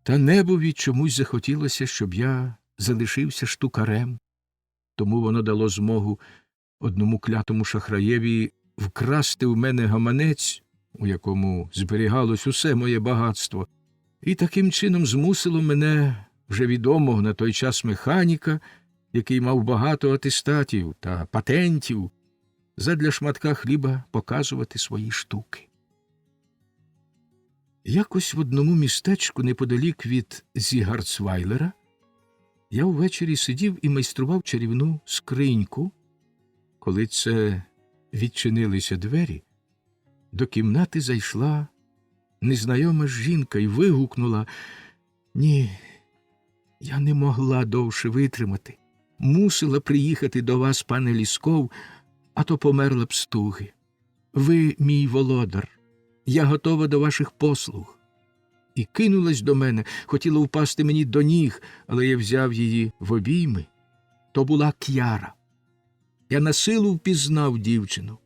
Та небові чомусь захотілося, щоб я залишився штукарем. Тому воно дало змогу одному клятому шахраєві вкрасти в мене гаманець, у якому зберігалось усе моє багатство, і таким чином змусило мене, вже відомого на той час механіка, який мав багато атестатів та патентів, задля шматка хліба показувати свої штуки. Якось в одному містечку неподалік від Зігарцвайлера я ввечері сидів і майстрував чарівну скриньку. Коли це відчинилися двері, до кімнати зайшла незнайома жінка і вигукнула: «Ні, я не могла довше витримати. Мусила приїхати до вас, пане Лісков, а то померла б з туги. Ви мій володар, я готова до ваших послуг». І кинулась до мене, хотіла впасти мені до ніг, але я взяв її в обійми. То була К'яра. Я насилу впізнав дівчину.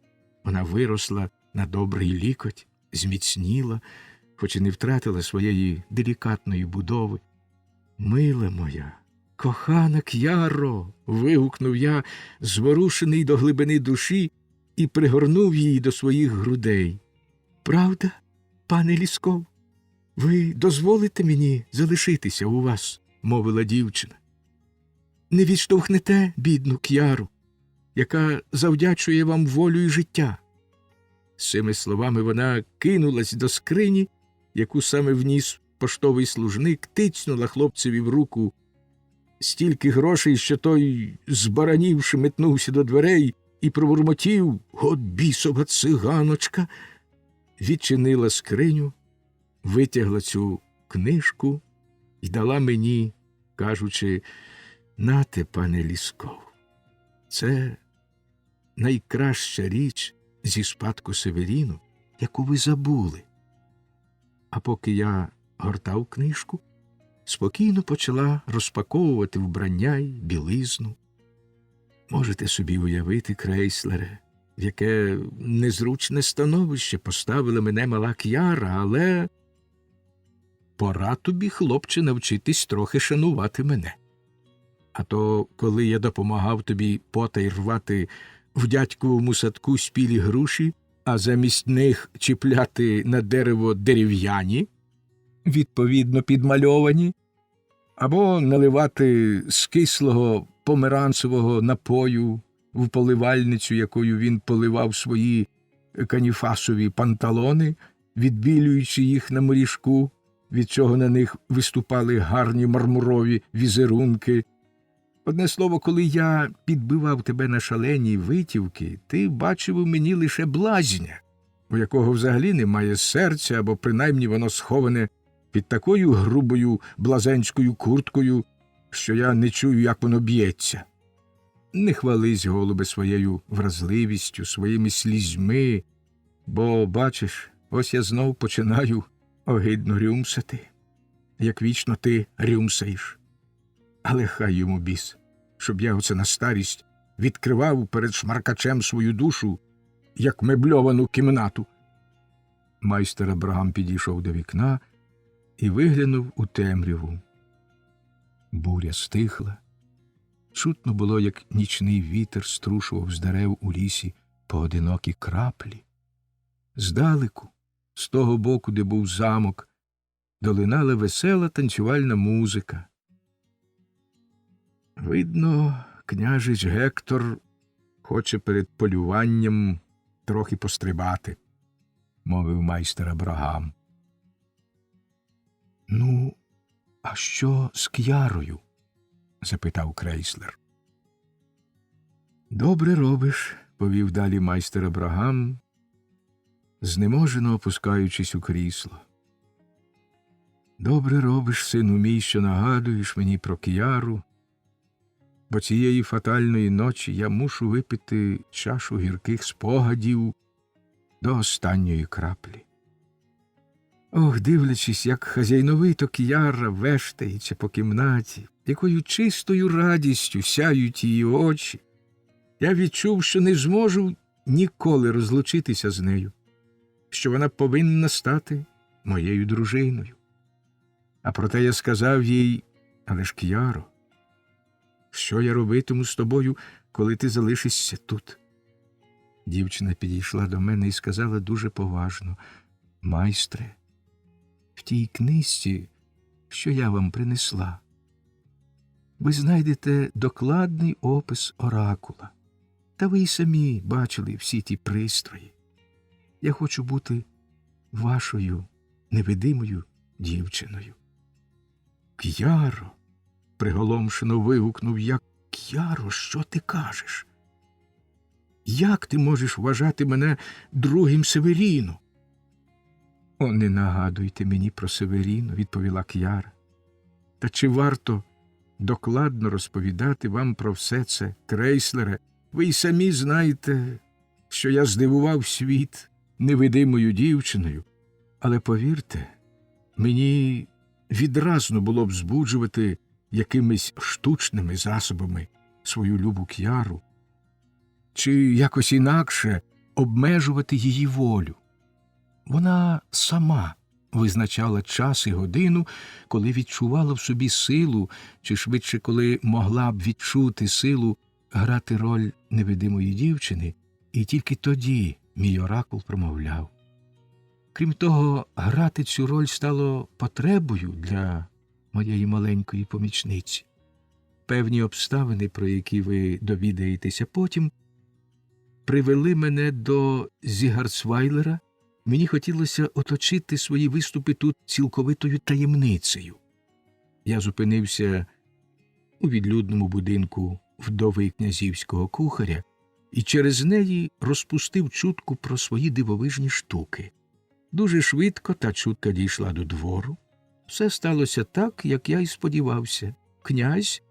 Вона виросла на добрий лікоть, зміцніла, хоч і не втратила своєї делікатної будови. «Мила моя, кохана К'яро!» – вигукнув я, зворушений до глибини душі, і пригорнув її до своїх грудей. «Правда, пане Лісков? Ви дозволите мені залишитися у вас?» – мовила дівчина. «Не відштовхнете бідну К'яру, яка завдячує вам волю і життя?» З цими словами вона кинулась до скрині, яку саме вніс поштовий служник, тицьнула хлопцеві в руку стільки грошей, що той, збаранівши, метнувся до дверей і пробурмотів: «От бісова циганочка!» Відчинила скриню, витягла цю книжку і дала мені, кажучи: «Нате, пане Лісков, це найкраща річ зі спадку Северіну, яку ви забули». А поки я гортав книжку, спокійно почала розпаковувати вбрання й білизну. Можете собі уявити, крейслере, в яке незручне становище поставила мене мала К'яра, але пора тобі, хлопче, навчитись трохи шанувати мене. А то, коли я допомагав тобі потай рвати в дядьковому садку спілі груші, а замість них чіпляти на дерево дерев'яні, відповідно підмальовані, або наливати з кислого померанцевого напою в поливальницю, якою він поливав свої каніфасові панталони, відбілюючи їх на моріжку, від чого на них виступали гарні мармурові візерунки. Одне слово, коли я підбивав тебе на шалені витівки, ти бачив у мені лише блазня, у якого взагалі немає серця, або принаймні воно сховане під такою грубою блазенською курткою, що я не чую, як воно б'ється. Не хвались, голубе, своєю вразливістю, своїми слізьми, бо, бачиш, ось я знов починаю огидно рюмсати, як вічно ти рюмсаєш. Але хай йому біс, щоб я оце на старість відкривав перед шмаркачем свою душу, як мебльовану кімнату. Майстер Абрагам підійшов до вікна і виглянув у темряву. Буря стихла. Чутно було, як нічний вітер струшував з дерев у лісі поодинокі краплі. Здалеку, з того боку, де був замок, долинала весела танцювальна музика. Видно, княжич Гектор хоче перед полюванням трохи пострибати, мовив майстер Абрагам. Ну, а що з К'ярою? Запитав крейслер. Добре робиш, повів далі майстер Абрагам, знеможено опускаючись у крісло. Добре робиш, сину мій, що нагадуєш мені про К'яру, бо цієї фатальної ночі я мушу випити чашу гірких спогадів до останньої краплі. Ох, дивлячись, як хазяйновито К'яра вештається по кімнаті, якою чистою радістю сяють її очі, я відчув, що не зможу ніколи розлучитися з нею, що вона повинна стати моєю дружиною. А проте я сказав їй: але ж, К'яро, що я робитиму з тобою, коли ти залишишся тут? Дівчина підійшла до мене і сказала дуже поважно: майстре, в тій книжці, що я вам принесла, ви знайдете докладний опис оракула. Та ви й самі бачили всі ті пристрої. Я хочу бути вашою невидимою дівчиною. К'яро, приголомшено вигукнув я. К'яро, що ти кажеш? Як ти можеш вважати мене другим Северіно? О, не нагадуйте мені про Северіно, відповіла К'яра. Та чи варто докладно розповідати вам про все це, Крейслере? Ви й самі знаєте, що я здивував світ невидимою дівчиною. Але повірте, мені відразно було б збуджувати якимись штучними засобами свою любу К'яру, чи якось інакше обмежувати її волю. Вона сама визначала час і годину, коли відчувала в собі силу, чи швидше, коли могла б відчути силу грати роль невидимої дівчини, і тільки тоді мій оракул промовляв. Крім того, грати цю роль стало потребою для моєї маленької помічниці. Певні обставини, про які ви довідаєтеся потім, привели мене до Зігарцвайлера. Мені хотілося оточити свої виступи тут цілковитою таємницею. Я зупинився у відлюдному будинку вдови князівського кухаря і через неї розпустив чутку про свої дивовижні штуки. Дуже швидко та чутка дійшла до двору. Все сталося так, як я й сподівався. Князь,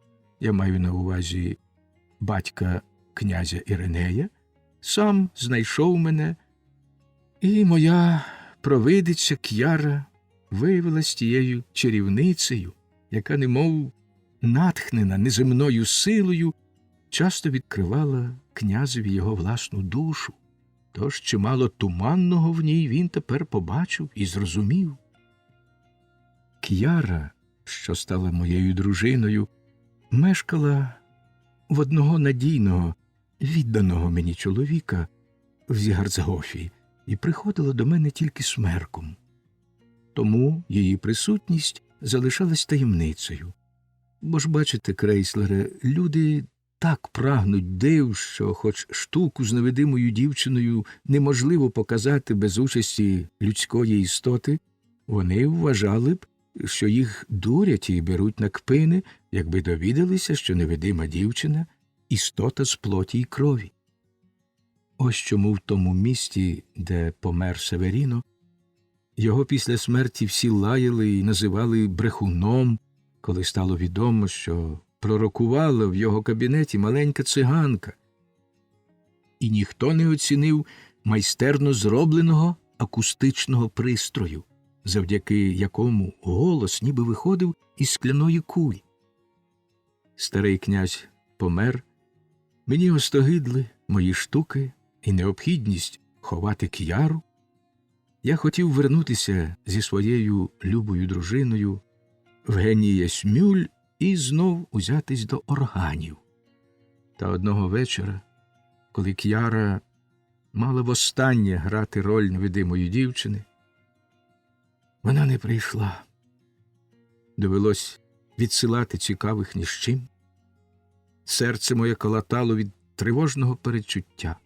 я маю на увазі батька князя Іринея, сам знайшов мене, і моя провидиця К'яра виявилась тією чарівницею, яка, немов натхнена неземною силою, часто відкривала князеві його власну душу. Тож чимало туманного в ній він тепер побачив і зрозумів. К'яра, що стала моєю дружиною, мешкала в одного надійного, відданого мені чоловіка в Зігарцгофі і приходила до мене тільки смерком. Тому її присутність залишалась таємницею. Бо ж, бачите, Крейслере, люди так прагнуть див, що хоч штуку з невидимою дівчиною неможливо показати без участі людської істоти, вони вважали б, що їх дурять і беруть на кпини, якби довідалися, що невидима дівчина – істота з плоті й крові. Ось чому в тому місті, де помер Северіно, його після смерті всі лаяли і називали брехуном, коли стало відомо, що пророкувала в його кабінеті маленька циганка. І ніхто не оцінив майстерно зробленого акустичного пристрою, завдяки якому голос ніби виходив із скляної кулі. Старий князь помер, мені остогидли мої штуки і необхідність ховати К'яру. Я хотів вернутися зі своєю любою дружиною в Генієсмюль і знов узятись до органів. Та одного вечора, коли К'яра мала востаннє грати роль невидимої дівчини, вона не прийшла. Довелось відсилати цікавих ні з чим. Серце моє калатало від тривожного передчуття.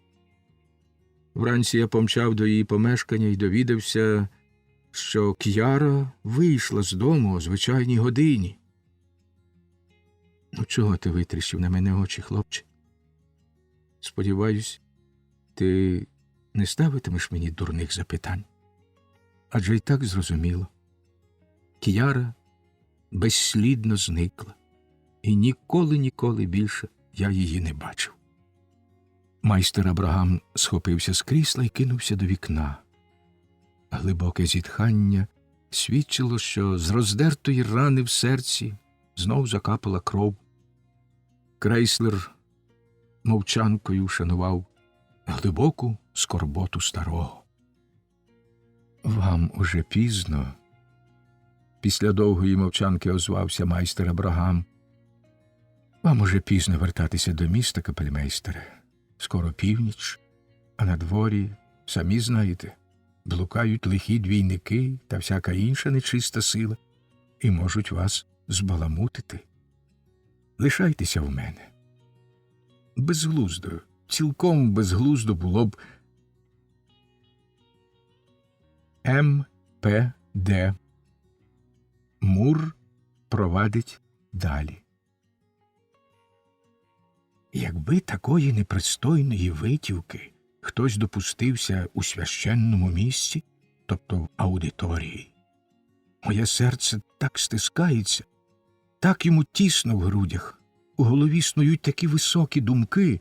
Вранці я помчав до її помешкання і довідався, що К'яра вийшла з дому о звичайній годині. Ну, чого ти витріщив на мене очі, хлопче? Сподіваюсь, ти не ставитимеш мені дурних запитань. Адже й так зрозуміло. К'яра безслідно зникла, і ніколи більше я її не бачив. Майстер Абрагам схопився з крісла і кинувся до вікна. Глибоке зітхання свідчило, що з роздертої рани в серці знов закапала кров. Крейслер мовчанкою шанував глибоку скорботу старого. «Вам уже пізно», – після довгої мовчанки озвався майстер Абрагам. «Вам уже пізно вертатися до міста, капельмейстере. Скоро північ, а на дворі, самі знаєте, блукають лихі двійники та всяка інша нечиста сила і можуть вас збаламутити. Лишайтеся в мене. Безглуздо, цілком безглуздо було б М.П.Д. Мур провадить далі. Якби такої непристойної витівки хтось допустився у священному місці, тобто в аудиторії, моє серце так стискається, так йому тісно в грудях, у голові снують такі високі думки,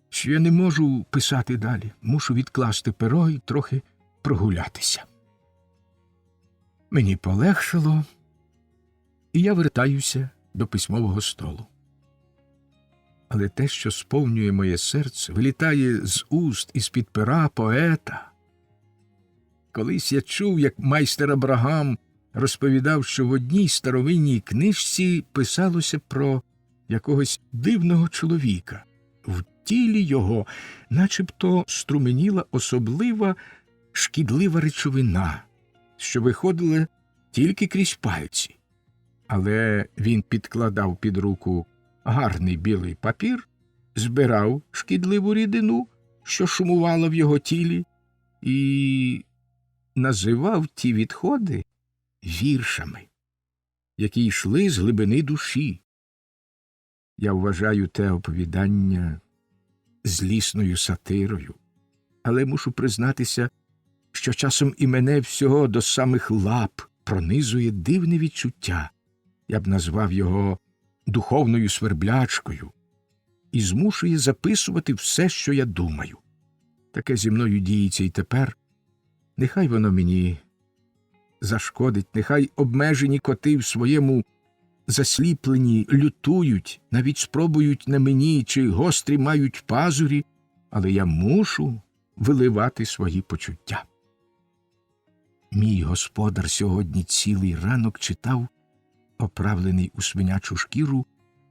що я не можу писати далі, мушу відкласти перо і трохи прогулятися. Мені полегшало, і я вертаюся до письмового столу. Але те, що сповнює моє серце, вилітає з уст із-під пера поета. Колись я чув, як майстер Абрагам розповідав, що в одній старовинній книжці писалося про якогось дивного чоловіка. В тілі його начебто струменіла особлива шкідлива речовина, що виходила тільки крізь пальці. Але він підкладав під руку гарний білий папір, збирав шкідливу рідину, що шумувала в його тілі, і називав ті відходи віршами, які йшли з глибини душі. Я вважаю те оповідання злісною сатирою, але мушу признатися, що часом і мене всього до самих лап пронизує дивне відчуття. Я б назвав його духовною сверблячкою, і змушує записувати все, що я думаю. Таке зі мною діється і тепер. Нехай воно мені зашкодить, нехай обмежені коти в своєму засліпленні лютують, навіть спробують на мені, чи гострі мають пазурі, але я мушу виливати свої почуття. Мій господар сьогодні цілий ранок читав, оправлений у свинячу шкіру,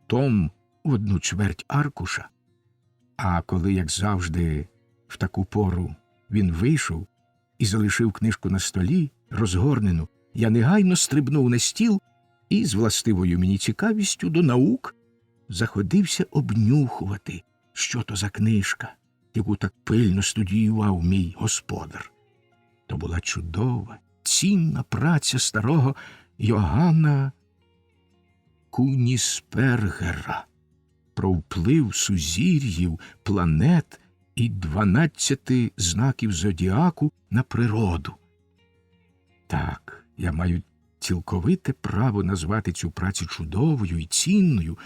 том в 1/4 аркуша, а коли, як завжди, в таку пору він вийшов і залишив книжку на столі, розгорнену, я негайно стрибнув на стіл і з властивою мені цікавістю до наук заходився обнюхувати, що то за книжка, яку так пильно студіював мій господар. То була чудова, цінна праця старого Йоганна Куніспергера про вплив сузір'їв, планет і 12 знаків зодіаку на природу. Так, я маю цілковите право назвати цю працю чудовою і цінною,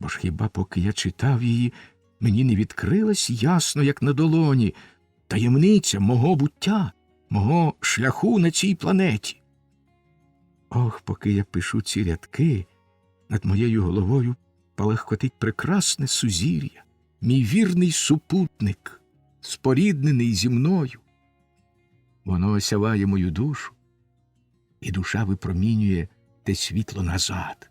бо ж хіба поки я читав її, мені не відкрилась ясно, як на долоні, таємниця мого буття, мого шляху на цій планеті. Ох, поки я пишу ці рядки, над моєю головою палахкотить прекрасне сузір'я, мій вірний супутник, споріднений зі мною. Воно осяває мою душу, і душа випромінює те світло назад.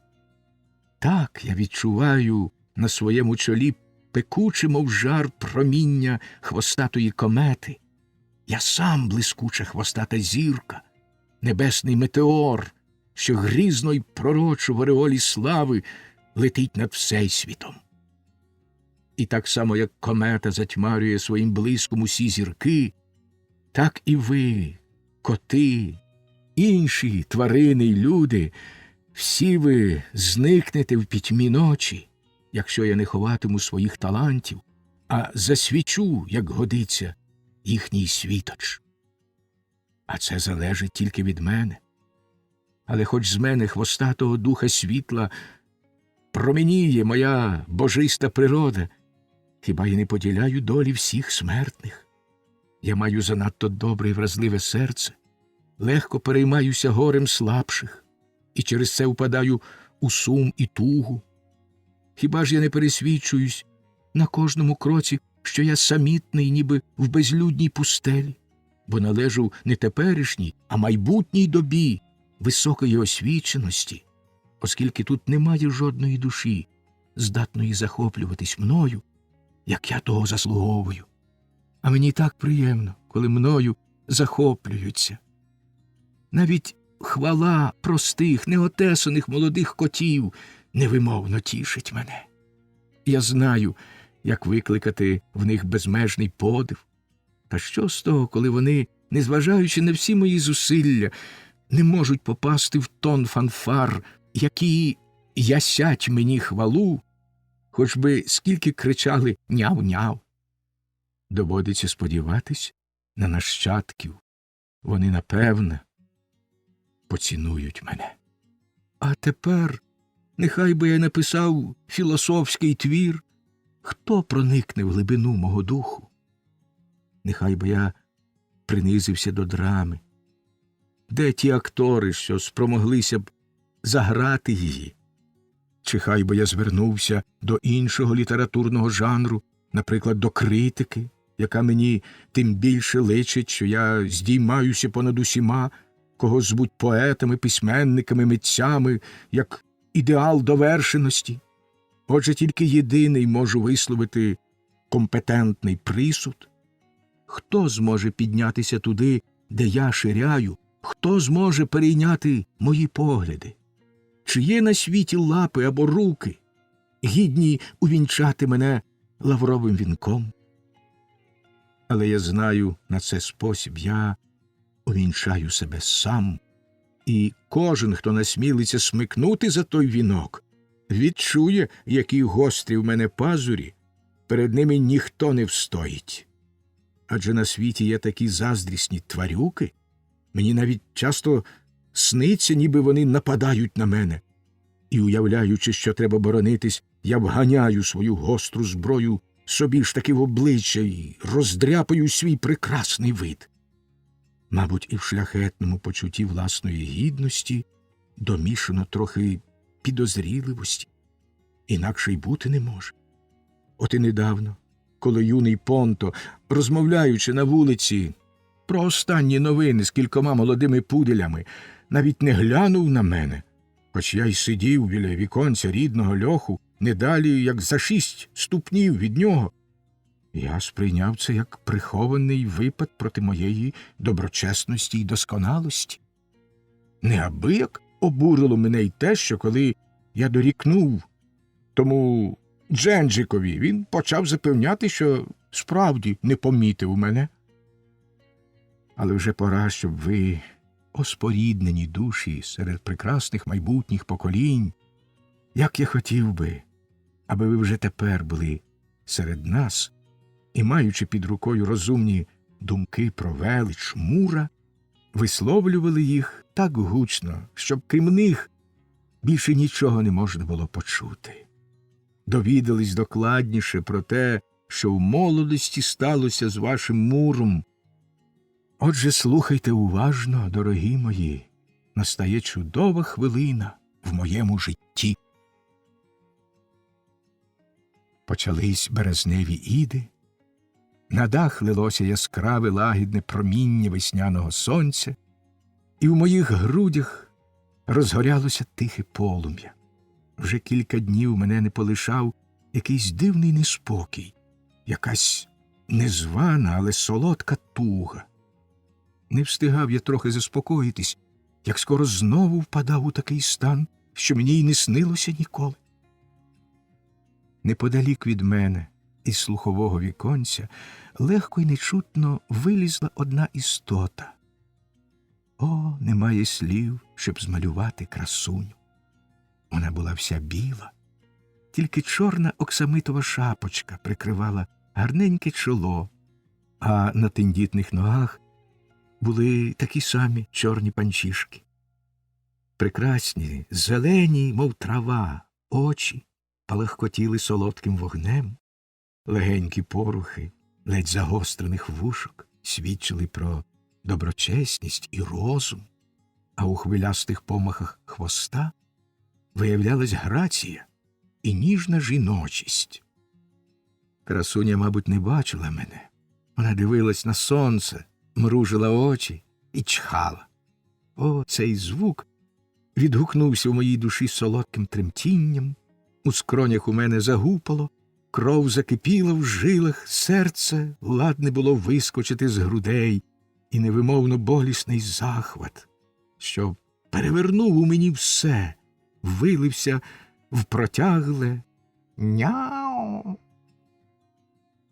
Так я відчуваю на своєму чолі пекуче, мов жар, проміння хвостатої комети. Я сам блискуча хвостата зірка, небесний метеор, що грізно й пророчо в ореолі слави летить над всесвітом. І так само, як комета затьмарює своїм блиском усі зірки, так і ви, коти, інші тварини й люди, всі ви зникнете в пітьмі ночі, якщо я не ховатиму своїх талантів, а засвічу, як годиться, їхній світоч. А це залежить тільки від мене. Але хоч з мене хвостатого духа світла променіє моя божиста природа, хіба я не поділяю долі всіх смертних? Я маю занадто добре і вразливе серце, легко переймаюся горем слабших, і через це впадаю у сум і тугу. Хіба ж я не пересвідчуюсь на кожному кроці, що я самітний, ніби в безлюдній пустелі, бо належу не теперішній, а майбутній добі високої освіченості, оскільки тут немає жодної душі, здатної захоплюватись мною, як я того заслуговую. А мені так приємно, коли мною захоплюються. Навіть хвала простих, неотесаних молодих котів невимовно тішить мене. Я знаю, як викликати в них безмежний подив. Та що з того, коли вони, незважаючи на всі мої зусилля, не можуть попасти в тон фанфар, які ясять мені хвалу, хоч би скільки кричали «няв-няв». Доводиться сподіватись на нащадків. Вони, напевне, поцінують мене. А тепер нехай би я написав філософський твір, хто проникне в глибину мого духу? Нехай би я принизився до драми. Де ті актори, що спромоглися б заграти її? Чи хай би я звернувся до іншого літературного жанру, наприклад, до критики, яка мені тим більше личить, що я здіймаюся понад усіма, кого звуть поетами, письменниками, митцями, як ідеал довершеності. Отже, тільки єдиний можу висловити компетентний присуд. Хто зможе піднятися туди, де я ширяю? Хто зможе перейняти мої погляди? Чи є на світі лапи або руки, гідні увінчати мене лавровим вінком? Але я знаю на це спосіб, я увінчаю себе сам, і кожен, хто насмілиться смикнути за той вінок, відчує, які гострі в мене пазурі, перед ними ніхто не встоїть. Адже на світі є такі заздрісні тварюки, мені навіть часто сниться, ніби вони нападають на мене. І, уявляючи, що треба боронитись, я вганяю свою гостру зброю собі ж таки в обличчя і роздряпаю свій прекрасний вид. Мабуть, і в шляхетному почутті власної гідності домішано трохи підозріливості. Інакше й бути не може. От і недавно, коли юний Понто, розмовляючи на вулиці про останні новини з кількома молодими пуделями, навіть не глянув на мене, хоч я й сидів біля віконця рідного льоху не далі, як за 6 ступнів від нього. Я сприйняв це як прихований випад проти моєї доброчесності й досконалості. Неабияк обурило мене й те, що коли я дорікнув тому Дженджикові, він почав запевняти, що справді не помітив мене. Але вже пора, щоб ви, о споріднені душі серед прекрасних майбутніх поколінь, як я хотів би, аби ви вже тепер були серед нас і, маючи під рукою розумні думки про велич Мура, висловлювали їх так гучно, щоб крім них більше нічого не можна було почути. Довідались докладніше про те, що в молодості сталося з вашим Муром. Отже, слухайте уважно, дорогі мої, настає чудова хвилина в моєму житті. Почались березневі іди, на дах лилося яскраве лагідне проміння весняного сонця, і в моїх грудях розгорялося тихе полум'я. Вже кілька днів мене не полишав якийсь дивний неспокій, якась незвана, але солодка туга. Не встигав я трохи заспокоїтись, як скоро знову впадав у такий стан, що мені й не снилося ніколи. Неподалік від мене, із слухового віконця, легко й нечутно вилізла одна істота. О, немає слів, щоб змалювати красуню. Вона була вся біла, тільки чорна оксамитова шапочка прикривала гарненьке чоло, а на тендітних ногах були такі самі чорні панчішки. Прекрасні, зелені, мов трава, очі палахкотіли солодким вогнем, легенькі порухи ледь загострених вушок свідчили про доброчесність і розум, а у хвилястих помахах хвоста виявлялась грація і ніжна жіночість. Красуня, мабуть, не бачила мене. Вона дивилась на сонце, мружила очі і чхала. О, цей звук відгукнувся в моїй душі солодким тремтінням, у скронях у мене загупало, кров закипіла в жилах, серце ладне було вискочити з грудей, і невимовно болісний захват, що перевернув у мені все, вилився в протягле «няу».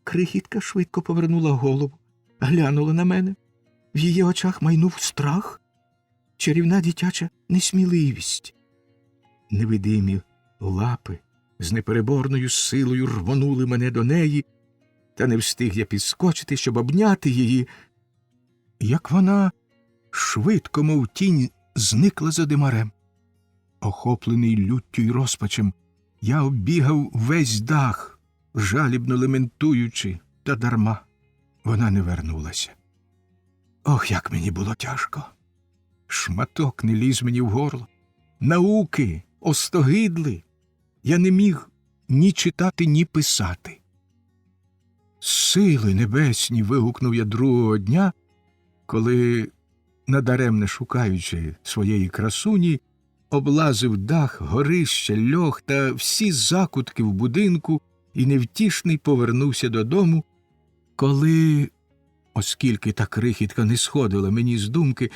Крихітка швидко повернула голову, глянула на мене. В її очах майнув страх, чарівна дитяча несміливість. Невидимі лапи з непереборною силою рвонули мене до неї, та не встиг я підскочити, щоб обняти її, як вона швидко, мов тінь, зникла за димарем. Охоплений люттю й розпачем, я оббігав весь дах, жалібно лементуючи, та дарма. Вона не вернулася. Ох, як мені було тяжко! Шматок не ліз мені в горло. Науки остогидли. Я не міг ні читати, ні писати. Сили небесні! Вигукнув я другого дня, коли, надаремне шукаючи своєї красуні, облазив дах, горище, льох та всі закутки в будинку і невтішний повернувся додому, коли, оскільки та крихітка не сходила мені з думки,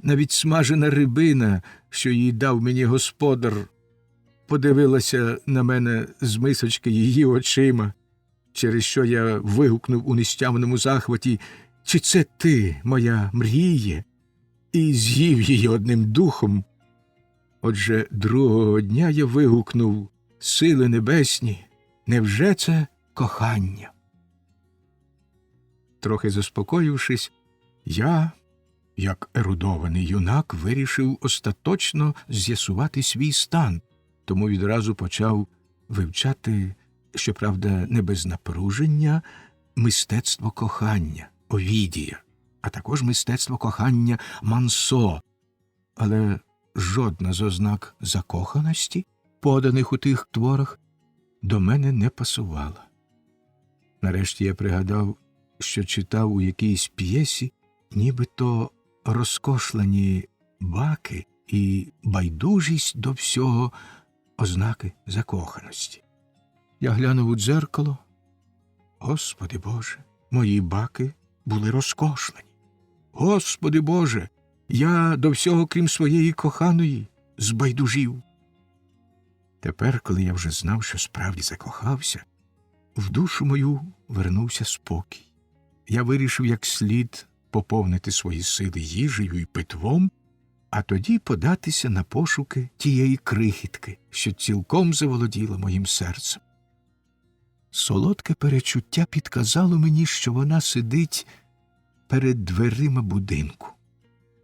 навіть смажена рибина, що їй дав мені господар, подивилася на мене з мисочки її очима, через що я вигукнув у нестямному захваті: «Чи це ти, моя мріє?» і з'їв її одним духом. Отже, другого дня я вигукнув: «Сили небесні, невже це кохання?» Трохи заспокоївшись, я, як ерудований юнак, вирішив остаточно з'ясувати свій стан, тому відразу почав вивчати, щоправда, не без напруження, мистецтво кохання Овідія, а також мистецтво кохання Мансо, але жодна з ознак закоханості, поданих у тих творах, до мене не пасувала. Нарешті я пригадав, що читав у якійсь п'єсі нібито розкошлені баки і байдужість до всього ознаки закоханості. Я глянув у дзеркало. Господи Боже, мої баки були розкошлені. Господи Боже, я до всього, крім своєї коханої, збайдужів. Тепер, коли я вже знав, що справді закохався, в душу мою вернувся спокій. Я вирішив як слід поповнити свої сили їжею і питвом, а тоді податися на пошуки тієї крихітки, що цілком заволоділа моїм серцем. Солодке перечуття підказало мені, що вона сидить перед дверима будинку.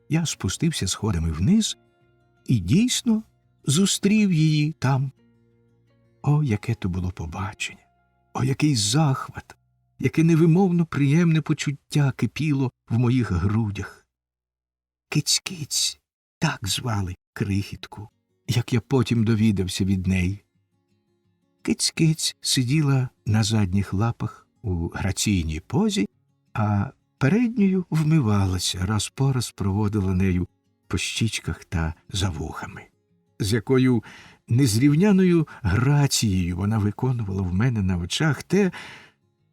Я спустився сходами вниз і дійсно зустрів її там. О, яке то було побачення! О, який захват! Яке невимовно приємне почуття кипіло в моїх грудях. Киць-киць, так звали крихітку, як я потім довідався від неї. Киць-киць сиділа на задніх лапах у граційній позі, а передньою вмивалася, раз по раз проводила нею по щічках та за вухами. З якою незрівняною грацією вона виконувала в мене на очах те,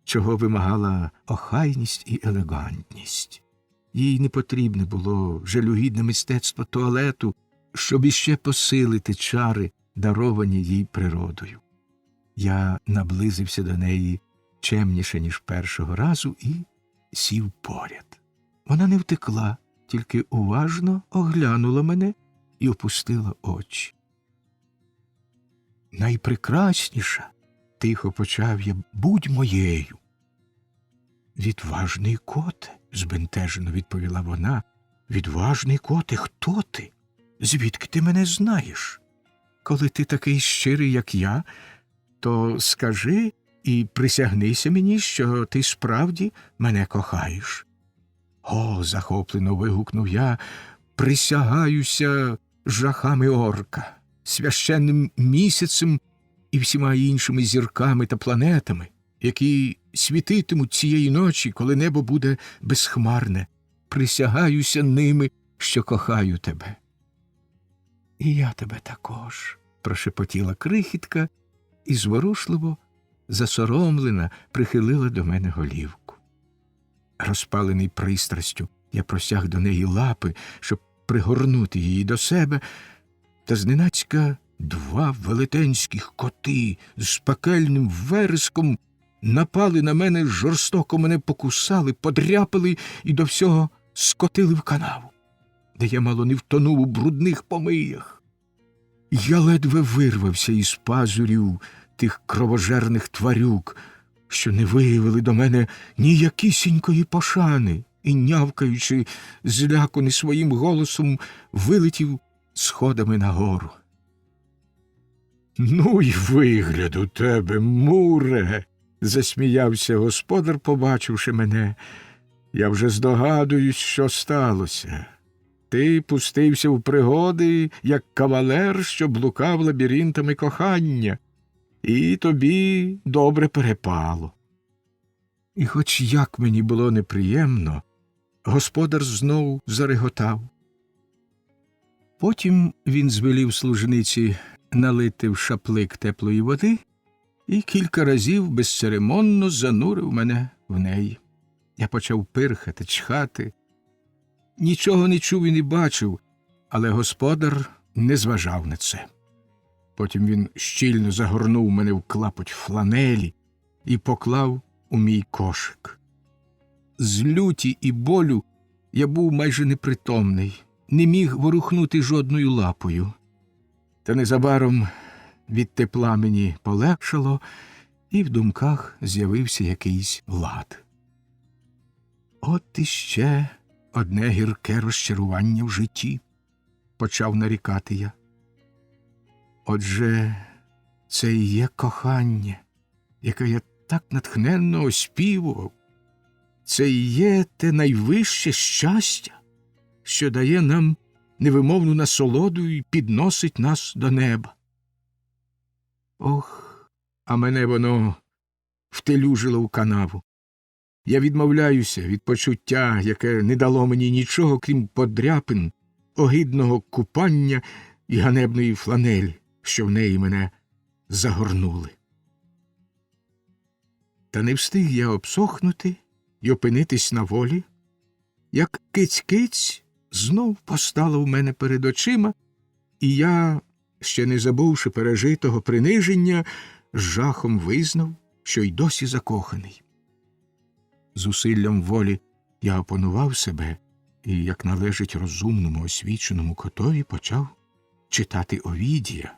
чого вимагала охайність і елегантність. Їй не потрібне було жалюгідне мистецтво туалету, щоб іще посилити чари, даровані їй природою. Я наблизився до неї чемніше, ніж першого разу, і сів поряд. Вона не втекла, тільки уважно оглянула мене і опустила очі. «Найпрекрасніша», – тихо почав я, – «будь моєю». «Відважний коте», – збентежено відповіла вона. «Відважний коте, хто ти? Звідки ти мене знаєш? Коли ти такий щирий, як я, то скажи і присягнися мені, що ти справді мене кохаєш». О, захоплено вигукнув я, присягаюся жахами орка, священним місяцем і всіма іншими зірками та планетами, які світитимуть цієї ночі, коли небо буде безхмарне. Присягаюся ними, що кохаю тебе. І я тебе також, прошепотіла крихітка і зворушливо, засоромлена, прихилила до мене голівку. Розпалений пристрастю, я простяг до неї лапи, щоб пригорнути її до себе, та зненацька два велетенських коти з пекельним вереском напали на мене, жорстоко мене покусали, подряпали і до всього скотили в канаву, де я мало не втонув у брудних помиях. Я ледве вирвався із пазурів тих кровожерних тварюк, що не виявили до мене ніякісінької пошани, і, нявкаючи, зляканий своїм голосом, вилетів сходами нагору. «Ну й вигляд у тебе, Муре!» – засміявся господар, побачивши мене. «Я вже здогадуюсь, що сталося. Ти пустився в пригоди, як кавалер, що блукав лабіринтами кохання, і тобі добре перепало». І хоч як мені було неприємно, господар знову зареготав. Потім він звелів служниці налити в шаплик теплої води і кілька разів безцеремонно занурив мене в неї. Я почав пирхати, чхати. Нічого не чув і не бачив, але господар не зважав на це. Потім він щільно загорнув мене в клапоть фланелі і поклав у мій кошик. З люті і болю я був майже непритомний, не міг ворухнути жодною лапою. Та незабаром від тепла мені полегшало, і в думках з'явився якийсь лад. От іще одне гірке розчарування в житті, почав нарікати я. Отже, це і є кохання, яке я так натхненно оспівував. Це і є те найвище щастя, що дає нам невимовну насолоду і підносить нас до неба. Ох, а мене воно втелюжило в канаву. Я відмовляюся від почуття, яке не дало мені нічого, крім подряпин, огидного купання і ганебної фланелі, що в неї мене загорнули. Та не встиг я обсохнути й опинитись на волі, як киць-киць знов постала в мене перед очима, і я, ще не забувши пережитого приниження, з жахом визнав, що й досі закоханий. Зусиллям волі я опанував себе і, як належить розумному освіченому котові, почав читати Овідія,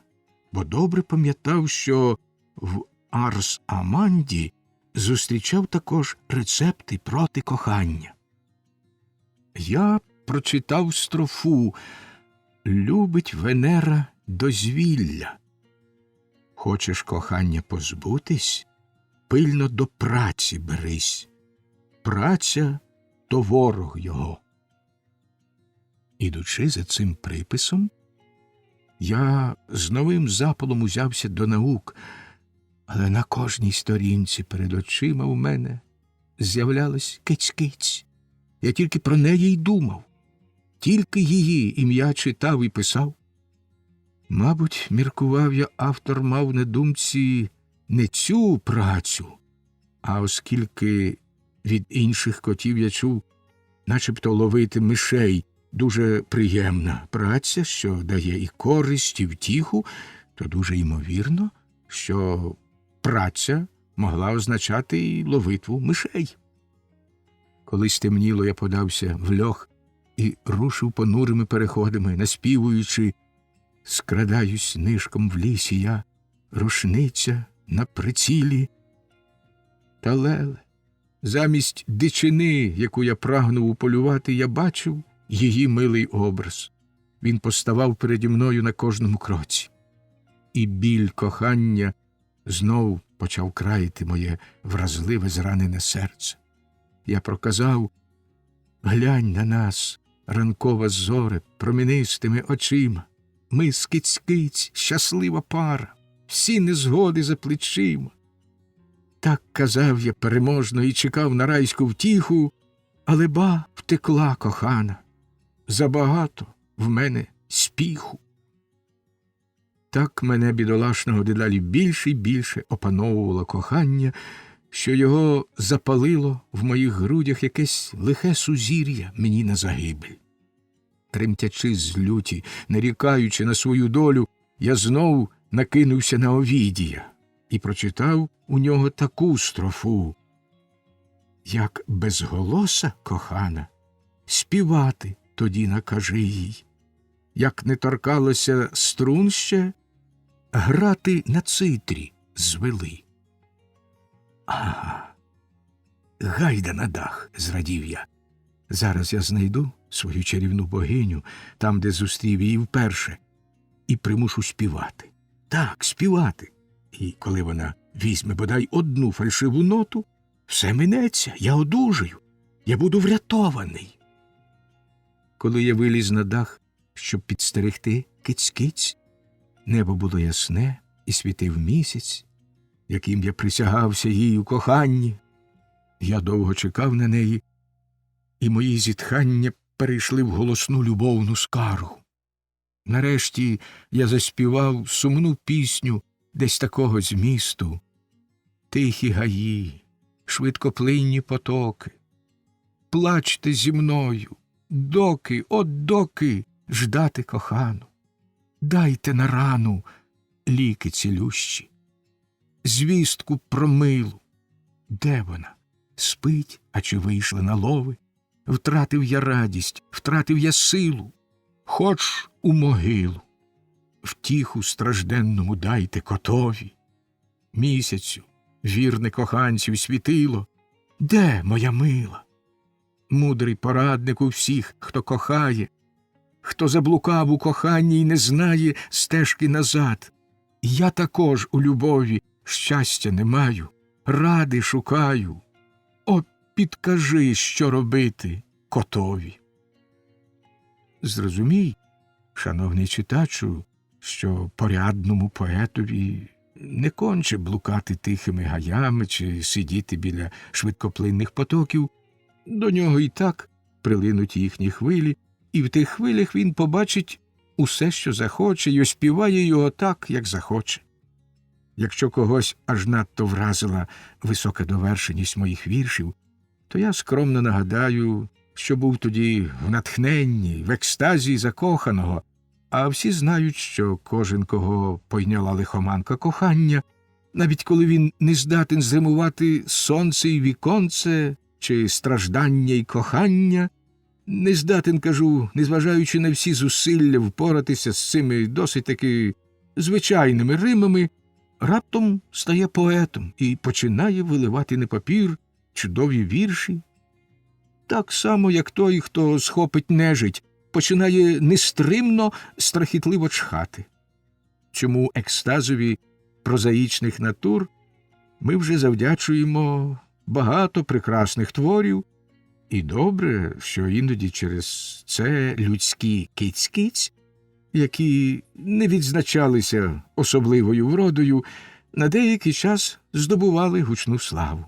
бо добре пам'ятав, що в Арс Аманді зустрічав також рецепти проти кохання. Я прочитав строфу «Любить Венера дозвілля». Хочеш кохання позбутись? Пильно до праці берись. Праця – то ворог його. Ідучи за цим приписом, я з новим запалом узявся до наук, але на кожній сторінці перед очима у мене з'являлась киць-киць. Я тільки про неї й думав, тільки її ім'я читав і писав. Мабуть, міркував я, автор мав на думці не цю працю, а оскільки від інших котів я чув, начебто ловити мишей, дуже приємна праця, що дає і користь, і втіху, то дуже ймовірно, що праця могла означати і ловитву мишей. Коли стемніло, я подався в льох і рушив понурими переходами, наспівуючи «Скрадаюсь нишком в лісі я, рушниця на прицілі». Та леле, замість дичини, яку я прагнув уполювати, я бачив її милий образ. Він поставав переді мною на кожному кроці. І біль кохання знов почав краяти моє вразливе зранене серце. Я проказав глянь на нас, ранкова зоре, промінистими очима. Ми скиць-киць, щаслива пара, всі незгоди за плечима. Так казав я переможно і чекав на райську втіху, але ба втекла кохана, забагато в мене спіху. Так мене бідолашного дедалі більше й більше опановувало кохання, що його запалило в моїх грудях якесь лихе сузір'я мені на загибель. Тремтячи з люті, нарікаючи на свою долю, я знов накинувся на Овідія і прочитав у нього таку строфу: як безголоса кохана, співати тоді накажи їй, як не торкалося струн ще, грати на цитрі звели. Ага, гайда на дах, зрадів я. Зараз я знайду свою чарівну богиню, там, де зустрів її вперше, і примушу співати. Так, співати. І коли вона візьме бодай одну фальшиву ноту, все минеться, я одужаю, я буду врятований. Коли я виліз на дах, щоб підстерегти киць-киць, небо було ясне і світив місяць, яким я присягався їй у коханні. Я довго чекав на неї, і мої зітхання перейшли в голосну любовну скаргу. Нарешті я заспівав сумну пісню десь такого змісту: тихі гаї, швидкоплинні потоки, плачте зі мною, доки, от доки ждати кохану. Дайте на рану ліки цілющі, звістку про милу. Де вона? Спить, а чи вийшла на лови? Втратив я радість, втратив я силу. Хоч у могилу. Втіху стражденному дайте котові. Місяцю, вірне коханців світило. Де моя мила? Мудрий пораднику всіх, хто кохає, хто заблукав у коханні й не знає стежки назад. Я також у любові щастя не маю, ради шукаю. О, підкажи, що робити котові. Зрозумій, шановний читачу, що порядному поетові не конче блукати тихими гаями чи сидіти біля швидкоплинних потоків. До нього і так прилинуть їхні хвилі, і в тих хвилях він побачить усе, що захоче, й оспіває його так, як захоче. Якщо когось аж надто вразила висока довершеність моїх віршів, то я скромно нагадаю, що був тоді в натхненні, в екстазі закоханого, а всі знають, що кожен, кого пойняла лихоманка кохання, навіть коли він не здатен зримувати сонце й віконце чи страждання й кохання, не здатен, кажу, незважаючи на всі зусилля впоратися з цими досить таки звичайними римами, раптом стає поетом і починає виливати на папір чудові вірші. Так само, як той, хто схопить нежить, починає нестримно, страхітливо чхати. Цьому екстазові прозаїчних натур ми вже завдячуємо багато прекрасних творів, і добре, що іноді через це людські киць-киць, які не відзначалися особливою вродою, на деякий час здобували гучну славу.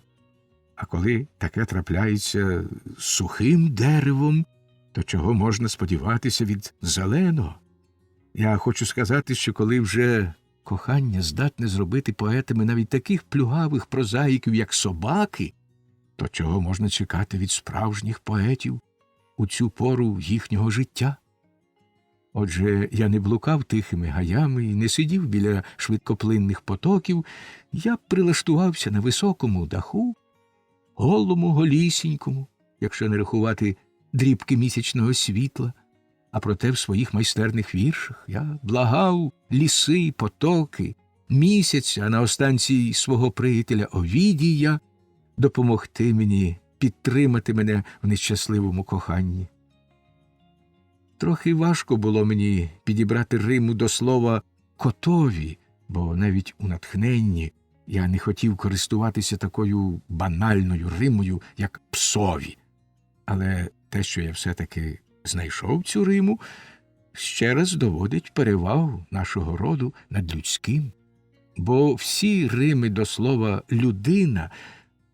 А коли таке трапляється з сухим деревом, то чого можна сподіватися від зеленого? Я хочу сказати, що коли вже кохання здатне зробити поетами навіть таких плюгавих прозаїків, як собаки, то чого можна чекати від справжніх поетів у цю пору їхнього життя? Отже, я не блукав тихими гаями і не сидів біля швидкоплинних потоків, я прилаштувався на високому даху, голому, голісінькому, якщо не рахувати дрібки місячного світла, а проте в своїх майстерних віршах я благав ліси, потоки, місяця, а на останці свого приятеля Овідія допомогти мені, підтримати мене в нещасливому коханні. Трохи важко було мені підібрати риму до слова «котові», бо навіть у натхненні я не хотів користуватися такою банальною римою, як «псові». Але Те, що я все-таки знайшов цю Риму, ще раз доводить перевагу нашого роду над людським. Бо всі Рими до слова «людина»,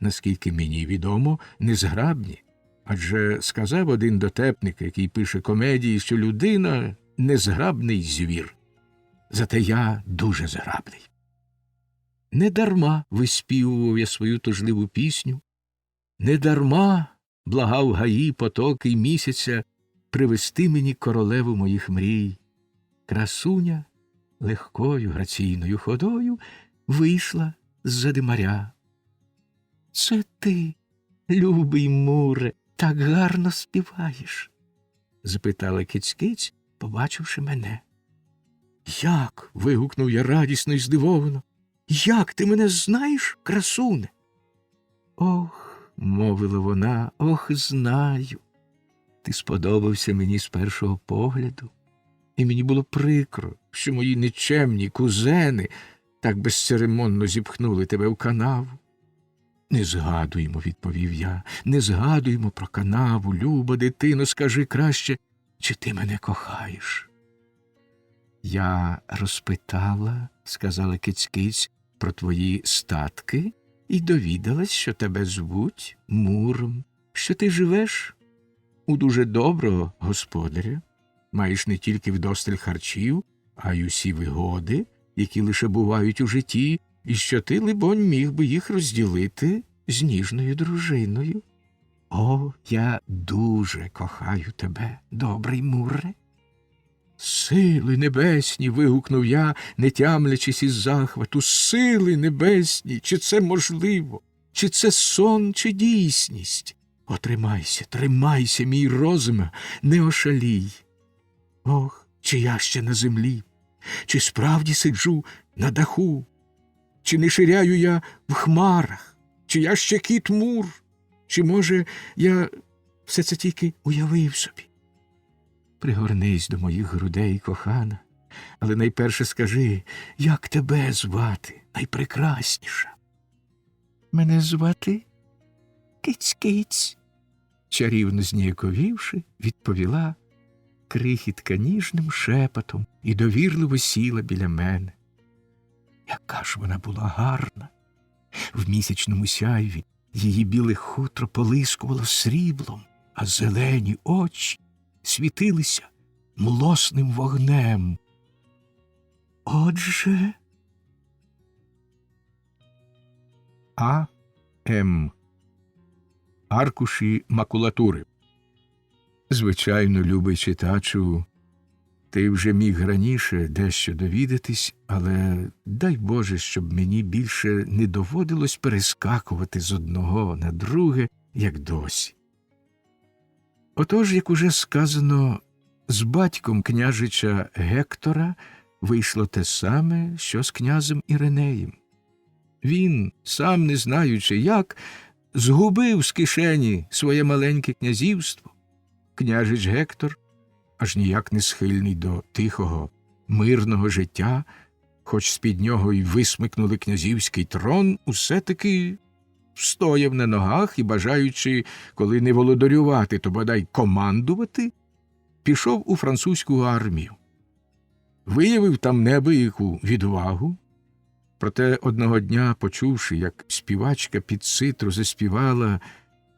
наскільки мені відомо, незграбні. Адже сказав один дотепник, який пише комедії, що людина – незграбний звір. Зате я дуже зграбний. Недарма виспівував я свою тужливу пісню, недарма благав гаї, потоки й місяця привести мені королеву моїх мрій. Красуня легкою граційною ходою вийшла з-за димаря. «Це ти, любий Муре, так гарно співаєш?» – запитала Киць-киць, побачивши мене. «Як?» – вигукнув я радісно й здивовано. «Як ти мене знаєш, красуне?» «Ох», – мовила вона, – «ох, знаю. Ти сподобався мені з першого погляду, і мені було прикро, що мої нічемні кузени так безцеремонно зіпхнули тебе в канаву». «Не згадуємо», – відповів я, – «не згадуємо про канаву, люба дитино, скажи краще, чи ти мене кохаєш?» «Я розпитала», – сказала Киць-киць, – «про твої статки і довідалась, що тебе звуть Муром, що ти живеш у дуже доброго господаря, маєш не тільки вдосталь харчів, а й усі вигоди, які лише бувають у житті, і що ти, либонь, міг би їх розділити з ніжною дружиною. О, я дуже кохаю тебе, добрий Муре!» «Сили небесні!» – вигукнув я, не тямлячись із захвату. «Сили небесні! Чи це можливо? Чи це сон, чи дійсність? О, тримайся, тримайся, мій розуме, не ошалій! Ох, чи я ще на землі? Чи справді сиджу на даху? Чи не ширяю я в хмарах? Чи я ще кіт Мур? Чи, може, я все це тільки уявив собі? Пригорнись до моїх грудей, кохана, але найперше скажи, як тебе звати, найпрекрасніша?» «Мене звати Киць-киць», – чарівно зніяковівши, відповіла крихітка ніжним шепотом і довірливо сіла біля мене. Яка ж вона була гарна! В місячному сяйві її біле хутро полискувало сріблом, а зелені очі світилися млосним вогнем. Отже, А.М. Аркуші макулатури. Звичайно, любий читачу, ти вже міг раніше дещо довідатись, але дай Боже, щоб мені більше не доводилось перескакувати з одного на друге, як досі. Отож, як уже сказано, з батьком княжича Гектора вийшло те саме, що з князем Іринеєм. Він, сам не знаючи як, згубив з кишені своє маленьке князівство. Княжич Гектор, аж ніяк не схильний до тихого, мирного життя, хоч з-під нього й висмикнули князівський трон, усе-таки стояв на ногах і, бажаючи, коли не володарювати, то бодай командувати, пішов у французьку армію. Виявив там неабияку відвагу, проте одного дня, почувши, як співачка під цитру заспівала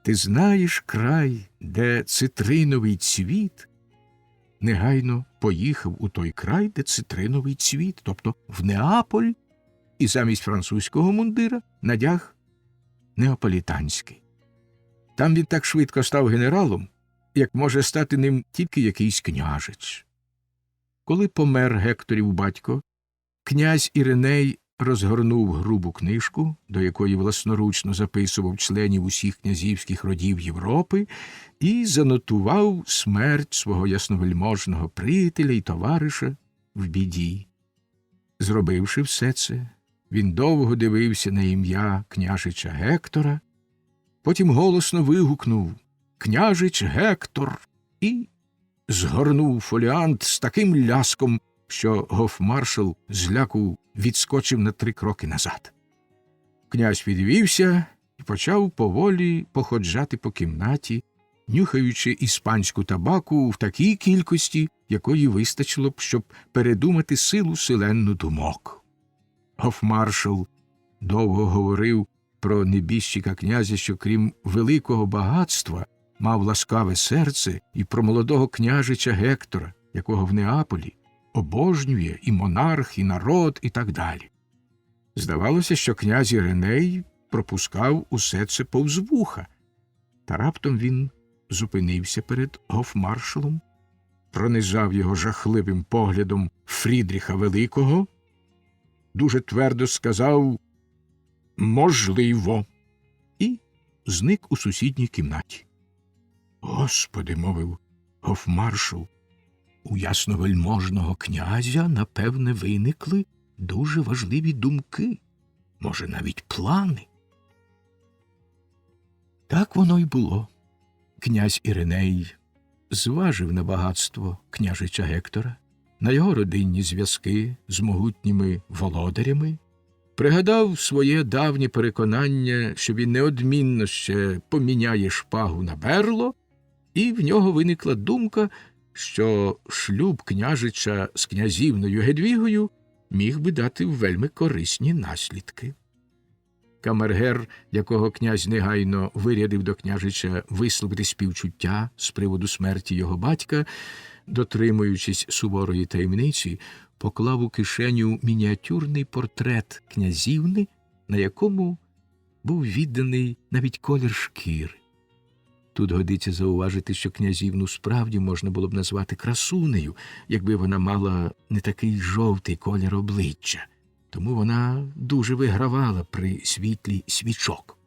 «Ти знаєш край, де цитриновий цвіт», негайно поїхав у той край, де цитриновий цвіт, тобто в Неаполь, і замість французького мундира надяг неаполітанський. Там він так швидко став генералом, як може стати ним тільки якийсь княжич. Коли помер Гекторів батько, князь Іриней розгорнув грубу книжку, до якої власноручно записував членів усіх князівських родів Європи, і занотував смерть свого ясновельможного приятеля й товариша в біді. Зробивши все це, він довго дивився на ім'я княжича Гектора, потім голосно вигукнув «Княжич Гектор!» і згорнув фоліант з таким ляском, що гофмаршал зляку відскочив на 3 кроки назад. Князь підвівся і почав поволі походжати по кімнаті, нюхаючи іспанську табаку в такій кількості, якої вистачило б, щоб передумати силу селенну думок. Гофмаршал довго говорив про небіжчика князя, що крім великого багатства мав ласкаве серце, і про молодого княжича Гектора, якого в Неаполі обожнює і монарх, і народ, і так далі. Здавалося, що князь Іриней пропускав усе це повз вуха, та раптом він зупинився перед гофмаршалом, пронизав його жахливим поглядом Фрідріха Великого, дуже твердо сказав «можливо» і зник у сусідній кімнаті. «Господи», – мовив гофмаршал, – у ясновельможного князя, напевне, виникли дуже важливі думки, може, навіть плани. Так воно й було. Князь Іриней зважив на багатство княжича Гектора, на його родинні зв'язки з могутніми володарями, пригадав своє давнє переконання, що він неодмінно ще поміняє шпагу на берло, і в нього виникла думка, що шлюб княжича з князівною Гедвігою міг би дати вельми корисні наслідки. Камергер, якого князь негайно вирядив до княжича висловити співчуття з приводу смерті його батька, дотримуючись суворої таємниці, поклав у кишеню мініатюрний портрет князівни, на якому був відданий навіть колір шкіри. Тут годиться зауважити, що князівну справді можна було б назвати красунею, якби вона мала не такий жовтий колір обличчя, тому вона дуже вигравала при світлі свічок.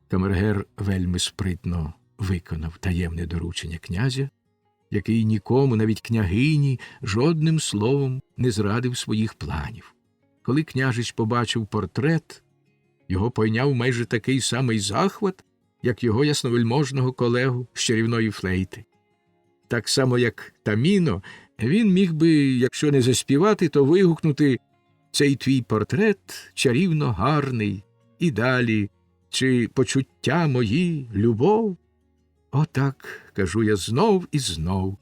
Камергер вельми спритно виконав таємне доручення князя, який нікому, навіть княгині, жодним словом не зрадив своїх планів. Коли княжич побачив портрет, його пойняв майже такий самий захват, як його ясновельможного колегу з чарівної флейти. Так само, як Таміно, він міг би, якщо не заспівати, то вигукнути «Цей твій портрет чарівно гарний» і далі «Чи почуття мої, любов?» Отак, кажу я знов і знов.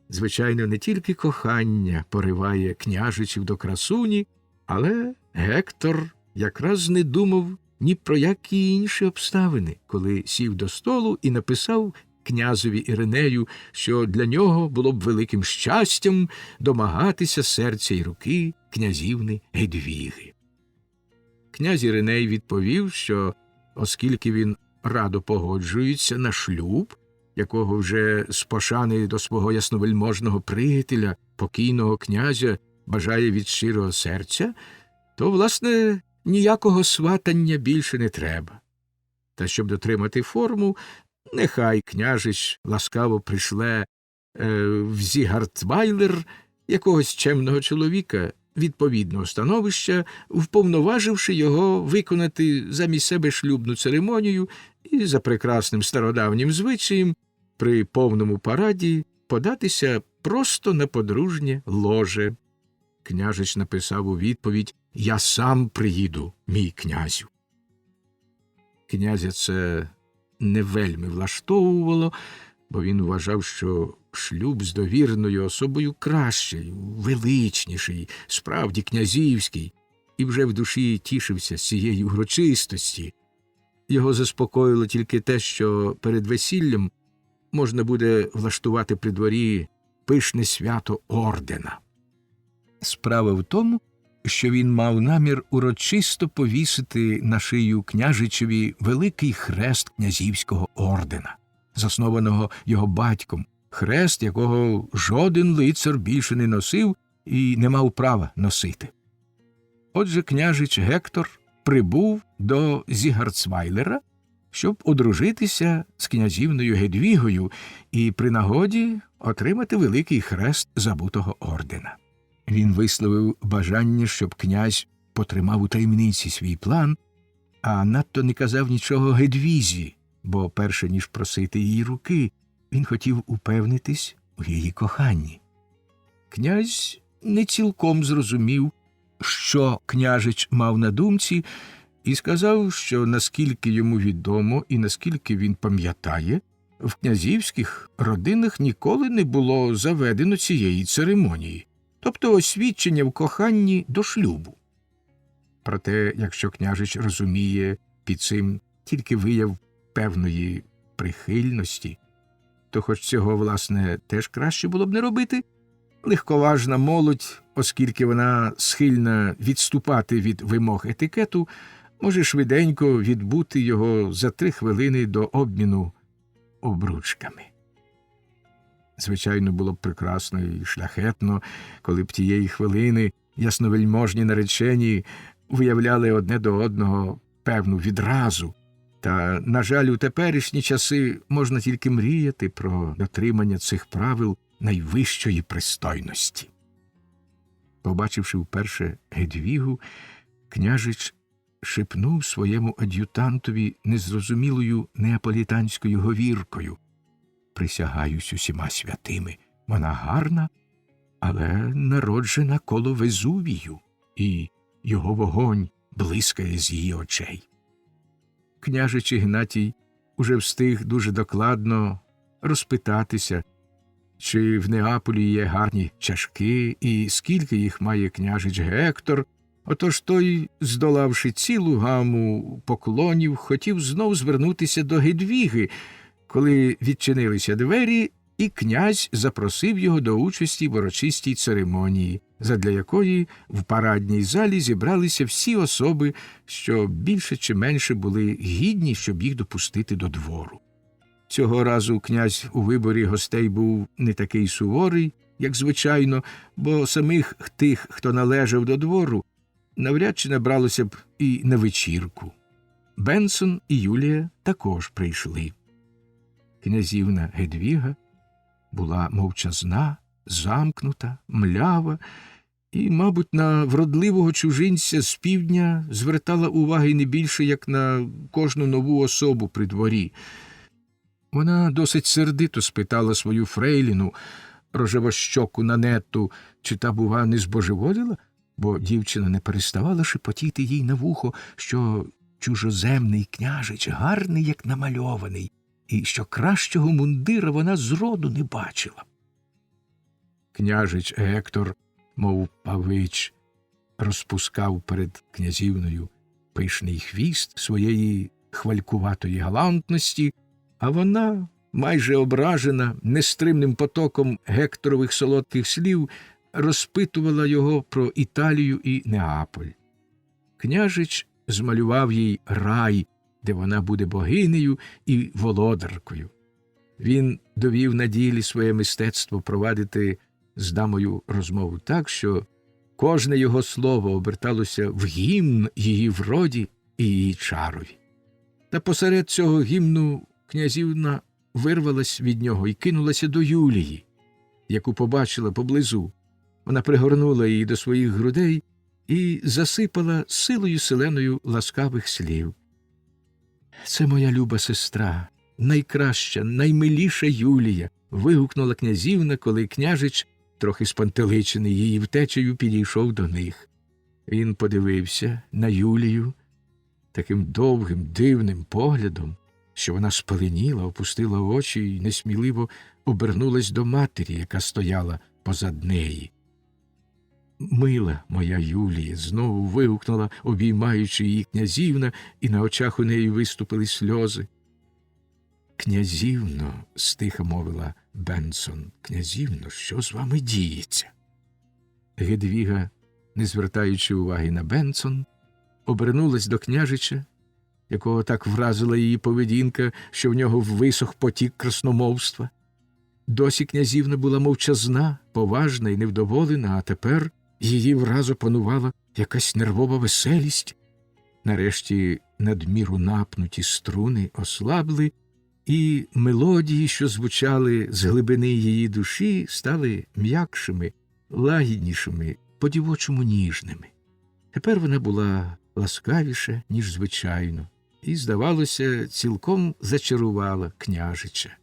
Звичайно, не тільки кохання пориває княжичів до красуні, але Гектор якраз не думав ні про які інші обставини, коли сів до столу і написав князеві Іринею, що для нього було б великим щастям домагатися серця й руки князівни Гедвіги. Князь Іриней відповів, що оскільки він радо погоджується на шлюб, якого вже з пошани до свого ясновельможного приятеля, покійного князя, бажає від щирого серця, то, власне, ніякого сватання більше не треба. Та щоб дотримати форму, нехай княжич ласкаво пришле в Зігартвайлер якогось чемного чоловіка відповідного становища, вповноваживши його виконати замість себе шлюбну церемонію і за прекрасним стародавнім звичаєм при повному параді податися просто на подружнє ложе. Княжич написав у відповідь «Я сам приїду, мій князю». Князя це не вельми влаштовувало, бо він вважав, що шлюб з довіреною особою кращий, величніший, справді князівський, і вже в душі тішився з цієї урочистості. Його заспокоїло тільки те, що перед весіллям можна буде влаштувати при дворі пишне свято ордена. Справа в тому, що він мав намір урочисто повісити на шию княжичеві великий хрест князівського ордена, заснованого його батьком, хрест, якого жоден лицар більше не носив і не мав права носити. Отже, княжич Гектор прибув до Зігарцвайлера, щоб одружитися з князівною Гедвігою і при нагоді отримати великий хрест забутого ордена. Він висловив бажання, щоб князь потримав у таємниці свій план, а надто не казав нічого Гедвізі, бо перше ніж просити її руки, він хотів упевнитись у її коханні. Князь не цілком зрозумів, що княжич мав на думці, і сказав, що наскільки йому відомо і наскільки він пам'ятає, в князівських родинах ніколи не було заведено цієї церемонії, тобто освідчення в коханні до шлюбу. Проте, якщо княжич розуміє під цим тільки вияв певної прихильності, то хоч цього, власне, теж краще було б не робити. Легковажна молодь, оскільки вона схильна відступати від вимог етикету, може швиденько відбути його за 3 хвилини до обміну обручками. Звичайно, було б прекрасно і шляхетно, коли б тієї хвилини ясновельможні наречені виявляли одне до одного певну відразу. Та, на жаль, у теперішні часи можна тільки мріяти про дотримання цих правил найвищої пристойності. Побачивши вперше Гедвігу, княжич шепнув своєму ад'ютантові незрозумілою неаполітанською говіркою: «Присягаюсь усіма святими, вона гарна, але народжена коло Везувію, і його вогонь блискає з її очей». Княжич Ігнатій уже встиг дуже докладно розпитатися, чи в Неаполі є гарні чашки і скільки їх має княжич Гектор. Отож той, здолавши цілу гаму поклонів, хотів знов звернутися до Гедвіги, коли відчинилися двері, і князь запросив його до участі в урочистій церемонії, задля якої в парадній залі зібралися всі особи, що більше чи менше були гідні, щоб їх допустити до двору. Цього разу князь у виборі гостей був не такий суворий, як звичайно, бо самих тих, хто належав до двору, навряд чи набралося б і на вечірку. Бенсон і Юлія також прийшли. Князівна Гедвіга була мовчазна, замкнута, млява і, мабуть, на вродливого чужинця з півдня звертала уваги не більше, як на кожну нову особу при дворі. Вона досить сердито спитала свою фрейліну, рожевощоку Нанетту, чи та, бува, не збожеволіла, бо дівчина не переставала шепотіти їй на вухо, що чужоземний княжич гарний, як намальований, і що кращого мундира вона зроду не бачила. Княжич Гектор, мов павич, розпускав перед князівною пишний хвіст своєї хвалькуватої галантності, а вона, майже ображена нестримним потоком Гекторових солодких слів, розпитувала його про Італію і Неаполь. Княжич змалював їй рай, де вона буде богинею і володаркою. Він довів на ділі своє мистецтво провадити з дамою розмову так, що кожне його слово оберталося в гімн її вроді і її чарові. Та посеред цього гімну князівна вирвалась від нього і кинулася до Юлії, яку побачила поблизу. Вона пригорнула її до своїх грудей і засипала силою селеною ласкавих слів. «Це моя люба сестра, найкраща, наймиліша Юлія», – вигукнула князівна, коли княжич, трохи спантеличений її втечею, підійшов до них. Він подивився на Юлію таким довгим, дивним поглядом, що вона спаленіла, опустила очі і несміливо обернулась до матері, яка стояла позад неї. «Мила моя Юлія!» – знову вигукнула, обіймаючи її князівна, і на очах у неї виступили сльози. «Князівно!» – стиха мовила Бенсон. «Князівно, що з вами діється?» Гедвіга, не звертаючи уваги на Бенсон, обернулась до княжича, якого так вразила її поведінка, що в нього висох потік красномовства. Досі князівна була мовчазна, поважна і невдоволена, а тепер її вразу панувала якась нервова веселість. Нарешті надміру напнуті струни ослабли, і мелодії, що звучали з глибини її душі, стали м'якшими, лагіднішими, по-дівочому ніжними. Тепер вона була ласкавіша, ніж звичайно, і, здавалося, цілком зачарувала княжича.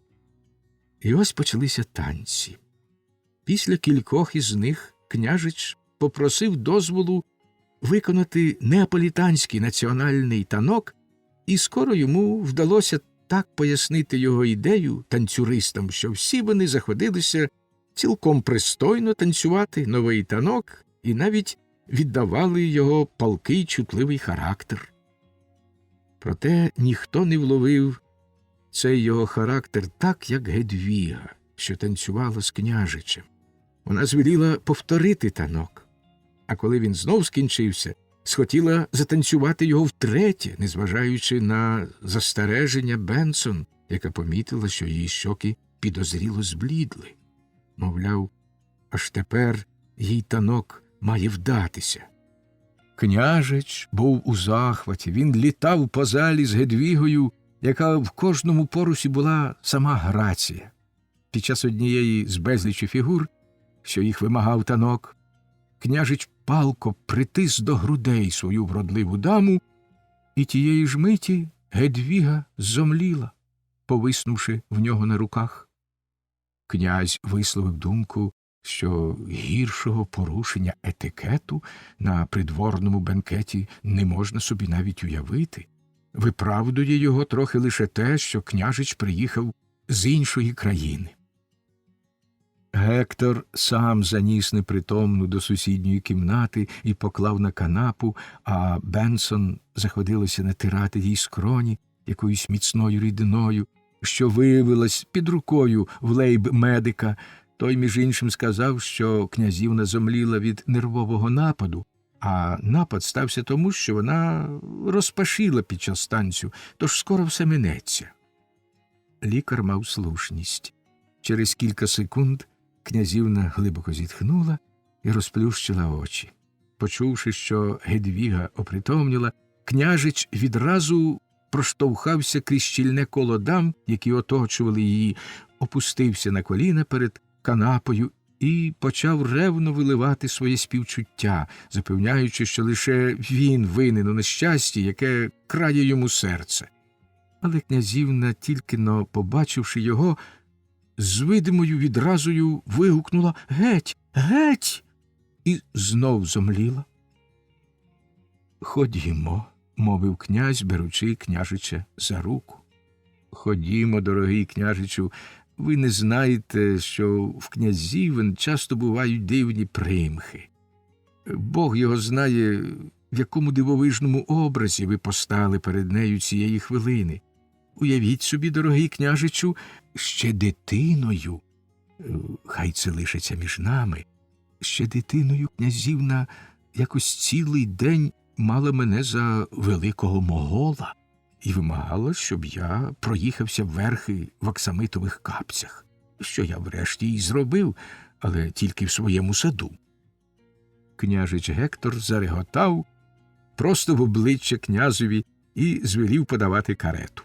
І ось почалися танці. Після кількох із них княжич попросив дозволу виконати неаполітанський національний танок, і скоро йому вдалося так пояснити його ідею танцюристам, що всі вони заходилися цілком пристойно танцювати новий танок і навіть віддавали його палкий чутливий характер. Проте ніхто не вловив цей його характер так, як Гедвіга, що танцювала з княжичем. Вона звеліла повторити танок, а коли він знов скінчився, схотіла затанцювати його втретє, незважаючи на застереження Бенсон, яка помітила, що її щоки підозріло зблідли. Мовляв, аж тепер їй танок має вдатися. Княжич був у захваті, він літав по залі з Гедвігою, яка в кожному порусі була сама грація. Під час однієї з безлічі фігур, що їх вимагав танок, княжич палко притис до грудей свою вродливу даму, і тієї ж миті Гедвіга зомліла, повиснувши в нього на руках. Князь висловив думку, що гіршого порушення етикету на придворному бенкеті не можна собі навіть уявити. Виправдує його трохи лише те, що княжич приїхав з іншої країни. Гектор сам заніс непритомну до сусідньої кімнати і поклав на канапу, а Бенсон заходилося натирати їй скроні якоюсь міцною рідиною, що виявилась під рукою в лейб-медика. Той, між іншим, сказав, що князівна зомліла від нервового нападу, а напад стався тому, що вона розпашіла під час танцю, тож скоро все минеться. Лікар мав слушність. Через кілька секунд князівна глибоко зітхнула і розплющила очі. Почувши, що Гедвіга опритомніла, княжич відразу проштовхався крізь щільне коло дам, які оточували її, опустився на коліна перед канапою і почав ревно виливати своє співчуття, запевняючи, що лише він винен у нещасті, яке крає йому серце. Але князівна, тільки-но побачивши його, з видимою відразою вигукнула «Геть! Геть!» і знов зомліла. «Ходімо», – мовив князь, беручи княжича за руку. «Ходімо, дорогий княжичу, ви не знаєте, що в князівен часто бувають дивні примхи. Бог його знає, в якому дивовижному образі ви постали перед нею цієї хвилини. Уявіть собі, дорогий княжичу, ще дитиною, хай це лишиться між нами, ще дитиною князівна якось цілий день мала мене за великого могола і вимагала, щоб я проїхався верхи в аксамитових капцях, що я врешті й зробив, але тільки в своєму саду. Княжич Гектор зареготав просто в обличчя князеві і звелів подавати карету.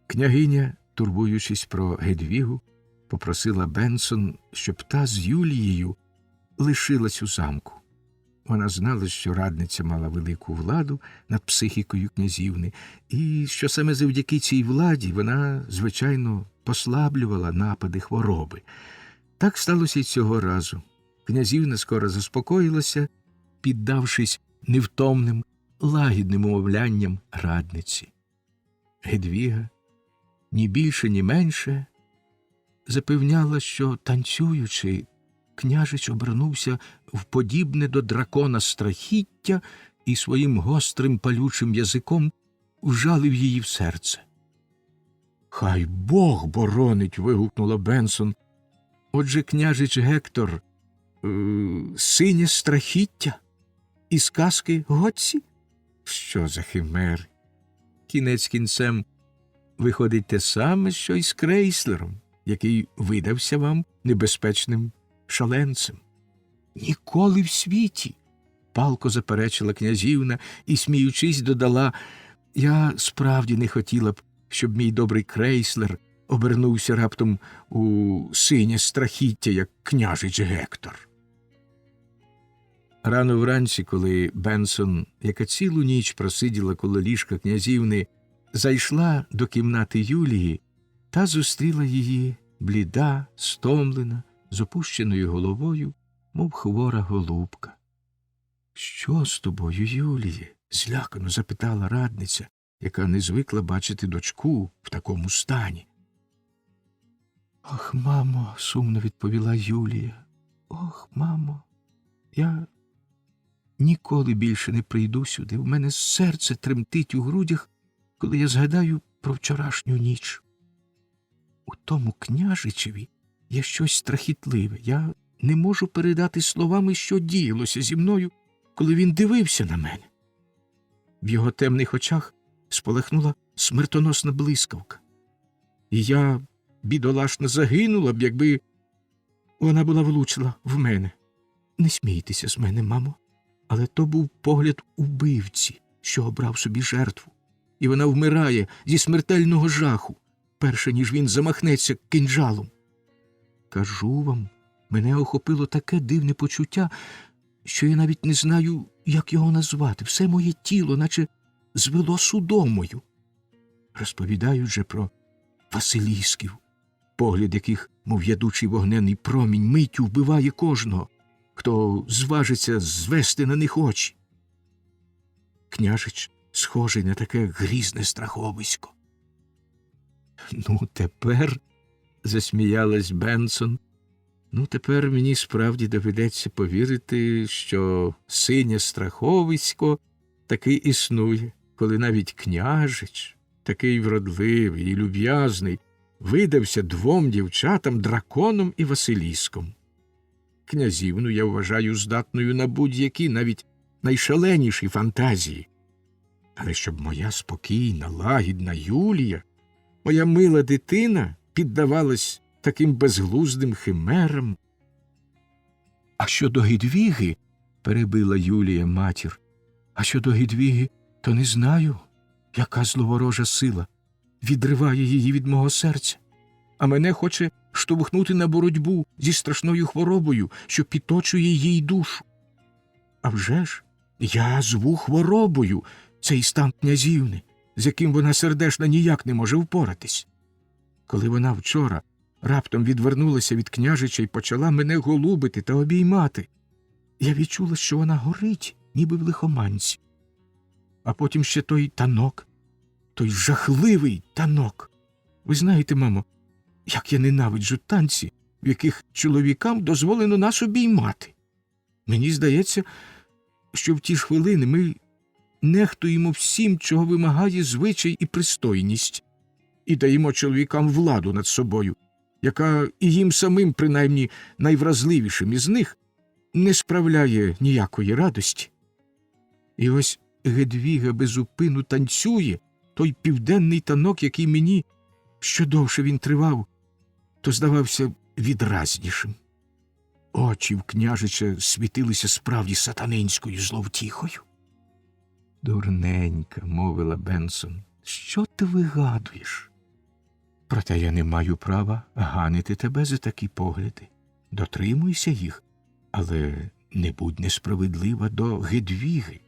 Княгиня, турбуючись про Гедвігу, попросила Бенсон, щоб та з Юлією лишилась у замку. Вона знала, що радниця мала велику владу над психікою князівни, і що саме завдяки цій владі вона, звичайно, послаблювала напади хвороби. Так сталося й цього разу. Князівна скоро заспокоїлася, піддавшись невтомним, лагідним умовлянням радниці. Гедвіга, ні більше, ні менше, запевняла, що, танцюючи, княжич обернувся в подібне до дракона страхіття і своїм гострим палючим язиком вжалив її в серце. «Хай Бог боронить!» – вигукнула Бенсон. «Отже, княжич Гектор синє страхіття? Із казки Готці? Що за химери? Кінець кінцем виходить те саме, що й з крейслером, який видався вам небезпечним шаленцем». «Ніколи в світі!» – палко заперечила князівна і, сміючись, додала: «Я справді не хотіла б, щоб мій добрий крейслер обернувся раптом у синє страхіття, як княжич Гектор». Рано вранці, коли Бенсон, яка цілу ніч просиділа коло ліжка князівни, зайшла до кімнати Юлії, та зустріла її бліда, стомлена, з опущеною головою, мов хвора голубка. «Що з тобою, Юліє?» – злякано запитала радниця. яка не звикла бачити дочку в такому стані. «Ох, мамо», – сумно відповіла Юлія. «Ох, мамо, я ніколи більше не прийду сюди. В мене серце тремтить у грудях, коли я згадаю про вчорашню ніч. У тому княжичеві є щось страхітливе. Я не можу передати словами, що діялося зі мною, коли він дивився на мене. В його темних очах спалахнула смертоносна блискавка. І я, бідолашна, загинула б, якби вона була влучила в мене. Не смійтеся з мене, мамо, але то був погляд убивці, що обрав собі жертву. І вона вмирає зі смертельного жаху, перше ніж він замахнеться кинджалом. Кажу вам, мене охопило таке дивне почуття, що я навіть не знаю, як його назвати. Все моє тіло наче звело судомою. Розповідають же про Василісків, погляд яких, мов ядучий вогненний промінь, миттю вбиває кожного, хто зважиться звести на них очі. Княжич схожий на таке грізне страховисько. «Ну, тепер», – засміялась Бенсон, – «ну, тепер мені справді доведеться повірити, що синє страховисько таки існує, коли навіть княжич, такий вродливий і люб'язний, видався двом дівчатам, Драконом і Василіском. Князівну я вважаю здатною на будь-які, навіть найшаленіші фантазії. Але щоб моя спокійна, лагідна Юлія, моя мила дитина, піддавалась таким безглуздим химерам». «А щодо Гедвіги», – перебила Юлія матір, – «а щодо Гедвіги, то не знаю, яка зловорожа сила відриває її від мого серця, а мене хоче штовхнути на боротьбу зі страшною хворобою, що підточує їй душу. А вже ж я зву хворобою цей стан князівни, з яким вона сердешна ніяк не може впоратись. Коли вона вчора раптом відвернулася від княжича і почала мене голубити та обіймати, я відчула, що вона горить, ніби в лихоманці. А потім ще той танок, той жахливий танок. Ви знаєте, мамо, як я ненавиджу танці, в яких чоловікам дозволено нас обіймати. Мені здається, що в ті ж хвилини ми нехтуємо всім, чого вимагає звичай і пристойність, і даємо чоловікам владу над собою, яка і їм самим, принаймні найвразливішим із них, не справляє ніякої радості. І ось Гедвіга безупину танцює той південний танок, який мені, що довше він тривав, то здавався відразнішим. Очі в княжича світилися справді сатанинською зловтіхою. «Дурненька», – мовила Бенсон, – «що ти вигадуєш? Проте я не маю права ганити тебе за такі погляди. Дотримуйся їх, але не будь несправедлива до Гедвіги.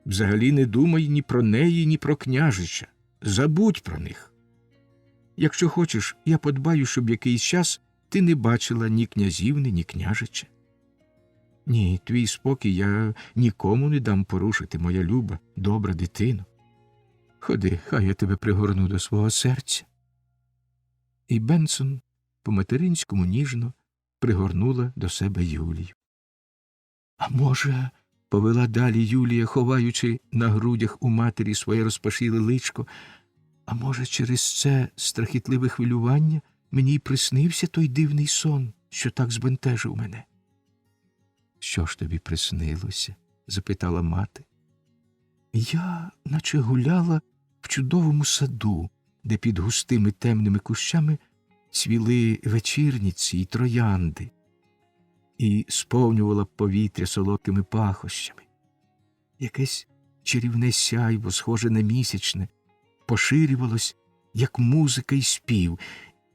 Взагалі не думай ні про неї, ні про княжича. Забудь про них. Якщо хочеш, я подбаю, щоб якийсь час ти не бачила ні князівни, ні княжича. Ні, твій спокій я нікому не дам порушити, моя люба, добра дитино. Ходи, хай я тебе пригорну до свого серця». І Бенсон по-материнському ніжно пригорнула до себе Юлію. «А може, – повела далі Юлія, ховаючи на грудях у матері своє розпашіле личко, – а може, через це страхітливе хвилювання мені й приснився той дивний сон, що так збентежив мене?» «Що ж тобі приснилося?» – запитала мати. «Я наче гуляла в чудовому саду, де під густими темними кущами цвіли вечірниці й троянди, і сповнювала повітря солодкими пахощами. Якесь чарівне сяйво, схоже на місячне, поширювалось, як музика й спів,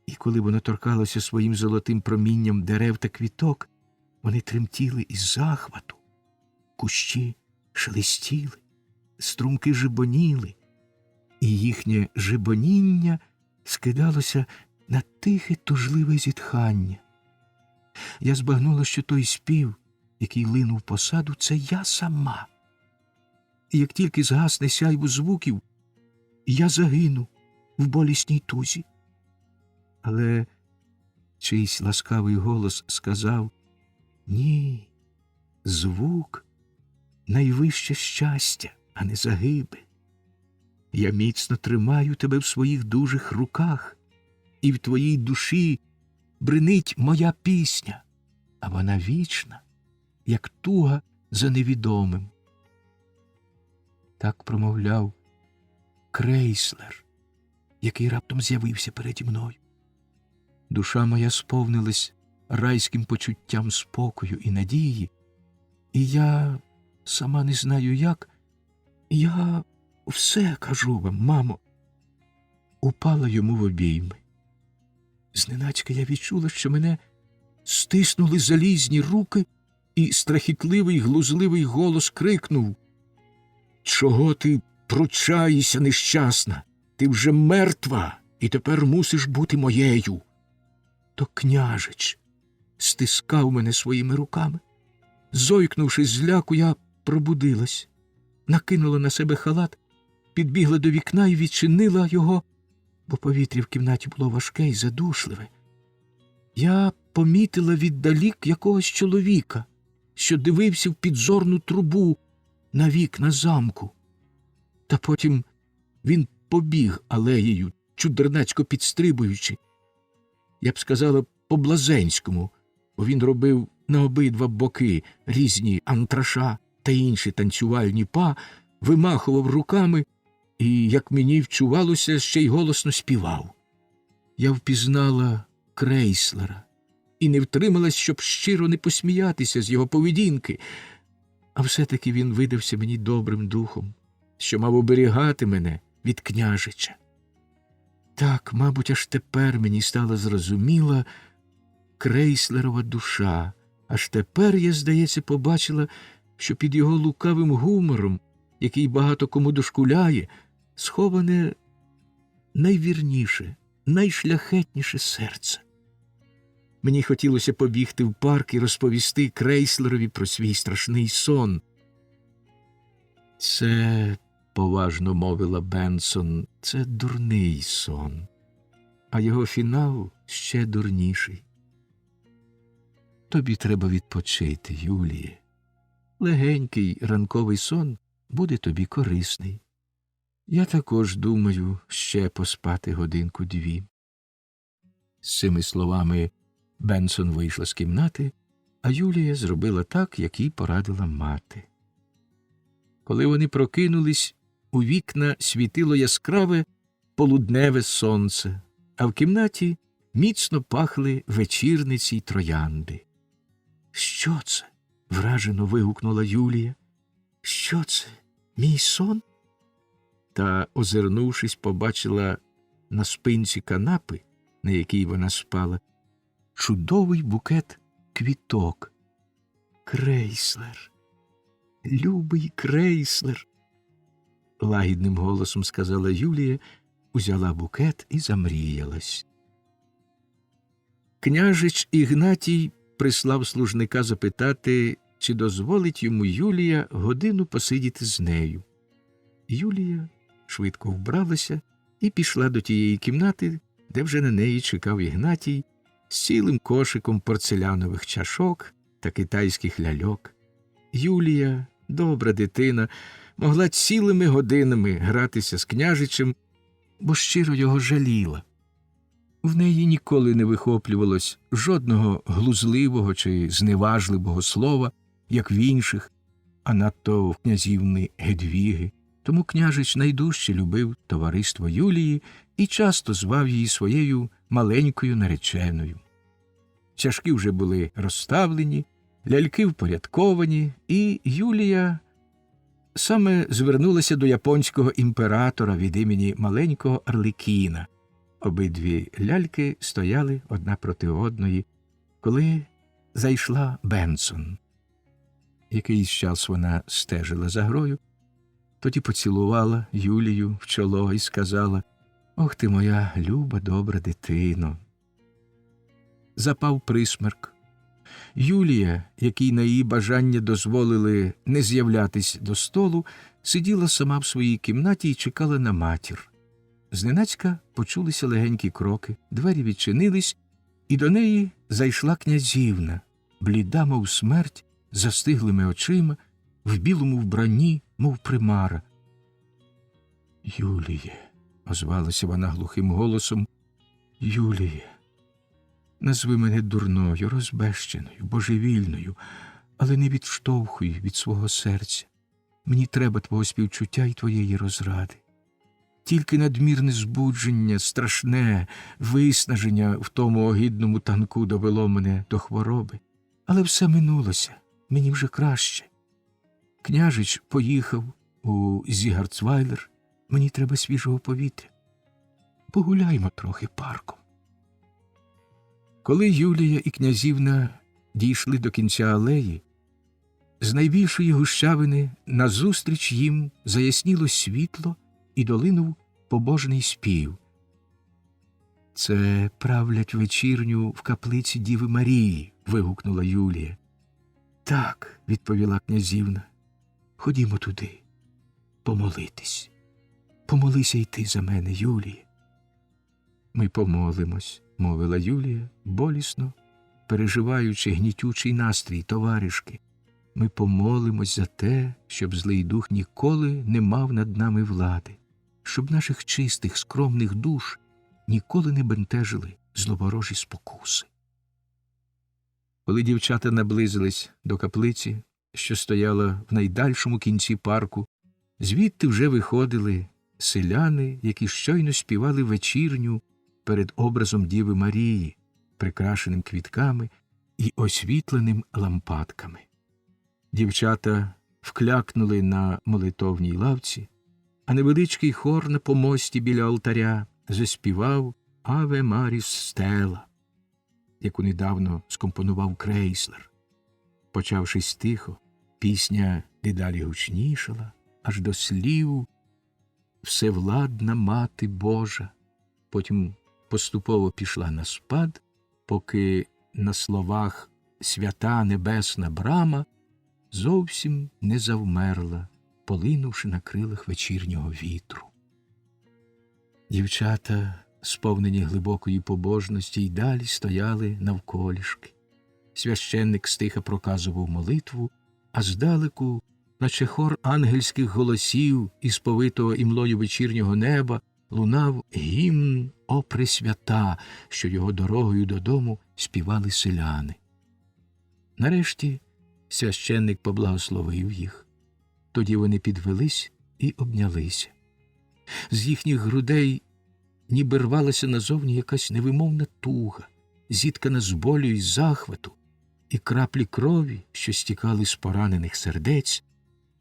і коли воно торкалося своїм золотим промінням дерев та квіток, вони тремтіли із захвату, кущі шелестіли, струмки жебоніли, і їхнє жебоніння скидалося на тихе тужливе зітхання. Я збагнула, що той спів, який линув по саду, це я сама. І як тільки згасне сяйво звуків, я загину в болісній тузі. Але чийсь ласкавий голос сказав: ні, звук — найвище щастя, а не загибель. Я міцно тримаю тебе в своїх дужих руках, і в твоїй душі бринить моя пісня, а вона вічна, як туга за невідомим. Так промовляв Крейслер, який раптом з'явився переді мною. Душа моя сповнилась райським почуттям спокою і надії, і я, сама не знаю як, я все кажу вам, мамо, упала йому в обійми. Зненацька я відчула, що мене стиснули залізні руки, і страхітливий глузливий голос крикнув: «Чого ти пручаєшся, нещасна? Ти вже мертва, і тепер мусиш бути моєю». То княжич стискав мене своїми руками. Зойкнувши з зляку, я пробудилась, накинула на себе халат, підбігла до вікна і відчинила його, бо повітря в кімнаті було важке і задушливе. Я помітила віддалік якогось чоловіка, що дивився в підзорну трубу на вікна замку. Та потім він побіг алеєю, чудернацько підстрибуючи. Я б сказала, по-блазенському, бо він робив на обидва боки різні антраша та інші танцювальні па, вимахував руками і, як мені вчувалося, ще й голосно співав. Я впізнала Крейслера і не втрималась, щоб щиро не посміятися з його поведінки, а все-таки він видався мені добрим духом, що мав оберігати мене від княжича. Так, мабуть, аж тепер мені стала зрозуміла Крейслерова душа, аж тепер я, здається, побачила, що під його лукавим гумором, який багато кому дошкуляє, сховане найвірніше, найшляхетніше серце. Мені хотілося побігти в парк і розповісти Крейслерові про свій страшний сон. «Це, — поважно мовила Бенсон, — це дурний сон, а його фінал ще дурніший. Тобі треба відпочити, Юліє. Легенький ранковий сон буде тобі корисний. Я також думаю ще поспати годинку-дві». З цими словами Бенсон вийшла з кімнати, а Юлія зробила так, як їй порадила мати. Коли вони прокинулись, у вікна світило яскраве полудневе сонце, а в кімнаті міцно пахли вечірниці й троянди. «Що це?» — вражено вигукнула Юлія. «Що це? Мій сон?» Та, озирнувшись, побачила на спинці канапи, на якій вона спала, чудовий букет квіток. «Крейслер! Любий Крейслер!» — лагідним голосом сказала Юлія, узяла букет і замріялась. Княжич Ігнатій прислав служника запитати, чи дозволить йому Юлія годину посидіти з нею. Юлія швидко вбралася і пішла до тієї кімнати, де вже на неї чекав Ігнатій з цілим кошиком порцелянових чашок та китайських ляльок. Юлія, добра дитина, могла цілими годинами гратися з княжичем, бо щиро його жаліла. В неї ніколи не вихоплювалось жодного глузливого чи зневажливого слова, як в інших, а надто в князівни Гедвіги. Тому княжич найдужче любив товариство Юлії і часто звав її своєю маленькою нареченою. Чашки вже були розставлені, ляльки впорядковані, і Юлія саме звернулася до японського імператора від імені маленького Арлекіна. Обидві ляльки стояли одна проти одної, коли зайшла Бенсон. Якийсь час вона стежила за грою, тоді поцілувала Юлію в чоло і сказала: «Ох ти моя люба, добра дитино». Запав присмерк. Юлія, якій на її бажання дозволили не з'являтись до столу, сиділа сама в своїй кімнаті і чекала на матір. Зненацька почулися легенькі кроки, двері відчинились, і до неї зайшла князівна, бліда, мов смерть, з застиглими очима, в білому вбранні, мов примара. «Юліє», – озвалася вона глухим голосом, – «Юліє, назви мене дурною, розбещеною, божевільною, але не відштовхуй від свого серця. Мені треба твого співчуття і твоєї розради. Тільки надмірне збудження, страшне виснаження в тому огидному танку довело мене до хвороби. Але все минулося, мені вже краще. Княжич поїхав у Зігарцвайлер, мені треба свіжого повітря. Погуляймо трохи парком». Коли Юлія і князівна дійшли до кінця алеї, з найбільшої гущавини назустріч їм заясніло світло і долинув побожний спів. «Це правлять вечірню в каплиці Діви Марії», – вигукнула Юлія. «Так», – відповіла князівна, – «ходімо туди, помолитись. Помолися й ти за мене, Юлія». «Ми помолимось», – мовила Юлія, болісно, переживаючи гнітючий настрій товаришки. «Ми помолимось за те, щоб злий дух ніколи не мав над нами влади, щоб наших чистих, скромних душ ніколи не бентежили зловорожі спокуси». Коли дівчата наблизились до каплиці, що стояла в найдальшому кінці парку, звідти вже виходили селяни, які щойно співали вечірню перед образом Діви Марії, прикрашеним квітками і освітленим лампадками. Дівчата вклякнули на молитовній лавці, а невеличкий хор на помості біля алтаря заспівав «Аве Маріс Стела», яку недавно скомпонував Крейслер. Почавшись тихо, пісня дедалі гучнішала, аж до слів «Всевладна Мати Божа», потім поступово пішла на спад, поки на словах «Свята небесна брама» зовсім не завмерла, полинувши на крилах вечірнього вітру. Дівчата, сповнені глибокої побожності, й далі стояли навколішки. Священник стиха проказував молитву, а здалеку, наче хор ангельських голосів із повитого імлою вечірнього неба, лунав гімн «О Пресвята», що його дорогою додому співали селяни. Нарешті священник поблагословив їх. Тоді вони підвелись і обнялися. З їхніх грудей ніби рвалася назовні якась невимовна туга, зіткана з болю й захвату, і краплі крові, що стікали з поранених сердець,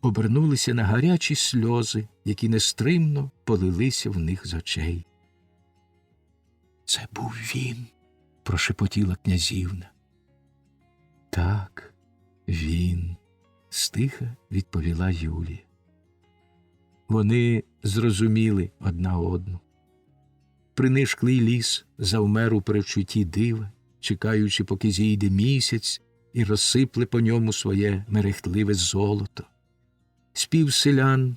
обернулися на гарячі сльози, які нестримно полилися в них з очей. «Це був він», – прошепотіла князівна. «Так, він», – стиха відповіла Юлія. Вони зрозуміли одна одну. Принишклий ліс завмер у перечутті дива, чекаючи, поки зійде місяць і розсипле по ньому своє мерехтливе золото. Спів селян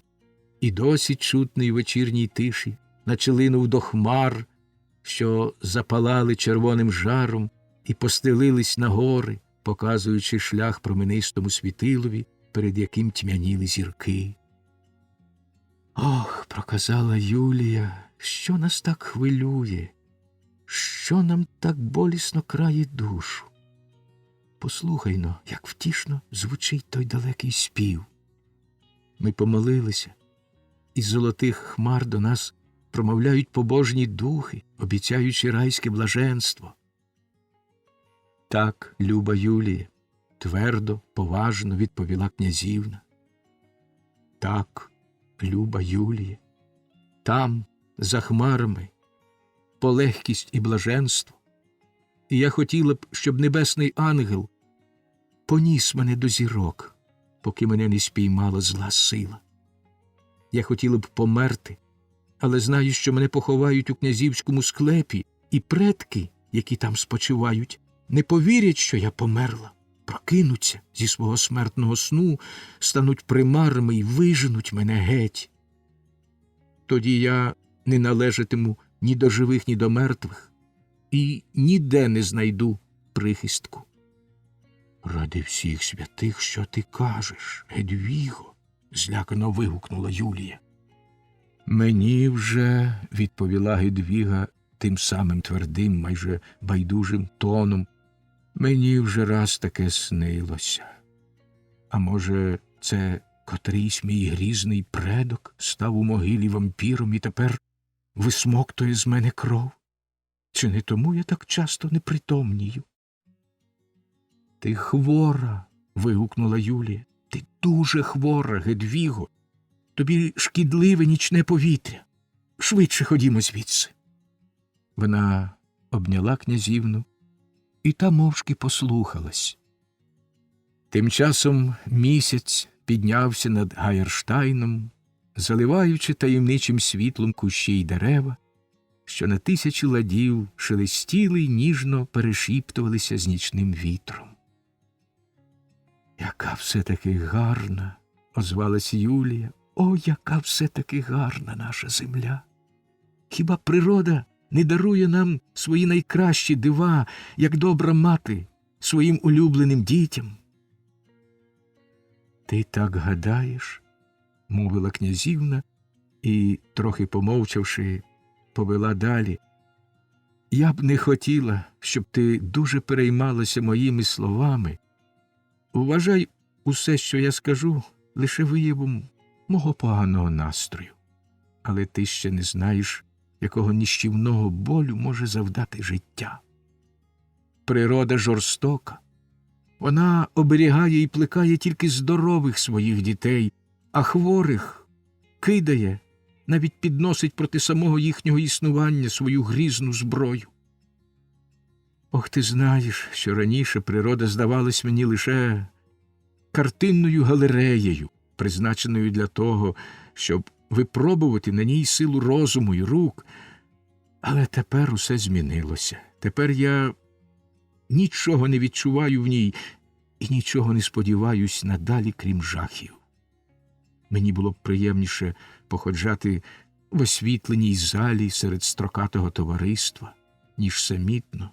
і досі чутний в вечірній тиші, наче линув до хмар, що запалали червоним жаром і постелились на гори, показуючи шлях променистому світилові, перед яким тьмяніли зірки. «Ох», – проказала Юлія, – «що нас так хвилює, що нам так болісно крає душу. Послухай-но, як втішно звучить той далекий спів». Ми помолилися, із золотих хмар до нас промовляють побожні духи, обіцяючи райське блаженство. «Так, люба Юлія», – твердо, поважно відповіла князівна. «Так, люба Юлія, там, за хмарами, полегкість і блаженство. І я хотіла б, щоб небесний ангел поніс мене до зірок, поки мене не спіймала зла сила. Я хотіла б померти, але знаю, що мене поховають у князівському склепі, і предки, які там спочивають, не повірять, що я померла, прокинуться зі свого смертного сну, стануть примарами і виженуть мене геть. Тоді я не належатиму ні до живих, ні до мертвих, і ніде не знайду прихистку. Ради всіх святих, що ти кажеш, Гедвіго? Злякано вигукнула Юлія. Мені вже, відповіла Гедвіга тим самим твердим, майже байдужим тоном, мені вже раз таке снилося. А може, це котрийсь мій грізний предок став у могилі вампіром і тепер висмоктує з мене кров? Чи не тому я так часто непритомнію? Ти хвора, вигукнула Юлія. Ти дуже хвора, Гедвіго. Тобі шкідливе нічне повітря. Швидше ходімо звідси. Вона обняла князівну, і та мовчки послухалась. Тим часом місяць піднявся над Гайерштайном, заливаючи таємничим світлом кущі й дерева, що на тисячі ладів шелестіли й ніжно перешіптувалися з нічним вітром. «Яка все-таки гарна!» – озвалась Юлія. «О, яка все-таки гарна наша земля! Хіба природа не дарує нам свої найкращі дива, як добра мати своїм улюбленим дітям?» «Ти так гадаєш?» – мовила князівна і, трохи помовчавши, повела далі. «Я б не хотіла, щоб ти дуже переймалася моїми словами. Вважай усе, що я скажу, лише виявом мого поганого настрою. Але ти ще не знаєш, якого нищівного болю може завдати життя. Природа жорстока. Вона оберігає і плекає тільки здорових своїх дітей, а хворих кидає, навіть підносить проти самого їхнього існування свою грізну зброю. Ох, ти знаєш, що раніше природа здавалась мені лише картинною галереєю, призначеною для того, щоб випробувати на ній силу розуму й рук. Але тепер усе змінилося. Тепер я нічого не відчуваю в ній і нічого не сподіваюсь надалі, крім жахів. Мені було б приємніше походжати в освітленій залі серед строкатого товариства, ніж самітно,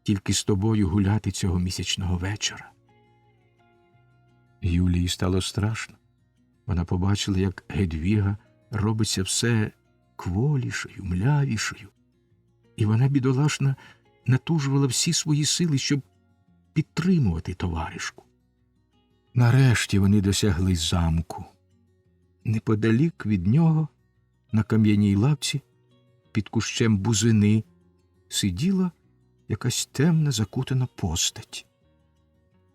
тільки з тобою гуляти цього місячного вечора. Юлії стало страшно. Вона побачила, як Гедвіга робиться все кволішою, млявішою, і вона, бідолашна, натужувала всі свої сили, щоб підтримувати товаришку. Нарешті вони досягли замку. Неподалік від нього, на кам'яній лавці, під кущем бузини, сиділа якась темна закутана постать.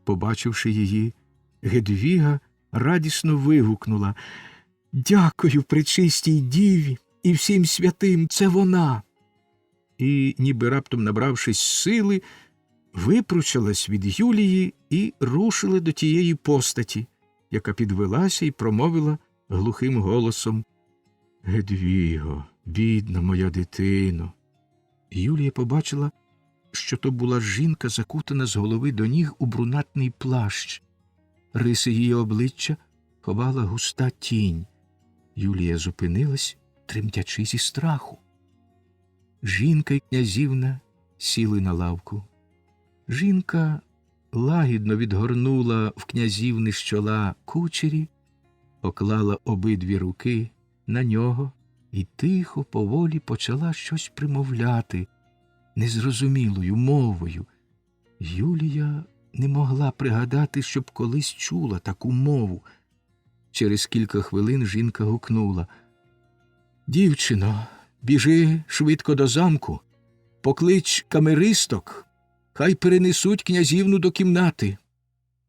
Побачивши її, Гедвіга радісно вигукнула: «Дякую, пречистій діві і всім святим, це вона!» І, ніби раптом набравшись сили, випручалась від Юлії і рушила до тієї постаті, яка підвелася і промовила глухим голосом: «Гедвіго, бідна моя дитино!» Юлія побачила, що то була жінка, закутана з голови до ніг у брунатний плащ. Риси її обличчя ховала густа тінь. Юлія зупинилась, тремтячи зі страху. Жінка й князівна сіли на лавку. Жінка лагідно відгорнула в князівни з чола кучері, поклала обидві руки на нього і тихо, поволі почала щось примовляти незрозумілою мовою. Юлія не могла пригадати, щоб колись чула таку мову. Через кілька хвилин жінка гукнула: «Дівчино, біжи швидко до замку, поклич камеристок, хай перенесуть князівну до кімнати».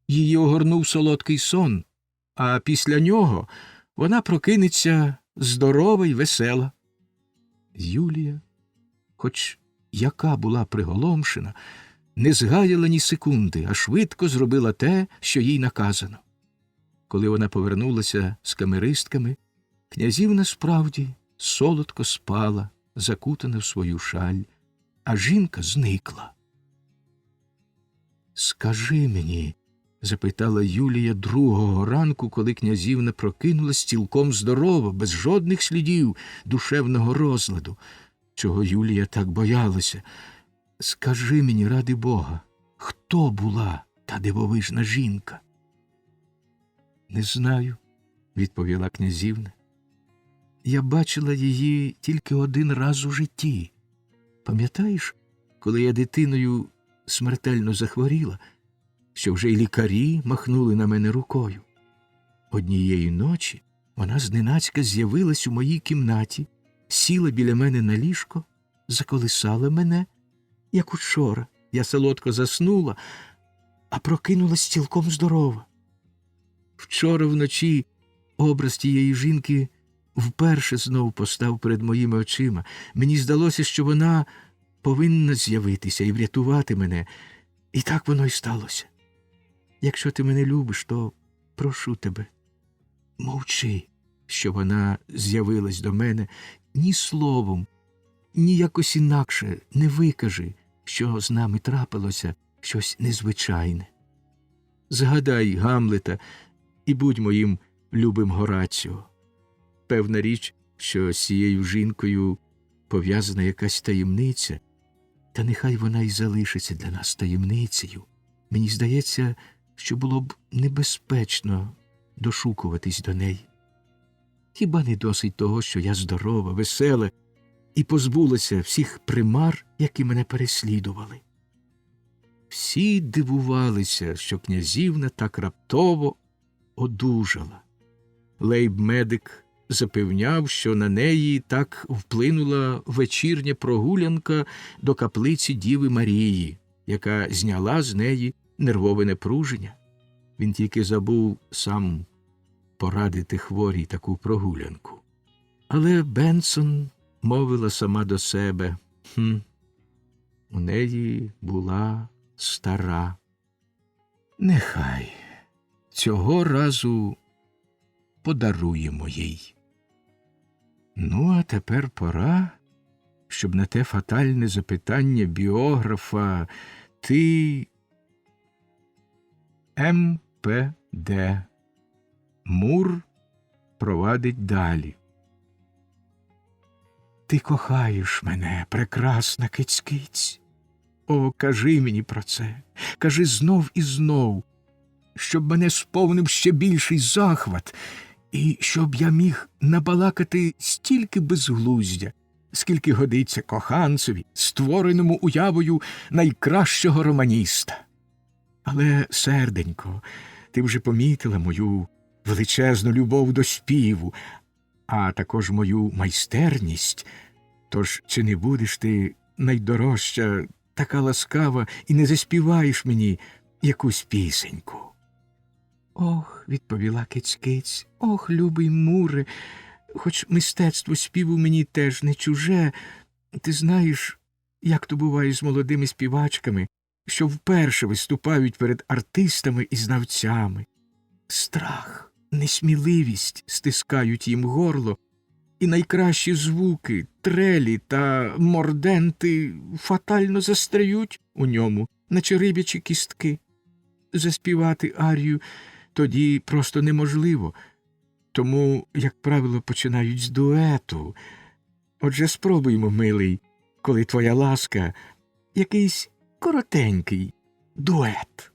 Її огорнув солодкий сон, а після нього вона прокинеться здорова й весела. Юлія, хоч яка була приголомшена, не згаяла ні секунди, а швидко зробила те, що їй наказано. Коли вона повернулася з камеристками, князівна справді солодко спала, закутана в свою шаль, а жінка зникла. «Скажи мені», – запитала Юлія другого ранку, коли князівна прокинулась цілком здорова, без жодних слідів душевного розладу, чого Юлія так боялася. Скажи мені, ради Бога, хто була та дивовижна жінка? Не знаю, відповіла князівна. Я бачила її тільки один раз у житті. Пам'ятаєш, коли я дитиною смертельно захворіла, що вже й лікарі махнули на мене рукою? Однієї ночі вона зненацька з'явилась у моїй кімнаті, сіла біля мене на ліжко, заколисала мене, як учора. Я солодко заснула, а прокинулась цілком здорова. Вчора вночі образ тієї жінки вперше знов постав перед моїми очима. Мені здалося, що вона повинна з'явитися і врятувати мене. І так воно й сталося. Якщо ти мене любиш, то прошу тебе, мовчи, що вона з'явилась до мене, ні словом, ні якось інакше не викажи, що з нами трапилося щось незвичайне. Згадай Гамлета і будь моїм любим Гораціо. Певна річ, що з цією жінкою пов'язана якась таємниця, та нехай вона й залишиться для нас таємницею. Мені здається, що було б небезпечно дошукуватись до неї. Хіба не досить того, що я здорова, весела і позбулася всіх примар, які мене переслідували? Всі дивувалися, що князівна так раптово одужала. Лейб-медик запевняв, що на неї так вплинула вечірня прогулянка до каплиці Діви Марії, яка зняла з неї нервове напруження. Він тільки забув сам порадити хворій таку прогулянку. Але Бенсон мовила сама до себе: у неї була стара. Нехай цього разу подаруємо їй. Ну, а тепер пора, щоб на те фатальне запитання біографа ти МПД. Мур провадить далі. Ти кохаєш мене, прекрасна киць-киць. О, кажи мені про це, кажи знов і знов, щоб мене сповнив ще більший захват, і щоб я міг набалакати стільки безглуздя, скільки годиться коханцеві, створеному уявою найкращого романіста. Але, серденько, ти вже помітила мою величезну любов до співу, а також мою майстерність. Тож чи не будеш ти, найдорожча, така ласкава, і не заспіваєш мені якусь пісеньку? Ох, відповіла киць-киць, ох, любий Муре, хоч мистецтво співу мені теж не чуже, ти знаєш, як то буває з молодими співачками, що вперше виступають перед артистами і знавцями. Страх, несміливість стискають їм горло, і найкращі звуки, трелі та морденти фатально застряють у ньому, наче риб'ячі кістки. Заспівати арію тоді просто неможливо, тому, як правило, починають з дуету. Отже, спробуймо, милий, коли твоя ласка, якийсь коротенький дует.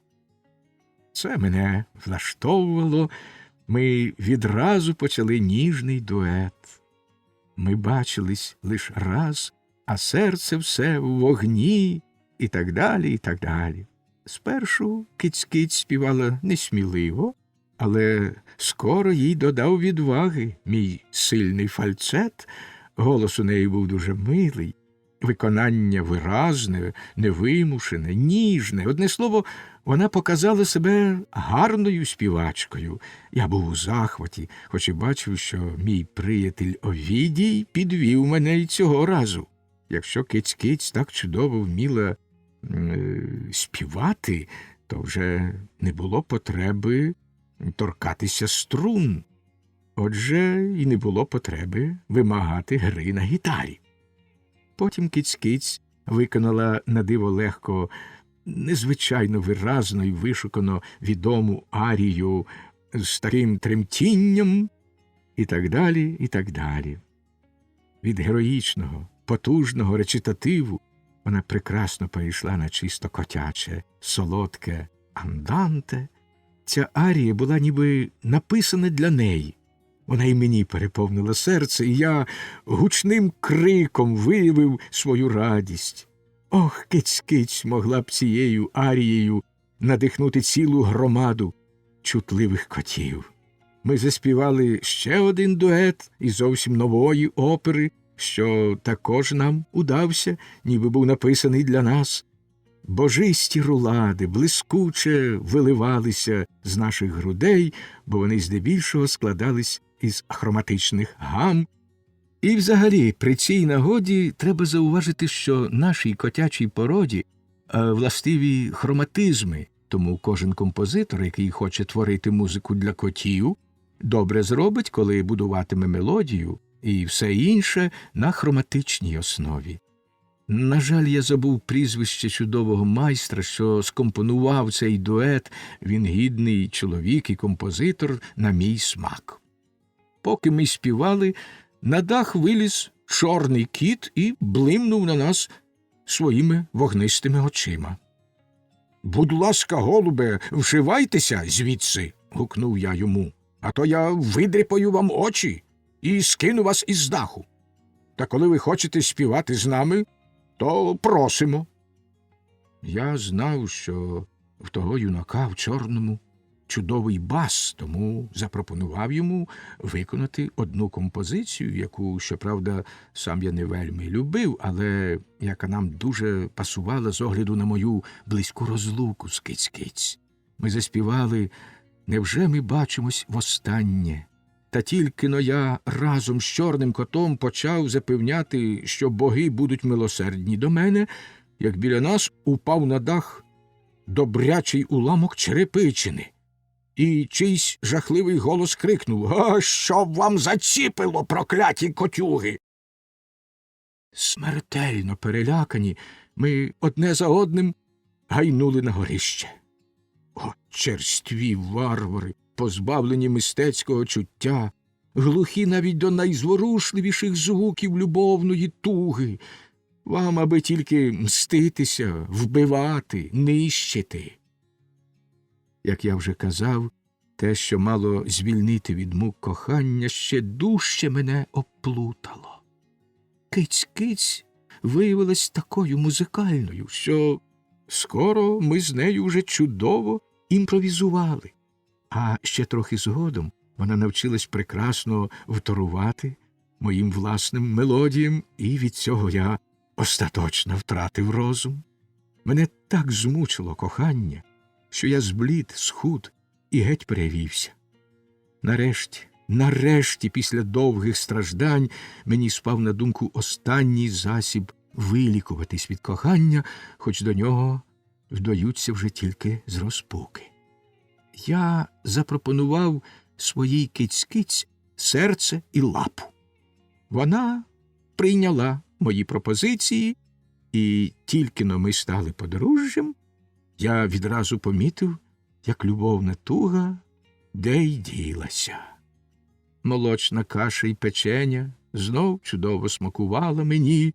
Це мене влаштовувало. Ми відразу почали ніжний дует. Ми бачились лиш раз, а серце все в вогні, і так далі, і так далі. Спершу киць-киць співала несміливо, але скоро їй додав відваги мій сильний фальцет. Голос у неї був дуже милий, виконання виразне, невимушене, ніжне. Одне слово, вона показала себе гарною співачкою. Я був у захваті, хоч і бачив, що мій приятель Овідій підвів мене й цього разу. Якщо киць-киць так чудово вміла співати, то вже не було потреби торкатися струн. Отже, і не було потреби вимагати гри на гітарі. Потім киць-киць виконала на диво легко незвичайно виразно і вишукано відому арію з таким тремтінням і так далі, і так далі. Від героїчного, потужного речитативу вона прекрасно перейшла на чисто котяче, солодке анданте. Ця арія була ніби написана для неї. Вона й мені переповнила серце, і я гучним криком виявив свою радість. Ох, киць-киць могла б цією арією надихнути цілу громаду чутливих котів. Ми заспівали ще один дует із зовсім нової опери, що також нам удався, ніби був написаний для нас. Божисті рулади блискуче виливалися з наших грудей, бо вони здебільшого складались із хроматичних гам. І взагалі, при цій нагоді треба зауважити, що нашій котячій породі властиві хроматизми, тому кожен композитор, який хоче творити музику для котів, добре зробить, коли будуватиме мелодію і все інше на хроматичній основі. На жаль, я забув прізвище чудового майстра, що скомпонував цей дует, він гідний чоловік і композитор на мій смак. Поки ми співали, на дах виліз чорний кіт і блимнув на нас своїми вогнистими очима. «Будь ласка, голубе, вшивайтеся звідси!» – гукнув я йому. «А то я видріпаю вам очі і скину вас із даху. Та коли ви хочете співати з нами, то просимо». Я знав, що в того юнака в чорному чудовий бас, тому запропонував йому виконати одну композицію, яку, щоправда, сам я не вельми любив, але яка нам дуже пасувала з огляду на мою близьку розлуку з Киць-киць. Ми заспівали «Невже ми бачимось востаннє?» Та тільки-но я разом з чорним котом почав запевняти, що боги будуть милосердні до мене, як біля нас упав на дах добрячий уламок черепичини. І чийсь жахливий голос крикнув: «А щоб вам заціпило, прокляті котюги!» Смертельно перелякані, ми одне за одним гайнули на горище. О, черстві варвари, позбавлені мистецького чуття, глухі навіть до найзворушливіших звуків любовної туги. Вам аби тільки мститися, вбивати, нищити. Як я вже казав, те, що мало звільнити від мук кохання, ще дужче мене оплутало. Киць-киць виявилась такою музикальною, що скоро ми з нею вже чудово імпровізували. А ще трохи згодом вона навчилась прекрасно вторувати моїм власним мелодіям, і від цього я остаточно втратив розум. Мене так змучило кохання, що я зблід, схуд і геть перевівся. Нарешті, після довгих страждань, мені спав на думку останній засіб вилікуватись від кохання, хоч до нього вдаються вже тільки з розпуки. Я запропонував своїй Киць-киць серце і лапу. Вона прийняла мої пропозиції, і тільки-но ми стали подружжям, я відразу помітив, як любовна туга де й ділася. Молочна каша й печеня знов чудово смакувала мені,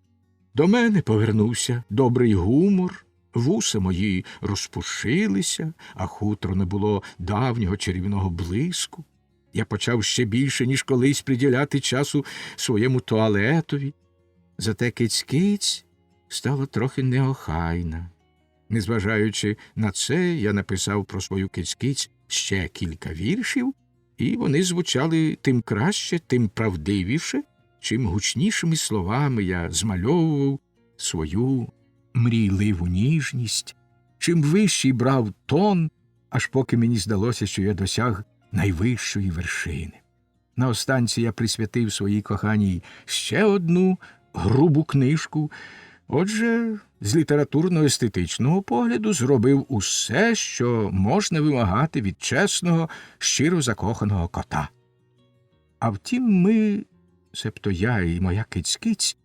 до мене повернувся добрий гумор, вуса мої розпушилися, а хутро не було давнього чарівного блиску. Я почав ще більше, ніж колись, приділяти часу своєму туалетові. Зате Киць-киць стала трохи неохайна. Незважаючи на це, я написав про свою Киць-киць ще кілька віршів, і вони звучали тим краще, тим правдивіше, чим гучнішими словами я змальовував свою мрійливу ніжність, чим вищий брав тон, аж поки мені здалося, що я досяг найвищої вершини. Наостанці я присвятив своїй коханій ще одну грубу книжку. Отже, з літературно-естетичного погляду зробив усе, що можна вимагати від чесного, щиро закоханого кота. А втім, ми, себто я і моя Киць-киць,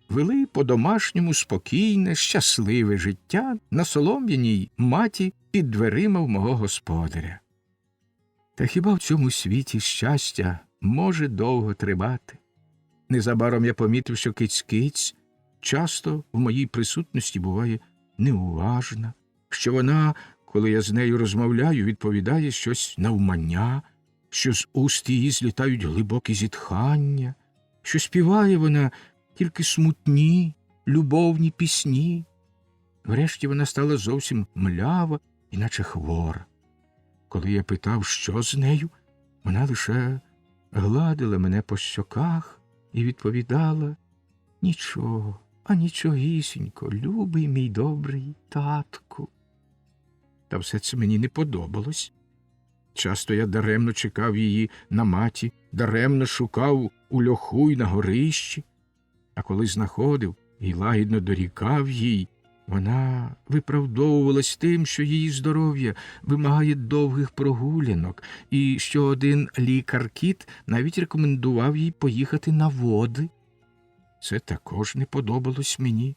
вели по-домашньому спокійне, щасливе життя на солом'яній маті під дверима в мого господаря. Та хіба в цьому світі щастя може довго тривати? Незабаром я помітив, що Киць-Киць часто в моїй присутності буває неуважна, що вона, коли я з нею розмовляю, відповідає щось навмання, що з уст її злітають глибокі зітхання, що співає вона тільки смутні, любовні пісні. Врешті вона стала зовсім млява, іначе хвора. Коли я питав, що з нею, вона лише гладила мене по щоках і відповідала: «Нічого, а нічогісінько, любий мій добрий татку». Та все це мені не подобалось. Часто я даремно чекав її на маті, даремно шукав у льоху й на горищі. А коли знаходив і лагідно дорікав їй, вона виправдовувалась тим, що її здоров'я вимагає довгих прогулянок, і що один лікар-кіт навіть рекомендував їй поїхати на води. Це також не подобалось мені.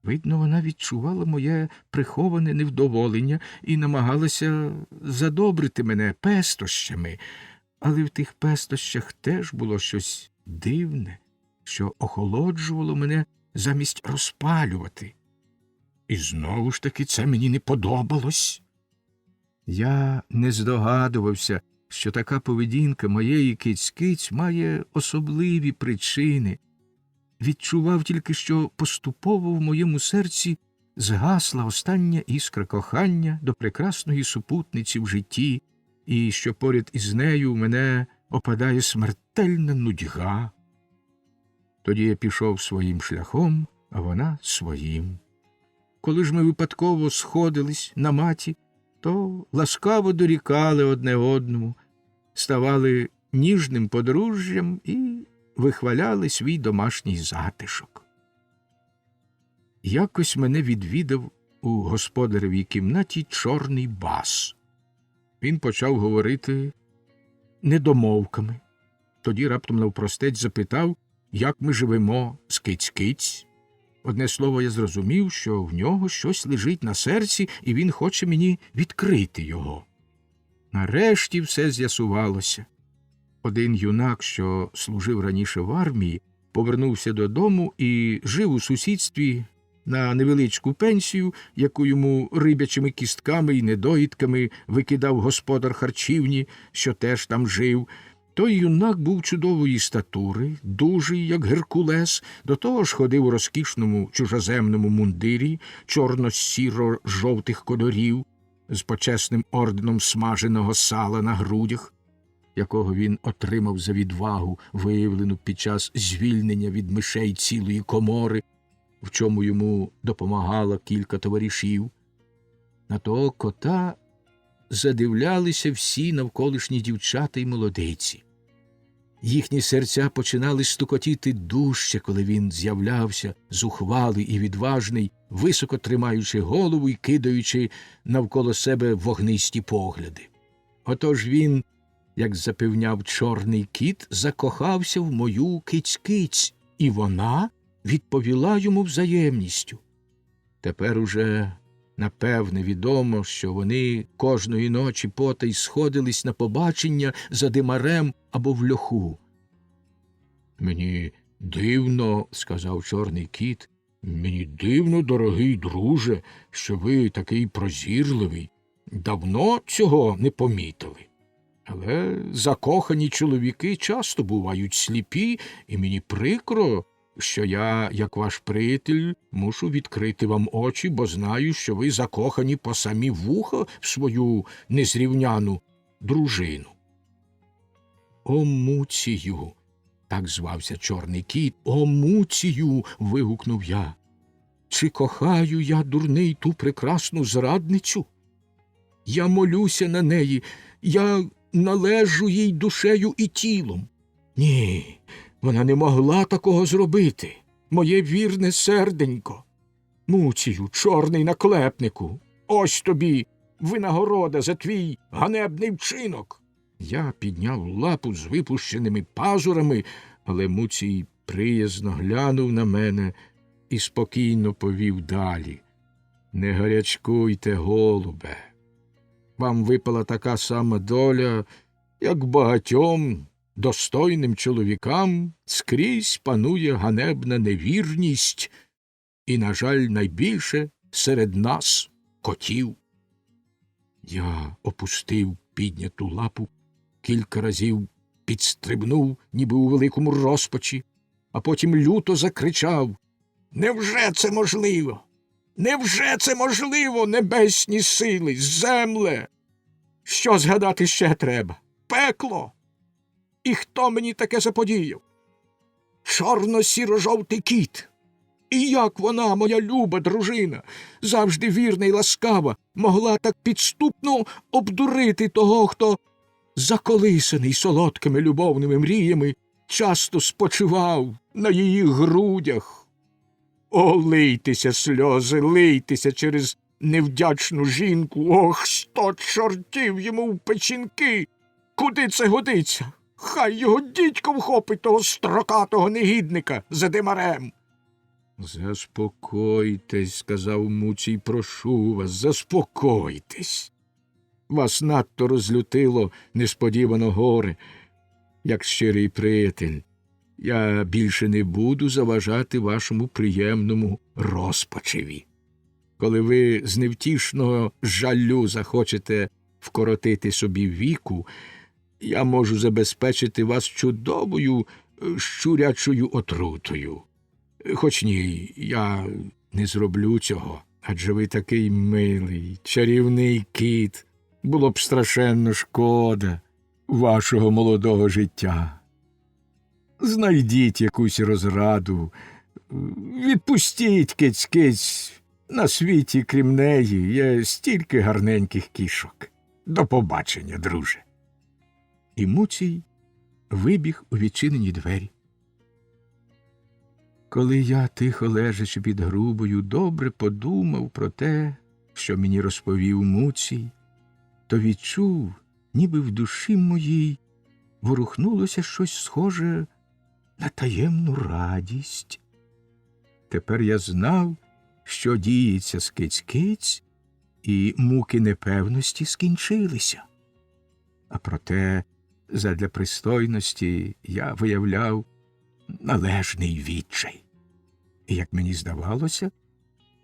Видно, вона відчувала моє приховане невдоволення і намагалася задобрити мене пестощами, але в тих пестощах теж було щось дивне, що охолоджувало мене замість розпалювати. І знову ж таки це мені не подобалось. Я не здогадувався, що така поведінка моєї Киць-Киць має особливі причини. Відчував тільки, що поступово в моєму серці згасла остання іскра кохання до прекрасної супутниці в житті, і що поряд із нею в мене опадає смертельна нудьга. Тоді я пішов своїм шляхом, а вона своїм. Коли ж ми випадково сходились на маті, то ласкаво дорікали одне одному, ставали ніжним подружжям і вихваляли свій домашній затишок. Якось мене відвідав у господаревій кімнаті чорний бас. Він почав говорити недомовками. Тоді раптом навпростець запитав, як ми живемо з Киць-Киць. Одне слово, я зрозумів, що в нього щось лежить на серці, і він хоче мені відкрити його. Нарешті все з'ясувалося. Один юнак, що служив раніше в армії, повернувся додому і жив у сусідстві на невеличку пенсію, яку йому рибячими кістками і недоїдками викидав господар харчівні, що теж там жив. Той юнак був чудової статури, дужий, як Геркулес, до того ж ходив у розкішному чужоземному мундирі чорно-сіро-жовтих кольорів з почесним орденом смаженого сала на грудях, якого він отримав за відвагу, виявлену під час звільнення від мишей цілої комори, в чому йому допомагало кілька товаришів. На того кота задивлялися всі навколишні дівчата й молодиці. Їхні серця починали стукотіти дужче, коли він з'являвся, зухвалий і відважний, високо тримаючи голову й кидаючи навколо себе вогнисті погляди. Отож він, як запевняв чорний кіт, закохався в мою Киць-Киць, і вона відповіла йому взаємністю. Тепер уже напевне відомо, що вони кожної ночі потай сходились на побачення за димарем або в льоху. «Мені дивно, – сказав чорний кіт, – мені дивно, дорогий друже, що ви такий прозірливий. Давно цього не помітили. Але закохані чоловіки часто бувають сліпі, і мені прикро, що я, як ваш приятель, мушу відкрити вам очі, бо знаю, що ви закохані по самі вуха в свою незрівняну дружину». «О, Муцію!» – так звався чорний кіт. «О, Муцію!» – вигукнув я. «Чи кохаю я, дурний, ту прекрасну зрадницю? Я молюся на неї, я належу їй душею і тілом. Ні, вона не могла такого зробити, моє вірне серденько. Муцію, чорний наклепнику, ось тобі винагорода за твій ганебний вчинок». Я підняв лапу з випущеними пазурами, але Муцій приязно глянув на мене і спокійно повів далі. Не гарячкуйте, голубе. Вам випала така сама доля, як багатьом достойним чоловікам скрізь панує ганебна невірність і, на жаль, найбільше серед нас котів. Я опустив підняту лапу, кілька разів підстрибнув, ніби у великому розпачі, а потім люто закричав: «Невже це можливо? Невже це можливо, небесні сили, земле? Що згадати ще треба? Пекло? І хто мені таке заподіяв? Чорно-сіро-жовтий кіт. І як вона, моя люба дружина, завжди вірна й ласкава, могла так підступно обдурити того, хто, заколисаний солодкими любовними мріями, часто спочивав на її грудях? О, лийтеся сльози, лийтеся через невдячну жінку. Ох, 100 чортів йому в печінки! Куди це годиться? Хай його дідько вхопить того строкатого негідника за димарем!» «Заспокойтесь», – сказав Муцій, – «прошу вас, заспокойтесь. Вас надто розлютило несподівано горе. Як щирий приятель, я більше не буду заважати вашому приємному розпачеві. Коли ви з невтішного жалю захочете вкоротити собі віку, я можу забезпечити вас чудовою щурячою отрутою. Хоч ні, я не зроблю цього, адже ви такий милий, чарівний кіт. Було б страшенно шкода вашого молодого життя. Знайдіть якусь розраду, відпустіть киць-киць. На світі, крім неї, є стільки гарненьких кішок. До побачення, друже». І Муцій вибіг у відчинені двері. Коли я, тихо лежачи під грубою, добре подумав про те, що мені розповів Муцій, то відчув, ніби в душі моїй ворухнулося щось схоже на таємну радість. Тепер я знав, що діється з киць-киць, і муки непевності скінчилися. А проте, задля пристойності, я виявляв належний відчай. І, як мені здавалося,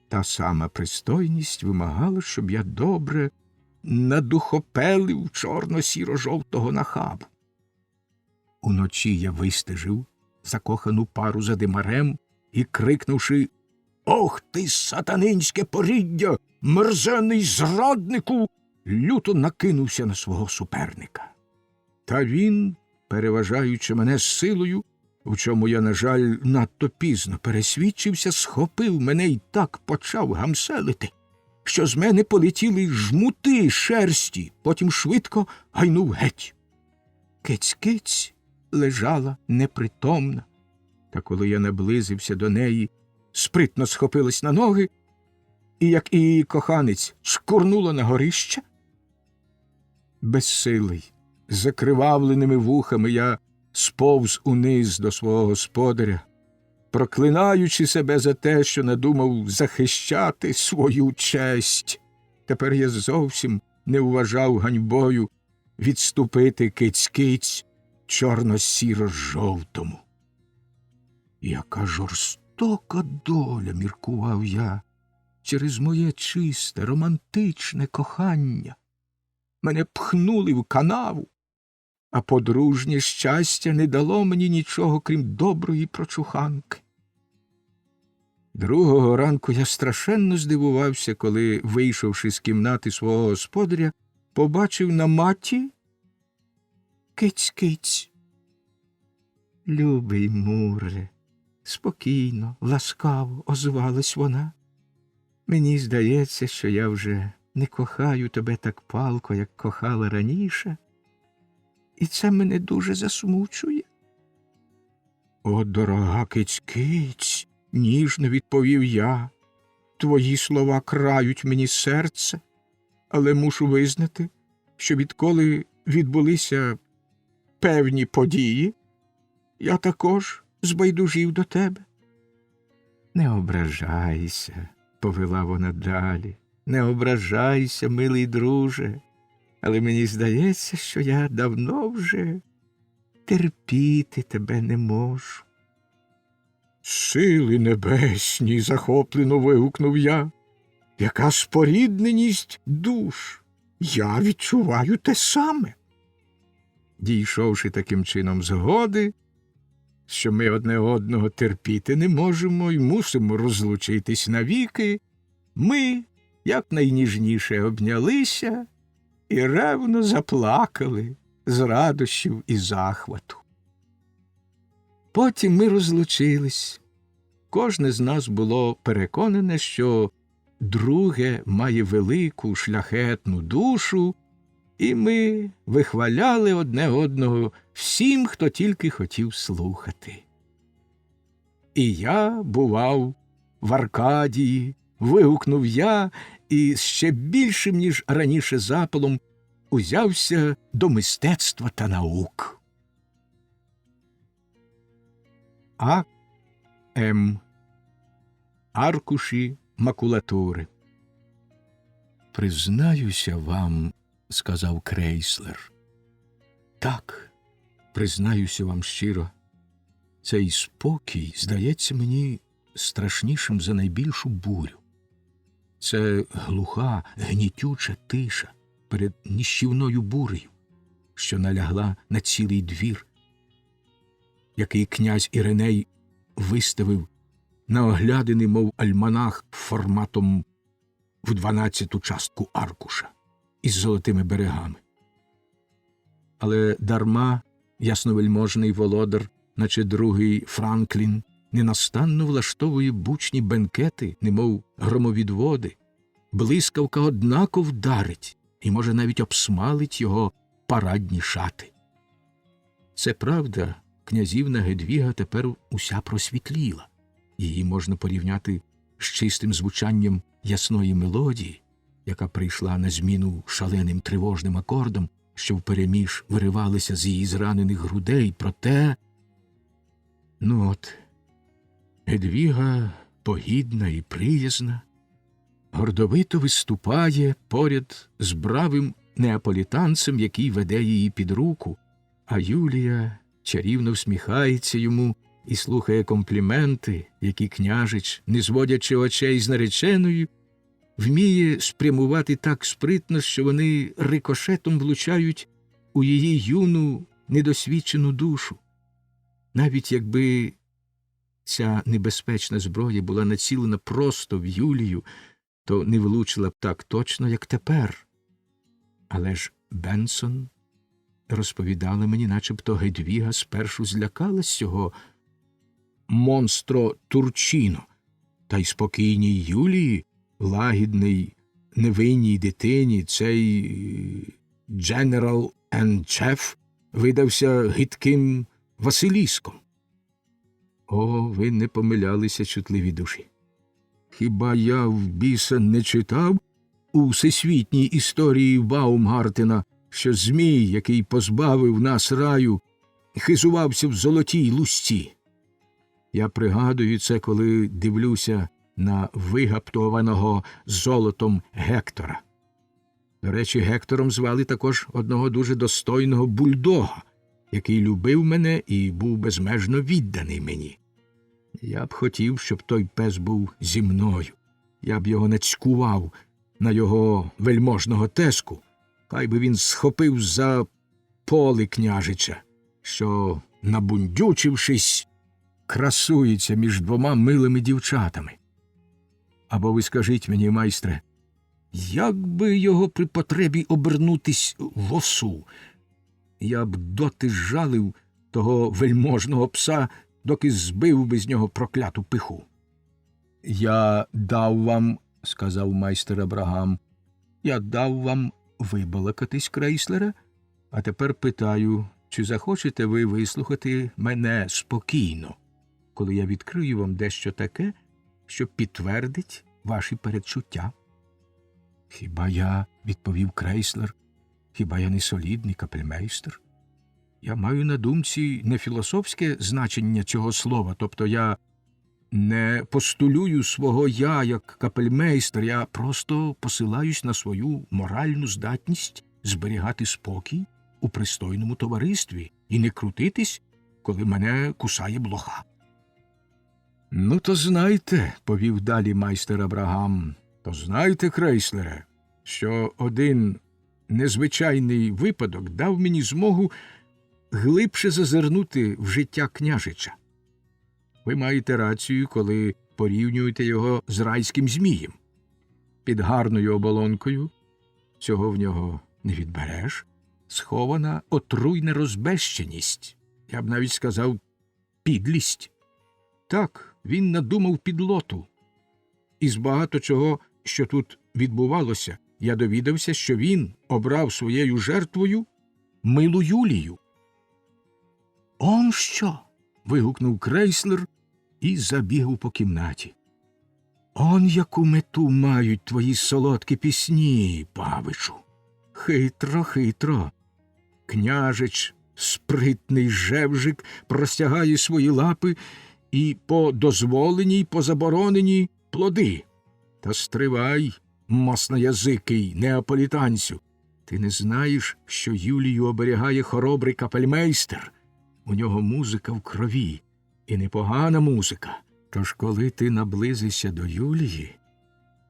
та сама пристойність вимагала, щоб я добре надухопелив чорно-сіро-жовтого нахабу. Уночі я вистежив закохану пару за димарем і, крикнувши «Ох ти, сатанинське поріддя, мерзенний зраднику!», люто накинувся на свого суперника. Та він, переважаючи мене силою, в чому я, на жаль, надто пізно пересвідчився, схопив мене і так почав гамселити, що з мене полетіли жмути шерсті, потім швидко гайнув геть. Киць-киць лежала непритомна, та коли я наблизився до неї, спритно схопилась на ноги і, як і її коханець, шкурнула на горище. Безсилий, з закривавленими вухами я сповз униз до свого господаря, проклинаючи себе за те, що надумав захищати свою честь. Тепер я зовсім не вважав ганьбою відступити киць-киць чорно-сіро-жовтому. Яка жорстока доля, міркував я, через моє чисте, романтичне кохання. Мене пхнули в канаву, а подружнє щастя не дало мені нічого, крім доброї прочуханки. Другого ранку я страшенно здивувався, коли, вийшовши з кімнати свого господаря, побачив на маті киць-киць. «Любий Муре», – спокійно, ласкаво озвалась вона. «Мені здається, що я вже не кохаю тебе так палко, як кохала раніше, і це мене дуже засмучує». «О, дорога киць-киць», – ніжно відповів я, – «твої слова крають мені серце, але мушу визнати, що відколи відбулися певні події, я також збайдужів до тебе. Не ображайся, повела вона далі, не ображайся, милий друже, але мені здається, що я давно вже терпіти тебе не можу. Сили небесні, захоплено вигукнув я, яка спорідненість душ, я відчуваю те саме. Дійшовши таким чином згоди, що ми одне одного терпіти не можемо і мусимо розлучитись навіки, ми якнайніжніше обнялися і ревно заплакали з радощів і захвату. Потім ми розлучились. Кожне з нас було переконане, що друге має велику шляхетну душу, і ми вихваляли одне одного всім, хто тільки хотів слухати. І я бував в Аркадії, вигукнув я, і з ще більшим, ніж раніше запалом, узявся до мистецтва та наук. А.М. Аркуші макулатури. «Признаюся вам, – сказав Крейслер, – так, признаюся вам щиро, цей спокій здається мені страшнішим за найбільшу бурю. Це глуха, гнітюча тиша перед ніщівною бурею, що налягла на цілий двір, який князь Іриней виставив на оглядини, мов альманах, форматом в 12-ту частку аркуша із золотими берегами. Але дарма ясновельможний володар, наче другий Франклін, ненастанно влаштовує бучні бенкети, немов громовідводи, блискавка однако вдарить і, може, навіть обсмалить його парадні шати. Це правда, князівна Гедвіга тепер уся просвітліла. Її можна порівняти з чистим звучанням ясної мелодії, яка прийшла на зміну шаленим тривожним акордам, що впереміж виривалися з її зранених грудей. Проте, Гедвіга погідна і приязна, гордовито виступає поряд з бравим неаполітанцем, який веде її під руку, а Юлія чарівно всміхається йому і слухає компліменти, які княжич, не зводячи очей з нареченою, вміє спрямувати так спритно, що вони рикошетом влучають у її юну, недосвідчену душу. Навіть якби ця небезпечна зброя була націлена просто в Юлію, то не влучила б так точно, як тепер. Але ж Бенсон розповідала мені, начебто Гедвіга спершу злякалась цього монстро Турчіно, та й спокійній Юлії, лагідній, невинній дитині, цей Дженерал енд Чеф видався гидким Василіском. О, ви не помилялися, чутливі душі. Хіба я в біса не читав у всесвітній історії Баумгартена, що змій, який позбавив нас раю, хизувався в золотій лусці? Я пригадую це, коли дивлюся на вигаптованого золотом Гектора. До речі, Гектором звали також одного дуже достойного бульдога, який любив мене і був безмежно відданий мені. Я б хотів, щоб той пес був зі мною. Я б його нацькував на його вельможного теску, хай би він схопив за поли княжича, що, набундючившись, красується між двома милими дівчатами. Або ви скажіть мені, майстре, як би його при потребі обернутись в осу? Я б доти жалив того вельможного пса, доки збив би з нього прокляту пиху. Я дав вам, сказав майстер Абрагам, я дав вам вибалакатись, Крейслере, а тепер питаю, чи захочете ви вислухати мене спокійно, коли я відкрию вам дещо таке, що підтвердить ваші передчуття? Хіба я, відповів Крейслер, хіба я не солідний капельмейстер? Я маю на думці не філософське значення цього слова, тобто я не постулюю свого «я» як капельмейстер, я просто посилаюсь на свою моральну здатність зберігати спокій у пристойному товаристві і не крутитись, коли мене кусає блоха. «Ну, то знайте», – повів далі майстер Абрагам, – «то знайте, Крейслере, що один незвичайний випадок дав мені змогу глибше зазирнути в життя княжича. Ви маєте рацію, коли порівнюєте його з райським змієм. Під гарною оболонкою, цього в нього не відбереш, схована отруйна розбещеність, я б навіть сказав, підлість. Так, він надумав підлоту. Із багато чого, що тут відбувалося, я довідався, що він обрав своєю жертвою милу Юлію». «Он що?» – вигукнув Крейслер і забігав по кімнаті. «Он яку мету мають твої солодкі пісні, павичу! Хитро, хитро. Княжич, спритний жевжик, простягає свої лапи і по дозволеній, й по забороненій плоди. Та стривай, мосноязикий неаполітанцю, ти не знаєш, що Юлію оберігає хоробрий капельмейстер. У нього музика в крові, і непогана музика. Тож коли ти наблизишся до Юлії,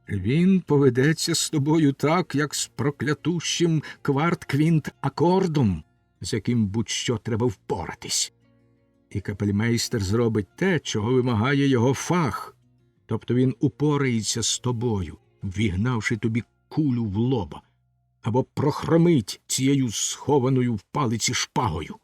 він поведеться з тобою так, як з проклятущим кварт-квінт-акордом, з яким будь-що треба впоратись. І капельмейстер зробить те, чого вимагає його фах, тобто він упорається з тобою, ввігнавши тобі кулю в лоба, або прохромить цією схованою в палиці шпагою».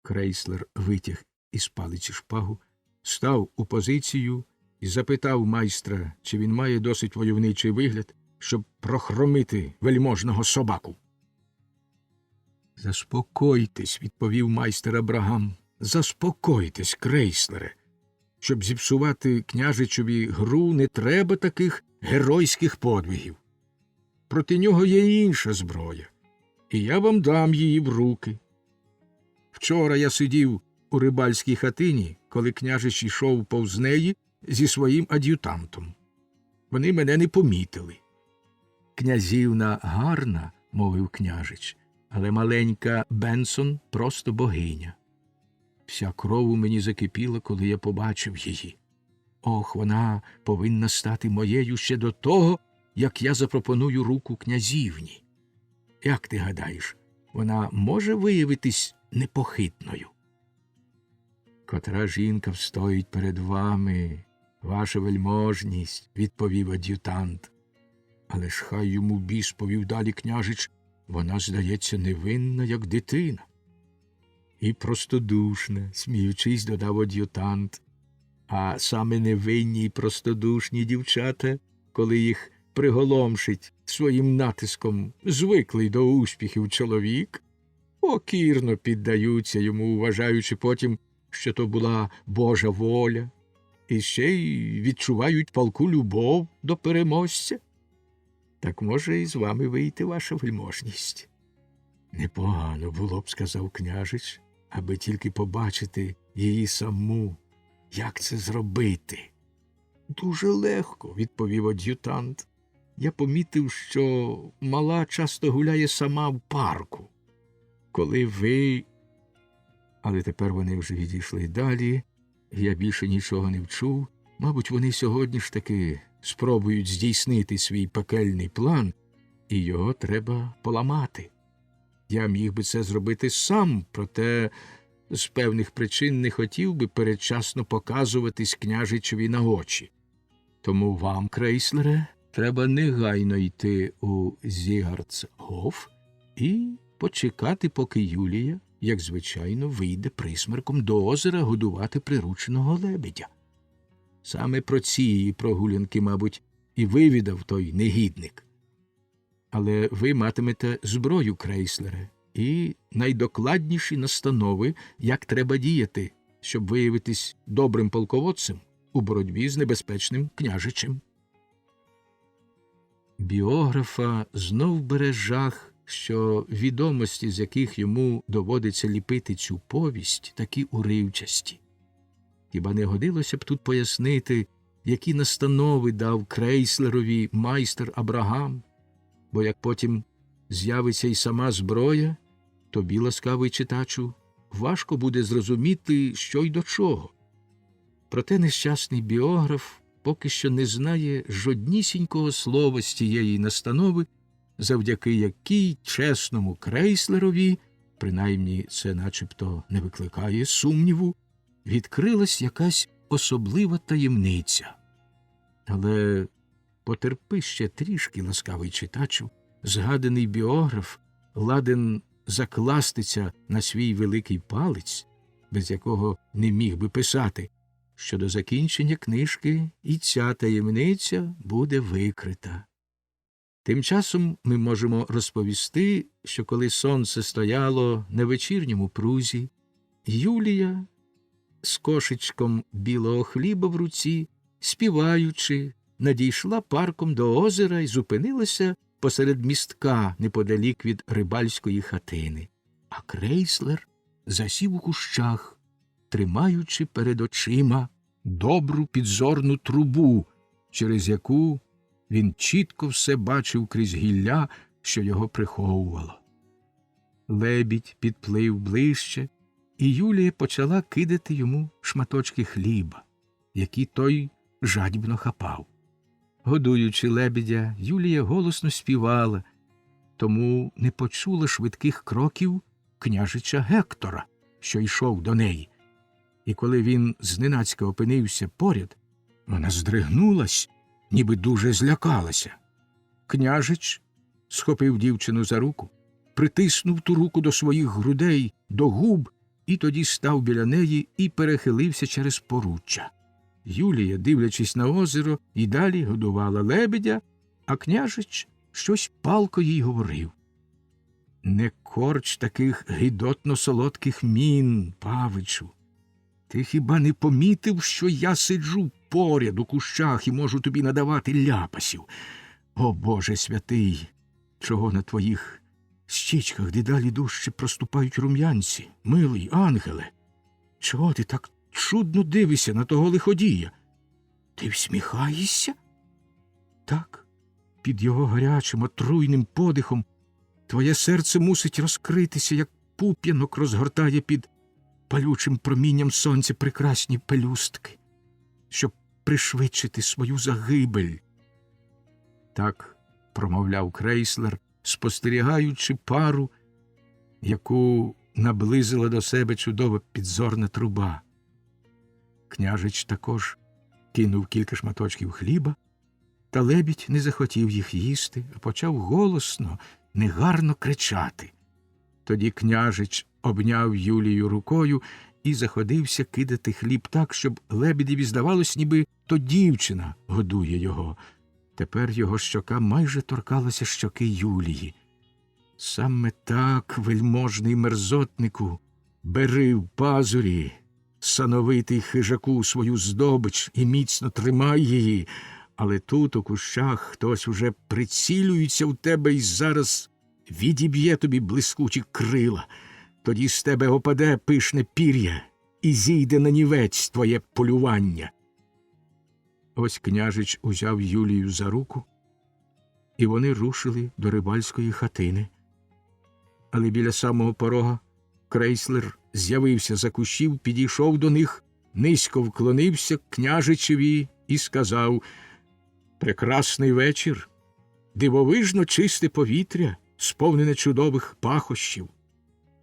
Крейслер витяг із палиці шпагу, став у позицію і запитав майстра, чи він має досить войовничий вигляд, щоб прохромити вельможного собаку. «Заспокойтесь», – відповів майстер Абрагам, – «заспокойтесь, Крейслере. Щоб зіпсувати княжичеві гру, не треба таких геройських подвигів. Проти нього є інша зброя, і я вам дам її в руки. Вчора я сидів у рибальській хатині, коли княжич йшов повз неї зі своїм ад'ютантом. Вони мене не помітили». «Князівна гарна», – мовив княжич, – «але маленька Бенсон просто богиня. Вся кров у мені закипіла, коли я побачив її. Ох, вона повинна стати моєю ще до того, як я запропоную руку князівні. Як ти гадаєш, вона може виявитись непохитною?» «Котра жінка встоїть перед вами, ваша вельможність», – відповів ад'ютант. «Але ж хай йому біс», – повів далі княжич, – «вона, здається, невинна, як дитина». «І простодушна», – сміючись, додав ад'ютант. «А саме невинні й простодушні дівчата, коли їх приголомшить своїм натиском звиклий до успіхів чоловік, покірно піддаються йому, вважаючи потім, що то була Божа воля, і ще й відчувають палку любов до переможця. Так може і з вами вийти, ваша вельможність». «Непогано було б», – сказав княжич, – «аби тільки побачити її саму. Як це зробити?» «Дуже легко», – відповів ад'ютант. «Я помітив, що мала часто гуляє сама в парку. Коли ви…» Але тепер вони вже відійшли далі, і я більше нічого не вчув. Мабуть, вони сьогодні ж таки спробують здійснити свій пекельний план, і його треба поламати. Я міг би це зробити сам, проте з певних причин не хотів би передчасно показуватись княжичеві на очі. Тому вам, Крейслере, треба негайно йти у Зігардсгоф і почекати, поки Юлія, як звичайно, вийде присмерком до озера годувати прирученого лебедя. Саме про ці прогулянки, мабуть, і вивідав той негідник. Але ви матимете зброю, Крейслере, і найдокладніші настанови, як треба діяти, щоб виявитись добрим полководцем у боротьбі з небезпечним княжичем. Біографа знов бере жах що відомості, з яких йому доводиться ліпити цю повість, такі уривчасті. Хіба не годилося б тут пояснити, які настанови дав Крейслерові майстер Абрагам? Бо як потім з'явиться й сама зброя, тобі, ласкавий читачу, важко буде зрозуміти, що й до чого. Проте нещасний біограф поки що не знає жоднісінького слова з тієї настанови, завдяки якій чесному Крейслерові, принаймні це начебто не викликає сумніву, відкрилась якась особлива таємниця. Але потерпи ще трішки, ласкавий читачу, згаданий біограф ладен закластися на свій великий палець, без якого не міг би писати, що до закінчення книжки і ця таємниця буде викрита. Тим часом ми можемо розповісти, що коли сонце стояло на вечірньому прузі, Юлія з кошечком білого хліба в руці, співаючи, надійшла парком до озера і зупинилася посеред містка неподалік від рибальської хатини. А Крейслер засів у кущах, тримаючи перед очима добру підзорну трубу, через яку він чітко все бачив крізь гілля, що його приховувало. Лебідь підплив ближче, і Юлія почала кидати йому шматочки хліба, які той жадібно хапав. Годуючи лебедя, Юлія голосно співала, тому не почула швидких кроків княжича Гектора, що йшов до неї. І коли він зненацька опинився поряд, вона здригнулась, ніби дуже злякалася. Княжич схопив дівчину за руку, притиснув ту руку до своїх грудей, до губ, і тоді став біля неї і перехилився через поруччя. Юлія, дивлячись на озеро, і далі годувала лебедя, а княжич щось палко їй говорив. «Не корч таких гидотно-солодких мін, павичу. Ти хіба не помітив, що я сиджу поряд у кущах і можу тобі надавати ляпасів? О, Боже святий, чого на твоїх щічках дедалі дужче проступають рум'янці, милий ангеле? Чого ти так чудно дивишся на того лиходія? Ти всміхаєшся? Так, під його гарячим, отруйним подихом твоє серце мусить розкритися, як пуп'янок розгортає під палючим промінням сонця прекрасні пелюстки, щоб пришвидшити свою загибель. Так промовляв Крейслер, спостерігаючи пару, яку наблизила до себе чудова підзорна труба. Княжич також кинув кілька шматочків хліба, та лебідь не захотів їх їсти, а почав голосно, негарно кричати. Тоді княжич обняв Юлію рукою і заходився кидати хліб так, щоб лебедеві здавалось, ніби то дівчина годує його. Тепер його щока майже торкалася щоки Юлії. Саме так, вельможний мерзотнику, бери в пазурі, сановитий хижаку, свою здобич і міцно тримай її, але тут у кущах хтось уже прицілюється в тебе і зараз відіб'є тобі блискучі крила. Тоді з тебе опаде пишне пір'я і зійде на нівець твоє полювання. Ось княжич узяв Юлію за руку, і вони рушили до рибальської хатини. Але біля самого порога Крейслер з'явився за кущів, підійшов до них, низько вклонився княжичеві і сказав: «Прекрасний вечір, дивовижно чисте повітря, сповнене чудових пахощів.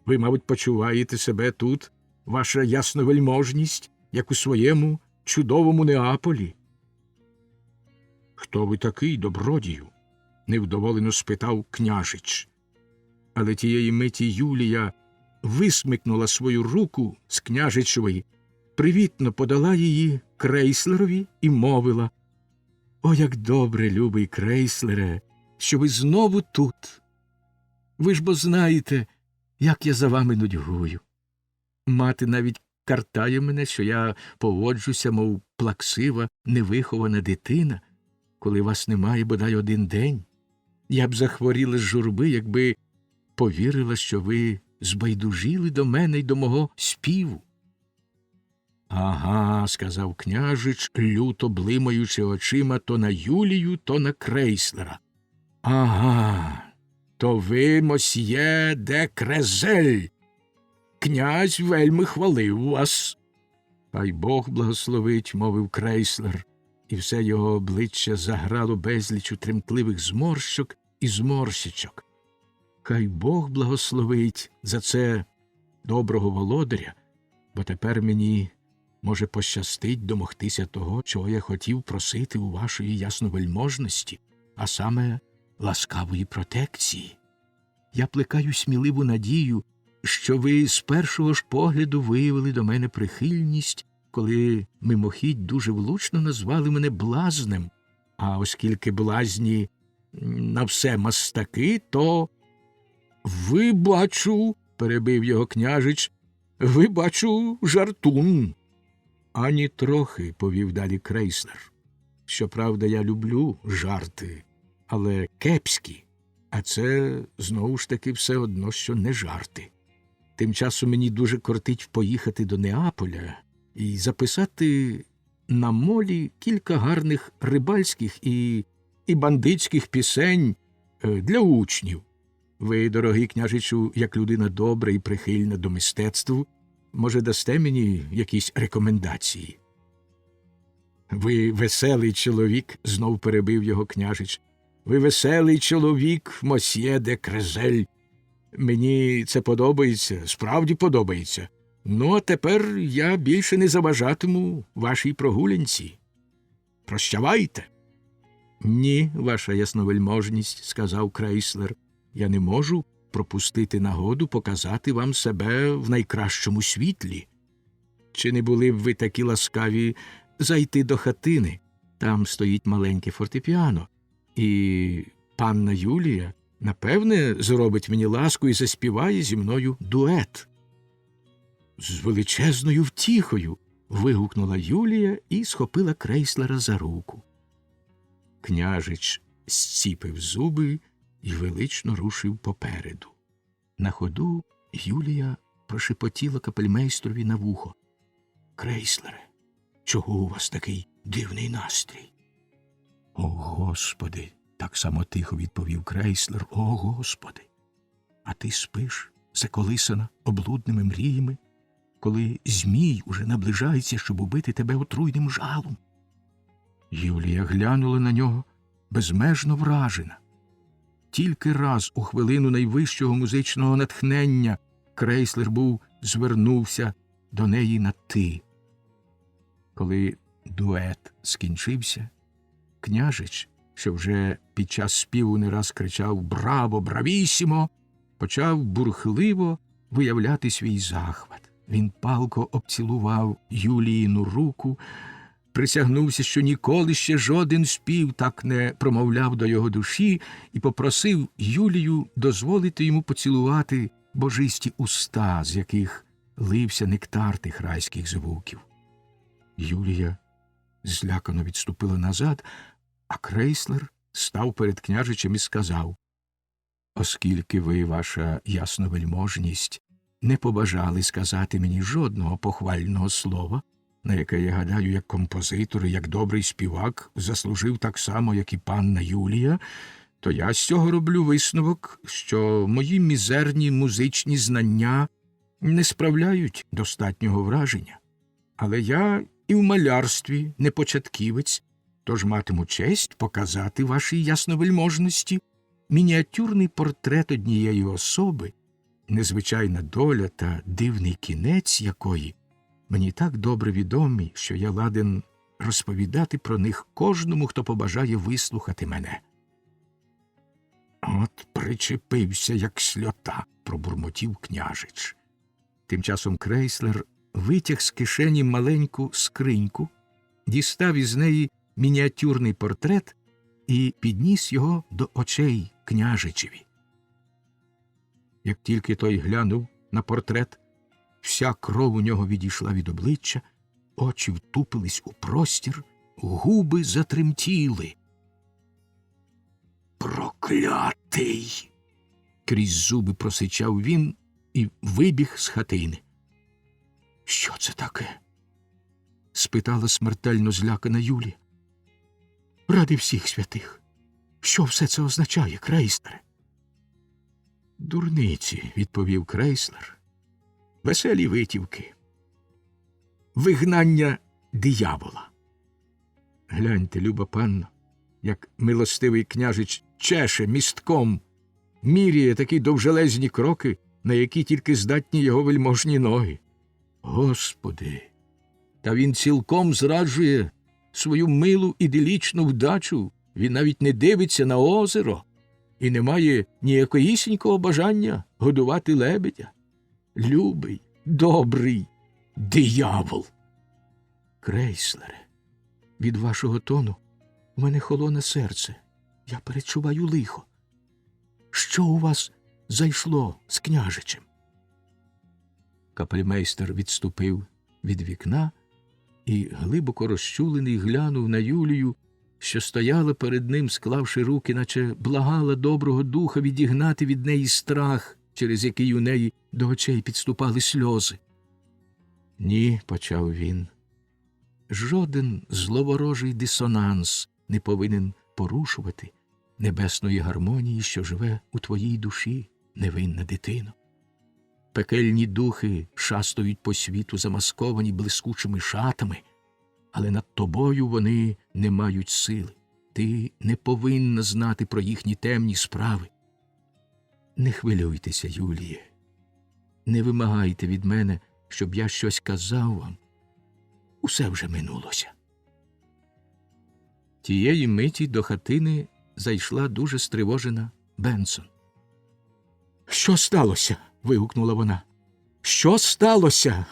Ви, мабуть, почуваєте себе тут, ваша ясновельможність, як у своєму чудовому Неаполі». «Хто ви такий, добродію?» – невдоволено спитав княжич. Але тієї миті Юлія висмикнула свою руку з княжичової, привітно подала її Крейслерові і мовила: «О, як добре, любий Крейслере, що ви знову тут! Ви ж бо знаєте, як я за вами нудьгую. Мати навіть картає мене, що я поводжуся, мов плаксива, невихована дитина, коли вас немає бодай один день. Я б захворіла з журби, якби повірила, що ви збайдужили до мене й до мого співу. Ага, сказав княжич, люто блимаючи очима то на Юлію, то на Крейслера. Ага, то ви, мосьє де Крезель. Князь вельми хвалив вас. Хай Бог благословить, мовив Крейслер, і все його обличчя заграло безлічу тремтливих зморщок і зморщичок. Хай Бог благословить за це доброго володаря, бо тепер мені може пощастить домогтися того, чого я хотів просити у вашої ясновельможності, а саме ласкавої протекції. Я плекаю сміливу надію, що ви з першого ж погляду виявили до мене прихильність, коли мимохідь дуже влучно назвали мене блазнем, а оскільки блазні на все мастаки, то... Ви, бачу, перебив його княжич, ви, бачу, жартун. Ані трохи, повів далі Крейслер. Щоправда, я люблю жарти, але кепські, а це, знову ж таки, все одно, що не жарти. Тим часом мені дуже кортить поїхати до Неаполя і записати на молі кілька гарних рибальських і бандитських пісень для учнів. Ви, дорогий княжичу, як людина добра і прихильна до мистецтва, може, дасте мені якісь рекомендації? Ви веселий чоловік, знов перебив його княжич. Ви веселий чоловік, мосьє де Крезель. Мені це подобається, справді подобається. Ну, а тепер я більше не заважатиму вашій прогулянці. Прощавайте. Ні, ваша ясновельможність, сказав Крейслер. Я не можу пропустити нагоду показати вам себе в найкращому світлі. Чи не були б ви такі ласкаві зайти до хатини? Там стоїть маленьке фортепіано, і панна Юлія, напевне, зробить мені ласку і заспіває зі мною дует. З величезною втіхою вигукнула Юлія і схопила Крейслера за руку. Княжич зціпив зуби і велично рушив попереду. На ходу Юлія прошепотіла капельмейстрові на вухо. Крейслере, чого у вас такий дивний настрій? О, Господи, так само тихо відповів Крейслер. О, Господи, а ти спиш, заколисана облудними мріями, коли змій уже наближається, щоб убити тебе отруйним жалом. Юлія глянула на нього безмежно вражена. Тільки раз у хвилину найвищого музичного натхнення Крейслер звернувся до неї на «ти». Коли дует скінчився, княжич, що вже під час співу не раз кричав «Браво! Бравісімо!», почав бурхливо виявляти свій захват. Він палко обцілував Юліїну руку, присягнувся, що ніколи ще жоден спів так не промовляв до його душі, і попросив Юлію дозволити йому поцілувати божисті уста, з яких лився нектар тих райських звуків. Юлія злякано відступила назад, а Крейслер став перед княжичем і сказав: «Оскільки ви, ваша ясновельможність, не побажали сказати мені жодного похвального слова, на яке, я гадаю, як композитор і як добрий співак заслужив так само, як і панна Юлія, то я з цього роблю висновок, що мої мізерні музичні знання не справляють достатнього враження. Але я і в малярстві не початківець, тож матиму честь показати вашій ясновельможності мініатюрний портрет однієї особи, незвичайна доля та дивний кінець якої мені так добре відомі, що я ладен розповідати про них кожному, хто побажає вислухати мене». «От причепився, як сльота», – пробурмотів княжич. Тим часом Крейслер витяг з кишені маленьку скриньку, дістав із неї мініатюрний портрет і підніс його до очей княжичеві. Як тільки той глянув на портрет, вся кров у нього відійшла від обличчя, очі втупились у простір, губи затремтіли. «Проклятий! крізь зуби просичав він і вибіг з хатини. Що це таке? Спитала смертельно злякана Юлія. Ради всіх святих. Що все це означає, Крейслере? Дурниці, відповів Крейслер. Веселі витівки. Вигнання диявола. Гляньте, люба панно, як милостивий княжич чеше містком, міряє такі довжелезні кроки, на які тільки здатні його вельможні ноги. Господи! Та він цілком зраджує свою милу іделічну вдачу. Він навіть не дивиться на озеро і не має ніякоїсінького бажання годувати лебедя. Любий, добрий диявол! Крейслере, від вашого тону у мене холоне серце. Я перечуваю лихо. Що у вас зайшло з княжичем? Капельмейстер відступив від вікна і, глибоко розчулений, глянув на Юлію, що стояла перед ним, склавши руки, наче благала доброго духа відігнати від неї страх, через який у неї до очей підступали сльози. Ні, почав він, жоден зловорожий дисонанс не повинен порушувати небесної гармонії, що живе у твоїй душі, невинна дитино. Пекельні духи шастують по світу, замасковані блискучими шатами, але над тобою вони не мають сили. Ти не повинна знати про їхні темні справи. Не хвилюйтеся, Юліє. Не вимагайте від мене, щоб я щось казав вам. Усе вже минулося. Тієї миті до хатини зайшла дуже стривожена Бенсон. «Що сталося?» – вигукнула вона. «Що сталося?»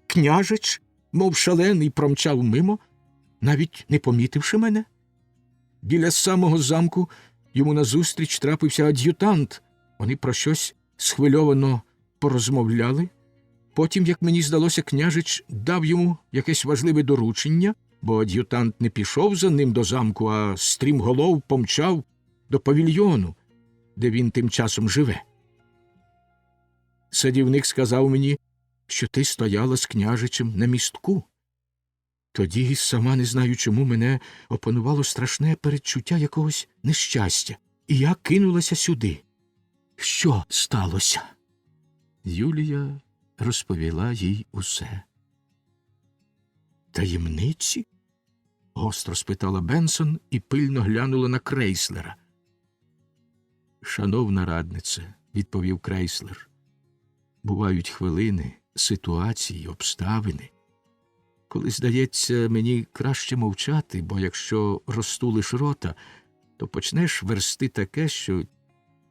Княжич, мов шалений, промчав мимо, навіть не помітивши мене. Біля самого замку йому назустріч трапився ад'ютант. Вони про щось схвильовано порозмовляли. Потім, як мені здалося, княжич дав йому якесь важливе доручення, бо ад'ютант не пішов за ним до замку, а стрімголов помчав до павільйону, де він тим часом живе. Садівник сказав мені, що ти стояла з княжичем на містку. Тоді, сама не знаю чому, мене опанувало страшне передчуття якогось нещастя, і я кинулася сюди. Що сталося? Юлія розповіла їй усе. «Таємниці?» – гостро спитала Бенсон і пильно глянула на Крейслера. «Шановна раднице», – відповів Крейслер, – «бувають хвилини, ситуації, обставини, коли, здається, мені краще мовчати, бо якщо розтулиш рота, то почнеш версти таке, що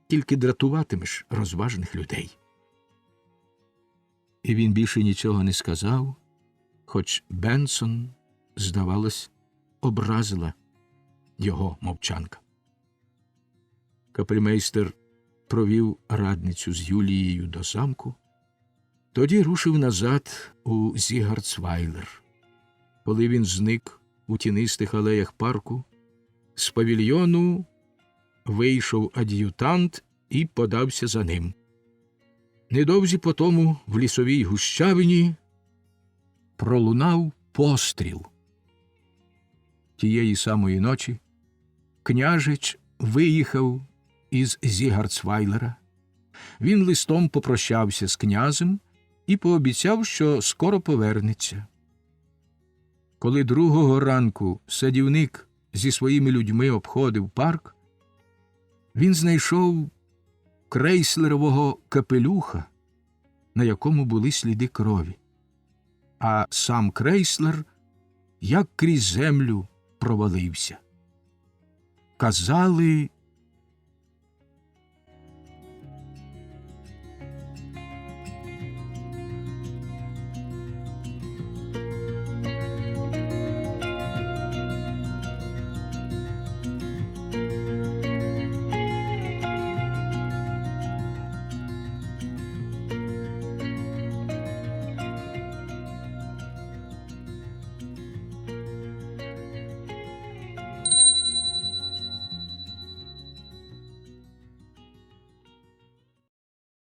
тільки дратуватимеш розважних людей». І він більше нічого не сказав, хоч Бенсон, здавалось, образила його мовчанка. Капельмейстер провів радницю з Юлією до замку, тоді рушив назад у Зігардсвайлер. Коли він зник у тінистих алеях парку, з павільйону вийшов ад'ютант і подався за ним. Недовзі потому в лісовій гущавині пролунав постріл. Тієї самої ночі княжич виїхав із Зігардсвайлера. Він листом попрощався з князем і пообіцяв, що скоро повернеться. Коли другого ранку садівник зі своїми людьми обходив парк, він знайшов крейслерового капелюха, на якому були сліди крові, а сам Крейслер як крізь землю провалився. Казали,